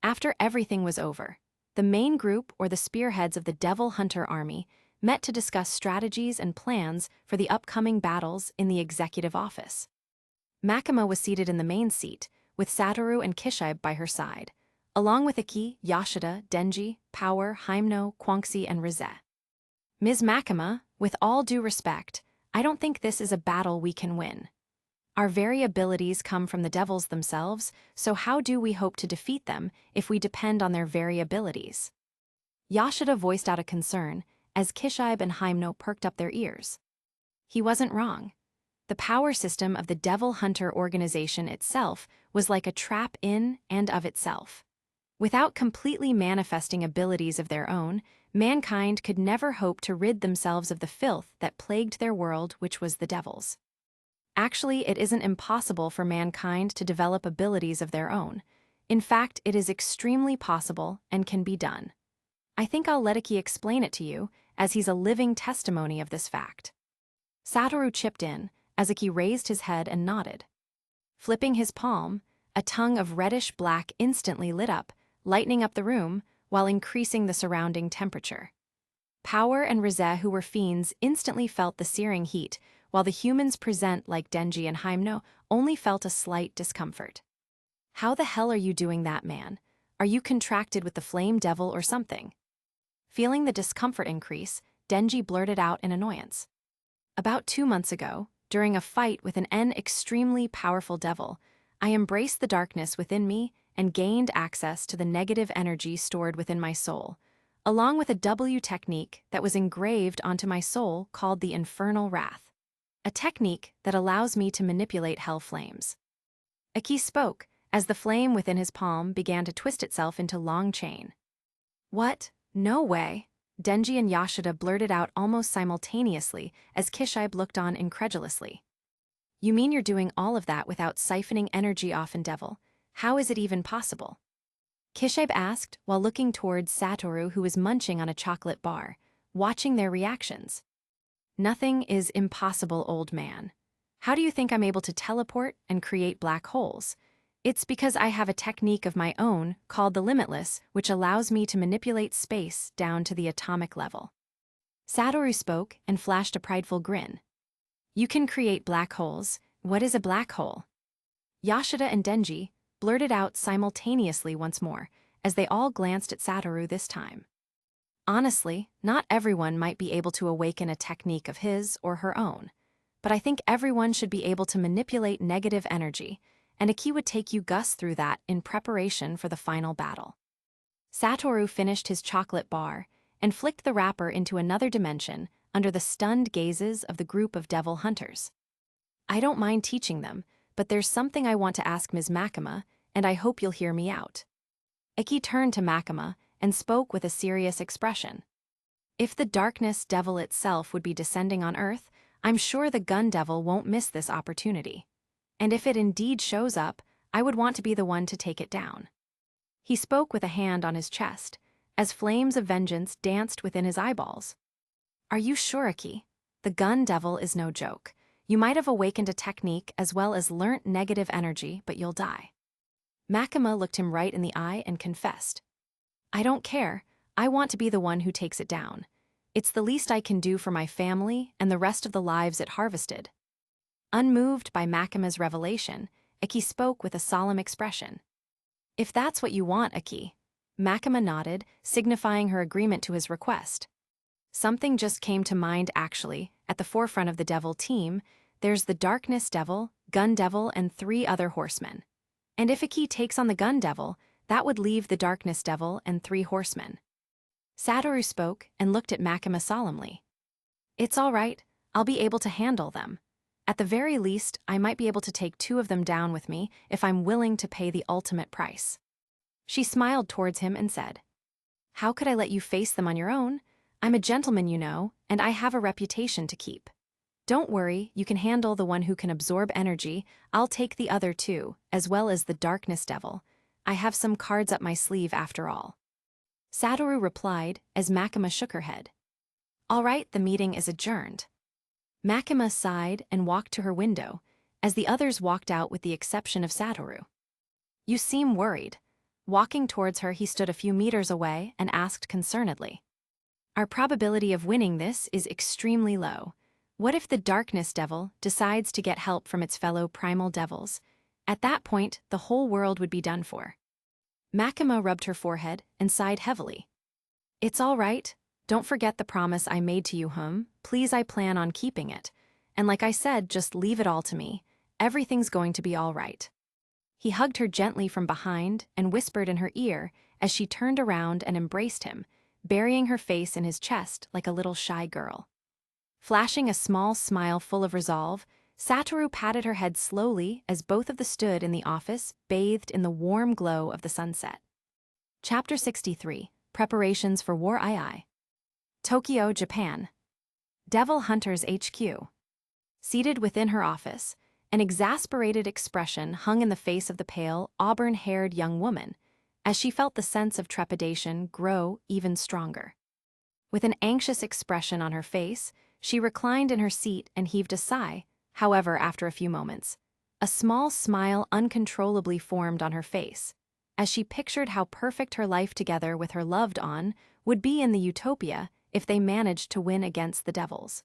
After everything was over, the main group or the spearheads of the Devil Hunter army met to discuss strategies and plans for the upcoming battles in the executive office. Makima was seated in the main seat, with Satoru and Kishibe by her side, along with Iki, Yashida, Denji, Power, Hyemno, Quanxi, and Rize. Ms. Makima, with all due respect, I don't think this is a battle we can win. Our very abilities come from the devils themselves, so how do we hope to defeat them if we depend on their very abilities? Yashida voiced out a concern, as Kishibe and Hyemno perked up their ears. He wasn't wrong. The power system of the Devil Hunter organization itself was like a trap in and of itself. Without completely manifesting abilities of their own, mankind could never hope to rid themselves of the filth that plagued their world, which was the devils. Actually, it isn't impossible for mankind to develop abilities of their own. In fact, it is extremely possible and can be done. I think I'll let Iki explain it to you, as he's a living testimony of this fact. Satoru chipped in, as Iki raised his head and nodded. Flipping his palm, a tongue of reddish-black instantly lit up, lightening up the room while increasing the surrounding temperature. Power and Rize, who were fiends, instantly felt the searing heat, while the humans present like Denji and Hyemno only felt a slight discomfort. How the hell are you doing that, man? Are you contracted with the flame devil or something? Feeling the discomfort increase, Denji blurted out in annoyance. About 2 months ago, during a fight with an extremely powerful devil, I embraced the darkness within me and gained access to the negative energy stored within my soul, along with a W technique that was engraved onto my soul called the Infernal Wrath, a technique that allows me to manipulate hell flames. Iki spoke, as the flame within his palm began to twist itself into long chain. What? No way! Denji and Yashida blurted out almost simultaneously as Kishibe looked on incredulously. You mean you're doing all of that without siphoning energy off in Devil? How is it even possible? Kishibe asked while looking towards Satoru, who was munching on a chocolate bar, watching their reactions. Nothing is impossible, old man. How do you think I'm able to teleport and create black holes? It's because I have a technique of my own called the Limitless, which allows me to manipulate space down to the atomic level. Satoru spoke and flashed a prideful grin. You can create black holes. What is a black hole? Yashida and Denji blurted out simultaneously once more, as they all glanced at Satoru this time. Honestly, not everyone might be able to awaken a technique of his or her own, but I think everyone should be able to manipulate negative energy, and Iki would take you Gus through that in preparation for the final battle. Satoru finished his chocolate bar and flicked the wrapper into another dimension under the stunned gazes of the group of devil hunters. I don't mind teaching them, but there's something I want to ask Ms. Makima, and I hope you'll hear me out. Iki turned to Makima and spoke with a serious expression. If the darkness devil itself would be descending on Earth, I'm sure the gun devil won't miss this opportunity. And if it indeed shows up, I would want to be the one to take it down. He spoke with a hand on his chest, as flames of vengeance danced within his eyeballs. Are you sure, Iki? The gun devil is no joke. You might have awakened a technique as well as learnt negative energy, but you'll die. Makima looked him right in the eye and confessed. I don't care. I want to be the one who takes it down. It's the least I can do for my family and the rest of the lives it harvested. Unmoved by Makima's revelation, Iki spoke with a solemn expression. If that's what you want, Iki. Makima nodded, signifying her agreement to his request. Something just came to mind actually. At the forefront of the devil team, there's the darkness devil, gun devil, and 3 other horsemen. And if Iki takes on the gun devil, that would leave the darkness devil and 3 horsemen. Satoru spoke and looked at Makima solemnly. It's all right, I'll be able to handle them. At the very least, I might be able to take 2 of them down with me if I'm willing to pay the ultimate price. She smiled towards him and said, How could I let you face them on your own? I'm a gentleman, you know, and I have a reputation to keep. Don't worry, you can handle the one who can absorb energy. I'll take the other 2, as well as the darkness devil. I have some cards up my sleeve after all. Satoru replied as Makima shook her head. All right, the meeting is adjourned. Makima sighed and walked to her window, as the others walked out with the exception of Satoru. You seem worried. Walking towards her, he stood a few meters away and asked concernedly. Our probability of winning this is extremely low. What if the darkness devil decides to get help from its fellow primal devils? At that point, the whole world would be done for. Makima rubbed her forehead and sighed heavily. It's all right. Don't forget the promise I made to you, Please, I plan on keeping it. And like I said, just leave it all to me. Everything's going to be all right. He hugged her gently from behind and whispered in her ear as she turned around and embraced him, burying her face in his chest like a little shy girl. Flashing a small smile full of resolve, Satoru patted her head slowly as both of them stood in the office, bathed in the warm glow of the sunset. Chapter 63, Preparations for War II. Tokyo, Japan. Devil Hunters HQ. Seated within her office, an exasperated expression hung in the face of the pale, auburn-haired young woman, as she felt the sense of trepidation grow even stronger. With an anxious expression on her face, she reclined in her seat and heaved a sigh. However, after a few moments, a small smile uncontrollably formed on her face, as she pictured how perfect her life together with her loved one would be in the utopia if they managed to win against the devils.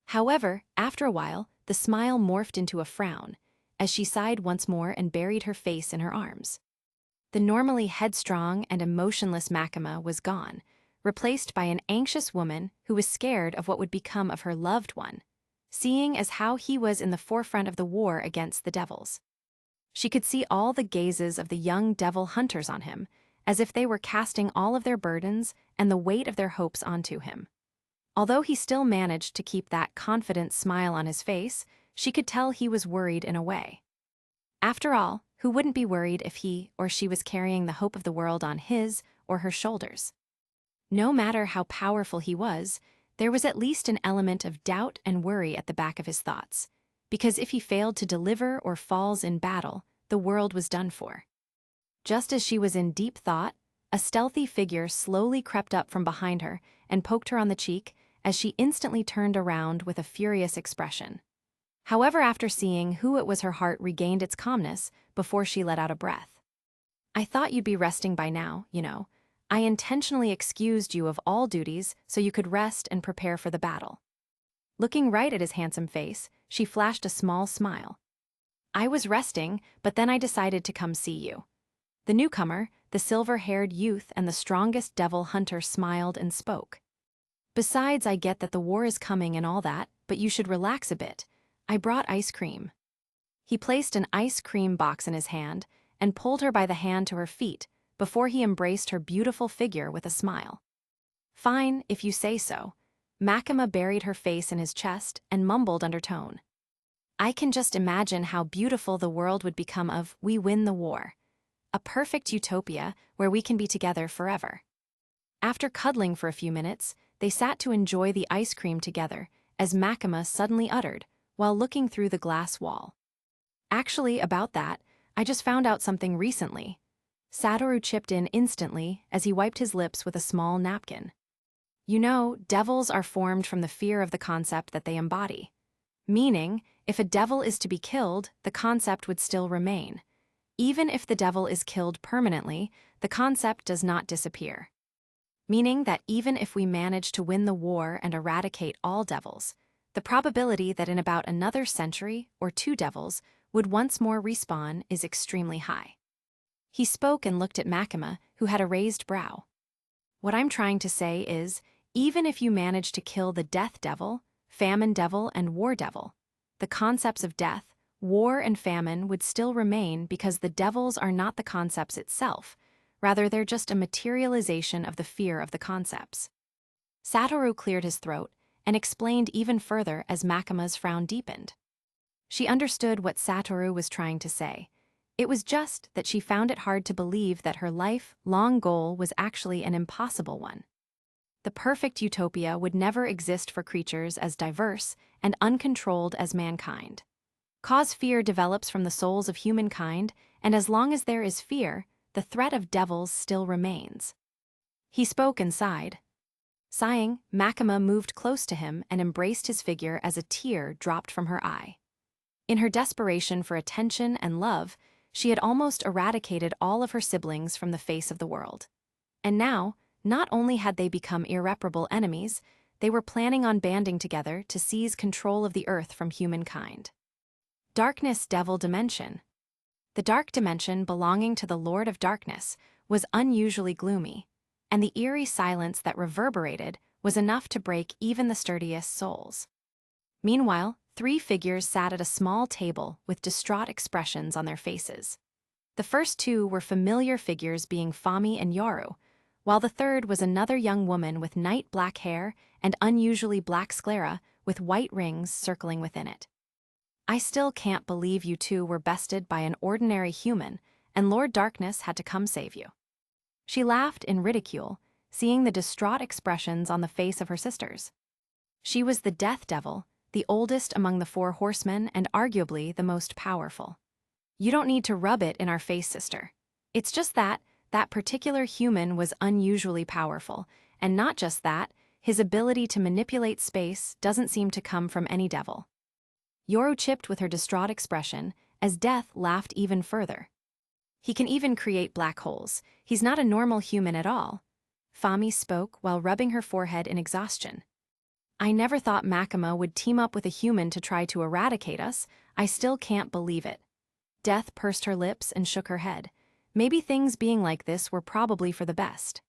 However, after a while, the smile morphed into a frown, as she sighed once more and buried her face in her arms. The normally headstrong and emotionless Makima was gone, replaced by an anxious woman who was scared of what would become of her loved one, seeing as how he was in the forefront of the war against the devils. She could see all the gazes of the young devil hunters on him, as if they were casting all of their burdens and the weight of their hopes onto him. Although he still managed to keep that confident smile on his face, she could tell he was worried in a way. After all, who wouldn't be worried if he or she was carrying the hope of the world on his or her shoulders? No matter how powerful he was, there was at least an element of doubt and worry at the back of his thoughts, because if he failed to deliver or falls in battle, the world was done for. Just as she was in deep thought, a stealthy figure slowly crept up from behind her and poked her on the cheek as she instantly turned around with a furious expression. However, after seeing who it was, her heart regained its calmness before she let out a breath. I thought you'd be resting by now, you know. I intentionally excused you of all duties so you could rest and prepare for the battle. Looking right at his handsome face, she flashed a small smile. I was resting, but then I decided to come see you. The newcomer, the silver-haired youth and the strongest devil hunter smiled and spoke. Besides, I get that the war is coming and all that, but you should relax a bit. I brought ice cream. He placed an ice cream box in his hand and pulled her by the hand to her feet before he embraced her beautiful figure with a smile. Fine, if you say so. Makima buried her face in his chest and mumbled undertone. I can just imagine how beautiful the world would become if we win the war. A perfect utopia where we can be together forever. After cuddling for a few minutes, they sat to enjoy the ice cream together, as Makima suddenly uttered, while looking through the glass wall. Actually, about that, I just found out something recently. Satoru chipped in instantly as he wiped his lips with a small napkin. You know, devils are formed from the fear of the concept that they embody. Meaning, if a devil is to be killed, the concept would still remain. Even if the devil is killed permanently, the concept does not disappear. Meaning that even if we manage to win the war and eradicate all devils, the probability that in about another century or 2 devils would once more respawn is extremely high. He spoke and looked at Makima, who had a raised brow. What I'm trying to say is, even if you manage to kill the death devil, famine devil, and war devil, the concepts of death, war, and famine would still remain because the devils are not the concepts itself. rather they're just a materialization of the fear of the concepts. Satoru cleared his throat and explained even further as Makima's frown deepened. She understood what Satoru was trying to say. It was just that she found it hard to believe that her life-long goal was actually an impossible one. The perfect utopia would never exist for creatures as diverse and uncontrolled as mankind. Cause fear develops from the souls of humankind, and as long as there is fear, the threat of devils still remains. He spoke and sighed. Sighing, Makima moved close to him and embraced his figure as a tear dropped from her eye. In her desperation for attention and love, she had almost eradicated all of her siblings from the face of the world. And now, not only had they become irreparable enemies, they were planning on banding together to seize control of the earth from humankind. Darkness Devil Dimension. The dark dimension belonging to the Lord of Darkness was unusually gloomy, and the eerie silence that reverberated was enough to break even the sturdiest souls. Meanwhile, 3 figures sat at a small table with distraught expressions on their faces. The first 2 were familiar figures being Fami and Yoru, while the third was another young woman with night black hair and unusually black sclera with white rings circling within it. I still can't believe you 2 were bested by an ordinary human, and Lord Darkness had to come save you. She laughed in ridicule, seeing the distraught expressions on the face of her sisters. She was the Death Devil, the oldest among the 4 horsemen and arguably the most powerful. You don't need to rub it in our face, sister. It's just that particular human was unusually powerful, and not just that, his ability to manipulate space doesn't seem to come from any devil. Yoru chipped with her distraught expression, as Death laughed even further. He can even create black holes. He's not a normal human at all. Fami spoke while rubbing her forehead in exhaustion. I never thought Makima would team up with a human to try to eradicate us. I still can't believe it. Death pursed her lips and shook her head. Maybe things being like this were probably for the best.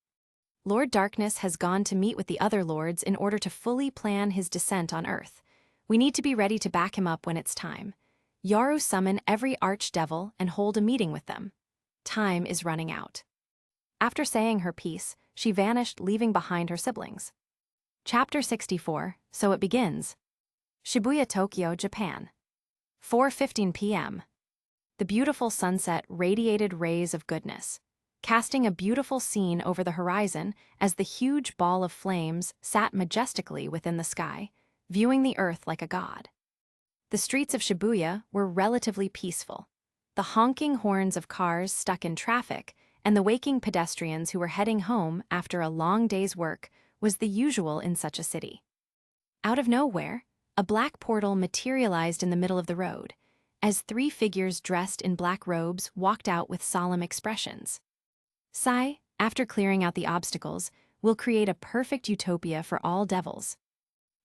Lord Darkness has gone to meet with the other lords in order to fully plan his descent on Earth. We need to be ready to back him up when it's time. Yoru summon every archdevil and hold a meeting with them. Time is running out. After saying her piece, she vanished, leaving behind her siblings. Chapter 64, So It Begins. Shibuya, Tokyo, Japan. 4:15 p.m. The beautiful sunset radiated rays of goodness, casting a beautiful scene over the horizon as the huge ball of flames sat majestically within the sky, viewing the earth like a god. The streets of Shibuya were relatively peaceful. The honking horns of cars stuck in traffic and the waking pedestrians who were heading home after a long day's work was the usual in such a city. Out of nowhere, a black portal materialized in the middle of the road, as 3 figures dressed in black robes walked out with solemn expressions. Sai, after clearing out the obstacles, will create a perfect utopia for all devils.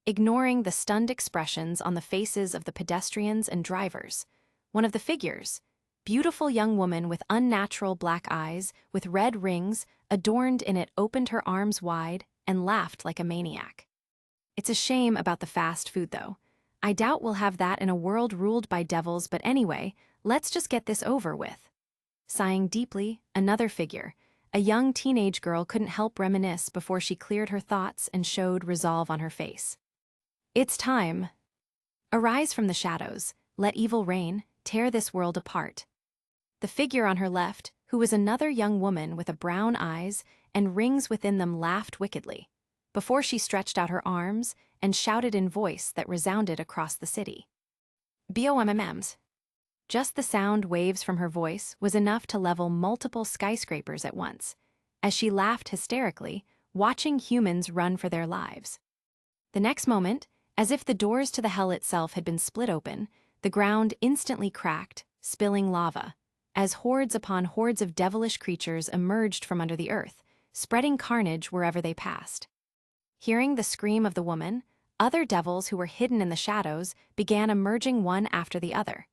Ignoring the stunned expressions on the faces of the pedestrians and drivers, one of the figures, beautiful young woman with unnatural black eyes with red rings adorned in it, opened her arms wide and laughed like a maniac. It's a shame about the fast food, though. I doubt we'll have that in a world ruled by devils, but anyway, let's just get this over with. Sighing deeply, another figure, a young teenage girl, couldn't help reminisce before she cleared her thoughts and showed resolve on her face. It's time. Arise from the shadows, let evil reign, tear this world apart. The figure on her left, who was another young woman with brown eyes and rings within them, laughed wickedly, before she stretched out her arms and shouted in voice that resounded across the city. BOMMs. Just the sound waves from her voice was enough to level multiple skyscrapers at once, as she laughed hysterically, watching humans run for their lives. The next moment, as if the doors to the hell itself had been split open, the ground instantly cracked, spilling lava, as hordes upon hordes of devilish creatures emerged from under the earth, spreading carnage wherever they passed. Hearing the scream of the woman, other devils who were hidden in the shadows began emerging one after the other.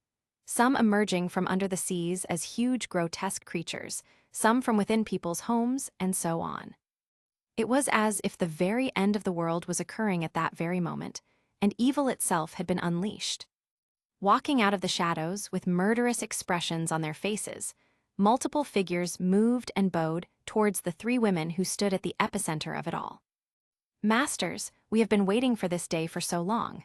Some emerging from under the seas as huge, grotesque creatures, some from within people's homes, and so on. It was as if the very end of the world was occurring at that very moment, and evil itself had been unleashed. Walking out of the shadows with murderous expressions on their faces, multiple figures moved and bowed towards the three women who stood at the epicenter of it all. "Masters, we have been waiting for this day for so long."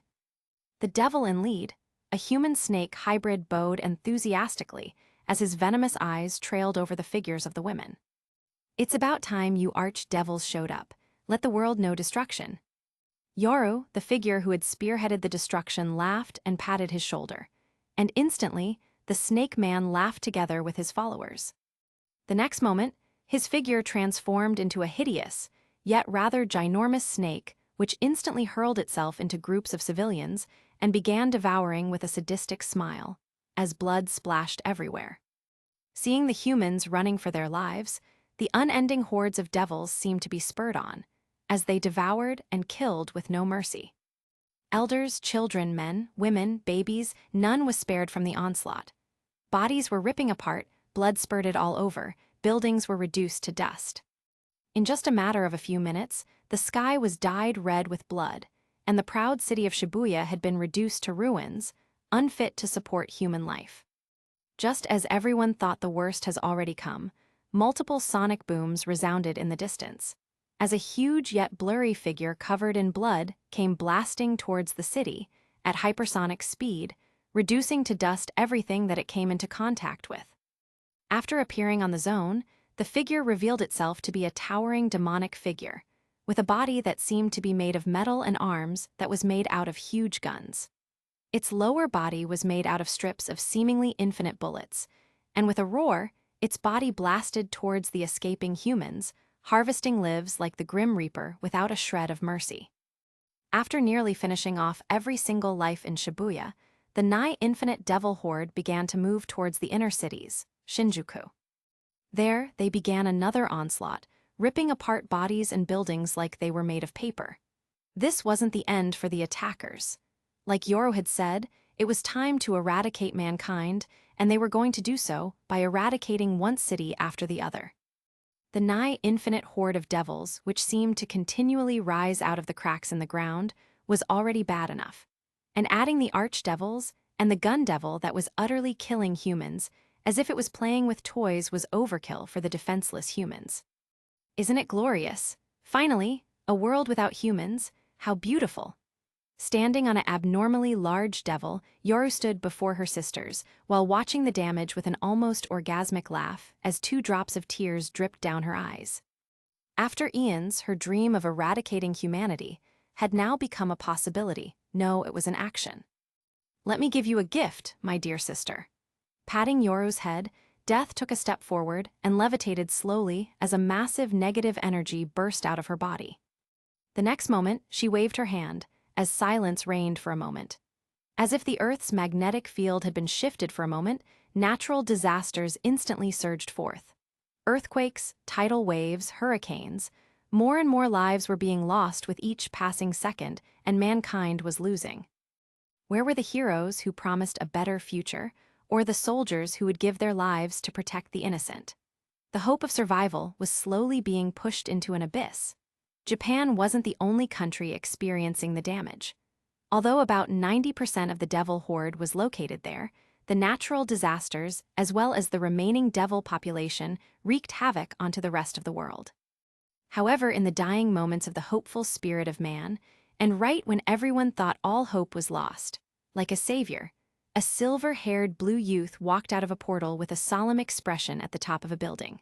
The devil in lead, a human-snake hybrid, bowed enthusiastically as his venomous eyes trailed over the figures of the women. "It's about time you arch-devils showed up. Let the world know destruction." Yoru, the figure who had spearheaded the destruction, laughed and patted his shoulder, and instantly, the snake man laughed together with his followers. The next moment, his figure transformed into a hideous, yet rather ginormous snake, which instantly hurled itself into groups of civilians and began devouring with a sadistic smile, as blood splashed everywhere. Seeing the humans running for their lives, the unending hordes of devils seemed to be spurred on, as they devoured and killed with no mercy. Elders, children, men, women, babies, none was spared from the onslaught. Bodies were ripping apart, blood spurted all over, buildings were reduced to dust. In just a matter of a few minutes, the sky was dyed red with blood, and the proud city of Shibuya had been reduced to ruins, unfit to support human life. Just as everyone thought the worst has already come, multiple sonic booms resounded in the distance, as a huge yet blurry figure covered in blood came blasting towards the city at hypersonic speed, reducing to dust everything that it came into contact with. After appearing on the zone, the figure revealed itself to be a towering demonic figure, with a body that seemed to be made of metal and arms that was made out of huge guns. Its lower body was made out of strips of seemingly infinite bullets, and with a roar, its body blasted towards the escaping humans, harvesting lives like the Grim Reaper without a shred of mercy. After nearly finishing off every single life in Shibuya, the nigh-infinite devil horde began to move towards the inner cities, Shinjuku. There, they began another onslaught, ripping apart bodies and buildings like they were made of paper. This wasn't the end for the attackers. Like Yoru had said, it was time to eradicate mankind, and they were going to do so by eradicating one city after the other. The nigh-infinite horde of devils, which seemed to continually rise out of the cracks in the ground, was already bad enough. And adding the archdevils and the gun devil that was utterly killing humans, as if it was playing with toys, was overkill for the defenseless humans. Isn't it glorious? Finally, a world without humans. How beautiful! Standing on an abnormally large devil, Yoru stood before her sisters, while watching the damage with an almost orgasmic laugh as 2 drops of tears dripped down her eyes. After eons, her dream of eradicating humanity had now become a possibility. No, it was an action. "Let me give you a gift, my dear sister." Patting Yoru's head, Death took a step forward and levitated slowly as a massive negative energy burst out of her body. The next moment, she waved her hand, as silence reigned for a moment. As if the Earth's magnetic field had been shifted for a moment, natural disasters instantly surged forth. Earthquakes, tidal waves, hurricanes. More and more lives were being lost with each passing second, and mankind was losing. Where were the heroes who promised a better future, or the soldiers who would give their lives to protect the innocent? The hope of survival was slowly being pushed into an abyss. Japan wasn't the only country experiencing the damage. Although about 90% of the devil horde was located there, the natural disasters, as well as the remaining devil population, wreaked havoc onto the rest of the world. However, in the dying moments of the hopeful spirit of man, and right when everyone thought all hope was lost, like a savior, a silver-haired blue youth walked out of a portal with a solemn expression at the top of a building.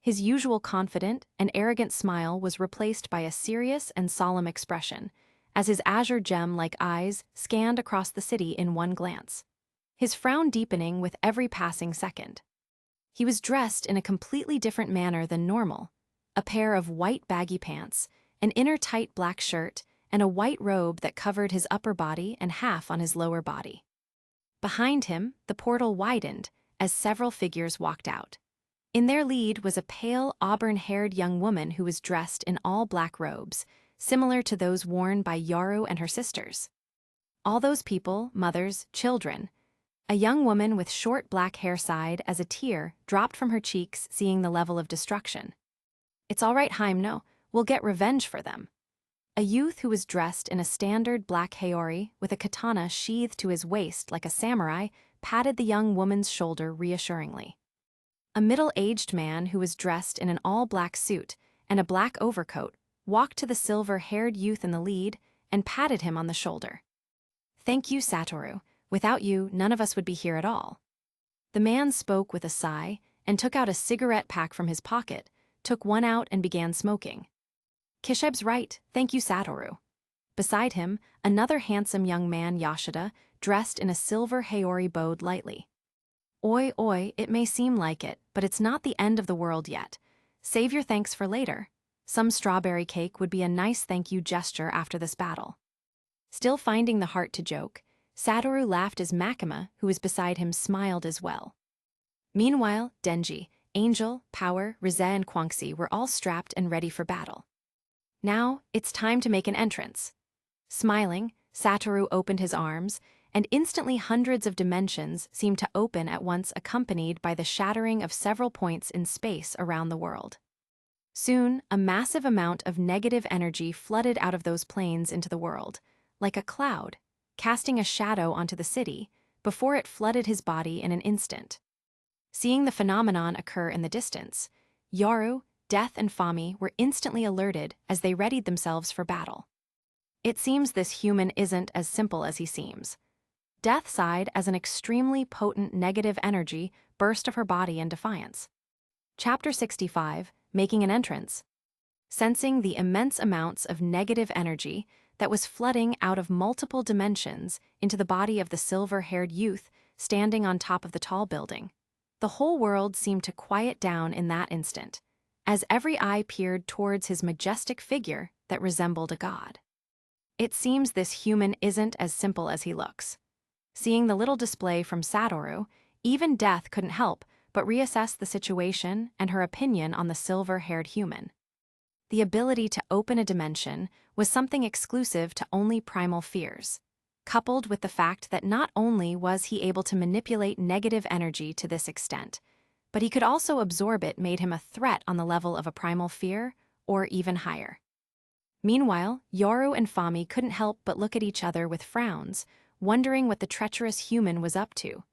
His usual confident and arrogant smile was replaced by a serious and solemn expression, as his azure gem-like eyes scanned across the city in one glance, his frown deepening with every passing second. He was dressed in a completely different manner than normal, a pair of white baggy pants, an inner tight black shirt, and a white robe that covered his upper body and half on his lower body. Behind him, the portal widened as several figures walked out. In their lead was a pale, auburn-haired young woman who was dressed in all black robes, similar to those worn by Yoru and her sisters. All those people, mothers, children. A young woman with short black hair sighed as a tear dropped from her cheeks, seeing the level of destruction. "It's all right, Haimno, we'll get revenge for them." A youth who was dressed in a standard black haori with a katana sheathed to his waist like a samurai patted the young woman's shoulder reassuringly. A middle-aged man who was dressed in an all-black suit and a black overcoat walked to the silver-haired youth in the lead and patted him on the shoulder. "Thank you, Satoru. Without you, none of us would be here at all." The man spoke with a sigh and took out a cigarette pack from his pocket, took one out and began smoking. "Kisheb's right, thank you, Satoru." Beside him, another handsome young man, Yoshida, dressed in a silver haori, bowed lightly. "Oi, oi, it may seem like it, but it's not the end of the world yet. Save your thanks for later. Some strawberry cake would be a nice thank you gesture after this battle." Still finding the heart to joke, Satoru laughed as Makima, who was beside him, smiled as well. Meanwhile, Denji, Angel, Power, Rize and Quanxi were all strapped and ready for battle. "Now, it's time to make an entrance." Smiling, Satoru opened his arms, and instantly hundreds of dimensions seemed to open at once, accompanied by the shattering of several points in space around the world. Soon, a massive amount of negative energy flooded out of those planes into the world, like a cloud, casting a shadow onto the city, before it flooded his body in an instant. Seeing the phenomenon occur in the distance, Yoru, Death and Fami were instantly alerted as they readied themselves for battle. It seems this human isn't as simple as he seems. Death sighed as an extremely potent negative energy burst of her body in defiance. Chapter 65, Making an Entrance. Sensing the immense amounts of negative energy that was flooding out of multiple dimensions into the body of the silver-haired youth standing on top of the tall building, the whole world seemed to quiet down in that instant, as every eye peered towards his majestic figure that resembled a god. It seems this human isn't as simple as he looks. Seeing the little display from Satoru, even Death couldn't help but reassess the situation and her opinion on the silver-haired human. The ability to open a dimension was something exclusive to only primal fears, coupled with the fact that not only was he able to manipulate negative energy to this extent, but he could also absorb it made him a threat on the level of a primal fear, or even higher. Meanwhile, Yoru and Fami couldn't help but look at each other with frowns, wondering what the treacherous human was up to.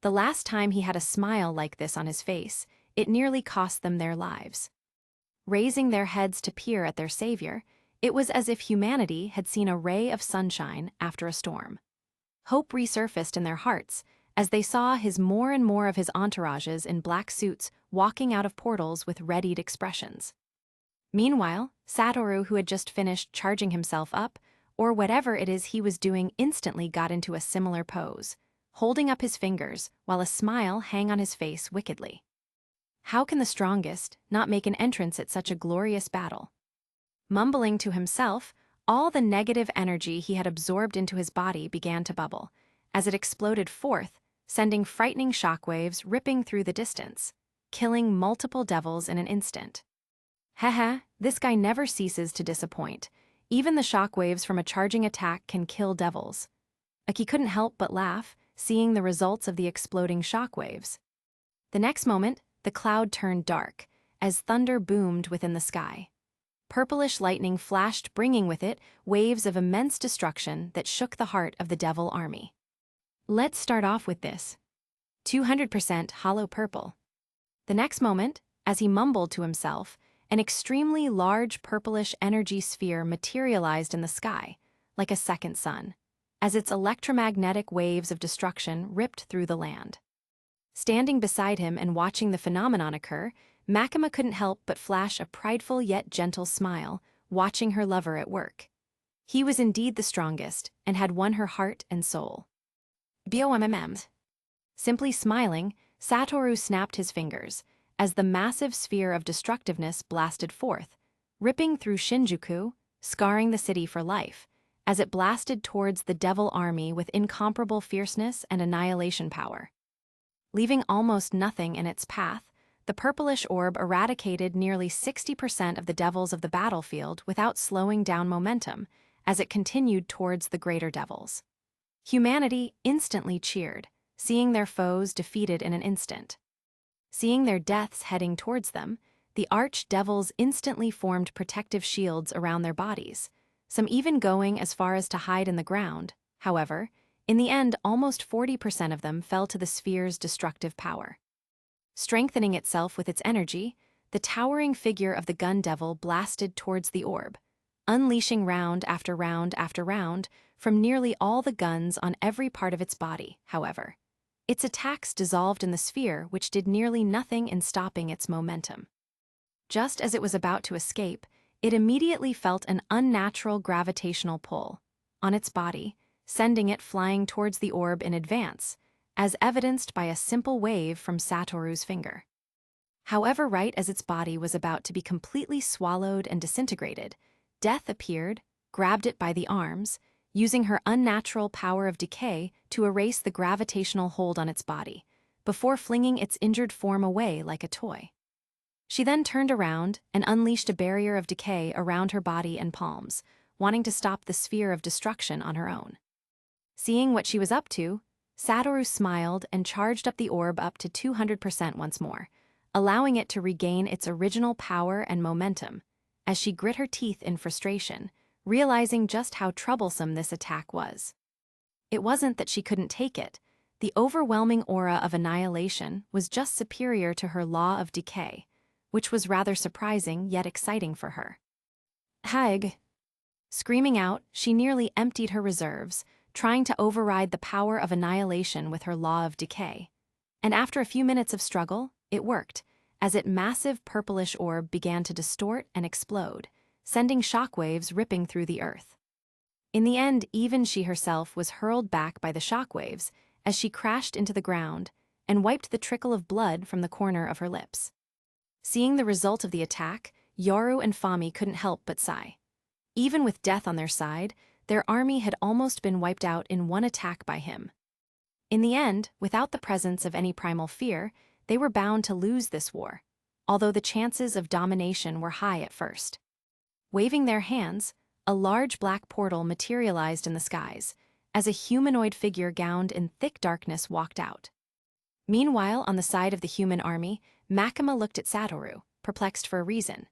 The last time he had a smile like this on his face, it nearly cost them their lives. Raising their heads to peer at their savior, it was as if humanity had seen a ray of sunshine after a storm. Hope resurfaced in their hearts as they saw his more and more of his entourages in black suits walking out of portals with readied expressions. Meanwhile, Satoru, who had just finished charging himself up, or whatever it is he was doing, instantly got into a similar pose, holding up his fingers while a smile hung on his face wickedly. How can the strongest not make an entrance at such a glorious battle? Mumbling to himself, all the negative energy he had absorbed into his body began to bubble, as it exploded forth, sending frightening shockwaves ripping through the distance, killing multiple devils in an instant. Haha, this guy never ceases to disappoint. Even the shockwaves from a charging attack can kill devils. Aki couldn't help but laugh, seeing the results of the exploding shockwaves. The next moment, the cloud turned dark, as thunder boomed within the sky. Purplish lightning flashed, bringing with it waves of immense destruction that shook the heart of the devil army. Let's start off with this. 200% hollow purple. The next moment, as he mumbled to himself, an extremely large purplish energy sphere materialized in the sky, like a second sun, as its electromagnetic waves of destruction ripped through the land. Standing beside him and watching the phenomenon occur, Makima couldn't help but flash a prideful yet gentle smile, watching her lover at work. He was indeed the strongest, and had won her heart and soul. BOMMM. Simply smiling, Satoru snapped his fingers, as the massive sphere of destructiveness blasted forth, ripping through Shinjuku, scarring the city for life, as it blasted towards the devil army with incomparable fierceness and annihilation power. Leaving almost nothing in its path, the purplish orb eradicated nearly 60% of the devils of the battlefield without slowing down momentum, as it continued towards the greater devils. Humanity instantly cheered, seeing their foes defeated in an instant. Seeing their deaths heading towards them, the arch-devils instantly formed protective shields around their bodies, some even going as far as to hide in the ground. However, in the end, almost 40% of them fell to the sphere's destructive power. Strengthening itself with its energy, the towering figure of the gun devil blasted towards the orb, unleashing round after round after round from nearly all the guns on every part of its body. However, its attacks dissolved in the sphere, which did nearly nothing in stopping its momentum. Just as it was about to escape, it immediately felt an unnatural gravitational pull on its body, sending it flying towards the orb in advance, as evidenced by a simple wave from Satoru's finger. However, right as its body was about to be completely swallowed and disintegrated, Death appeared, grabbed it by the arms, using her unnatural power of decay to erase the gravitational hold on its body, before flinging its injured form away like a toy. She then turned around and unleashed a barrier of decay around her body and palms, wanting to stop the sphere of destruction on her own. Seeing what she was up to, Satoru smiled and charged up the orb up to 200% once more, allowing it to regain its original power and momentum, as she grit her teeth in frustration, realizing just how troublesome this attack was. It wasn't that she couldn't take it. The overwhelming aura of annihilation was just superior to her law of decay, which was rather surprising yet exciting for her. Hag! Screaming out, she nearly emptied her reserves, trying to override the power of annihilation with her law of decay. And after a few minutes of struggle, it worked, as its massive purplish orb began to distort and explode, sending shockwaves ripping through the earth. In the end, even she herself was hurled back by the shockwaves as she crashed into the ground and wiped the trickle of blood from the corner of her lips. Seeing the result of the attack, Yoru and Fami couldn't help but sigh. Even with death on their side, their army had almost been wiped out in one attack by him. In the end, without the presence of any primal fear, they were bound to lose this war, although the chances of domination were high at first. Waving their hands, a large black portal materialized in the skies, as a humanoid figure gowned in thick darkness walked out. Meanwhile, on the side of the human army, Makima looked at Satoru, perplexed for a reason.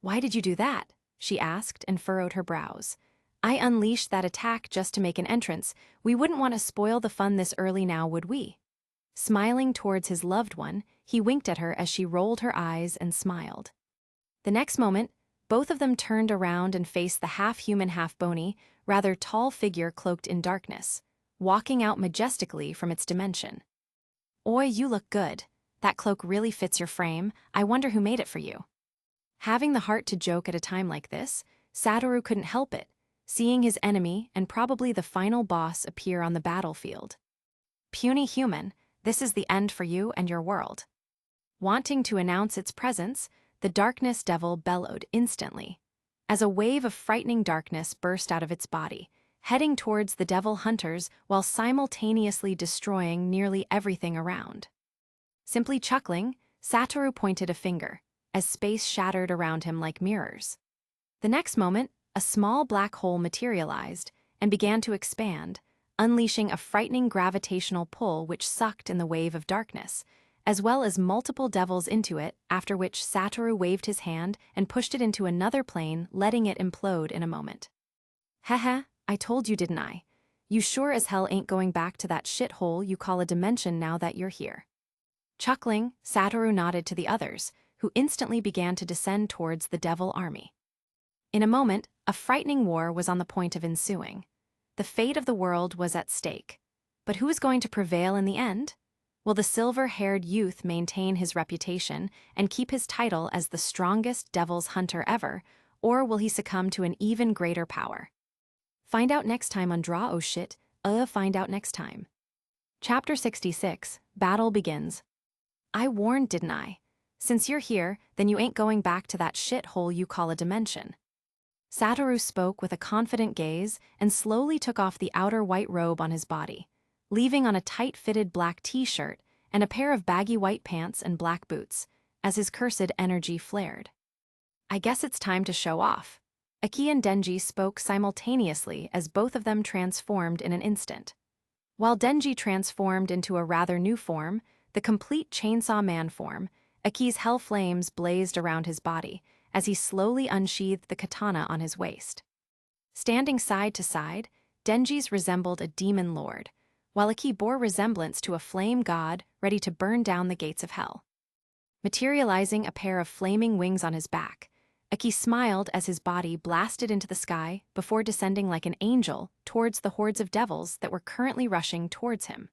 "Why did you do that?" she asked and furrowed her brows. "I unleashed that attack just to make an entrance. We wouldn't want to spoil the fun this early now, would we?" Smiling towards his loved one, he winked at her as she rolled her eyes and smiled. The next moment, both of them turned around and faced the half-human, half-bony, rather tall figure cloaked in darkness, walking out majestically from its dimension. "Oi, you look good. That cloak really fits your frame. I wonder who made it for you." Having the heart to joke at a time like this, Satoru couldn't help it, seeing his enemy and probably the final boss appear on the battlefield. "Puny human, this is the end for you and your world." Wanting to announce its presence, the darkness devil bellowed instantly, as a wave of frightening darkness burst out of its body, heading towards the devil hunters while simultaneously destroying nearly everything around. Simply chuckling, Satoru pointed a finger, as space shattered around him like mirrors. The next moment, a small black hole materialized and began to expand, unleashing a frightening gravitational pull which sucked in the wave of darkness, as well as multiple devils into it, after which Satoru waved his hand and pushed it into another plane, letting it implode in a moment. "Haha, I told you, didn't I? You sure as hell ain't going back to that shithole you call a dimension now that you're here." Chuckling, Satoru nodded to the others, who instantly began to descend towards the devil army. In a moment, a frightening war was on the point of ensuing. The fate of the world was at stake. But who was going to prevail in the end? Will the silver-haired youth maintain his reputation and keep his title as the strongest devil's hunter ever, or will he succumb to an even greater power? Find out next time on Draw Oh Shit, find out next time. Chapter 66, Battle Begins. "I warned, didn't I? Since you're here, then you ain't going back to that shithole you call a dimension." Satoru spoke with a confident gaze and slowly took off the outer white robe on his body, leaving on a tight-fitted black t-shirt and a pair of baggy white pants and black boots, as his cursed energy flared. "I guess it's time to show off." Aki and Denji spoke simultaneously as both of them transformed in an instant. While Denji transformed into a rather new form, the complete Chainsaw Man form, Aki's hell flames blazed around his body as he slowly unsheathed the katana on his waist. Standing side to side, Denji's resembled a demon lord, while Aki bore resemblance to a flame god ready to burn down the gates of hell. Materializing a pair of flaming wings on his back, Aki smiled as his body blasted into the sky before descending like an angel towards the hordes of devils that were currently rushing towards him.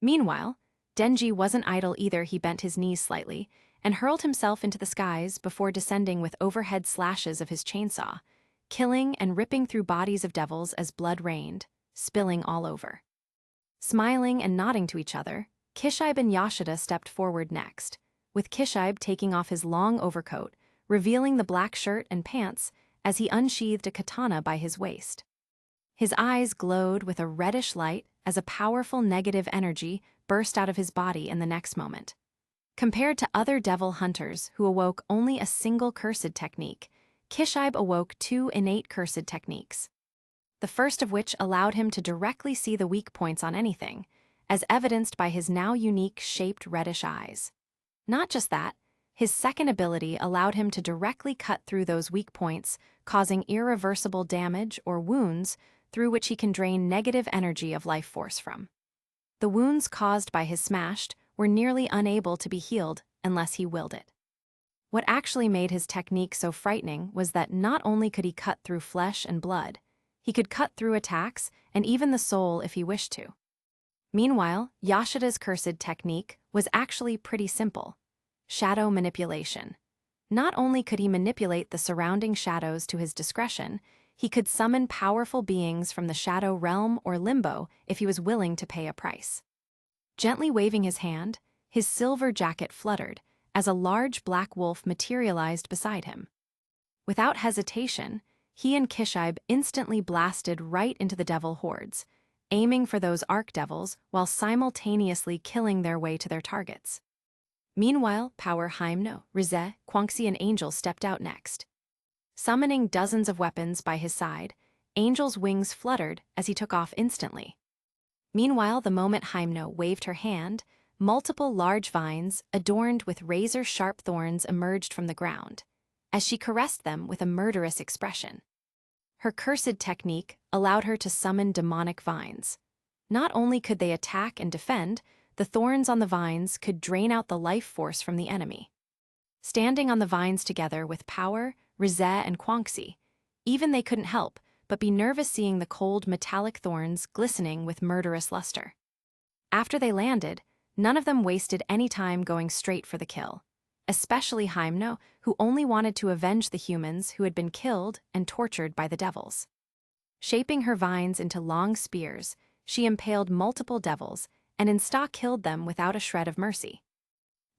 Meanwhile, Denji wasn't idle either. He bent his knees slightly and hurled himself into the skies before descending with overhead slashes of his chainsaw, killing and ripping through bodies of devils as blood rained, spilling all over. Smiling and nodding to each other, Kishibe and Yashida stepped forward next, with Kishibe taking off his long overcoat, revealing the black shirt and pants as he unsheathed a katana by his waist. His eyes glowed with a reddish light as a powerful negative energy burst out of his body in the next moment. Compared to other devil hunters who awoke only a single cursed technique, Kishibe awoke 2 innate cursed techniques. The first of which allowed him to directly see the weak points on anything, as evidenced by his now unique shaped reddish eyes. Not just that, his second ability allowed him to directly cut through those weak points, causing irreversible damage or wounds through which he can drain negative energy of life force from. The wounds caused by his smashed were nearly unable to be healed unless he willed it. What actually made his technique so frightening was that not only could he cut through flesh and blood, he could cut through attacks and even the soul if he wished to. Meanwhile, Yashida's cursed technique was actually pretty simple: shadow manipulation. Not only could he manipulate the surrounding shadows to his discretion, he could summon powerful beings from the shadow realm or limbo if he was willing to pay a price. Gently waving his hand, his silver jacket fluttered as a large black wolf materialized beside him. Without hesitation, he and Kishibe instantly blasted right into the devil hordes, aiming for those archdevils while simultaneously killing their way to their targets. Meanwhile, Power Hyemno, Rize, Quanxi and Angel stepped out next. Summoning dozens of weapons by his side, Angel's wings fluttered as he took off instantly. Meanwhile, the moment Hyemno waved her hand, multiple large vines adorned with razor-sharp thorns emerged from the ground, as she caressed them with a murderous expression. Her cursed technique allowed her to summon demonic vines. Not only could they attack and defend, the thorns on the vines could drain out the life force from the enemy. Standing on the vines together with Power, Rize, and Quanxi, even they couldn't help but be nervous seeing the cold metallic thorns glistening with murderous luster. After they landed, none of them wasted any time going straight for the kill, especially Hyemno, who only wanted to avenge the humans who had been killed and tortured by the devils. Shaping her vines into long spears, she impaled multiple devils and insta-killed them without a shred of mercy.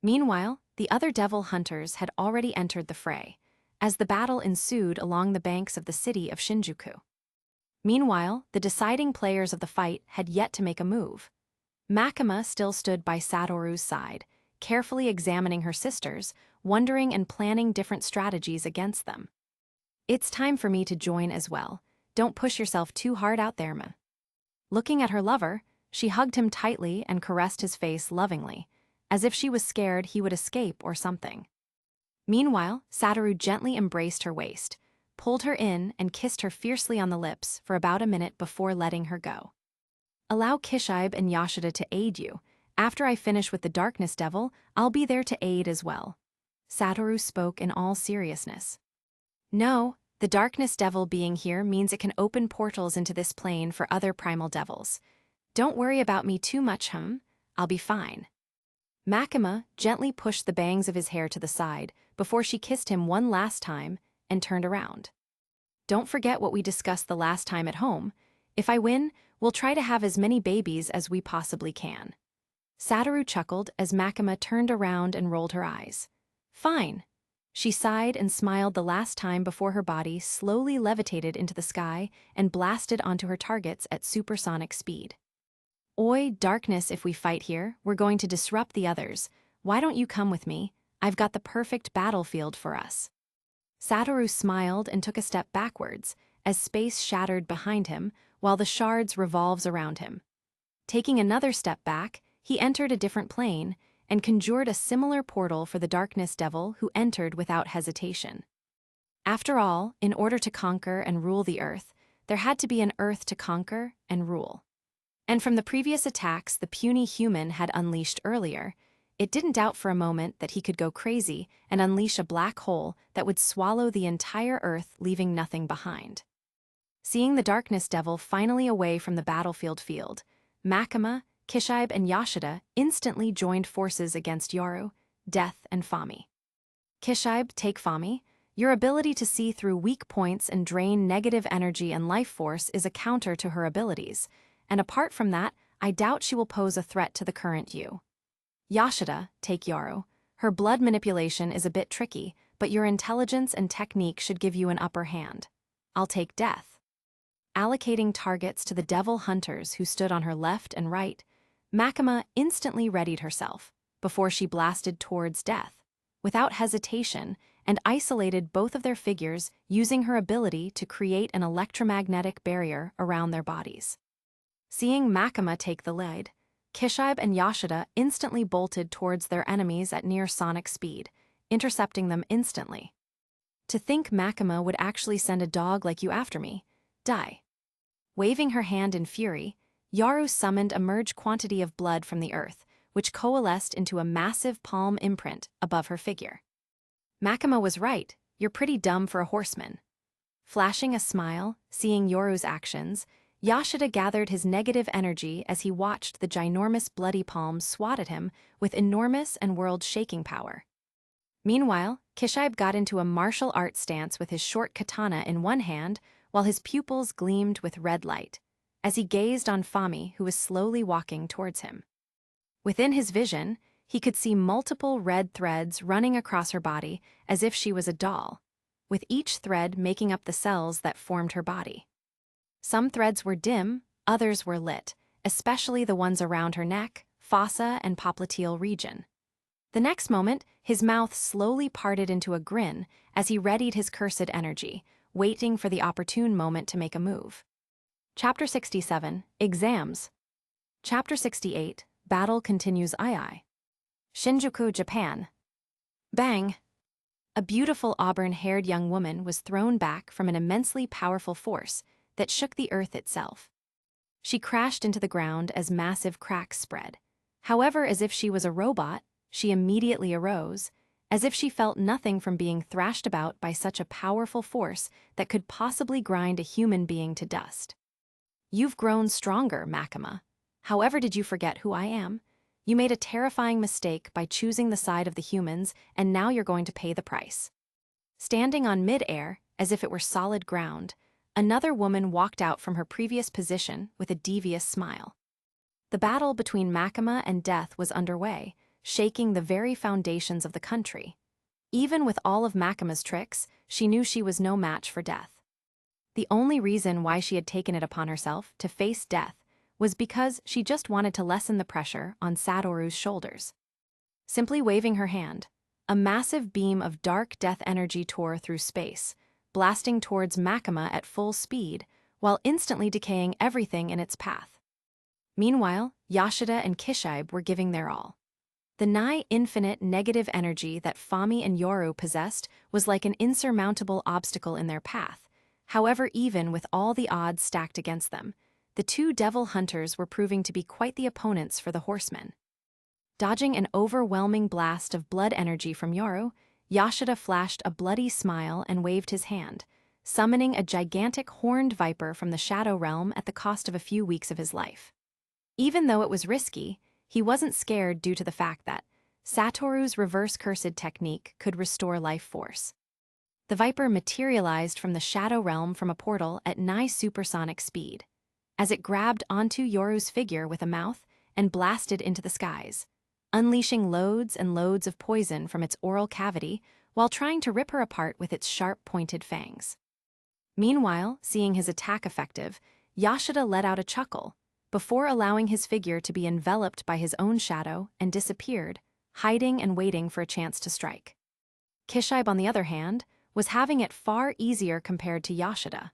Meanwhile, the other devil hunters had already entered the fray, as the battle ensued along the banks of the city of Shinjuku. Meanwhile, the deciding players of the fight had yet to make a move. Makima still stood by Satoru's side, carefully examining her sisters, wondering and planning different strategies against them. "It's time for me to join as well. Don't push yourself too hard out there, ma." Looking at her lover, she hugged him tightly and caressed his face lovingly, as if she was scared he would escape or something. Meanwhile, Satoru gently embraced her waist, pulled her in and kissed her fiercely on the lips for about a minute before letting her go. "Allow Kishibe and Yashida to aid you. After I finish with the Darkness Devil, I'll be there to aid as well." Satoru spoke in all seriousness. "No, the Darkness Devil being here means it can open portals into this plane for other primal devils. Don't worry about me too much, I'll be fine." Makima gently pushed the bangs of his hair to the side before she kissed him one last time and turned around. "Don't forget what we discussed the last time at home. If I win, we'll try to have as many babies as we possibly can." Satoru chuckled as Makima turned around and rolled her eyes. "Fine." She sighed and smiled the last time before her body slowly levitated into the sky and blasted onto her targets at supersonic speed. "Oi, Darkness, if we fight here, we're going to disrupt the others. Why don't you come with me? I've got the perfect battlefield for us." Satoru smiled and took a step backwards as space shattered behind him while the shards revolves around him. Taking another step back, he entered a different plane and conjured a similar portal for the Darkness Devil, who entered without hesitation. After all, in order to conquer and rule the Earth, there had to be an Earth to conquer and rule. And from the previous attacks the puny human had unleashed earlier, it didn't doubt for a moment that he could go crazy and unleash a black hole that would swallow the entire Earth, leaving nothing behind. Seeing the darkness devil finally away from the battlefield, Makima, Kishibe, and Yashida instantly joined forces against Yoru, Death, and Fami. Kishibe, take Fami. Your ability to see through weak points and drain negative energy and life force is a counter to her abilities, and apart from that, I doubt she will pose a threat to the current you. Yashida, take Yoru. Her blood manipulation is a bit tricky, but your intelligence and technique should give you an upper hand. I'll take Death. Allocating targets to the devil hunters who stood on her left and right, Makima instantly readied herself, before she blasted towards Death, without hesitation, and isolated both of their figures using her ability to create an electromagnetic barrier around their bodies. Seeing Makima take the lead, Kishibe and Yashida instantly bolted towards their enemies at near sonic speed, intercepting them instantly. To think Makima would actually send a dog like you after me, die. Waving her hand in fury, Yoru summoned a merge quantity of blood from the earth, which coalesced into a massive palm imprint above her figure. Makima was right, you're pretty dumb for a horseman. Flashing a smile, seeing Yoru's actions, Yashida gathered his negative energy as he watched the ginormous bloody palm swat at him with enormous and world-shaking power. Meanwhile, Kishibe got into a martial arts stance with his short katana in one hand while his pupils gleamed with red light, as he gazed on Fami, who was slowly walking towards him. Within his vision, he could see multiple red threads running across her body as if she was a doll, with each thread making up the cells that formed her body. Some threads were dim, others were lit, especially the ones around her neck, fossa, and popliteal region. The next moment, his mouth slowly parted into a grin as he readied his cursed energy, waiting for the opportune moment to make a move. Chapter 67, Exams. Chapter 68, Battle Continues II. Shinjuku, Japan. Bang! A beautiful auburn-haired young woman was thrown back from an immensely powerful force that shook the earth itself. She crashed into the ground as massive cracks spread. However, as if she was a robot, she immediately arose, as if she felt nothing from being thrashed about by such a powerful force that could possibly grind a human being to dust. You've grown stronger, Makima. However, did you forget who I am? You made a terrifying mistake by choosing the side of the humans, and now you're going to pay the price. Standing on mid-air, as if it were solid ground, another woman walked out from her previous position with a devious smile. The battle between Makima and Death was underway, shaking the very foundations of the country. Even with all of Makima's tricks, she knew she was no match for Death. The only reason why she had taken it upon herself to face Death was because she just wanted to lessen the pressure on Satoru's shoulders. Simply waving her hand, a massive beam of dark death energy tore through space, blasting towards Makima at full speed, while instantly decaying everything in its path. Meanwhile, Yashida and Kishibe were giving their all. The nigh-infinite negative energy that Fami and Yoru possessed was like an insurmountable obstacle in their path. However, even with all the odds stacked against them, the two devil hunters were proving to be quite the opponents for the horsemen. Dodging an overwhelming blast of blood energy from Yoru, Yashida flashed a bloody smile and waved his hand, summoning a gigantic horned viper from the Shadow Realm at the cost of a few weeks of his life. Even though it was risky, he wasn't scared due to the fact that Satoru's reverse cursed technique could restore life force. The viper materialized from the Shadow Realm from a portal at nigh supersonic speed, as it grabbed onto Yoru's figure with a mouth and blasted into the skies, unleashing loads and loads of poison from its oral cavity while trying to rip her apart with its sharp-pointed fangs. Meanwhile, seeing his attack effective, Yashida let out a chuckle, before allowing his figure to be enveloped by his own shadow and disappeared, hiding and waiting for a chance to strike. Kishibe, on the other hand, was having it far easier compared to Yashida.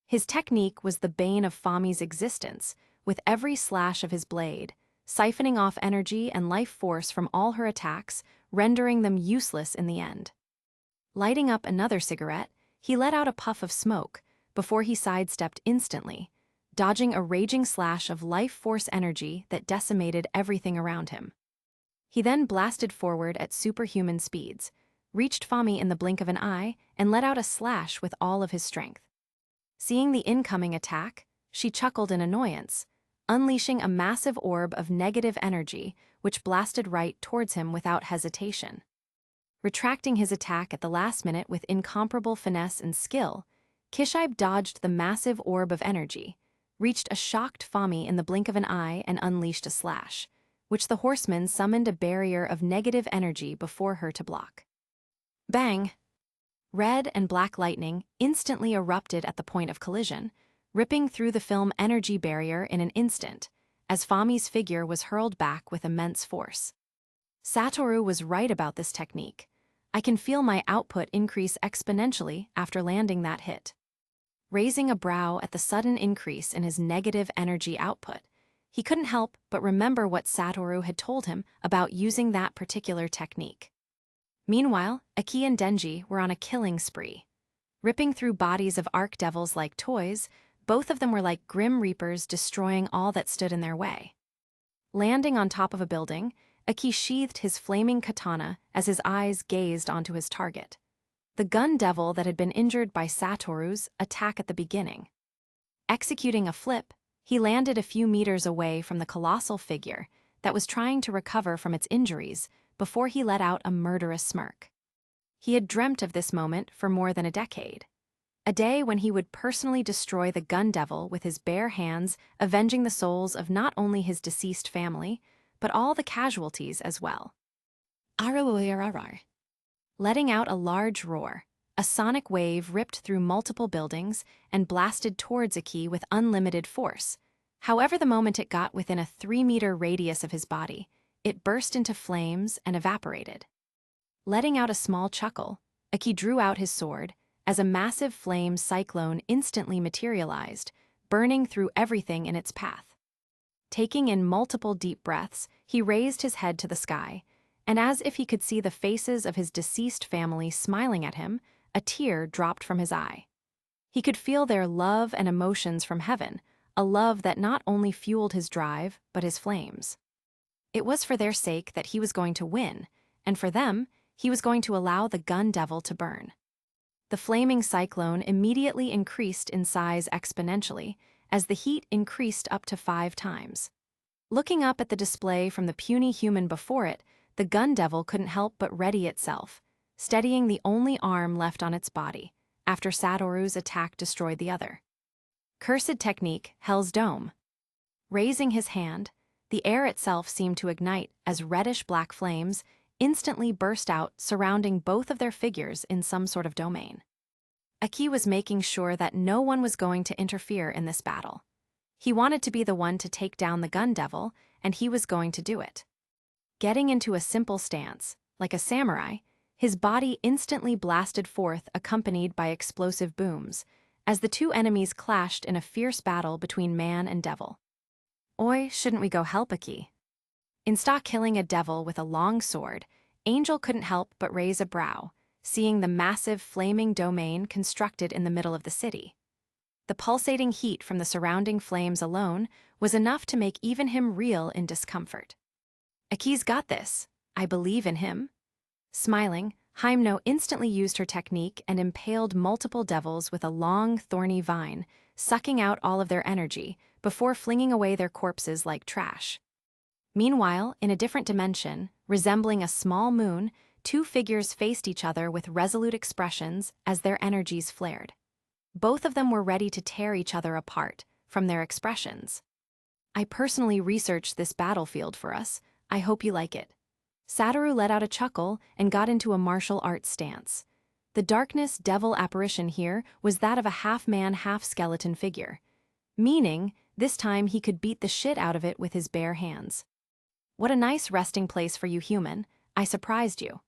His technique was the bane of Fami's existence, with every slash of his blade, siphoning off energy and life force from all her attacks, rendering them useless in the end. Lighting up another cigarette, he let out a puff of smoke, before he sidestepped instantly, dodging a raging slash of life force energy that decimated everything around him. He then blasted forward at superhuman speeds, reached Fami in the blink of an eye, and let out a slash with all of his strength. Seeing the incoming attack, she chuckled in annoyance, unleashing a massive orb of negative energy which blasted right towards him without hesitation. Retracting his attack at the last minute with incomparable finesse and skill, Kishibe dodged the massive orb of energy, reached a shocked Fami in the blink of an eye and unleashed a slash, which the horseman summoned a barrier of negative energy before her to block. Bang! Red and black lightning instantly erupted at the point of collision, ripping through the film energy barrier in an instant, as Fami's figure was hurled back with immense force. Satoru was right about this technique. I can feel my output increase exponentially after landing that hit. Raising a brow at the sudden increase in his negative energy output, he couldn't help but remember what Satoru had told him about using that particular technique. Meanwhile, Aki and Denji were on a killing spree. Ripping through bodies of archdevils like toys, both of them were like grim reapers destroying all that stood in their way. Landing on top of a building, Aki sheathed his flaming katana as his eyes gazed onto his target, the gun devil that had been injured by Satoru's attack at the beginning. Executing a flip, he landed a few meters away from the colossal figure that was trying to recover from its injuries before he let out a murderous smirk. He had dreamt of this moment for more than a decade. A day when he would personally destroy the gun devil with his bare hands, avenging the souls of not only his deceased family, but all the casualties as well. Letting out a large roar, a sonic wave ripped through multiple buildings and blasted towards Aki with unlimited force. However, the moment it got within a 3-meter radius of his body, it burst into flames and evaporated. Letting out a small chuckle, Aki drew out his sword, as a massive flame cyclone instantly materialized, burning through everything in its path. Taking in multiple deep breaths, he raised his head to the sky, and as if he could see the faces of his deceased family smiling at him, a tear dropped from his eye. He could feel their love and emotions from heaven, a love that not only fueled his drive, but his flames. It was for their sake that he was going to win, and for them, he was going to allow the gun devil to burn. The flaming cyclone immediately increased in size exponentially, as the heat increased up to 5 times. Looking up at the display from the puny human before it, the gun devil couldn't help but ready itself, steadying the only arm left on its body, after Satoru's attack destroyed the other. Cursed technique, Hell's Dome. Raising his hand, the air itself seemed to ignite as reddish-black flames instantly burst out, surrounding both of their figures in some sort of domain. Aki was making sure that no one was going to interfere in this battle. He wanted to be the one to take down the gun devil, and he was going to do it. Getting into a simple stance, like a samurai, his body instantly blasted forth, accompanied by explosive booms, as the two enemies clashed in a fierce battle between man and devil. Oi, shouldn't we go help Aki? Insta killing a devil with a long sword, Angel couldn't help but raise a brow, seeing the massive flaming domain constructed in the middle of the city. The pulsating heat from the surrounding flames alone was enough to make even him reel in discomfort. Aki's got this. I believe in him. Smiling, Hyemno instantly used her technique and impaled multiple devils with a long, thorny vine, sucking out all of their energy before flinging away their corpses like trash. Meanwhile, in a different dimension, resembling a small moon, 2 figures faced each other with resolute expressions as their energies flared. Both of them were ready to tear each other apart from their expressions. I personally researched this battlefield for us. I hope you like it. Satoru let out a chuckle and got into a martial arts stance. The darkness devil apparition here was that of a half-man, half-skeleton figure, meaning this time he could beat the shit out of it with his bare hands. What a nice resting place for you, human. I surprised you.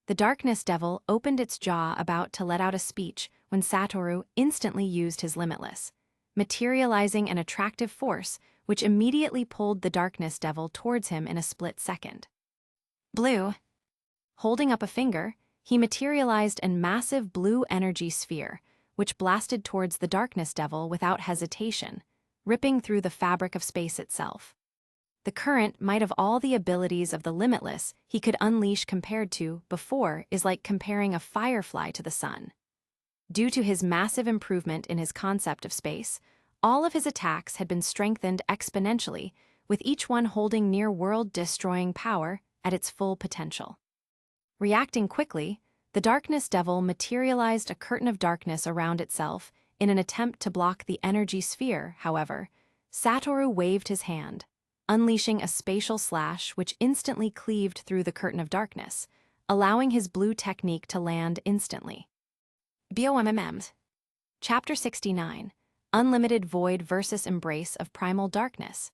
The darkness devil opened its jaw about to let out a speech when Satoru instantly used his limitless, materializing an attractive force which immediately pulled the darkness devil towards him in a split second. Blue. Holding up a finger, he materialized a massive blue energy sphere, which blasted towards the darkness devil without hesitation, ripping through the fabric of space itself. The current might have all the abilities of the limitless he could unleash compared to, before, is like comparing a firefly to the sun. Due to his massive improvement in his concept of space, all of his attacks had been strengthened exponentially, with each one holding near world-destroying power at its full potential. Reacting quickly, the Darkness Devil materialized a curtain of darkness around itself in an attempt to block the energy sphere. However, Satoru waved his hand, unleashing a spatial slash which instantly cleaved through the curtain of darkness, allowing his blue technique to land instantly. BOMMM. Chapter 69. Unlimited Void versus Embrace of Primal Darkness.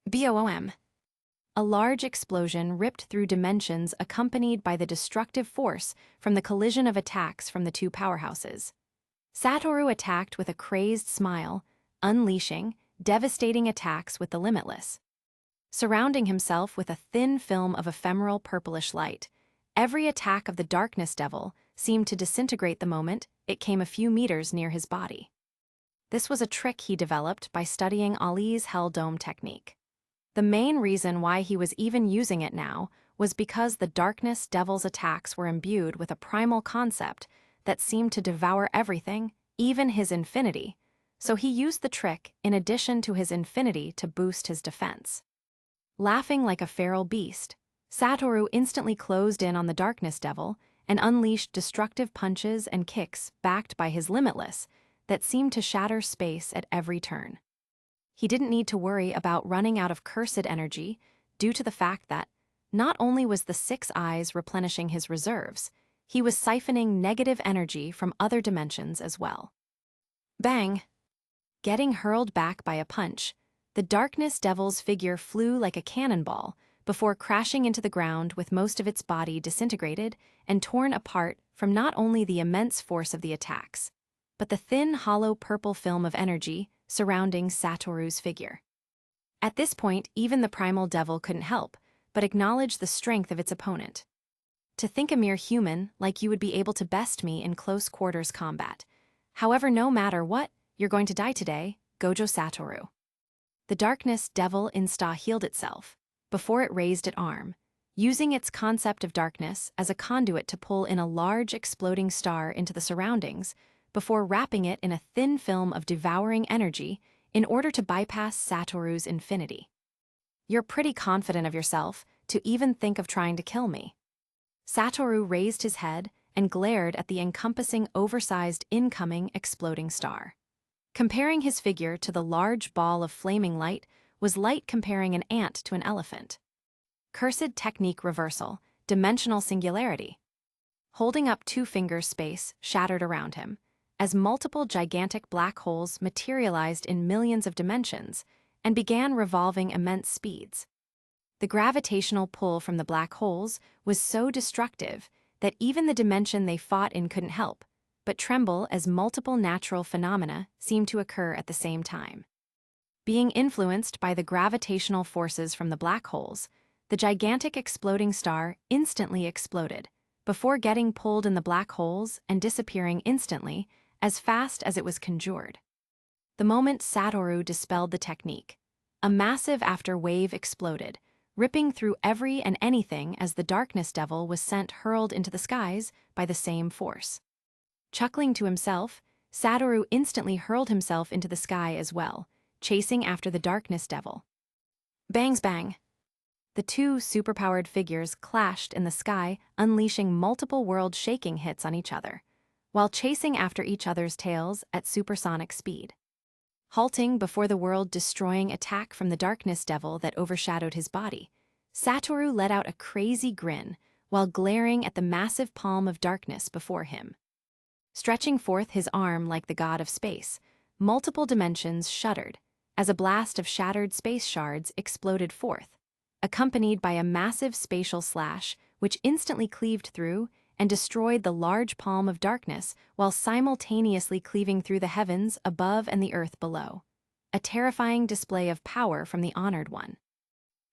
BOOM. A large explosion ripped through dimensions accompanied by the destructive force from the collision of attacks from the two powerhouses. Satoru attacked with a crazed smile, unleashing devastating attacks with the limitless. Surrounding himself with a thin film of ephemeral purplish light, every attack of the Darkness Devil seemed to disintegrate the moment it came a few meters near his body. This was a trick he developed by studying Ali's Hell Dome technique. The main reason why he was even using it now was because the Darkness Devil's attacks were imbued with a primal concept that seemed to devour everything, even his infinity, so he used the trick in addition to his infinity to boost his defense. Laughing like a feral beast, Satoru instantly closed in on the Darkness Devil and unleashed destructive punches and kicks backed by his limitless that seemed to shatter space at every turn. He didn't need to worry about running out of cursed energy due to the fact that not only was the Six Eyes replenishing his reserves, he was siphoning negative energy from other dimensions as well. Bang! Getting hurled back by a punch, the Darkness Devil's figure flew like a cannonball before crashing into the ground with most of its body disintegrated and torn apart from not only the immense force of the attacks, but the thin, hollow purple film of energy surrounding Satoru's figure. At this point, even the Primal Devil couldn't help but acknowledge the strength of its opponent. To think a mere human like you would be able to best me in close quarters combat. However, no matter what, you're going to die today, Gojo Satoru. The Darkness Devil insta-healed itself before it raised its arm, using its concept of darkness as a conduit to pull in a large exploding star into the surroundings before wrapping it in a thin film of devouring energy in order to bypass Satoru's infinity. You're pretty confident of yourself to even think of trying to kill me. Satoru raised his head and glared at the encompassing oversized incoming exploding star. Comparing his figure to the large ball of flaming light was like comparing an ant to an elephant. Cursed technique reversal, dimensional singularity. Holding up 2 fingers, space shattered around him, as multiple gigantic black holes materialized in millions of dimensions and began revolving immense speeds. The gravitational pull from the black holes was so destructive that even the dimension they fought in couldn't help but tremble as multiple natural phenomena seemed to occur at the same time. Being influenced by the gravitational forces from the black holes, the gigantic exploding star instantly exploded, before getting pulled in the black holes and disappearing instantly as fast as it was conjured. The moment Satoru dispelled the technique, a massive after-wave exploded, ripping through every and anything as the Darkness Devil was sent hurled into the skies by the same force. Chuckling to himself, Satoru instantly hurled himself into the sky as well, chasing after the Darkness Devil. Bangs bang! The 2 superpowered figures clashed in the sky, unleashing multiple world-shaking hits on each other, while chasing after each other's tails at supersonic speed. Halting before the world-destroying attack from the Darkness Devil that overshadowed his body, Satoru let out a crazy grin while glaring at the massive palm of darkness before him. Stretching forth his arm like the god of space, multiple dimensions shuddered as a blast of shattered space shards exploded forth, accompanied by a massive spatial slash which instantly cleaved through and destroyed the large palm of darkness while simultaneously cleaving through the heavens above and the earth below. A terrifying display of power from the honored one.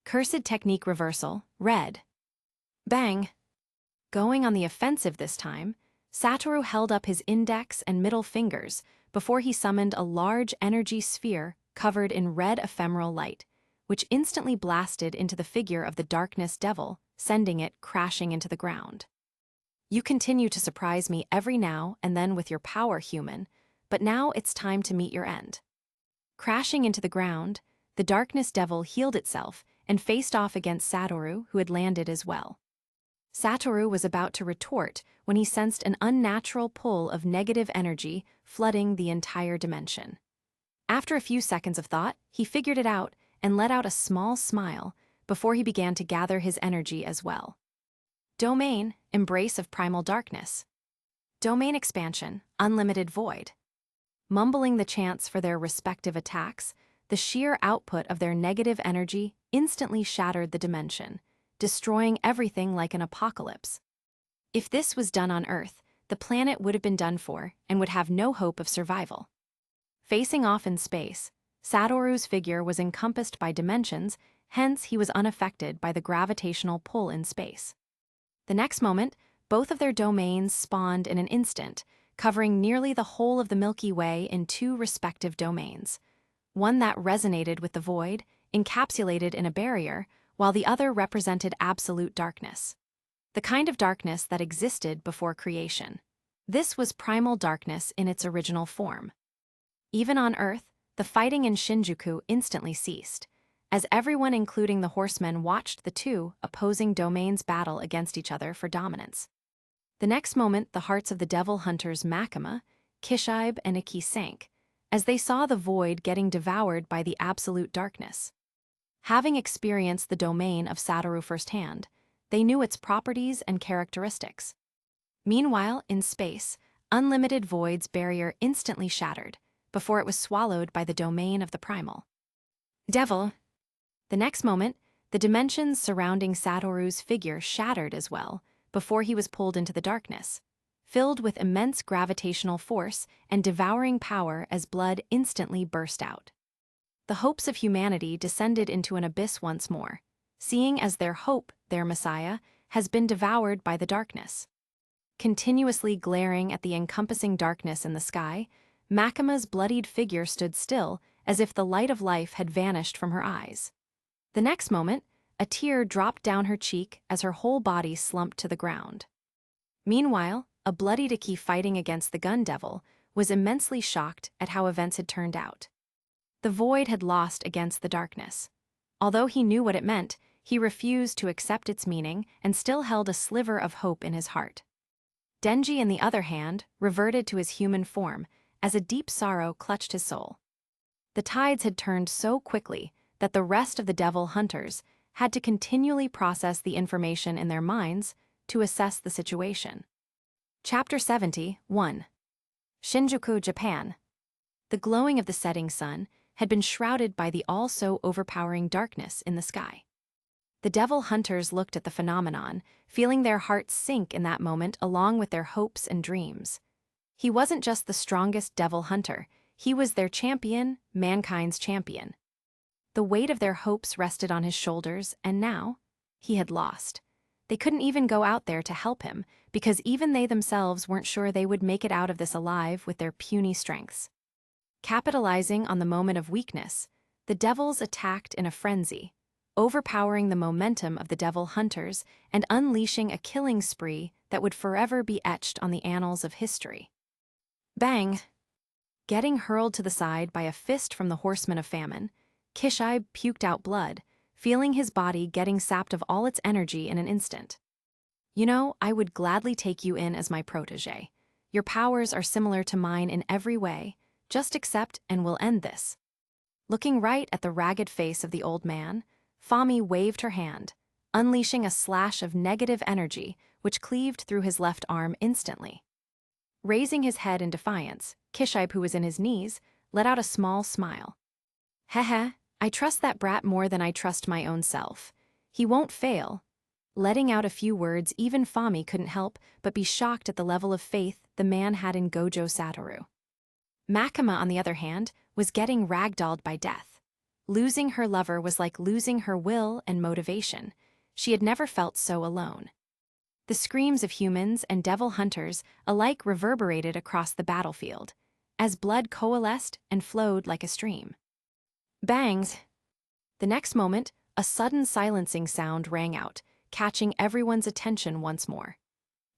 Cursed technique reversal, red. Bang! Going on the offensive this time, Satoru held up his index and middle fingers before he summoned a large energy sphere covered in red ephemeral light, which instantly blasted into the figure of the darkness devil, sending it crashing into the ground. You continue to surprise me every now and then with your power, human, but now it's time to meet your end. Crashing into the ground, the darkness devil healed itself and faced off against Satoru, who had landed as well. Satoru was about to retort when he sensed an unnatural pull of negative energy flooding the entire dimension. After a few seconds of thought, he figured it out and let out a small smile before he began to gather his energy as well. Domain, embrace of primal darkness. Domain expansion, unlimited void. Mumbling the chants for their respective attacks, the sheer output of their negative energy instantly shattered the dimension, destroying everything like an apocalypse. If this was done on Earth, the planet would have been done for and would have no hope of survival. Facing off in space, Satoru's figure was encompassed by dimensions, hence he was unaffected by the gravitational pull in space. The next moment, both of their domains spawned in an instant, covering nearly the whole of the Milky Way in two respective domains. One that resonated with the void, encapsulated in a barrier, while the other represented absolute darkness. The kind of darkness that existed before creation. This was primal darkness in its original form. Even on Earth, the fighting in Shinjuku instantly ceased, as everyone including the horsemen watched the two opposing domains battle against each other for dominance. The next moment, the hearts of the devil hunters Makima, Kishibe, and Iki sank, as they saw the void getting devoured by the absolute darkness. Having experienced the domain of Satoru firsthand, they knew its properties and characteristics. Meanwhile, in space, unlimited void's barrier instantly shattered, before it was swallowed by the domain of the primal devil. The next moment, the dimensions surrounding Satoru's figure shattered as well, before he was pulled into the darkness, filled with immense gravitational force and devouring power as blood instantly burst out. The hopes of humanity descended into an abyss once more, seeing as their hope, their messiah, has been devoured by the darkness. Continuously glaring at the encompassing darkness in the sky, Makima's bloodied figure stood still as if the light of life had vanished from her eyes. The next moment, a tear dropped down her cheek as her whole body slumped to the ground. Meanwhile, a bloodied Iki fighting against the gun devil was immensely shocked at how events had turned out. The void had lost against the darkness. Although he knew what it meant, he refused to accept its meaning and still held a sliver of hope in his heart. Denji, on the other hand, reverted to his human form as a deep sorrow clutched his soul. The tides had turned so quickly that the rest of the devil hunters had to continually process the information in their minds to assess the situation. Chapter 71. Shinjuku, Japan. The glowing of the setting sun had been shrouded by the all-so-overpowering darkness in the sky. The devil hunters looked at the phenomenon, feeling their hearts sink in that moment along with their hopes and dreams. He wasn't just the strongest devil hunter, he was their champion, mankind's champion. The weight of their hopes rested on his shoulders, and now, he had lost. They couldn't even go out there to help him, because even they themselves weren't sure they would make it out of this alive with their puny strengths. Capitalizing on the moment of weakness, the devils attacked in a frenzy, overpowering the momentum of the devil hunters and unleashing a killing spree that would forever be etched on the annals of history. Bang! Getting hurled to the side by a fist from the horseman of famine, Kishibe puked out blood, feeling his body getting sapped of all its energy in an instant. You know, I would gladly take you in as my protege. Your powers are similar to mine in every way. Just accept and we'll end this. Looking right at the ragged face of the old man, Fami waved her hand, unleashing a slash of negative energy which cleaved through his left arm instantly. Raising his head in defiance, Kishibe, who was in his knees, let out a small smile. Heh, I trust that brat more than I trust my own self. He won't fail. Letting out a few words, even Fami couldn't help but be shocked at the level of faith the man had in Gojo Satoru. Makima, on the other hand, was getting ragdolled by death. Losing her lover was like losing her will and motivation. She had never felt so alone. The screams of humans and devil hunters alike reverberated across the battlefield, as blood coalesced and flowed like a stream. Bangs! The next moment, a sudden silencing sound rang out, catching everyone's attention once more.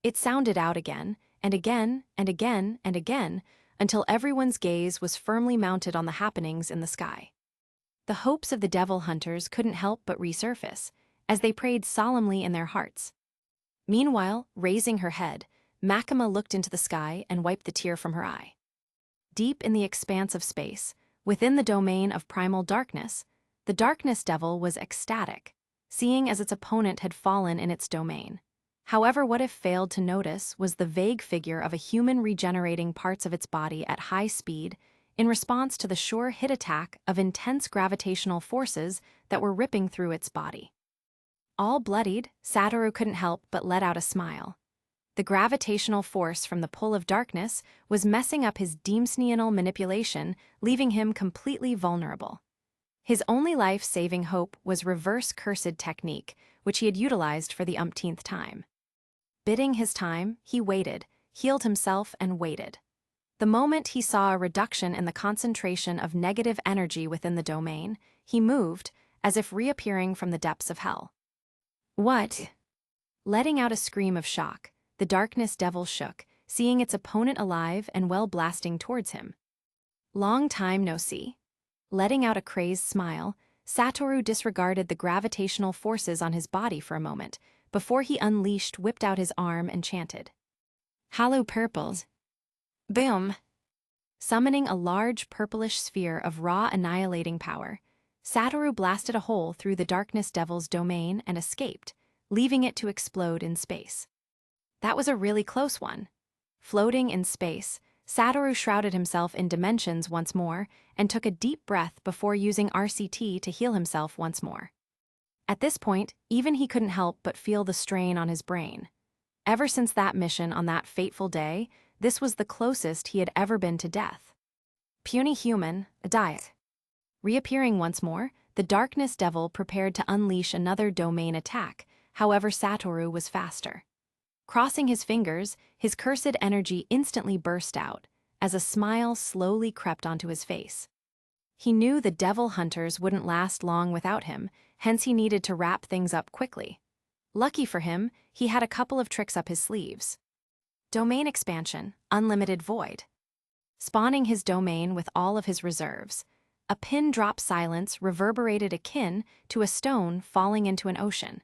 It sounded out again, and again, and again, and again, until everyone's gaze was firmly mounted on the happenings in the sky. The hopes of the devil hunters couldn't help but resurface, as they prayed solemnly in their hearts. Meanwhile, raising her head, Makima looked into the sky and wiped the tear from her eye. Deep in the expanse of space, within the domain of primal darkness, the darkness devil was ecstatic, seeing as its opponent had fallen in its domain. However, what if failed to notice was the vague figure of a human regenerating parts of its body at high speed in response to the sure hit attack of intense gravitational forces that were ripping through its body. All bloodied, Satoru couldn't help but let out a smile. The gravitational force from the pull of darkness was messing up his dimensional manipulation, leaving him completely vulnerable. His only life-saving hope was reverse cursed technique, which he had utilized for the umpteenth time. Biding his time, he waited, healed himself, and waited. The moment he saw a reduction in the concentration of negative energy within the domain, he moved, as if reappearing from the depths of hell. What? Letting out a scream of shock, the darkness devil shook, seeing its opponent alive and well blasting towards him. Long time no see. Letting out a crazed smile, Satoru disregarded the gravitational forces on his body for a moment, before he whipped out his arm and chanted. Hollow purples. Boom! Summoning a large purplish sphere of raw annihilating power, Satoru blasted a hole through the darkness devil's domain and escaped, leaving it to explode in space. That was a really close one. Floating in space, Satoru shrouded himself in dimensions once more and took a deep breath before using RCT to heal himself once more. At this point, even he couldn't help but feel the strain on his brain. Ever since that mission on that fateful day, this was the closest he had ever been to death. Puny human, a diet. Reappearing once more, the darkness devil prepared to unleash another domain attack, however Satoru was faster. Crossing his fingers, his cursed energy instantly burst out, as a smile slowly crept onto his face. He knew the devil hunters wouldn't last long without him, hence he needed to wrap things up quickly. Lucky for him, he had a couple of tricks up his sleeves. Domain expansion, unlimited void. Spawning his domain with all of his reserves, a pin-drop silence reverberated akin to a stone falling into an ocean,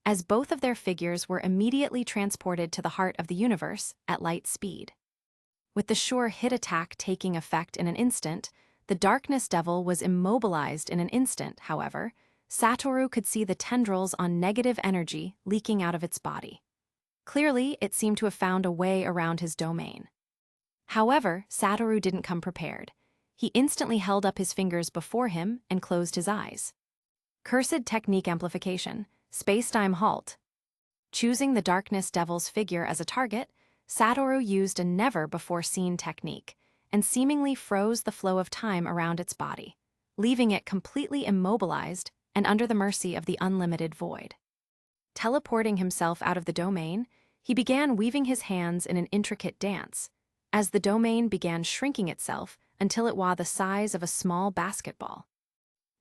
as both of their figures were immediately transported to the heart of the universe at light speed. With the sure hit attack taking effect in an instant, the darkness devil was immobilized in an instant, however. Satoru could see the tendrils on negative energy leaking out of its body. Clearly, it seemed to have found a way around his domain. However, Satoru didn't come prepared. He instantly held up his fingers before him and closed his eyes. Cursed technique amplification, space-time halt. Choosing the darkness devil's figure as a target, Satoru used a never-before-seen technique and seemingly froze the flow of time around its body, leaving it completely immobilized and under the mercy of the unlimited void. Teleporting himself out of the domain, he began weaving his hands in an intricate dance, as the domain began shrinking itself until it was the size of a small basketball.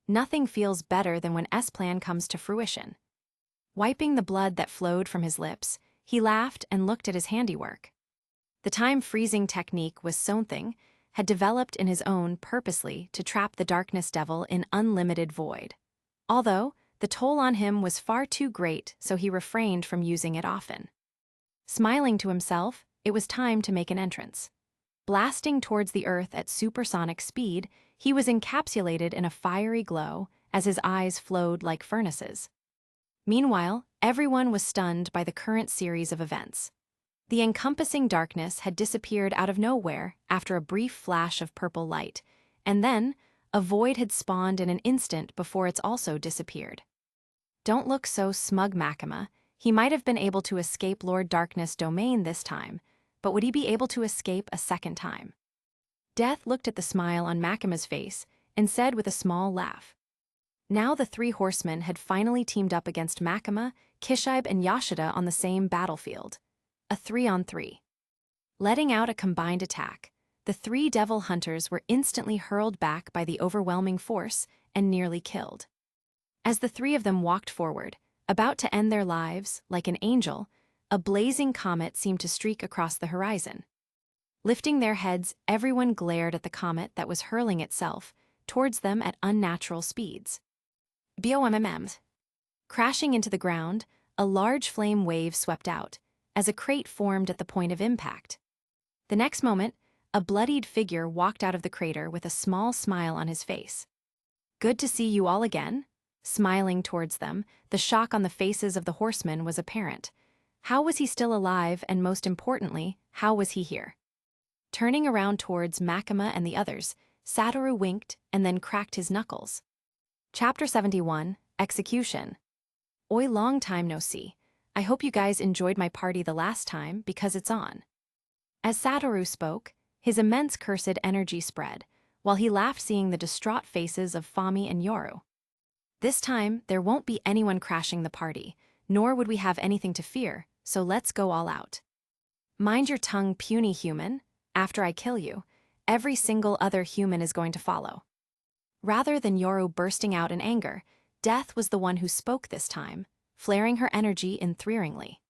Nothing feels better than when S-Plan comes to fruition. Wiping the blood that flowed from his lips, he laughed and looked at his handiwork. The time-freezing technique was something had developed in his own purposely to trap the darkness devil in unlimited void. Although, the toll on him was far too great, so he refrained from using it often. Smiling to himself, it was time to make an entrance. Blasting towards the earth at supersonic speed, he was encapsulated in a fiery glow as his eyes flowed like furnaces. Meanwhile, everyone was stunned by the current series of events. The encompassing darkness had disappeared out of nowhere after a brief flash of purple light, and then a void had spawned in an instant before it's also disappeared. Don't look so smug, Makima. He might have been able to escape Lord Darkness' domain this time, but would he be able to escape a second time? Death looked at the smile on Makima's face and said with a small laugh. Now the three horsemen had finally teamed up against Makima, Kishibe, and Yashida on the same battlefield. A 3-on-3. Letting out a combined attack, the three devil hunters were instantly hurled back by the overwhelming force and nearly killed. As the three of them walked forward, about to end their lives, like an angel, a blazing comet seemed to streak across the horizon. Lifting their heads, everyone glared at the comet that was hurling itself towards them at unnatural speeds. Bomm. Crashing into the ground, a large flame wave swept out, as a crate formed at the point of impact. The next moment, a bloodied figure walked out of the crater with a small smile on his face. "Good to see you all again." Smiling towards them, the shock on the faces of the horsemen was apparent. How was he still alive, and most importantly, how was he here? Turning around towards Makima and the others, Satoru winked and then cracked his knuckles. Chapter 71, Execution. Oi, long time no see. I hope you guys enjoyed my party the last time, because it's on. As Satoru spoke, his immense cursed energy spread, while he laughed seeing the distraught faces of Fami and Yoru. This time, there won't be anyone crashing the party, nor would we have anything to fear, so let's go all out. Mind your tongue, puny human. After I kill you, every single other human is going to follow. Rather than Yoru bursting out in anger, Death was the one who spoke this time, flaring her energy enthreatingly.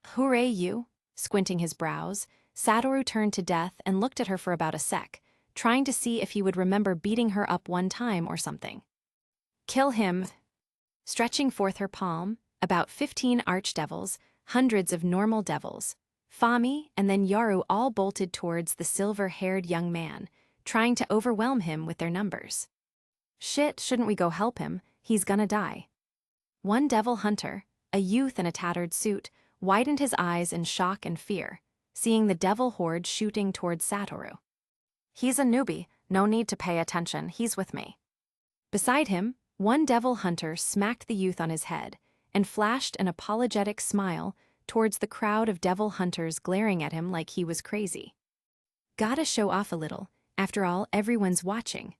Hooray you! Squinting his brows, Satoru turned to Death and looked at her for about a sec, trying to see if he would remember beating her up one time or something. Kill him! Stretching forth her palm, about 15 archdevils, hundreds of normal devils, Fami and then Yoru all bolted towards the silver-haired young man, trying to overwhelm him with their numbers. Shit, shouldn't we go help him? He's gonna die. One devil hunter, a youth in a tattered suit, widened his eyes in shock and fear, seeing the devil horde shooting towards Satoru. He's a newbie, no need to pay attention, he's with me. Beside him, one devil hunter smacked the youth on his head and flashed an apologetic smile towards the crowd of devil hunters glaring at him like he was crazy. Gotta show off a little, after all, everyone's watching.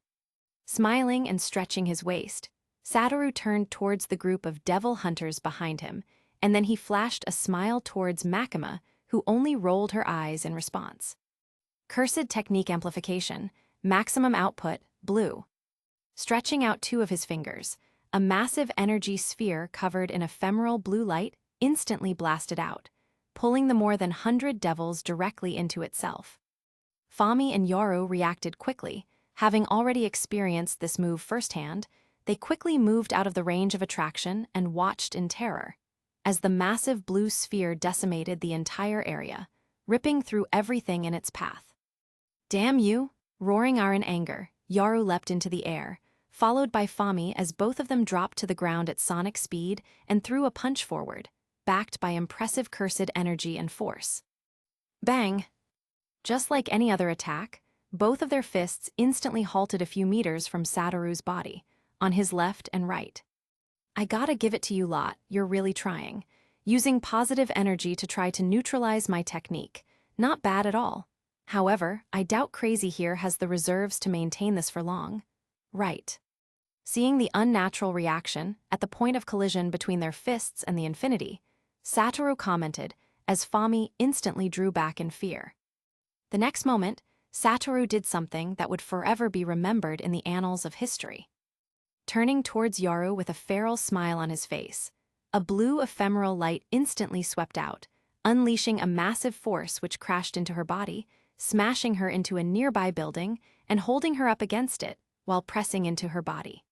Smiling and stretching his waist, Satoru turned towards the group of devil hunters behind him, and then he flashed a smile towards Makima, who only rolled her eyes in response. Cursed technique amplification, maximum output, blue. Stretching out two of his fingers, a massive energy sphere covered in ephemeral blue light instantly blasted out, pulling the more than 100 devils directly into itself. Fami and Yoru reacted quickly. Having already experienced this move firsthand, they quickly moved out of the range of attraction and watched in terror, as the massive blue sphere decimated the entire area, ripping through everything in its path. Damn you! Roaring in anger, Yoru leapt into the air, followed by Fami as both of them dropped to the ground at sonic speed and threw a punch forward, backed by impressive cursed energy and force. Bang! Just like any other attack, both of their fists instantly halted a few meters from Satoru's body, on his left and right. I gotta give it to you lot, you're really trying. Using positive energy to try to neutralize my technique. Not bad at all. However, I doubt Crazy here has the reserves to maintain this for long. Right. Seeing the unnatural reaction at the point of collision between their fists and the infinity, Satoru commented as Fami instantly drew back in fear. The next moment, Satoru did something that would forever be remembered in the annals of history. Turning towards Yoru with a feral smile on his face, a blue ephemeral light instantly swept out, unleashing a massive force which crashed into her body, smashing her into a nearby building and holding her up against it while pressing into her body.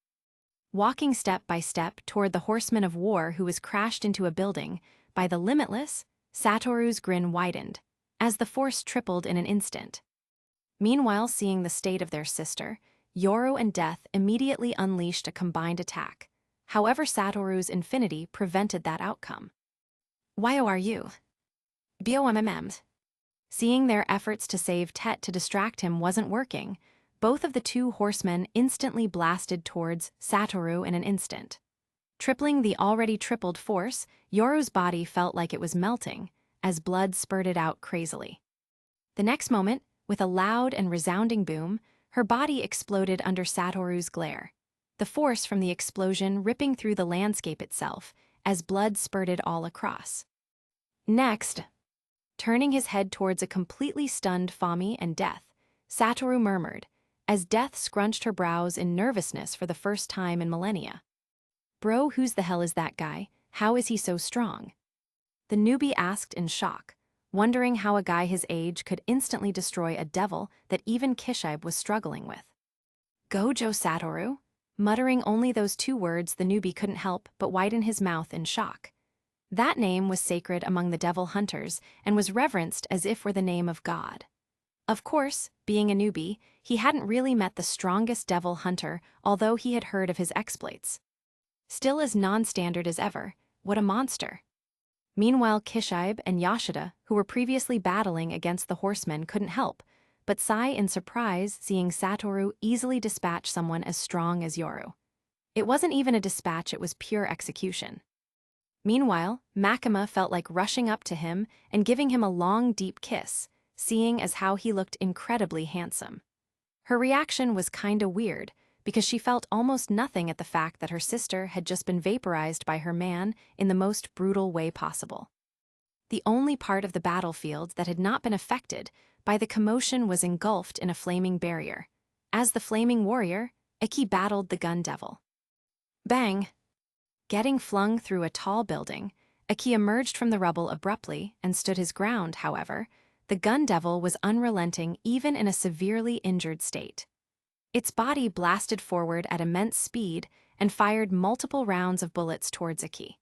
Walking step by step toward the horseman of war who was crashed into a building by the limitless, Satoru's grin widened, as the force tripled in an instant. Meanwhile, seeing the state of their sister, Yoru and Death immediately unleashed a combined attack. However, Satoru's infinity prevented that outcome. Why are you? Bomm. Seeing their efforts to save Tet to distract him wasn't working, both of the two horsemen instantly blasted towards Satoru in an instant. Tripling the already tripled force, Yoru's body felt like it was melting, as blood spurted out crazily. The next moment, with a loud and resounding boom, her body exploded under Satoru's glare, the force from the explosion ripping through the landscape itself as blood spurted all across. Next, turning his head towards a completely stunned Fami and Death, Satoru murmured, as Death scrunched her brows in nervousness for the first time in millennia. "Bro, who's the hell is that guy? How is he so strong?" The newbie asked in shock, wondering how a guy his age could instantly destroy a devil that even Kishibe was struggling with. "Gojo Satoru?" Muttering only those two words, the newbie couldn't help but widen his mouth in shock. That name was sacred among the devil hunters and was reverenced as if were the name of God. Of course, being a newbie, he hadn't really met the strongest devil hunter, although he had heard of his exploits. Still as non-standard as ever, what a monster. Meanwhile, Kishibe and Yashida, who were previously battling against the horsemen, couldn't help but sigh in surprise seeing Satoru easily dispatch someone as strong as Yoru. It wasn't even a dispatch, it was pure execution. Meanwhile, Makima felt like rushing up to him and giving him a long, deep kiss, seeing as how he looked incredibly handsome. Her reaction was kinda weird, because she felt almost nothing at the fact that her sister had just been vaporized by her man in the most brutal way possible. The only part of the battlefield that had not been affected by the commotion was engulfed in a flaming barrier. As the flaming warrior, Iki battled the gun devil. Bang! Getting flung through a tall building, Iki emerged from the rubble abruptly and stood his ground. However, the gun devil was unrelenting even in a severely injured state. Its body blasted forward at immense speed and fired multiple rounds of bullets towards Iki.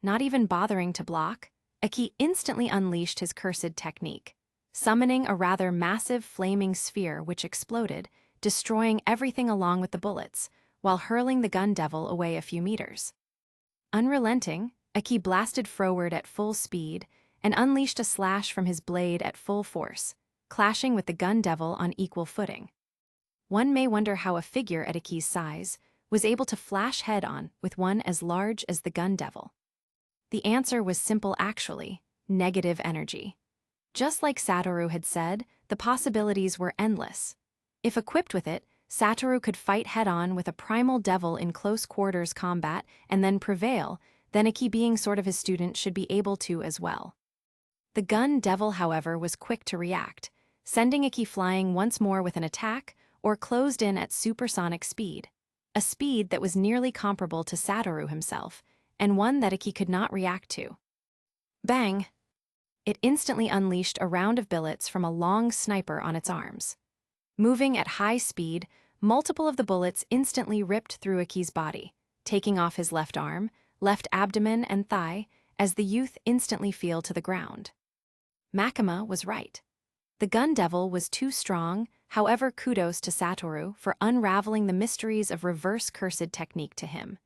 Not even bothering to block, Iki instantly unleashed his cursed technique, summoning a rather massive flaming sphere which exploded, destroying everything along with the bullets, while hurling the gun devil away a few meters. Unrelenting, Iki blasted forward at full speed and unleashed a slash from his blade at full force, clashing with the gun devil on equal footing. One may wonder how a figure at Iki's size was able to flash head-on with one as large as the gun devil. The answer was simple actually: negative energy. Just like Satoru had said, the possibilities were endless. If equipped with it, Satoru could fight head-on with a primal devil in close quarters combat and then prevail, then Iki, being sort of his student, should be able to as well. The gun devil, however, was quick to react, sending Iki flying once more with an attack or closed in at supersonic speed, a speed that was nearly comparable to Satoru himself, and one that Iki could not react to. Bang! It instantly unleashed a round of billets from a long sniper on its arms. Moving at high speed, multiple of the bullets instantly ripped through Iki's body, taking off his left arm, left abdomen and thigh, as the youth instantly fell to the ground. Makima was right. The gun devil was too strong, however, kudos to Satoru for unraveling the mysteries of reverse cursed technique to him.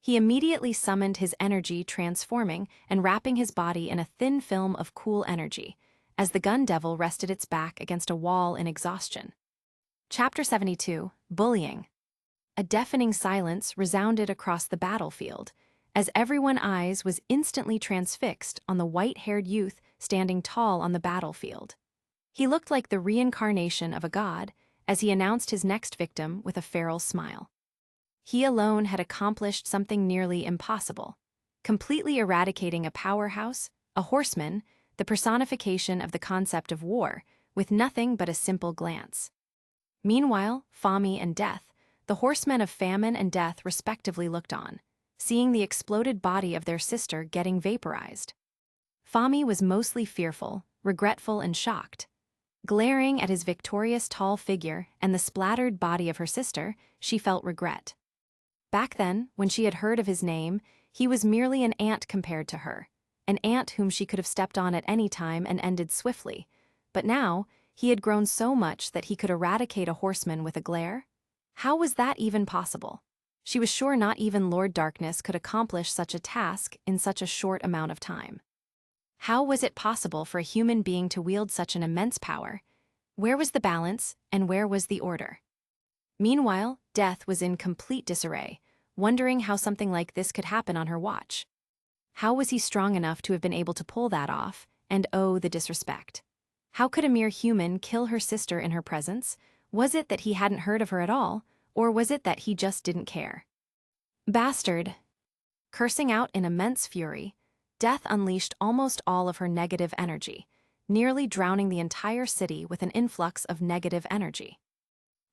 He immediately summoned his energy, transforming and wrapping his body in a thin film of cool energy, as the gun devil rested its back against a wall in exhaustion. Chapter 72, Bullying. A deafening silence resounded across the battlefield, as everyone's eyes was instantly transfixed on the white-haired youth standing tall on the battlefield. He looked like the reincarnation of a god, as he announced his next victim with a feral smile. He alone had accomplished something nearly impossible, completely eradicating a powerhouse, a horseman, the personification of the concept of war, with nothing but a simple glance. Meanwhile, Fami and Death, the horsemen of famine and death respectively, looked on, seeing the exploded body of their sister getting vaporized. Fami was mostly fearful, regretful, and shocked. Glaring at his victorious tall figure and the splattered body of her sister, she felt regret. Back then, when she had heard of his name, he was merely an ant compared to her, an ant whom she could have stepped on at any time and ended swiftly. But now, he had grown so much that he could eradicate a horseman with a glare? How was that even possible? She was sure not even Lord Darkness could accomplish such a task in such a short amount of time. How was it possible for a human being to wield such an immense power? Where was the balance, and where was the order? Meanwhile, Death was in complete disarray, wondering how something like this could happen on her watch. How was he strong enough to have been able to pull that off, and oh, the disrespect. How could a mere human kill her sister in her presence? Was it that he hadn't heard of her at all, or was it that he just didn't care? Bastard! Cursing out in immense fury, Death unleashed almost all of her negative energy, nearly drowning the entire city with an influx of negative energy.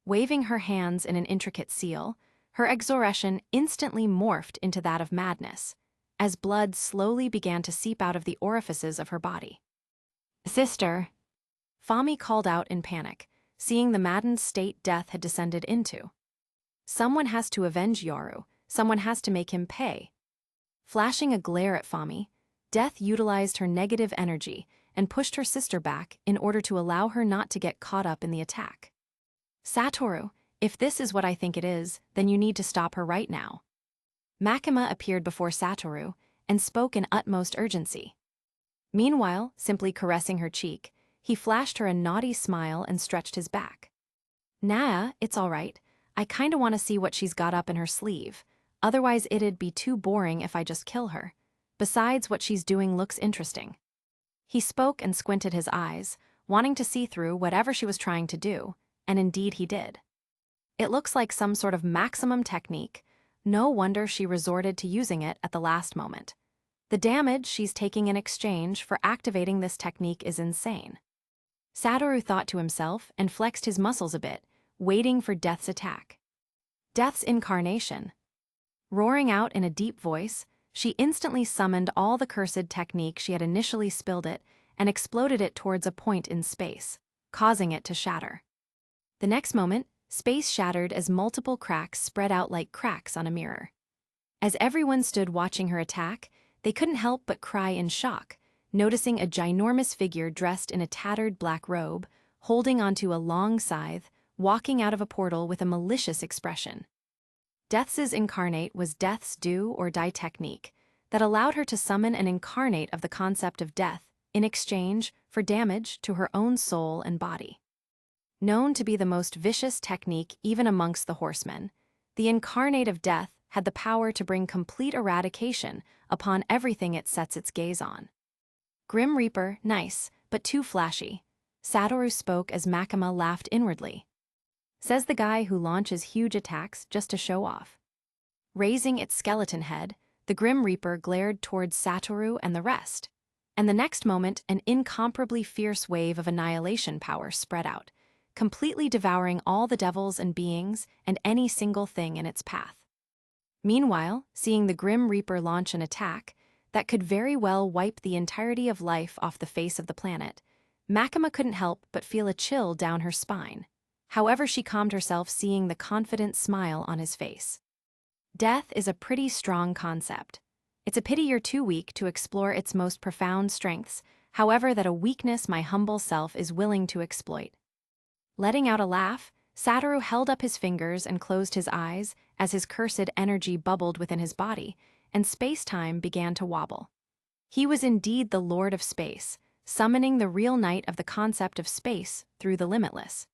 Waving her hands in an intricate seal, her exoration instantly morphed into that of madness, as blood slowly began to seep out of the orifices of her body. "Sister!" Fami called out in panic, seeing the maddened state death had descended into. "Someone has to avenge Yoru, someone has to make him pay." Flashing a glare at Fami, Death utilized her negative energy and pushed her sister back in order to allow her not to get caught up in the attack. "Satoru, if this is what I think it is, then you need to stop her right now." Makima appeared before Satoru and spoke in utmost urgency. Meanwhile, simply caressing her cheek, he flashed her a naughty smile and stretched his back. "Nah, it's all right. I kinda wanna see what she's got up in her sleeve. Otherwise it'd be too boring if I just kill her. Besides, what she's doing looks interesting." He spoke and squinted his eyes, wanting to see through whatever she was trying to do, and indeed he did. "It looks like some sort of maximum technique. No wonder she resorted to using it at the last moment. The damage she's taking in exchange for activating this technique is insane." Satoru thought to himself and flexed his muscles a bit, waiting for Death's attack. Death's incarnation. Roaring out in a deep voice, she instantly summoned all the cursed technique she had initially spilled it and exploded it towards a point in space, causing it to shatter. The next moment, space shattered as multiple cracks spread out like cracks on a mirror. As everyone stood watching her attack, they couldn't help but cry in shock, noticing a ginormous figure dressed in a tattered black robe, holding onto a long scythe, walking out of a portal with a malicious expression. Death's incarnate was Death's do or die technique that allowed her to summon an incarnate of the concept of death in exchange for damage to her own soul and body. Known to be the most vicious technique even amongst the horsemen, the incarnate of death had the power to bring complete eradication upon everything it sets its gaze on. "Grim Reaper, nice, but too flashy," Satoru spoke as Makima laughed inwardly. "Says the guy who launches huge attacks just to show off." Raising its skeleton head, the Grim Reaper glared towards Satoru and the rest, and the next moment an incomparably fierce wave of annihilation power spread out, completely devouring all the devils and beings and any single thing in its path. Meanwhile, seeing the Grim Reaper launch an attack that could very well wipe the entirety of life off the face of the planet, Makima couldn't help but feel a chill down her spine. However, she calmed herself seeing the confident smile on his face. Death is a pretty strong concept. It's a pity you're too weak to explore its most profound strengths, however that a weakness my humble self is willing to exploit. Letting out a laugh, Satoru held up his fingers and closed his eyes as his cursed energy bubbled within his body, and space-time began to wobble. He was indeed the Lord of Space, summoning the real night of the concept of space through the limitless.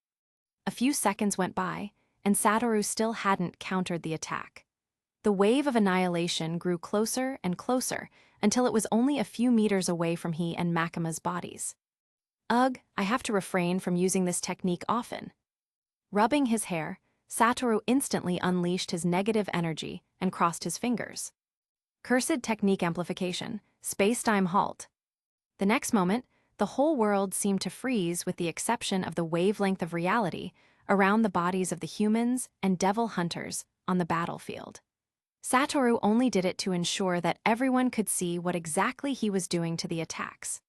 A few seconds went by, and Satoru still hadn't countered the attack. The wave of annihilation grew closer and closer until it was only a few meters away from he and Makima's bodies. "Ugh, I have to refrain from using this technique often." Rubbing his hair, Satoru instantly unleashed his negative energy and crossed his fingers. Cursed technique amplification, space-time halt. The next moment, the whole world seemed to freeze with the exception of the wavelength of reality around the bodies of the humans and devil hunters on the battlefield. Satoru only did it to ensure that everyone could see what exactly he was doing to the attacks.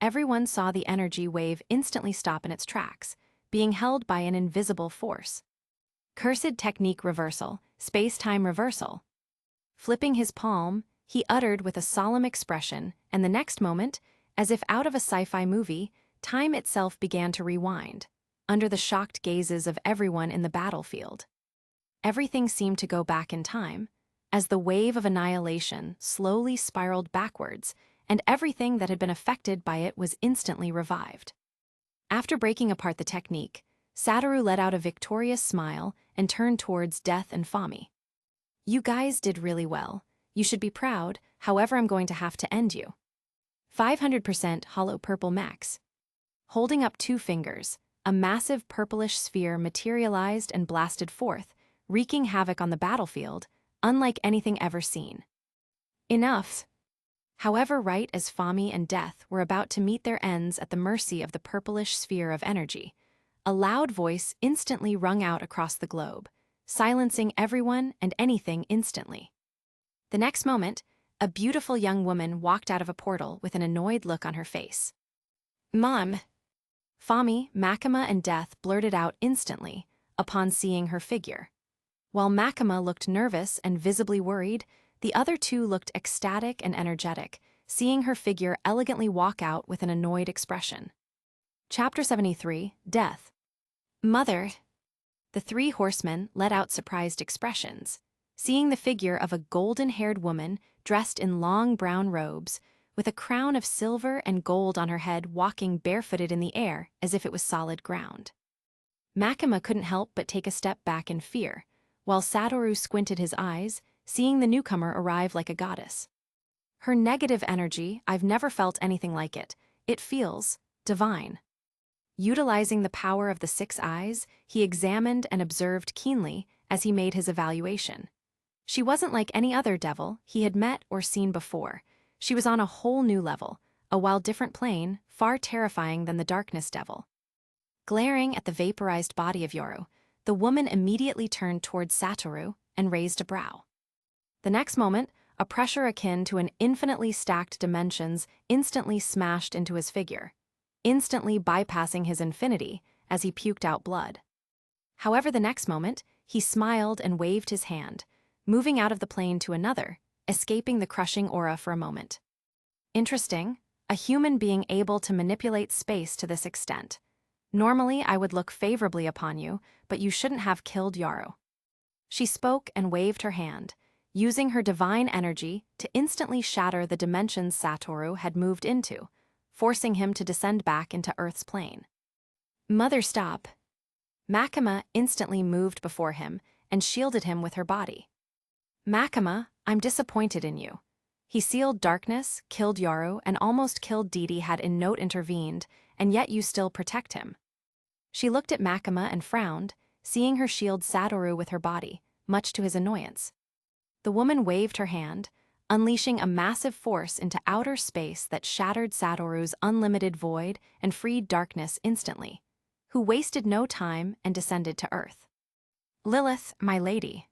Everyone saw the energy wave instantly stop in its tracks, being held by an invisible force. Cursed technique reversal, space-time reversal. Flipping his palm, he uttered with a solemn expression, and the next moment, as if out of a sci-fi movie, time itself began to rewind, under the shocked gazes of everyone in the battlefield. Everything seemed to go back in time, as the wave of annihilation slowly spiraled backwards, and everything that had been affected by it was instantly revived. After breaking apart the technique, Satoru let out a victorious smile and turned towards Death and Fami. "You guys did really well. You should be proud, however I'm going to have to end you." 500% hollow purple max. Holding up two fingers, a massive purplish sphere materialized and blasted forth, wreaking havoc on the battlefield, unlike anything ever seen. Enough. However, right as Fami and Death were about to meet their ends at the mercy of the purplish sphere of energy, a loud voice instantly rung out across the globe, silencing everyone and anything instantly. The next moment, a beautiful young woman walked out of a portal with an annoyed look on her face. "Mom!" Fami, Makima, and Death blurted out instantly upon seeing her figure. While Makima looked nervous and visibly worried, the other two looked ecstatic and energetic, seeing her figure elegantly walk out with an annoyed expression. Chapter 73, Death. "Mother!" The three horsemen let out surprised expressions, seeing the figure of a golden-haired woman dressed in long brown robes, with a crown of silver and gold on her head, walking barefooted in the air as if it was solid ground. Makima couldn't help but take a step back in fear, while Satoru squinted his eyes, seeing the newcomer arrive like a goddess. Her negative energy, I've never felt anything like it. It feels divine. Utilizing the power of the 6 eyes, he examined and observed keenly as he made his evaluation. She wasn't like any other devil he had met or seen before. She was on a whole new level, a while different plane, far terrifying than the darkness devil. Glaring at the vaporized body of Yoru, the woman immediately turned towards Satoru and raised a brow. The next moment, a pressure akin to an infinitely stacked dimensions instantly smashed into his figure, instantly bypassing his infinity as he puked out blood. However, the next moment, he smiled and waved his hand, moving out of the plane to another, escaping the crushing aura for a moment. Interesting, a human being able to manipulate space to this extent. Normally, I would look favorably upon you, but you shouldn't have killed Yoru. She spoke and waved her hand, using her divine energy to instantly shatter the dimensions Satoru had moved into, forcing him to descend back into Earth's plane. "Mother, stop!" Makima instantly moved before him and shielded him with her body. "Makima, I'm disappointed in you." He sealed darkness, killed Yoru, and almost killed Didi had Note intervened, and yet you still protect him. She looked at Makima and frowned, seeing her shield Satoru with her body, much to his annoyance. The woman waved her hand, unleashing a massive force into outer space that shattered Satoru's unlimited void and freed darkness instantly, who wasted no time and descended to Earth. "Lilith, my lady."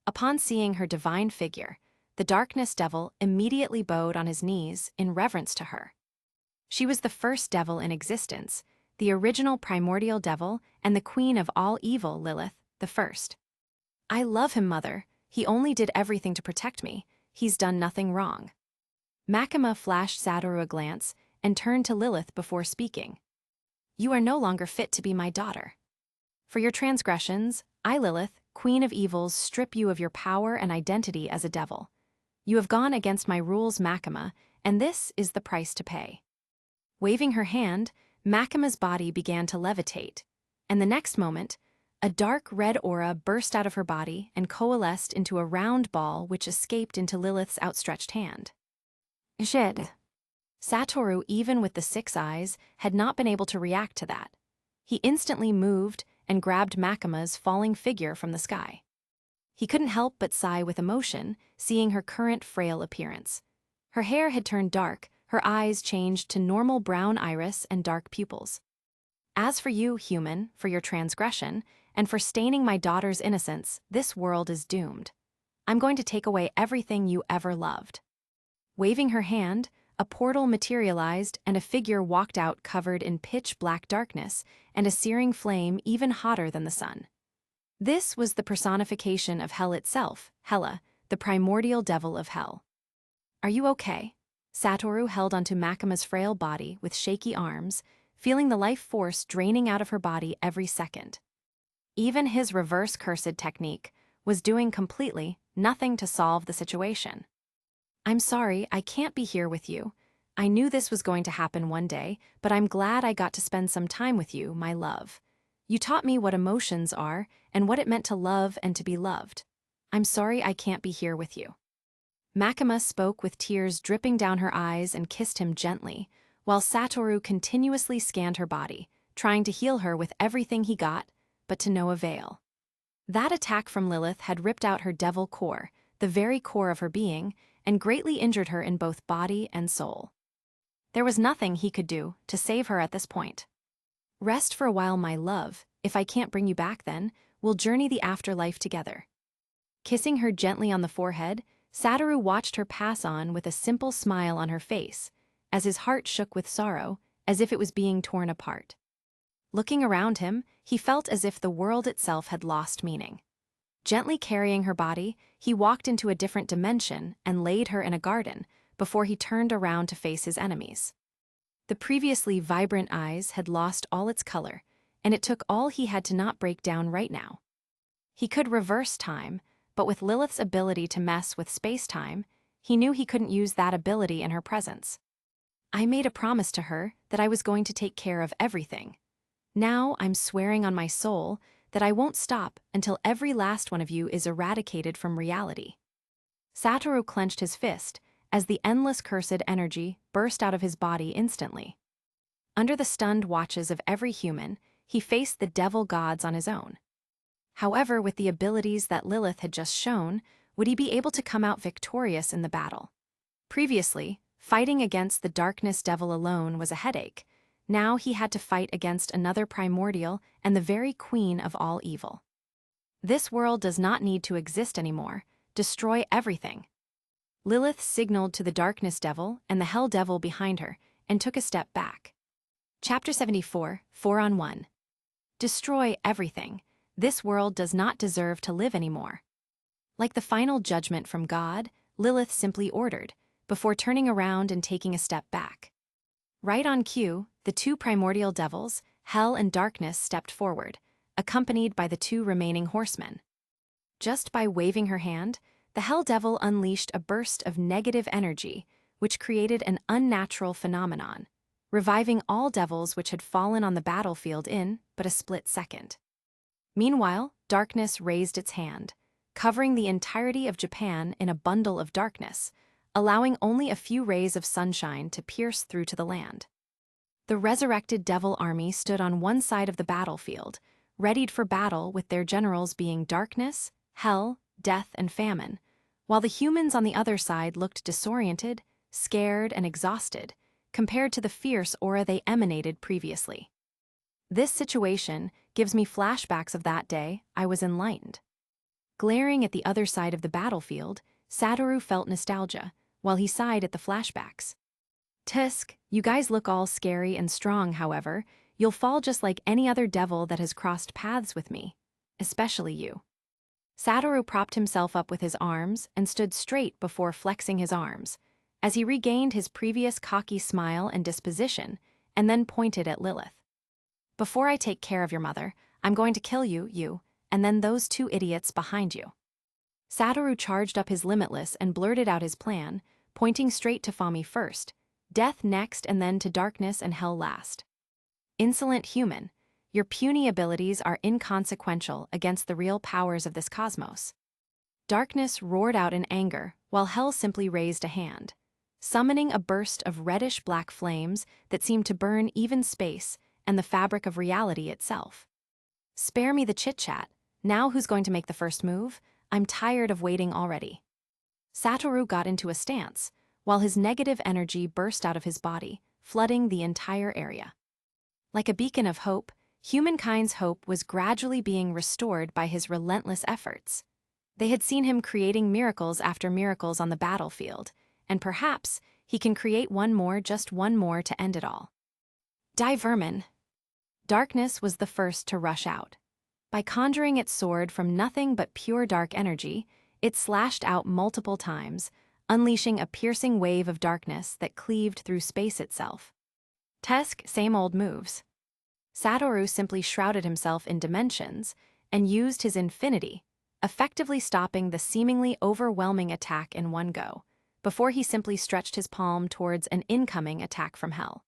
Upon seeing her divine figure, the darkness devil immediately bowed on his knees in reverence to her. She was the first devil in existence, the original primordial devil and the queen of all evil, Lilith, the first. "I love him, Mother. He only did everything to protect me. He's done nothing wrong." Makima flashed Satoru a glance and turned to Lilith before speaking. "You are no longer fit to be my daughter. For your transgressions, I, Lilith, Queen of Evils, strip you of your power and identity as a devil. You have gone against my rules, Makima, and this is the price to pay." Waving her hand, Makima's body began to levitate, and the next moment, a dark red aura burst out of her body and coalesced into a round ball which escaped into Lilith's outstretched hand. "Shit." Satoru, even with the 6 eyes, had not been able to react to that. He instantly moved and grabbed Makima's falling figure from the sky. He couldn't help but sigh with emotion, seeing her current frail appearance. Her hair had turned dark, her eyes changed to normal brown iris and dark pupils. "As for you, human, for your transgression, and for staining my daughter's innocence, this world is doomed. I'm going to take away everything you ever loved." Waving her hand, a portal materialized and a figure walked out covered in pitch-black darkness and a searing flame even hotter than the sun. This was the personification of hell itself, Hela, the primordial devil of hell. "Are you okay?" Satoru held onto Makima's frail body with shaky arms, feeling the life force draining out of her body every second. Even his reverse cursed technique was doing completely nothing to solve the situation. "I'm sorry, I can't be here with you. I knew this was going to happen one day, but I'm glad I got to spend some time with you, my love. You taught me what emotions are and what it meant to love and to be loved. I'm sorry I can't be here with you." Makima spoke with tears dripping down her eyes and kissed him gently, while Satoru continuously scanned her body, trying to heal her with everything he got, but to no avail. That attack from Lilith had ripped out her devil core, the very core of her being, and greatly injured her in both body and soul. There was nothing he could do to save her at this point. Rest for a while, my love. If I can't bring you back then, we'll journey the afterlife together. Kissing her gently on the forehead, Satoru watched her pass on with a simple smile on her face, as his heart shook with sorrow, as if it was being torn apart. Looking around him, he felt as if the world itself had lost meaning. Gently carrying her body, he walked into a different dimension and laid her in a garden before he turned around to face his enemies. The previously vibrant eyes had lost all its color, and it took all he had to not break down right now. He could reverse time, but with Lilith's ability to mess with space-time, he knew he couldn't use that ability in her presence. I made a promise to her that I was going to take care of everything. Now I'm swearing on my soul that I won't stop until every last one of you is eradicated from reality. Satoru clenched his fist as the endless cursed energy burst out of his body instantly. Under the stunned watches of every human, he faced the devil gods on his own. However, with the abilities that Lilith had just shown, would he be able to come out victorious in the battle? Previously, fighting against the darkness devil alone was a headache. Now he had to fight against another primordial and the very queen of all evil. This world does not need to exist anymore. Destroy everything. Lilith signaled to the darkness devil and the hell devil behind her and took a step back. Chapter 74, 4-on-1. Destroy everything. This world does not deserve to live anymore. Like the final judgment from God, Lilith simply ordered, before turning around and taking a step back. Right on cue, the two primordial devils, Hell and Darkness, stepped forward, accompanied by the two remaining horsemen. Just by waving her hand, the Hell Devil unleashed a burst of negative energy, which created an unnatural phenomenon, reviving all devils which had fallen on the battlefield in but a split second. Meanwhile, Darkness raised its hand, covering the entirety of Japan in a bundle of darkness, allowing only a few rays of sunshine to pierce through to the land. The resurrected devil army stood on one side of the battlefield, readied for battle with their generals being Darkness, Hell, Death, and Famine, while the humans on the other side looked disoriented, scared, and exhausted, compared to the fierce aura they emanated previously. This situation gives me flashbacks of that day I was enlightened. Glaring at the other side of the battlefield, Satoru felt nostalgia, while he sighed at the flashbacks. Tisk, you guys look all scary and strong, however, you'll fall just like any other devil that has crossed paths with me. Especially you. Satoru propped himself up with his arms and stood straight before flexing his arms, as he regained his previous cocky smile and disposition, and then pointed at Lilith. Before I take care of your mother, I'm going to kill you, and then those two idiots behind you. Satoru charged up his limitless and blurted out his plan, pointing straight to Fami first, Death next, and then to Darkness and Hell last. Insolent human, your puny abilities are inconsequential against the real powers of this cosmos. Darkness roared out in anger, while Hell simply raised a hand, summoning a burst of reddish-black flames that seemed to burn even space and the fabric of reality itself. Spare me the chit-chat. Now who's going to make the first move? I'm tired of waiting already. Satoru got into a stance, while his negative energy burst out of his body, flooding the entire area. Like a beacon of hope, humankind's hope was gradually being restored by his relentless efforts. They had seen him creating miracles after miracles on the battlefield, and perhaps he can create just one more to end it all. Die, vermin! Darkness was the first to rush out. By conjuring its sword from nothing but pure dark energy, it slashed out multiple times, unleashing a piercing wave of darkness that cleaved through space itself. Tesk, same old moves. Satoru simply shrouded himself in dimensions and used his infinity, effectively stopping the seemingly overwhelming attack in one go, before he simply stretched his palm towards an incoming attack from Hell.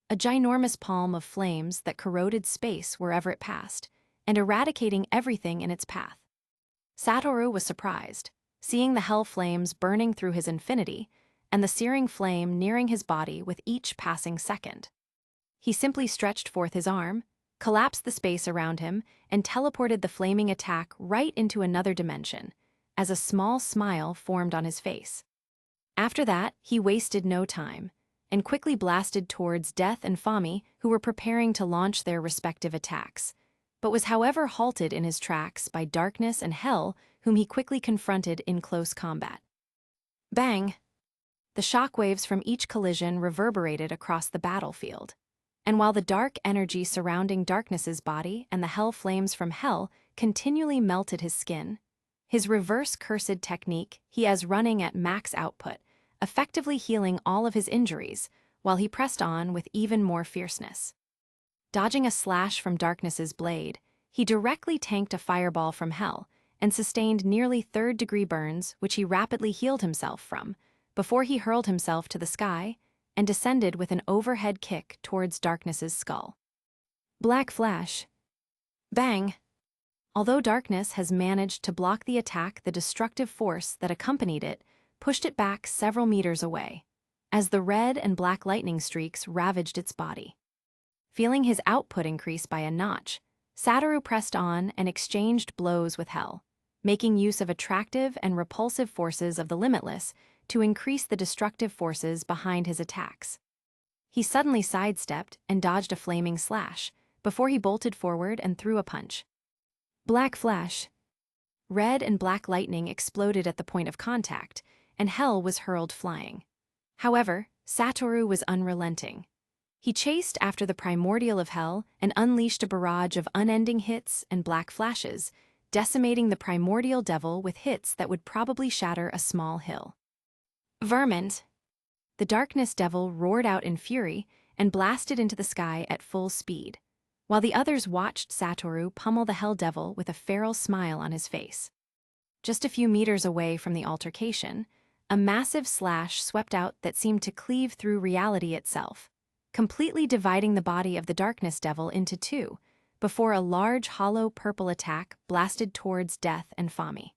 A ginormous palm of flames that corroded space wherever it passed, and eradicating everything in its path. Satoru was surprised, seeing the hell flames burning through his infinity, and the searing flame nearing his body with each passing second. He simply stretched forth his arm, collapsed the space around him, and teleported the flaming attack right into another dimension, as a small smile formed on his face. After that, he wasted no time, and quickly blasted towards Death and Fami, who were preparing to launch their respective attacks, but was however halted in his tracks by Darkness and Hell, whom he quickly confronted in close combat. Bang! The shockwaves from each collision reverberated across the battlefield, and while the dark energy surrounding Darkness's body and the hell flames from Hell continually melted his skin, his reverse cursed technique he has running at max output, effectively healing all of his injuries, while he pressed on with even more fierceness. Dodging a slash from Darkness's blade, he directly tanked a fireball from Hell and sustained nearly third-degree burns, which he rapidly healed himself from, before he hurled himself to the sky and descended with an overhead kick towards Darkness's skull. Black flash. Bang! Although Darkness has managed to block the attack, the destructive force that accompanied it pushed it back several meters away, as the red and black lightning streaks ravaged its body. Feeling his output increase by a notch, Satoru pressed on and exchanged blows with Hell, making use of attractive and repulsive forces of the Limitless to increase the destructive forces behind his attacks. He suddenly sidestepped and dodged a flaming slash, before he bolted forward and threw a punch. Black flash. Red and black lightning exploded at the point of contact, and Hell was hurled flying. However, Satoru was unrelenting. He chased after the primordial of Hell and unleashed a barrage of unending hits and black flashes, decimating the primordial devil with hits that would probably shatter a small hill. Vermint! The Darkness devil roared out in fury and blasted into the sky at full speed, while the others watched Satoru pummel the Hell devil with a feral smile on his face. Just a few meters away from the altercation, a massive slash swept out that seemed to cleave through reality itself, completely dividing the body of the Darkness devil into two, before a large hollow purple attack blasted towards Death and Fami.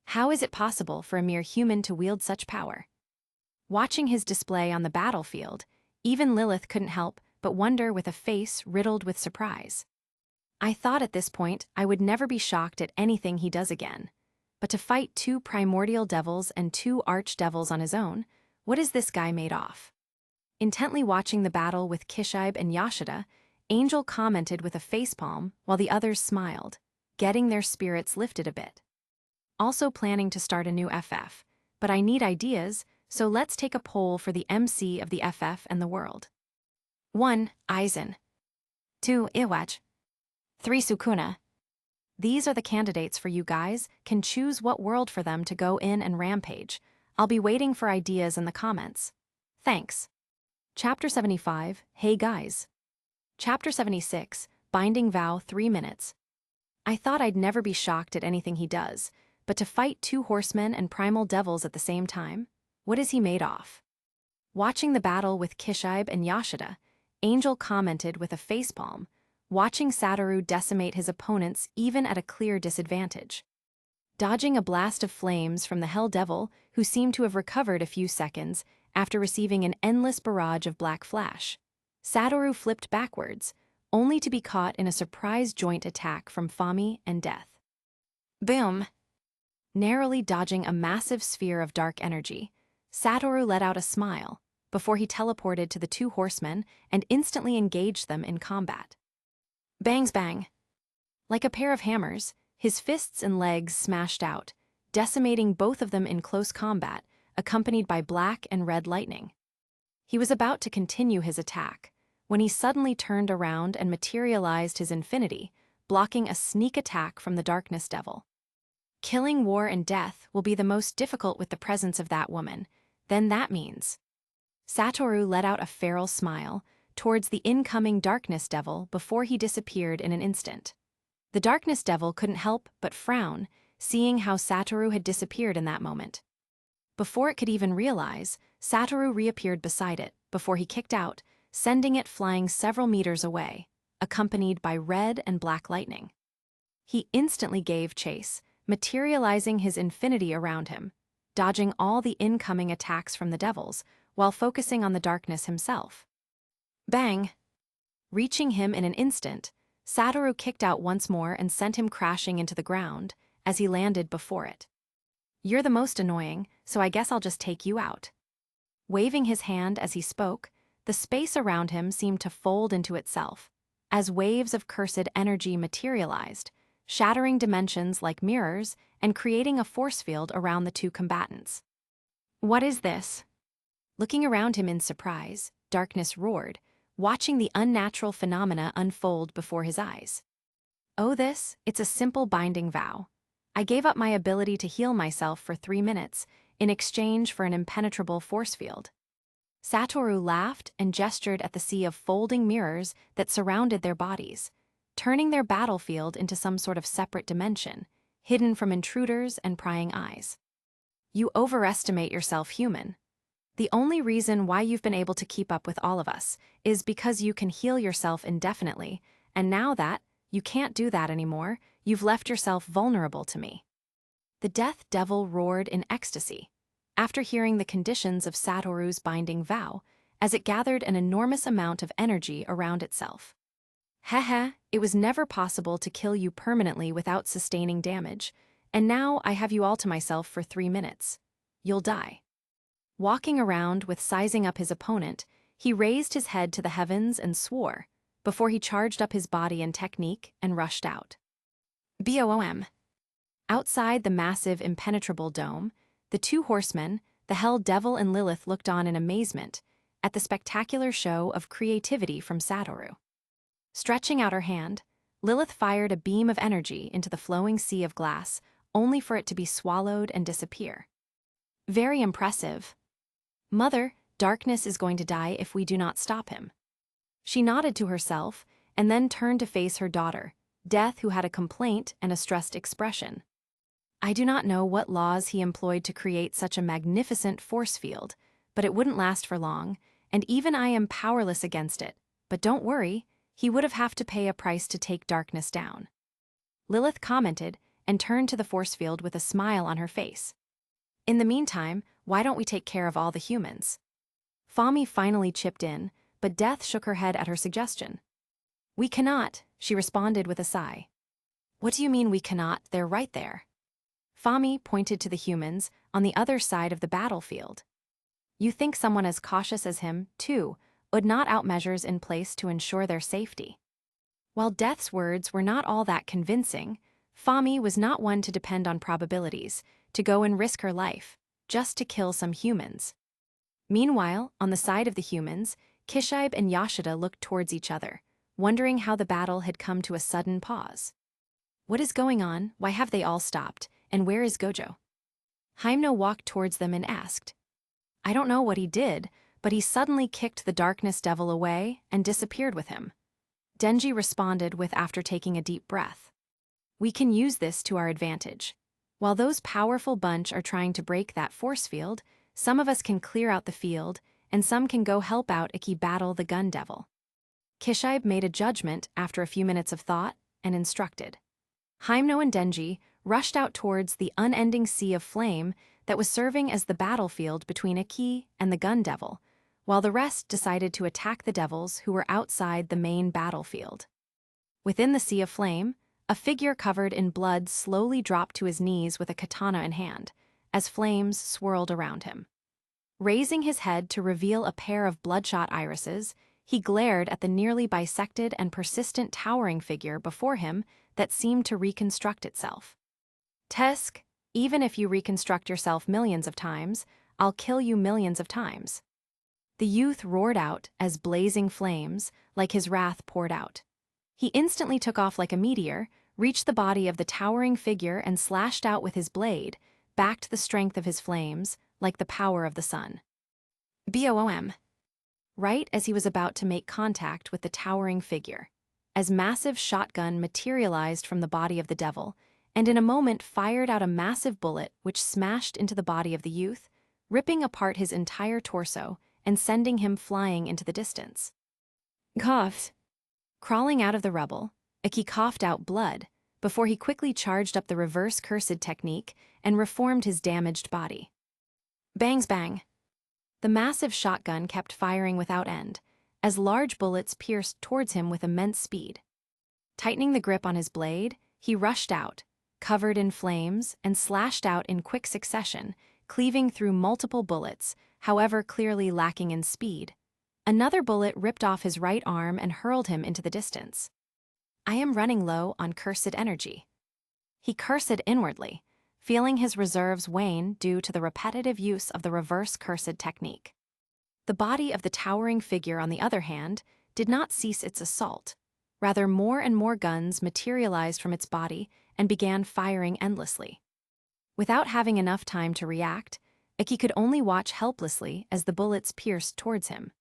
How is it possible for a mere human to wield such power? Watching his display on the battlefield, even Lilith couldn't help but wonder with a face riddled with surprise. I thought at this point I would never be shocked at anything he does again, but to fight two primordial devils and two archdevils on his own, what is this guy made of? Intently watching the battle with Kishibe and Yashida, Angel commented with a facepalm while the others smiled, getting their spirits lifted a bit. Also planning to start a new FF, but I need ideas, so let's take a poll for the MC of the FF and the world. 1. Aizen. 2. Iwatch. 3. Sukuna. These are the candidates for you guys. Can choose what world for them to go in and rampage. I'll be waiting for ideas in the comments. Thanks. Chapter 75, Hey Guys. Chapter 76, Binding Vow 3 minutes. I thought I'd never be shocked at anything he does, but to fight two horsemen and primal devils at the same time? What is he made of? Watching the battle with Kishibe and Yashida, Angel commented with a facepalm, watching Satoru decimate his opponents even at a clear disadvantage. Dodging a blast of flames from the Hell Devil, who seemed to have recovered a few seconds after receiving an endless barrage of black flash, Satoru flipped backwards, only to be caught in a surprise joint attack from Fami and Death. Boom! Narrowly dodging a massive sphere of dark energy, Satoru let out a smile before he teleported to the two horsemen and instantly engaged them in combat. Bangs bang! Like a pair of hammers, his fists and legs smashed out, decimating both of them in close combat, accompanied by black and red lightning. He was about to continue his attack when he suddenly turned around and materialized his infinity, blocking a sneak attack from the Darkness Devil. Killing War and Death will be the most difficult with the presence of that woman, then that means. Satoru let out a feral smile towards the incoming Darkness Devil before he disappeared in an instant. The Darkness Devil couldn't help but frown, seeing how Satoru had disappeared in that moment. Before it could even realize, Satoru reappeared beside it before he kicked out, sending it flying several meters away, accompanied by red and black lightning. He instantly gave chase, materializing his infinity around him, dodging all the incoming attacks from the devils while focusing on the darkness himself. Bang! Reaching him in an instant, Satoru kicked out once more and sent him crashing into the ground as he landed before it. You're the most annoying, so I guess I'll just take you out. Waving his hand as he spoke, the space around him seemed to fold into itself, as waves of cursed energy materialized, shattering dimensions like mirrors and creating a force field around the two combatants. What is this? Looking around him in surprise, Darkness roared, watching the unnatural phenomena unfold before his eyes. Oh, it's a simple binding vow. I gave up my ability to heal myself for 3 minutes in exchange for an impenetrable force field. Satoru laughed and gestured at the sea of folding mirrors that surrounded their bodies, turning their battlefield into some sort of separate dimension, hidden from intruders and prying eyes. You overestimate yourself, human. The only reason why you've been able to keep up with all of us is because you can heal yourself indefinitely, and now that you can't do that anymore, you've left yourself vulnerable to me. The Death Devil roared in ecstasy, after hearing the conditions of Satoru's binding vow, as it gathered an enormous amount of energy around itself. Heh, it was never possible to kill you permanently without sustaining damage, and now I have you all to myself for 3 minutes. You'll die. Walking around with sizing up his opponent, he raised his head to the heavens and swore, before he charged up his body and technique and rushed out. Boom. Outside the massive, impenetrable dome, the two horsemen, the Hell Devil and Lilith, looked on in amazement at the spectacular show of creativity from Satoru. Stretching out her hand, Lilith fired a beam of energy into the flowing sea of glass, only for it to be swallowed and disappear. Very impressive. Mother, Darkness is going to die if we do not stop him. She nodded to herself and then turned to face her daughter, Death, who had a complaint and a stressed expression. I do not know what laws he employed to create such a magnificent force field, but it wouldn't last for long, and even I am powerless against it. But don't worry, he would have to pay a price to take Darkness down. Lilith commented and turned to the force field with a smile on her face. In the meantime, why don't we take care of all the humans? Fami finally chipped in, but Death shook her head at her suggestion. We cannot, she responded with a sigh. What do you mean we cannot? They're right there. Fami pointed to the humans on the other side of the battlefield. You think someone as cautious as him, too, would not out measures in place to ensure their safety? While Death's words were not all that convincing, Fami was not one to depend on probabilities, to go and risk her life, just to kill some humans. Meanwhile, on the side of the humans, Kishibe and Yashida looked towards each other, wondering how the battle had come to a sudden pause. What is going on? Why have they all stopped? And where is Gojo? Himeno walked towards them and asked. I don't know what he did, but he suddenly kicked the Darkness Devil away and disappeared with him. Denji responded with after taking a deep breath. We can use this to our advantage. While those powerful bunch are trying to break that force field, some of us can clear out the field, and some can go help out Iki battle the Gun Devil. Kishibe made a judgment after a few minutes of thought and instructed. Himeno and Denji rushed out towards the unending sea of flame that was serving as the battlefield between Iki and the Gun Devil, while the rest decided to attack the devils who were outside the main battlefield. Within the sea of flame, a figure covered in blood slowly dropped to his knees with a katana in hand, as flames swirled around him. Raising his head to reveal a pair of bloodshot irises, he glared at the nearly bisected and persistent towering figure before him that seemed to reconstruct itself. Tesk, even if you reconstruct yourself millions of times, I'll kill you millions of times. The youth roared out as blazing flames, like his wrath, poured out. He instantly took off like a meteor, reached the body of the towering figure and slashed out with his blade, backed the strength of his flames, like the power of the sun. Boom! Right as he was about to make contact with the towering figure, as massive shotgun materialized from the body of the devil, and in a moment fired out a massive bullet which smashed into the body of the youth, ripping apart his entire torso and sending him flying into the distance. Cough! Crawling out of the rubble, Iki coughed out blood before he quickly charged up the reverse cursed technique and reformed his damaged body. Bangs bang! The massive shotgun kept firing without end, as large bullets pierced towards him with immense speed. Tightening the grip on his blade, he rushed out, covered in flames, and slashed out in quick succession, cleaving through multiple bullets, however clearly lacking in speed. Another bullet ripped off his right arm and hurled him into the distance. I am running low on cursed energy. He cursed inwardly, feeling his reserves wane due to the repetitive use of the reverse cursed technique. The body of the towering figure, on the other hand, did not cease its assault. Rather, more and more guns materialized from its body and began firing endlessly. Without having enough time to react, Iki could only watch helplessly as the bullets pierced towards him.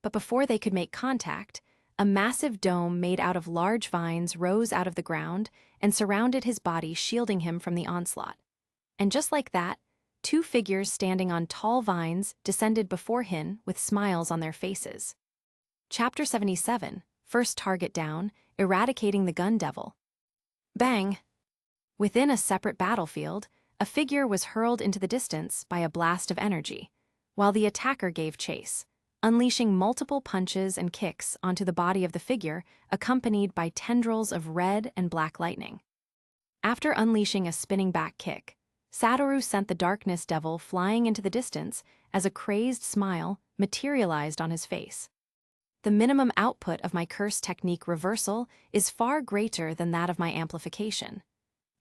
But before they could make contact, a massive dome made out of large vines rose out of the ground and surrounded his body, shielding him from the onslaught. And just like that, two figures standing on tall vines descended before him with smiles on their faces. Chapter 77, First Target Down, Eradicating the Gun Devil. Bang! Within a separate battlefield, a figure was hurled into the distance by a blast of energy, while the attacker gave chase, unleashing multiple punches and kicks onto the body of the figure, accompanied by tendrils of red and black lightning. After unleashing a spinning back kick, Satoru sent the darkness devil flying into the distance as a crazed smile materialized on his face. The minimum output of my curse technique reversal is far greater than that of my amplification.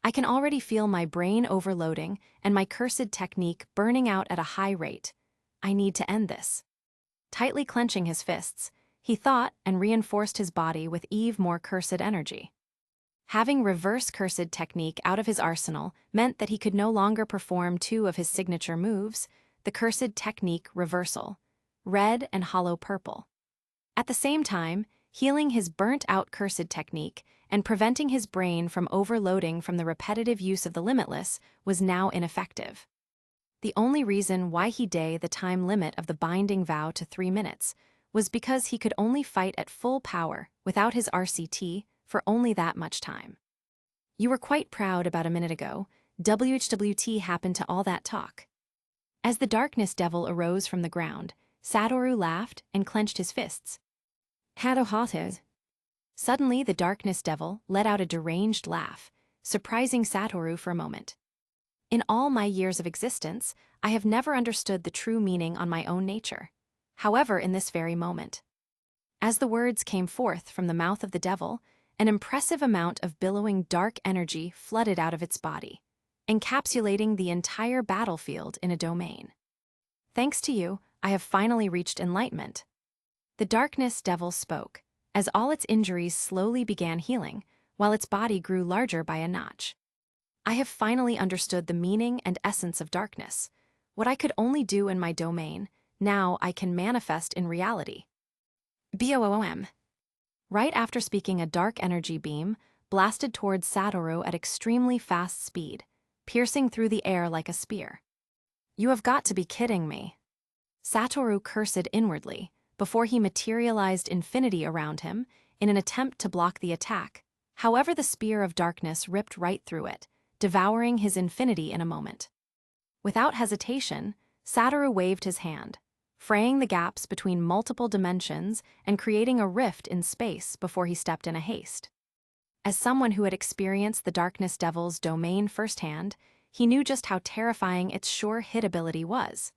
I can already feel my brain overloading and my cursed technique burning out at a high rate. I need to end this. Tightly clenching his fists, he thought and reinforced his body with even more cursed energy. Having reverse cursed technique out of his arsenal meant that he could no longer perform two of his signature moves, the cursed technique reversal, red and hollow purple. At the same time, healing his burnt-out cursed technique and preventing his brain from overloading from the repetitive use of the limitless was now ineffective. The only reason why he day the time limit of the binding vow to 3 minutes was because he could only fight at full power without his RCT for only that much time. You were quite proud about a minute ago. WHWT happened to all that talk. As the darkness devil arose from the ground, Satoru laughed and clenched his fists. Hiatus. Suddenly, the darkness devil let out a deranged laugh, surprising Satoru for a moment. In all my years of existence, I have never understood the true meaning on my own nature. However, in this very moment, as the words came forth from the mouth of the devil, an impressive amount of billowing dark energy flooded out of its body, encapsulating the entire battlefield in a domain. Thanks to you, I have finally reached enlightenment. The darkness devil spoke, as all its injuries slowly began healing, while its body grew larger by a notch. I have finally understood the meaning and essence of darkness. What I could only do in my domain, now I can manifest in reality. BOOM. Right after speaking, a dark energy beam blasted towards Satoru at extremely fast speed, piercing through the air like a spear. You have got to be kidding me. Satoru cursed inwardly before he materialized infinity around him in an attempt to block the attack. However, the spear of darkness ripped right through it, devouring his infinity in a moment. Without hesitation, Satoru waved his hand, fraying the gaps between multiple dimensions and creating a rift in space before he stepped in a haste. As someone who had experienced the darkness devil's domain firsthand, he knew just how terrifying its sure hit ability was.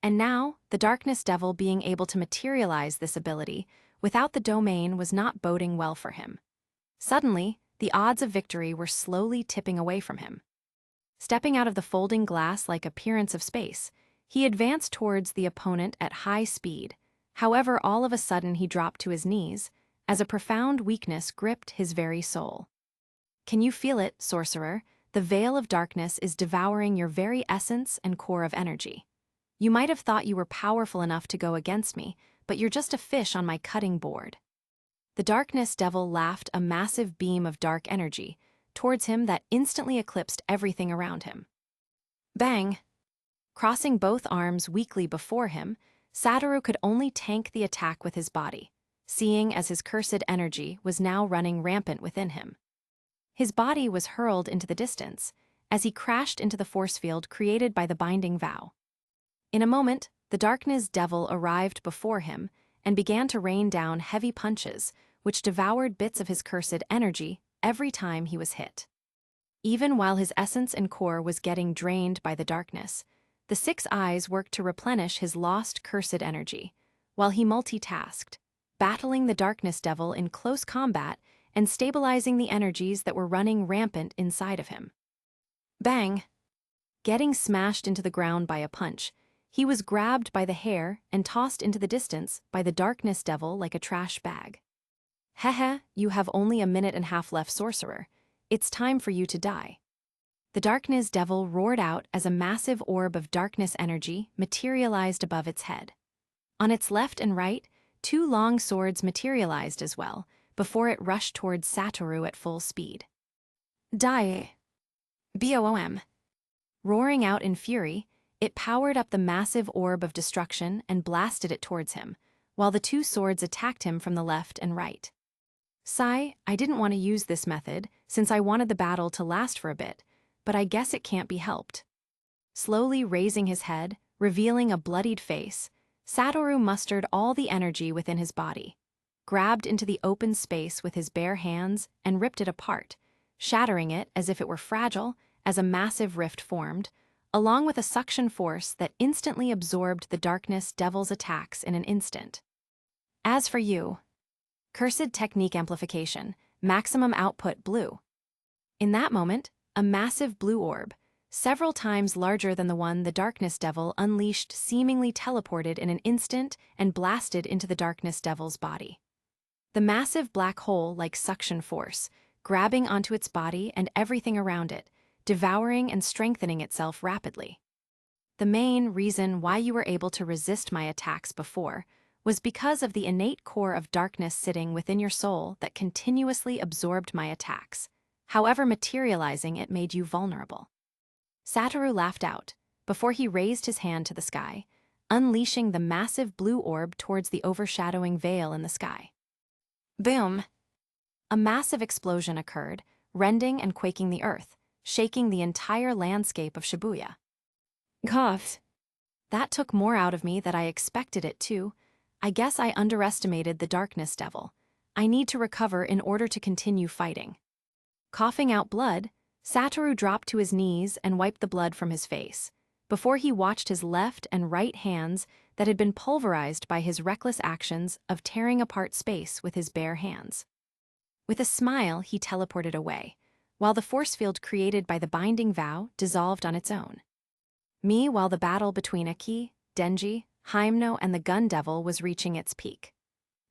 And now, the darkness devil being able to materialize this ability without the domain was not boding well for him. Suddenly, the odds of victory were slowly tipping away from him. Stepping out of the folding glass-like appearance of space, he advanced towards the opponent at high speed. However, all of a sudden he dropped to his knees, as a profound weakness gripped his very soul. Can you feel it, sorcerer? The veil of darkness is devouring your very essence and core of energy. You might have thought you were powerful enough to go against me, but you're just a fish on my cutting board. The darkness devil laughed a massive beam of dark energy towards him that instantly eclipsed everything around him. Bang! Crossing both arms weakly before him, Satoru could only tank the attack with his body, seeing as his cursed energy was now running rampant within him. His body was hurled into the distance as he crashed into the force field created by the binding vow. In a moment, the darkness devil arrived before him and began to rain down heavy punches, which devoured bits of his cursed energy every time he was hit. Even while his essence and core was getting drained by the The 6 eyes worked to replenish his lost cursed energy, while he multitasked, battling the darkness devil in close combat and stabilizing the energies that were running rampant inside of him. Bang! Getting smashed into the ground by a punch, he was grabbed by the hair and tossed into the distance by the darkness devil like a trash bag. Hehe, you have only a minute and a half left, sorcerer. It's time for you to die. The darkness devil roared out as a massive orb of darkness energy materialized above its head. On its left and right, 2 long swords materialized as well, before it rushed towards Satoru at full speed. Die! Boom! Roaring out in fury, it powered up the massive orb of destruction and blasted it towards him, while the 2 swords attacked him from the left and right. Sigh, I didn't want to use this method since I wanted the battle to last for a bit, but I guess it can't be helped. Slowly raising his head, revealing a bloodied face, Satoru mustered all the energy within his body, grabbed into the open space with his bare hands and ripped it apart, shattering it as if it were fragile as a massive rift formed, along with a suction force that instantly absorbed the darkness devil's attacks in an instant. As for you, cursed technique amplification, maximum output blue. In that moment, a massive blue orb, several times larger than the one the darkness devil unleashed, seemingly teleported in an instant and blasted into the darkness devil's body. The massive black hole like suction force, grabbing onto its body and everything around it, devouring and strengthening itself rapidly. The main reason why you were able to resist my attacks before was because of the innate core of darkness sitting within your soul that continuously absorbed my attacks, however materializing it made you vulnerable. Satoru laughed out, before he raised his hand to the sky, unleashing the massive blue orb towards the overshadowing veil in the sky. Boom! A massive explosion occurred, rending and quaking the earth, shaking the entire landscape of Shibuya. Goth! That took more out of me than I expected it to. I guess I underestimated the darkness devil. I need to recover in order to continue fighting. Coughing out blood, Satoru dropped to his knees and wiped the blood from his face, before he watched his left and right hands that had been pulverized by his reckless actions of tearing apart space with his bare hands. With a smile, he teleported away, while the force field created by the binding vow dissolved on its own. While the battle between Aki, Denji, Hyemno, and the gun devil was reaching its peak.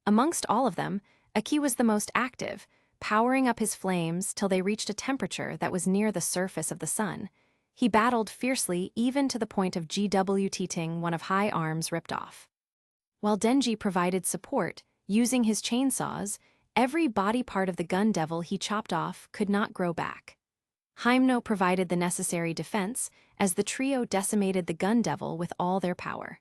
Amongst all of them, Aki was the most active, powering up his flames till they reached a temperature that was near the surface of the sun. He battled fiercely even to the point of GWTing one of High Arm's ripped off. While Denji provided support, using his chainsaws, every body part of the gun devil he chopped off could not grow back. Hyemno provided the necessary defense as the trio decimated the gun devil with all their power.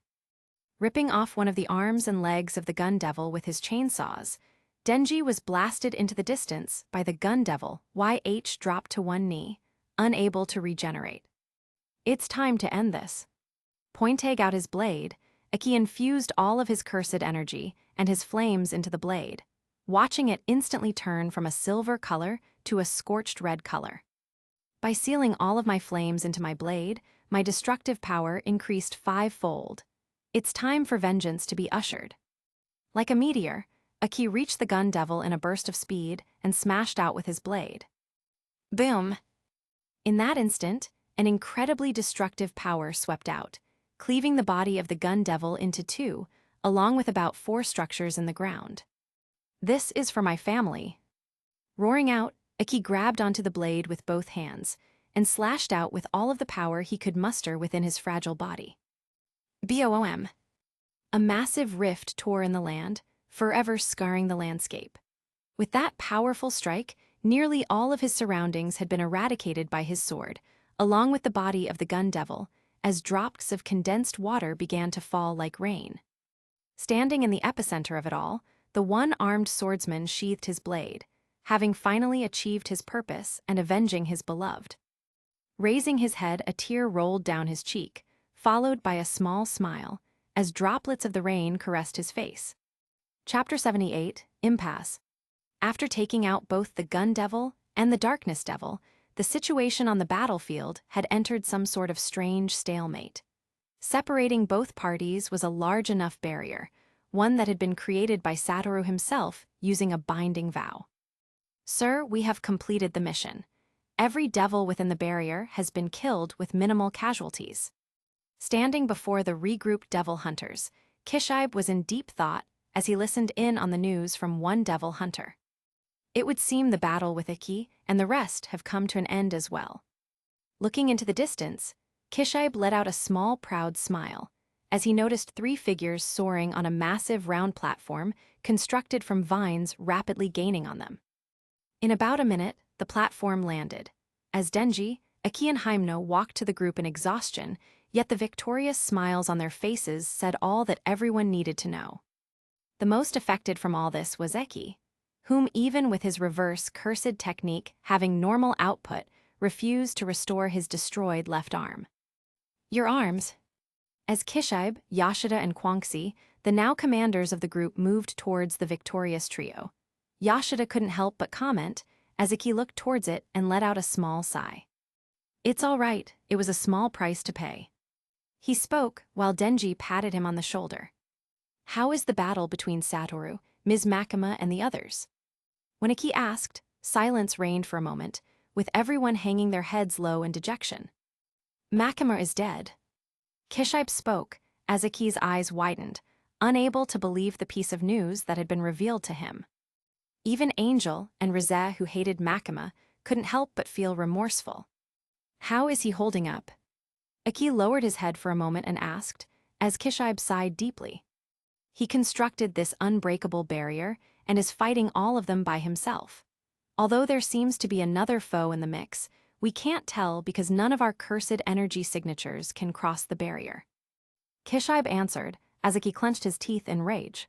Ripping off one of the arms and legs of the gun devil with his chainsaws, Denji was blasted into the distance by the gun devil. YH dropped to one knee, unable to regenerate. It's time to end this. Pointing out his blade, Aki infused all of his cursed energy and his flames into the blade, watching it instantly turn from a silver color to a scorched red color. By sealing all of my flames into my blade, my destructive power increased 5-fold. It's time for vengeance to be ushered. Like a meteor, Aki reached the gun devil in a burst of speed and smashed out with his blade. Boom! In that instant, an incredibly destructive power swept out, cleaving the body of the gun devil into 2, along with about 4 structures in the ground. This is for my family. Roaring out, Aki grabbed onto the blade with both hands and slashed out with all of the power he could muster within his fragile body. Boom! A massive rift tore in the land, forever scarring the landscape. With that powerful strike, nearly all of his surroundings had been eradicated by his sword, along with the body of the gun devil, as drops of condensed water began to fall like rain. Standing in the epicenter of it all, the one-armed swordsman sheathed his blade, having finally achieved his purpose and avenging his beloved. Raising his head, a tear rolled down his cheek, followed by a small smile, as droplets of the rain caressed his face. Chapter 78, Impasse. After taking out both the gun devil and the darkness devil, the situation on the battlefield had entered some sort of strange stalemate. Separating both parties was a large enough barrier, one that had been created by Satoru himself using a binding vow. "Sir, we have completed the mission. Every devil within the barrier has been killed with minimal casualties." Standing before the regrouped devil hunters, Kishibe was in deep thought as he listened in on the news from one devil hunter. It would seem the battle with Iki and the rest have come to an end as well. Looking into the distance, Kishibe let out a small, proud smile as he noticed 3 figures soaring on a massive round platform constructed from vines rapidly gaining on them. In about a minute, the platform landed. As Denji, Aki and Hyemno walked to the group in exhaustion, yet the victorious smiles on their faces said all that everyone needed to know. The most affected from all this was Eki, whom even with his reverse cursed technique having normal output, refused to restore his destroyed left arm. "Your arms." As Kishibe, Yashida, and Kwangsi, the now commanders of the group, moved towards the victorious trio, Yashida couldn't help but comment as Eki looked towards it and let out a small sigh. "It's all right, it was a small price to pay." He spoke while Denji patted him on the shoulder. "How is the battle between Satoru, Ms. Makima, and the others?" When Eki asked, silence reigned for a moment, with everyone hanging their heads low in dejection. "Makima is dead." Kishibe spoke as Eki's eyes widened, unable to believe the piece of news that had been revealed to him. Even Angel and Rize, who hated Makima, couldn't help but feel remorseful. "How is he holding up?" Eki lowered his head for a moment and asked, as Kishibe sighed deeply. "He constructed this unbreakable barrier and is fighting all of them by himself. Although there seems to be another foe in the mix, we can't tell because none of our cursed energy signatures can cross the barrier." Kishibe answered as Eki clenched his teeth in rage.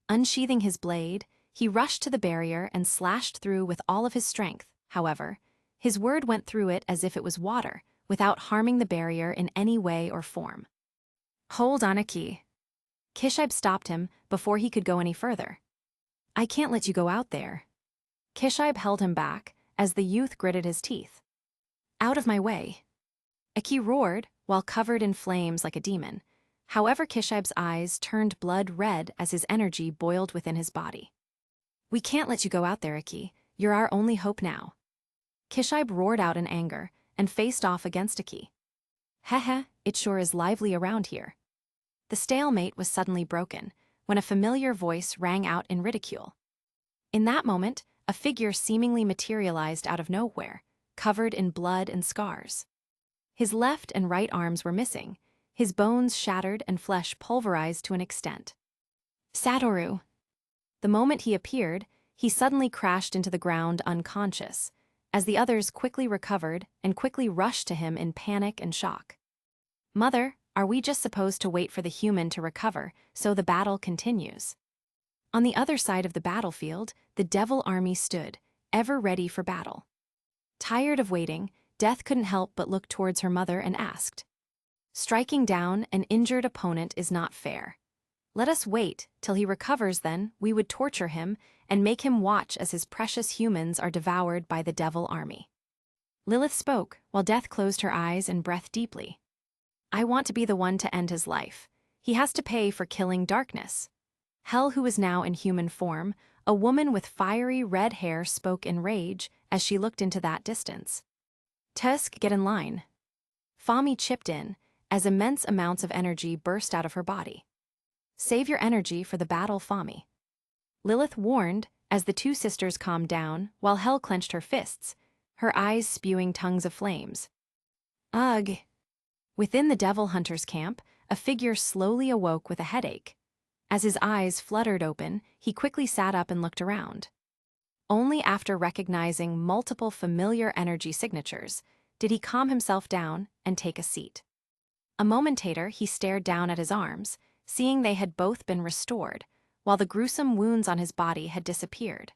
Unsheathing his blade, he rushed to the barrier and slashed through with all of his strength. However, his word went through it as if it was water, without harming the barrier in any way or form. "Hold on, Eki." Kishibe stopped him before he could go any further. "I can't let you go out there." Kishibe held him back as the youth gritted his teeth. "Out of my way." Eki roared while covered in flames like a demon. However, Kishibe's eyes turned blood red as his energy boiled within his body. "We can't let you go out there, Eki. You're our only hope now." Kishibe roared out in anger and faced off against Eki. "Heh, it sure is lively around here." The stalemate was suddenly broken when a familiar voice rang out in ridicule. In that moment, a figure seemingly materialized out of nowhere, covered in blood and scars. His left and right arms were missing, his bones shattered and flesh pulverized to an extent. "Satoru." The moment he appeared, he suddenly crashed into the ground unconscious, as the others quickly recovered and quickly rushed to him in panic and shock. "Mother, are we just supposed to wait for the human to recover so the battle continues?" On the other side of the battlefield, the devil army stood, ever ready for battle. Tired of waiting, Death couldn't help but look towards her mother and asked, "Striking down an injured opponent is not fair. Let us wait till he recovers, then we would torture him and make him watch as his precious humans are devoured by the devil army." Lilith spoke while Death closed her eyes and breathed deeply. "I want to be the one to end his life. He has to pay for killing darkness." Hell, who was now in human form, a woman with fiery red hair, spoke in rage as she looked into that distance. "Tusk, get in line." Fami chipped in as immense amounts of energy burst out of her body. "Save your energy for the battle, Fami." Lilith warned as the 2 sisters calmed down while Hell clenched her fists, her eyes spewing tongues of flames. "Ugh." Within the devil hunter's camp, a figure slowly awoke with a headache. As his eyes fluttered open, he quickly sat up and looked around. Only after recognizing multiple familiar energy signatures did he calm himself down and take a seat. A moment later, he stared down at his arms, seeing they had both been restored, while the gruesome wounds on his body had disappeared.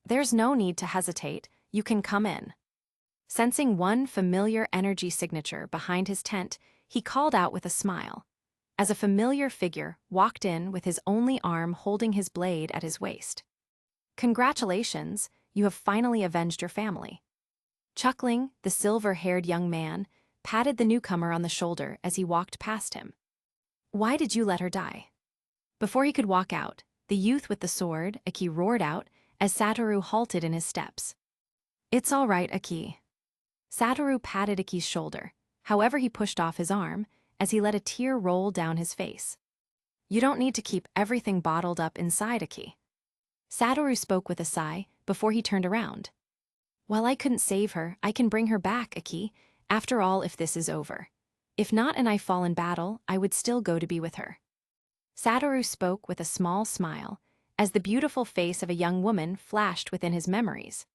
"There's no need to hesitate, you can come in." Sensing one familiar energy signature behind his tent, he called out with a smile, as a familiar figure walked in with his only arm holding his blade at his waist. "Congratulations, you have finally avenged your family." Chuckling, the silver-haired young man patted the newcomer on the shoulder as he walked past him. "Why did you let her die?" Before he could walk out, the youth with the sword, Aki, roared out as Satoru halted in his steps. "It's all right, Aki." Satoru patted Aki's shoulder, however he pushed off his arm as he let a tear roll down his face. "You don't need to keep everything bottled up inside, Aki." Satoru spoke with a sigh before he turned around. "While I couldn't save her, I can bring her back, Aki, after all, if this is over. If not and I fall in battle, I would still go to be with her." Satoru spoke with a small smile as the beautiful face of a young woman flashed within his memories.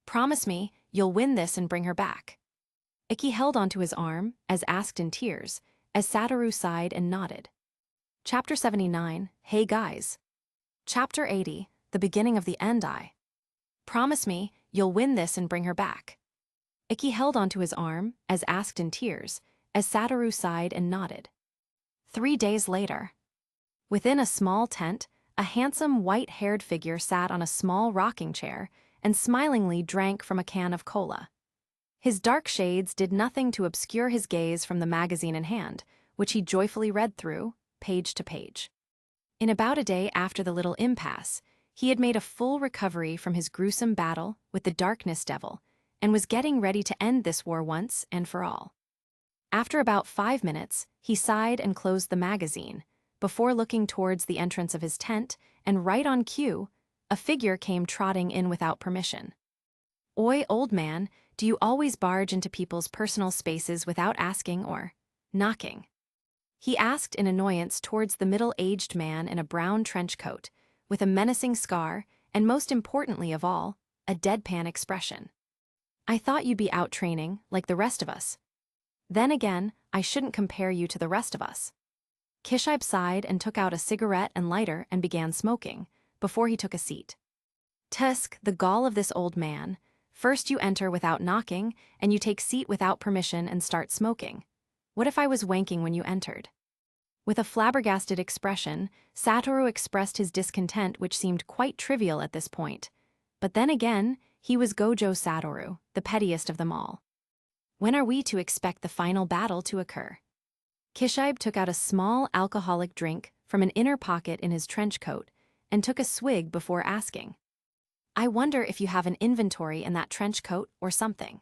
"Promise me you'll win this and bring her back." Iki held onto his arm, as asked in tears, as Satoru sighed and nodded. Chapter 79, Hey Guys. Chapter 80, The Beginning of the End. "Promise me you'll win this and bring her back." Iki held onto his arm, as asked in tears, as Satoru sighed and nodded. 3 days later. Within a small tent, a handsome white-haired figure sat on a small rocking chair and smilingly drank from a can of cola. His dark shades did nothing to obscure his gaze from the magazine in hand, which he joyfully read through, page to page. In about a day after the little impasse, he had made a full recovery from his gruesome battle with the Darkness Devil and was getting ready to end this war once and for all. After about 5 minutes, he sighed and closed the magazine, before looking towards the entrance of his tent, and right on cue, a figure came trotting in without permission. "Oi, old man, do you always barge into people's personal spaces without asking or knocking?" He asked in annoyance towards the middle-aged man in a brown trench coat, with a menacing scar, and most importantly of all, a deadpan expression. "I thought you'd be out training, like the rest of us." "Then again, I shouldn't compare you to the rest of us." Kishibe sighed and took out a cigarette and lighter and began smoking, before he took a seat. "Tusk, the gall of this old man. First you enter without knocking, and you take seat without permission and start smoking. What if I was wanking when you entered?" With a flabbergasted expression, Satoru expressed his discontent, which seemed quite trivial at this point. But then again, he was Gojo Satoru, the pettiest of them all. "When are we to expect the final battle to occur?" Kishibe took out a small alcoholic drink from an inner pocket in his trench coat and took a swig before asking. "I wonder if you have an inventory in that trench coat or something."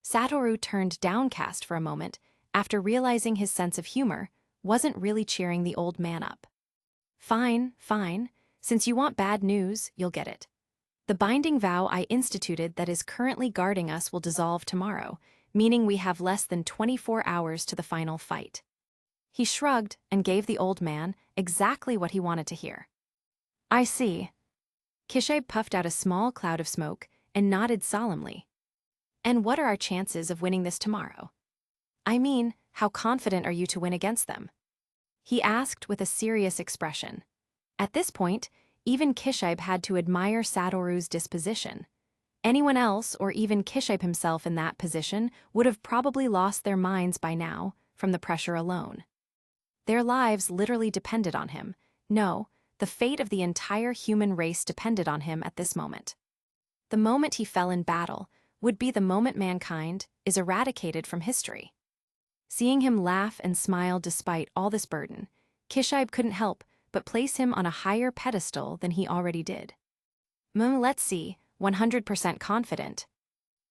Satoru turned downcast for a moment after realizing his sense of humor wasn't really cheering the old man up. "Fine, fine. Since you want bad news, you'll get it. The binding vow I instituted that is currently guarding us will dissolve tomorrow, meaning we have less than 24 hours to the final fight." He shrugged and gave the old man exactly what he wanted to hear. "I see." Kishibe puffed out a small cloud of smoke and nodded solemnly. "And what are our chances of winning this tomorrow? I mean, how confident are you to win against them?" He asked with a serious expression. At this point, even Kishibe had to admire Satoru's disposition. Anyone else, or even Kishibe himself in that position, would have probably lost their minds by now from the pressure alone. Their lives literally depended on him. No, the fate of the entire human race depended on him at this moment. The moment he fell in battle would be the moment mankind is eradicated from history. Seeing him laugh and smile despite all this burden, Kishibe couldn't help but place him on a higher pedestal than he already did. Let's see, 100% confident."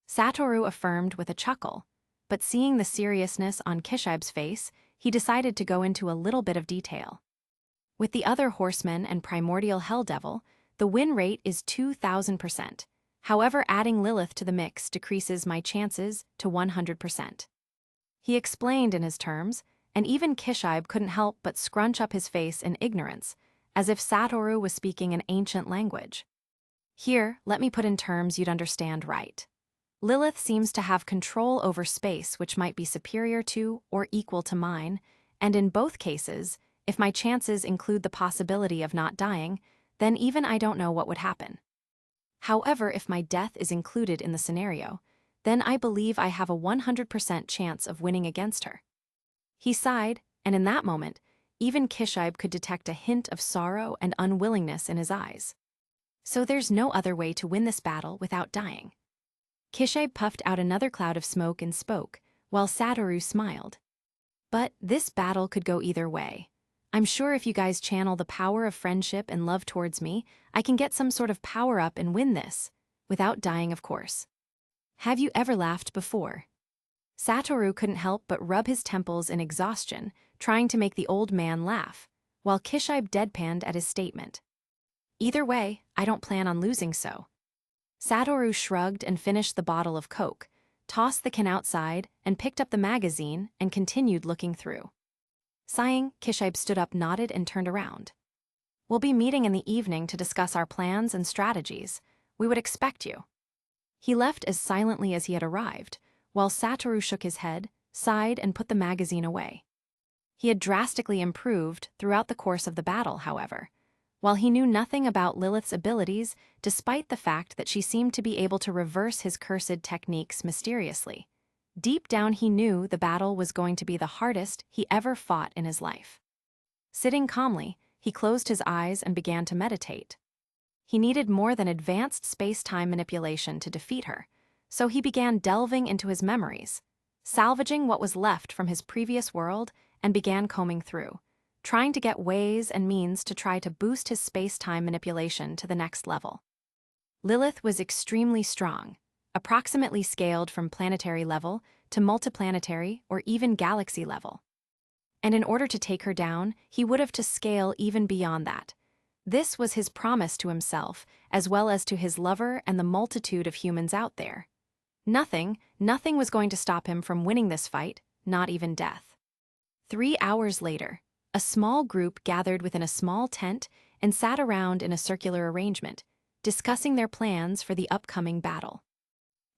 Satoru affirmed with a chuckle, but seeing the seriousness on Kishibe's face, he decided to go into a little bit of detail. "With the other horsemen and primordial hell devil, the win rate is 2,000%. However, adding Lilith to the mix decreases my chances to 100%. He explained in his terms, and even Kishibe couldn't help but scrunch up his face in ignorance, as if Satoru was speaking an ancient language. "Here, let me put in terms you'd understand right. Lilith seems to have control over space which might be superior to or equal to mine, and in both cases, if my chances include the possibility of not dying, then even I don't know what would happen. However, if my death is included in the scenario, then I believe I have a 100% chance of winning against her." He sighed, and in that moment, even Kishibe could detect a hint of sorrow and unwillingness in his eyes. "So there's no other way to win this battle without dying." Kishibe puffed out another cloud of smoke and spoke, while Satoru smiled. But this battle could go either way. I'm sure if you guys channel the power of friendship and love towards me, I can get some sort of power-up and win this. Without dying, of course. Have you ever laughed before? Satoru couldn't help but rub his temples in exhaustion, trying to make the old man laugh, while Kishibe deadpanned at his statement. Either way, I don't plan on losing so. Satoru shrugged and finished the bottle of Coke, tossed the can outside, and picked up the magazine and continued looking through. Sighing, Kishibe stood up, nodded, and turned around. We'll be meeting in the evening to discuss our plans and strategies. We would expect you. He left as silently as he had arrived, while Satoru shook his head, sighed, and put the magazine away. He had drastically improved throughout the course of the battle, however. While he knew nothing about Lilith's abilities, despite the fact that she seemed to be able to reverse his cursed techniques mysteriously, deep down he knew the battle was going to be the hardest he ever fought in his life. Sitting calmly, he closed his eyes and began to meditate. He needed more than advanced space-time manipulation to defeat her, so he began delving into his memories, salvaging what was left from his previous world, and began combing through, trying to get ways and means to try to boost his space-time manipulation to the next level. Lilith was extremely strong, approximately scaled from planetary level to multiplanetary or even galaxy level. And in order to take her down, he would have to scale even beyond that. This was his promise to himself, as well as to his lover and the multitude of humans out there. Nothing was going to stop him from winning this fight, not even death. 3 hours later, a small group gathered within a small tent and sat around in a circular arrangement, discussing their plans for the upcoming battle.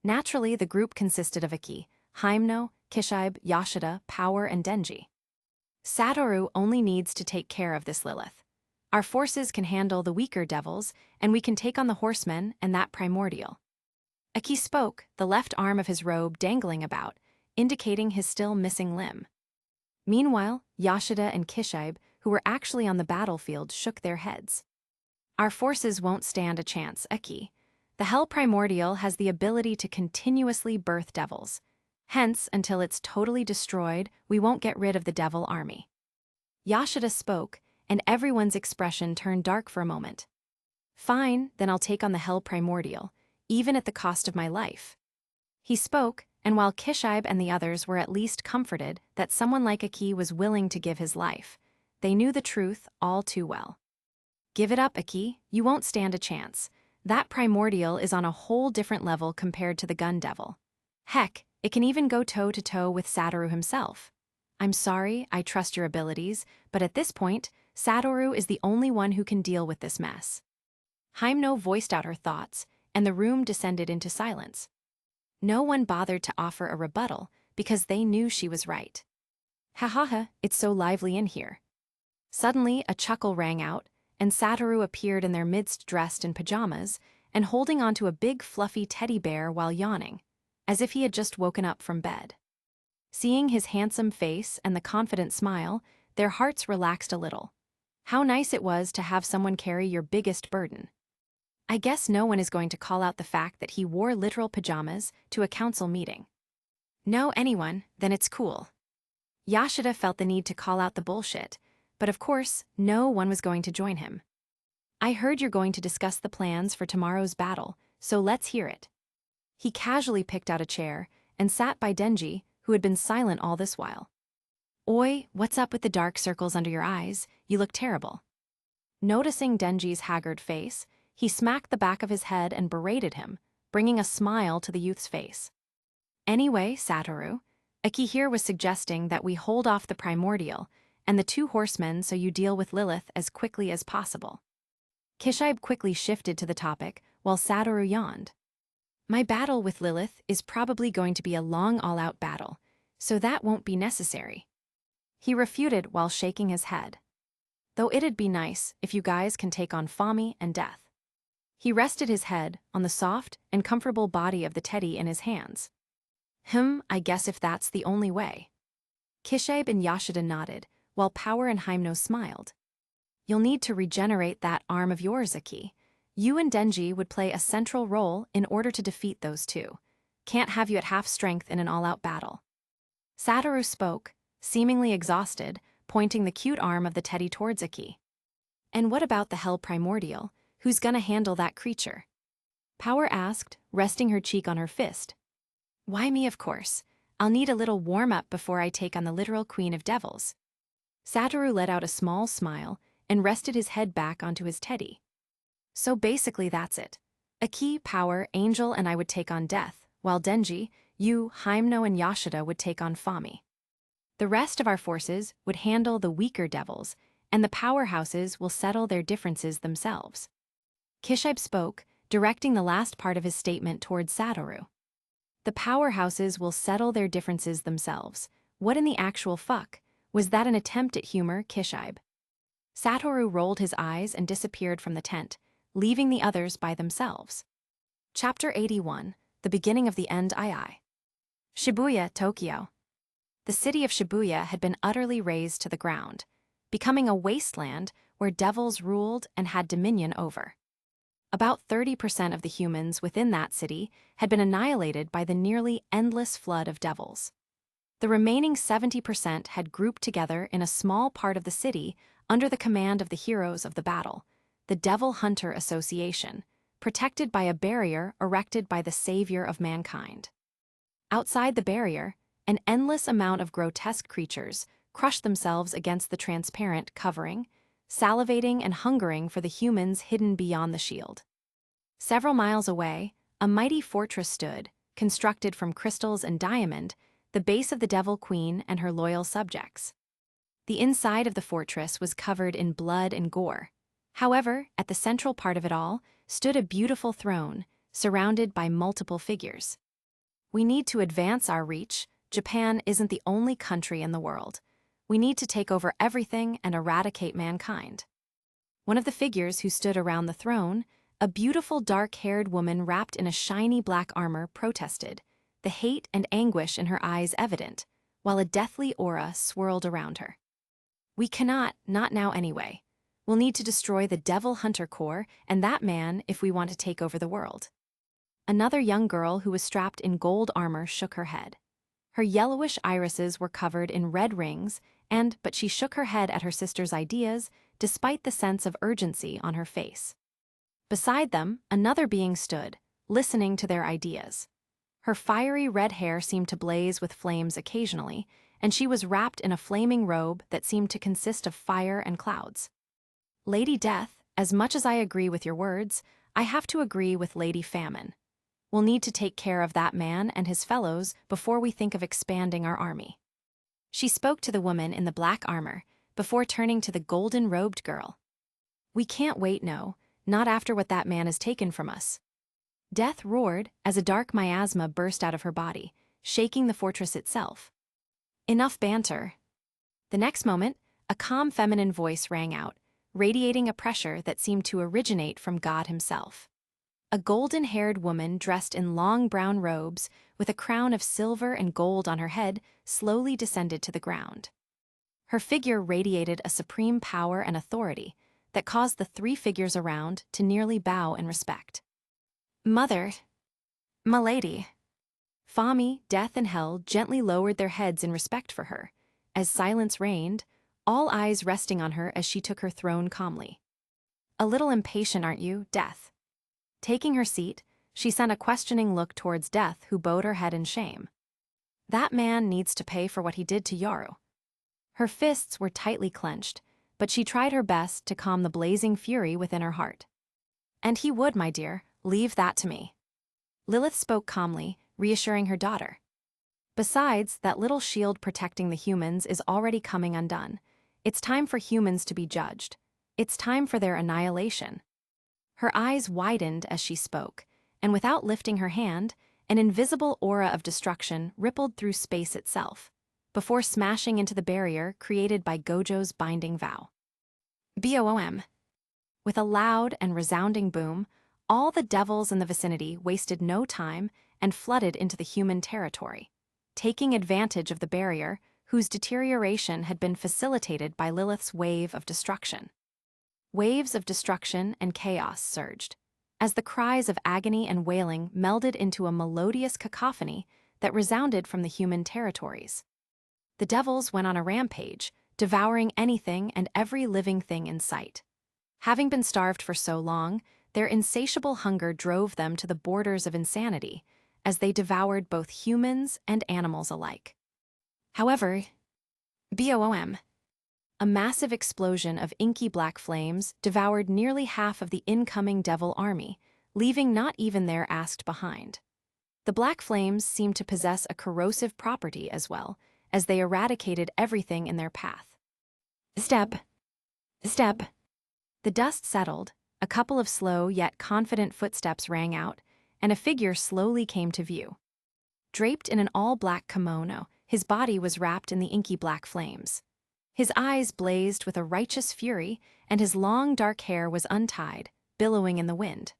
Naturally, the group consisted of Aki, Himeno, Kishibe, Yoshida, Power, and Denji. Satoru only needs to take care of this Lilith. Our forces can handle the weaker devils, and we can take on the horsemen and that primordial. Aki spoke, the left arm of his robe dangling about, indicating his still missing limb. Meanwhile, Yoshida and Kishibe, who were actually on the battlefield, shook their heads. Our forces won't stand a chance, Aki. The Hell Primordial has the ability to continuously birth devils. Hence, until it's totally destroyed, we won't get rid of the devil army. Yoshida spoke, and everyone's expression turned dark for a moment. Fine, then I'll take on the Hell Primordial, even at the cost of my life. He spoke, and while Kishibe and the others were at least comforted that someone like Aki was willing to give his life, they knew the truth all too well. Give it up, Aki, you won't stand a chance. That primordial is on a whole different level compared to the gun devil. Heck, it can even go toe-to-toe with Satoru himself. I'm sorry, I trust your abilities, but at this point, Satoru is the only one who can deal with this mess. Himeno voiced out her thoughts, and the room descended into silence. No one bothered to offer a rebuttal because they knew she was right. Ha ha ha, it's so lively in here. Suddenly, a chuckle rang out, and Satoru appeared in their midst dressed in pajamas and holding onto a big fluffy teddy bear while yawning, as if he had just woken up from bed. Seeing his handsome face and the confident smile, their hearts relaxed a little. How nice it was to have someone carry your biggest burden. I guess no one is going to call out the fact that he wore literal pajamas to a council meeting. No, anyone, then it's cool. Yoshida felt the need to call out the bullshit, but of course, no one was going to join him. I heard you're going to discuss the plans for tomorrow's battle, so let's hear it. He casually picked out a chair and sat by Denji, who had been silent all this while. Oi, what's up with the dark circles under your eyes? You look terrible. Noticing Denji's haggard face, he smacked the back of his head and berated him, bringing a smile to the youth's face. Anyway, Satoru, Aki here was suggesting that we hold off the primordial and the 2 horsemen so you deal with Lilith as quickly as possible. Kishibe quickly shifted to the topic, while Satoru yawned. My battle with Lilith is probably going to be a long all-out battle, so that won't be necessary. He refuted while shaking his head. Though it'd be nice if you guys can take on Fami and Death. He rested his head on the soft and comfortable body of the teddy in his hands. I guess if that's the only way. Kishibe and Yoshida nodded, while Power and Himeno smiled. You'll need to regenerate that arm of yours, Aki. You and Denji would play a central role in order to defeat those 2. Can't have you at half strength in an all-out battle. Satoru spoke, seemingly exhausted, pointing the cute arm of the teddy towards Aki. And what about the hell primordial? Who's gonna handle that creature? Power asked, resting her cheek on her fist. Why me, of course. I'll need a little warm-up before I take on the literal queen of devils. Satoru let out a small smile and rested his head back onto his teddy. So basically that's it. Aki, Power, Angel, and I would take on Death, while Denji, you, Hyemno, and Yashida would take on Fami. The rest of our forces would handle the weaker devils, and the powerhouses will settle their differences themselves. Kishibe spoke, directing the last part of his statement towards Satoru. The powerhouses will settle their differences themselves. What in the actual fuck? Was that an attempt at humor, Kishibe? Satoru rolled his eyes and disappeared from the tent, leaving the others by themselves. Chapter 81, The Beginning of the End II. Shibuya, Tokyo. The city of Shibuya had been utterly razed to the ground, becoming a wasteland where devils ruled and had dominion over. About 30% of the humans within that city had been annihilated by the nearly endless flood of devils. The remaining 70% had grouped together in a small part of the city under the command of the heroes of the battle, the Devil Hunter Association, protected by a barrier erected by the savior of mankind. Outside the barrier, an endless amount of grotesque creatures crushed themselves against the transparent covering, salivating and hungering for the humans hidden beyond the shield. Several miles away, a mighty fortress stood, constructed from crystals and diamond, the base of the Devil Queen and her loyal subjects. The inside of the fortress was covered in blood and gore. However, at the central part of it all stood a beautiful throne, surrounded by multiple figures. We need to advance our reach. Japan isn't the only country in the world. We need to take over everything and eradicate mankind. One of the figures who stood around the throne, a beautiful dark-haired woman wrapped in a shiny black armor, protested, the hate and anguish in her eyes evident, while a deathly aura swirled around her. We cannot, not now anyway. We'll need to destroy the Devil Hunter Corps and that man if we want to take over the world. Another young girl who was strapped in gold armor shook her head. Her yellowish irises were covered in red rings, but she shook her head at her sister's ideas, despite the sense of urgency on her face. Beside them, another being stood, listening to their ideas. Her fiery red hair seemed to blaze with flames occasionally, and she was wrapped in a flaming robe that seemed to consist of fire and clouds. Lady Death, as much as I agree with your words, I have to agree with Lady Famine. We'll need to take care of that man and his fellows before we think of expanding our army. She spoke to the woman in the black armor, before turning to the golden-robed girl. We can't wait, no, not after what that man has taken from us. Death roared as a dark miasma burst out of her body, shaking the fortress itself. Enough banter. The next moment, a calm feminine voice rang out, radiating a pressure that seemed to originate from God himself. A golden-haired woman dressed in long brown robes with a crown of silver and gold on her head slowly descended to the ground. Her figure radiated a supreme power and authority that caused the three figures around to nearly bow in respect. Mother, Milady. Fami, Death, and Hell gently lowered their heads in respect for her, as silence reigned, all eyes resting on her as she took her throne calmly. A little impatient, aren't you, Death? Taking her seat, she sent a questioning look towards Death, who bowed her head in shame. That man needs to pay for what he did to Yaru. Her fists were tightly clenched, but she tried her best to calm the blazing fury within her heart. And he would, my dear, leave that to me. Lilith spoke calmly, reassuring her daughter. Besides, that little shield protecting the humans is already coming undone. It's time for humans to be judged. It's time for their annihilation. Her eyes widened as she spoke, and without lifting her hand, an invisible aura of destruction rippled through space itself, before smashing into the barrier created by Gojo's binding vow. BOOM. With a loud and resounding boom, all the devils in the vicinity wasted no time and flooded into the human territory, taking advantage of the barrier whose deterioration had been facilitated by Lilith's wave of destruction. Waves of destruction and chaos surged, as the cries of agony and wailing melded into a melodious cacophony that resounded from the human territories. the devils went on a rampage, devouring anything and every living thing in sight. Having been starved for so long, their insatiable hunger drove them to the borders of insanity, as they devoured both humans and animals alike. However, BOOM! A massive explosion of inky black flames devoured nearly half of the incoming devil army, leaving not even their asked behind. The black flames seemed to possess a corrosive property as well, as they eradicated everything in their path. Step. Step. The dust settled, a couple of slow yet confident footsteps rang out, and a figure slowly came to view. Draped in an all-black kimono, his body was wrapped in the inky black flames. His eyes blazed with a righteous fury, and his long dark hair was untied, billowing in the wind.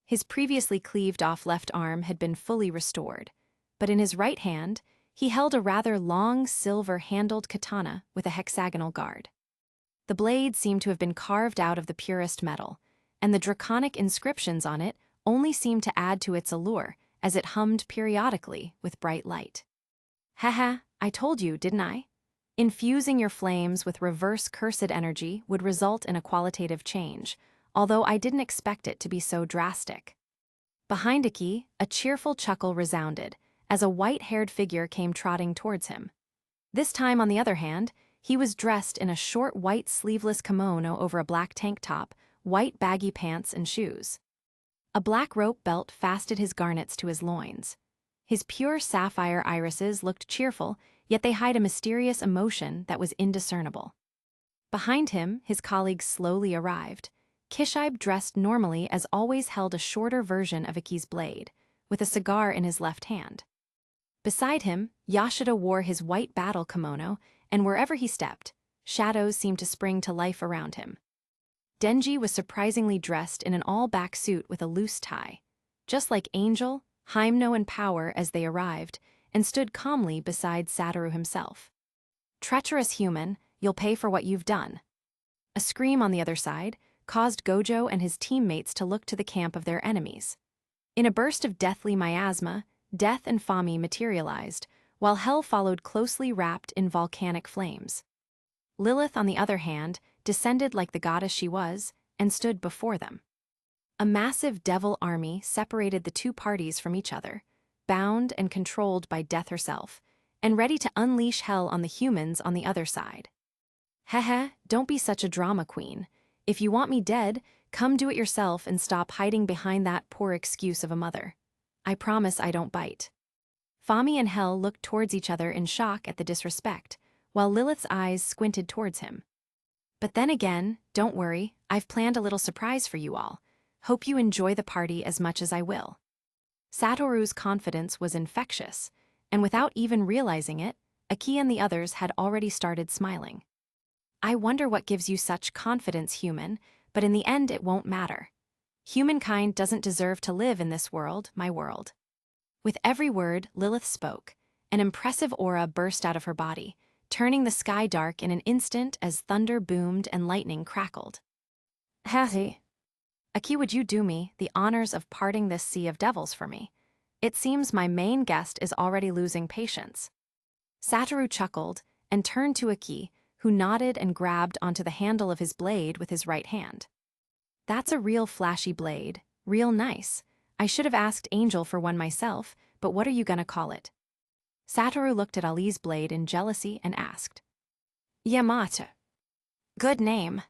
His previously cleaved-off left arm had been fully restored, but in his right hand, he held a rather long silver-handled katana with a hexagonal guard. The blade seemed to have been carved out of the purest metal, and the draconic inscriptions on it only seemed to add to its allure as it hummed periodically with bright light. Haha, I told you, didn't I? Infusing your flames with reverse cursed energy would result in a qualitative change, although I didn't expect it to be so drastic. Behind Iki, a cheerful chuckle resounded as a white-haired figure came trotting towards him. This time, on the other hand, he was dressed in a short white sleeveless kimono over a black tank top, white baggy pants and shoes. A black rope belt fastened his garnets to his loins. His pure sapphire irises looked cheerful, yet they hid a mysterious emotion that was indiscernible. Behind him, his colleagues slowly arrived. Kishibe, dressed normally as always, held a shorter version of Iki's blade, with a cigar in his left hand. Beside him, Yashida wore his white battle kimono, and wherever he stepped, shadows seemed to spring to life around him. Denji was surprisingly dressed in an all-back suit with a loose tie, just like Angel, Hyemno, and Power as they arrived, and stood calmly beside Satoru himself. Treacherous human, you'll pay for what you've done. A scream on the other side caused Gojo and his teammates to look to the camp of their enemies. In a burst of deathly miasma, Death and Fami materialized, while Hell followed closely wrapped in volcanic flames. Lilith, on the other hand, descended like the goddess she was, and stood before them. A massive devil army separated the two parties from each other, bound and controlled by Death herself, and ready to unleash hell on the humans on the other side. Hehe, don't be such a drama queen. If you want me dead, come do it yourself and stop hiding behind that poor excuse of a mother. I promise I don't bite. Fami and Hell looked towards each other in shock at the disrespect, while Lilith's eyes squinted towards him. But then again, don't worry, I've planned a little surprise for you all. Hope you enjoy the party as much as I will. Satoru's confidence was infectious, and without even realizing it, Aki and the others had already started smiling. I wonder what gives you such confidence, human, but in the end it won't matter. Humankind doesn't deserve to live in this world, my world. With every word Lilith spoke, an impressive aura burst out of her body, turning the sky dark in an instant as thunder boomed and lightning crackled. Hattie. Aki, would you do me the honors of parting this sea of devils for me? It seems my main guest is already losing patience. Satoru chuckled and turned to Aki, who nodded and grabbed onto the handle of his blade with his right hand. That's a real flashy blade, real nice. I should have asked Angel for one myself, but what are you gonna call it? Satoru looked at Ali's blade in jealousy and asked. Yamata. Good name.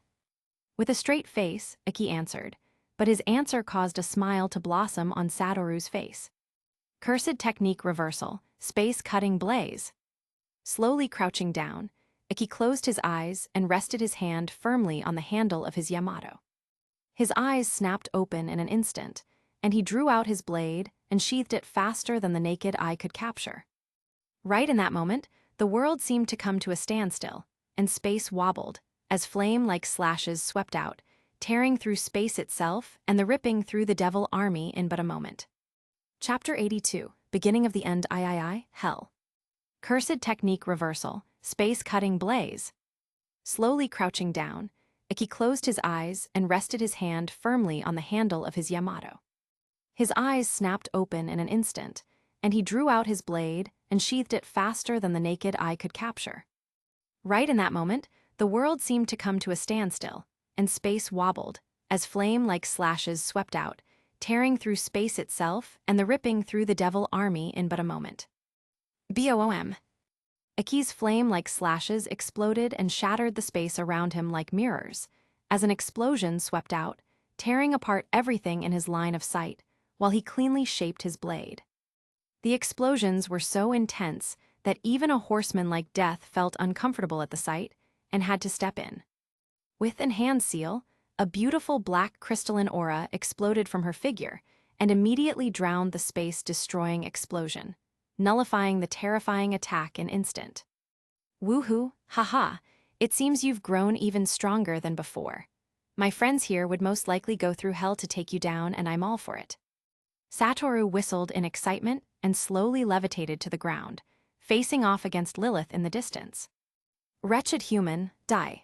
With a straight face, Aki answered, but his answer caused a smile to blossom on Satoru's face. Cursed technique reversal, space-cutting blaze. Slowly crouching down, Aki closed his eyes and rested his hand firmly on the handle of his Yamato. His eyes snapped open in an instant, and he drew out his blade and sheathed it faster than the naked eye could capture. Right in that moment, the world seemed to come to a standstill, and space wobbled, as flame-like slashes swept out, tearing through space itself and the ripping through the devil army in but a moment. Chapter 82, Beginning of the End. Hell. Cursed technique reversal, space-cutting blaze. Slowly crouching down, Aki closed his eyes and rested his hand firmly on the handle of his Yamato. His eyes snapped open in an instant, and he drew out his blade and sheathed it faster than the naked eye could capture. Right in that moment, the world seemed to come to a standstill, and space wobbled, as flame-like slashes swept out, tearing through space itself and the ripping through the devil army in but a moment. Boom! Aki's flame-like slashes exploded and shattered the space around him like mirrors, as an explosion swept out, tearing apart everything in his line of sight, while he cleanly shaped his blade. The explosions were so intense that even a horseman like Death felt uncomfortable at the sight and had to step in. With an hand seal, a beautiful black crystalline aura exploded from her figure and immediately drowned the space-destroying explosion, nullifying the terrifying attack in an instant. Woohoo, haha, it seems you've grown even stronger than before. My friends here would most likely go through hell to take you down, and I'm all for it. Satoru whistled in excitement and slowly levitated to the ground, facing off against Lilith in the distance. Wretched human, die.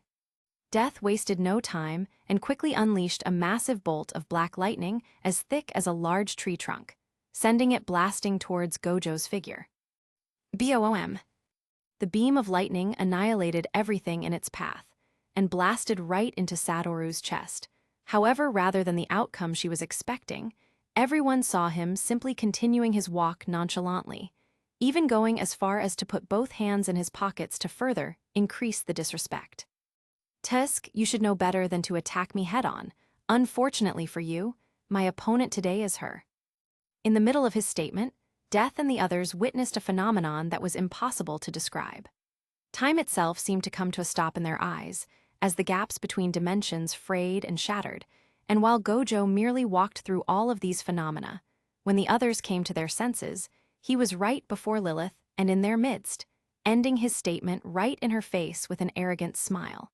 Death wasted no time and quickly unleashed a massive bolt of black lightning as thick as a large tree trunk, sending it blasting towards Gojo's figure. Boom! The beam of lightning annihilated everything in its path and blasted right into Satoru's chest. However, rather than the outcome she was expecting, everyone saw him simply continuing his walk nonchalantly, even going as far as to put both hands in his pockets to further increase the disrespect. Tusk, you should know better than to attack me head-on. Unfortunately for you, my opponent today is her. In the middle of his statement, Death and the others witnessed a phenomenon that was impossible to describe. Time itself seemed to come to a stop in their eyes, as the gaps between dimensions frayed and shattered, and while Gojo merely walked through all of these phenomena, when the others came to their senses, he was right before Lilith and in their midst, ending his statement right in her face with an arrogant smile.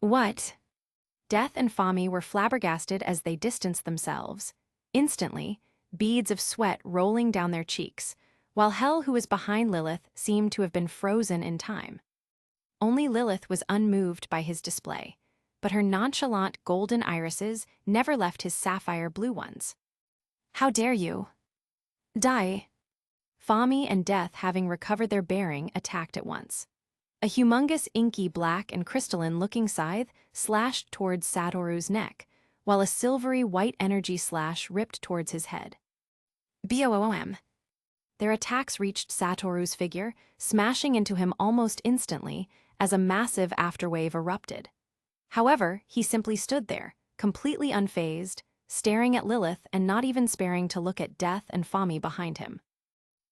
What? Death and Fami were flabbergasted as they distanced themselves. Instantly, beads of sweat rolling down their cheeks, while Hel, who was behind Lilith, seemed to have been frozen in time. Only Lilith was unmoved by his display, but her nonchalant golden irises never left his sapphire blue ones. How dare you? Die! Fami and Death, having recovered their bearing, attacked at once. A humongous inky black and crystalline-looking scythe slashed towards Satoru's neck, while a silvery white energy slash ripped towards his head. Boom! Their attacks reached Satoru's figure, smashing into him almost instantly as a massive afterwave erupted. However, he simply stood there, completely unfazed, staring at Lilith and not even sparing to look at Death and Fami behind him.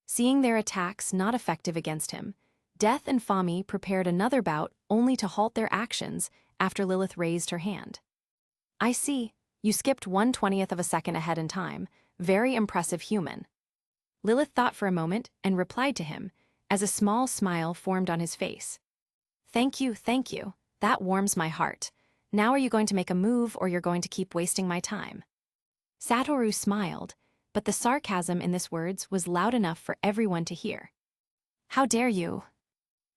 Seeing their attacks not effective against him, Death and Fami prepared another bout only to halt their actions after Lilith raised her hand. I see, you skipped 1/20th of a second ahead in time. Very impressive human. Lilith thought for a moment and replied to him, as a small smile formed on his face. Thank you, that warms my heart. Now are you going to make a move or you're going to keep wasting my time? Satoru smiled, but the sarcasm in his words was loud enough for everyone to hear. How dare you?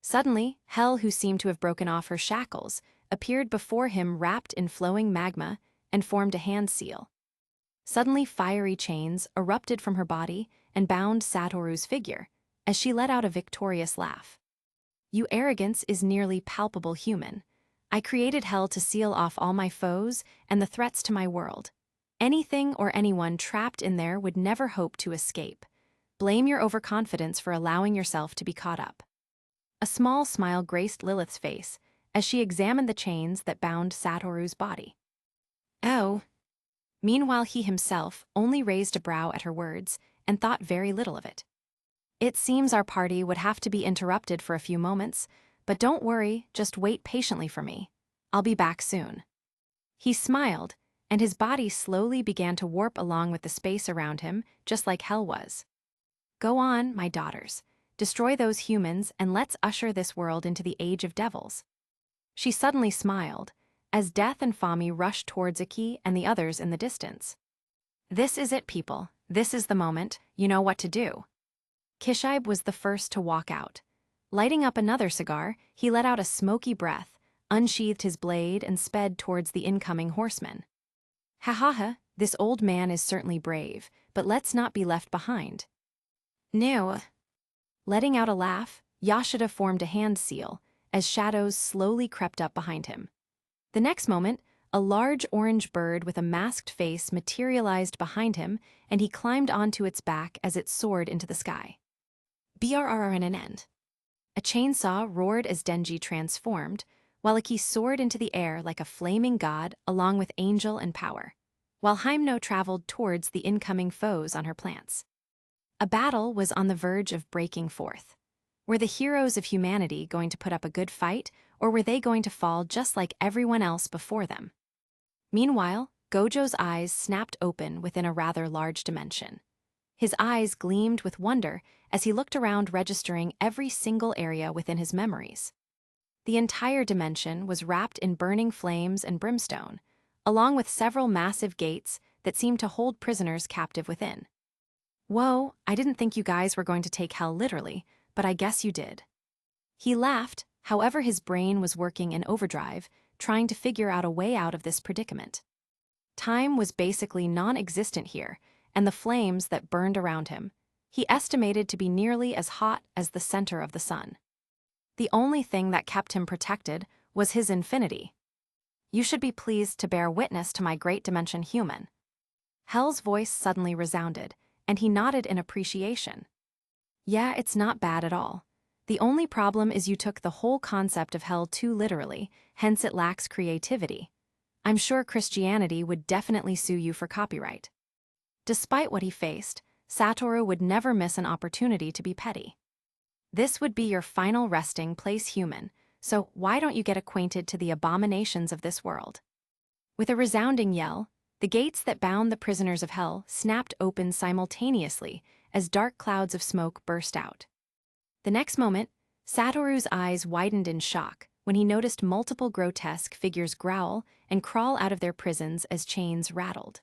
Suddenly, Hel, who seemed to have broken off her shackles, appeared before him wrapped in flowing magma and formed a hand seal. Suddenly, fiery chains erupted from her body and bound Satoru's figure, as she let out a victorious laugh. Your arrogance is nearly palpable, human. I created hell to seal off all my foes and the threats to my world. Anything or anyone trapped in there would never hope to escape. Blame your overconfidence for allowing yourself to be caught up. A small smile graced Lilith's face as she examined the chains that bound Satoru's body. Oh. Meanwhile, he himself only raised a brow at her words and thought very little of it. It seems our party would have to be interrupted for a few moments, but don't worry, just wait patiently for me. I'll be back soon. He smiled, and his body slowly began to warp along with the space around him, just like Hel was. Go on, my daughters. Destroy those humans and let's usher this world into the age of devils. She suddenly smiled, as Death and Fami rushed towards Aki and the others in the distance. This is it, people. This is the moment. You know what to do. Kishibe was the first to walk out. Lighting up another cigar, he let out a smoky breath, unsheathed his blade, and sped towards the incoming horseman. Ha ha ha, this old man is certainly brave, but let's not be left behind. No. Letting out a laugh, Yashida formed a hand seal, as shadows slowly crept up behind him. The next moment, a large orange bird with a masked face materialized behind him, and he climbed onto its back as it soared into the sky. Brrrnn. A chainsaw roared as Denji transformed, while Iki soared into the air like a flaming god along with angel and power, while Hyemno traveled towards the incoming foes on her plants. A battle was on the verge of breaking forth. Were the heroes of humanity going to put up a good fight, or were they going to fall just like everyone else before them? Meanwhile, Gojo's eyes snapped open within a rather large dimension. His eyes gleamed with wonder as he looked around, registering every single area within his memories. The entire dimension was wrapped in burning flames and brimstone, along with several massive gates that seemed to hold prisoners captive within. Whoa, I didn't think you guys were going to take hell literally, but I guess you did. He laughed, however his brain was working in overdrive, trying to figure out a way out of this predicament. Time was basically non-existent here, and the flames that burned around him, he estimated to be nearly as hot as the center of the sun. The only thing that kept him protected was his infinity. You should be pleased to bear witness to my great dimension human. Hell's voice suddenly resounded, and he nodded in appreciation. Yeah, it's not bad at all. The only problem is you took the whole concept of hell too literally, hence it lacks creativity. I'm sure Christianity would definitely sue you for copyright. Despite what he faced, Satoru would never miss an opportunity to be petty. This would be your final resting place, human, so why don't you get acquainted to the abominations of this world? With a resounding yell, the gates that bound the prisoners of hell snapped open simultaneously as dark clouds of smoke burst out. The next moment, Satoru's eyes widened in shock when he noticed multiple grotesque figures growl and crawl out of their prisons as chains rattled.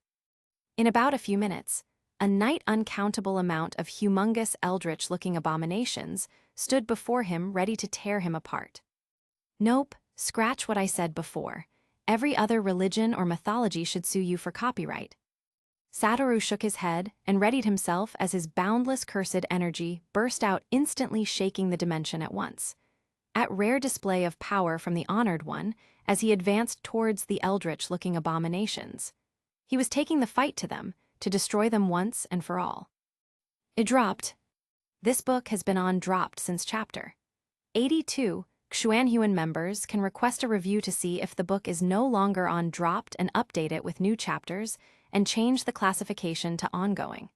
In about a few minutes, a uncountable amount of humongous eldritch-looking abominations stood before him ready to tear him apart. Nope, scratch what I said before. Every other religion or mythology should sue you for copyright. Satoru shook his head and readied himself as his boundless cursed energy burst out, instantly shaking the dimension at once. At rare display of power from the Honored One, as he advanced towards the eldritch-looking abominations. He was taking the fight to them, to destroy them once and for all. It dropped. This book has been on dropped since chapter 82. Xuanhuan members can request a review to see if the book is no longer on dropped and update it with new chapters and change the classification to ongoing.